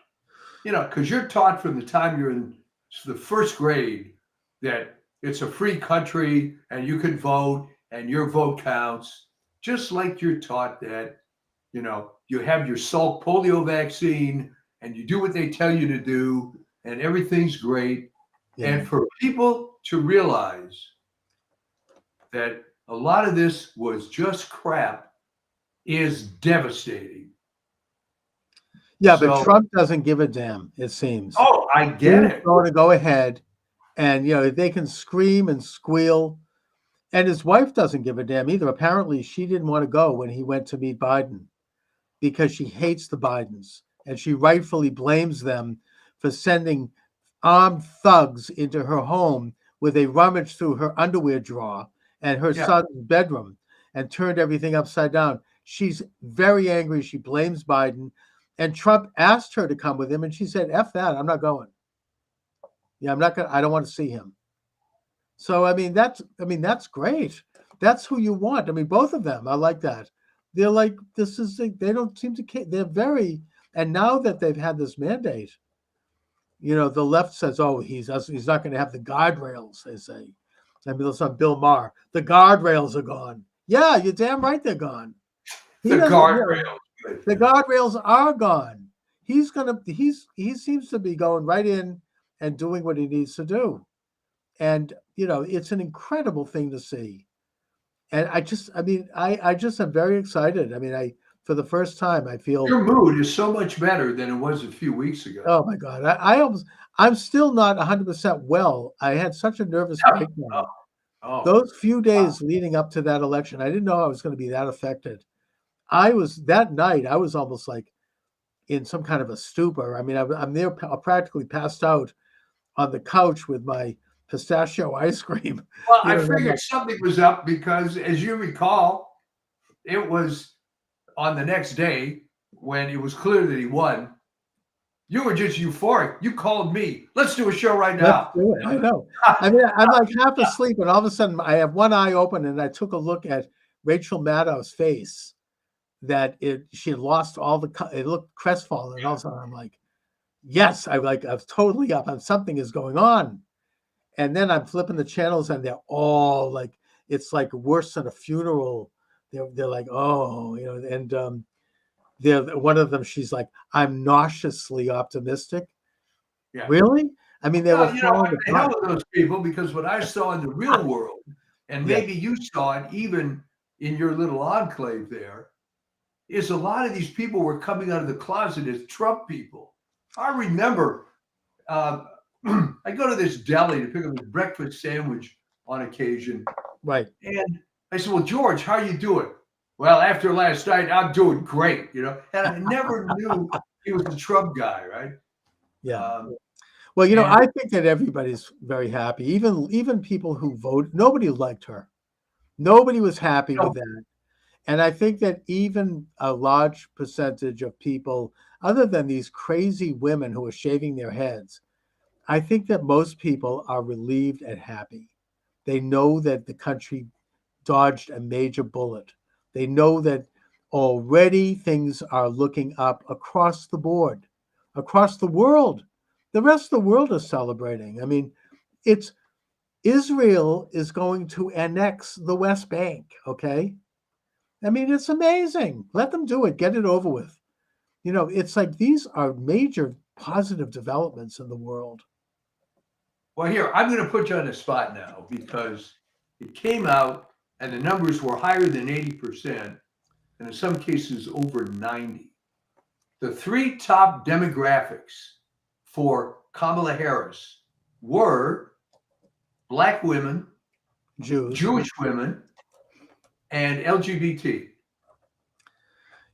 Because you're taught from the time you're in the first grade that it's a free country and you can vote and your vote counts, just like you're taught that, you have your Salk polio vaccine and you do what they tell you to do and everything's great. Yeah. And for people to realize that a lot of this was just crap is devastating. Yeah, but Trump doesn't give a damn, it seems. Oh, I get it. He's going to go ahead and, they can scream and squeal. And his wife doesn't give a damn either. Apparently, she didn't want to go when he went to meet Biden because she hates the Bidens. And she rightfully blames them for sending armed thugs into her home where they rummaged through her underwear drawer and her son's bedroom and turned everything upside down. She's very angry. She blames Biden. And Trump asked her to come with him, and she said, F that, I'm not going. Yeah, I'm not going. I don't want to see him. So, that's great. That's who you want. I mean, both of them, I like that. They're like, they don't seem to care. They're very, and now that they've had this mandate, the left says, oh, he's not going to have the guardrails, they say. I mean, it's on Bill Maher. The guardrails are gone. Yeah, you're damn right they're gone. The guardrails are gone. He seems to be going right in and doing what he needs to do. And, it's an incredible thing to see. And I just am very excited. I mean, for the first time, I feel, Your mood is so much better than it was a few weeks ago. oh my God, I'm still not 100% well. I had such a nervous breakdown. Oh, Those few days leading up to that election, I didn't know I was going to be that affected. That night, I was almost like in some kind of a stupor. I mean, I'm there practically passed out on the couch with my pistachio ice cream. well, You I know, and I'm figured like, something was up because, as you recall, it was on the next day when it was clear that he won. You were just euphoric. You called me. Let's do a show right let's now. do it. I know. I mean, I'm like half asleep, and all of a sudden, I have one eye open, and I took a look at Rachel Maddow's face. She had lost all it looked crestfallen, and all of a sudden, I'm like, yes, I was totally up, and something is going on. And then I'm flipping the channels, and they're all like, it's like worse than a funeral. They're like, oh, you know, and one of them, she's like, I'm nauseously optimistic. Yeah. Really? I mean, they were Well, you know, throwing I'm the hell with those people, because what I saw in the real world, and Yeah. maybe you saw it even in your little enclave there, is a lot of these people were coming out of the closet as Trump people. I remember I go to this deli to pick up a breakfast sandwich on occasion. right. And I said, well, George, how you doing? Well, after last night, I'm doing great, you know. And I never knew he was the Trump guy, right? Yeah. Well, you know, and- I think that everybody's very happy. Even people who voted, nobody liked her. Nobody was happy No. with that. And I think that even a large percentage of people, other than these crazy women who are shaving their heads, I think that most people are relieved and happy. They know that the country dodged a major bullet. They know that already things are looking up across the board, across the world. The rest of the world is celebrating. I mean, Israel is going to annex the West Bank, okay? I mean, it's amazing. Let them do it. Get it over with. You know, it's like these are major positive developments in the world. Well, here, I'm going to put you on the spot now, because it came out and the numbers were higher than 80%, and in some cases over 90. The three top demographics for Kamala Harris were Black women, Jews. Jewish women, and LGBT.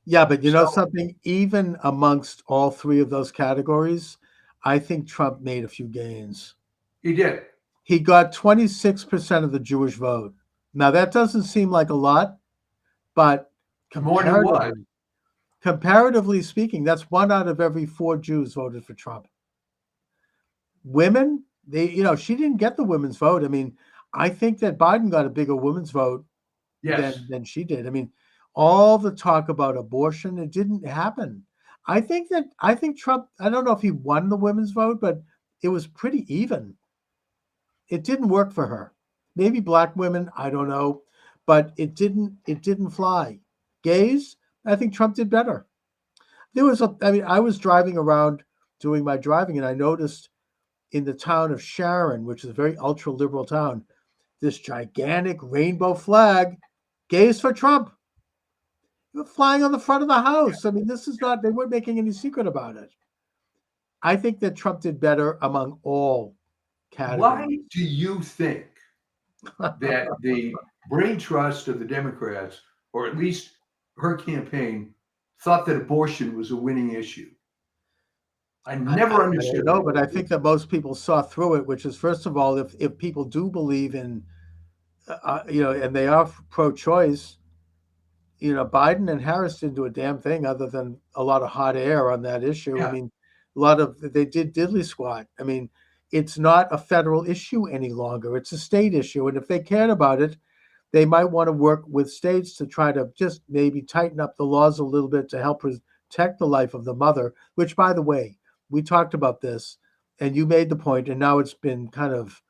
Yeah, but you know So- something? Even amongst all three of those categories, I think Trump made a few gains. He did. He got 26% of the Jewish vote. Now, that doesn't seem like a lot, but More than what? comparatively speaking, that's 1 out of every 4 Jews voted for Trump. Women, she didn't get the women's vote. I mean, I think that Biden got a bigger women's vote Yes. than she did. I mean, all the talk about abortion, it didn't happen. I think Trump, I don't know if he won the women's vote, but it was pretty even. It didn't work for her. Maybe Black women, I don't know, but it didn't fly. Gays, I think Trump did better. I was driving around doing my driving, and I noticed in the town of Sharon, which is a very ultra liberal town, this gigantic rainbow flag, gays for Trump. They were flying on the front of the house. I mean, they weren't making any secret about it. I think that Trump did better among all categories. Why do you think that the brain trust of the Democrats, or at least her campaign, thought that abortion was a winning issue? I never understood. No, but I think that most people saw through it, which is, first of all, if people do believe in, and they are pro-choice, Biden and Harris didn't do a damn thing other than a lot of hot air on that issue. Yeah. I mean, they did diddly squat. I mean, it's not a federal issue any longer. It's a state issue. And if they cared about it, they might want to work with states to try to just maybe tighten up the laws a little bit to help protect the life of the mother, which, by the way, we talked about this and you made the point, and now it's been kind of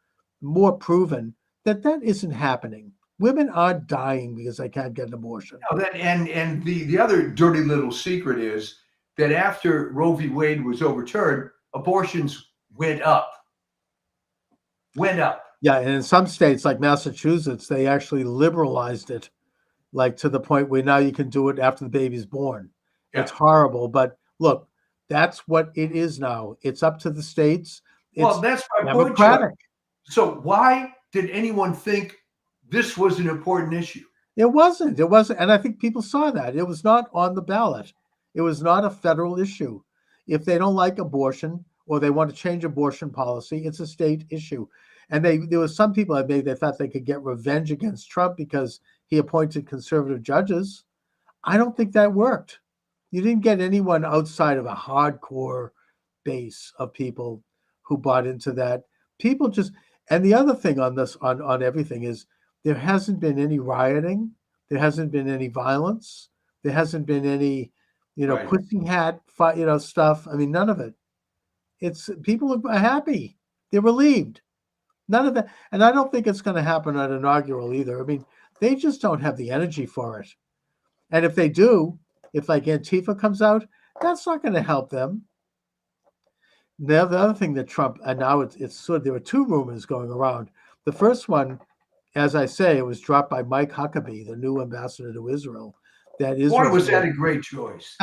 more proven that isn't happening. Women aren't dying because they can't get an abortion. No, and the other dirty little secret is that after Roe v. Wade was overturned, abortions went up. Yeah, and in some states like Massachusetts, they actually liberalized it, like to the point where now you can do it after the baby's born. It's Yeah. horrible, but look, that's what it is now. It's up to the states. Well, It's that's my point, Chuck. democratic. So why did anyone think this was an important issue? It wasn't. It wasn't. And I think people saw that. It was not on the ballot. It was not a federal issue. If they don't like abortion or they want to change abortion policy, it's a state issue. And there was some people that maybe they thought they could get revenge against Trump because he appointed conservative judges. I don't think that worked. You didn't get anyone outside of a hardcore base of people who bought into that. People just, and the other thing on this, on everything is there hasn't been any rioting. There hasn't been any violence. There hasn't been any, Right. pussy hat, stuff. I mean, none of it. It's people are happy. They're relieved. None of that. And I don't think it's going to happen at inaugural either. I mean, they just don't have the energy for it. And if they do, if like Antifa comes out, that's not going to help them. The other thing that Trump, and now it's sort of, there were two rumors going around. The first one, as I say, it was dropped by Mike Huckabee, the new ambassador to Israel. That is, Boy, was that a great choice.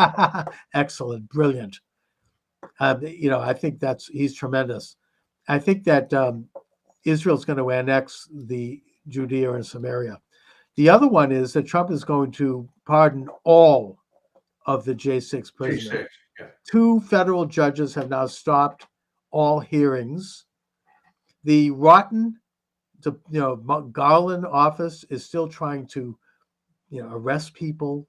excellent, brilliant. I think he's tremendous. I think that Israel's going to annex the Judea and Samaria. The other one is that Trump is going to pardon all of the J6 prisoners. J6, yeah. 2 federal judges have now stopped all hearings. The rotten, Garland office is still trying to, arrest people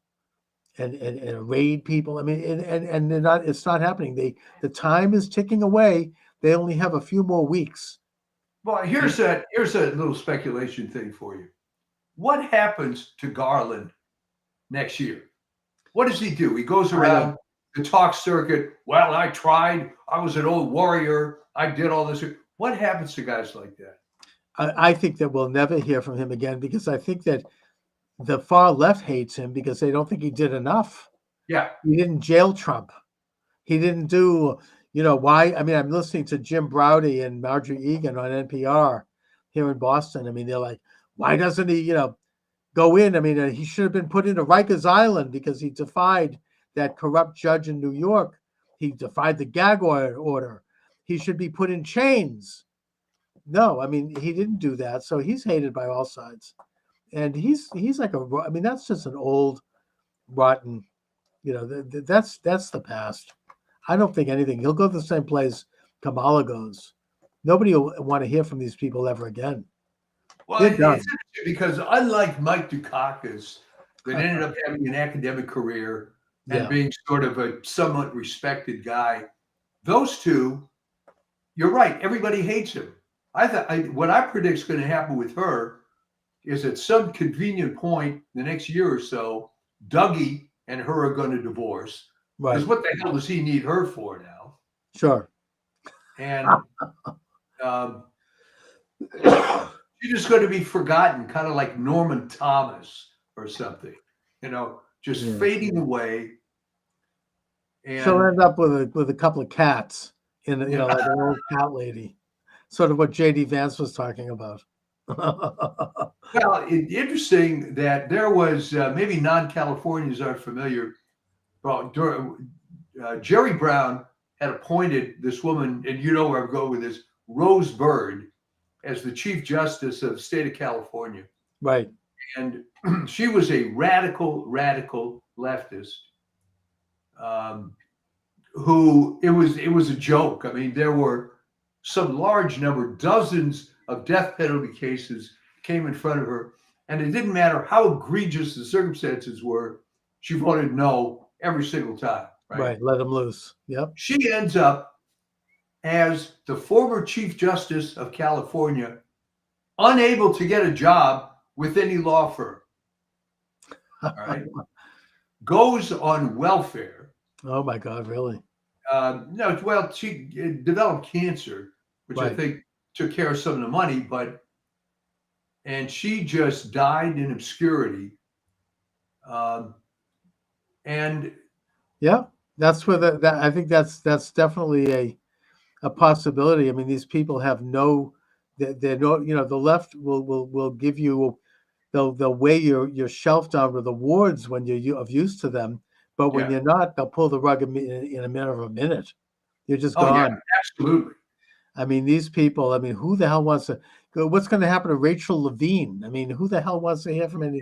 and raid people. I mean, and they're not. It's not happening. The time is ticking away. They only have a few more weeks. Well, here's a little speculation thing for you. What happens to Garland next year? What does he do? He goes around the talk circuit. Well, I tried. I was an old warrior. I did all this. What happens to guys like that? I think that we'll never hear from him again because I think that the far left hates him because they don't think he did enough. Yeah. He didn't jail Trump. He didn't do, why? I mean, I'm listening to Jim Braude and Marjorie Egan on NPR here in Boston. I mean, they're like, why doesn't he, go in? I mean, he should have been put into Rikers Island because he defied that corrupt judge in New York. He defied the gag order. He should be put in chains. No, I mean, he didn't do that. So he's hated by all sides. And he's like that's just an old, rotten, that's the past. I don't think anything. He'll go to the same place Kamala goes. Nobody will want to hear from these people ever again. Well, it's interesting because unlike Mike Dukakis, that ended up having an academic career and being sort of a somewhat respected guy, those two, you're right. Everybody hates him. What I predict is going to happen with her is at some convenient point the next year or so, Dougie and her are going to divorce. Right. Because what the hell does he need her for now? Sure. And she's just going to be forgotten, kind of like Norman Thomas or something, just fading away. And she'll end up with a couple of cats like an old cat lady, sort of what J.D. Vance was talking about. Well, interesting that there was maybe non-Californians aren't familiar. Well, Jerry Brown had appointed this woman, and you know where I'm going with this, Rose Byrd, as the Chief Justice of the state of California. Right. And she was a radical leftist who it was a joke. I mean, there were some large number, dozens of death penalty cases came in front of her, and it didn't matter how egregious the circumstances were, she voted no every single time. Right. Let him loose. Yep. She ends up as the former Chief Justice of California, unable to get a job with any law firm. All right. Goes on welfare. Oh my God, really? No, well, she developed cancer, which I think took care of some of the money, and she just died in obscurity. And yeah, that's where I think that's definitely a possibility. I mean, these people have no they're not, the left will give you, they'll weigh your shelf down with awards when you're of use to them, but when Yeah. you're not, they'll pull the rug in a matter of a minute. You're just Oh yeah, gone. absolutely. I mean, these people. I mean, who the hell wants to? What's going to happen to Rachel Levine? I mean, who the hell wants to hear from any?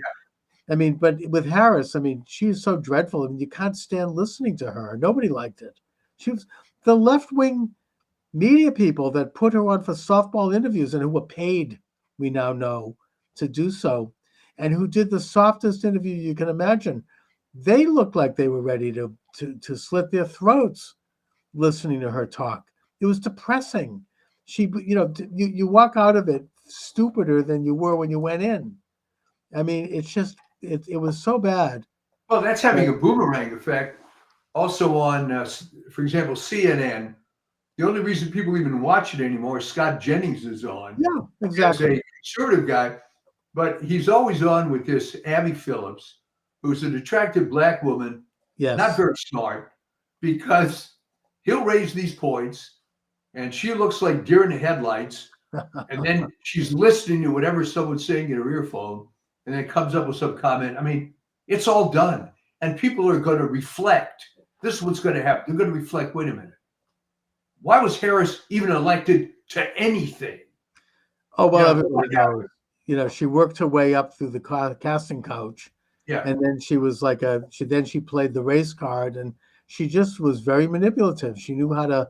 I mean, but with Harris, I mean, she's so dreadful. I mean, you can't stand listening to her. Nobody liked it. She was the left-wing media people that put her on for softball interviews and who were paid, we now know, to do so, and who did the softest interview you can imagine. They looked like they were ready to slit their throats listening to her talk. It was depressing. You walk out of it stupider than you were when you went in. I mean, it was so bad. Well, that's having a boomerang effect. Also on, for example, CNN. The only reason people even watch it anymore is Scott Jennings is on. Yeah, As exactly. a conservative guy, but he's always on with this Abby Phillips, who's an attractive black woman, Yes. not very smart, because he'll raise these points and she looks like deer in the headlights. And then she's listening to whatever someone's saying in her earphone and then comes up with some comment. I mean, it's all done. And people are going to reflect. This is what's going to happen. They're going to reflect, wait a minute. Why was Harris even elected to anything? Oh, well, Yeah, everybody knows. She worked her way up through the casting coach. Yeah. And then she was like she played the race card, and she just was very manipulative. She knew how to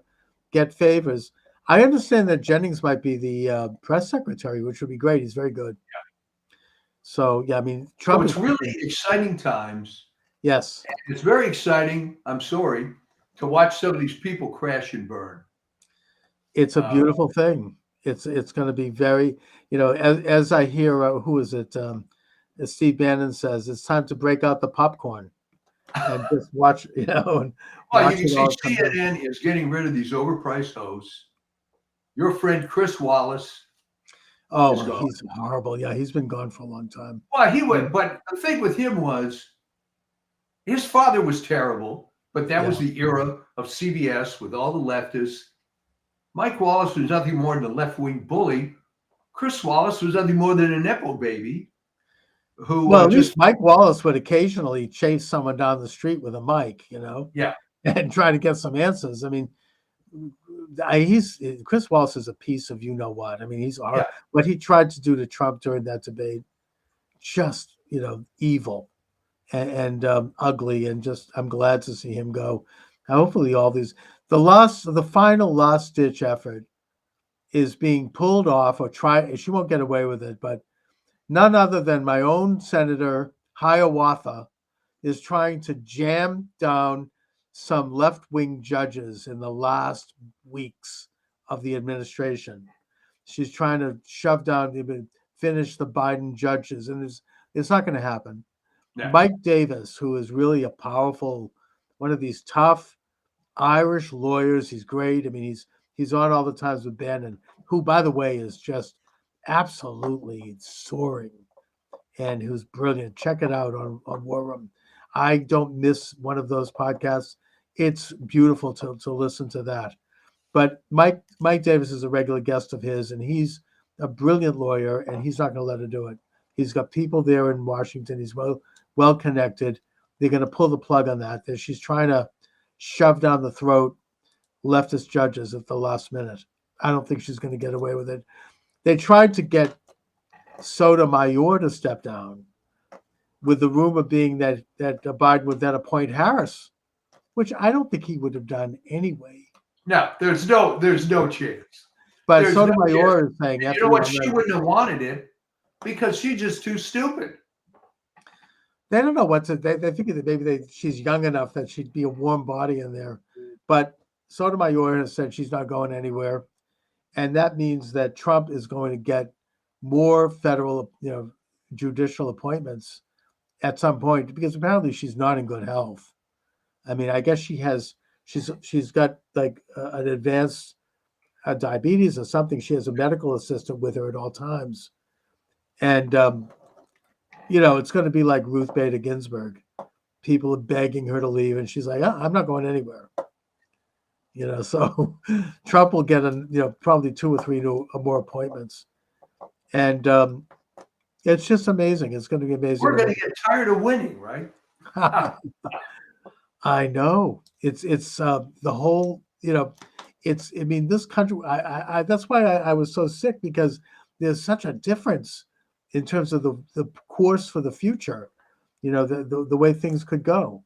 get favors. I understand that Jennings might be the press secretary, which would be great. He's very good. Yeah. So, yeah, I mean, Trump it's really exciting times. Yes. It's very exciting, I'm sorry, to watch some of these people crash and burn. It's a beautiful thing. It's going to be very, as I hear, who is it? As Steve Bannon says, it's time to break out the popcorn and just watch, and well, watch you it can all see come down. CNN is getting rid of these overpriced hosts. Your friend Chris Wallace. Oh, he's horrible. Yeah, he's been gone for a long time. Well, he went, but the thing with him was his father was terrible, but that was the era of CBS with all the leftists. Mike Wallace was nothing more than a left-wing bully. Chris Wallace was nothing more than a Nepo baby. Who at least Mike Wallace would occasionally chase someone down the street with a mic, Yeah. and try to get some answers. I mean, Chris Wallace is a piece of what. I mean, he's what he tried to do to Trump during that debate, just evil and ugly, and just I'm glad to see him go. And hopefully, the final last ditch effort is being pulled off or try. She won't get away with it, but none other than my own Senator Hiawatha is trying to jam down some left-wing judges in the last weeks of the administration. She's trying to shove down, finish the Biden judges, and it's not going to happen. Yeah. Mike Davis, who is really a powerful, one of these tough Irish lawyers, he's great. I mean, he's on all the times with Bannon, who, by the way, is just absolutely soaring and who's brilliant. Check it out on War Room. I don't miss one of those podcasts. It's beautiful to listen to that. But Mike Davis is a regular guest of his, and he's a brilliant lawyer, and he's not going to let her do it. He's got people there in Washington. He's well connected. They're going to pull the plug on that. She's trying to shove down the throat leftist judges at the last minute. I don't think she's going to get away with it. They tried to get Sotomayor to step down, with the rumor being that Biden would then appoint Harris, which I don't think he would have done anyway. No, there's no chance. But There's Sotomayor is saying, you know what? She wouldn't have wanted it because she's just too stupid. They don't know what to. They think that maybe she's young enough that she'd be a warm body in there. But Sotomayor has said she's not going anywhere, and that means that Trump is going to get more federal, judicial appointments at some point, because apparently she's not in good health. I mean, I guess she's got like an advanced diabetes or something. She has a medical assistant with her at all times, and it's going to be like Ruth Bader Ginsburg. People are begging her to leave, and she's like, I'm not going anywhere. So Trump will get probably 2 or 3 more appointments, and it's just amazing. It's going to be amazing. We're going to get tired of winning, right? I know it's the whole, I mean, this country, I that's why I was so sick, because there's such a difference in terms of the course for the future, the way things could go.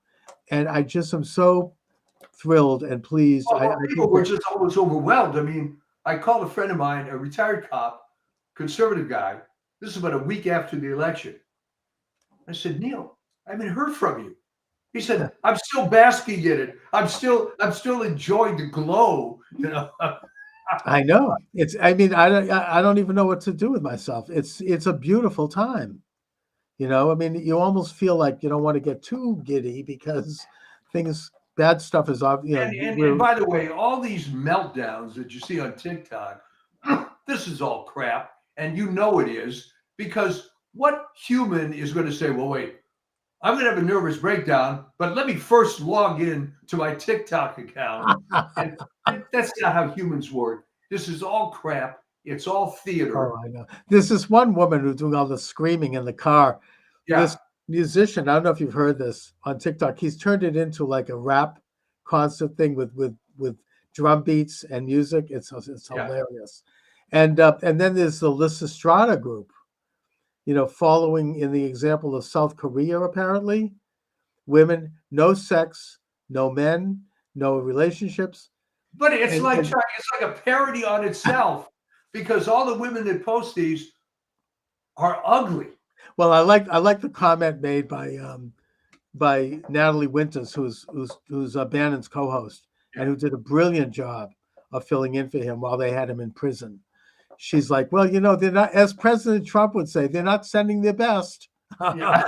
And I just am so thrilled and pleased. Well, I people think were just always overwhelmed. I mean, I called a friend of mine, a retired cop, conservative guy. This is about a week after the election. I said, Neil, I haven't heard from you. He said, I'm still basking in it. I'm still enjoying the glow. I know I mean, I don't even know what to do with myself. It's a beautiful time. I mean, you almost feel like you don't want to get too giddy, because bad stuff is obvious. And by the way, all these meltdowns that you see on TikTok, this is all crap. And it is, because what human is going to say, well, wait, I'm going to have a nervous breakdown, but let me first log in to my TikTok account. And that's not how humans work. This is all crap. It's all theater. Oh, I know. There's this one woman who's doing all the screaming in the car. Yeah. This musician, I don't know if you've heard this on TikTok. He's turned it into like a rap concert thing with drum beats and music. It's hilarious. And then there's the Lysistrata group, following in the example of South Korea. Apparently, women, no sex, no men, no relationships. But it's like a parody on itself, because all the women that post these are ugly. Well, I like the comment made by Natalie Winters, who's Bannon's co-host, and who did a brilliant job of filling in for him while they had him in prison. She's like, well, they're not, as President Trump would say, they're not sending their best. Yeah.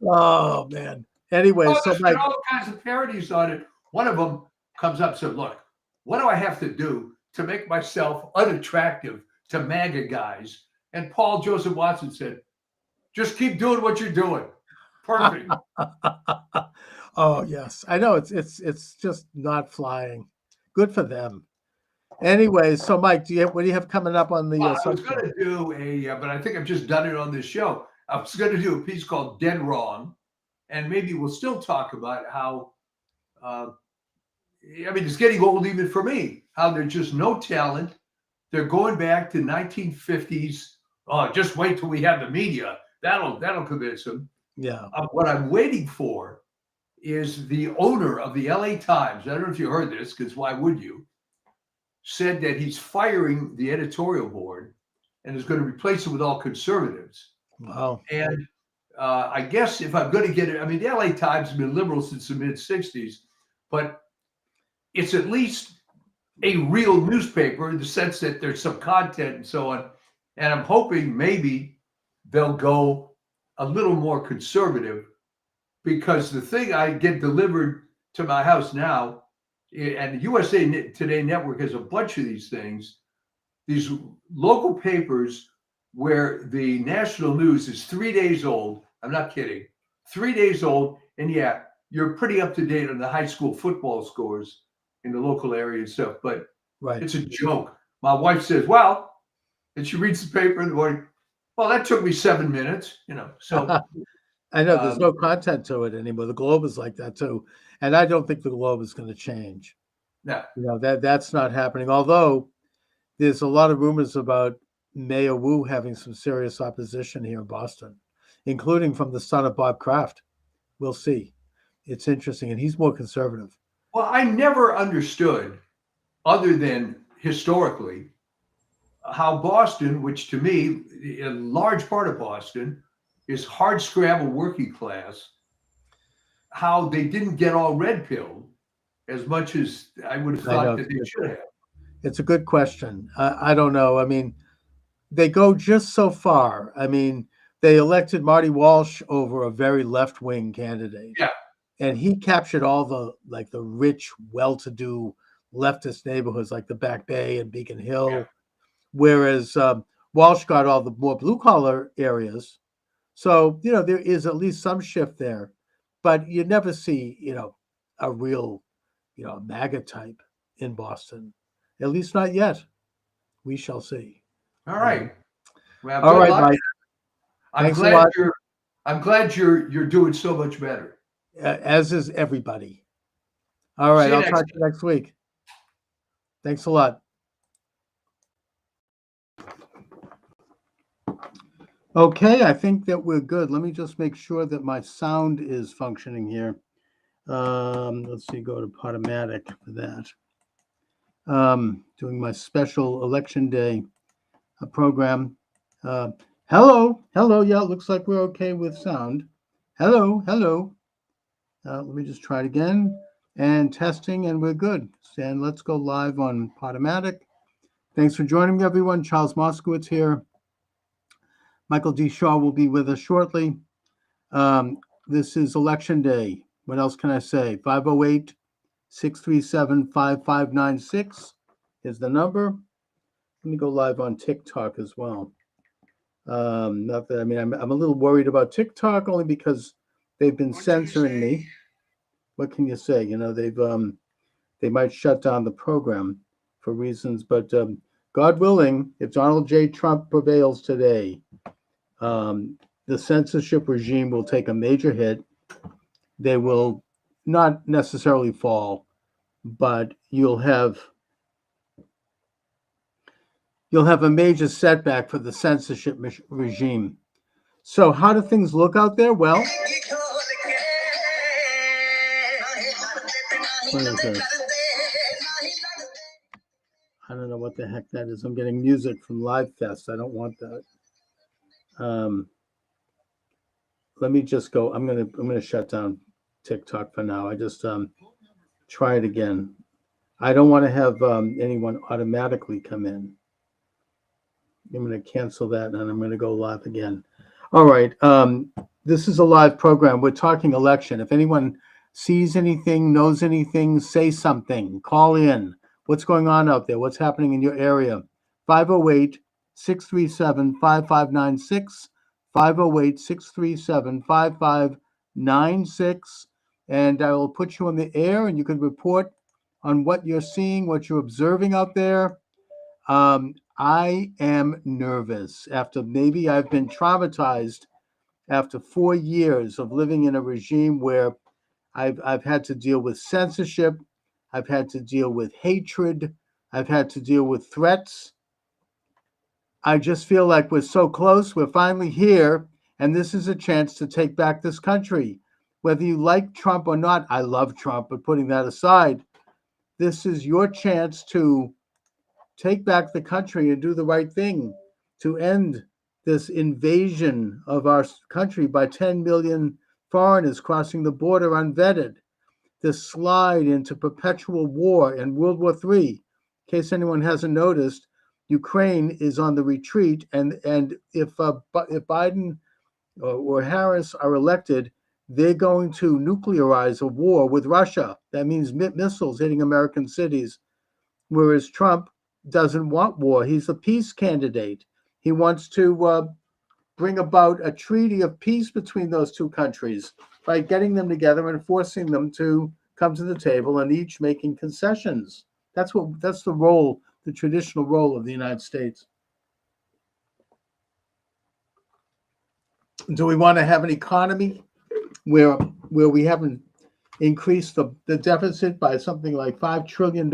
Oh man. Anyway, so there's all kinds of parodies on it. One of them comes up and said, look, what do I have to do to make myself unattractive to MAGA guys? And Paul Joseph Watson said, just keep doing what you're doing. Perfect. Oh yes, I know it's just not flying. Good for them. Anyway, so Mike, what do you have coming up on the? I was going to do but I think I've just done it on this show. I was going to do a piece called "Dead Wrong," and maybe we'll still talk about how. I mean, it's getting old even for me. How there's just no talent. They're going back to 1950s. Oh, just wait till we have the media. That'll convince them. Yeah. What I'm waiting for is the owner of the LA Times. I don't know if you heard this, because why would you? Said that he's firing the editorial board and is going to replace it with all conservatives. Wow. And I guess if I'm going to get it, I mean, the LA Times has been liberal since the mid 60s, but it's at least a real newspaper in the sense that there's some content and so on. And I'm hoping maybe they'll go a little more conservative, because the thing I get delivered to my house now, and the USA Today Network has a bunch of these things, these local papers where the national news is 3 days old. I'm not kidding. 3 days old. And yeah, you're pretty up to date on the high school football scores in the local area and stuff, but right. It's a joke. My wife says, well, and she reads the paper in the morning, well, that took me 7 minutes, so. I know there's no content to it anymore. The Globe is like that too. And I don't think the Globe is going to change. No. That's not happening. Although there's a lot of rumors about Mayor Wu having some serious opposition here in Boston, including from the son of Bob Kraft. We'll see. It's interesting. And he's more conservative. Well, I never understood, other than historically, how Boston, which to me, a large part of Boston, is hard scrabble working class, how they didn't get all red pilled as much as I would have thought that they should have. It's a good question. I don't know. I mean, they go just so far. I mean, they elected Marty Walsh over a very left-wing candidate. Yeah. And he captured all the rich, well-to-do leftist neighborhoods like the Back Bay and Beacon Hill, yeah. Whereas Walsh got all the more blue-collar areas. So, there is at least some shift there, but you never see, a real, a MAGA type in Boston. At least not yet. We shall see. All right. Well, All good right, luck. Mike. I'm Thanks a glad lot. you're doing so much better. As is everybody. All See right. you I'll next talk to you next week. Thanks a lot. Okay, I think that we're good. Let me just make sure that my sound is functioning here. Let's see, go to Podomatic for that. Doing my special election day program. Hello. Yeah, it looks like we're okay with sound. Hello. Let me just try it again. And testing, and we're good. And let's go live on Podomatic. Thanks for joining me, everyone. Charles Moskowitz here. Michael D. Shaw will be with us shortly. This is Election Day. What else can I say? 508-637-5596 is the number. Let me go live on TikTok as well. Not that, I'm a little worried about TikTok only because they've been censoring me. What can you say? They might shut down the program for reasons, but God willing, if Donald J. Trump prevails today, the censorship regime will take a major hit. They will not necessarily fall, but you'll have a major setback for the censorship regime. So how do things look out there? Well, what is this? I don't know what the heck that is. I'm getting music from Live Fest. I don't want that. Let me just go. I'm gonna shut down TikTok for now. I just try it again. I don't want to have anyone automatically come in. I'm going to cancel that, and I'm going to go live again. All right. This is a live program. We're talking election. If anyone sees anything, knows anything, say something. Call in. What's going on out there? What's happening in your area? 508-637-5596. 508-637-5596. And I will put you on the air, and you can report on what you're seeing, what you're observing out there. I am nervous after maybe I've been traumatized after 4 years of living in a regime where I've had to deal with censorship. I've had to deal with hatred. I've had to deal with threats. I just feel like we're so close. We're finally here, and this is a chance to take back this country. Whether you like Trump or not, I love Trump, but putting that aside, this is your chance to take back the country and do the right thing to end this invasion of our country by 10 million foreigners crossing the border unvetted, this slide into perpetual war and World War III. In case anyone hasn't noticed, Ukraine is on the retreat, and if Biden or Harris are elected, they're going to nuclearize a war with Russia. That means missiles hitting American cities, whereas Trump doesn't want war. He's a peace candidate. He wants to bring about a treaty of peace between those two countries by getting them together and forcing them to come to the table and each making concessions. That's the role, the traditional role of the United States. Do we want to have an economy where we haven't increased the deficit by something like $5 trillion?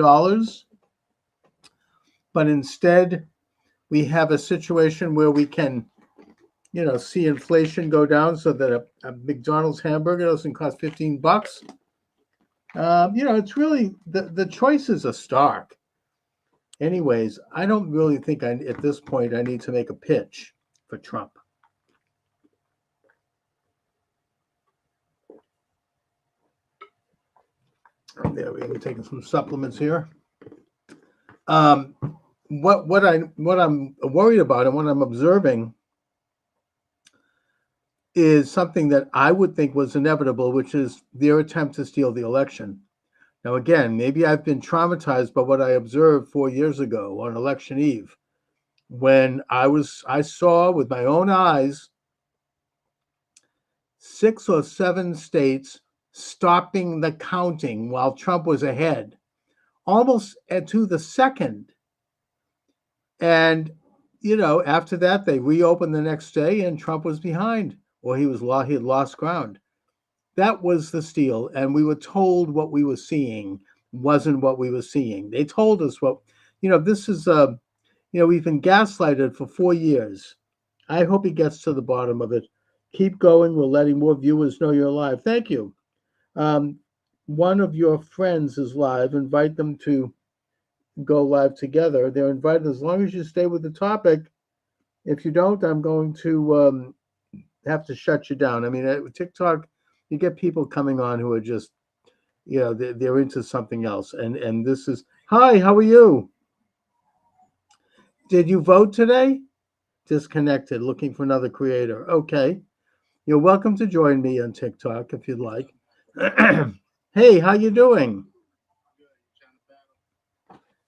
But instead, we have a situation where we can, see inflation go down so that a McDonald's hamburger doesn't cost $15. It's really the choices are stark. Anyways, I don't really think at this point I need to make a pitch for Trump. There we're taking some supplements here. What I'm worried about and what I'm observing is something that I would think was inevitable, which is their attempt to steal the election. Now, again, maybe I've been traumatized by what I observed 4 years ago on election eve, when I saw with my own eyes 6 or 7 states stopping the counting while Trump was ahead, almost to the second. And, after that, they reopened the next day and Trump was behind, or he had lost ground. That was the steal. And we were told what we were seeing wasn't what we were seeing. They told us this is, we've been gaslighted for 4 years. I hope he gets to the bottom of it. Keep going. We're letting more viewers know you're live. Thank you. One of your friends is live. Invite them to go live together. They're invited as long as you stay with the topic. If you don't, I'm going to have to shut you down. I mean, at TikTok, you get people coming on who are just, they're into something else. And this is, hi, how are you? Did you vote today? Disconnected, looking for another creator. Okay. You're welcome to join me on TikTok if you'd like. Hey, how you doing?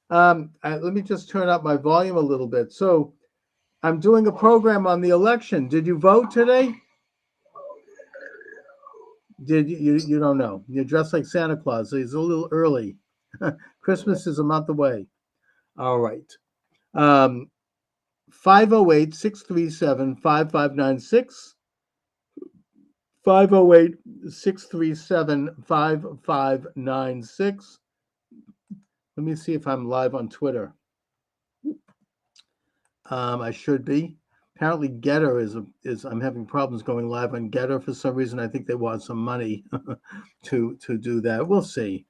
Let me just turn up my volume a little bit. So I'm doing a program on the election. Did you vote today? Did you don't know. You're dressed like Santa Claus. So it's a little early. Christmas is a month away. All right. 508-637-5596. 508-637-5596. Let me see if I'm live on Twitter. I should be. Apparently Getter is I'm having problems going live on Getter for some reason. I think they want some money to do that. We'll see.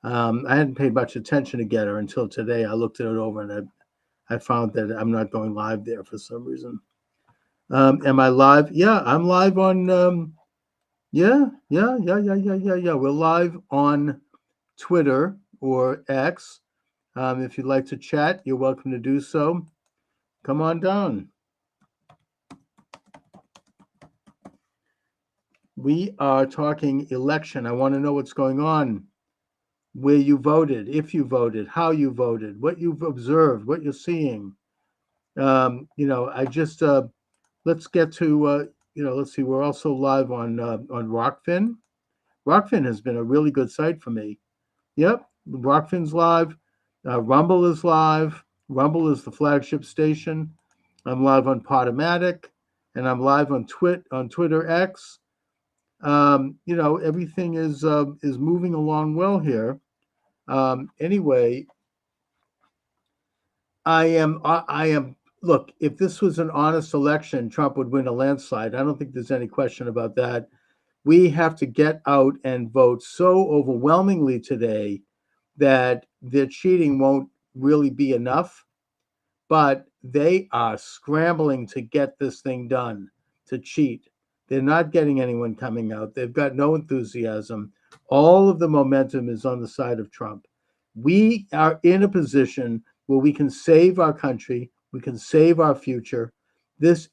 I hadn't paid much attention to Getter until today. I looked it over and I found that I'm not going live there for some reason. Am I live? Yeah, I'm live on yeah. We're live on Twitter or X. If you'd like to chat, you're welcome to do so. Come on down. We are talking election. I want to know what's going on, where you voted, if you voted, how you voted, what you've observed, what you're seeing. I just let's get to let's see. We're also live on Rockfin. Rockfin has been a really good site for me. Yep, Rockfin's live. Rumble is live. Rumble is the flagship station. I'm live on Podomatic, and I'm live on Twitter X. Everything is moving along well here. Anyway, I am. Look, if this was an honest election, Trump would win a landslide. I don't think there's any question about that. We have to get out and vote so overwhelmingly today that the cheating won't really be enough. But they are scrambling to get this thing done, to cheat. They're not getting anyone coming out. They've got no enthusiasm. All of the momentum is on the side of Trump. We are in a position where we can save our country. We can save our future.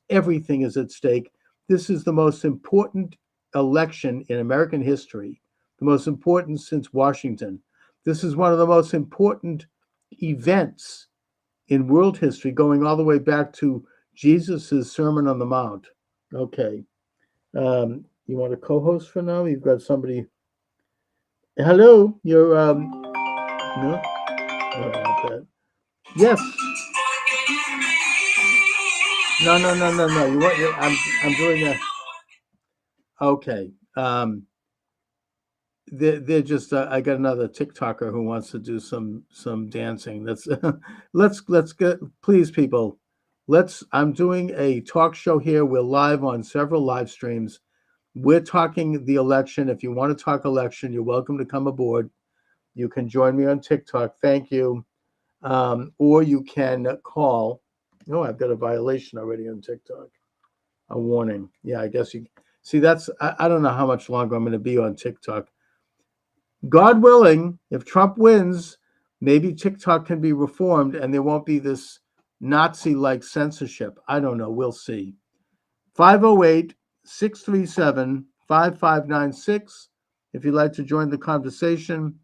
Everything is at stake. This is the most important election in American history, the most important since Washington. This is one of the most important events in world history, going all the way back to Jesus's Sermon on the Mount. Okay. You want a co-host for now? You've got somebody. Hello, you're no? I don't want that. Yes. No. You want? I'm doing that. Okay. They're just. I got another TikToker who wants to do some dancing. Let's get, please, people. I'm doing a talk show here. We're live on several live streams. We're talking the election. If you want to talk election, you're welcome to come aboard. You can join me on TikTok. Thank you. Or you can call. Oh, I've got a violation already on TikTok. A warning. Yeah, I guess you see. I don't know how much longer I'm going to be on TikTok. God willing, if Trump wins, maybe TikTok can be reformed and there won't be this Nazi-like censorship. I don't know. We'll see. 508-637-5596. If you'd like to join the conversation,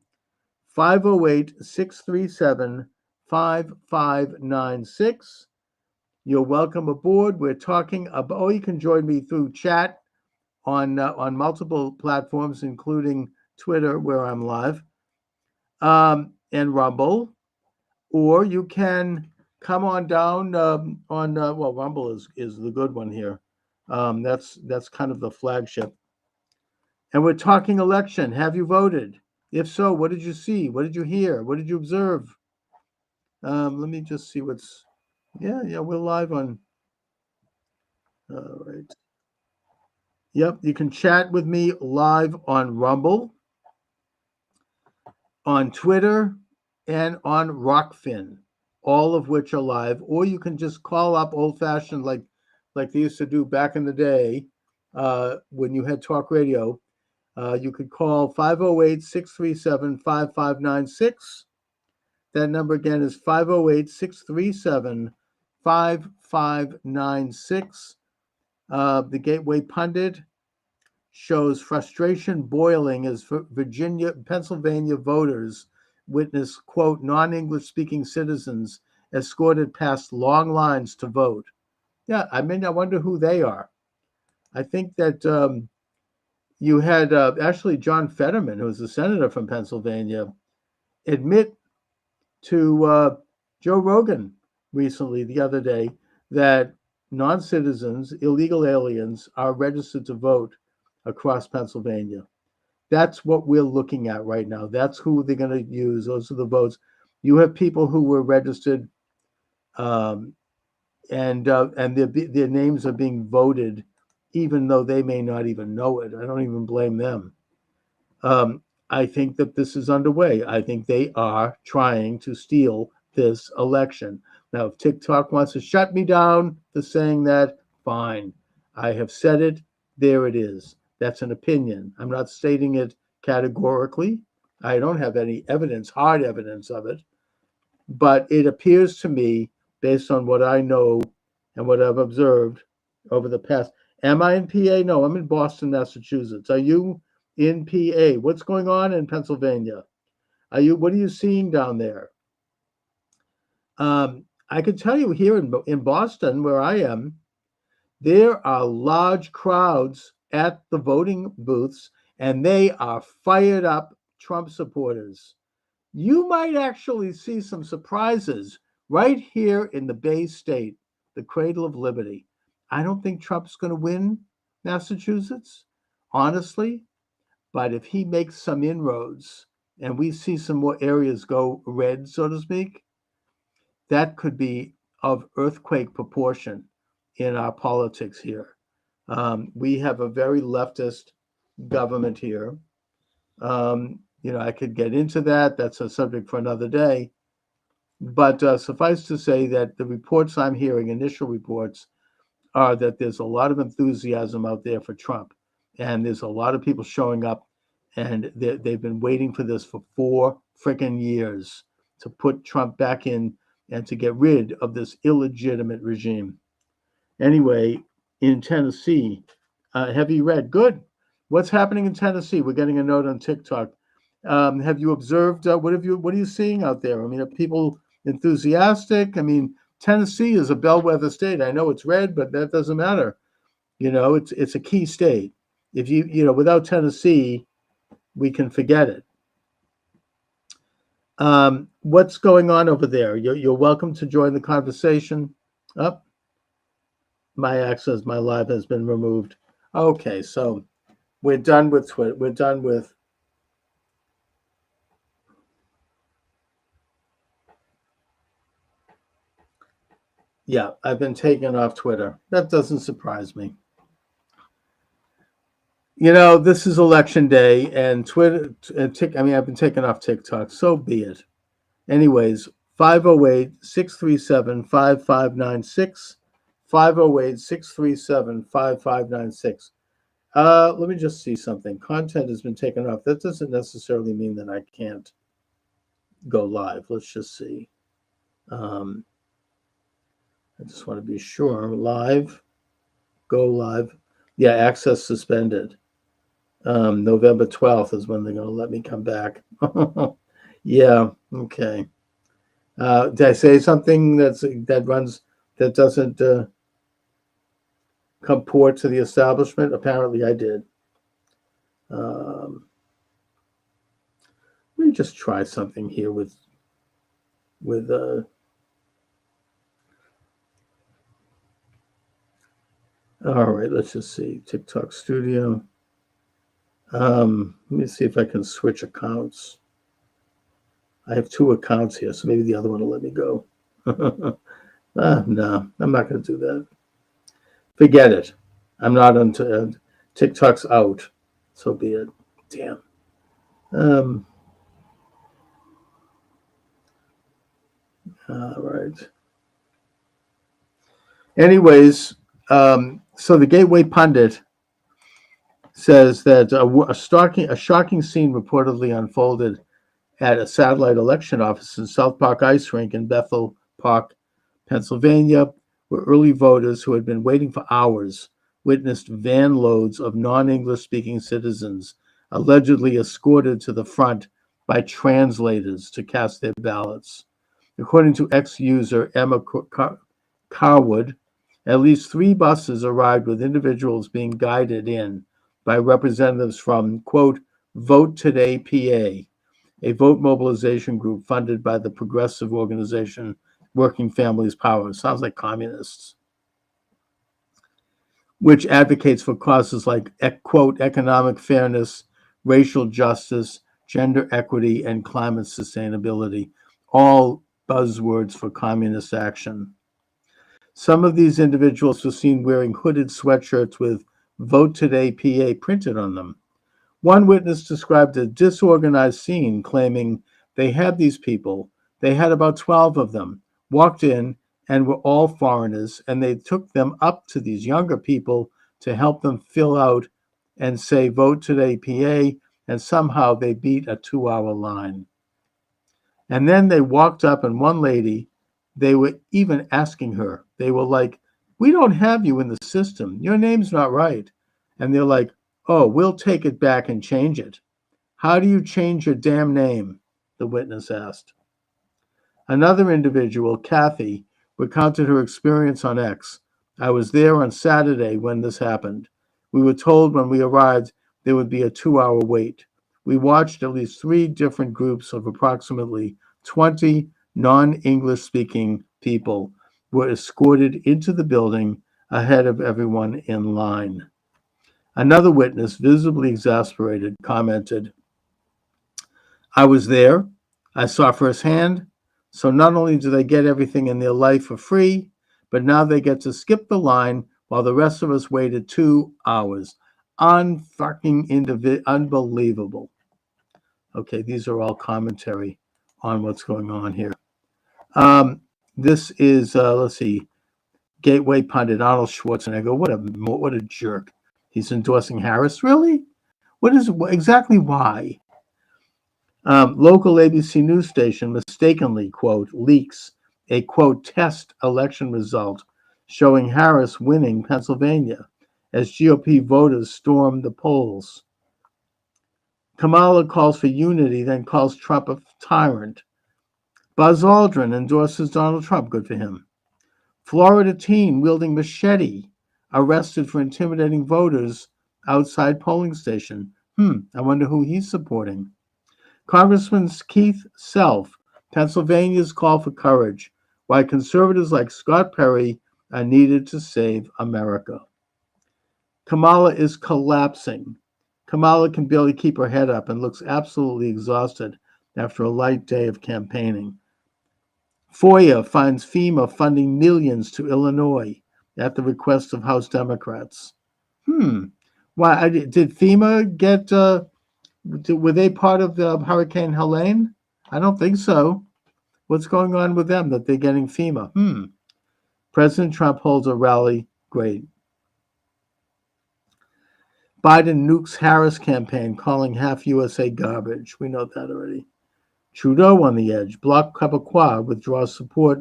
508-637-5596. You're welcome aboard. We're talking about, you can join me through chat on multiple platforms, including Twitter, where I'm live, and Rumble, or you can come on down on well, Rumble is the good one here. That's kind of the flagship. And we're talking election. Have you voted? If so, what did you see? What did you hear? What did you observe? Let me just see what's. Yeah, we're live on. All right. Yep, you can chat with me live on Rumble, on Twitter, and on Rockfin, all of which are live. Or you can just call up old-fashioned, like they used to do back in the day when you had talk radio. You could call 508-637-5596. That number again is 508-637-5596. The Gateway Pundit shows frustration boiling as Pennsylvania voters witness, quote, non-English speaking citizens escorted past long lines to vote. Yeah, I wonder who they are. I think that you had actually John Fetterman, who was a senator from Pennsylvania, admit to Joe Rogan recently, the other day, that non-citizens, illegal aliens, are registered to vote across Pennsylvania. That's what we're looking at right now. That's who they're going to use. Those are the votes. You have people who were registered, and their names are being voted, even though they may not even know it. I don't even blame them. I think that this is underway. I think they are trying to steal this election. Now, if TikTok wants to shut me down for saying that, fine. I have said it. There it is. That's an opinion. I'm not stating it categorically. I don't have any evidence, hard evidence of it. But it appears to me, based on what I know and what I've observed over the past. Am I in PA? No, I'm in Boston, Massachusetts. Are you in PA? What's going on in Pennsylvania? What are you seeing down there? I can tell you here in Boston, where I am, there are large crowds at the voting booths, and they are fired up Trump supporters. You might actually see some surprises right here in the Bay State, the cradle of liberty. I don't think Trump's going to win Massachusetts, honestly, but if he makes some inroads and we see some more areas go red, so to speak, that could be of earthquake proportion in our politics here. We have a very leftist government here. I could get into that. That's a subject for another day. But suffice to say that the reports I'm hearing, initial reports, are that there's a lot of enthusiasm out there for Trump. And there's a lot of people showing up, and they've been waiting for this for 4 freaking years to put Trump back in and to get rid of this illegitimate regime. Anyway, in Tennessee, have you read? Good. What's happening in Tennessee? We're getting a note on TikTok. Have you observed? What are you seeing out there? I mean, are people enthusiastic? I mean, Tennessee is a bellwether state. I know it's red, but that doesn't matter. It's a key state. If without Tennessee, we can forget it. What's going on over there? You're welcome to join the conversation. My access, my live has been removed. Okay, so we're done with Twitter. We're done with. Yeah, I've been taken off Twitter. That doesn't surprise me. This is election day, and Twitter, I've been taken off TikTok. So be it. Anyways, 508-637-5596. 508-637-5596. Let me just see something. Content has been taken off. That doesn't necessarily mean that I can't go live. Let's just see. I just want to be sure. Live. Go live. Yeah, access suspended. November 12th is when they're going to let me come back. Yeah, okay. Did I say something that doesn't comport to the establishment? Apparently I did. Let me just try something here with all right, let's just see. TikTok Studio. Let me see if I can switch accounts. I have 2 accounts here, so maybe the other one will let me go. No, I'm not going to do that. Forget it. I'm not on TikTok's out. So be it. Damn. All right. Anyways, so the Gateway Pundit says that a shocking scene reportedly unfolded at a satellite election office in South Park Ice Rink in Bethel Park, Pennsylvania, where early voters who had been waiting for hours witnessed van loads of non-English speaking citizens allegedly escorted to the front by translators to cast their ballots. According to ex-user Emma Carwood, at least 3 buses arrived with individuals being guided in by representatives from, quote, Vote Today PA, a vote mobilization group funded by the progressive organization Working Families Power. Sounds like communists. Which advocates for causes like, quote, economic fairness, racial justice, gender equity, and climate sustainability, all buzzwords for communist action. Some of these individuals were seen wearing hooded sweatshirts with Vote Today PA printed on them. One witness described a disorganized scene, claiming they had these people, they had about 12 of them, walked in and were all foreigners, and they took them up to these younger people to help them fill out and say Vote Today PA, and somehow they beat a 2-hour line. And then they walked up, and one lady, they were even asking her, they were like, we don't have you in the system. Your name's not right. And they're like, oh, we'll take it back and change it. How do you change your damn name? The witness asked. Another individual, Kathy, recounted her experience on X. I was there on Saturday when this happened. We were told when we arrived there would be a 2-hour wait. We watched at least 3 different groups of approximately 20 non-English speaking people were escorted into the building ahead of everyone in line. Another witness, visibly exasperated, commented, I was there. I saw firsthand. So not only do they get everything in their life for free, but now they get to skip the line while the rest of us waited 2 hours. Unbelievable. Okay, these are all commentary on what's going on here. This is, let's see, Gateway Pundit, Arnold Schwarzenegger. What a jerk. He's endorsing Harris. Really? Exactly why? Local ABC news station mistakenly, quote, leaks a, quote, test election result showing Harris winning Pennsylvania as GOP voters stormed the polls. Kamala calls for unity, then calls Trump a tyrant. Buzz Aldrin endorses Donald Trump. Good for him. Florida teen wielding machete arrested for intimidating voters outside polling station. I wonder who he's supporting. Congressman Keith Self, Pennsylvania's call for courage, why conservatives like Scott Perry are needed to save America. Kamala is collapsing. Kamala can barely keep her head up and looks absolutely exhausted after a light day of campaigning. FOIA finds FEMA funding millions to Illinois at the request of House Democrats. Why did FEMA get? Were they part of the Hurricane Helene? I don't think so. What's going on with them that they're getting FEMA? President Trump holds a rally. Great. Biden nukes Harris campaign, calling half USA garbage. We know that already. Trudeau on the edge. Bloc Québécois withdraws support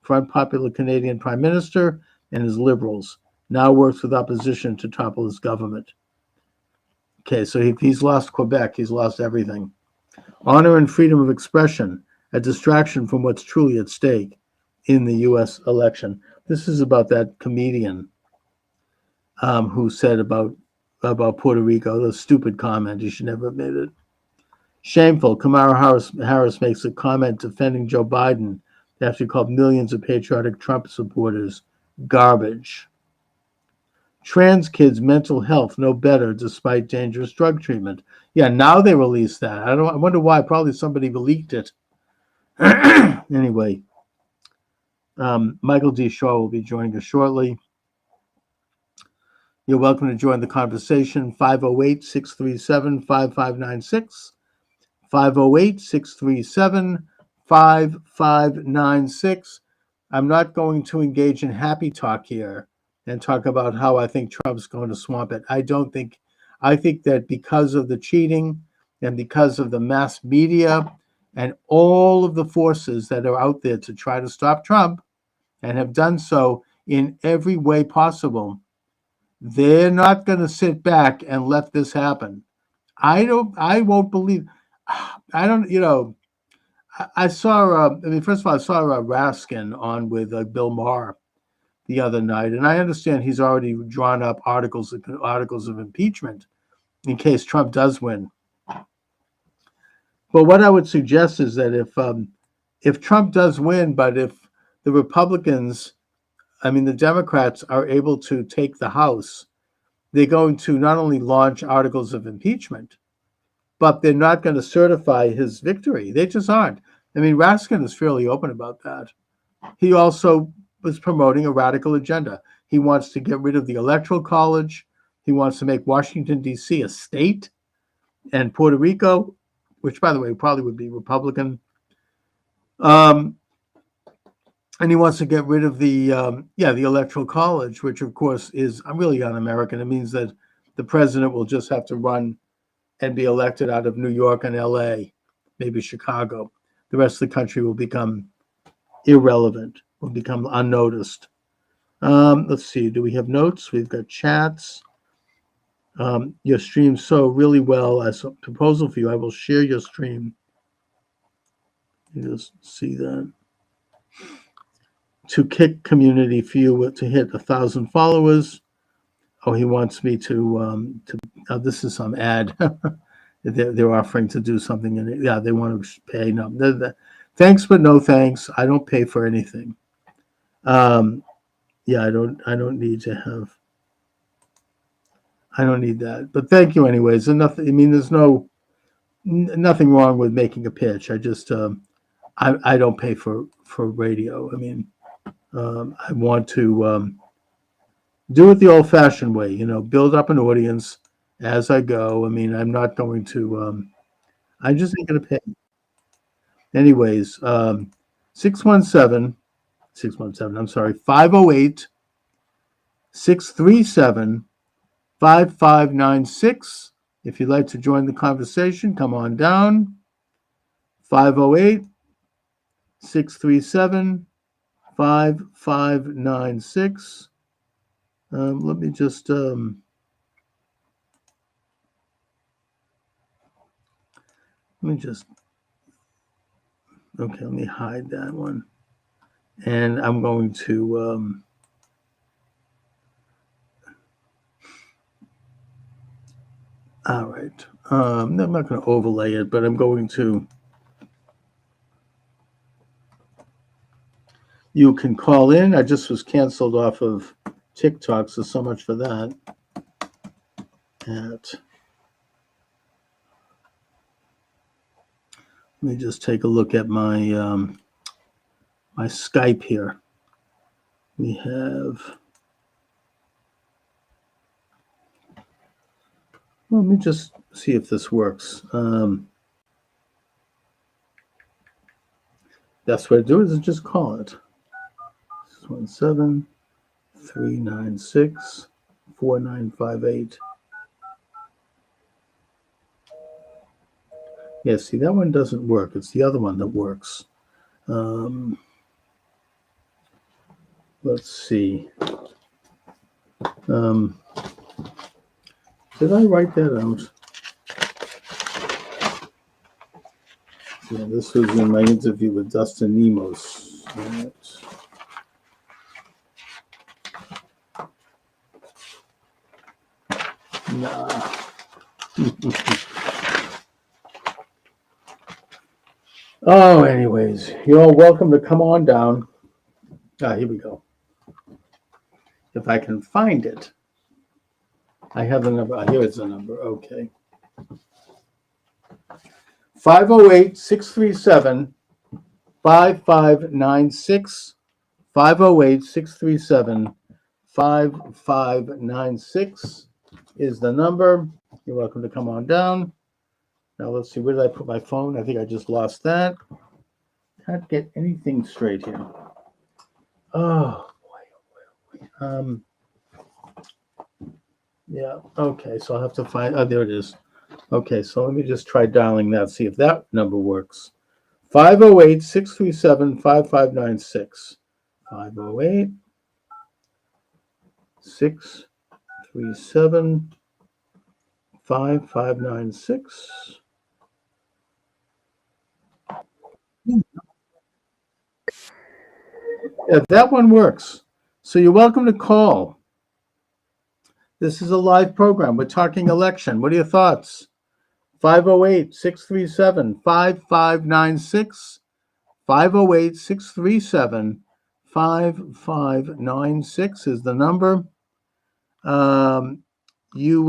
for unpopular Canadian Prime Minister and his Liberals. Now works with opposition to topple his government. Okay, so if he's lost Quebec, he's lost everything. Honor and freedom of expression, a distraction from what's truly at stake in the U.S. election. This is about that comedian. who said about Puerto Rico, the stupid comment. He should never have made it. Shameful. Kamala Harris makes a comment defending Joe Biden after he called millions of patriotic Trump supporters garbage. Trans kids' mental health no better despite dangerous drug treatment. Yeah, now they released that. I wonder why. Probably somebody leaked it. Anyway, Michael D. Shaw will be joining us shortly. You're welcome to join the conversation. 508-637-5596. 508-637-5596. I'm not going to engage in happy talk here and talk about how I think Trump's going to swamp it. I think that because of the cheating and because of the mass media and all of the forces that are out there to try to stop Trump and have done so in every way possible, they're not going to sit back and let this happen. I won't believe. I don't, I saw, first of all, I saw Raskin on with Bill Maher the other night, and I understand he's already drawn up articles of impeachment in case Trump does win. But what I would suggest is that if Trump does win, but if the Republicans, the Democrats are able to take the House, they're going to not only launch articles of impeachment, but they're not going to certify his victory. They just aren't. Raskin is fairly open about that. He also was promoting a radical agenda. He wants to get rid of the Electoral College. He wants to make Washington, D.C. a state, and Puerto Rico, which, by the way, probably would be Republican. And he wants to get rid of the Electoral College, which, of course, is really un-American. It means that the president will just have to run and be elected out of New York and L.A., maybe Chicago. The rest of the country will become irrelevant, will become unnoticed. Let's see. Do we have notes? We've got chats. Your stream so really well. As a proposal for you, I will share your stream. You just see that. To kick community for you to hit 1,000 followers. Oh, he wants me to this is some ad. They're offering to do something, and they want to pay. No, thanks, but no thanks. I don't pay for anything. I don't need to have. I don't need that. But thank you anyways. And nothing. There's nothing wrong with making a pitch. I just I don't pay for radio. I want to do it the old-fashioned way. Build up an audience as I go. I'm not going to. I just ain't going to pay. Anyways, 617. I'm sorry, 508-637-5596. If you'd like to join the conversation, come on down. 508-637-5596. Let me just let me hide that one. And I'm going to all right. I'm not going to overlay it, but I'm going to. You can call in. I just was canceled off of TikTok, so much for that. Let me just take a look at my my Skype here. We have. Let me just see if this works. Best way to do it is just call it. 617-396-4958. Yeah, see, that one doesn't work. It's the other one that works. Let's see. Did I write that out? Yeah, this was in my interview with Dustin Nemos. Right. No. Oh, anyways, you're all welcome to come on down. Ah, here we go. If I can find it. I have the number. Here is the number. Okay. 508-637-5596. 508-637-5596 is the number. You're welcome to come on down. Now let's see, where did I put my phone? I think I just lost that. Can't get anything straight here. Oh boy. Yeah, okay, so I'll have to find, oh, there it is. Okay, so let me just try dialing that, see if that number works. 508-637-5596. 508-637-5596. Yeah, that one works. So you're welcome to call. This is a live program. We're talking election. What are your thoughts? 508-637-5596. 508-637-5596 is the number. You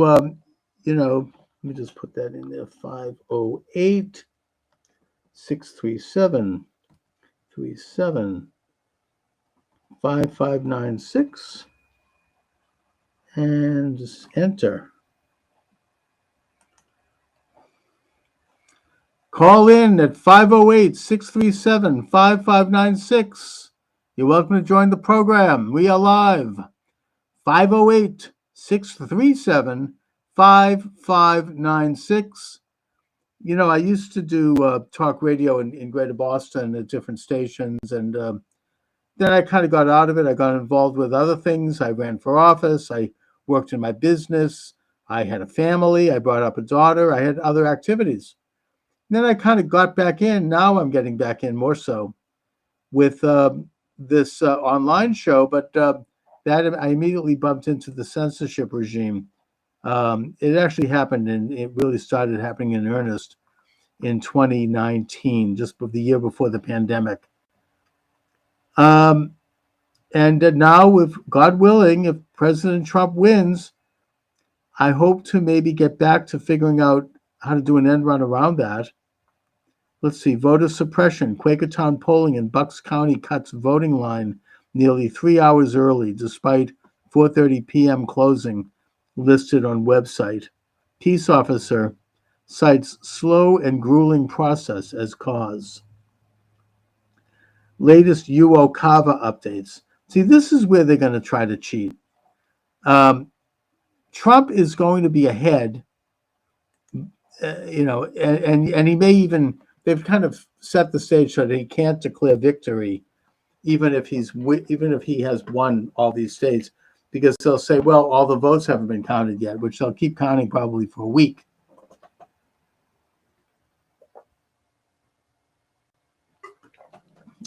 know, let me just put that in there. 508-637-5596. And just enter. Call in at 508-637-5596. You're welcome to join the program. We are live. 508-637-5596. You know, I used to do talk radio in Greater Boston at different stations, and then I kind of got out of it. I got involved with other things. I ran for office. I worked in my business. I had a family. I brought up a daughter. I had other activities. Then I kind of got back in. Now I'm getting back in more so with this online show. But that I immediately bumped into the censorship regime. It actually happened, and it really started happening in earnest in 2019, just the year before the pandemic. And now, if God willing, if President Trump wins, I hope to maybe get back to figuring out how to do an end run around that. Let's see, voter suppression. Quakertown polling in Bucks County cuts voting line nearly 3 hours early, despite 4:30 p.m. closing listed on website. Peace officer cites slow and grueling process as cause. Latest UOCAVA updates. See, this is where they're going to try to cheat. Trump is going to be ahead, and he may even, they've kind of set the stage so that he can't declare victory, even if he has won all these states, because they'll say, well, all the votes haven't been counted yet, which they'll keep counting probably for a week.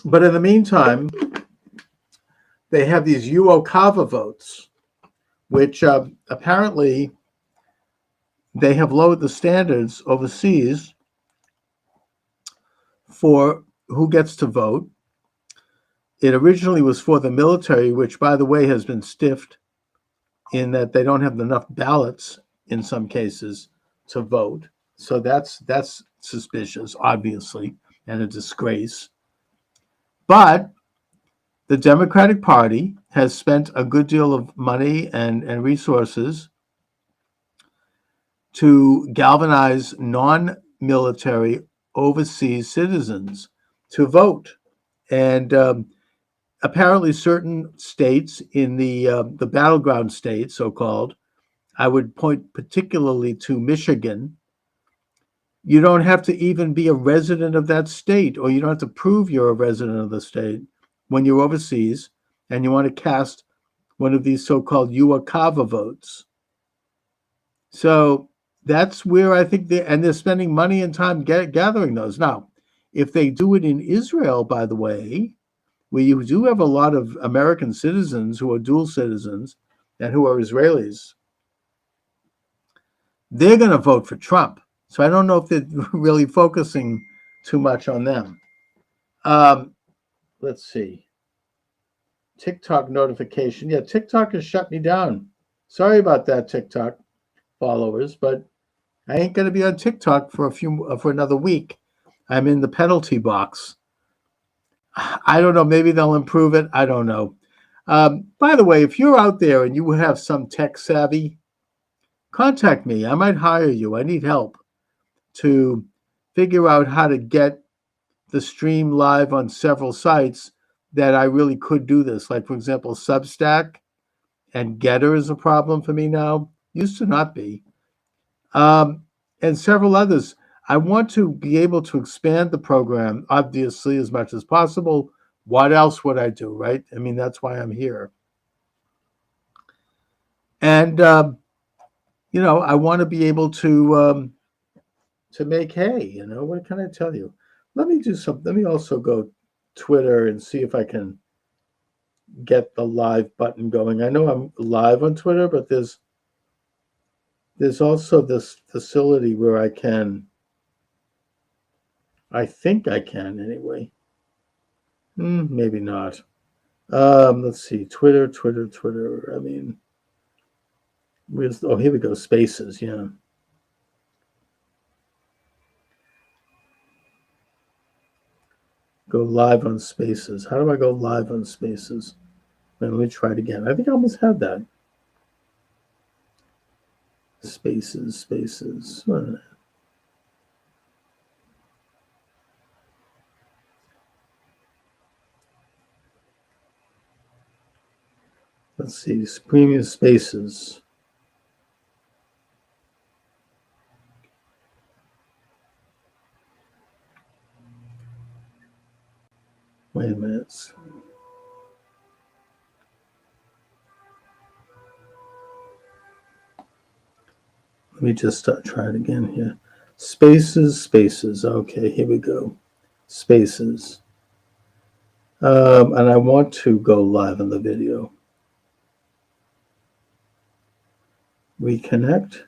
But in the meantime, they have these UOCAVA votes, which apparently they have lowered the standards overseas for who gets to vote. It originally was for the military, which, by the way, has been stiffed in that they don't have enough ballots in some cases to vote. So that's suspicious, obviously, and a disgrace. But the Democratic Party has spent a good deal of money and resources to galvanize non-military overseas citizens to vote. And apparently certain states in the battleground states, so-called, I would point particularly to Michigan. You don't have to even be a resident of that state, or you don't have to prove you're a resident of the state when you're overseas and you want to cast one of these so-called UOCAVA votes. So that's where I think they're spending money and time gathering those. Now, if they do it in Israel, by the way, where you do have a lot of American citizens who are dual citizens and who are Israelis, they're going to vote for Trump. So I don't know if they're really focusing too much on them. Let's see. TikTok notification. Yeah, TikTok has shut me down. Sorry about that, TikTok followers, but I ain't going to be on TikTok for another week. I'm in the penalty box. I don't know. Maybe they'll improve it. I don't know. By the way, if you're out there and you have some tech savvy, contact me. I might hire you. I need help to figure out how to get the stream live on several sites that I really could do this. Like, for example, Substack and Getter is a problem for me now. Used to not be. And several others. I want to be able to expand the program, obviously, as much as possible. What else would I do, right? I mean, that's why I'm here. And, I want to be able to make hay, what can I tell you? Let me do something. Let me also go Twitter and see if I can get the live button going. I know I'm live on Twitter, but there's also this facility where I think I can anyway. Maybe not. Let's see. Twitter. I mean, here we go. Spaces. Yeah. Go live on Spaces. How do I go live on Spaces? Let me try it again. I think I almost had that. Spaces. Let's see. Premium Spaces. Wait a minute. Let me just try it again here. Spaces. Okay, here we go. Spaces. And I want to go live in the video. Reconnect.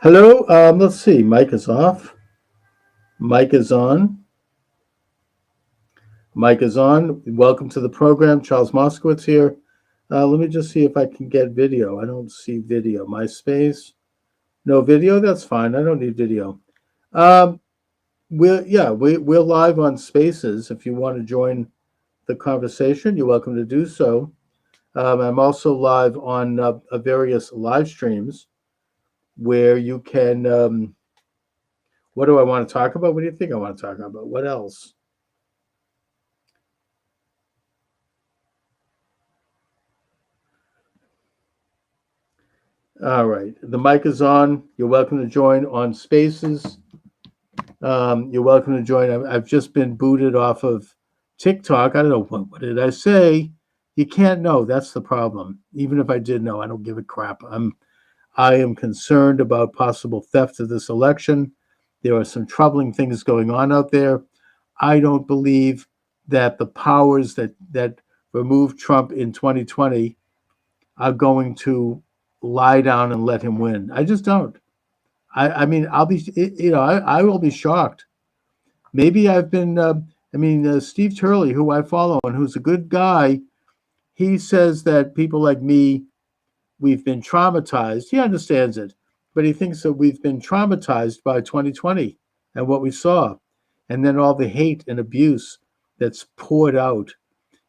Hello. Let's see. Mic is off. Mic is on. Mic is on. Welcome to the program. Charles Moskowitz here. Let me just see if I can get video. I don't see video. MySpace. No video? That's fine. I don't need video. We're live on Spaces. If you want to join the conversation, you're welcome to do so. I'm also live on various live streams where you can. What do I want to talk about? What do you think I want to talk about? What else? All right. The mic is on. You're welcome to join on Spaces. You're welcome to join. I've just been booted off of TikTok. I don't know. What did I say? You can't know. That's the problem. Even if I did know, I don't give a crap. I am concerned about possible theft of this election. There are some troubling things going on out there. I don't believe that the powers that removed Trump in 2020 are going to lie down and let him win. I just don't. I mean, I'll be, I will be shocked. Maybe I've been, Steve Turley, who I follow and who's a good guy, he says that people like me, we've been traumatized. He understands it, but he thinks that we've been traumatized by 2020 and what we saw. And then all the hate and abuse that's poured out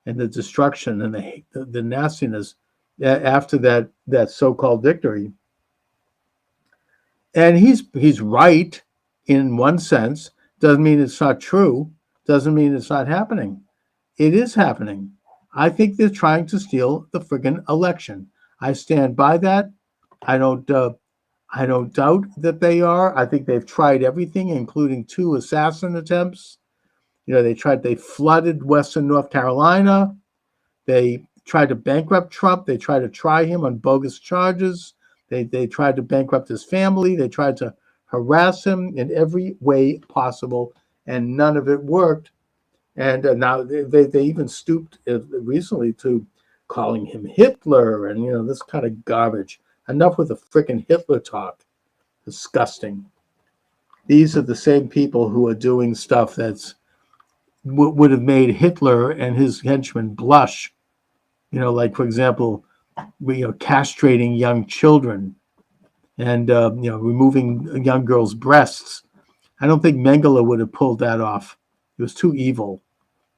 and the destruction and the nastiness after that so-called victory. And he's right in one sense. Doesn't mean it's not true. Doesn't mean it's not happening. It is happening. I think they're trying to steal the friggin' election. I stand by that. I don't doubt that they are. I think they've tried everything, including 2 assassin attempts. They flooded Western North Carolina. They tried to bankrupt Trump. They tried to try him on bogus charges. They tried to bankrupt his family. They tried to harass him in every way possible, and none of it worked. And now they even stooped recently to calling him Hitler and this kind of garbage. Enough with the frickin' Hitler talk. Disgusting. These are the same people who are doing stuff that's would have made Hitler and his henchmen blush. Like, for example, castrating young children and removing young girls' breasts. I don't think Mengele would have pulled that off. He was too evil,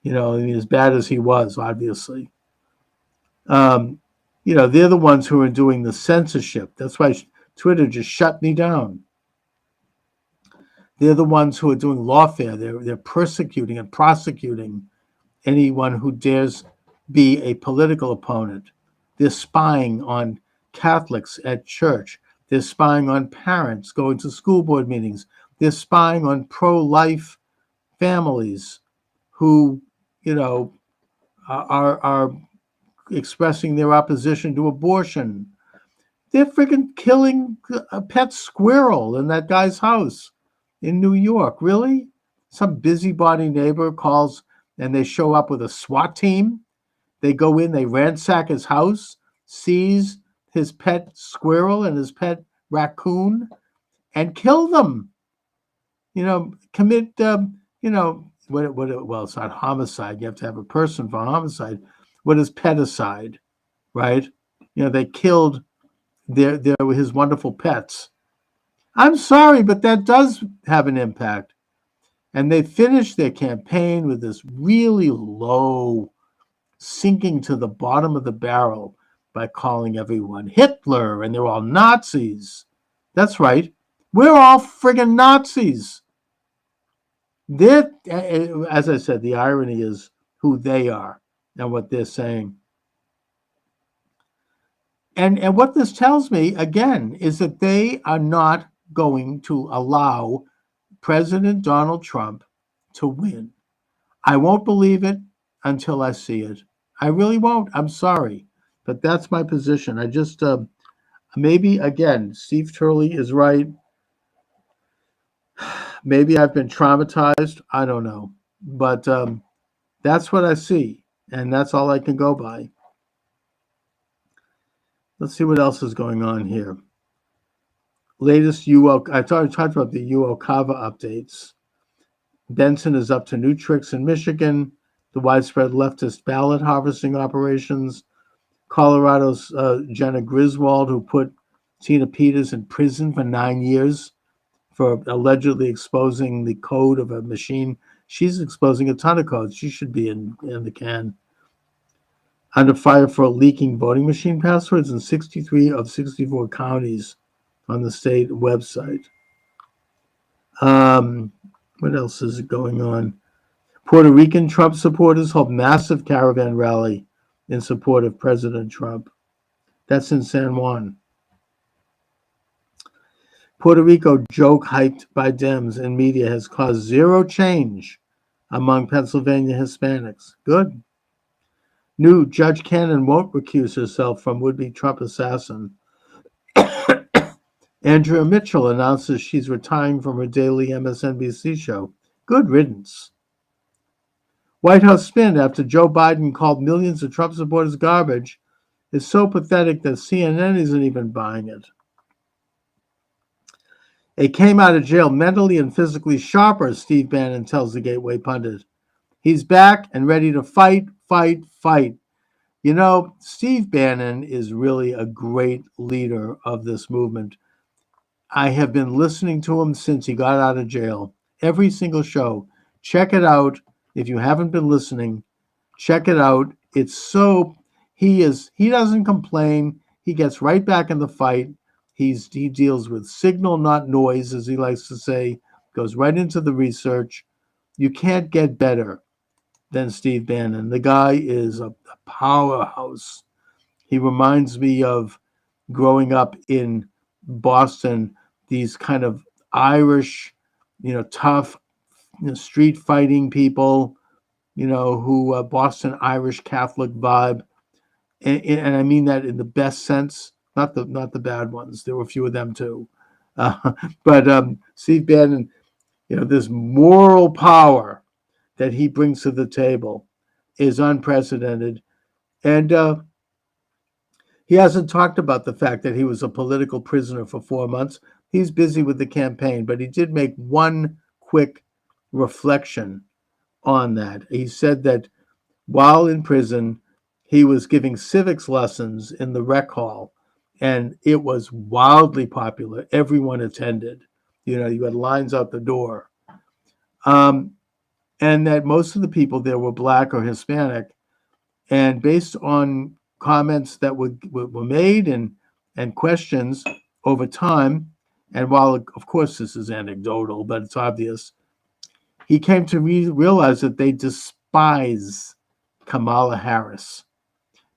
as bad as he was, obviously. They're the ones who are doing the censorship. That's why Twitter just shut me down. They're the ones who are doing lawfare. They're persecuting and prosecuting anyone who dares be a political opponent. They're spying on Catholics at church. They're spying on parents going to school board meetings. They're spying on pro-life families who, are expressing their opposition to abortion. They're freaking killing a pet squirrel in that guy's house in New York. Really? Some busybody neighbor calls and they show up with a SWAT team. They go in, they ransack his house, seize his pet squirrel and his pet raccoon, and kill them. Commit, well, it's not homicide. You have to have a person for homicide. What is peticide, right? They killed his wonderful pets. I'm sorry, but that does have an impact. And they finished their campaign with this really low, sinking to the bottom of the barrel by calling everyone Hitler, and they're all Nazis. That's right. We're all friggin' Nazis. As I said, the irony is who they are and what they're saying. And what this tells me, again, is that they are not going to allow President Donald Trump to win. I won't believe it until I see it. I really won't. I'm sorry. But that's my position. I just, maybe, again, Steve Turley is right. Maybe I've been traumatized. I don't know. But that's what I see. And that's all I can go by. Let's see what else is going on here. Latest I talked about the UOCAVA updates. Benson is up to new tricks in Michigan. The widespread leftist ballot harvesting operations. Colorado's Jenna Griswold, who put Tina Peters in prison for 9 years for allegedly exposing the code of a machine. She's exposing a ton of codes. She should be in the can. Under fire for leaking voting machine passwords in 63 of 64 counties on the state website. What else is going on? Puerto Rican Trump supporters hold massive caravan rally in support of President Trump. That's in San Juan. Puerto Rico joke hyped by Dems and media has caused zero change among Pennsylvania Hispanics. Good. New Judge Cannon won't recuse herself from would-be Trump assassin. Andrea Mitchell announces she's retiring from her daily MSNBC show. Good riddance. White House spin after Joe Biden called millions of Trump supporters garbage is so pathetic that CNN isn't even buying it. They came out of jail mentally and physically sharper, Steve Bannon tells the Gateway pundit. He's back and ready to fight. Steve Bannon is really a great leader of this movement. I have been listening to him since he got out of jail. Every single show. Check it out. If you haven't been listening, check it out. It's so, he doesn't complain. He gets right back in the fight. He deals with signal, not noise, as he likes to say, goes right into the research. You can't get better than Steve Bannon. The guy is a powerhouse. He reminds me of growing up in Boston, these kind of Irish, tough, street fighting people, who Boston Irish Catholic vibe. And I mean that in the best sense, not the bad ones. There were a few of them too. But Steve Bannon, this moral power that he brings to the table is unprecedented. And, He hasn't talked about the fact that he was a political prisoner for 4 months. He's busy with the campaign, but he did make one quick reflection on that. He said that while in prison, he was giving civics lessons in the rec hall, and it was wildly popular. Everyone attended. You know, you had lines out the door. And that most of the people there were Black or Hispanic. And based on comments that were made and questions over time, and while, of course, this is anecdotal, but it's obvious, he came to realize that they despise Kamala Harris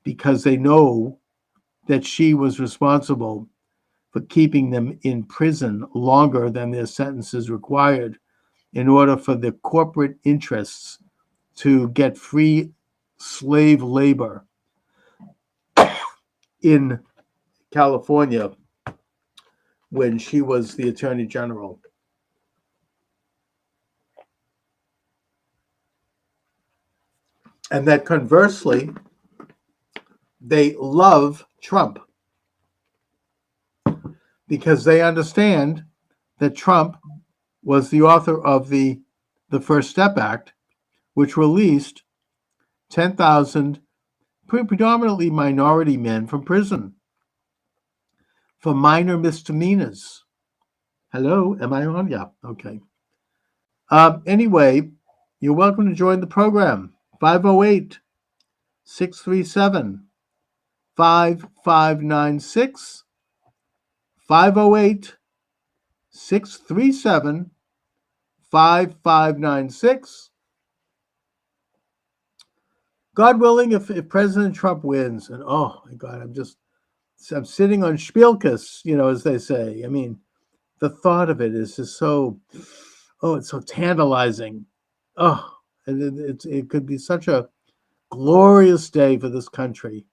because they know that she was responsible for keeping them in prison longer than their sentences required in order for the corporate interests to get free slave labor in California when she was the Attorney General. And that conversely, they love Trump because they understand that Trump was the author of the First Step Act, which released 10,000 predominantly minority men from prison for minor misdemeanors. Hello, am I on? Yeah, okay. Anyway, you're welcome to join the program. 508-637-5596. 508-637-5596. God willing, if President Trump wins, and oh my God, I'm sitting on Spielkes, you know, as they say. I mean, the thought of it is just so, it's so tantalizing. Oh, and it could be such a glorious day for this country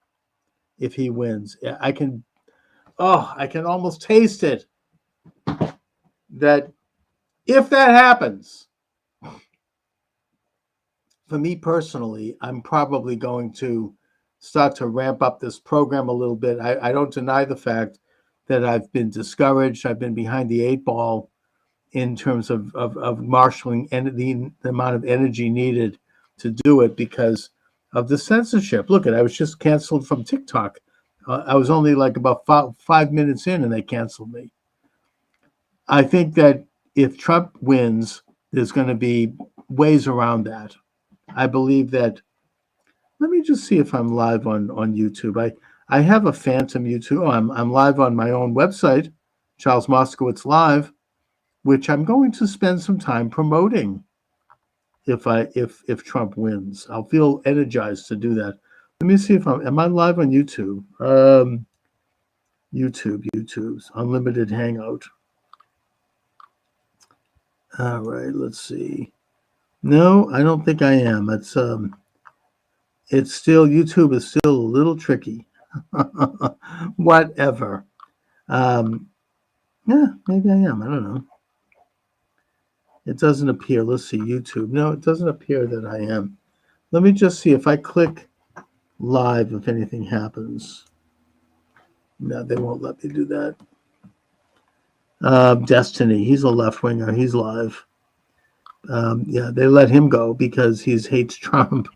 if he wins. I can almost taste it. That if that happens, for me personally, I'm probably going to start to ramp up this program a little bit. I don't deny the fact that I've been discouraged. I've been behind the 8 ball in terms of marshaling and the amount of energy needed to do it because of the censorship. Look, I was just canceled from TikTok. I was only like about 5 minutes in and they canceled me. I think that if Trump wins, there's going to be ways around that. I believe that. Let me just see if I'm live on YouTube. I have a phantom YouTube. Oh, I'm live on my own website, Charles Moskowitz Live, which I'm going to spend some time promoting. If Trump wins, I'll feel energized to do that. Let me see if am I live on YouTube? YouTube's Unlimited Hangout. All right, let's see. No, I don't think I am. It's still, YouTube is still a little tricky. Whatever. Yeah, maybe I am. I don't know. It doesn't appear. Let's see, YouTube. No, it doesn't appear that I am. Let me just see if I click live, if anything happens. No, they won't let me do that. Destiny, he's a left-winger. He's live. Yeah, they let him go because he hates Trump.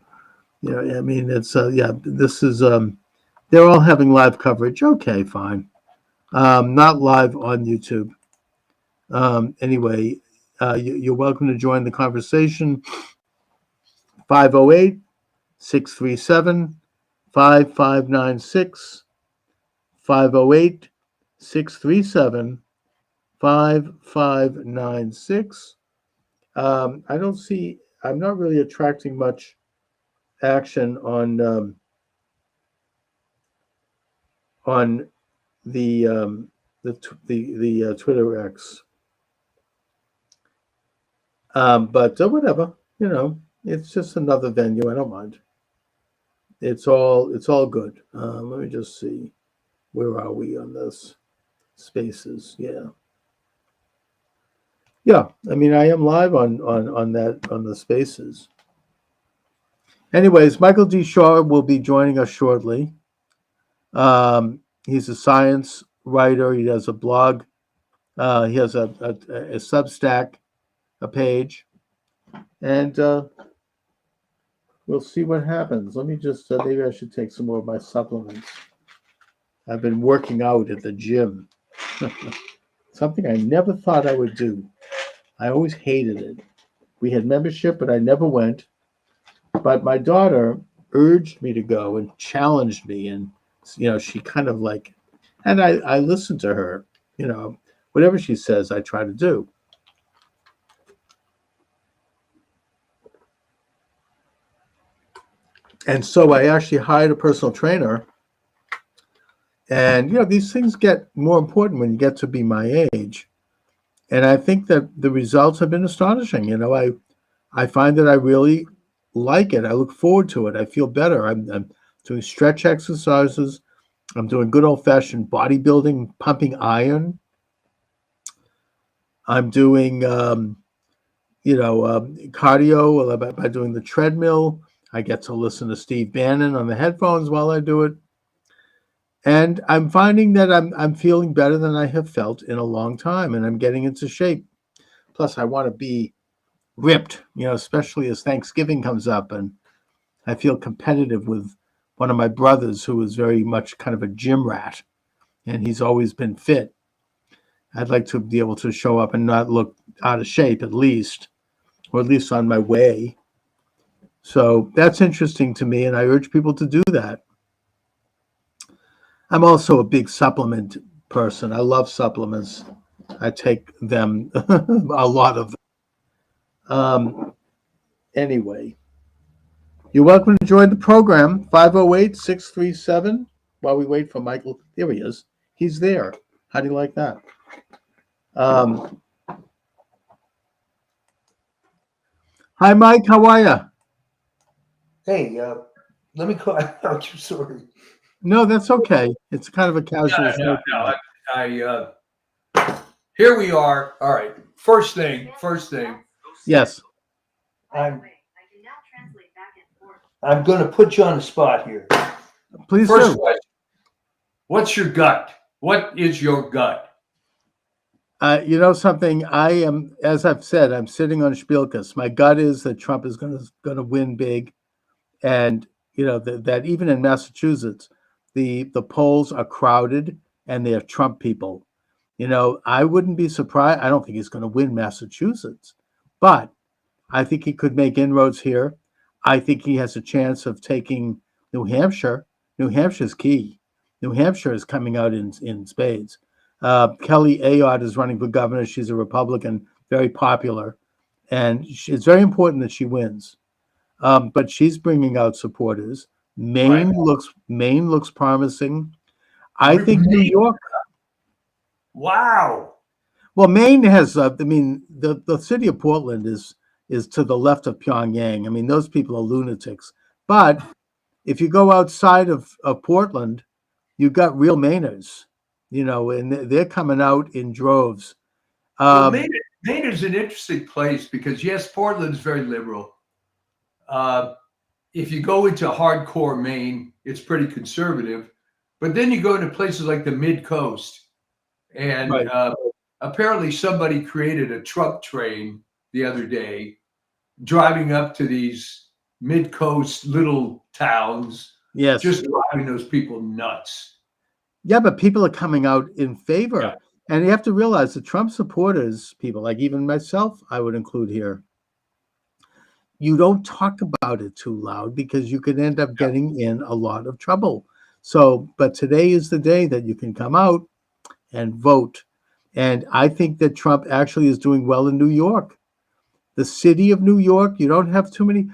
You know, I mean, it's, yeah, this is, they're all having live coverage. Okay, fine. Not live on YouTube. Anyway, you're welcome to join the conversation. 508-637-5596. 508-637-5596. I'm not really attracting much action on the Twitter X. But whatever, you know, it's just another venue. I don't mind. It's all good. Let me just see. Where are we on this? Spaces, yeah. Yeah, I mean, I am live on the Spaces. Anyways, Michael D. Shaw will be joining us shortly. He's a science writer. He does a blog. He has a Substack, a page, and we'll see what happens. Let me just maybe I should take some more of my supplements. I've been working out at the gym. Something I never thought I would do. I always hated it. We had membership, but I never went. But my daughter urged me to go and challenged me, and she kind of like, and I listened to her. Whatever she says, I try to do. And so I actually hired a personal trainer. And these things get more important when you get to be my age. And I think that the results have been astonishing. I find that I really like it. I look forward to it. I feel better. I'm doing stretch exercises. I'm doing good old-fashioned bodybuilding, pumping iron. I'm doing, cardio by doing the treadmill. I get to listen to Steve Bannon on the headphones while I do it. And I'm finding that I'm feeling better than I have felt in a long time, and I'm getting into shape. Plus, I want to be ripped, especially as Thanksgiving comes up, and I feel competitive with one of my brothers who is very much kind of a gym rat, and he's always been fit. I'd like to be able to show up and not look out of shape, at least, or at least on my way. So that's interesting to me, and I urge people to do that. I'm also a big supplement person. I love supplements. I take them, a lot of them. Anyway, you're welcome to join the program, 508-637, while we wait for Michael. There he is. He's there. How do you like that? Hi, Mike. How are you? Hey, let me call. I'm sorry. No, that's okay. It's kind of a casual. No. Here we are. All right. First thing. Yes. I'm going to put you on the spot here. Please First do. question. What's your gut? What is your gut? Something, I am, as I've said, I'm sitting on Spielkus. My gut is that Trump is going to win big. And, that even in Massachusetts, the polls are crowded and they have Trump people. I wouldn't be surprised. I don't think he's going to win Massachusetts, but I think he could make inroads here. I think he has a chance of taking New Hampshire. New Hampshire's key. New Hampshire is coming out in spades. Kelly Ayotte is running for governor. She's a Republican, very popular, and it's very important that she wins. But she's bringing out supporters. Maine looks promising. I think New York. Wow. Well, Maine has. The city of Portland is to the left of Pyongyang. Those people are lunatics. But if you go outside of Portland, you've got real Mainers. And they're coming out in droves. Maine is an interesting place because yes, Portland is very liberal. If you go into hardcore Maine, it's pretty conservative. But then you go into places like the mid-coast. And apparently somebody created a Trump train the other day, driving up to these mid-coast little towns. Yes. Just driving those people nuts. Yeah, but people are coming out in favor. Yeah. And you have to realize the Trump supporters, people like even myself, I would include here, you don't talk about it too loud because you could end up getting in a lot of trouble. So, but today is the day that you can come out and vote. And I think that Trump actually is doing well in New York. The city of New York, you don't have too many.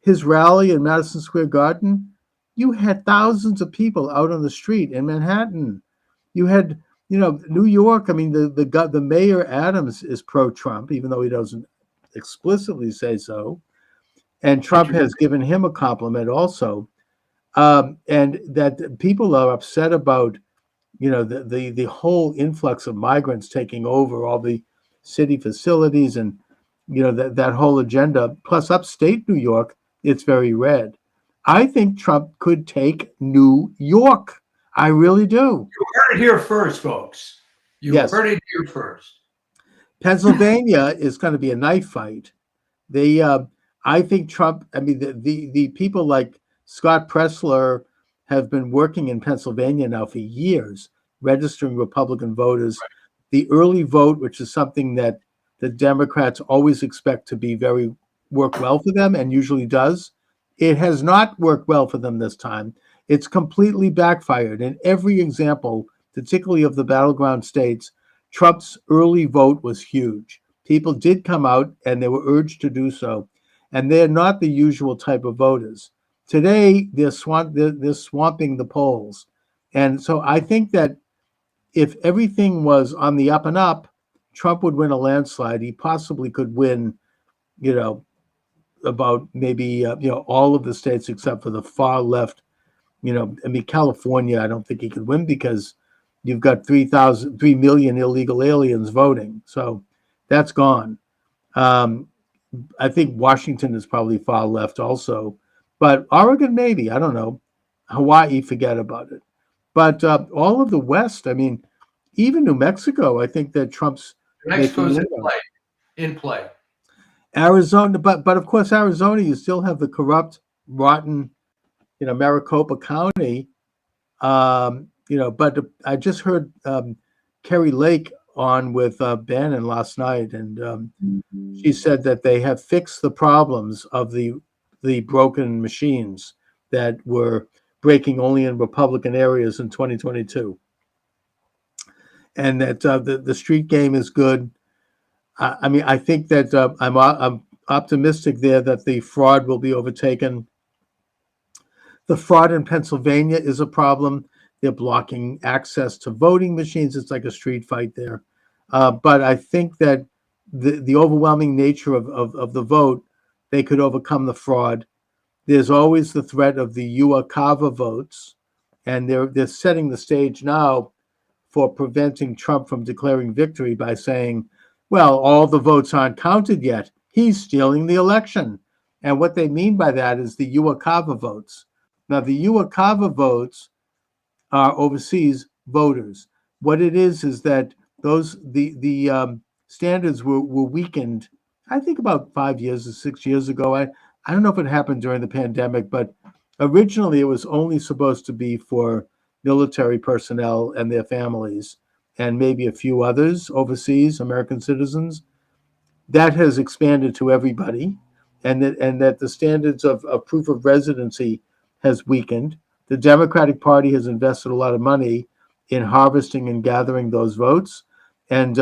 His rally in Madison Square Garden, you had thousands of people out on the street in Manhattan. You had, New York. The mayor Adams is pro-Trump, even though he doesn't explicitly say so. And Trump has given him a compliment also. And that people are upset about, the whole influx of migrants taking over all the city facilities and, that whole agenda. Plus upstate New York, it's very red. I think Trump could take New York. I really do. You heard it here first, folks. You Yes. heard it here first. Pennsylvania is going to be a knife fight. They, I think Trump. I mean, the people like Scott Pressler have been working in Pennsylvania now for years, registering Republican voters. The early vote, which is something that the Democrats always expect to be work well for them, and usually does, it has not worked well for them this time. It's completely backfired. In every example, particularly of the battleground states, Trump's early vote was huge. People did come out and they were urged to do so. And they're not the usual type of voters. Today, they're swamping the polls. And so I think that if everything was on the up and up, Trump would win a landslide. He possibly could win, about maybe, all of the states except for the far left. California, I don't think he could win because you've got 3 million illegal aliens voting. So that's gone. I think Washington is probably far left also, but Oregon, maybe, I don't know. Hawaii, forget about it. But all of the West, I mean, even New Mexico, I think that Trump's Mexico's in play. Arizona, but of course, Arizona, you still have the corrupt, rotten, Maricopa County. But I just heard Kerry Lake on with Bannon last night, and she said that they have fixed the problems of the broken machines that were breaking only in Republican areas in 2022, and that the street game is good. I think that I'm optimistic there that the fraud will be overtaken. The fraud in Pennsylvania is a problem. They're blocking access to voting machines. It's like a street fight there. But I think that the overwhelming nature of the vote, they could overcome the fraud. There's always the threat of the UACAVA votes, and they're setting the stage now for preventing Trump from declaring victory by saying, well, all the votes aren't counted yet. He's stealing the election. And what they mean by that is the UACAVA votes. Now, the UACAVA votes are overseas voters. What it is that the standards were weakened, I think about 5 years or 6 years ago. I don't know if it happened during the pandemic, but originally it was only supposed to be for military personnel and their families, and maybe a few others overseas, American citizens. That has expanded to everybody, and that the standards of proof of residency has weakened. The Democratic Party has invested a lot of money in harvesting and gathering those votes, and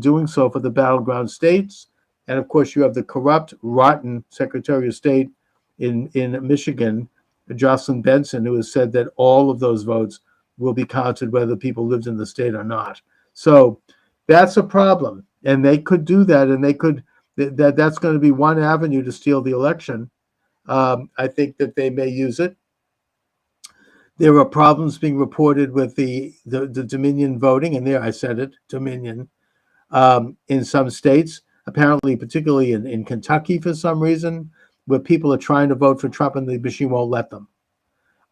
doing so for the battleground states. And of course, you have the corrupt, rotten Secretary of State in Michigan, Jocelyn Benson, who has said that all of those votes will be counted whether people lived in the state or not. So that's a problem, and they could do that, and that's going to be one avenue to steal the election. I think that they may use it. There are problems being reported with the Dominion voting, and there I said it, Dominion, in some states, apparently particularly in Kentucky for some reason, where people are trying to vote for Trump and the machine won't let them.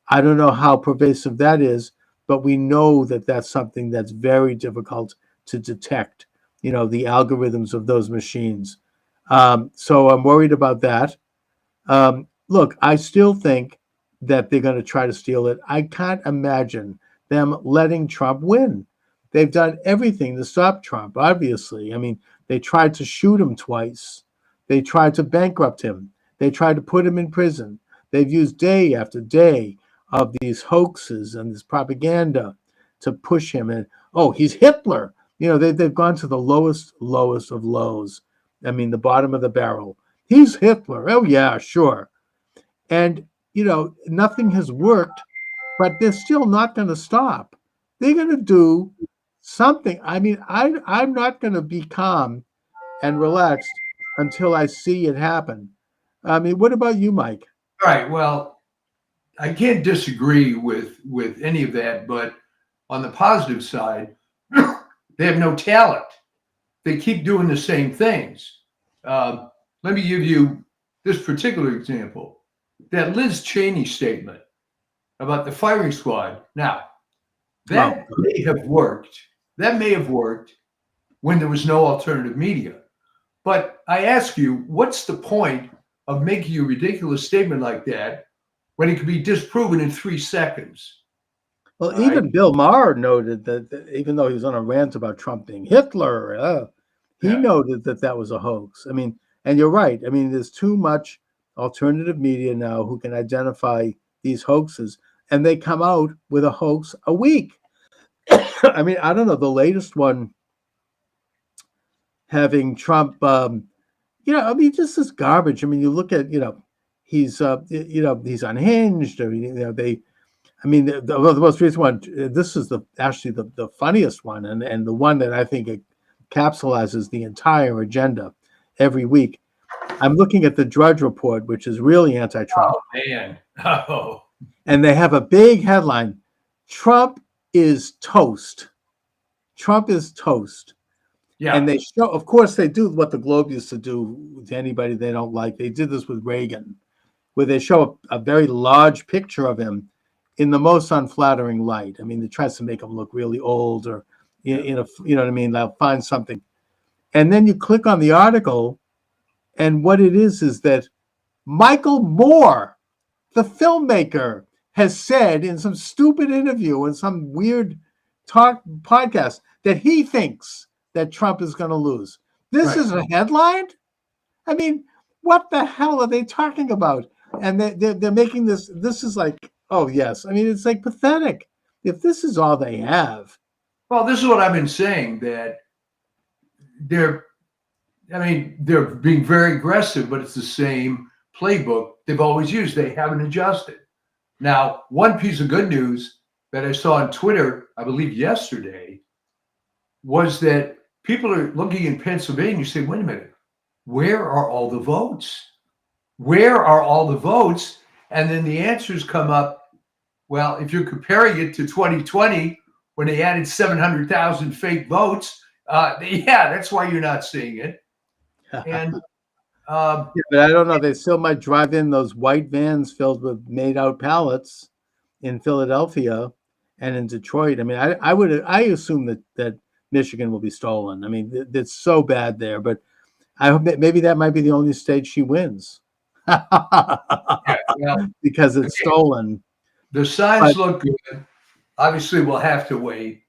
I don't know how pervasive that is, but we know that that's something that's very difficult to detect, the algorithms of those machines. So I'm worried about that. Look, I still think that they're going to try to steal it. I can't imagine them letting Trump win. They've done everything to stop Trump, obviously. I mean, they tried to shoot him twice. They tried to bankrupt him. They tried to put him in prison. They've used day after day of these hoaxes and this propaganda to push him. And, oh, he's Hitler. They've gone to the lowest of lows. I mean, the bottom of the barrel. He's Hitler. Oh, yeah, sure. And, nothing has worked, but they're still not going to stop. They're going to do something. I mean, I'm not going to be calm and relaxed until I see it happen. I mean, what about you, Mike? All right. Well, I can't disagree with any of that, but on the positive side, they have no talent. They keep doing the same things. Let me give you this particular example. That Liz Cheney statement about the firing squad. Now, That may have worked. That may have worked when there was no alternative media. But I ask you, what's the point of making a ridiculous statement like that when it can be disproven in 3 seconds? Well, All even right. Bill Maher noted that even though he was on a rant about Trump being Hitler, he Yeah. noted that that was a hoax. I mean, and you're right. I mean, there's too much alternative media now who can identify these hoaxes, and they come out with a hoax a week. I mean, I don't know, the latest one having Trump, I mean, just this garbage. I mean, you look at, he's, he's unhinged, or, I mean, the most recent one, this is actually the funniest one, and the one that I think it capsulizes the entire agenda every week. I'm looking at the Drudge Report, which is really anti-Trump. Oh, man. Oh, And they have a big headline: Trump is toast. Trump is toast. yeah. And they show, of course, they do what the Globe used to do to anybody they don't like. They did this with Reagan, where they show a very large picture of him in the most unflattering light. I mean, it tries to make him look really old, or in a, you know what I mean? They'll find something. And then you click on the article, and what it is that Michael Moore, the filmmaker, has said in some stupid interview in some weird podcast that he thinks that Trump is going to lose. This Right. is a headline? I mean, what the hell are they talking about? And they're making this is like, oh, yes. I mean, it's like pathetic. If this is all they have. Well, this is what I've been saying, that they're being very aggressive, but it's the same playbook they've always used. They haven't adjusted. Now, one piece of good news that I saw on Twitter, I believe yesterday, was that people are looking in Pennsylvania and say, wait a minute, where are all the votes? Where are all the votes? And then the answers come up. Well, if you're comparing it to 2020, when they added 700,000 fake votes, yeah, that's why you're not seeing it. And Yeah, but I don't know. They still might drive in those white vans filled with made-out pallets in Philadelphia and in Detroit. I mean, I assume that Michigan will be stolen. I mean, it's so bad there. But I hope that maybe that might be the only state she wins yeah, well, because it's stolen. the signs look good. Obviously, we'll have to wait.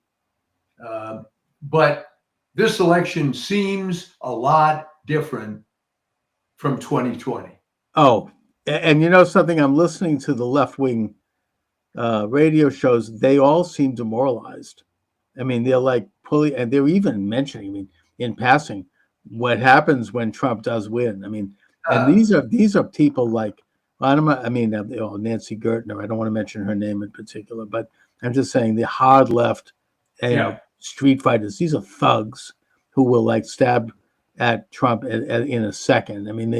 But this election seems a lot different from 2020. Oh, and you know something? I'm listening to the left-wing radio shows. They all seem demoralized. I mean, they're like pulling, and they're even mentioning, I mean, in passing, what happens when Trump does win. I mean, and these are people like, Nancy Gertner. I don't want to mention her name in particular, but I'm just saying the hard left, street fighters. These are thugs who will like stab at Trump in a second. I mean,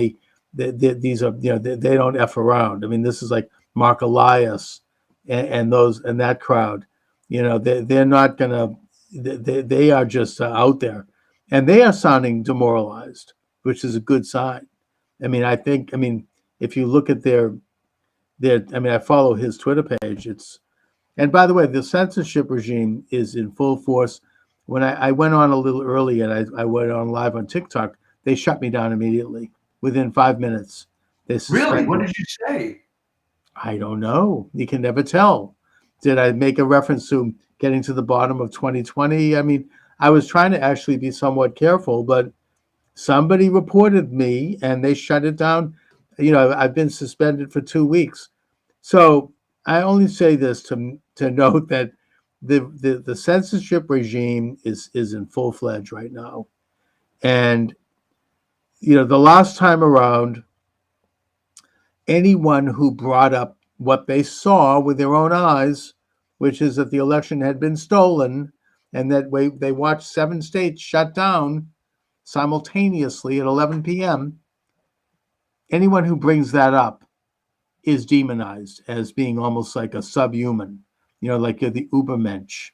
these are, they don't F around. I mean, this is like Mark Elias and that crowd. They're not gonna. They are just out there, and they are sounding demoralized, which is a good sign. I mean, if you look at their, I follow his Twitter page. And by the way, the censorship regime is in full force. When I went on a little early and I went on live on TikTok, they shut me down immediately within 5 minutes. Really? What did you say? I don't know. You can never tell. Did I make a reference to getting to the bottom of 2020? I mean, I was trying to actually be somewhat careful, but somebody reported me and they shut it down. I've been suspended for 2 weeks. So I only say this to note that the censorship regime is in full-fledged right now. And, the last time around, anyone who brought up what they saw with their own eyes, which is that the election had been stolen and that they watched 7 states shut down simultaneously at 11 p.m., anyone who brings that up is demonized as being almost like a subhuman, like you're the Untermensch.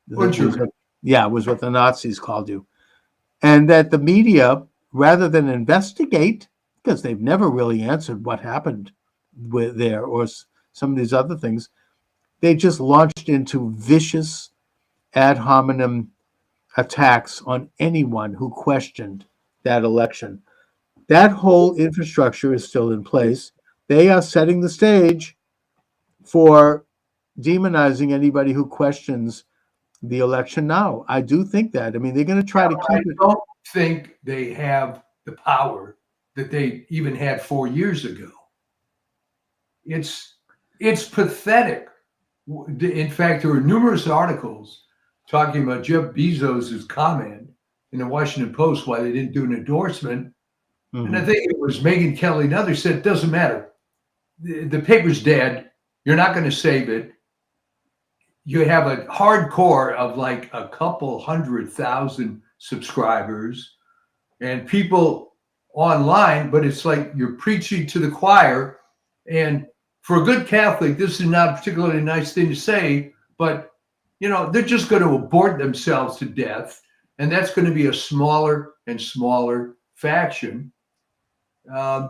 Was what the Nazis called you. And that the media, rather than investigate, because they've never really answered what happened with there or some of these other things, they just launched into vicious ad hominem attacks on anyone who questioned that election. That whole infrastructure is still in place. They are setting the stage for demonizing anybody who questions the election now. I do think that. I mean, they're going to try to I keep it. don't think they have the power that they even had 4 years ago. It's pathetic. In fact, there were numerous articles talking about Jeff Bezos' comment in the Washington Post why they didn't do an endorsement. And I think it was Megyn Kelly and others said, it doesn't matter. The paper's dead. You're not going to save it. You have a hardcore of like a couple 100,000 subscribers and people online, but it's like you're preaching to the choir. And for a good Catholic, this is not a particularly nice thing to say, but they're just going to abort themselves to death. And that's going to be a smaller and smaller faction. I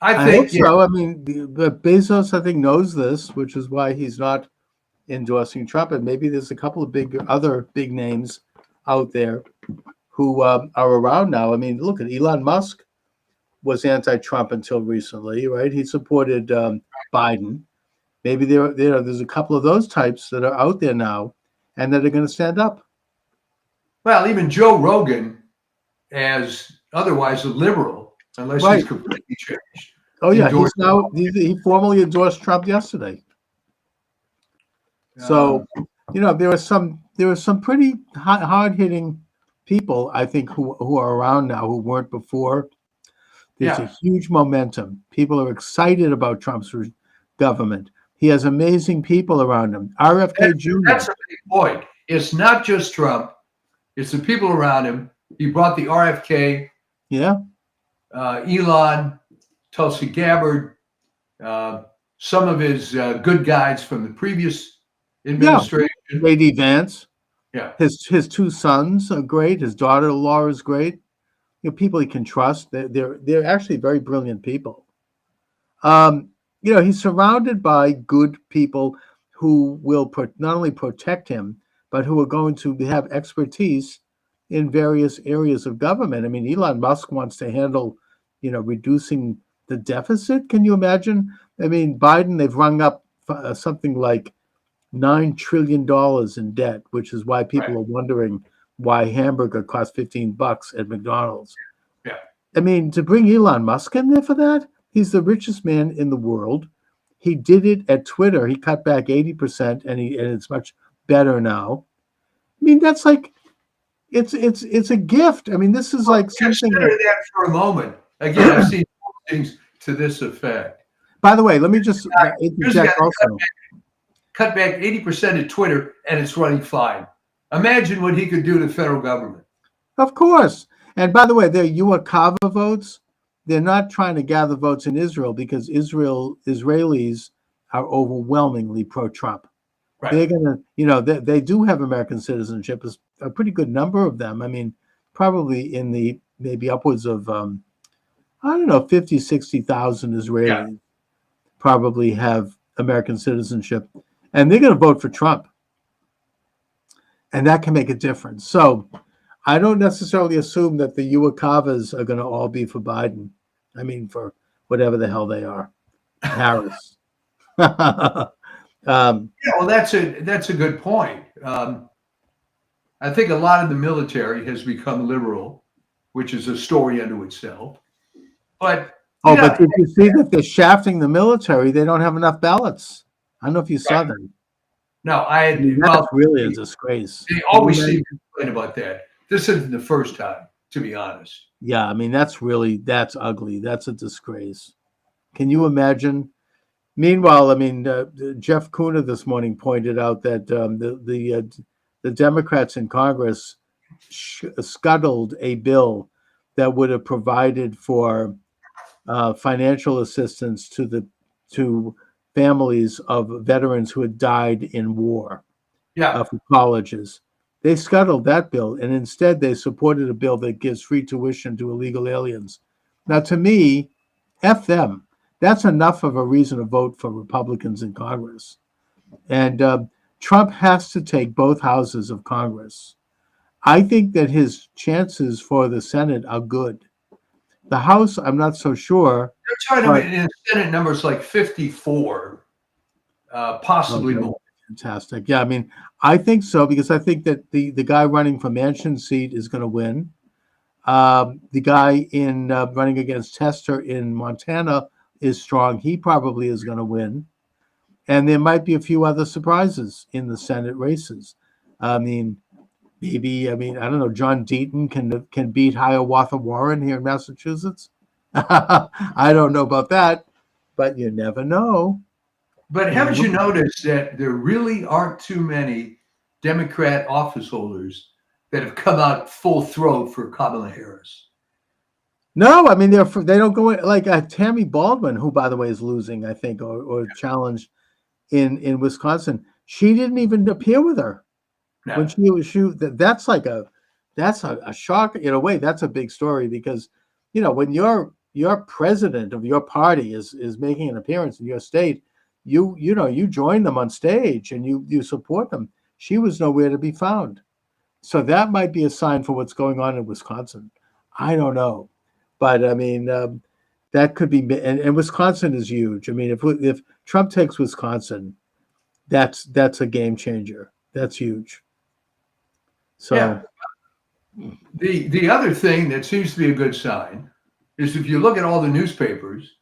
hope so. I mean, but Bezos, I think, knows this, which is why he's not endorsing Trump. And maybe there's a couple of other big names out there who are around now. I mean, look at Elon Musk was anti-Trump until recently, right? He supported Biden. Maybe there's a couple of those types that are out there now and that are going to stand up. Well, even Joe Rogan, as otherwise a liberal, unless he's completely changed. Oh yeah, he formally endorsed Trump yesterday. So, there are some pretty hard-hitting people, I think, who are around now who weren't before. There's a huge momentum. People are excited about Trump's government. He has amazing people around him. RFK Jr. That's a big point. It's not just Trump. It's the people around him. He brought the RFK. Yeah. Elon, Tulsi Gabbard, some of his good guys from the previous administration. Yeah. J.D. Vance. Yeah. His two sons are great. His daughter-in-law is great. People he can trust. They're actually very brilliant people. He's surrounded by good people who will not only protect him, but who are going to have expertise in various areas of government. I mean, Elon Musk wants to handle, reducing the deficit. Can you imagine? I mean, Biden, they've rung up something like $9 trillion in debt, which is why people are wondering why hamburger costs $15 at McDonald's. Yeah. I mean, to bring Elon Musk in there for that, he's the richest man in the world. He did it at Twitter. He cut back 80%, and it's much better now. I mean, that's like, it's a gift. I mean, this is like something. Consider that for a moment. Again, I've seen things to this effect. By the way, let me just interject also. Cut back 80% at Twitter, and it's running fine. Imagine what he could do to the federal government. Of course. And by the way, they're UAKava votes. They're not trying to gather votes in Israel because Israelis are overwhelmingly pro-Trump. Right. They're going to, they do have American citizenship, a pretty good number of them. I mean, probably in the maybe upwards of, 50, 60,000 Israelis probably have American citizenship. And they're going to vote for Trump. And that can make a difference. So I don't necessarily assume that the UAKavas are going to all be for Biden. I mean, for whatever the hell they are. Harris. Well, that's a good point. I think a lot of the military has become liberal, which is a story unto itself. But but did you see that they're shafting the military? They don't have enough ballots. I don't know if you saw that. No, that's really a disgrace. They always seem to complain about that. This isn't the first time, to be honest. Yeah, I mean, that's ugly. That's a disgrace. Can you imagine? Meanwhile, I mean, Jeff Kuna this morning pointed out that the Democrats in Congress scuttled a bill that would have provided for financial assistance to families of veterans who had died in war for colleges. They scuttled that bill, and instead they supported a bill that gives free tuition to illegal aliens. Now, to me, F them. That's enough of a reason to vote for Republicans in Congress. And Trump has to take both houses of Congress. I think that his chances for the Senate are good. The House, I'm not so sure. They're trying to But- in the Senate numbers like 54, possibly Okay. more. Fantastic. Yeah, I mean, I think so because I think that the guy running for Manchin's seat is going to win. The guy in running against Tester in Montana is strong. He probably is going to win. And there might be a few other surprises in the Senate races. I mean, maybe, I don't know, John Deaton can beat Hiawatha Warren here in Massachusetts. I don't know about that, but you never know. But haven't you noticed that there really aren't too many Democrat office holders that have come out full throat for Kamala Harris? No, I mean they don't go like Tammy Baldwin, who by the way is losing, I think, or challenged in Wisconsin. She didn't even appear with her No. when that's a shock in a way. That's a big story because when your president of your party is making an appearance in your state, you join them on stage and you support them. She was nowhere to be found. So that might be a sign for what's going on in Wisconsin. I don't know. But I mean, that could be, and Wisconsin is huge. I mean, if Trump takes Wisconsin, that's a game changer. That's huge. So Yeah. The other thing that seems to be a good sign is if you look at all the newspapers,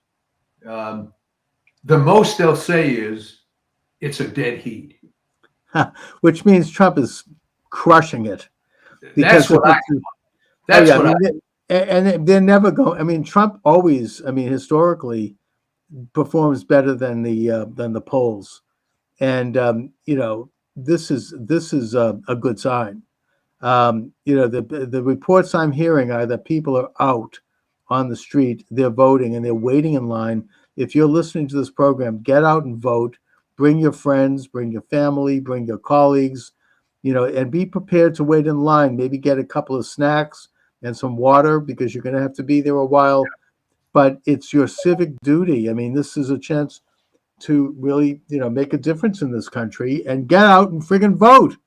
the most they'll say is it's a dead heat. which means Trump is crushing it. That's what I. That's what I. And they're never going. I mean, Trump always, historically, performs better than the polls, and this is a good sign. The reports I'm hearing are that people are out on the street, they're voting, and they're waiting in line. If you're listening to this program, get out and vote. Bring your friends, bring your family, bring your colleagues, and be prepared to wait in line. Maybe get a couple of snacks and some water because you're going to have to be there a while. But it's your civic duty. I mean, this is a chance to really, make a difference in this country and get out and friggin' vote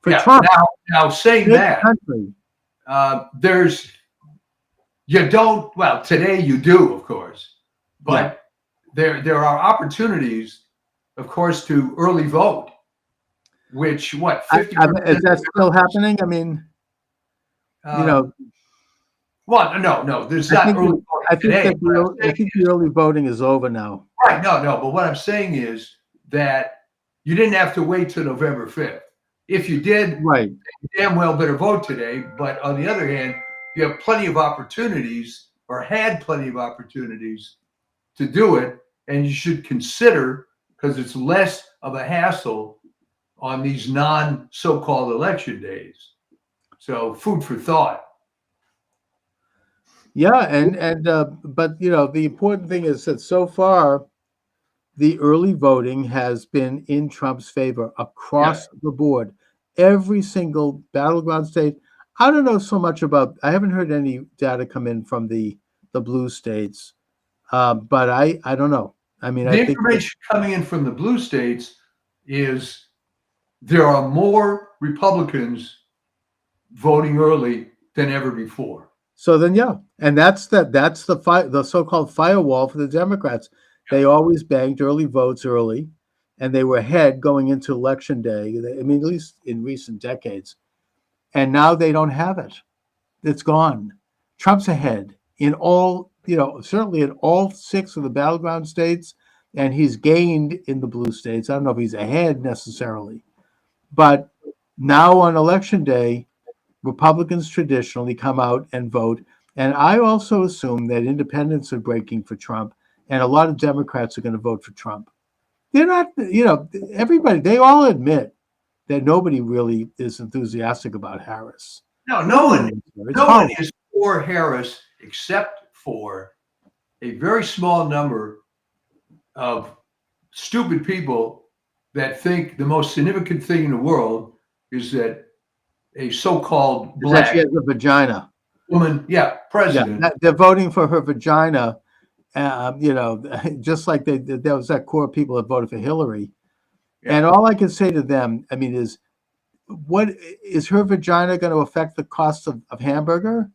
for Trump. Now saying This that, country. today you do, of course, but there are opportunities, of course, to early vote, which 50%? Is that still happening? I mean, Well, no, there's I not think, early voting I think, today. that the early voting is over now. Right, no, but what I'm saying is that you didn't have to wait till November 5th. If you did, Right. you damn well better vote today. But on the other hand, you have plenty of opportunities or had plenty of opportunities to do it. And you should consider, because it's less of a hassle on these so-called election days. So food for thought. Yeah, but the important thing is that so far, the early voting has been in Trump's favor across the board. Every single battleground state. I don't know so much about. I haven't heard any data come in from the blue states, but I don't know. I mean, The information coming in from the blue states is there are more Republicans voting early than ever before. So then, and that's the so-called firewall for the Democrats. They always banked early votes early, and they were ahead going into election day. At least in recent decades, and now they don't have it. It's gone. Trump's ahead in all, certainly in all 6 of the battleground states, and he's gained in the blue states. I don't know if he's ahead necessarily, but now on election day, Republicans traditionally come out and vote. And I also assume that independents are breaking for Trump, and a lot of Democrats are going to vote for Trump. They're not, everybody, they all admit that nobody really is enthusiastic about Harris. No one is for Harris except for a very small number of stupid people that think the most significant thing in the world is that a so-called black she has a vagina. woman, president. Yeah, they're voting for her vagina. Just like there was that core of people that voted for Hillary. And all I can say to them, I mean, is what is her vagina going to affect the cost of hamburger?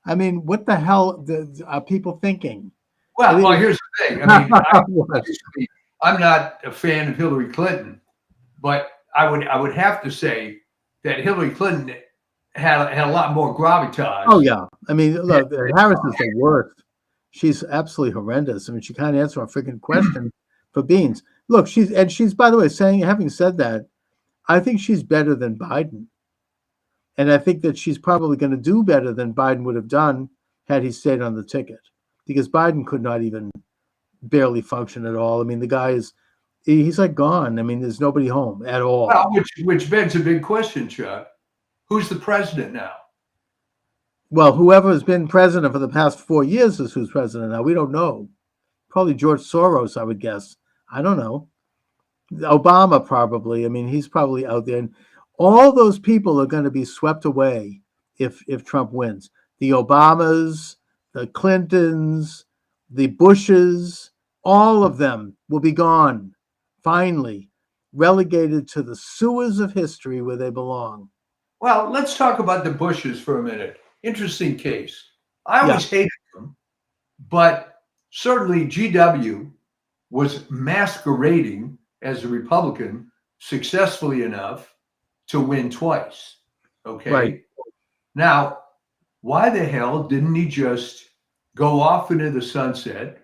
I mean, what the hell are people thinking? Well, It is- here's the thing. I mean, What? obviously, I'm not a fan of Hillary Clinton, but I would have to say that Hillary Clinton had a lot more gravitas. Oh yeah, I mean, look, Harris is the worst. She's absolutely horrendous. I mean, she can't answer a freaking question for beans. Look, she's by the way having said that, I think she's better than Biden, and I think that she's probably going to do better than Biden would have done had he stayed on the ticket, because Biden could not even barely function at all. I mean, the guy he's like gone. I mean, there's nobody home at all. Well, which begs a big question, Chuck. Who's the president now? Well, whoever has been president for the past 4 years is who's president now. We don't know. Probably George Soros, I would guess. I don't know. Obama probably. I mean, he's probably out there. And all those people are going to be swept away if Trump wins. The Obamas, the Clintons, the Bushes, all of them will be gone. Finally, relegated to the sewers of history where they belong. Well, let's talk about the Bushes for a minute. Interesting case. I always hated them, but certainly GW was masquerading as a Republican successfully enough to win twice. Okay. Right. Now, why the hell didn't he just go off into the sunset,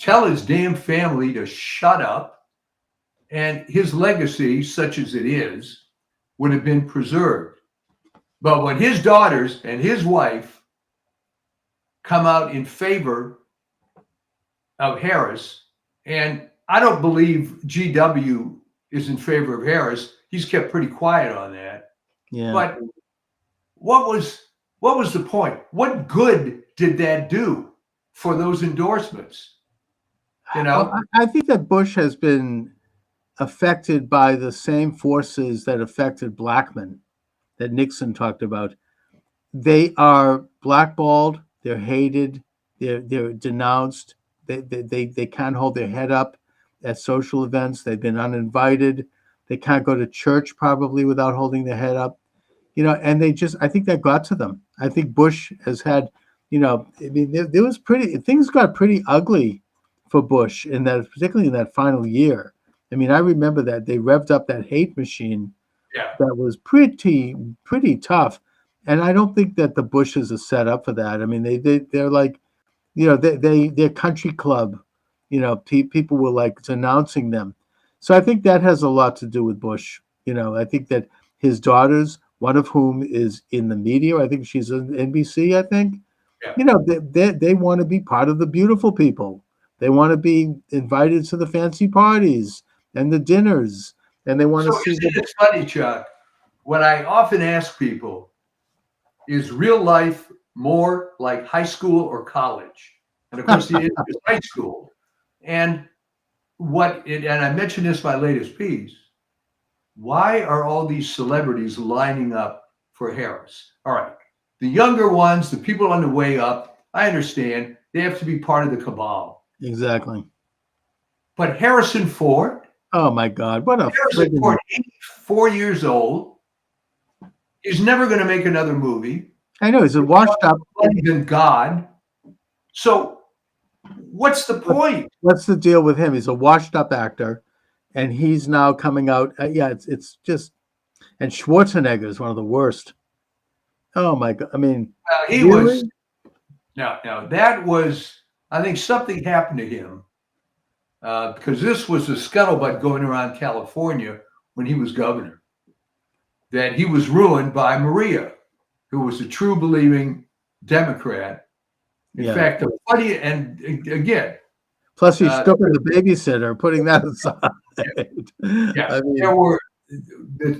tell his damn family to shut up, and his legacy, such as it is, would have been preserved? But when his daughters and his wife come out in favor of Harris, and I don't believe GW is in favor of Harris. He's kept pretty quiet on that. Yeah. But what was the point? What good did that do for those endorsements? You know, Well, I think that Bush has been affected by the same forces that affected Blackmun, that Nixon talked about. They are blackballed, they're hated, they're denounced, they can't hold their head up at social events, they've been uninvited, they can't go to church probably without holding their head up. And I think that got to them. I think Bush has had, I mean, there was things got pretty ugly for Bush particularly in that final year. I mean, I remember that they revved up that hate machine. yeah. That was pretty tough, and I don't think that the Bushes are set up for that. I mean, they're like, they're country club, people were like denouncing them. So I think that has a lot to do with Bush. I think that his daughters, one of whom is in the media, I think she's on NBC. I think, they want to be part of the beautiful people. They want to be invited to the fancy parties and the dinners. And they want to see. It's funny, Chuck. What I often ask people is real life more like high school or college? And of course, the answer is high school. And I mentioned this in my latest piece. Why are all these celebrities lining up for Harris? All right, the younger ones, the people on the way up, I understand they have to be part of the cabal. Exactly. But Harrison Ford. Oh my God! What a Harrison Ford, 84 years old. He's never going to make another movie. I know he's a washed up. Than God. So, what's the point? What's the deal with him? He's a washed up actor, and he's now coming out. It's just, and Schwarzenegger is one of the worst. Oh my God! I mean, He really? was. Now that was. I think something happened to him. Because this was a scuttlebutt going around California when he was governor, that he was ruined by Maria, who was a true believing Democrat. In fact, the funny, and again, plus he's stuck with the babysitter, putting that aside. Yeah, I mean, there were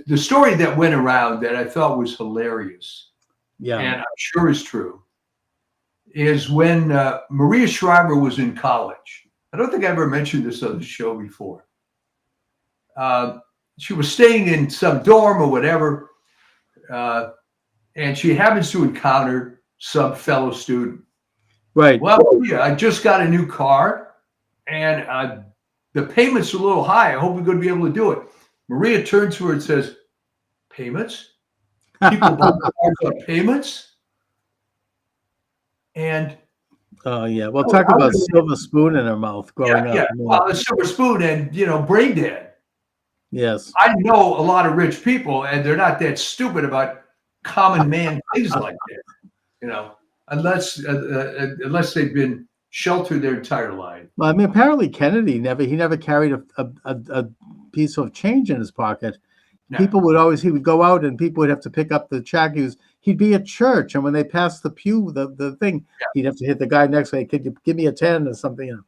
the story that went around that I thought was hilarious, and I'm sure is true, is when Maria Shriver was in college. I don't think I ever mentioned this on the show before. She was staying in some dorm or whatever, and she happens to encounter some fellow student. Right. Well, yeah, I just got a new car, and the payments are a little high. I hope we're going to be able to do it. Maria turns to her and says, payments? People buy cars on payments? And Oh yeah, we'll talk about silver spoon in her mouth growing yeah, up. well, the silver spoon and, brain dead. Yes. I know a lot of rich people, and they're not that stupid about common man things like that, unless they've been sheltered their entire life. Well, I mean, apparently Kennedy never carried a piece of change in his pocket. No. He would go out and people would have to pick up the check. He'd be at church, and when they passed the pew, the thing, he'd have to hit the guy next to him, could you give me a 10 or something?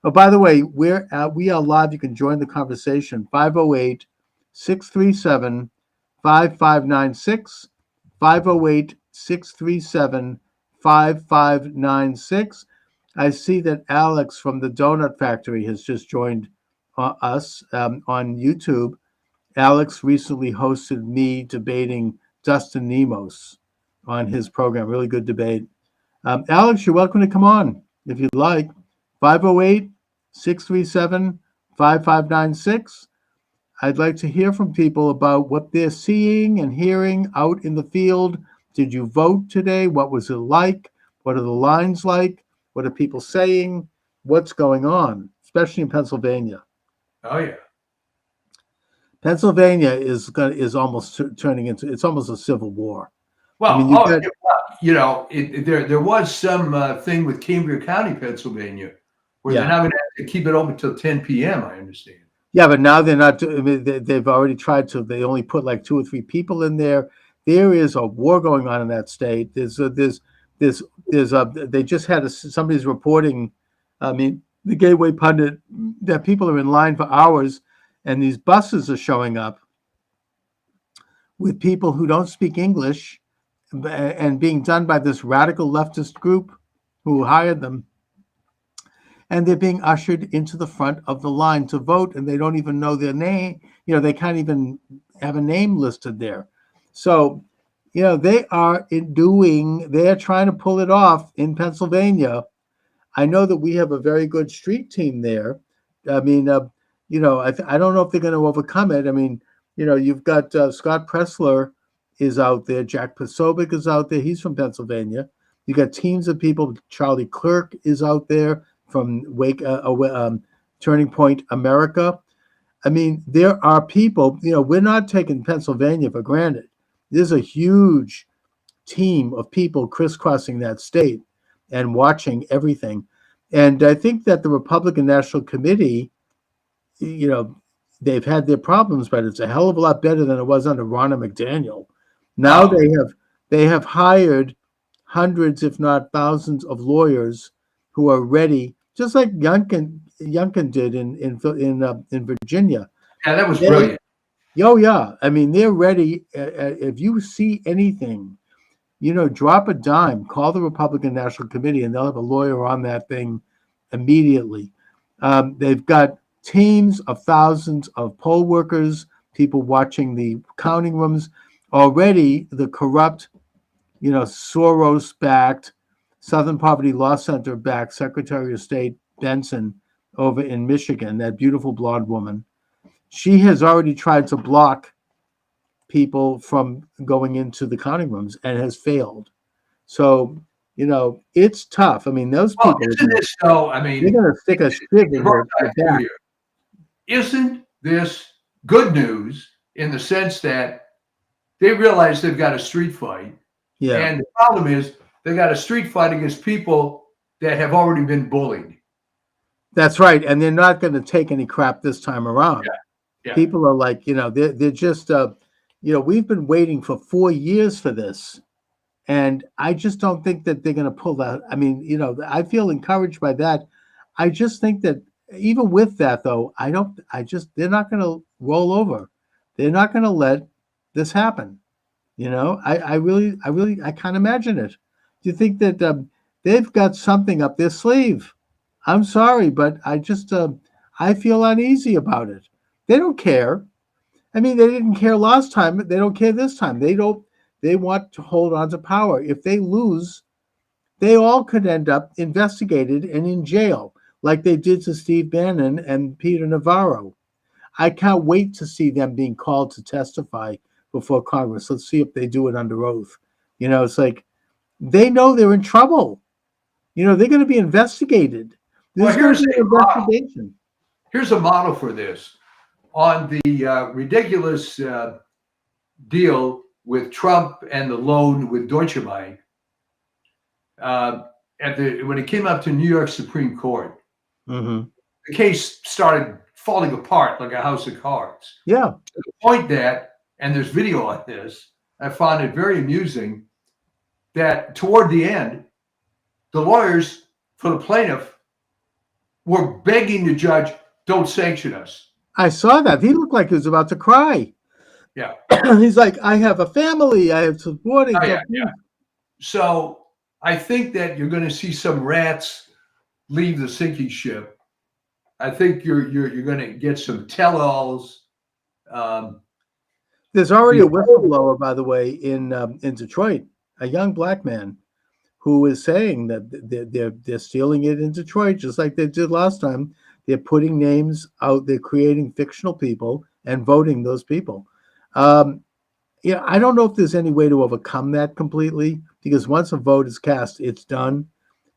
Oh, by the way, we are live. You can join the conversation. 508-637-5596, 508-637-5596. I see that Alex from the Donut Factory has just joined us on YouTube. Alex recently hosted me debating Dustin Nemos on his program. Really good debate. Alex, you're welcome to come on if you'd like. 508-637-5596. I'd like to hear from people about what they're seeing and hearing out in the field. Did you vote today? What was it like? What are the lines like? What are people saying? What's going on, especially in Pennsylvania? Oh, yeah. Pennsylvania is almost turning into, it's almost a civil war. Well, I mean, there was some thing with Cambria County, Pennsylvania, where they're now going to have to keep it open till 10 p.m., I understand. Yeah, but now they're not. I mean, they've already tried to. They only put like 2 or 3 people in there. There is a war going on in that state. They just had somebody's reporting. I mean, the Gateway Pundit, that people are in line for hours, and these buses are showing up with people who don't speak English, and being done by this radical leftist group who hired them. And they're being ushered into the front of the line to vote, and they don't even know their name. They can't even have a name listed there. So, they are trying to pull it off in Pennsylvania. I know that we have a very good street team there. I mean, I don't know if they're going to overcome it. I mean, you've got Scott Pressler is out there. Jack Posobiec is out there. He's from Pennsylvania. You got teams of people. Charlie Clerk is out there from Turning Point America. I mean, there are people, we're not taking Pennsylvania for granted. There's a huge team of people crisscrossing that state and watching everything. And I think that the Republican National Committee, they've had their problems, but it's a hell of a lot better than it was under Ronna McDaniel. Now they have hired hundreds, if not thousands, of lawyers who are ready, just like Youngkin did in Virginia. Yeah, that was brilliant. Oh yeah, I mean, they're ready. If you see anything, drop a dime, call the Republican National Committee, and they'll have a lawyer on that thing immediately. They've got teams of thousands of poll workers, people watching the counting rooms. Already, the corrupt, Soros-backed, Southern Poverty Law Center-backed Secretary of State Benson over in Michigan, that beautiful blonde woman, she has already tried to block people from going into the counting rooms and has failed. So, it's tough. I mean, those people. Isn't this so? I mean, they're going to stick a stick in their back. Isn't this good news in the sense that they realize they've got a street fight? Yeah. And the problem is they got a street fight against people that have already been bullied. That's right. And they're not going to take any crap this time around. Yeah. People are like, they're just, we've been waiting for 4 years for this. And I just don't think that they're going to pull that. I mean, I feel encouraged by that. I just think that even with that, though, they're not going to roll over. They're not going to let this happen. I can't imagine it. Do you think that they've got something up their sleeve? I'm sorry, but I feel uneasy about it. They don't care. I mean, they didn't care last time. They don't care this time. They want to hold on to power. If they lose, they all could end up investigated and in jail. like they did to Steve Bannon and Peter Navarro. I can't wait to see them being called to testify before Congress. Let's see if they do it under oath. It's like they know they're in trouble. They're going to be investigated. There's going to be an investigation. Here's a model for this. On the ridiculous deal with Trump and the loan with Deutsche Bank, when it came up to New York Supreme Court, Mm-hmm. the case started falling apart like a house of cards. Yeah. To the point that, and there's video on this, I found it very amusing that toward the end, the lawyers for the plaintiff were begging the judge, don't sanction us. I saw that. He looked like he was about to cry. Yeah. He's like, I have a family. I have supporting. Oh, yeah. So I think that you're going to see some rats leave the sinking ship. I think you're going to get some tell-alls. There's already a whistleblower, by the way, in Detroit, a young black man who is saying that they're stealing it in Detroit, just like they did last time. They're putting names out. They're creating fictional people and voting those people. I don't know if there's any way to overcome that completely, because once a vote is cast, it's done,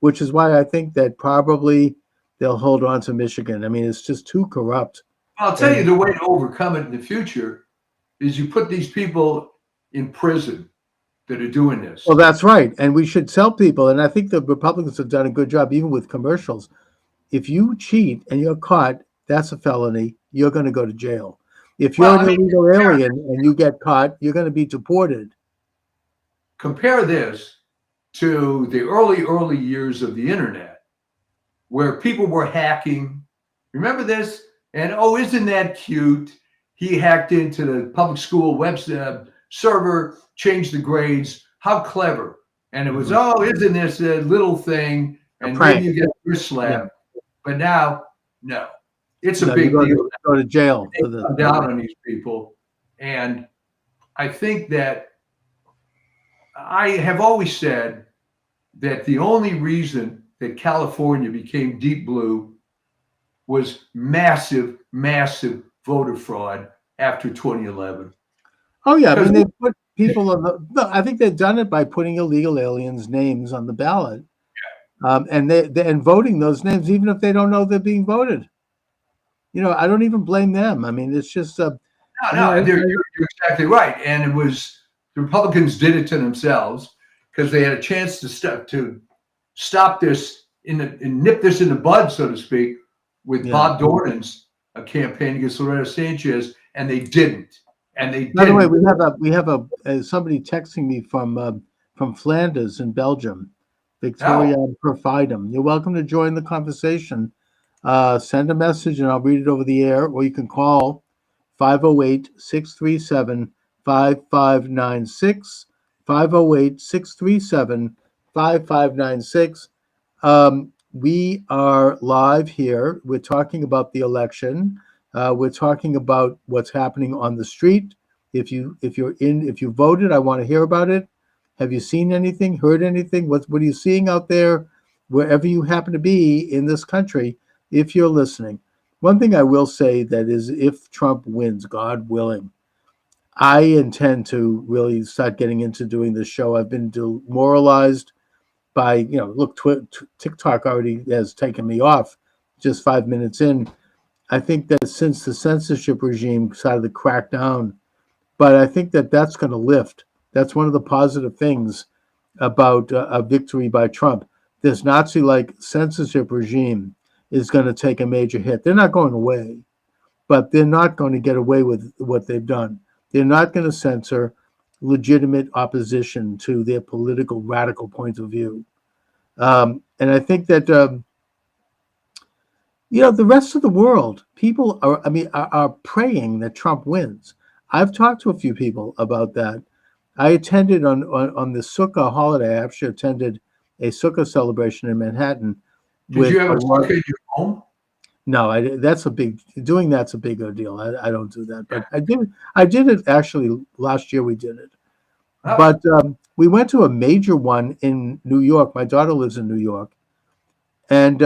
which is why I think that probably they'll hold on to Michigan. I mean, it's just too corrupt. I'll tell you the way to overcome it in the future is you put these people in prison that are doing this. Well, that's right. And we should tell people, and I think the Republicans have done a good job, even with commercials. If you cheat and you're caught, that's a felony. You're going to go to jail. If you're an illegal alien and you get caught, you're going to be deported. Compare this to the early years of the internet, where people were hacking. Remember this? And isn't that cute? He hacked into the public school web server, changed the grades. How clever. And it was, isn't this a little thing? And then you get your slap. Yeah. But now, no. It's a big deal. Go to jail. They come down on these people. And I think that I have always said that the only reason that California became deep blue was massive voter fraud after 2011. Oh, yeah. I mean, they put people on I think they've done it by putting illegal aliens' names on the ballot. And and voting those names, even if they don't know they're being voted. I don't even blame them. I mean, it's just you're exactly right. And it was the Republicans did it to themselves because they had a chance to stop this and nip this in the bud, so to speak, with Bob Dornan's campaign against Loretta Sanchez, and they didn't. By the way, we have somebody texting me from Flanders in Belgium, Victoria Perfidum. You're welcome to join the conversation. Send a message and I'll read it over the air, or you can call 508-637-5596, 508-637-5596. We are live here. We're talking about the election. We're talking about what's happening on the street. If you voted, I want to hear about it. Have you seen anything, heard anything? What are you seeing out there, wherever you happen to be in this country, if you're listening? One thing I will say that is, if Trump wins, God willing, I intend to really start getting into doing this show. I've been demoralized by, TikTok already has taken me off just 5 minutes in. I think that since the censorship regime started to crack down, but I think that that's going to lift. That's one of the positive things about a victory by Trump. This Nazi-like censorship regime is going to take a major hit. They're not going away, but they're not going to get away with what they've done. They're not going to censor legitimate opposition to their political radical point of view. And I think that, the rest of the world, people are praying that Trump wins. I've talked to a few people about that. I attended on the Sukkah holiday. I actually attended a Sukkah celebration in Manhattan. Did you have a Sukkah in your home? No, that's a bigger deal. I don't do that, but I did it actually last year. We did it, but we went to a major one in New York. My daughter lives in New York, and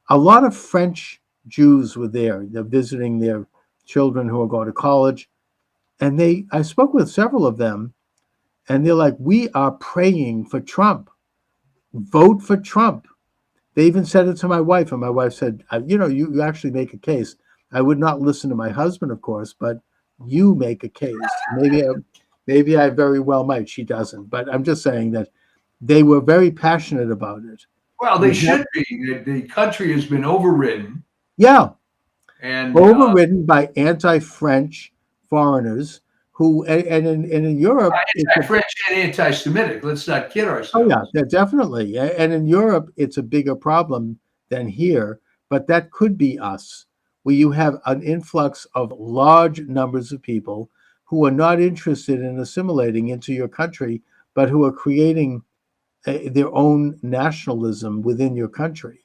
A lot of French Jews were there. They're visiting their children who are going to college. And I spoke with several of them, and they're like, we are praying for Trump. Vote for Trump. They even said it to my wife, and my wife said, you actually make a case. I would not listen to my husband, of course, but you make a case. Maybe I very well might. She doesn't. But I'm just saying that they were very passionate about it. Well, they should be. The country has been overridden. Yeah. And overridden by anti-French foreigners who, and in Europe, anti-French and anti-Semitic. Let's not kid ourselves. Oh yeah, definitely. And in Europe, it's a bigger problem than here. But that could be us, where you have an influx of large numbers of people who are not interested in assimilating into your country, but who are creating their own nationalism within your country.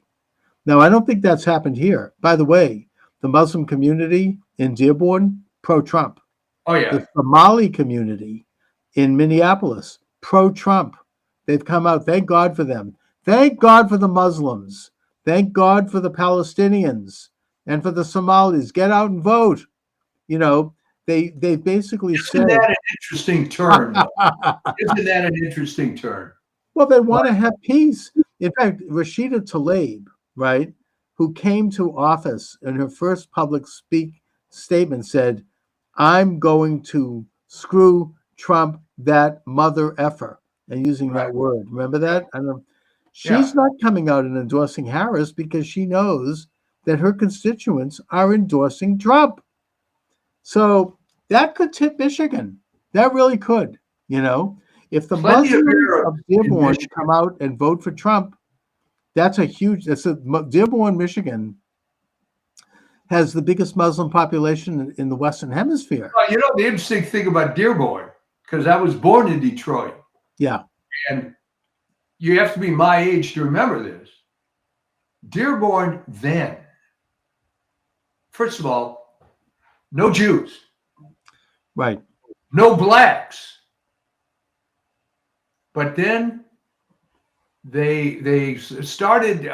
Now, I don't think that's happened here. By the way, the Muslim community in Dearborn, pro-Trump. Oh, yeah. The Somali community in Minneapolis, pro-Trump. They've come out. Thank God for them. Thank God for the Muslims. Thank God for the Palestinians and for the Somalis. Get out and vote. They basically said. Isn't that an interesting turn? Isn't that an interesting turn? Well, they want to have peace. In fact, Rashida Tlaib, right, who came to office in her first public statement said, I'm going to screw Trump, that mother effer, and using that word. Remember that? I know. She's not coming out and endorsing Harris because she knows that her constituents are endorsing Trump. So that could tip Michigan. That really could, If the Muslims of Dearborn come out and vote for Trump, Dearborn, Michigan has the biggest Muslim population in the Western Hemisphere. Well, the interesting thing about Dearborn, because I was born in Detroit. Yeah. And you have to be my age to remember this. Dearborn then, first of all, no Jews. Right. No blacks. But then they started,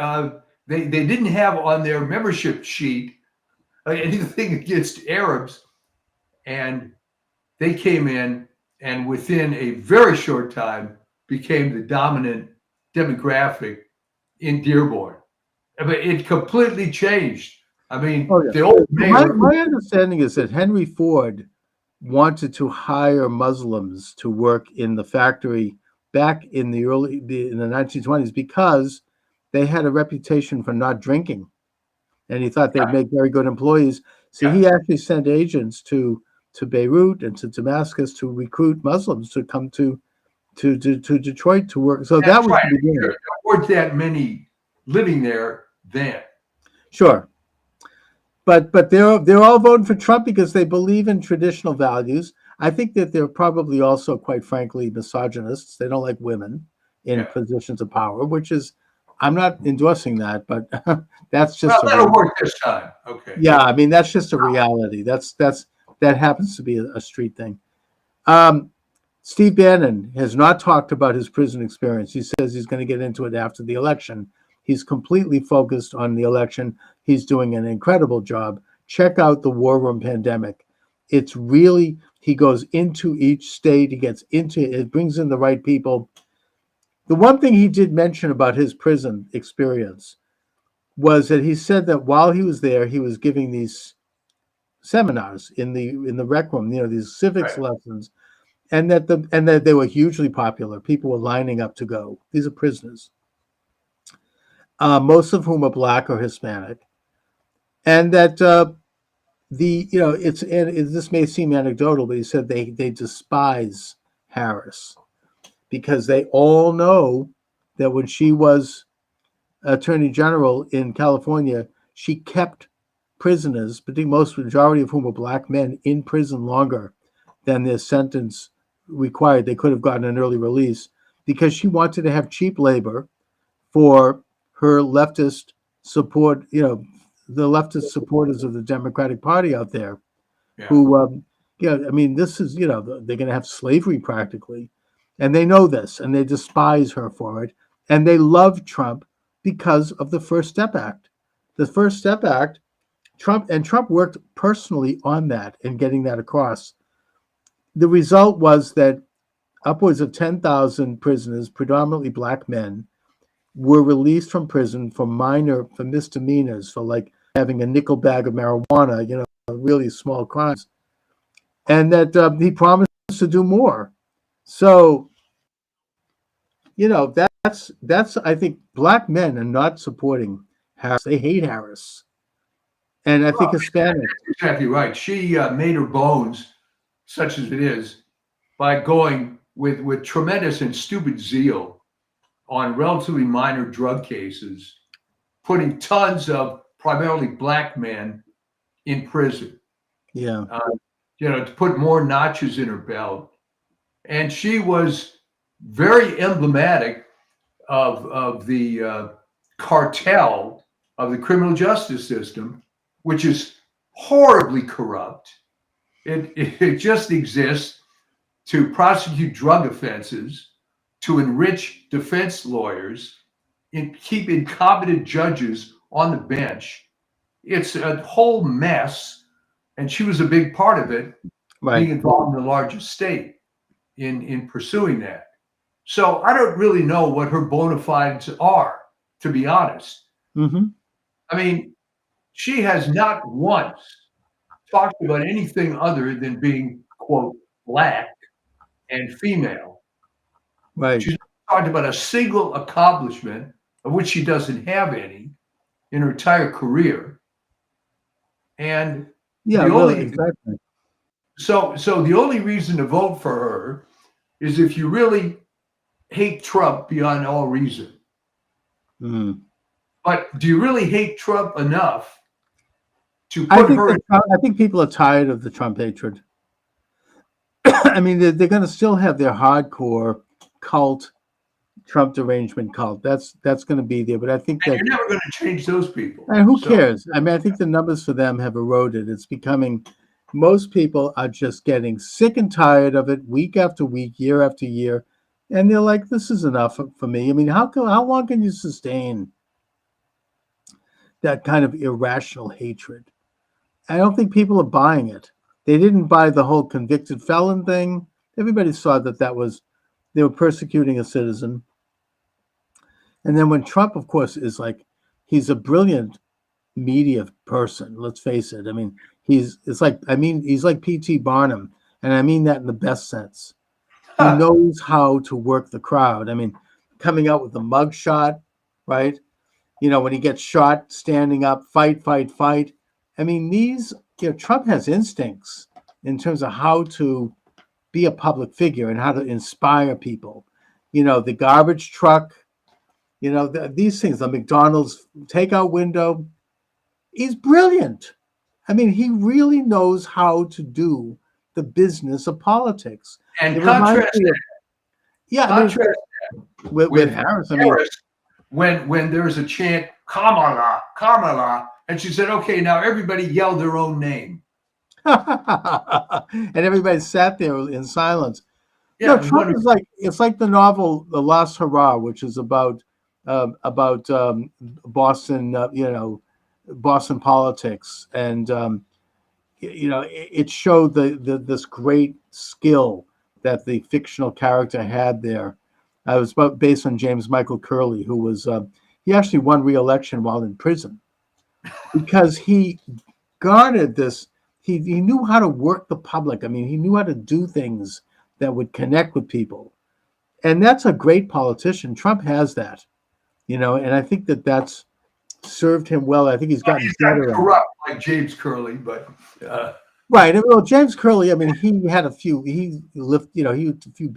they didn't have on their membership sheet anything against Arabs, and they came in and within a very short time became the dominant demographic in Dearborn. But it completely changed. I mean, the old mayor. My understanding is that Henry Ford wanted to hire Muslims to work in the factory back in the 1920s because they had a reputation for not drinking. And he thought they'd make very good employees. So he actually sent agents to Beirut and to Damascus to recruit Muslims to come to Detroit to work. So that was the beginning. There weren't that many living there then. Sure. But they're all voting for Trump because they believe in traditional values. I think that they're probably also, quite frankly, misogynists. They don't like women in positions of power, which is, I'm not endorsing that, but that's just. Well, that'll work this time. Okay. Yeah, I mean that's just a reality. That happens to be a street thing. Steve Bannon has not talked about his prison experience. He says he's going to get into it after the election. He's completely focused on the election. He's doing an incredible job. Check out the War Room Pandemic. It's really, he goes into each state. He gets into it, brings in the right people. The one thing he did mention about his prison experience was that he said that while he was there, he was giving these seminars in the rec room, these civics lessons, and that they were hugely popular. People were lining up to go. These are prisoners, most of whom are Black or Hispanic, and that this may seem anecdotal, but he said they despise Harris because they all know that when she was Attorney General in California, she kept prisoners, majority of whom were Black men, in prison longer than their sentence required. They could have gotten an early release because she wanted to have cheap labor for her leftist support, the leftist supporters of the Democratic Party out there who, this is, they're going to have slavery practically. And they know this, and they despise her for it. And they love Trump because of the First Step Act. the First Step Act, Trump worked personally on that and getting that across. The result was that upwards of 10,000 prisoners, predominantly black men, were released from prison for misdemeanors, for like having a nickel bag of marijuana, really small crimes. And that he promised to do more. So, that's I think black men are not supporting Harris. They hate Harris. And I think Hispanics. That's exactly right. She made her bones, such as it is, by going with tremendous and stupid zeal on relatively minor drug cases, putting tons of primarily black men in prison. Yeah. To put more notches in her belt. And she was very emblematic of the cartel of the criminal justice system, which is horribly corrupt. It just exists to prosecute drug offenses, to enrich defense lawyers, and keep incompetent judges on the bench. It's a whole mess, and she was a big part of it, being involved in the largest state in pursuing that. So I don't really know what her bona fides are, to be honest. Mm-hmm. I mean, she has not once talked about anything other than being, quote, black and female. Right. She's talked about a single accomplishment, of which she doesn't have any, in her entire career. And exactly. So the only reason to vote for her is if you really hate Trump beyond all reason. Mm. But do you really hate Trump enough to put her? I think people are tired of the Trump hatred. I mean, they're going to still have their hardcore cult, Trump derangement cult. That's going to be there. But I think that you're never going to change those people. And who cares? I mean, I think the numbers for them have eroded. It's becoming. Most people are just getting sick and tired of it week after week, year after year. And they're like, this is enough for me. I mean, how long can you sustain that kind of irrational hatred? I don't think people are buying it. They didn't buy the whole convicted felon thing. Everybody saw that they were persecuting a citizen. And then when Trump, of course, is like, he's a brilliant media person. Let's face it. I mean, he's like P.T. Barnum. And I mean that in the best sense. He knows how to work the crowd. I mean, coming out with the mug shot, right? When he gets shot, standing up, fight. I mean, Trump has instincts in terms of how to be a public figure and how to inspire people. The garbage truck, these things, the McDonald's takeout window. He's brilliant. I mean, he really knows how to do the business of politics. And contrast that with Harris. I mean, when there's a chant, Kamala, and she said, okay, now everybody yelled their own name. And everybody sat there in silence. Yeah, Trump is it's like the novel The Last Hurrah, which is about Boston, Boston politics, and it showed this great skill that the fictional character had there. It was based on James Michael Curley, who was he actually won re-election while in prison because he garnered this. He knew how to work the public. I mean, he knew how to do things that would connect with people, and that's a great politician. Trump has that, and I think that's served him well. I think he's gotten better. Corrupt like James Curley, but right. Well, James Curley. I mean, he had a few. He lifted. He had a few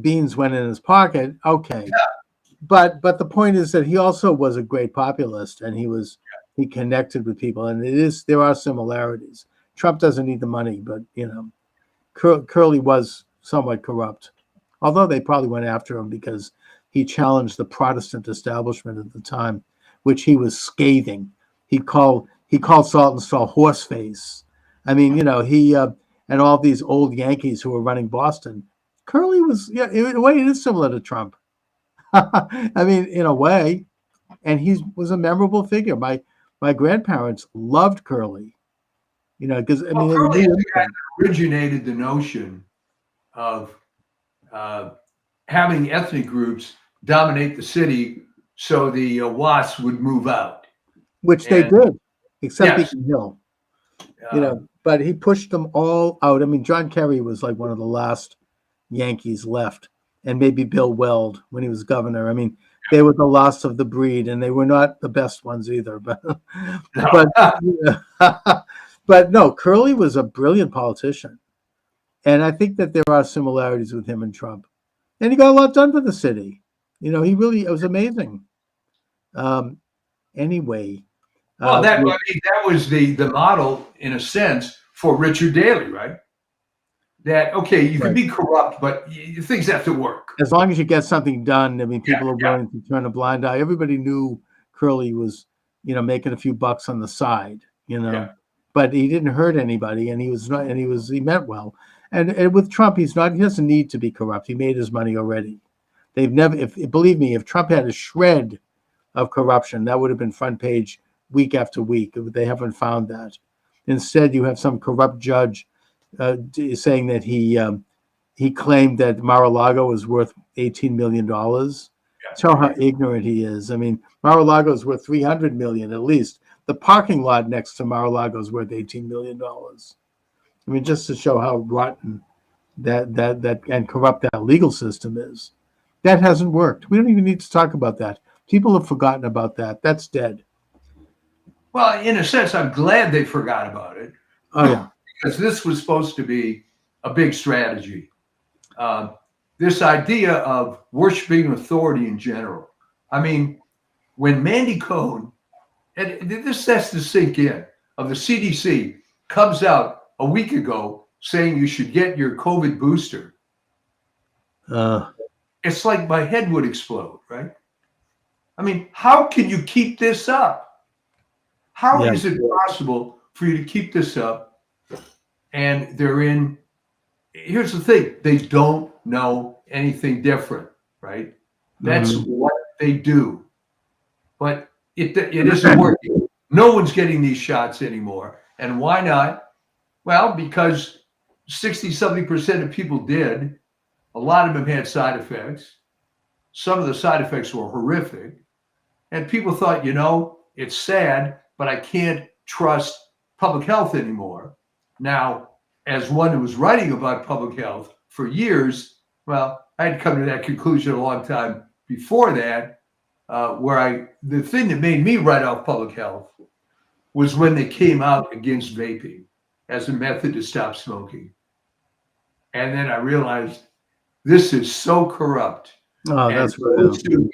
beans went in his pocket. Okay, yeah. But the point is that he also was a great populist, and he connected with people, and there are similarities. Trump doesn't need the money, but Curley was somewhat corrupt, although they probably went after him because he challenged the Protestant establishment at the time, which he was scathing. He called Saltonstall horseface. I mean, he and all these old Yankees who were running Boston. Curley was, in a way, it is similar to Trump. I mean, in a way, and he was a memorable figure. My grandparents loved Curly, because I mean, they Curly knew is the guy everything. that originated the notion of having ethnic groups dominate the city so the WASPs would move out. Which they And- did, except Yes. Beacon Hill. Uh, But he pushed them all out. I mean, John Kerry was like one of the last Yankees left, and maybe Bill Weld when he was governor. I mean, they were the last of the breed, and they were not the best ones either. But but no, Curly was a brilliant politician, and I think that there are similarities with him and Trump. And he got a lot done for the city. He really, it was amazing. Anyway. Well, yeah. I mean, that was the model in a sense for Richard Daley, right? That okay, you can Right. be corrupt, but things have to work. As long as you get something done, I mean, people Yeah, are yeah. willing to turn a blind eye. Everybody knew Curly was, making a few bucks on the side, Yeah. but he didn't hurt anybody, and he meant well. And with Trump, he doesn't need to be corrupt. He made his money already. They've never, believe me, if Trump had a shred of corruption, that would have been front page week after week. They haven't found that. Instead, you have some corrupt judge saying that he claimed that Mar-a-Lago was worth $18 million. Show how ignorant he is. I mean, Mar-a-Lago is worth $300 million at least. The parking lot next to Mar-a-Lago is worth $18 million. I mean, just to show how rotten that and corrupt that legal system is. That hasn't worked. We don't even need to talk about that. People have forgotten about that. That's dead. Well, in a sense, I'm glad they forgot about it Oh yeah. because this was supposed to be a big strategy. This idea of worshiping authority in general. I mean, when Mandy Cohen, and this has to sink in, of the CDC comes out a week ago saying you should get your COVID booster, it's like my head would explode, right? I mean, how can you keep this up? How Yeah. is it possible for you to keep this up? And here's the thing, they don't know anything different, right? That's what they do. But it isn't working. No one's getting these shots anymore. And why not? Well, because 60-something% of people did. A lot of them had side effects. Some of the side effects were horrific. And people thought, it's sad, but I can't trust public health anymore. Now, as one who was writing about public health for years, well, I had come to that conclusion a long time before that, the thing that made me write off public health was when they came out against vaping as a method to stop smoking. And then I realized this is so corrupt. Oh, and that's so right. stupid.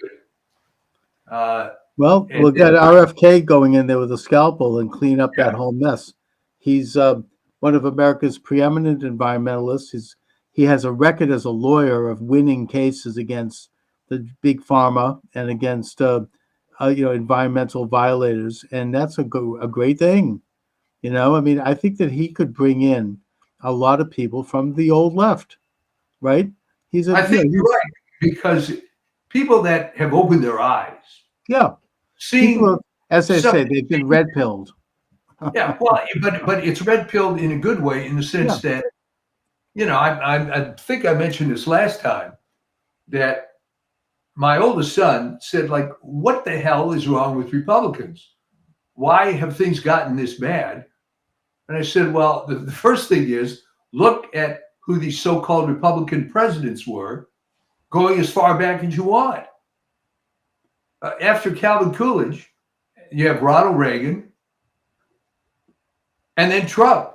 Well, And- we'll get RFK going in there with a scalpel and clean up that whole mess. He's one of America's preeminent environmentalists. He has a record as a lawyer of winning cases against the big pharma and against environmental violators, and that's a great thing. I mean, I think that he could bring in a lot of people from the old left, right? I think you're right, because people that have opened their eyes, yeah. seeing, People, as they some- say, they've been red pilled. yeah, well, but it's red pilled in a good way, in the sense that, I think I mentioned this last time, that my oldest son said, like, what the hell is wrong with Republicans? Why have things gotten this bad? And I said, well, the first thing is, look at who these so-called Republican presidents were, going as far back as you want. After Calvin Coolidge, you have Ronald Reagan, and then Trump.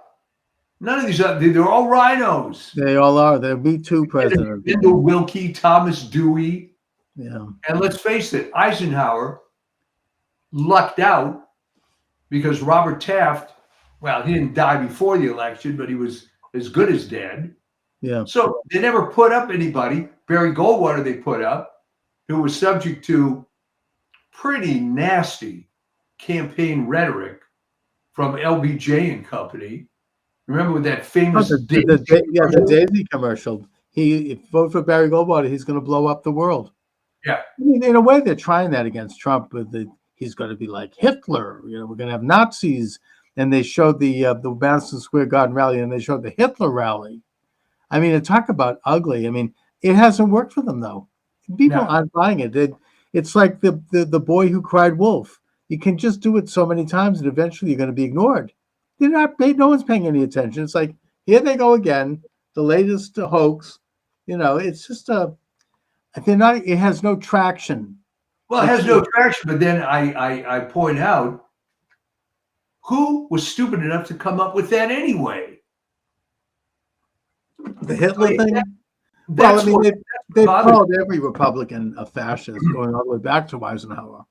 None of these, they're all rhinos. They all are. They're Me Too presidents. Lyndon Wilkie, Thomas Dewey, Yeah. and let's face it, Eisenhower lucked out because Robert Taft, well, he didn't die before the election, but he was as good as dead. Yeah. So they never put up anybody. Barry Goldwater they put up, who was subject to pretty nasty campaign rhetoric from LBJ and company. Remember with that famous the Daisy commercial. He vote for Barry Goldwater. He's going to blow up the world. Yeah. I mean, in a way, they're trying that against Trump. With he's going to be like Hitler. You know, we're going to have Nazis. And they showed the Madison Square Garden rally, and they showed the Hitler rally. I mean, to talk about ugly. I mean, it hasn't worked for them though. People No. aren't buying it. It's like the boy who cried wolf. You can just do it so many times, and eventually you're going to be ignored. They're not. No one's paying any attention. It's like here they go again, the latest hoax. You know, it's just they're not. It has no traction. Well, it has no traction, but then I point out who was stupid enough to come up with that anyway. The Hitler thing. Well, That's I mean, what they've bothers called every Republican a fascist, going all the way back to Eisenhower.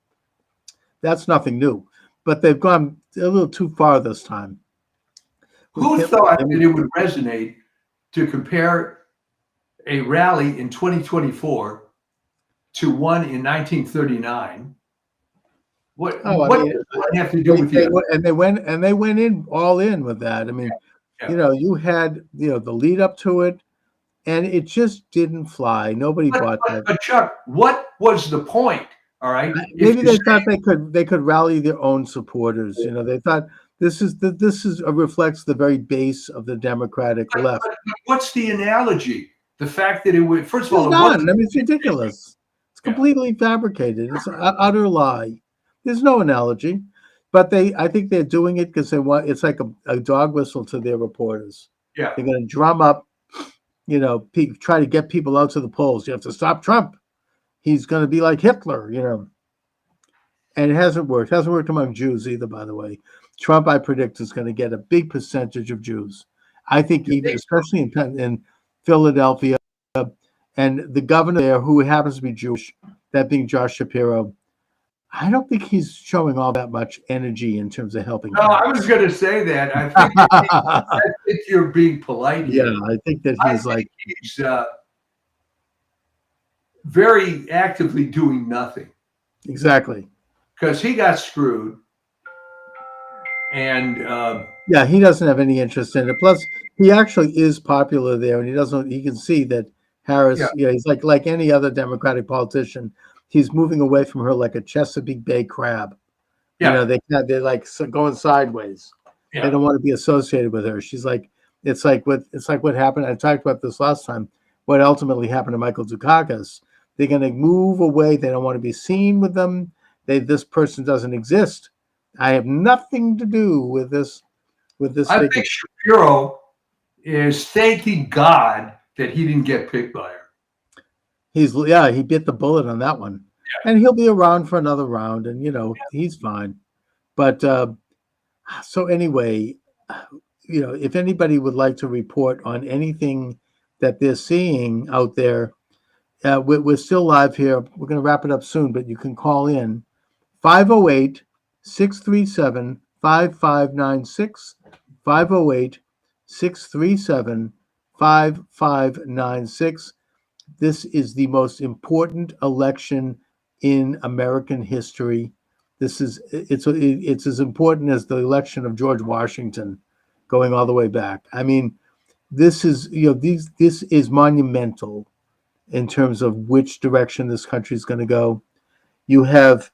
That's nothing new, but they've gone a little too far this time. Who thought that it would resonate to compare a rally in 2024 to one in 1939? What does that have to do with you? And they went in all in with that. I mean, Yeah. you know, you had the lead up to it, and it just didn't fly. Nobody bought that. But Chuck, what was the point? All right, Maybe they thought they could rally their own supporters. You know, they thought this reflects the very base of the Democratic left. But what's the analogy? The fact that it would, first of all, There's none. I mean, it's ridiculous. It's completely fabricated. It's an utter lie. There's no analogy, but I think they're doing it because they want. It's like a dog whistle to their reporters. Yeah. They're going to drum up, try to get people out to the polls. You have to stop Trump. He's going to be like Hitler, And it hasn't worked. It hasn't worked among Jews either, by the way. Trump, I predict, is going to get a big percentage of Jews. I think even, especially in Philadelphia, and the governor there, who happens to be Jewish, that being Josh Shapiro, I don't think he's showing all that much energy in terms of helping. No, I was going to say that. I think you're being polite here. Yeah, I think that he's very actively doing nothing. Exactly. Because he got screwed. And yeah, he doesn't have any interest in it. Plus, he actually is popular there, and he can see that Harris, he's like any other Democratic politician. He's moving away from her like a Chesapeake Bay crab. Yeah. They're like going sideways. Yeah. They don't want to be associated with her. She's like, it's like what happened. I talked about this last time. What ultimately happened to Michael Dukakis. They're going to move away. They don't want to be seen with them. This person doesn't exist. I have nothing to do with this. I think Shapiro is thanking God that he didn't get picked by her. He bit the bullet on that one. Yeah. And he'll be around for another round, and he's fine. But so anyway, if anybody would like to report on anything that they're seeing out there, we're still live here. We're going to wrap it up soon, but you can call in 508-637-5596, 508-637-5596. This is the most important election in American history. It's as important as the election of George Washington, going all the way back. I mean, this is this is monumental in terms of which direction this country is going to go. You have,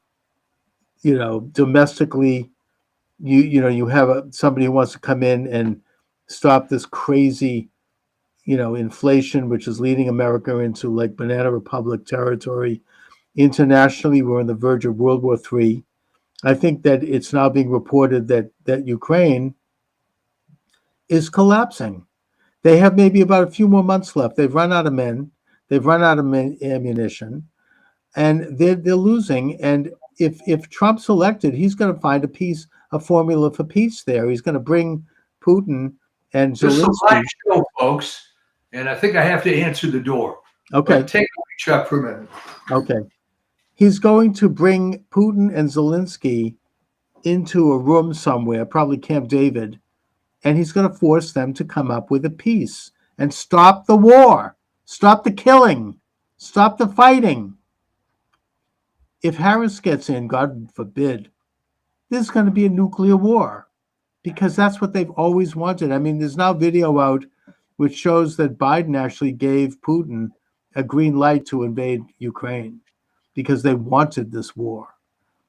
domestically, you have somebody who wants to come in and stop this crazy, inflation, which is leading America into like Banana Republic territory. Internationally, we're on the verge of World War III. I think that it's now being reported that Ukraine is collapsing. They have maybe about a few more months left. They've run out of men. They've run out of ammunition, and they're losing. And if Trump's elected, he's going to find a formula for peace there. He's going to bring Putin and Zelensky. This is a live show, folks, and I think I have to answer the door. Okay. But take it away, Chuck, for a minute. Okay. He's going to bring Putin and Zelensky into a room somewhere, probably Camp David, and he's going to force them to come up with a peace and stop the war, stop the killing, stop the fighting. If Harris gets in, God forbid, there's going to be a nuclear war, because that's what they've always wanted. I mean, there's now video out which shows that Biden actually gave Putin a green light to invade Ukraine. because they wanted this war.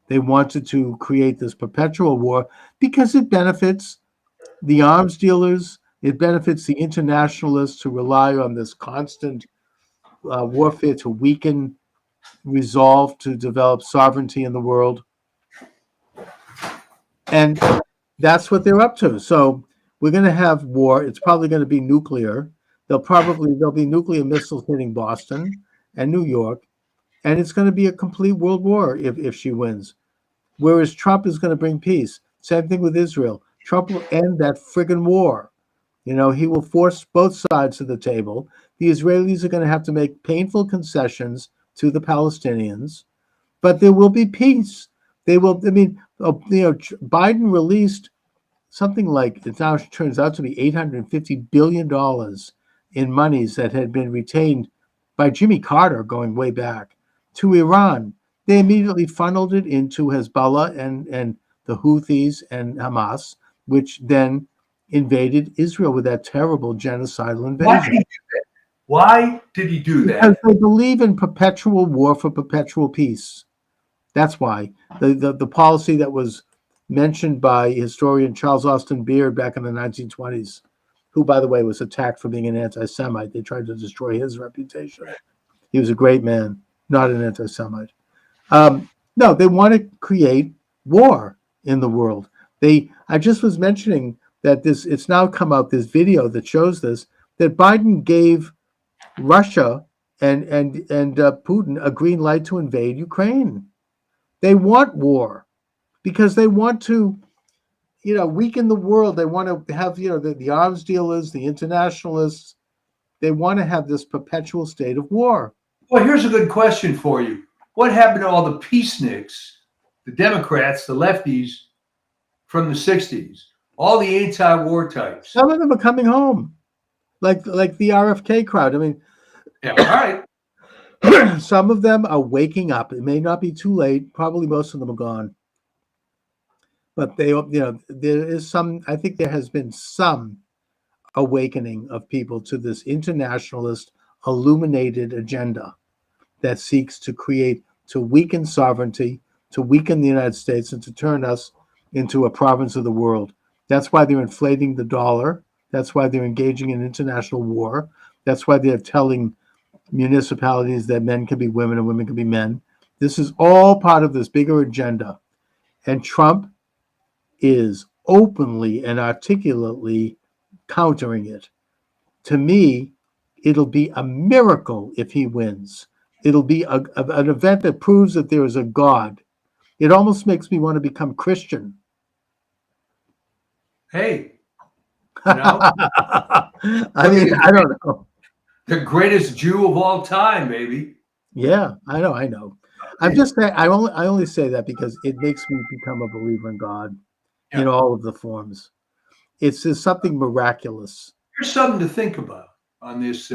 They wanted to create this perpetual war because it benefits the arms dealers. It benefits the internationalists who rely on this constant warfare to weaken resolve to develop sovereignty in the world. And that's what they're up to. So we're going to have war. It's probably going to be nuclear. There'll be nuclear missiles hitting Boston and New York, and it's going to be a complete world war if she wins. Whereas Trump is going to bring peace. Same thing with Israel. Trump will end that friggin' war. You know, he will force both sides to the table. The Israelis are going to have to make painful concessions to the Palestinians, but there will be peace. They will. I mean, Biden released something like, it now turns out to be $850 billion in monies that had been retained by Jimmy Carter going way back to Iran. They immediately funneled it into Hezbollah and the Houthis and Hamas, which then invaded Israel with that terrible genocidal invasion. Why did he do that? Because they believe in perpetual war for perpetual peace. That's why. The policy that was mentioned by historian Charles Austin Beard back in the 1920s, who, by the way, was attacked for being an anti-Semite. They tried to destroy his reputation. He was a great man, not an anti-Semite. No, they want to create war in the world. I just was mentioning that it's now come out, this video that shows this, that Biden gave Russia and Putin a green light to invade Ukraine. They want war because they want to, weaken the world. They want to have, the arms dealers, the internationalists, they want to have this perpetual state of war. Well, here's a good question for you. What happened to all the peaceniks, the Democrats, the lefties from the 60s, all the anti-war types? Some of them are coming home, like the RFK crowd. I mean, Yeah, all right. some of them are waking up. It may not be too late. Probably most of them are gone. But there is some, I think there has been some awakening of people to this internationalist illuminated agenda that seeks to weaken sovereignty, to weaken the United States, and to turn us into a province of the world. That's why they're inflating the dollar. That's why they're engaging in international war. That's why they're telling municipalities that men can be women and women can be men. This is all part of this bigger agenda. And Trump is openly and articulately countering it. To me, it'll be a miracle if he wins. It'll be an event that proves that there is a God. It almost makes me want to become Christian. Hey, I mean, I don't know. the greatest Jew of all time, maybe. Yeah, I know. I'm just saying, I only say that because it makes me become a believer in God in all of the forms. It's just something miraculous. Here's something to think about on this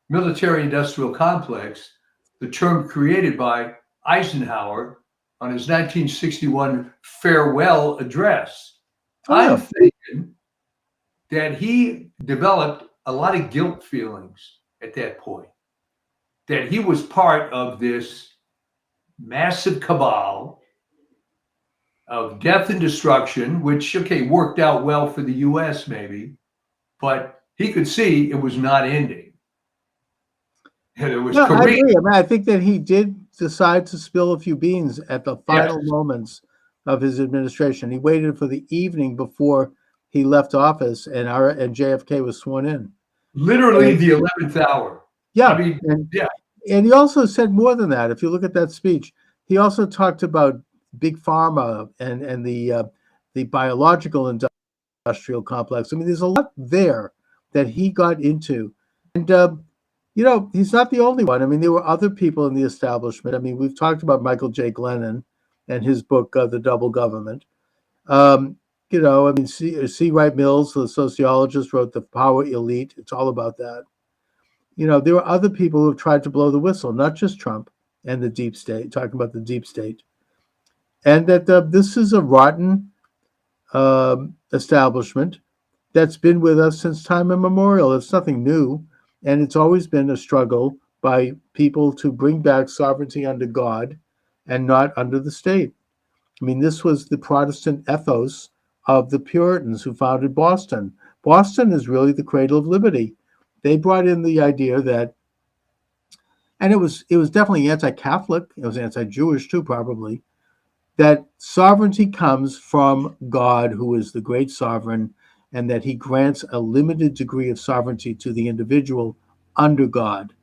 military-industrial complex, the term created by Eisenhower on his 1961 farewell address. I'm thinking that he developed a lot of guilt feelings at that point, that he was part of this massive cabal of death and destruction, which, worked out well for the U.S. maybe, but he could see it was not ending. And it was I agree. Korea. I mean, I think that he did decide to spill a few beans at the final moments of his administration. He waited for the evening before he left office, and JFK was sworn in. Literally the 11th hour. Yeah, I mean, and he also said more than that. If you look at that speech, he also talked about big pharma and the biological industrial complex. I mean, there's a lot there that he got into, and he's not the only one. I mean, there were other people in the establishment. I mean, we've talked about Michael J. Glennon and his book, The Double Government. I mean, C. Wright Mills, the sociologist, wrote The Power Elite. It's all about that. There were other people who have tried to blow the whistle, not just Trump and the deep state, talking about the deep state. And that this is a rotten establishment that's been with us since time immemorial. It's nothing new. And it's always been a struggle by people to bring back sovereignty under God and not under the state. I mean, this was the Protestant ethos of the Puritans who founded Boston. Boston is really the cradle of liberty. They brought in the idea that, and it was definitely anti-Catholic, it was anti-Jewish too, probably, that sovereignty comes from God, who is the great sovereign, and that he grants a limited degree of sovereignty to the individual under God,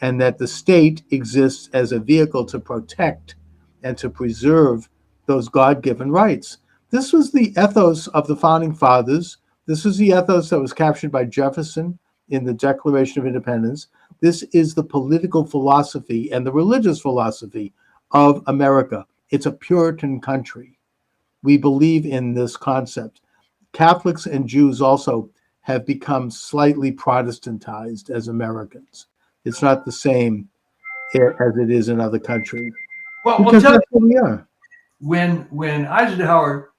and that the state exists as a vehicle to protect and to preserve those God-given rights. This was the ethos of the founding fathers. This was the ethos that was captured by Jefferson in the Declaration of Independence. This is the political philosophy and the religious philosophy of America. It's a Puritan country. We believe in this concept. Catholics and Jews also have become slightly Protestantized as Americans. It's not the same as it is in other countries. Well, Because tell that's what we are. when Eisenhower,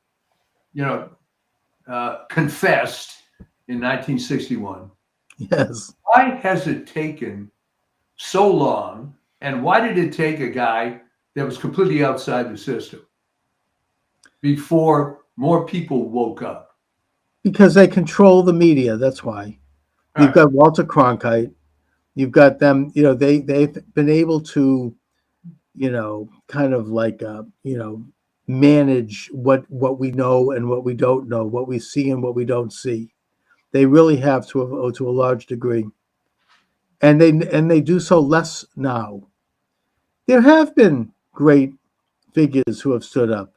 confessed in 1961, Yes. why has it taken so long, and why did it take a guy that was completely outside the system before more people woke up? Because they control the media. That's why. You've Right. got Walter Cronkite. You've got them. They've been able to, kind of like, manage what we know and what we don't know, what we see and what we don't see. They really have to a large degree, and they do so less now. There have been great figures who have stood up.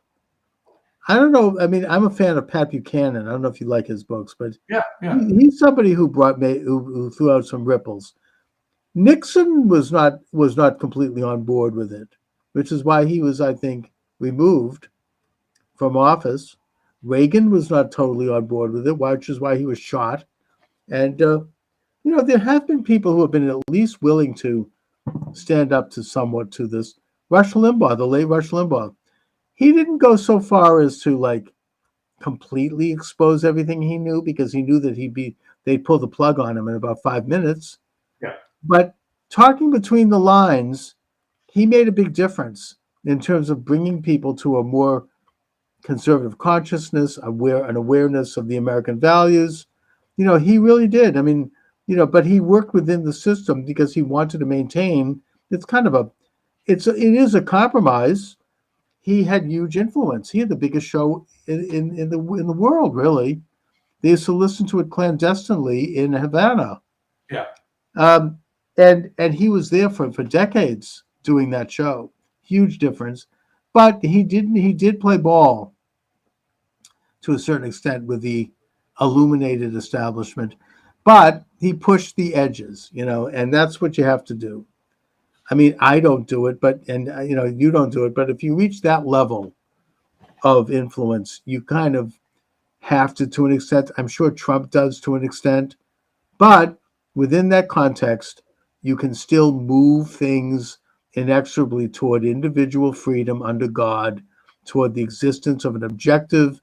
I don't know. I mean, I'm a fan of Pat Buchanan. I don't know if you like his books, but Yeah, yeah. he's somebody who who threw out some ripples. Nixon was not completely on board with it, which is why he was, I think, removed from office. Reagan was not totally on board with it, which is why he was shot. And there have been people who have been at least willing to stand up to somewhat to this. Rush Limbaugh, the late Rush Limbaugh, he didn't go so far as to like completely expose everything he knew, because he knew that they'd pull the plug on him in about 5 minutes. Yeah. But talking between the lines, he made a big difference in terms of bringing people to a more conservative consciousness, an awareness of the American values. He really did. I mean, but he worked within the system because he wanted to maintain. It's kind of it is a compromise. He had huge influence. He had the biggest show in the world, really. They used to listen to it clandestinely in Havana. Yeah. And he was there for decades doing that show. Huge difference. But he did play ball to a certain extent with the illuminated establishment. But he pushed the edges, and that's what you have to do. I mean, I don't do it, you don't do it. But if you reach that level of influence, you kind of have to an extent. I'm sure Trump does to an extent. But within that context, you can still move things inexorably toward individual freedom under God, toward the existence of an objective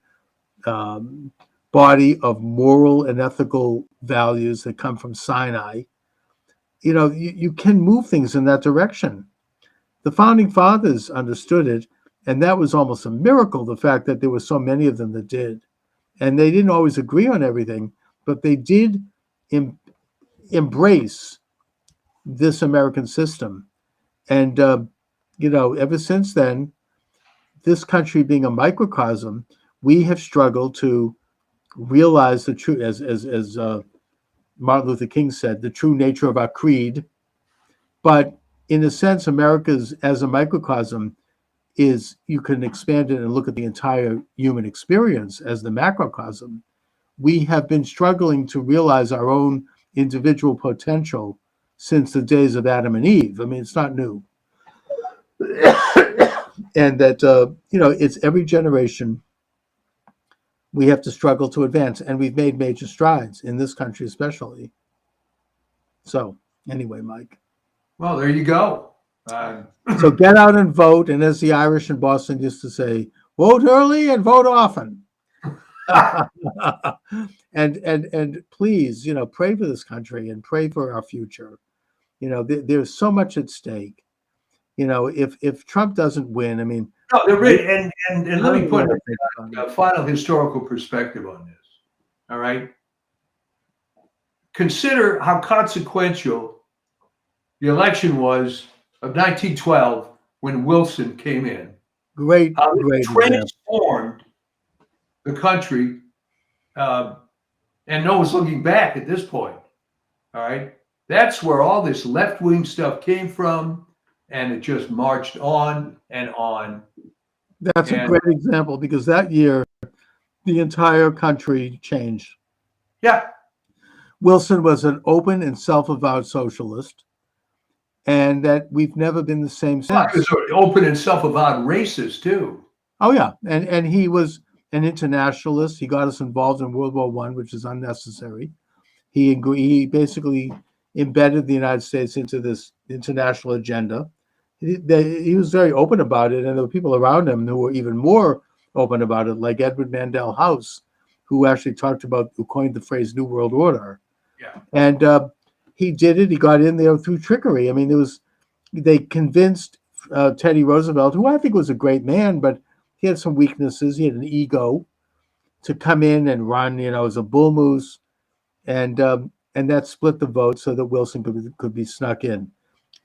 body of moral and ethical values that come from Sinai. You can move things in that direction. The founding fathers understood it, and that was almost a miracle, the fact that there were so many of them that did. And they didn't always agree on everything, but they did embrace this American system. And, ever since then, this country being a microcosm, we have struggled to realize the true, as Martin Luther King said, the true nature of our creed. But in a sense, America's, as a microcosm, you can expand it and look at the entire human experience as the macrocosm. We have been struggling to realize our own individual potential since the days of Adam and Eve. I mean, it's not new. And that, it's every generation we have to struggle to advance, and we've made major strides in this country especially. So anyway, Mike. Well, there you go. So get out and vote, and as the Irish in Boston used to say, vote early and vote often. and please, pray for this country and pray for our future. You know, there's so much at stake. You know, if Trump doesn't win, I mean, No, and let me put it. a final historical perspective on this. All right. Consider how consequential the election was of 1912 when Wilson came in. Great example. Transformed the country, and no one's looking back at this point. All right. That's where all this left-wing stuff came from, and it just marched on and on. That's a great example, because that year the entire country changed. Yeah. Wilson was an open and self-avowed socialist, and that we've never been the same since. He was open and self-avowed racist too. Oh yeah, and he was an internationalist. He got us involved in World War I, which is unnecessary. He basically embedded the United States into this international agenda. He was very open about it, and there were people around him who were even more open about it, like Edward Mandell House, who actually who coined the phrase New World Order. Yeah. And he did it. He got in there through trickery. I mean, they convinced Teddy Roosevelt, who I think was a great man, but he had some weaknesses. He had an ego, to come in and run, as a bull moose, and that split the vote so that Wilson could be snuck in.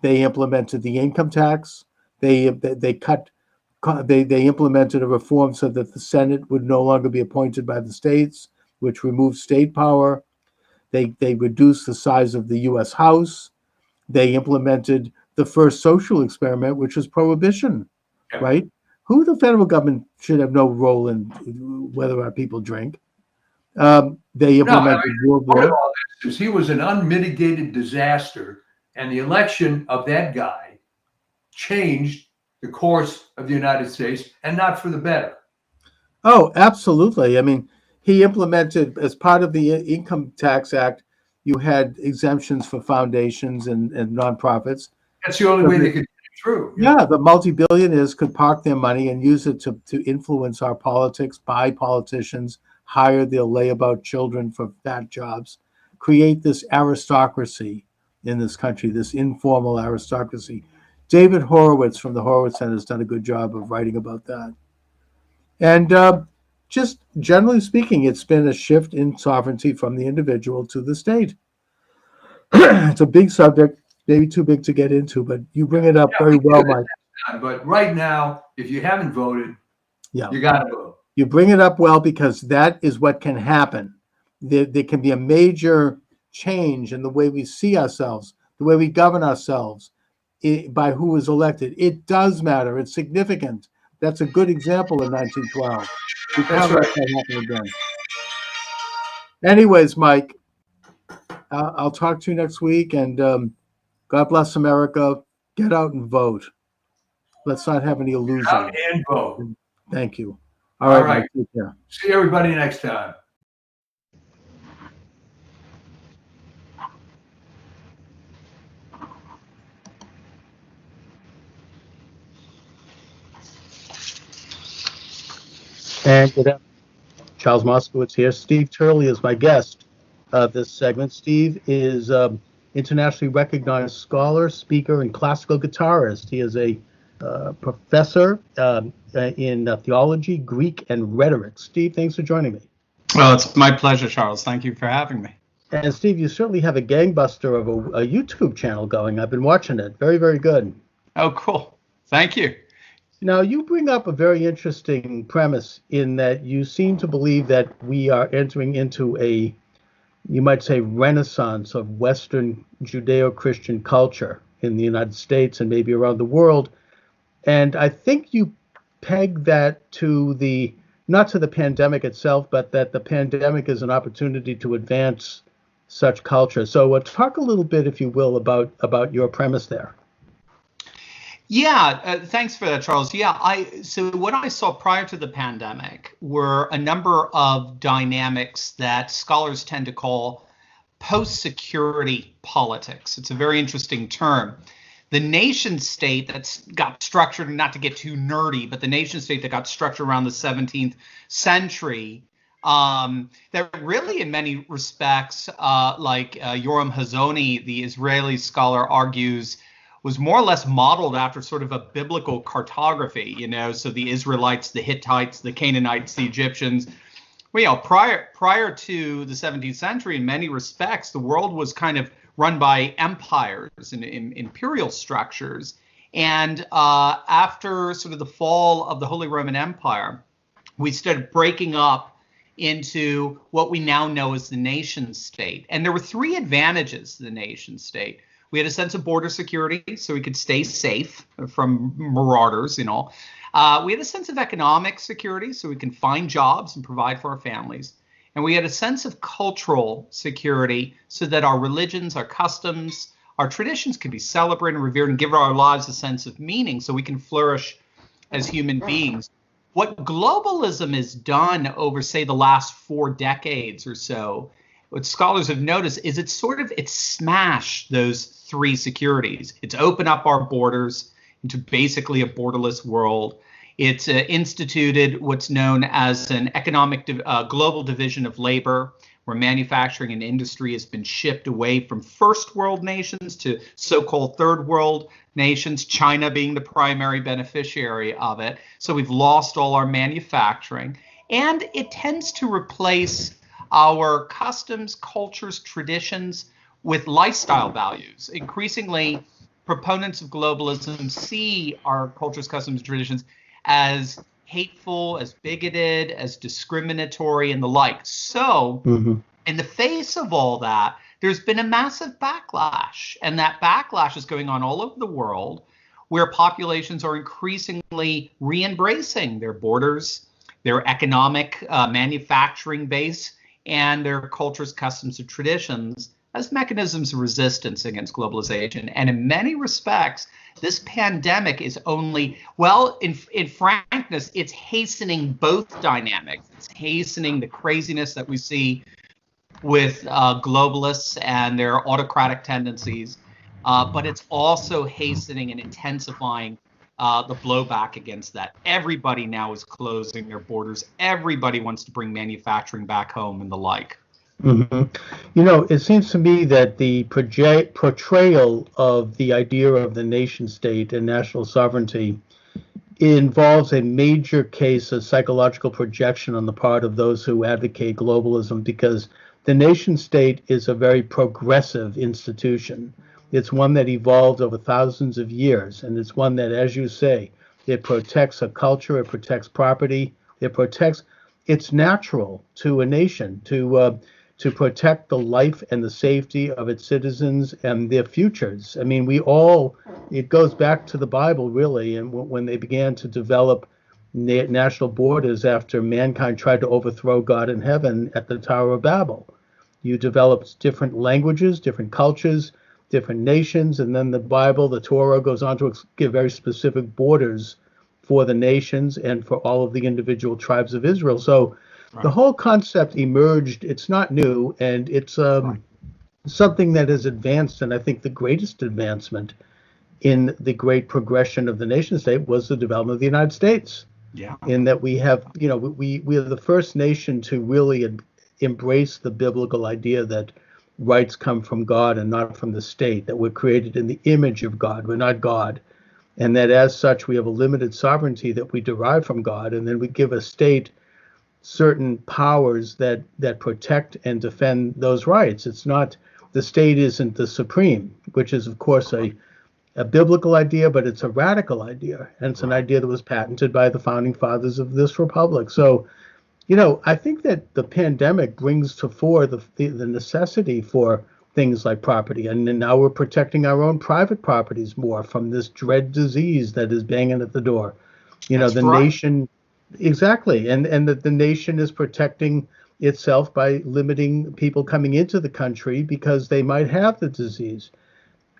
They implemented the income tax. They implemented a reform so that the Senate would no longer be appointed by the states, which removed state power. They reduced the size of the U.S. House. They implemented the first social experiment, which was prohibition, right? The federal government should have no role in whether or not people drink. They implemented World War. All this is he was an unmitigated disaster, and the election of that guy changed the course of the United States, and not for the better. Oh, absolutely. I mean, he implemented, as part of the Income Tax Act, you had exemptions for foundations and nonprofits. That's the only way they could get it through. Yeah, the multi-billionaires could park their money and use it to influence our politics, buy politicians, hire their layabout children for fat jobs, create this aristocracy in this country, this informal aristocracy. David Horowitz from the Horowitz Center has done a good job of writing about that. And just generally speaking, it's been a shift in sovereignty from the individual to the state. It's a big subject, maybe too big to get into, but you bring it up very well, Mike. But right now, if you haven't voted, you got to vote. You bring it up well, because that is what can happen. There can be a major change in the way we see ourselves, the way we govern ourselves, by who is elected. It does matter. It's significant. That's a good example in 1912. That's right. That happen again. Anyways, Mike, I'll talk to you next week, and God bless America. Get out and vote. Let's not have any illusions. Out and vote. Thank you. All right. Mike, take care. See everybody next time. And good afternoon. Charles Moskowitz here. Steve Turley is my guest of this segment. Steve is internationally recognized scholar, speaker, and classical guitarist. He is a professor in theology, Greek, and rhetoric. Steve, thanks for joining me. Well, it's my pleasure, Charles. Thank you for having me. And Steve, you certainly have a gangbuster of a YouTube channel going. I've been watching it. Very, very good. Oh, cool. Thank you. Now, you bring up a very interesting premise in that you seem to believe that we are entering into a, you might say, renaissance of Western Judeo-Christian culture in the United States and maybe around the world. And I think you peg that to not to the pandemic itself, but that the pandemic is an opportunity to advance such culture. So talk a little bit, if you will, about your premise there. Yeah, thanks for that, Charles. Yeah, so what I saw prior to the pandemic were a number of dynamics that scholars tend to call post-security politics. It's a very interesting term. The nation state that's got structured, not to get too nerdy, but the nation state that got structured around the 17th century that really, in many respects, like Yoram Hazony, the Israeli scholar, argues, was more or less modeled after sort of a biblical cartography, so the Israelites, the Hittites, the Canaanites, the Egyptians. Well, prior to the 17th century, in many respects, the world was kind of run by empires and imperial structures. And after sort of the fall of the Holy Roman Empire, we started breaking up into what we now know as the nation state. And there were three advantages to the nation state. We had a sense of border security, so we could stay safe from marauders, We had a sense of economic security, so we can find jobs and provide for our families. And we had a sense of cultural security, so that our religions, our customs, our traditions could be celebrated and revered and give our lives a sense of meaning so we can flourish as human beings. What globalism has done over, say, the last 4 decades or so, what scholars have noticed is it's smashed those three securities. It's opened up our borders into basically a borderless world. It's instituted what's known as an economic global division of labor, where manufacturing and industry has been shipped away from first world nations to so-called third world nations, China being the primary beneficiary of it. So we've lost all our manufacturing, and it tends to replace our customs, cultures, traditions with lifestyle values. Increasingly, proponents of globalism see our cultures, customs, traditions as hateful, as bigoted, as discriminatory, and the like. So, in the face of all that, there's been a massive backlash, and that backlash is going on all over the world, where populations are increasingly re-embracing their borders, their economic manufacturing base, and their cultures, customs, and traditions as mechanisms of resistance against globalization. And in many respects, this pandemic is only, well, in frankness, it's hastening both dynamics. It's hastening the craziness that we see with globalists and their autocratic tendencies, but it's also hastening and intensifying the blowback against that. Everybody now is closing their borders. Everybody wants to bring manufacturing back home and the like. It seems to me that the portrayal of the idea of the nation state and national sovereignty involves a major case of psychological projection on the part of those who advocate globalism, because the nation state is a very progressive institution. It's one that evolved over thousands of years, and it's one that, as you say, it protects a culture, it protects property, it's natural to a nation to protect the life and the safety of its citizens and their futures. I mean, it goes back to the Bible, really, and when they began to develop national borders after mankind tried to overthrow God in heaven at the Tower of Babel. You developed different languages, different cultures, different nations, and then the Bible, the Torah, goes on to give very specific borders for the nations and for all of the individual tribes of Israel. So the whole concept emerged. It's not new, and it's something that has advanced, and I think the greatest advancement in the great progression of the nation state was the development of the United States. Yeah. In that we have, we are the first nation to really embrace the biblical idea that rights come from God and not from the state, that we're created in the image of God, we're not God, and that as such we have a limited sovereignty that we derive from God, and then we give a state certain powers that protect and defend those rights. It's not, the state isn't the supreme, which is of course a biblical idea, but it's a radical idea, and it's an idea that was patented by the founding fathers of this republic. So, I think that the pandemic brings to fore the necessity for things like property, and now we're protecting our own private properties more from this dread disease that is banging at the door. Nation, exactly, and that the nation is protecting itself by limiting people coming into the country because they might have the disease.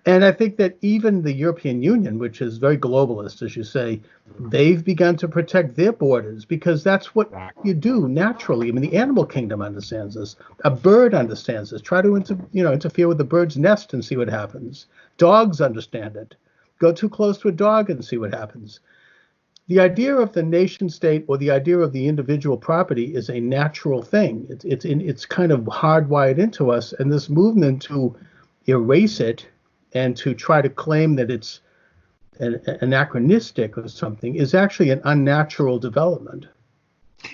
And I think that even the European Union, which is very globalist, as you say, they've begun to protect their borders because that's what you do naturally. I mean, the animal kingdom understands this. A bird understands this. Try to interfere with the bird's nest and see what happens. Dogs understand it. Go too close to a dog and see what happens. the idea of the nation state or the idea of the individual property is a natural thing. It's kind of hardwired into us, and this movement to erase it and to try to claim that it's anachronistic or something is actually an unnatural development.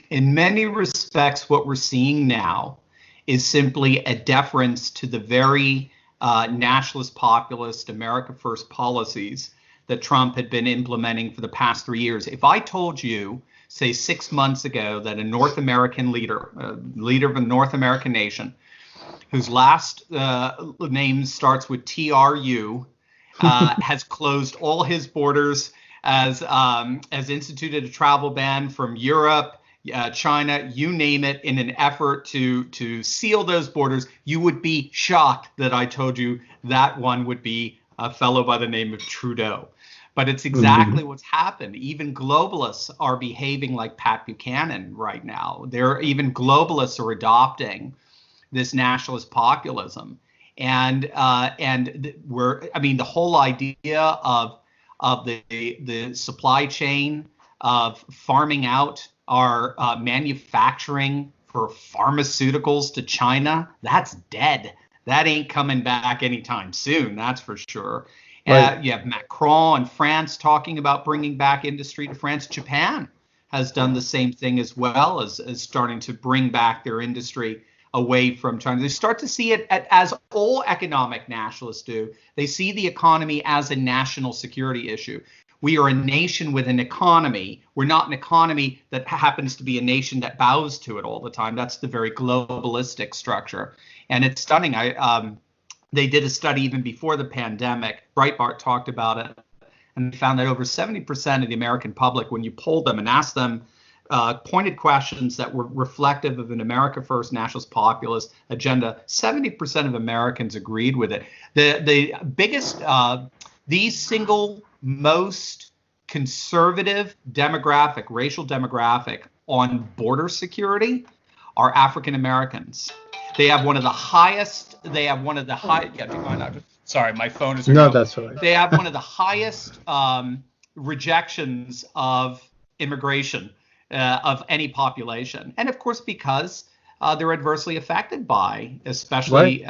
In many respects, what we're seeing now is simply a deference to the very nationalist, populist, America First policies that Trump had been implementing for the past 3 years. If I told you, say 6 months ago, that a North American leader of a North American nation, whose last name starts with TRU, has closed all his borders, has instituted a travel ban from Europe, China, you name it, in an effort to seal those borders, you would be shocked that I told you that one would be a fellow by the name of Trudeau. But it's exactly what's happened. Even globalists are behaving like Pat Buchanan right now. Even globalists are adopting this nationalist populism. And the whole idea of the supply chain, of farming out our manufacturing for pharmaceuticals to China, that's dead. That ain't coming back anytime soon, that's for sure. Right. You have Macron in France talking about bringing back industry to France. Japan has done the same thing as well, as starting to bring back their industry away from China. They start to see it as all economic nationalists do. They see the economy as a national security issue. We are a nation with an economy. We're not an economy that happens to be a nation that bows to it all the time. That's the very globalistic structure. And it's stunning. They did a study even before the pandemic. Breitbart talked about it, and they found that over 70% of the American public, when you polled them and asked them pointed questions that were reflective of an America First nationalist populist agenda, 70% of Americans agreed with it. The biggest, the single most conservative demographic, racial demographic on border security are African Americans. They have one of the highest. Yeah, do you mind? Sorry, my phone is. No, that's all right. They have one of the highest rejections of immigration of any population, and of course because they're adversely affected by, especially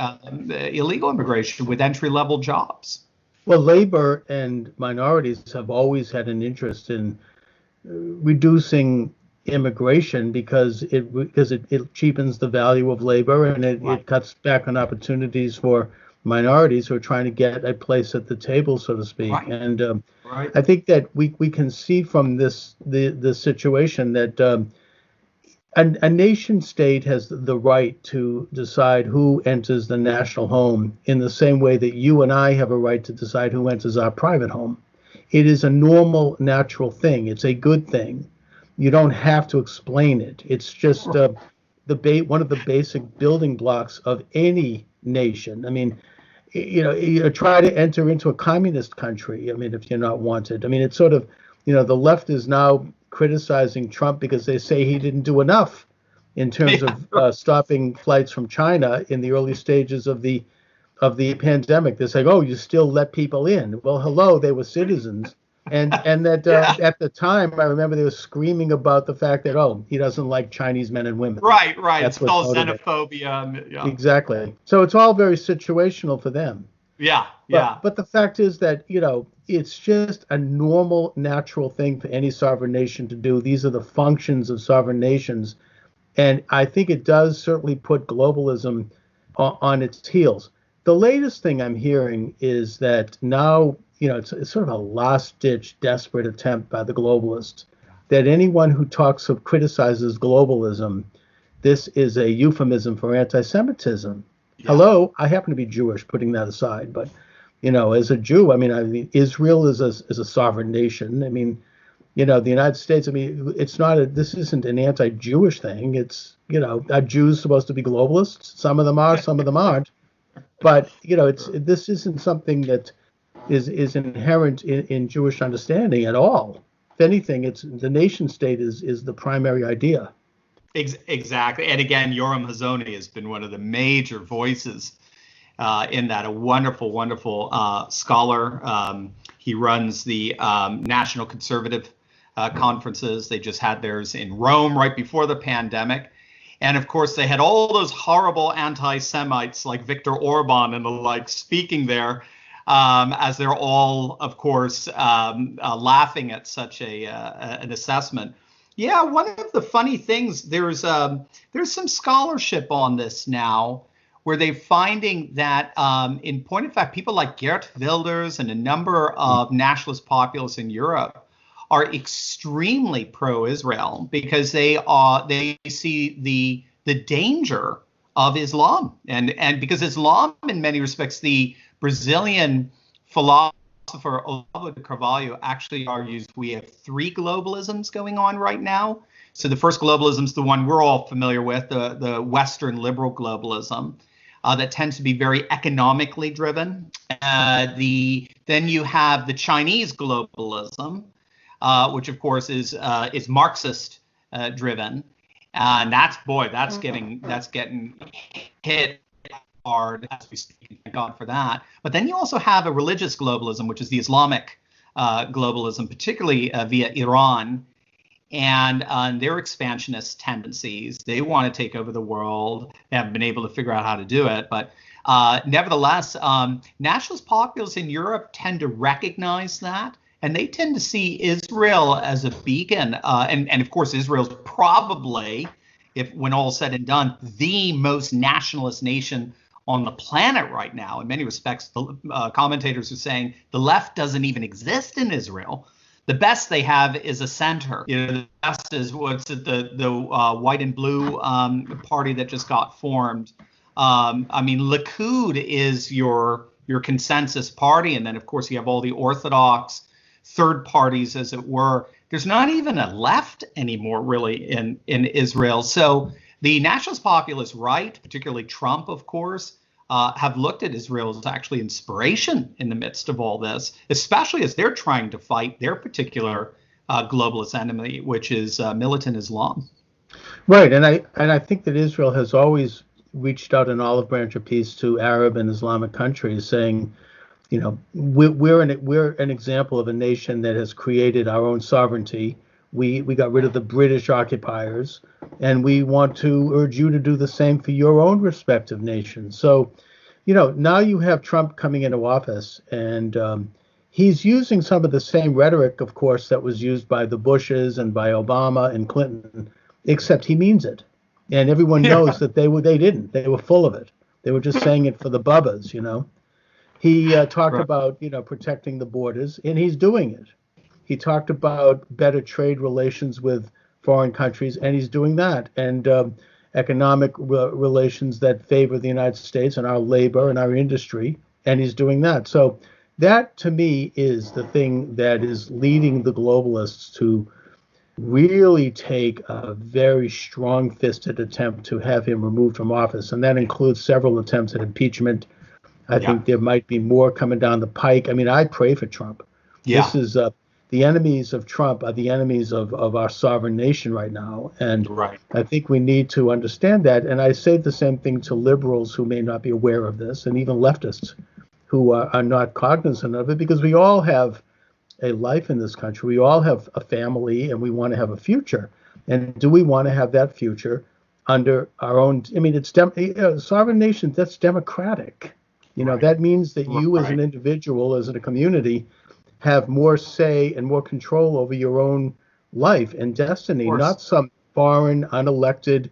illegal immigration with entry-level jobs. Well, labor and minorities have always had an interest in reducing immigration because it cheapens the value of labor, and it cuts back on opportunities for minorities who are trying to get a place at the table, so to speak. Right. And I think that we can see from this the situation that a nation state has the right to decide who enters the national home in the same way that you and I have a right to decide who enters our private home. It is a normal, natural thing. It's a good thing. You don't have to explain it. It's just one of the basic building blocks of any nation. I mean, you try to enter into a communist country. I mean, if you're not wanted. I mean, it's sort of, the left is now criticizing Trump because they say he didn't do enough in terms of stopping flights from China in the early stages of the pandemic. They're saying, oh, you still let people in. Well, hello, they were citizens. And that at the time, I remember they were screaming about the fact that, he doesn't like Chinese men and women. Right. That's it's called xenophobia. Yeah. Exactly. So it's all very situational for them. Yeah. But the fact is that, it's just a normal, natural thing for any sovereign nation to do. These are the functions of sovereign nations. And I think it does certainly put globalism on its heels. The latest thing I'm hearing is that now, it's sort of a last-ditch, desperate attempt by the globalists that anyone who criticizes globalism, this is a euphemism for anti-Semitism. Yeah. Hello, I happen to be Jewish, putting that aside, but as a Jew, I mean, Israel is a sovereign nation. I mean, the United States. I mean, this isn't an anti-Jewish thing. It's are Jews supposed to be globalists? Some of them are, some of them aren't. But this isn't something that is inherent in Jewish understanding at all. If anything, it's the nation state is the primary idea. Exactly. And again, Yoram Hazony has been one of the major voices in that. A wonderful, wonderful scholar. He runs the National Conservative conferences. They just had theirs in Rome right before the pandemic. And of course, they had all those horrible anti-Semites like Viktor Orban and the like speaking there, as they're all, of course, laughing at such an assessment. Yeah, one of the funny things, there's some scholarship on this now, where they're finding that, in point of fact, people like Geert Wilders and a number of nationalist populists in Europe are extremely pro-Israel because they see the danger of Islam, and because Islam, in many respects, the Brazilian philosopher Olavo de Carvalho actually argues we have three globalisms going on right now. So the first globalism is the one we're all familiar with, the Western liberal globalism. That tends to be very economically driven. Then you have the Chinese globalism, which of course is Marxist driven, and that's getting hit hard as we speak. Thank God for that. But then you also have a religious globalism, which is the Islamic globalism, particularly via Iran. And their expansionist tendencies. They want to take over the world. They haven't been able to figure out how to do it. But nevertheless, nationalist populists in Europe tend to recognize that. And they tend to see Israel as a beacon. And of course, Israel's probably, when all said and done, the most nationalist nation on the planet right now. In many respects, the commentators are saying the left doesn't even exist in Israel. The best they have is a center. The best is the white and blue party that just got formed. Likud is your consensus party, and then of course you have all the orthodox third parties, as it were. There's not even a left anymore, really, in Israel. So the nationalist populist right, particularly Trump, of course, have looked at Israel as actually inspiration in the midst of all this, especially as they're trying to fight their particular globalist enemy, which is militant Islam. Right, and I think that Israel has always reached out an olive branch of peace to Arab and Islamic countries, saying, we're an example of a nation that has created our own sovereignty. We got rid of the British occupiers, and we want to urge you to do the same for your own respective nations. So, now you have Trump coming into office, and he's using some of the same rhetoric, of course, that was used by the Bushes and by Obama and Clinton, except he means it. And everyone knows that they didn't. They were full of it. They were just saying it for the bubbas, He talked about, protecting the borders, and he's doing it. He talked about better trade relations with foreign countries, and he's doing that. And economic relations that favor the United States and our labor and our industry, and he's doing that. So that, to me, is the thing that is leading the globalists to really take a very strong-fisted attempt to have him removed from office. And that includes several attempts at impeachment. I think there might be more coming down the pike. I pray for Trump. Yeah. This is the enemies of Trump are the enemies of our sovereign nation right now. And I think we need to understand that. And I say the same thing to liberals who may not be aware of this, and even leftists who are not cognizant of it, because we all have a life in this country. We all have a family, and we want to have a future. And do we want to have that future under our own? It's sovereign nation. That's democratic. That means that you as an individual, as in a community, have more say and more control over your own life and destiny, not some foreign, unelected,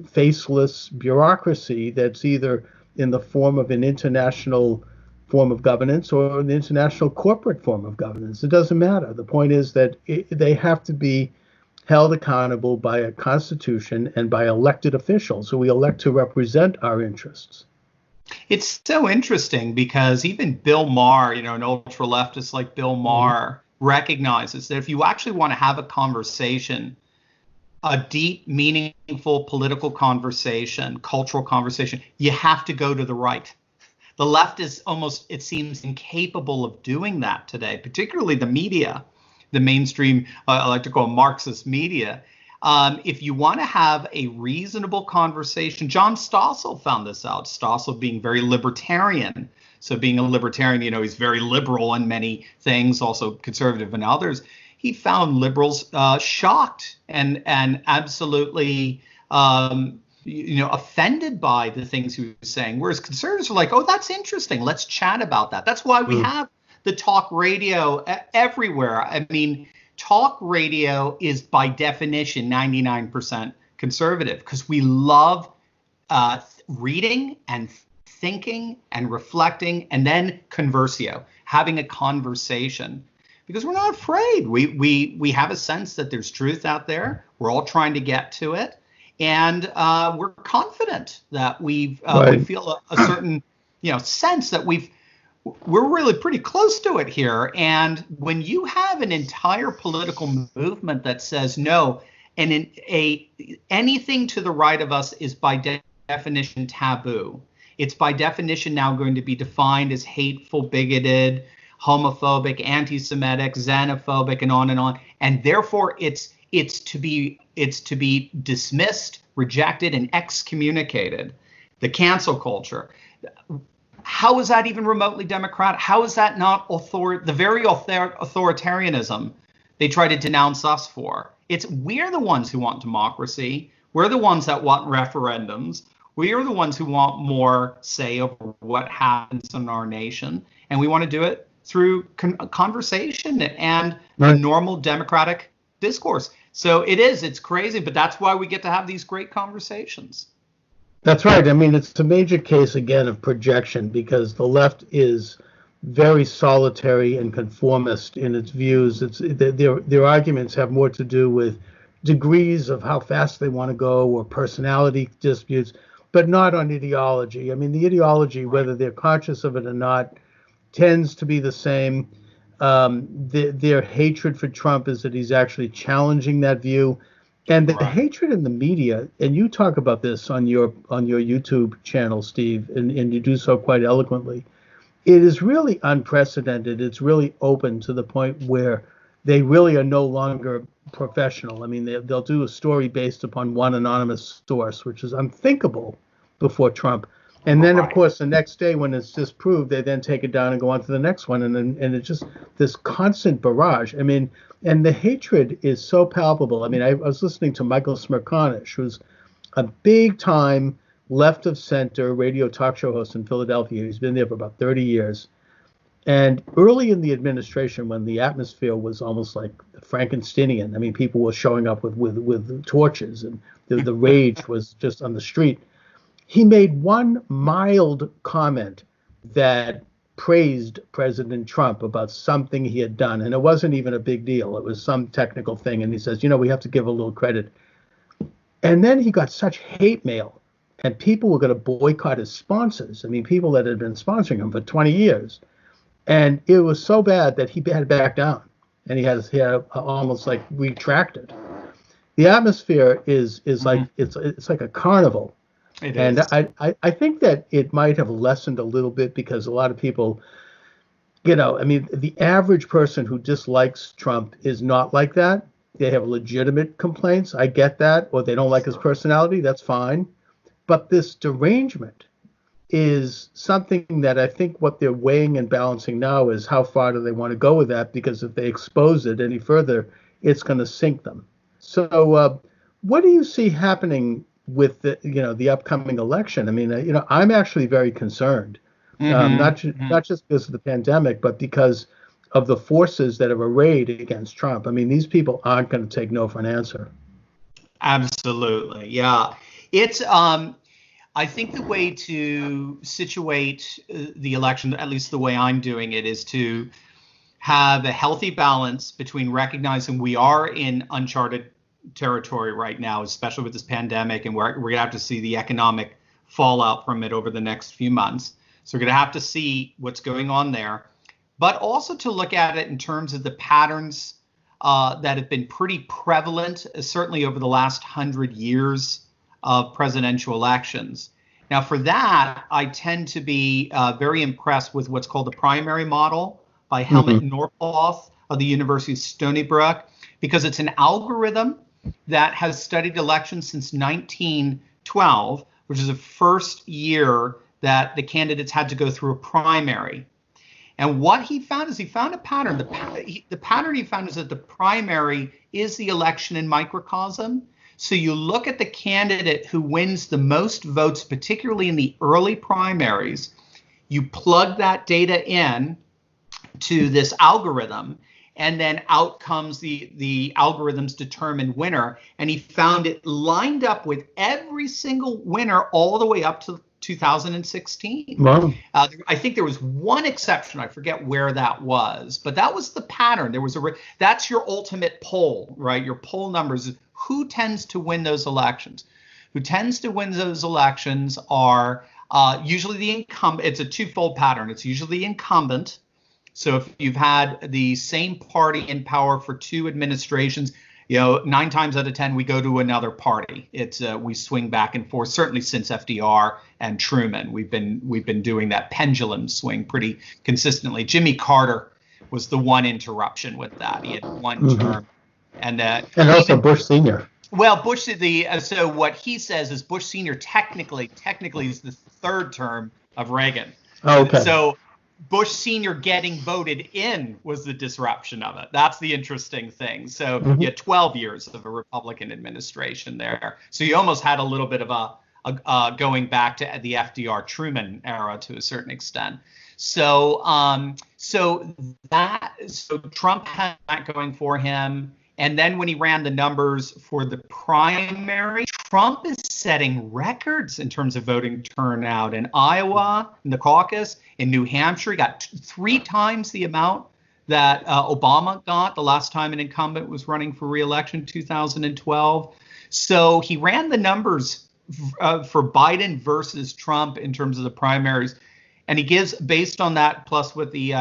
faceless bureaucracy that's either in the form of an international form of governance or an international corporate form of governance. It doesn't matter. The point is that they have to be held accountable by a constitution and by elected officials who we elect to represent our interests. It's so interesting because even Bill Maher, an ultra leftist like Bill Maher, recognizes that if you actually want to have a conversation, a deep, meaningful political conversation, cultural conversation, you have to go to the right. The left is almost, it seems, incapable of doing that today, particularly the media, the mainstream, I like to call Marxist media. If you want to have a reasonable conversation, John Stossel found this out, Stossel being very libertarian. So being a libertarian, he's very liberal in many things, also conservative in others. he found liberals shocked and absolutely offended by the things he was saying, whereas conservatives were like, oh, that's interesting, let's chat about that. That's why we have the talk radio everywhere. I mean, talk radio is by definition 99% conservative, because we love reading and thinking and reflecting, and then conversio, having a conversation, because we're not afraid. We have a sense that there's truth out there. We're all trying to get to it, and we're confident that we feel a certain sense that we're really pretty close to it here. And when you have an entire political movement that says no, and anything to the right of us is by definition taboo. It's by definition now going to be defined as hateful, bigoted, homophobic, anti-Semitic, xenophobic, and on. And therefore, it's to be dismissed, rejected, and excommunicated. The cancel culture. How is that even remotely democratic? How is that not the very authoritarianism they try to denounce us for? We're the ones who want democracy. We're the ones that want referendums. We are the ones who want more say over what happens in our nation. And we want to do it through conversation and a normal democratic discourse. So it's crazy, but that's why we get to have these great conversations. That's right. I mean, it's a major case, again, of projection, because the left is very solitary and conformist in its views. Their arguments have more to do with degrees of how fast they want to go or personality disputes, but not on ideology. I mean, the ideology, whether they're conscious of it or not, tends to be the same. Their hatred for Trump is that he's actually challenging that view. And the hatred in the media, and you talk about this on your YouTube channel, Steve, and you do so quite eloquently, it is really unprecedented. It's really open to the point where they really are no longer professional. I mean, they'll do a story based upon one anonymous source, which is unthinkable before Trump. And then, of course, the next day when it's disproved, they then take it down and go on to the next one. And it's just this constant barrage. I mean, and the hatred is so palpable. I mean, I was listening to Michael Smerconish, who's a big-time left-of-center radio talk show host in Philadelphia. He's been there for about 30 years. And early in the administration, when the atmosphere was almost like Frankensteinian, I mean, people were showing up with torches, and the rage was just on the street. He made one mild comment that praised President Trump about something he had done, and it wasn't even a big deal. It was some technical thing, and he says, we have to give a little credit. And then he got such hate mail, and people were going to boycott his sponsors. I mean, people that had been sponsoring him for 20 years. And it was so bad that he had to back down, and he had almost like retracted. The atmosphere is like it's like a carnival. It is. And I think that it might have lessened a little bit because a lot of people, I mean, the average person who dislikes Trump is not like that. They have legitimate complaints. I get that. Or they don't like his personality. That's fine. But this derangement is something that I think what they're weighing and balancing now is how far do they want to go with that, because if they expose it any further, it's going to sink them. So what do you see happening with the upcoming election? I mean, I'm actually very concerned, not just because of the pandemic, but because of the forces that are arrayed against Trump. I mean, these people aren't going to take no for an answer. Absolutely. Yeah. It's, I think the way to situate the election, at least the way I'm doing it, is to have a healthy balance between recognizing we are in uncharted territory right now, especially with this pandemic, and we're going to have to see the economic fallout from it over the next few months. So we're going to have to see what's going on there, but also to look at it in terms of the patterns that have been pretty prevalent, certainly over the last 100 years of presidential elections. Now, for that, I tend to be very impressed with what's called the primary model by Helmut Norpoth of the University of Stony Brook, because it's an algorithm that has studied elections since 1912, which is the first year that the candidates had to go through a primary. And what he found is he found a pattern. The pattern he found is that the primary is the election in microcosm. So you look at the candidate who wins the most votes, particularly in the early primaries, you plug that data in to this algorithm, and then out comes the algorithm's determined winner. And he found it lined up with every single winner all the way up to 2016. Wow. I think there was one exception. I forget where that was, but that was the pattern. There was that's your ultimate poll, right? Your poll numbers. Who tends to win those elections? Who tends to win those elections are usually the incumbent. It's a twofold pattern. It's usually the incumbent. So if you've had the same party in power for 2 administrations, 9 times out of 10 we go to another party. It's we swing back and forth. Certainly since FDR and Truman, we've been doing that pendulum swing pretty consistently. Jimmy Carter was the one interruption with that. He had one term, and also Bush Senior. Well, Bush so what he says is Bush Senior technically is the 3rd term of Reagan. Oh, okay. So Bush Senior getting voted in was the disruption of it. That's the interesting thing. So you had 12 years of a Republican administration there. So you almost had a little bit of a going back to the FDR Truman era to a certain extent. So Trump had that going for him. And then when he ran the numbers for the primary, Trump is setting records in terms of voting turnout in Iowa, in the caucus, in New Hampshire. He got 3 times the amount that Obama got the last time an incumbent was running for re-election in 2012. So he ran the numbers for Biden versus Trump in terms of the primaries. And he gives, based on that, plus with the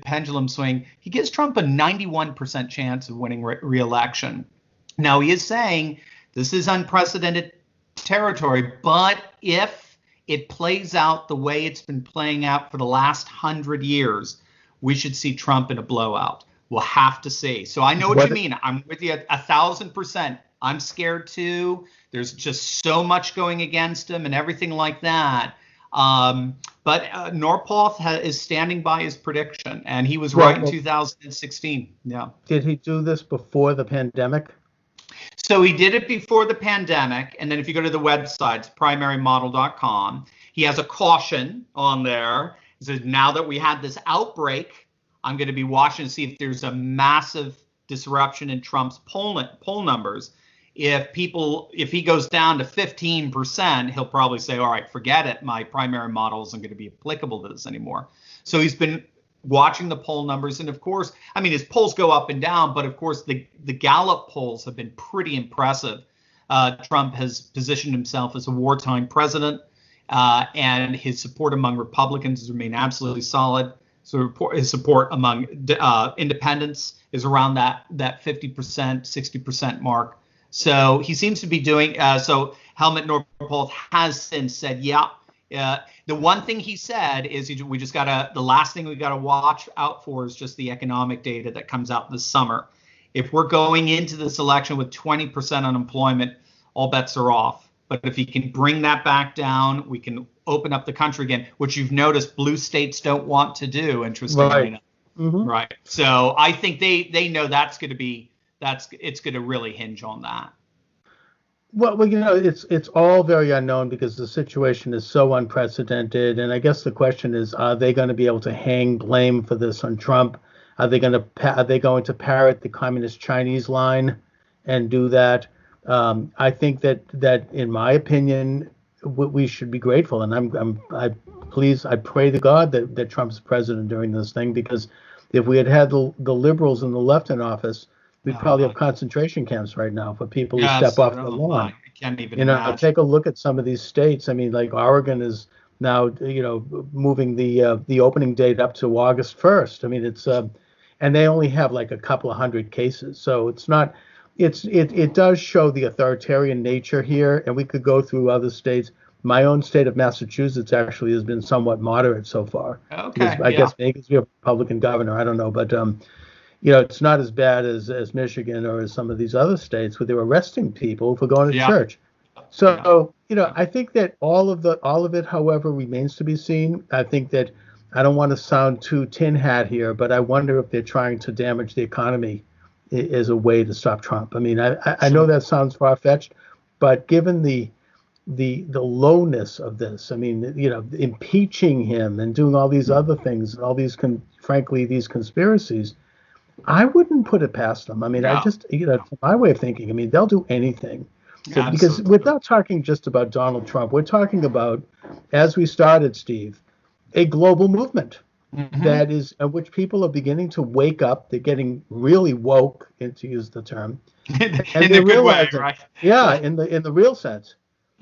pendulum swing, he gives Trump a 91% chance of winning re-election. Now, he is saying this is unprecedented territory, but if it plays out the way it's been playing out for the last 100 years, we should see Trump in a blowout. We'll have to see. So I know what you mean. I'm with you 1,000%. I'm scared too. There's just so much going against him and everything like that. But Norpoth is standing by his prediction, and he was right in 2016. Yeah. Did he do this before the pandemic? So he did it before the pandemic, and then if you go to the website, primarymodel.com, he has a caution on there. He says, now that we had this outbreak, I'm going to be watching to see if there's a massive disruption in Trump's poll numbers. If he goes down to 15%, he'll probably say, all right, forget it. My primary model isn't going to be applicable to this anymore. So he's been watching the poll numbers. And of course, I mean, his polls go up and down, but of course, the Gallup polls have been pretty impressive. Trump has positioned himself as a wartime president, and his support among Republicans has remained absolutely solid. So his support among independents is around that 50%, 60% mark. So he seems to be doing, so Helmut Norpoth has since said, the one thing he said is the last thing we got to watch out for is just the economic data that comes out this summer. If we're going into this election with 20% unemployment, all bets are off. But if he can bring that back down, we can open up the country again, which you've noticed blue states don't want to do, interestingly enough. Right. So I think they know it's going to really hinge on that. Well, it's all very unknown because the situation is so unprecedented. And I guess the question is, are they going to be able to hang blame for this on Trump? Are they going to parrot the communist Chinese line and do that? I think that in my opinion, we should be grateful. And I pray to God that Trump's president during this thing, because if we had the liberals and the left in office, we'd probably have concentration camps right now for people who step off the lawn. I can't even imagine. Take a look at some of these states. I mean, like Oregon is now, moving the opening date up to August 1st. I mean, it's and they only have like a couple of hundred cases. So it's not. It does show the authoritarian nature here, and we could go through other states. My own state of Massachusetts actually has been somewhat moderate so far. Okay. I guess maybe we have a Republican governor. I don't know, but it's not as bad as Michigan or as some of these other states where they're arresting people for going to church. So I think that all of it, however, remains to be seen. I think that I don't want to sound too tin hat here, but I wonder if they're trying to damage the economy as a way to stop Trump. I mean, I know that sounds far fetched, but given the lowness of this, I mean, impeaching him and doing all these other things and all these, frankly, these conspiracies, I wouldn't put it past them. I mean, I No. just, from my way of thinking, I mean, they'll do anything. So, because Absolutely. we're not talking just about Donald Trump. We're talking about, as we started, Steve, a global movement Mhm. that is, at which people are beginning to wake up. They're getting really woke, to use the term. in And a they're good way, realizing, right? yeah, in the real sense,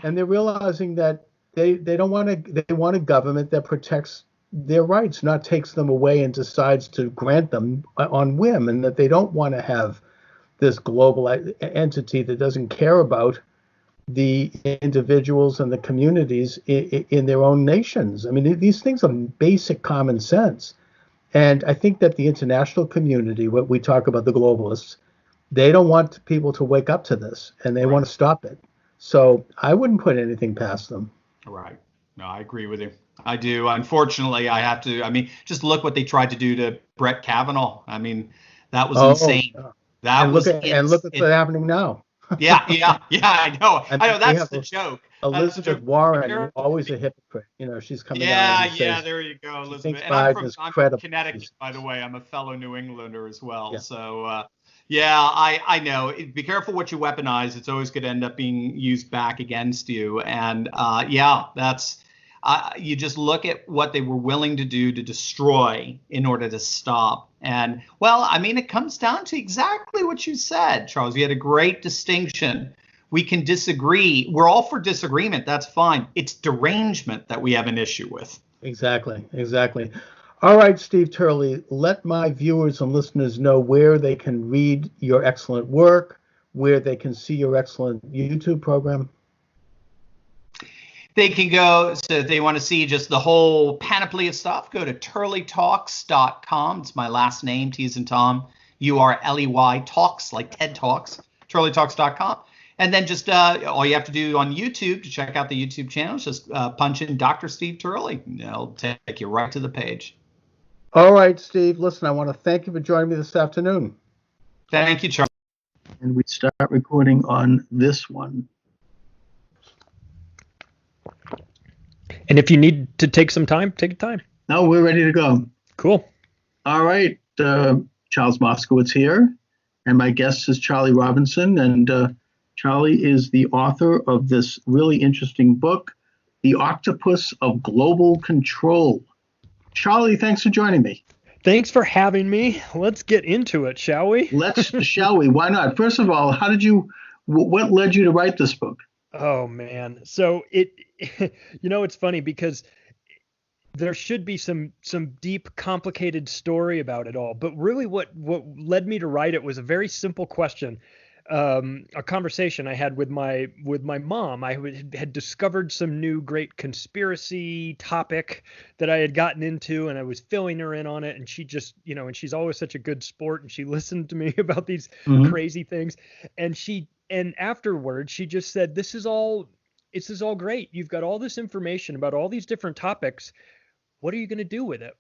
and they're realizing that they don't want to. They want a government that protects their rights, not takes them away and decides to grant them on whim, and that they don't want to have this global entity that doesn't care about the individuals and the communities in their own nations. I mean, these things are basic common sense. And I think that the international community, what we talk about, the globalists, they don't want people to wake up to this, and they want to stop it. So I wouldn't put anything past them. Right. No, I agree with you. I do. Unfortunately, I have to. I mean, just look what they tried to do to Brett Kavanaugh. I mean, that was insane. Yeah. That And was look what's happening now. yeah. I know. I I know. mean, we That's have the joke. Elizabeth Warren, always a hypocrite. She's coming out and says there you go, she Elizabeth. thinks And I'm Biden from, is I'm from credible. Connecticut, by the way. I'm a fellow New Englander as well. Yeah. So, yeah, I know. Be careful what you weaponize. It's always going to end up being used back against you. And yeah, that's you just look at what they were willing to do to destroy in order to stop. And well, I mean, it comes down to exactly what you said, Charles. You had a great distinction. We can disagree. We're all for disagreement. That's fine. It's derangement that we have an issue with. Exactly. All right, Steve Turley, let my viewers and listeners know where they can read your excellent work, where they can see your excellent YouTube program. They can go, so if they want to see just the whole panoply of stuff, go to turleytalks.com. It's my last name, T as in Tom, URLEY Talks, like TED Talks, turleytalks.com. And then just all you have to do on YouTube to check out the YouTube channel is just punch in Dr. Steve Turley. It'll take you right to the page. All right, Steve, listen, I want to thank you for joining me this afternoon. Thank you, Charles. And we start recording on this one. And if you need to take some time, take time. No, we're ready to go. Cool. All right, Charles Moskowitz here, and my guest is Charlie Robinson, and Charlie is the author of this really interesting book, The Octopus of Global Control. Charlie, thanks for joining me. Thanks for having me. Let's get into it, shall we? Shall we? Why not? First of all, what led you to write this book? Oh man. So it's funny because there should be some deep, complicated story about it all. But really what led me to write it was a very simple question. A conversation I had with my mom. I had discovered some new great conspiracy topic that I had gotten into, and I was filling her in on it. And she just, and she's always such a good sport, and she listened to me about these crazy things. And afterwards, she just said, "This is all great. You've got all this information about all these different topics. What are you going to do with it?"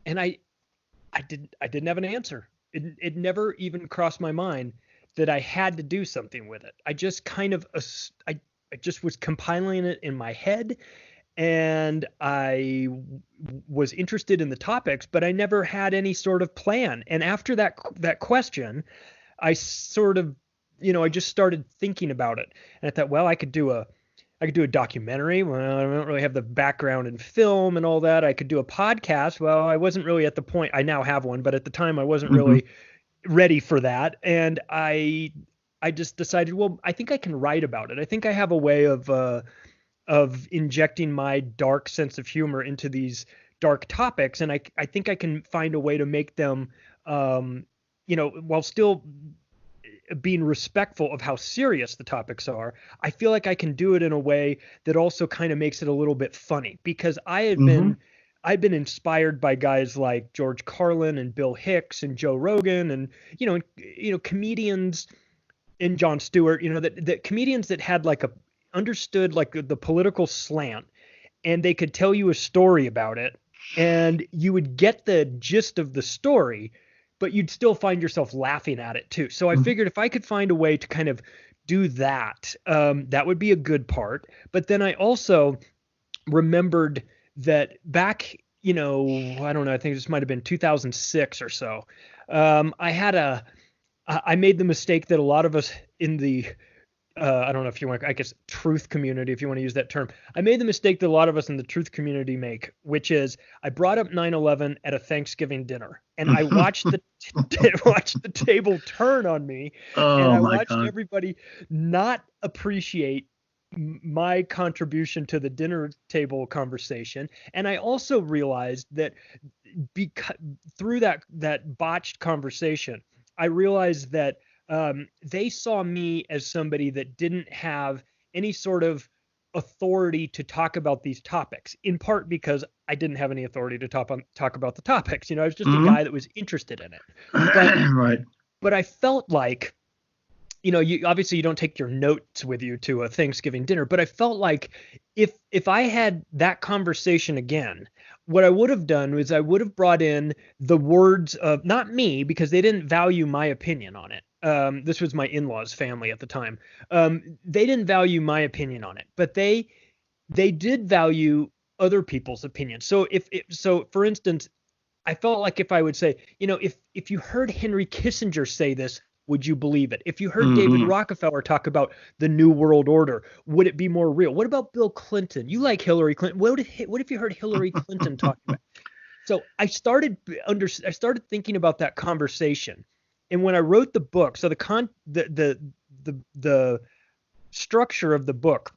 And I didn't have an answer. It never even crossed my mind that I had to do something with it. I just kind of, I just was compiling it in my head, and I was interested in the topics, but I never had any sort of plan. And after that question, I sort of, I just started thinking about it, and I thought, well, I could do a documentary. Well, I don't really have the background in film and all that. I could do a podcast. Well, I wasn't really at the point. I now have one, but at the time I wasn't really ready for that. And I just decided, well, I think I can write about it. I think I have a way of injecting my dark sense of humor into these dark topics. And I think I can find a way to make them, while still being respectful of how serious the topics are, I feel like I can do it in a way that also kind of makes it a little bit funny, because I've been inspired by guys like George Carlin and Bill Hicks and Joe Rogan and comedians, and Jon Stewart, that comedians that had understood the political slant, and they could tell you a story about it and you would get the gist of the story, but you'd still find yourself laughing at it too. So I figured if I could find a way to kind of do that, that would be a good part. But then I also remembered that back, I don't know, I think this might have been 2006 or so. I made the mistake that a lot of us in the, I don't know if you want, I guess, truth community, if you want to use that term. I made the mistake that a lot of us in the truth community make, which is I brought up 9/11 at a Thanksgiving dinner, and I watched watched the table turn on me, and I watched everybody not appreciate my contribution to the dinner table conversation. And I also realized that through that botched conversation, I realized that they saw me as somebody that didn't have any sort of authority to talk about these topics, in part because I didn't have any authority to talk about the topics. I was just a guy that was interested in it. Right. But I felt like, you obviously you don't take your notes with you to a Thanksgiving dinner, but I felt like if I had that conversation again, what I would have done was I would have brought in the words of, not me, because they didn't value my opinion on it. This was my in-laws family at the time. They didn't value my opinion on it, but they did value other people's opinions. So so for instance, I felt like if I would say, if you heard Henry Kissinger say this, would you believe it? If you heard David Rockefeller talk about the New World Order, would it be more real? What about Bill Clinton? You like Hillary Clinton. What if you heard Hillary Clinton talk about it? So I started thinking about that conversation. And when I wrote the book, so the structure of the book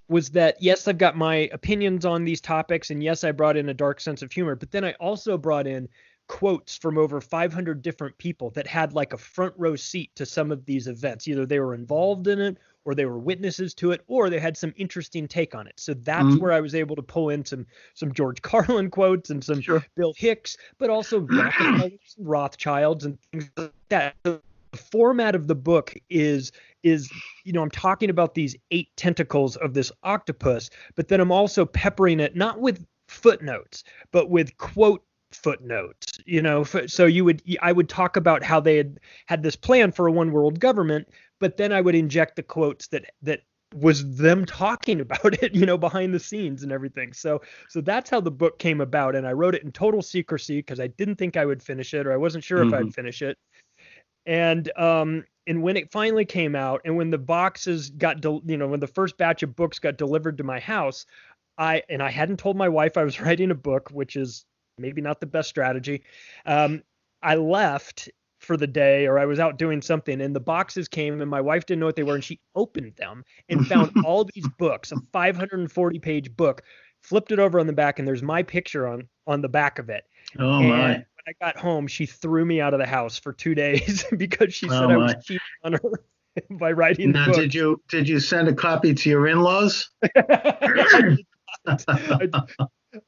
was that, yes, I've got my opinions on these topics, and yes, I brought in a dark sense of humor, but then I also brought in quotes from over 500 different people that had like a front row seat to some of these events. Either they were involved in it, or they were witnesses to it, or they had some interesting take on it. So that's where I was able to pull in some George Carlin quotes and some Bill Hicks, but also Rockefellers, Rothschilds, and things like that. The format of the book is I'm talking about these 8 tentacles of this octopus, but then I'm also peppering it not with footnotes, but with quote footnotes. So I would talk about how they had this plan for a one world government, but then I would inject the quotes that was them talking about it, behind the scenes and everything. So that's how the book came about. And I wrote it in total secrecy because I didn't think I would finish it, or I wasn't sure if I'd finish it. And when it finally came out, and when the boxes when the first batch of books got delivered to my house, I hadn't told my wife I was writing a book, which is maybe not the best strategy. I left for the day, or I was out doing something, and the boxes came, and my wife didn't know what they were, and she opened them and found all these books, a 540-page book, flipped it over on the back, and there's my picture on the back of it. Oh, and my. when I got home, she threw me out of the house for 2 days because she said I was cheating on her by writing Now, the book. did you send a copy to your in-laws?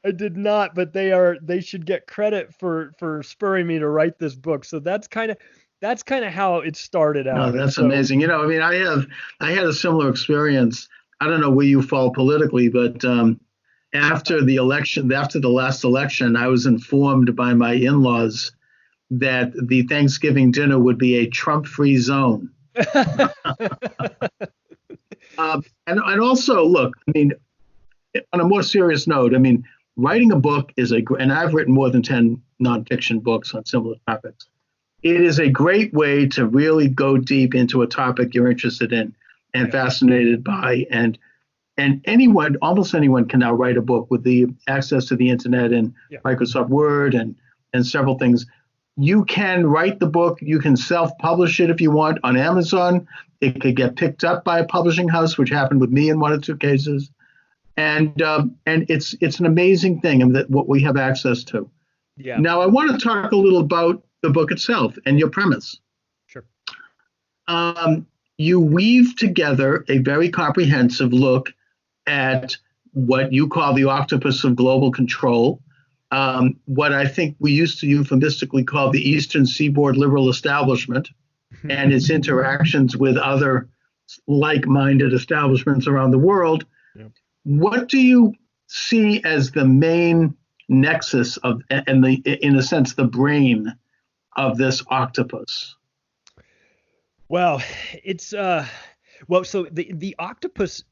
I did not, but they should get credit for spurring me to write this book. So that's kind of how it started out. Oh, that's amazing. I had a similar experience. I don't know where you fall politically, but after the last election, I was informed by my in-laws that the Thanksgiving dinner would be a Trump-free zone. And also, look, on a more serious note, writing a book and I've written more than 10 nonfiction books on similar topics. It is a great way to really go deep into a topic you're interested in and fascinated by. And almost anyone can now write a book with the access to the internet and Microsoft Word and several things. You can write the book. You can self-publish it if you want on Amazon. It could get picked up by a publishing house, which happened with me in 1 or 2 cases. And it's an amazing thing that what we have access to. Yeah. Now, I want to talk a little about the book itself and your premise. Sure. You weave together a very comprehensive look at what you call the octopus of global control, what I think we used to euphemistically call the Eastern Seaboard liberal establishment and its interactions with other like-minded establishments around the world. Yep. What do you see as the main nexus of, and the, in a sense, the brain of this octopus? Well, it's so the octopus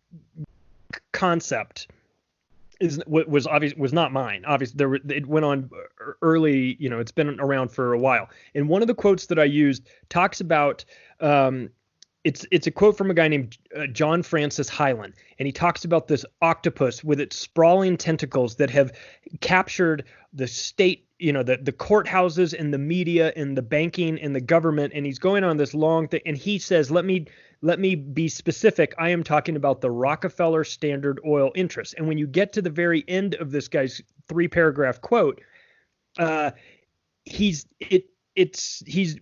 concept was not mine. Obviously, it went on early. It's been around for a while. And one of the quotes that I used talks about. It's a quote from a guy named John Francis Hyland, and he talks about this octopus with its sprawling tentacles that have captured the state, the courthouses and the media and the banking and the government. And he's going on this long thing, and he says, let me be specific. I am talking about the Rockefeller Standard Oil interests. And when you get to the very end of this guy's 3-paragraph quote, he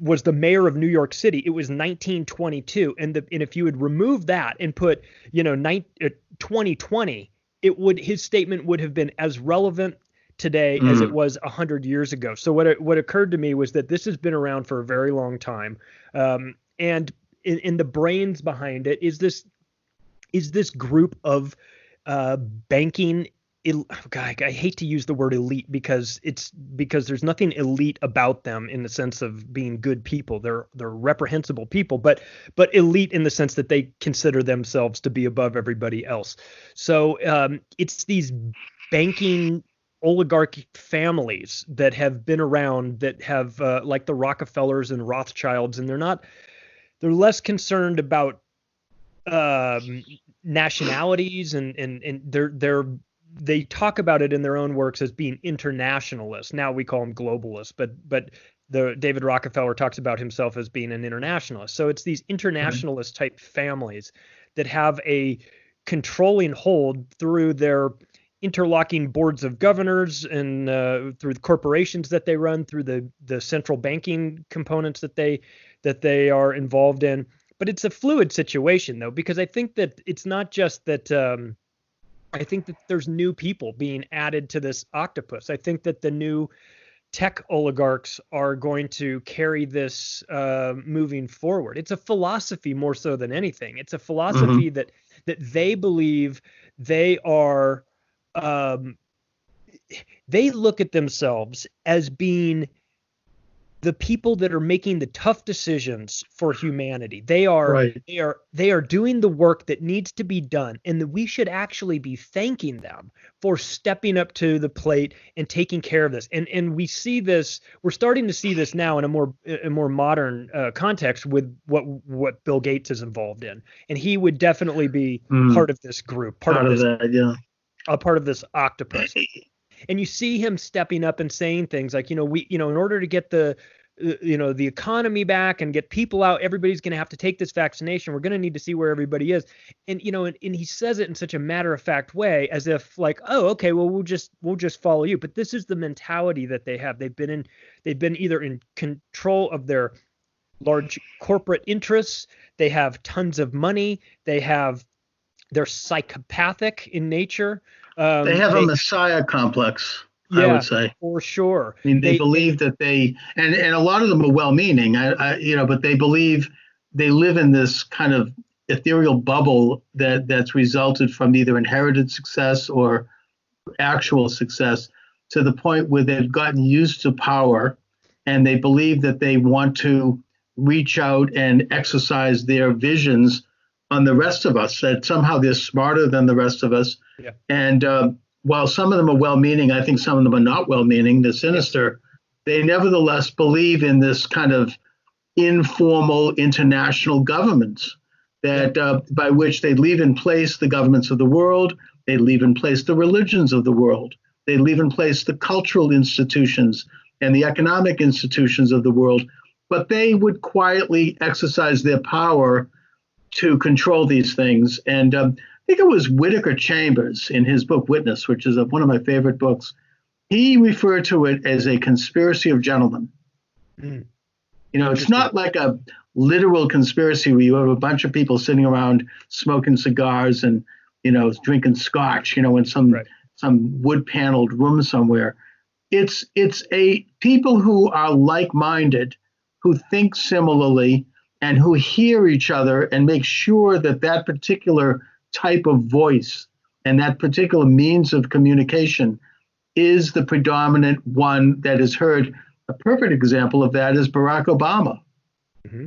was the mayor of New York City. It was 1922, and if you would remove that and put 2020, his statement would have been as relevant today as it was 100 years ago. So what occurred to me was that this has been around for a very long time, and in the brains behind it is this group of banking. God, I hate to use the word elite because there's nothing elite about them in the sense of being good people. They're reprehensible people, but elite in the sense that they consider themselves to be above everybody else. So it's these banking oligarchy families that have been around, that have like the Rockefellers and Rothschilds, and they're less concerned about nationalities, and they talk about it in their own works as being internationalists. Now we call them globalists, but David Rockefeller talks about himself as being an internationalist. So it's these internationalist type families that have a controlling hold through their interlocking boards of governors and through the corporations that they run, through the central banking components that they are involved in. But it's a fluid situation, though, because I think that it's not just that. I think that there's new people being added to this octopus. I think that the new tech oligarchs are going to carry this moving forward. It's a philosophy more so than anything. It's a philosophy that they believe they are. They look at themselves as being the people that are making the tough decisions for humanity. They are doing the work that needs to be done, and that we should actually be thanking them for stepping up to the plate and taking care of this. And we see this, we're starting to see this now in a more modern context with what Bill Gates is involved in. And he would definitely be part of this group, part of this octopus. And you see him stepping up and saying things like, in order to get the economy back and get people out, everybody's going to have to take this vaccination. We're going to need to see where everybody is. And, and he says it in such a matter of fact way, as if like, oh, okay, well, we'll just follow you. But this is the mentality that they have. They've been either in control of their large corporate interests. They have tons of money. They're psychopathic in nature. They have a messiah complex, I would say. For sure. I mean, they believe that and a lot of them are well-meaning, but they believe they live in this kind of ethereal bubble that's resulted from either inherited success or actual success, to the point where they've gotten used to power, and they believe that they want to reach out and exercise their visions on the rest of us, that somehow they're smarter than the rest of us. Yeah. And while some of them are well-meaning, I think some of them are not well-meaning, they're sinister, they nevertheless believe in this kind of informal international governments that by which they leave in place the governments of the world, they leave in place the religions of the world, they leave in place the cultural institutions and the economic institutions of the world, but they would quietly exercise their power to control these things. And I think it was Whittaker Chambers in his book Witness, which is one of my favorite books. He referred to it as a conspiracy of gentlemen. It's not like a literal conspiracy where you have a bunch of people sitting around smoking cigars and, drinking scotch, in some wood-paneled room somewhere. It's a people who are like-minded, who think similarly, and who hear each other and make sure that particular type of voice and that particular means of communication is the predominant one that is heard. A perfect example of that is Barack Obama. Mm-hmm.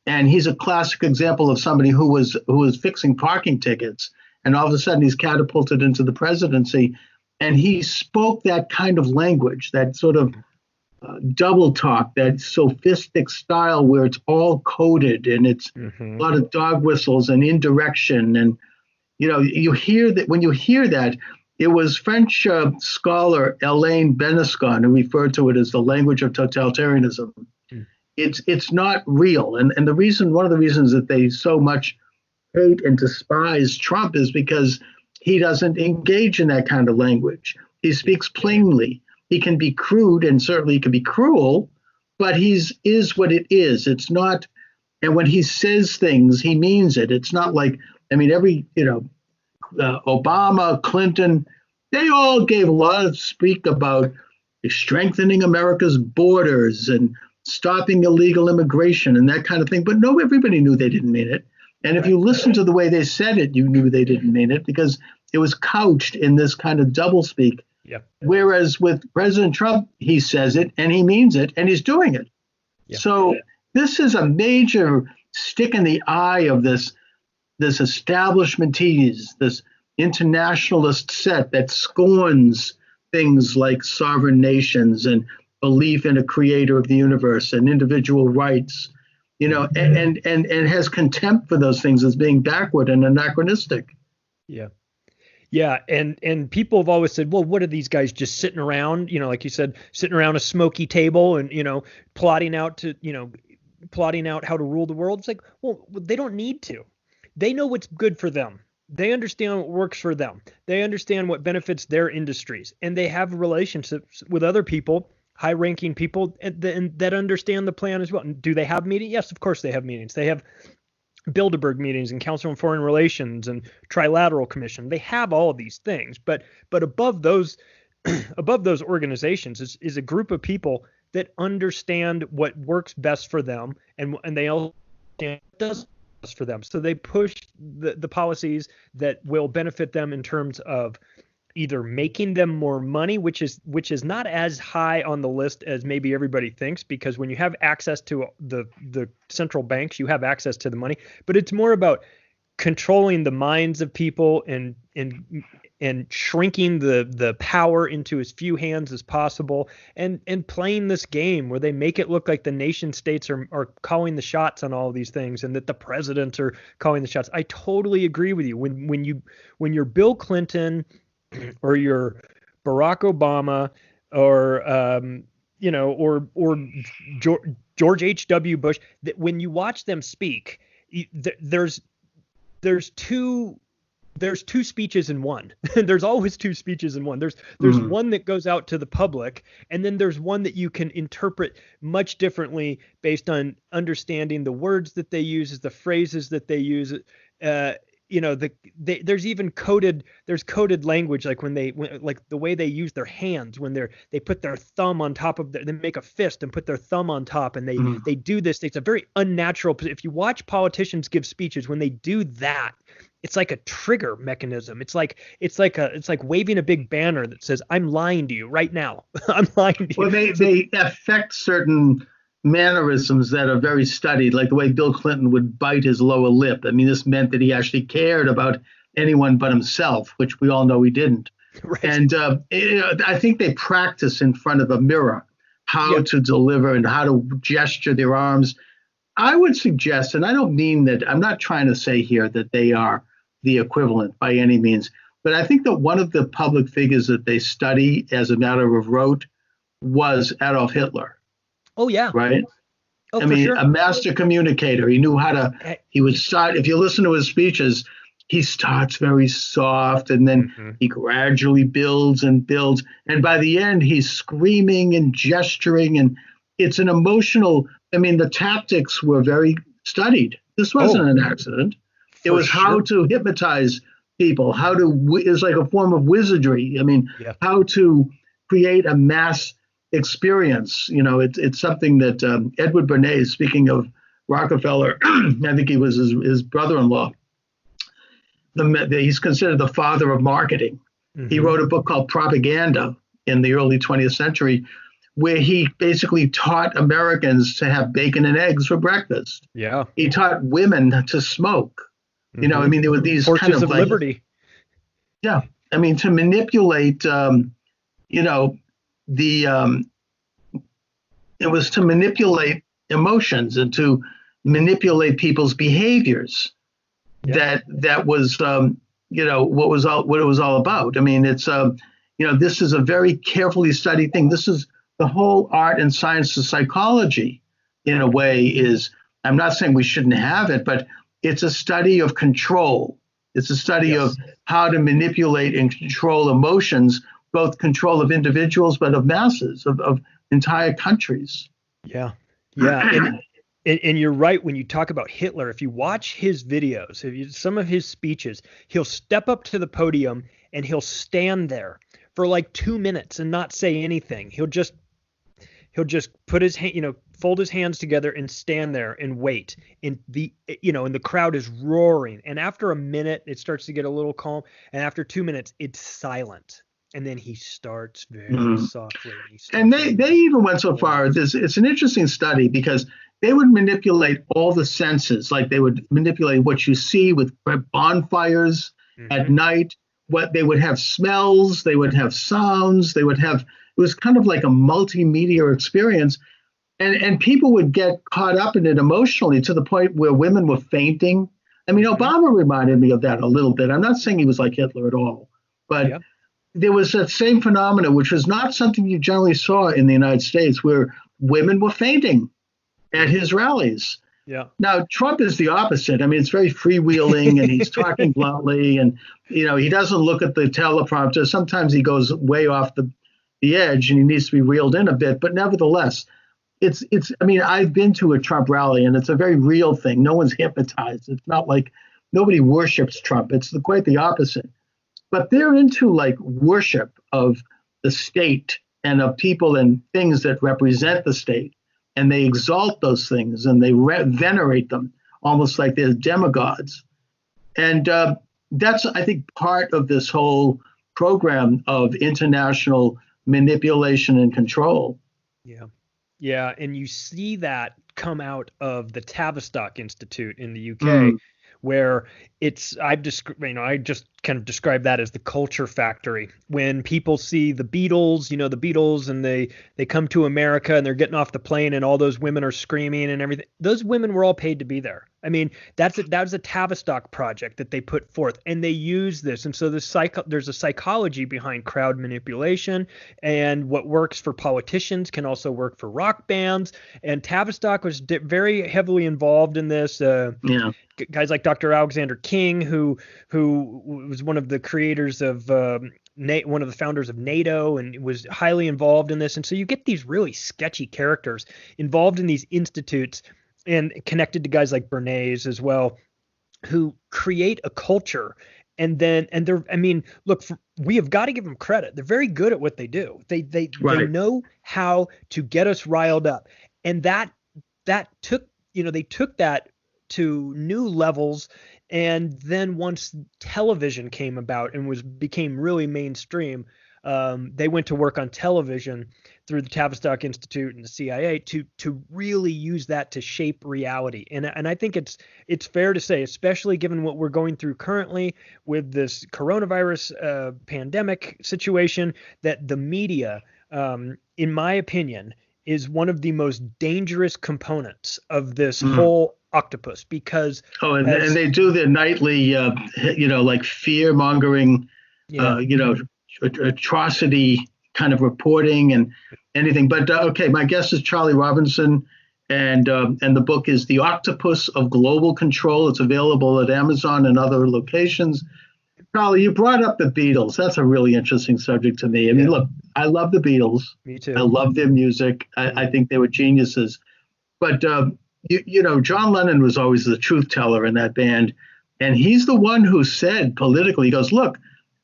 And he's a classic example of somebody who was fixing parking tickets, and all of a sudden he's catapulted into the presidency, and he spoke that kind of language, that sort of double talk, that sophistic style where it's all coded and it's a lot of dog whistles and indirection. And you hear that. When you hear that, it was French scholar Alain Benescon who referred to it as the language of totalitarianism. It's not real. And one of the reasons that they so much hate and despise Trump is because he doesn't engage in that kind of language. He speaks plainly. He can be crude, and certainly he can be cruel, but is what it is. It's not, and when he says things, he means it. It's not like, Obama, Clinton, they all gave a lot of speak about strengthening America's borders and stopping illegal immigration and that kind of thing. But no, everybody knew they didn't mean it. And if you listen to the way they said it, you knew they didn't mean it because it was couched in this kind of doublespeak. Yep. Whereas with President Trump, he says it and he means it and he's doing it. Yep. So this is a major stick in the eye of this establishmentese, this internationalist set that scorns things like sovereign nations and belief in a creator of the universe and individual rights, and has contempt for those things as being backward and anachronistic. Yeah. Yeah. And people have always said, well, what are these guys just sitting around, like you said, sitting around a smoky table and, plotting out how to rule the world. It's like, well, they don't need to. They know what's good for them. They understand what works for them. They understand what benefits their industries, and they have relationships with other people, high-ranking people that understand the plan as well. And do they have meetings? Yes, of course they have meetings. They have Bilderberg meetings and Council on Foreign Relations and Trilateral Commission. They have all of these things, but above those organizations is a group of people that understand what works best for them, and they all understand what does best for them. So they push the policies that will benefit them in terms of either making them more money, which is not as high on the list as maybe everybody thinks, because when you have access to the central banks, you have access to the money, but it's more about controlling the minds of people and shrinking the power into as few hands as possible, and playing this game where they make it look like the nation states are calling the shots on all of these things and that the presidents are calling the shots. I totally agree with you. When you're Bill Clinton or you're Barack Obama or George H.W. Bush, that when you watch them speak, there's two speeches in one. There's always two speeches in one. There's one that goes out to the public, and then there's one that you can interpret much differently based on understanding the words that they use, the phrases that they use. There's even coded language, like like the way they use their hands when they put their thumb on top of they make a fist and put their thumb on top, and they do this. It's a very unnatural. If you watch politicians give speeches, when they do that, it's like a trigger mechanism. It's like waving a big banner that says, "I'm lying to you right now." I'm lying to you. Well, they affect certain mannerisms that are very studied, like the way Bill Clinton would bite his lower lip. I mean, this meant that he actually cared about anyone but himself, which we all know he didn't. Right. And I think they practice in front of a mirror how to deliver and how to gesture their arms. I would suggest, and I don't mean that, I'm not trying to say here that they are the equivalent by any means, but I think that one of the public figures that they study as a matter of rote was Adolf Hitler. Oh, yeah. Right? Oh, I mean, sure. a master communicator. He knew how to, he would start, if you listen to his speeches, he starts very soft and then he gradually builds and builds. And by the end, he's screaming and gesturing. And it's an emotional, the tactics were very studied. This wasn't an accident. It was how to hypnotize people, it's like a form of wizardry. How to create a mass experience. It's something that Edward Bernays, speaking of Rockefeller, I think he was his brother-in-law. He's considered the father of marketing. He wrote a book called Propaganda, in the early 20th century, where he basically taught Americans to have bacon and eggs for breakfast. Yeah. He taught women to smoke. You know, I mean, there were these Torches kind of of like, liberty. yeah, I mean, to manipulate, you know, it was to manipulate emotions and to manipulate people's behaviors. Yeah. That was, you know, what it was all about. I mean, it's, you know, this is a very carefully studied thing. This is the whole art and science of psychology, in a way, is, I'm not saying we shouldn't have it, but it's a study of control. It's a study of how to manipulate and control emotions, both control of individuals, but of masses, of entire countries. Yeah. Yeah. And you're right when you talk about Hitler. If you watch his videos, some of his speeches, he'll step up to the podium and he'll stand there for like 2 minutes and not say anything. He'll just put his hand, you know, fold his hands together and stand there and wait. And and the crowd is roaring. And after a minute, it starts to get a little calm. And after 2 minutes, it's silent. And then he starts very softly. And they even went so far. It's an interesting study because they would manipulate all the senses. Like they would manipulate what you see with bonfires at night. What they would have smells, they would have sounds, it was kind of like a multimedia experience. And people would get caught up in it emotionally to the point where women were fainting. I mean, Obama reminded me of that a little bit. I'm not saying he was like Hitler at all, but there was that same phenomenon, which was not something you generally saw in the United States, where women were fainting at his rallies. Yeah. Now, Trump is the opposite. I mean, it's very freewheeling and he's talking bluntly, and, you know, he doesn't look at the teleprompter. Sometimes he goes way off the edge and he needs to be reeled in a bit. But nevertheless, I mean, I've been to a Trump rally and it's a very real thing. No one's hypnotized. It's not like nobody worships Trump. It's quite the opposite. But they're into like worship of the state and of people and things that represent the state. And they exalt those things and they venerate them almost like they're demigods. And that's, I think, part of this whole program of international manipulation and control. Yeah. Yeah. And you see that come out of the Tavistock Institute in the UK, where I just kind of describe that as the culture factory. When people see the Beatles, and they come to America and they're getting off the plane and all those women are screaming and everything. Those women were all paid to be there. I mean, that was a Tavistock project that they put forth, and they use this. And so there's a psychology behind crowd manipulation, and what works for politicians can also work for rock bands. And Tavistock was very heavily involved in this. Guys like Dr. Alexander King, who was one of the creators of one of the founders of NATO, and was highly involved in this. And so you get these really sketchy characters involved in these institutes and connected to guys like Bernays as well, who create a culture. And they're, I mean, look, we have got to give them credit. They're very good at what they do. They know how to get us riled up. And that took, they took that to new levels. And then once television came about and became really mainstream, they went to work on television through the Tavistock Institute and the CIA to really use that to shape reality. And I think it's fair to say, especially given what we're going through currently with this coronavirus pandemic situation, that the media, in my opinion, is one of the most dangerous components of this whole octopus, because and they do their nightly like fear mongering atrocity kind of reporting and anything. But okay, my guest is Charlie Robinson, and the book is The Octopus of Global Control. It's available at Amazon and other locations. Charlie, you brought up the Beatles. That's a really interesting subject to me. I mean, look, I love the Beatles. Me too. I love their music. I think they were geniuses. But John Lennon was always the truth teller in that band, and he's the one who said politically, he goes, "Look,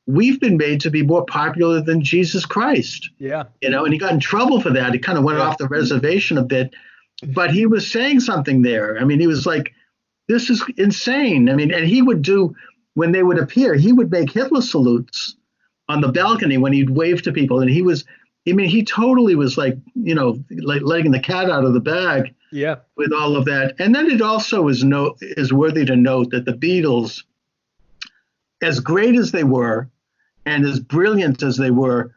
we've been made to be more popular than Jesus Christ." Yeah. And he got in trouble for that. He kind of went off the reservation a bit, but he was saying something there. I mean, he was like, this is insane. I mean, and he would do, when they would appear, he would make Hitler salutes on the balcony when he'd wave to people. And he was I mean, he totally was like, like letting the cat out of the bag Yeah. with all of that. And then it also is worthy to note that the Beatles, as great as they were and as brilliant as they were,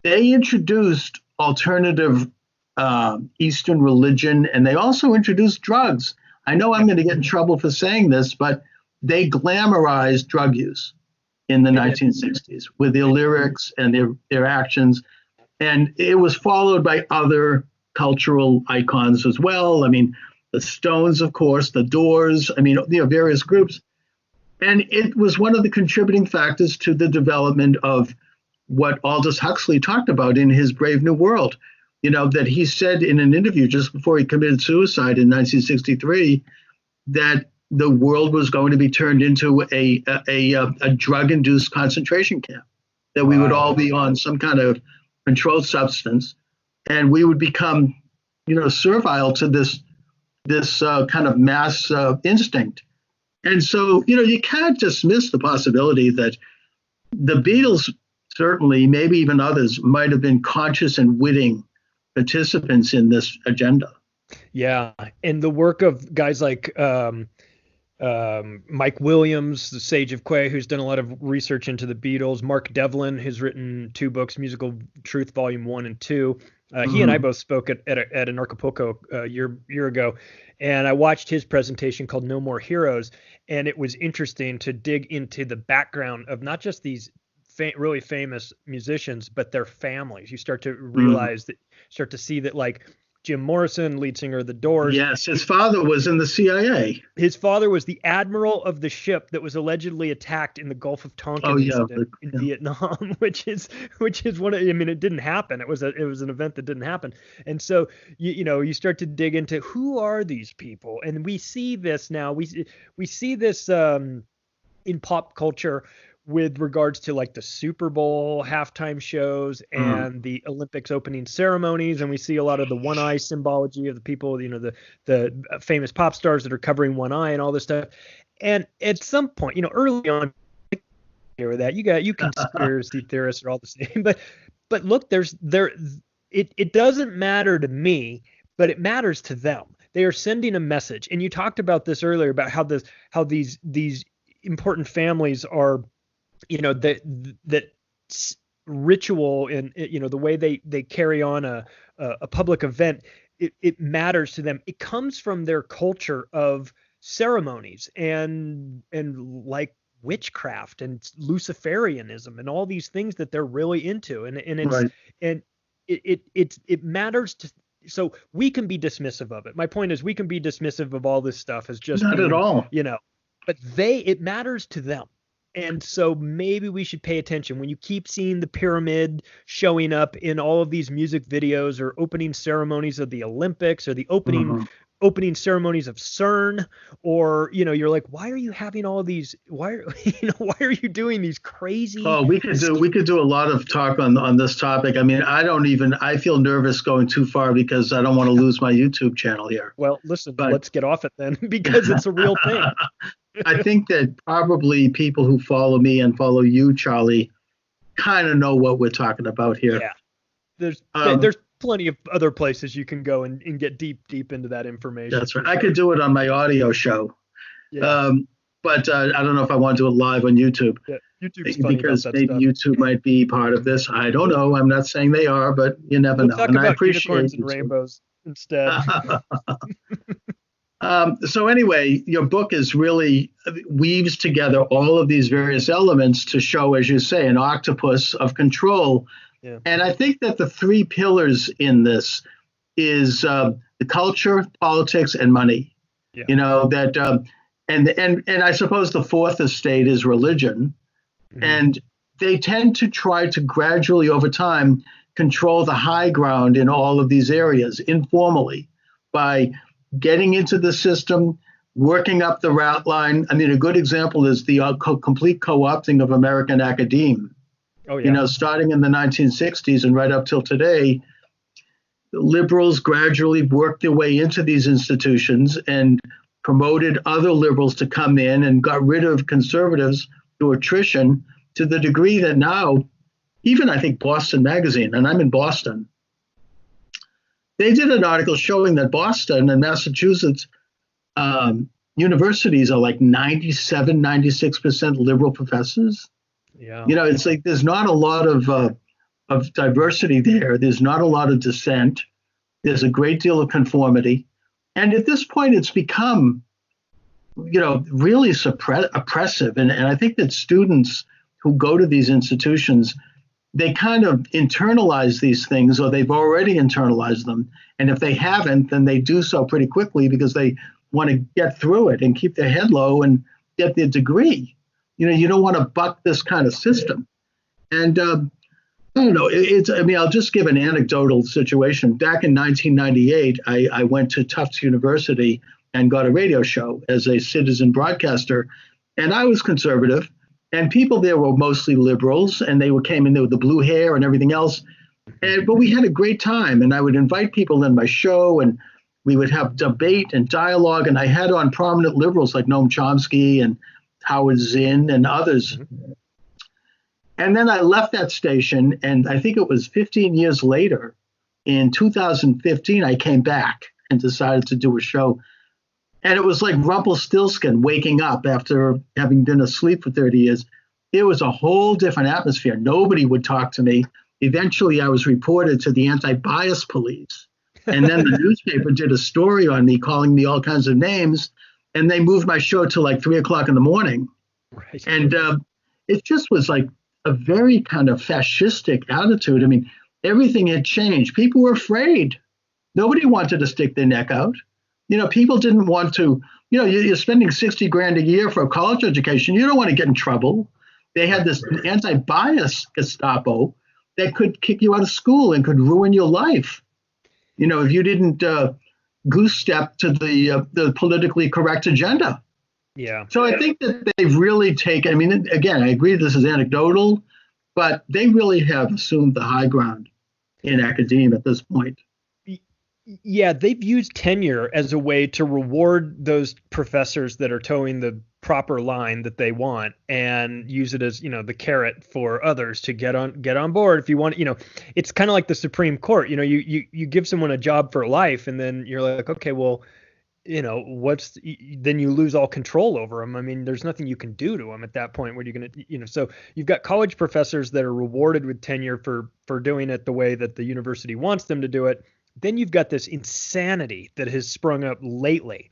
they introduced alternative Eastern religion, and they also introduced drugs. I know I'm going to get in trouble for saying this, but they glamorized drug use in the 1960s with their lyrics and their actions. And it was followed by other cultural icons as well. I mean, the Stones, of course, the Doors, various groups. And it was one of the contributing factors to the development of what Aldous Huxley talked about in his Brave New World, that he said in an interview just before he committed suicide in 1963, that the world was going to be turned into a drug-induced concentration camp, that we would all be on some kind of controlled substance, and we would become, servile to this kind of mass instinct. And so, you can't dismiss the possibility that the Beatles, certainly, maybe even others, might have been conscious and witting participants in this agenda. Yeah, and the work of guys like Mike Williams, the Sage of Quay, who's done a lot of research into the Beatles. Mark Devlin has written 2 books, Musical Truth, Volume 1 and 2. He and I both spoke at an Acapulco a year ago, and I watched his presentation called No More Heroes, and it was interesting to dig into the background of not just these really famous musicians, but their families. You start to realize start to see that, like, Jim Morrison, lead singer of the Doors. Yes, his father was in the CIA. His father was the admiral of the ship that was allegedly attacked in the Gulf of Tonkin incident in Vietnam, which is one of, it didn't happen. It was an event that didn't happen. And so you start to dig into who are these people, and we see this now. We see this in pop culture with regards to, like, the Super Bowl halftime shows and the Olympics opening ceremonies. And we see a lot of the one eye symbology of the people, the famous pop stars that are covering one eye and all this stuff. And at some point, early on, hear that you conspiracy theorists are all the same, but look, it doesn't matter to me, but it matters to them. They are sending a message. And you talked about this earlier about how these important families are, that ritual and, the way they carry on a public event, it matters to them. It comes from their culture of ceremonies and like witchcraft and Luciferianism and all these things that they're really into. And it's, right. And it matters to, so we can be dismissive of it. My point is, we can be dismissive of all this stuff as just not at all, but it matters to them. And so maybe we should pay attention when you keep seeing the pyramid showing up in all of these music videos or opening ceremonies of the Olympics or the opening ceremonies of CERN, or, you're like, why are you having all of these? Why are you doing these crazy? Oh, we could do a lot of talk on this topic. I feel nervous going too far because I don't want to lose my YouTube channel here. Well, listen, let's get off it then, because it's a real thing. I think that probably people who follow me and follow you, Charlie, kind of know what we're talking about here. Yeah. There's plenty of other places you can go and get deep into that information. That's right. I could do it on my audio show. Yeah. But I don't know if I want to do it live on YouTube. Yeah, YouTube's funny because maybe stuff. YouTube might be part of this. I don't know. I'm not saying they are, but you never know. Talk about, and I appreciate unicorns and rainbows instead. So anyway, your book is really weaves together all of these various elements to show, as you say, an octopus of control. Yeah. And I think that the 3 pillars in this is the culture, politics, and money. Yeah. And I suppose the 4th estate is religion. Mm-hmm. And they tend to try to gradually, over time, control the high ground in all of these areas informally by getting into the system, working up the route line. A good example is the complete co-opting of American academe. Oh, yeah. Starting in the 1960s and right up till today, liberals gradually worked their way into these institutions and promoted other liberals to come in and got rid of conservatives through attrition, to the degree that now even I think Boston Magazine, and I'm in Boston, they did an article showing that Boston and Massachusetts universities are like 97, 96% liberal professors. Yeah. You know, it's like there's not a lot of diversity there. There's not a lot of dissent. There's a great deal of conformity. And at this point, it's become, you know, really oppressive. And I think that students who go to these institutions, they kind of internalize these things, or they've already internalized them. And if they haven't, then they do so pretty quickly because they want to get through it and keep their head low and get their degree. You know, you don't want to buck this kind of system. And I don't know. I'll just give an anecdotal situation. Back in 1998, I went to Tufts University and got a radio show as a citizen broadcaster. And I was conservative. And people there were mostly liberals. And they came in there with the blue hair and everything else. But we had a great time. And I would invite people in my show. And we would have debate and dialogue. And I had on prominent liberals like Noam Chomsky and Howard Zinn and others. And then I left that station, and I think it was 15 years later, in 2015, I came back and decided to do a show. And it was like Rumpelstiltskin waking up after having been asleep for 30 years. It was a whole different atmosphere. Nobody would talk to me. Eventually, I was reported to the anti-bias police. And then the newspaper did a story on me, calling me all kinds of names. And they moved my show to like 3 o'clock in the morning. Right. And it just was like a very kind of fascistic attitude. I mean, everything had changed. People were afraid. Nobody wanted to stick their neck out. You know, people didn't want to, you know, you're spending 60 grand a year for a college education. You don't want to get in trouble. They had this anti-bias Gestapo that could kick you out of school and could ruin your life. You know, if you didn't goose step to the politically correct agenda. Yeah. So I think that they've really taken, I mean, again, I agree this is anecdotal, but they really have assumed the high ground in academia at this point. Yeah, they've used tenure as a way to reward those professors that are towing the proper line that they want, and use it as, you know, the carrot for others to get on board. If you want, you know, it's kind of like the Supreme Court. You know, you give someone a job for life, and then you're like, okay, well, you know, then you lose all control over them. I mean, there's nothing you can do to them at that point. What are you going to, you know, so you've got college professors that are rewarded with tenure for doing it the way that the university wants them to do it. Then you've got this insanity that has sprung up lately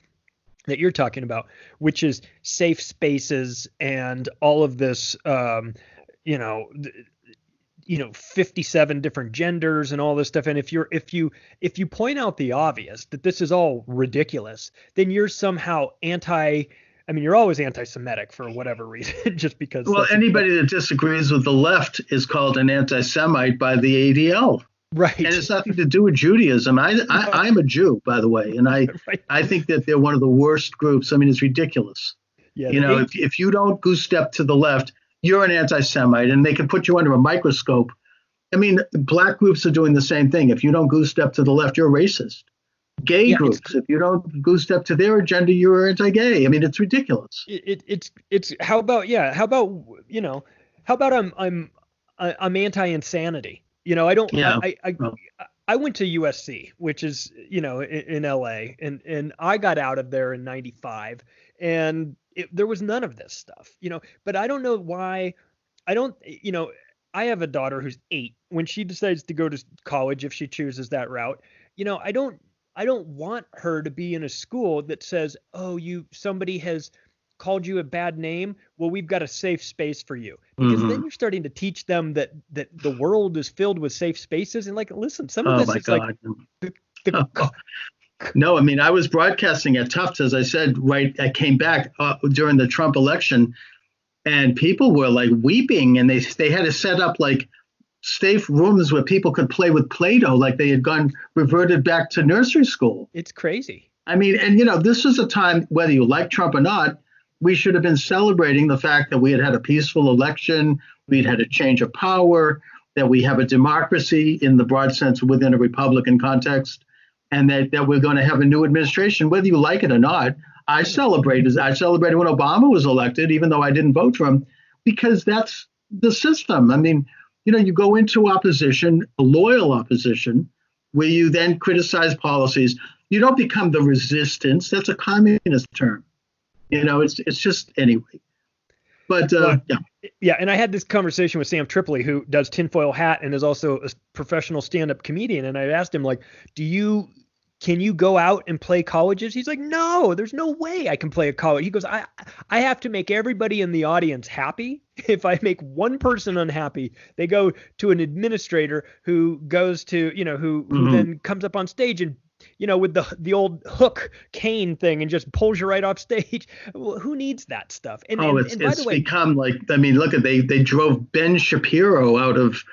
that you're talking about, which is safe spaces and all of this, 57 different genders and all this stuff. And if you point out the obvious, that this is all ridiculous, then you're somehow you're always anti-Semitic for whatever reason, just because. Well, anybody that disagrees with the left is called an anti-Semite by the ADL. Right. And it's nothing to do with Judaism. I'm a Jew, by the way, and I think that they're one of the worst groups. I mean, it's ridiculous. Yeah, you know, if you don't goose step to the left, you're an anti-Semite, and they can put you under a microscope. I mean, black groups are doing the same thing. If you don't goose step to the left, you're racist. Gay groups, if you don't goose step to their agenda, you're anti-gay. I mean, it's ridiculous. It's how about I'm anti-insanity. You know, I don't. Yeah. I went to USC, which is, you know, in LA, and I got out of there in '95, and there was none of this stuff, you know. But I don't know why. I have a daughter who's 8. When she decides to go to college, if she chooses that route, you know, I don't want her to be in a school that says, oh, somebody has called you a bad name. Well, we've got a safe space for you, because then you're starting to teach them that the world is filled with safe spaces. And like, listen, some of this is God. No, I mean, I was broadcasting at Tufts, as I said, right. I came back during the Trump election, and people were like weeping, and they had to set up like safe rooms where people could play with Play-Doh, like they had reverted back to nursery school. It's crazy. I mean, and you know, this is a time, whether you like Trump or not, we should have been celebrating the fact that we had had a peaceful election, we'd had a change of power, that we have a democracy in the broad sense within a Republican context, and that we're going to have a new administration, whether you like it or not. I celebrated when Obama was elected, even though I didn't vote for him, because that's the system. I mean, you go into opposition, a loyal opposition, where you then criticize policies. You don't become the resistance. That's a communist term. It's just anyway. But yeah. Yeah, and I had this conversation with Sam Tripoli, who does Tinfoil Hat and is also a professional stand-up comedian. And I asked him, like, can you go out and play colleges? He's like, no, there's no way I can play a college. He goes, I have to make everybody in the audience happy. If I make one person unhappy, they go to an administrator who goes to, who then comes up on stage and, with the old hook cane thing and just pulls you right off stage. Well, who needs that stuff? And by the way, become like, I mean, look at they drove Ben Shapiro out of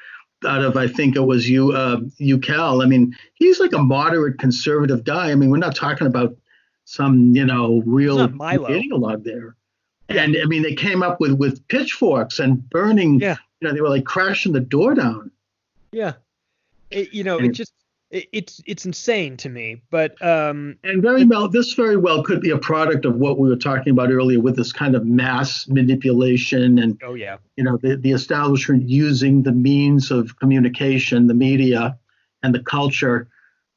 I think it was UCal. I mean, he's like a moderate conservative guy. I mean, we're not talking about some real ideologue there. And I mean, they came up with pitchforks and burning. Yeah. They were like crashing the door down. Yeah. It's insane to me, but and this very well could be a product of what we were talking about earlier with this kind of mass manipulation and the establishment using the means of communication, the media and the culture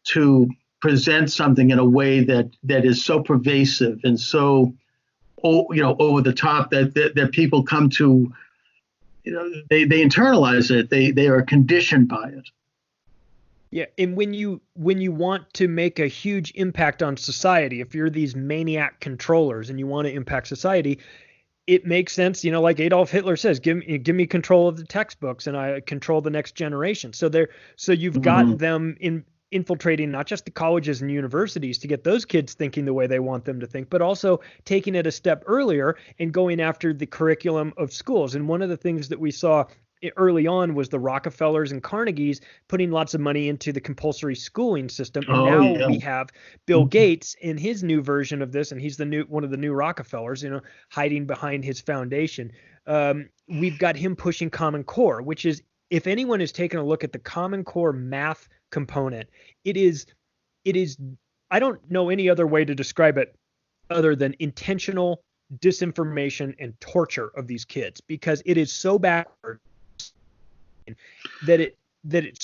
to present something in a way that is so pervasive and so over the top that people come to they internalize it, they are conditioned by it. Yeah, and when you want to make a huge impact on society, if you're these maniac controllers and you want to impact society, it makes sense, like Adolf Hitler says, give me control of the textbooks and I control the next generation. So you've got them infiltrating not just the colleges and universities to get those kids thinking the way they want them to think, but also taking it a step earlier and going after the curriculum of schools. And one of the things that we saw early on was the Rockefellers and Carnegies putting lots of money into the compulsory schooling system. And we have Bill Gates in his new version of this, and he's one of the new Rockefellers, hiding behind his foundation. We've got him pushing Common Core, which is, if anyone has taken a look at the Common Core math component, it is, I don't know any other way to describe it other than intentional disinformation and torture of these kids, because it is so backward that it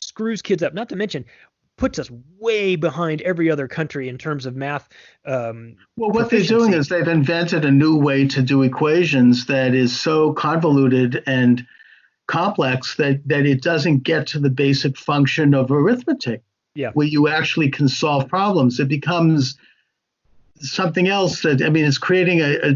screws kids up, not to mention puts us way behind every other country in terms of math. What they're doing is they've invented a new way to do equations that is so convoluted and complex that it doesn't get to the basic function of arithmetic, where you actually can solve problems. It becomes something else that, I mean, it's creating a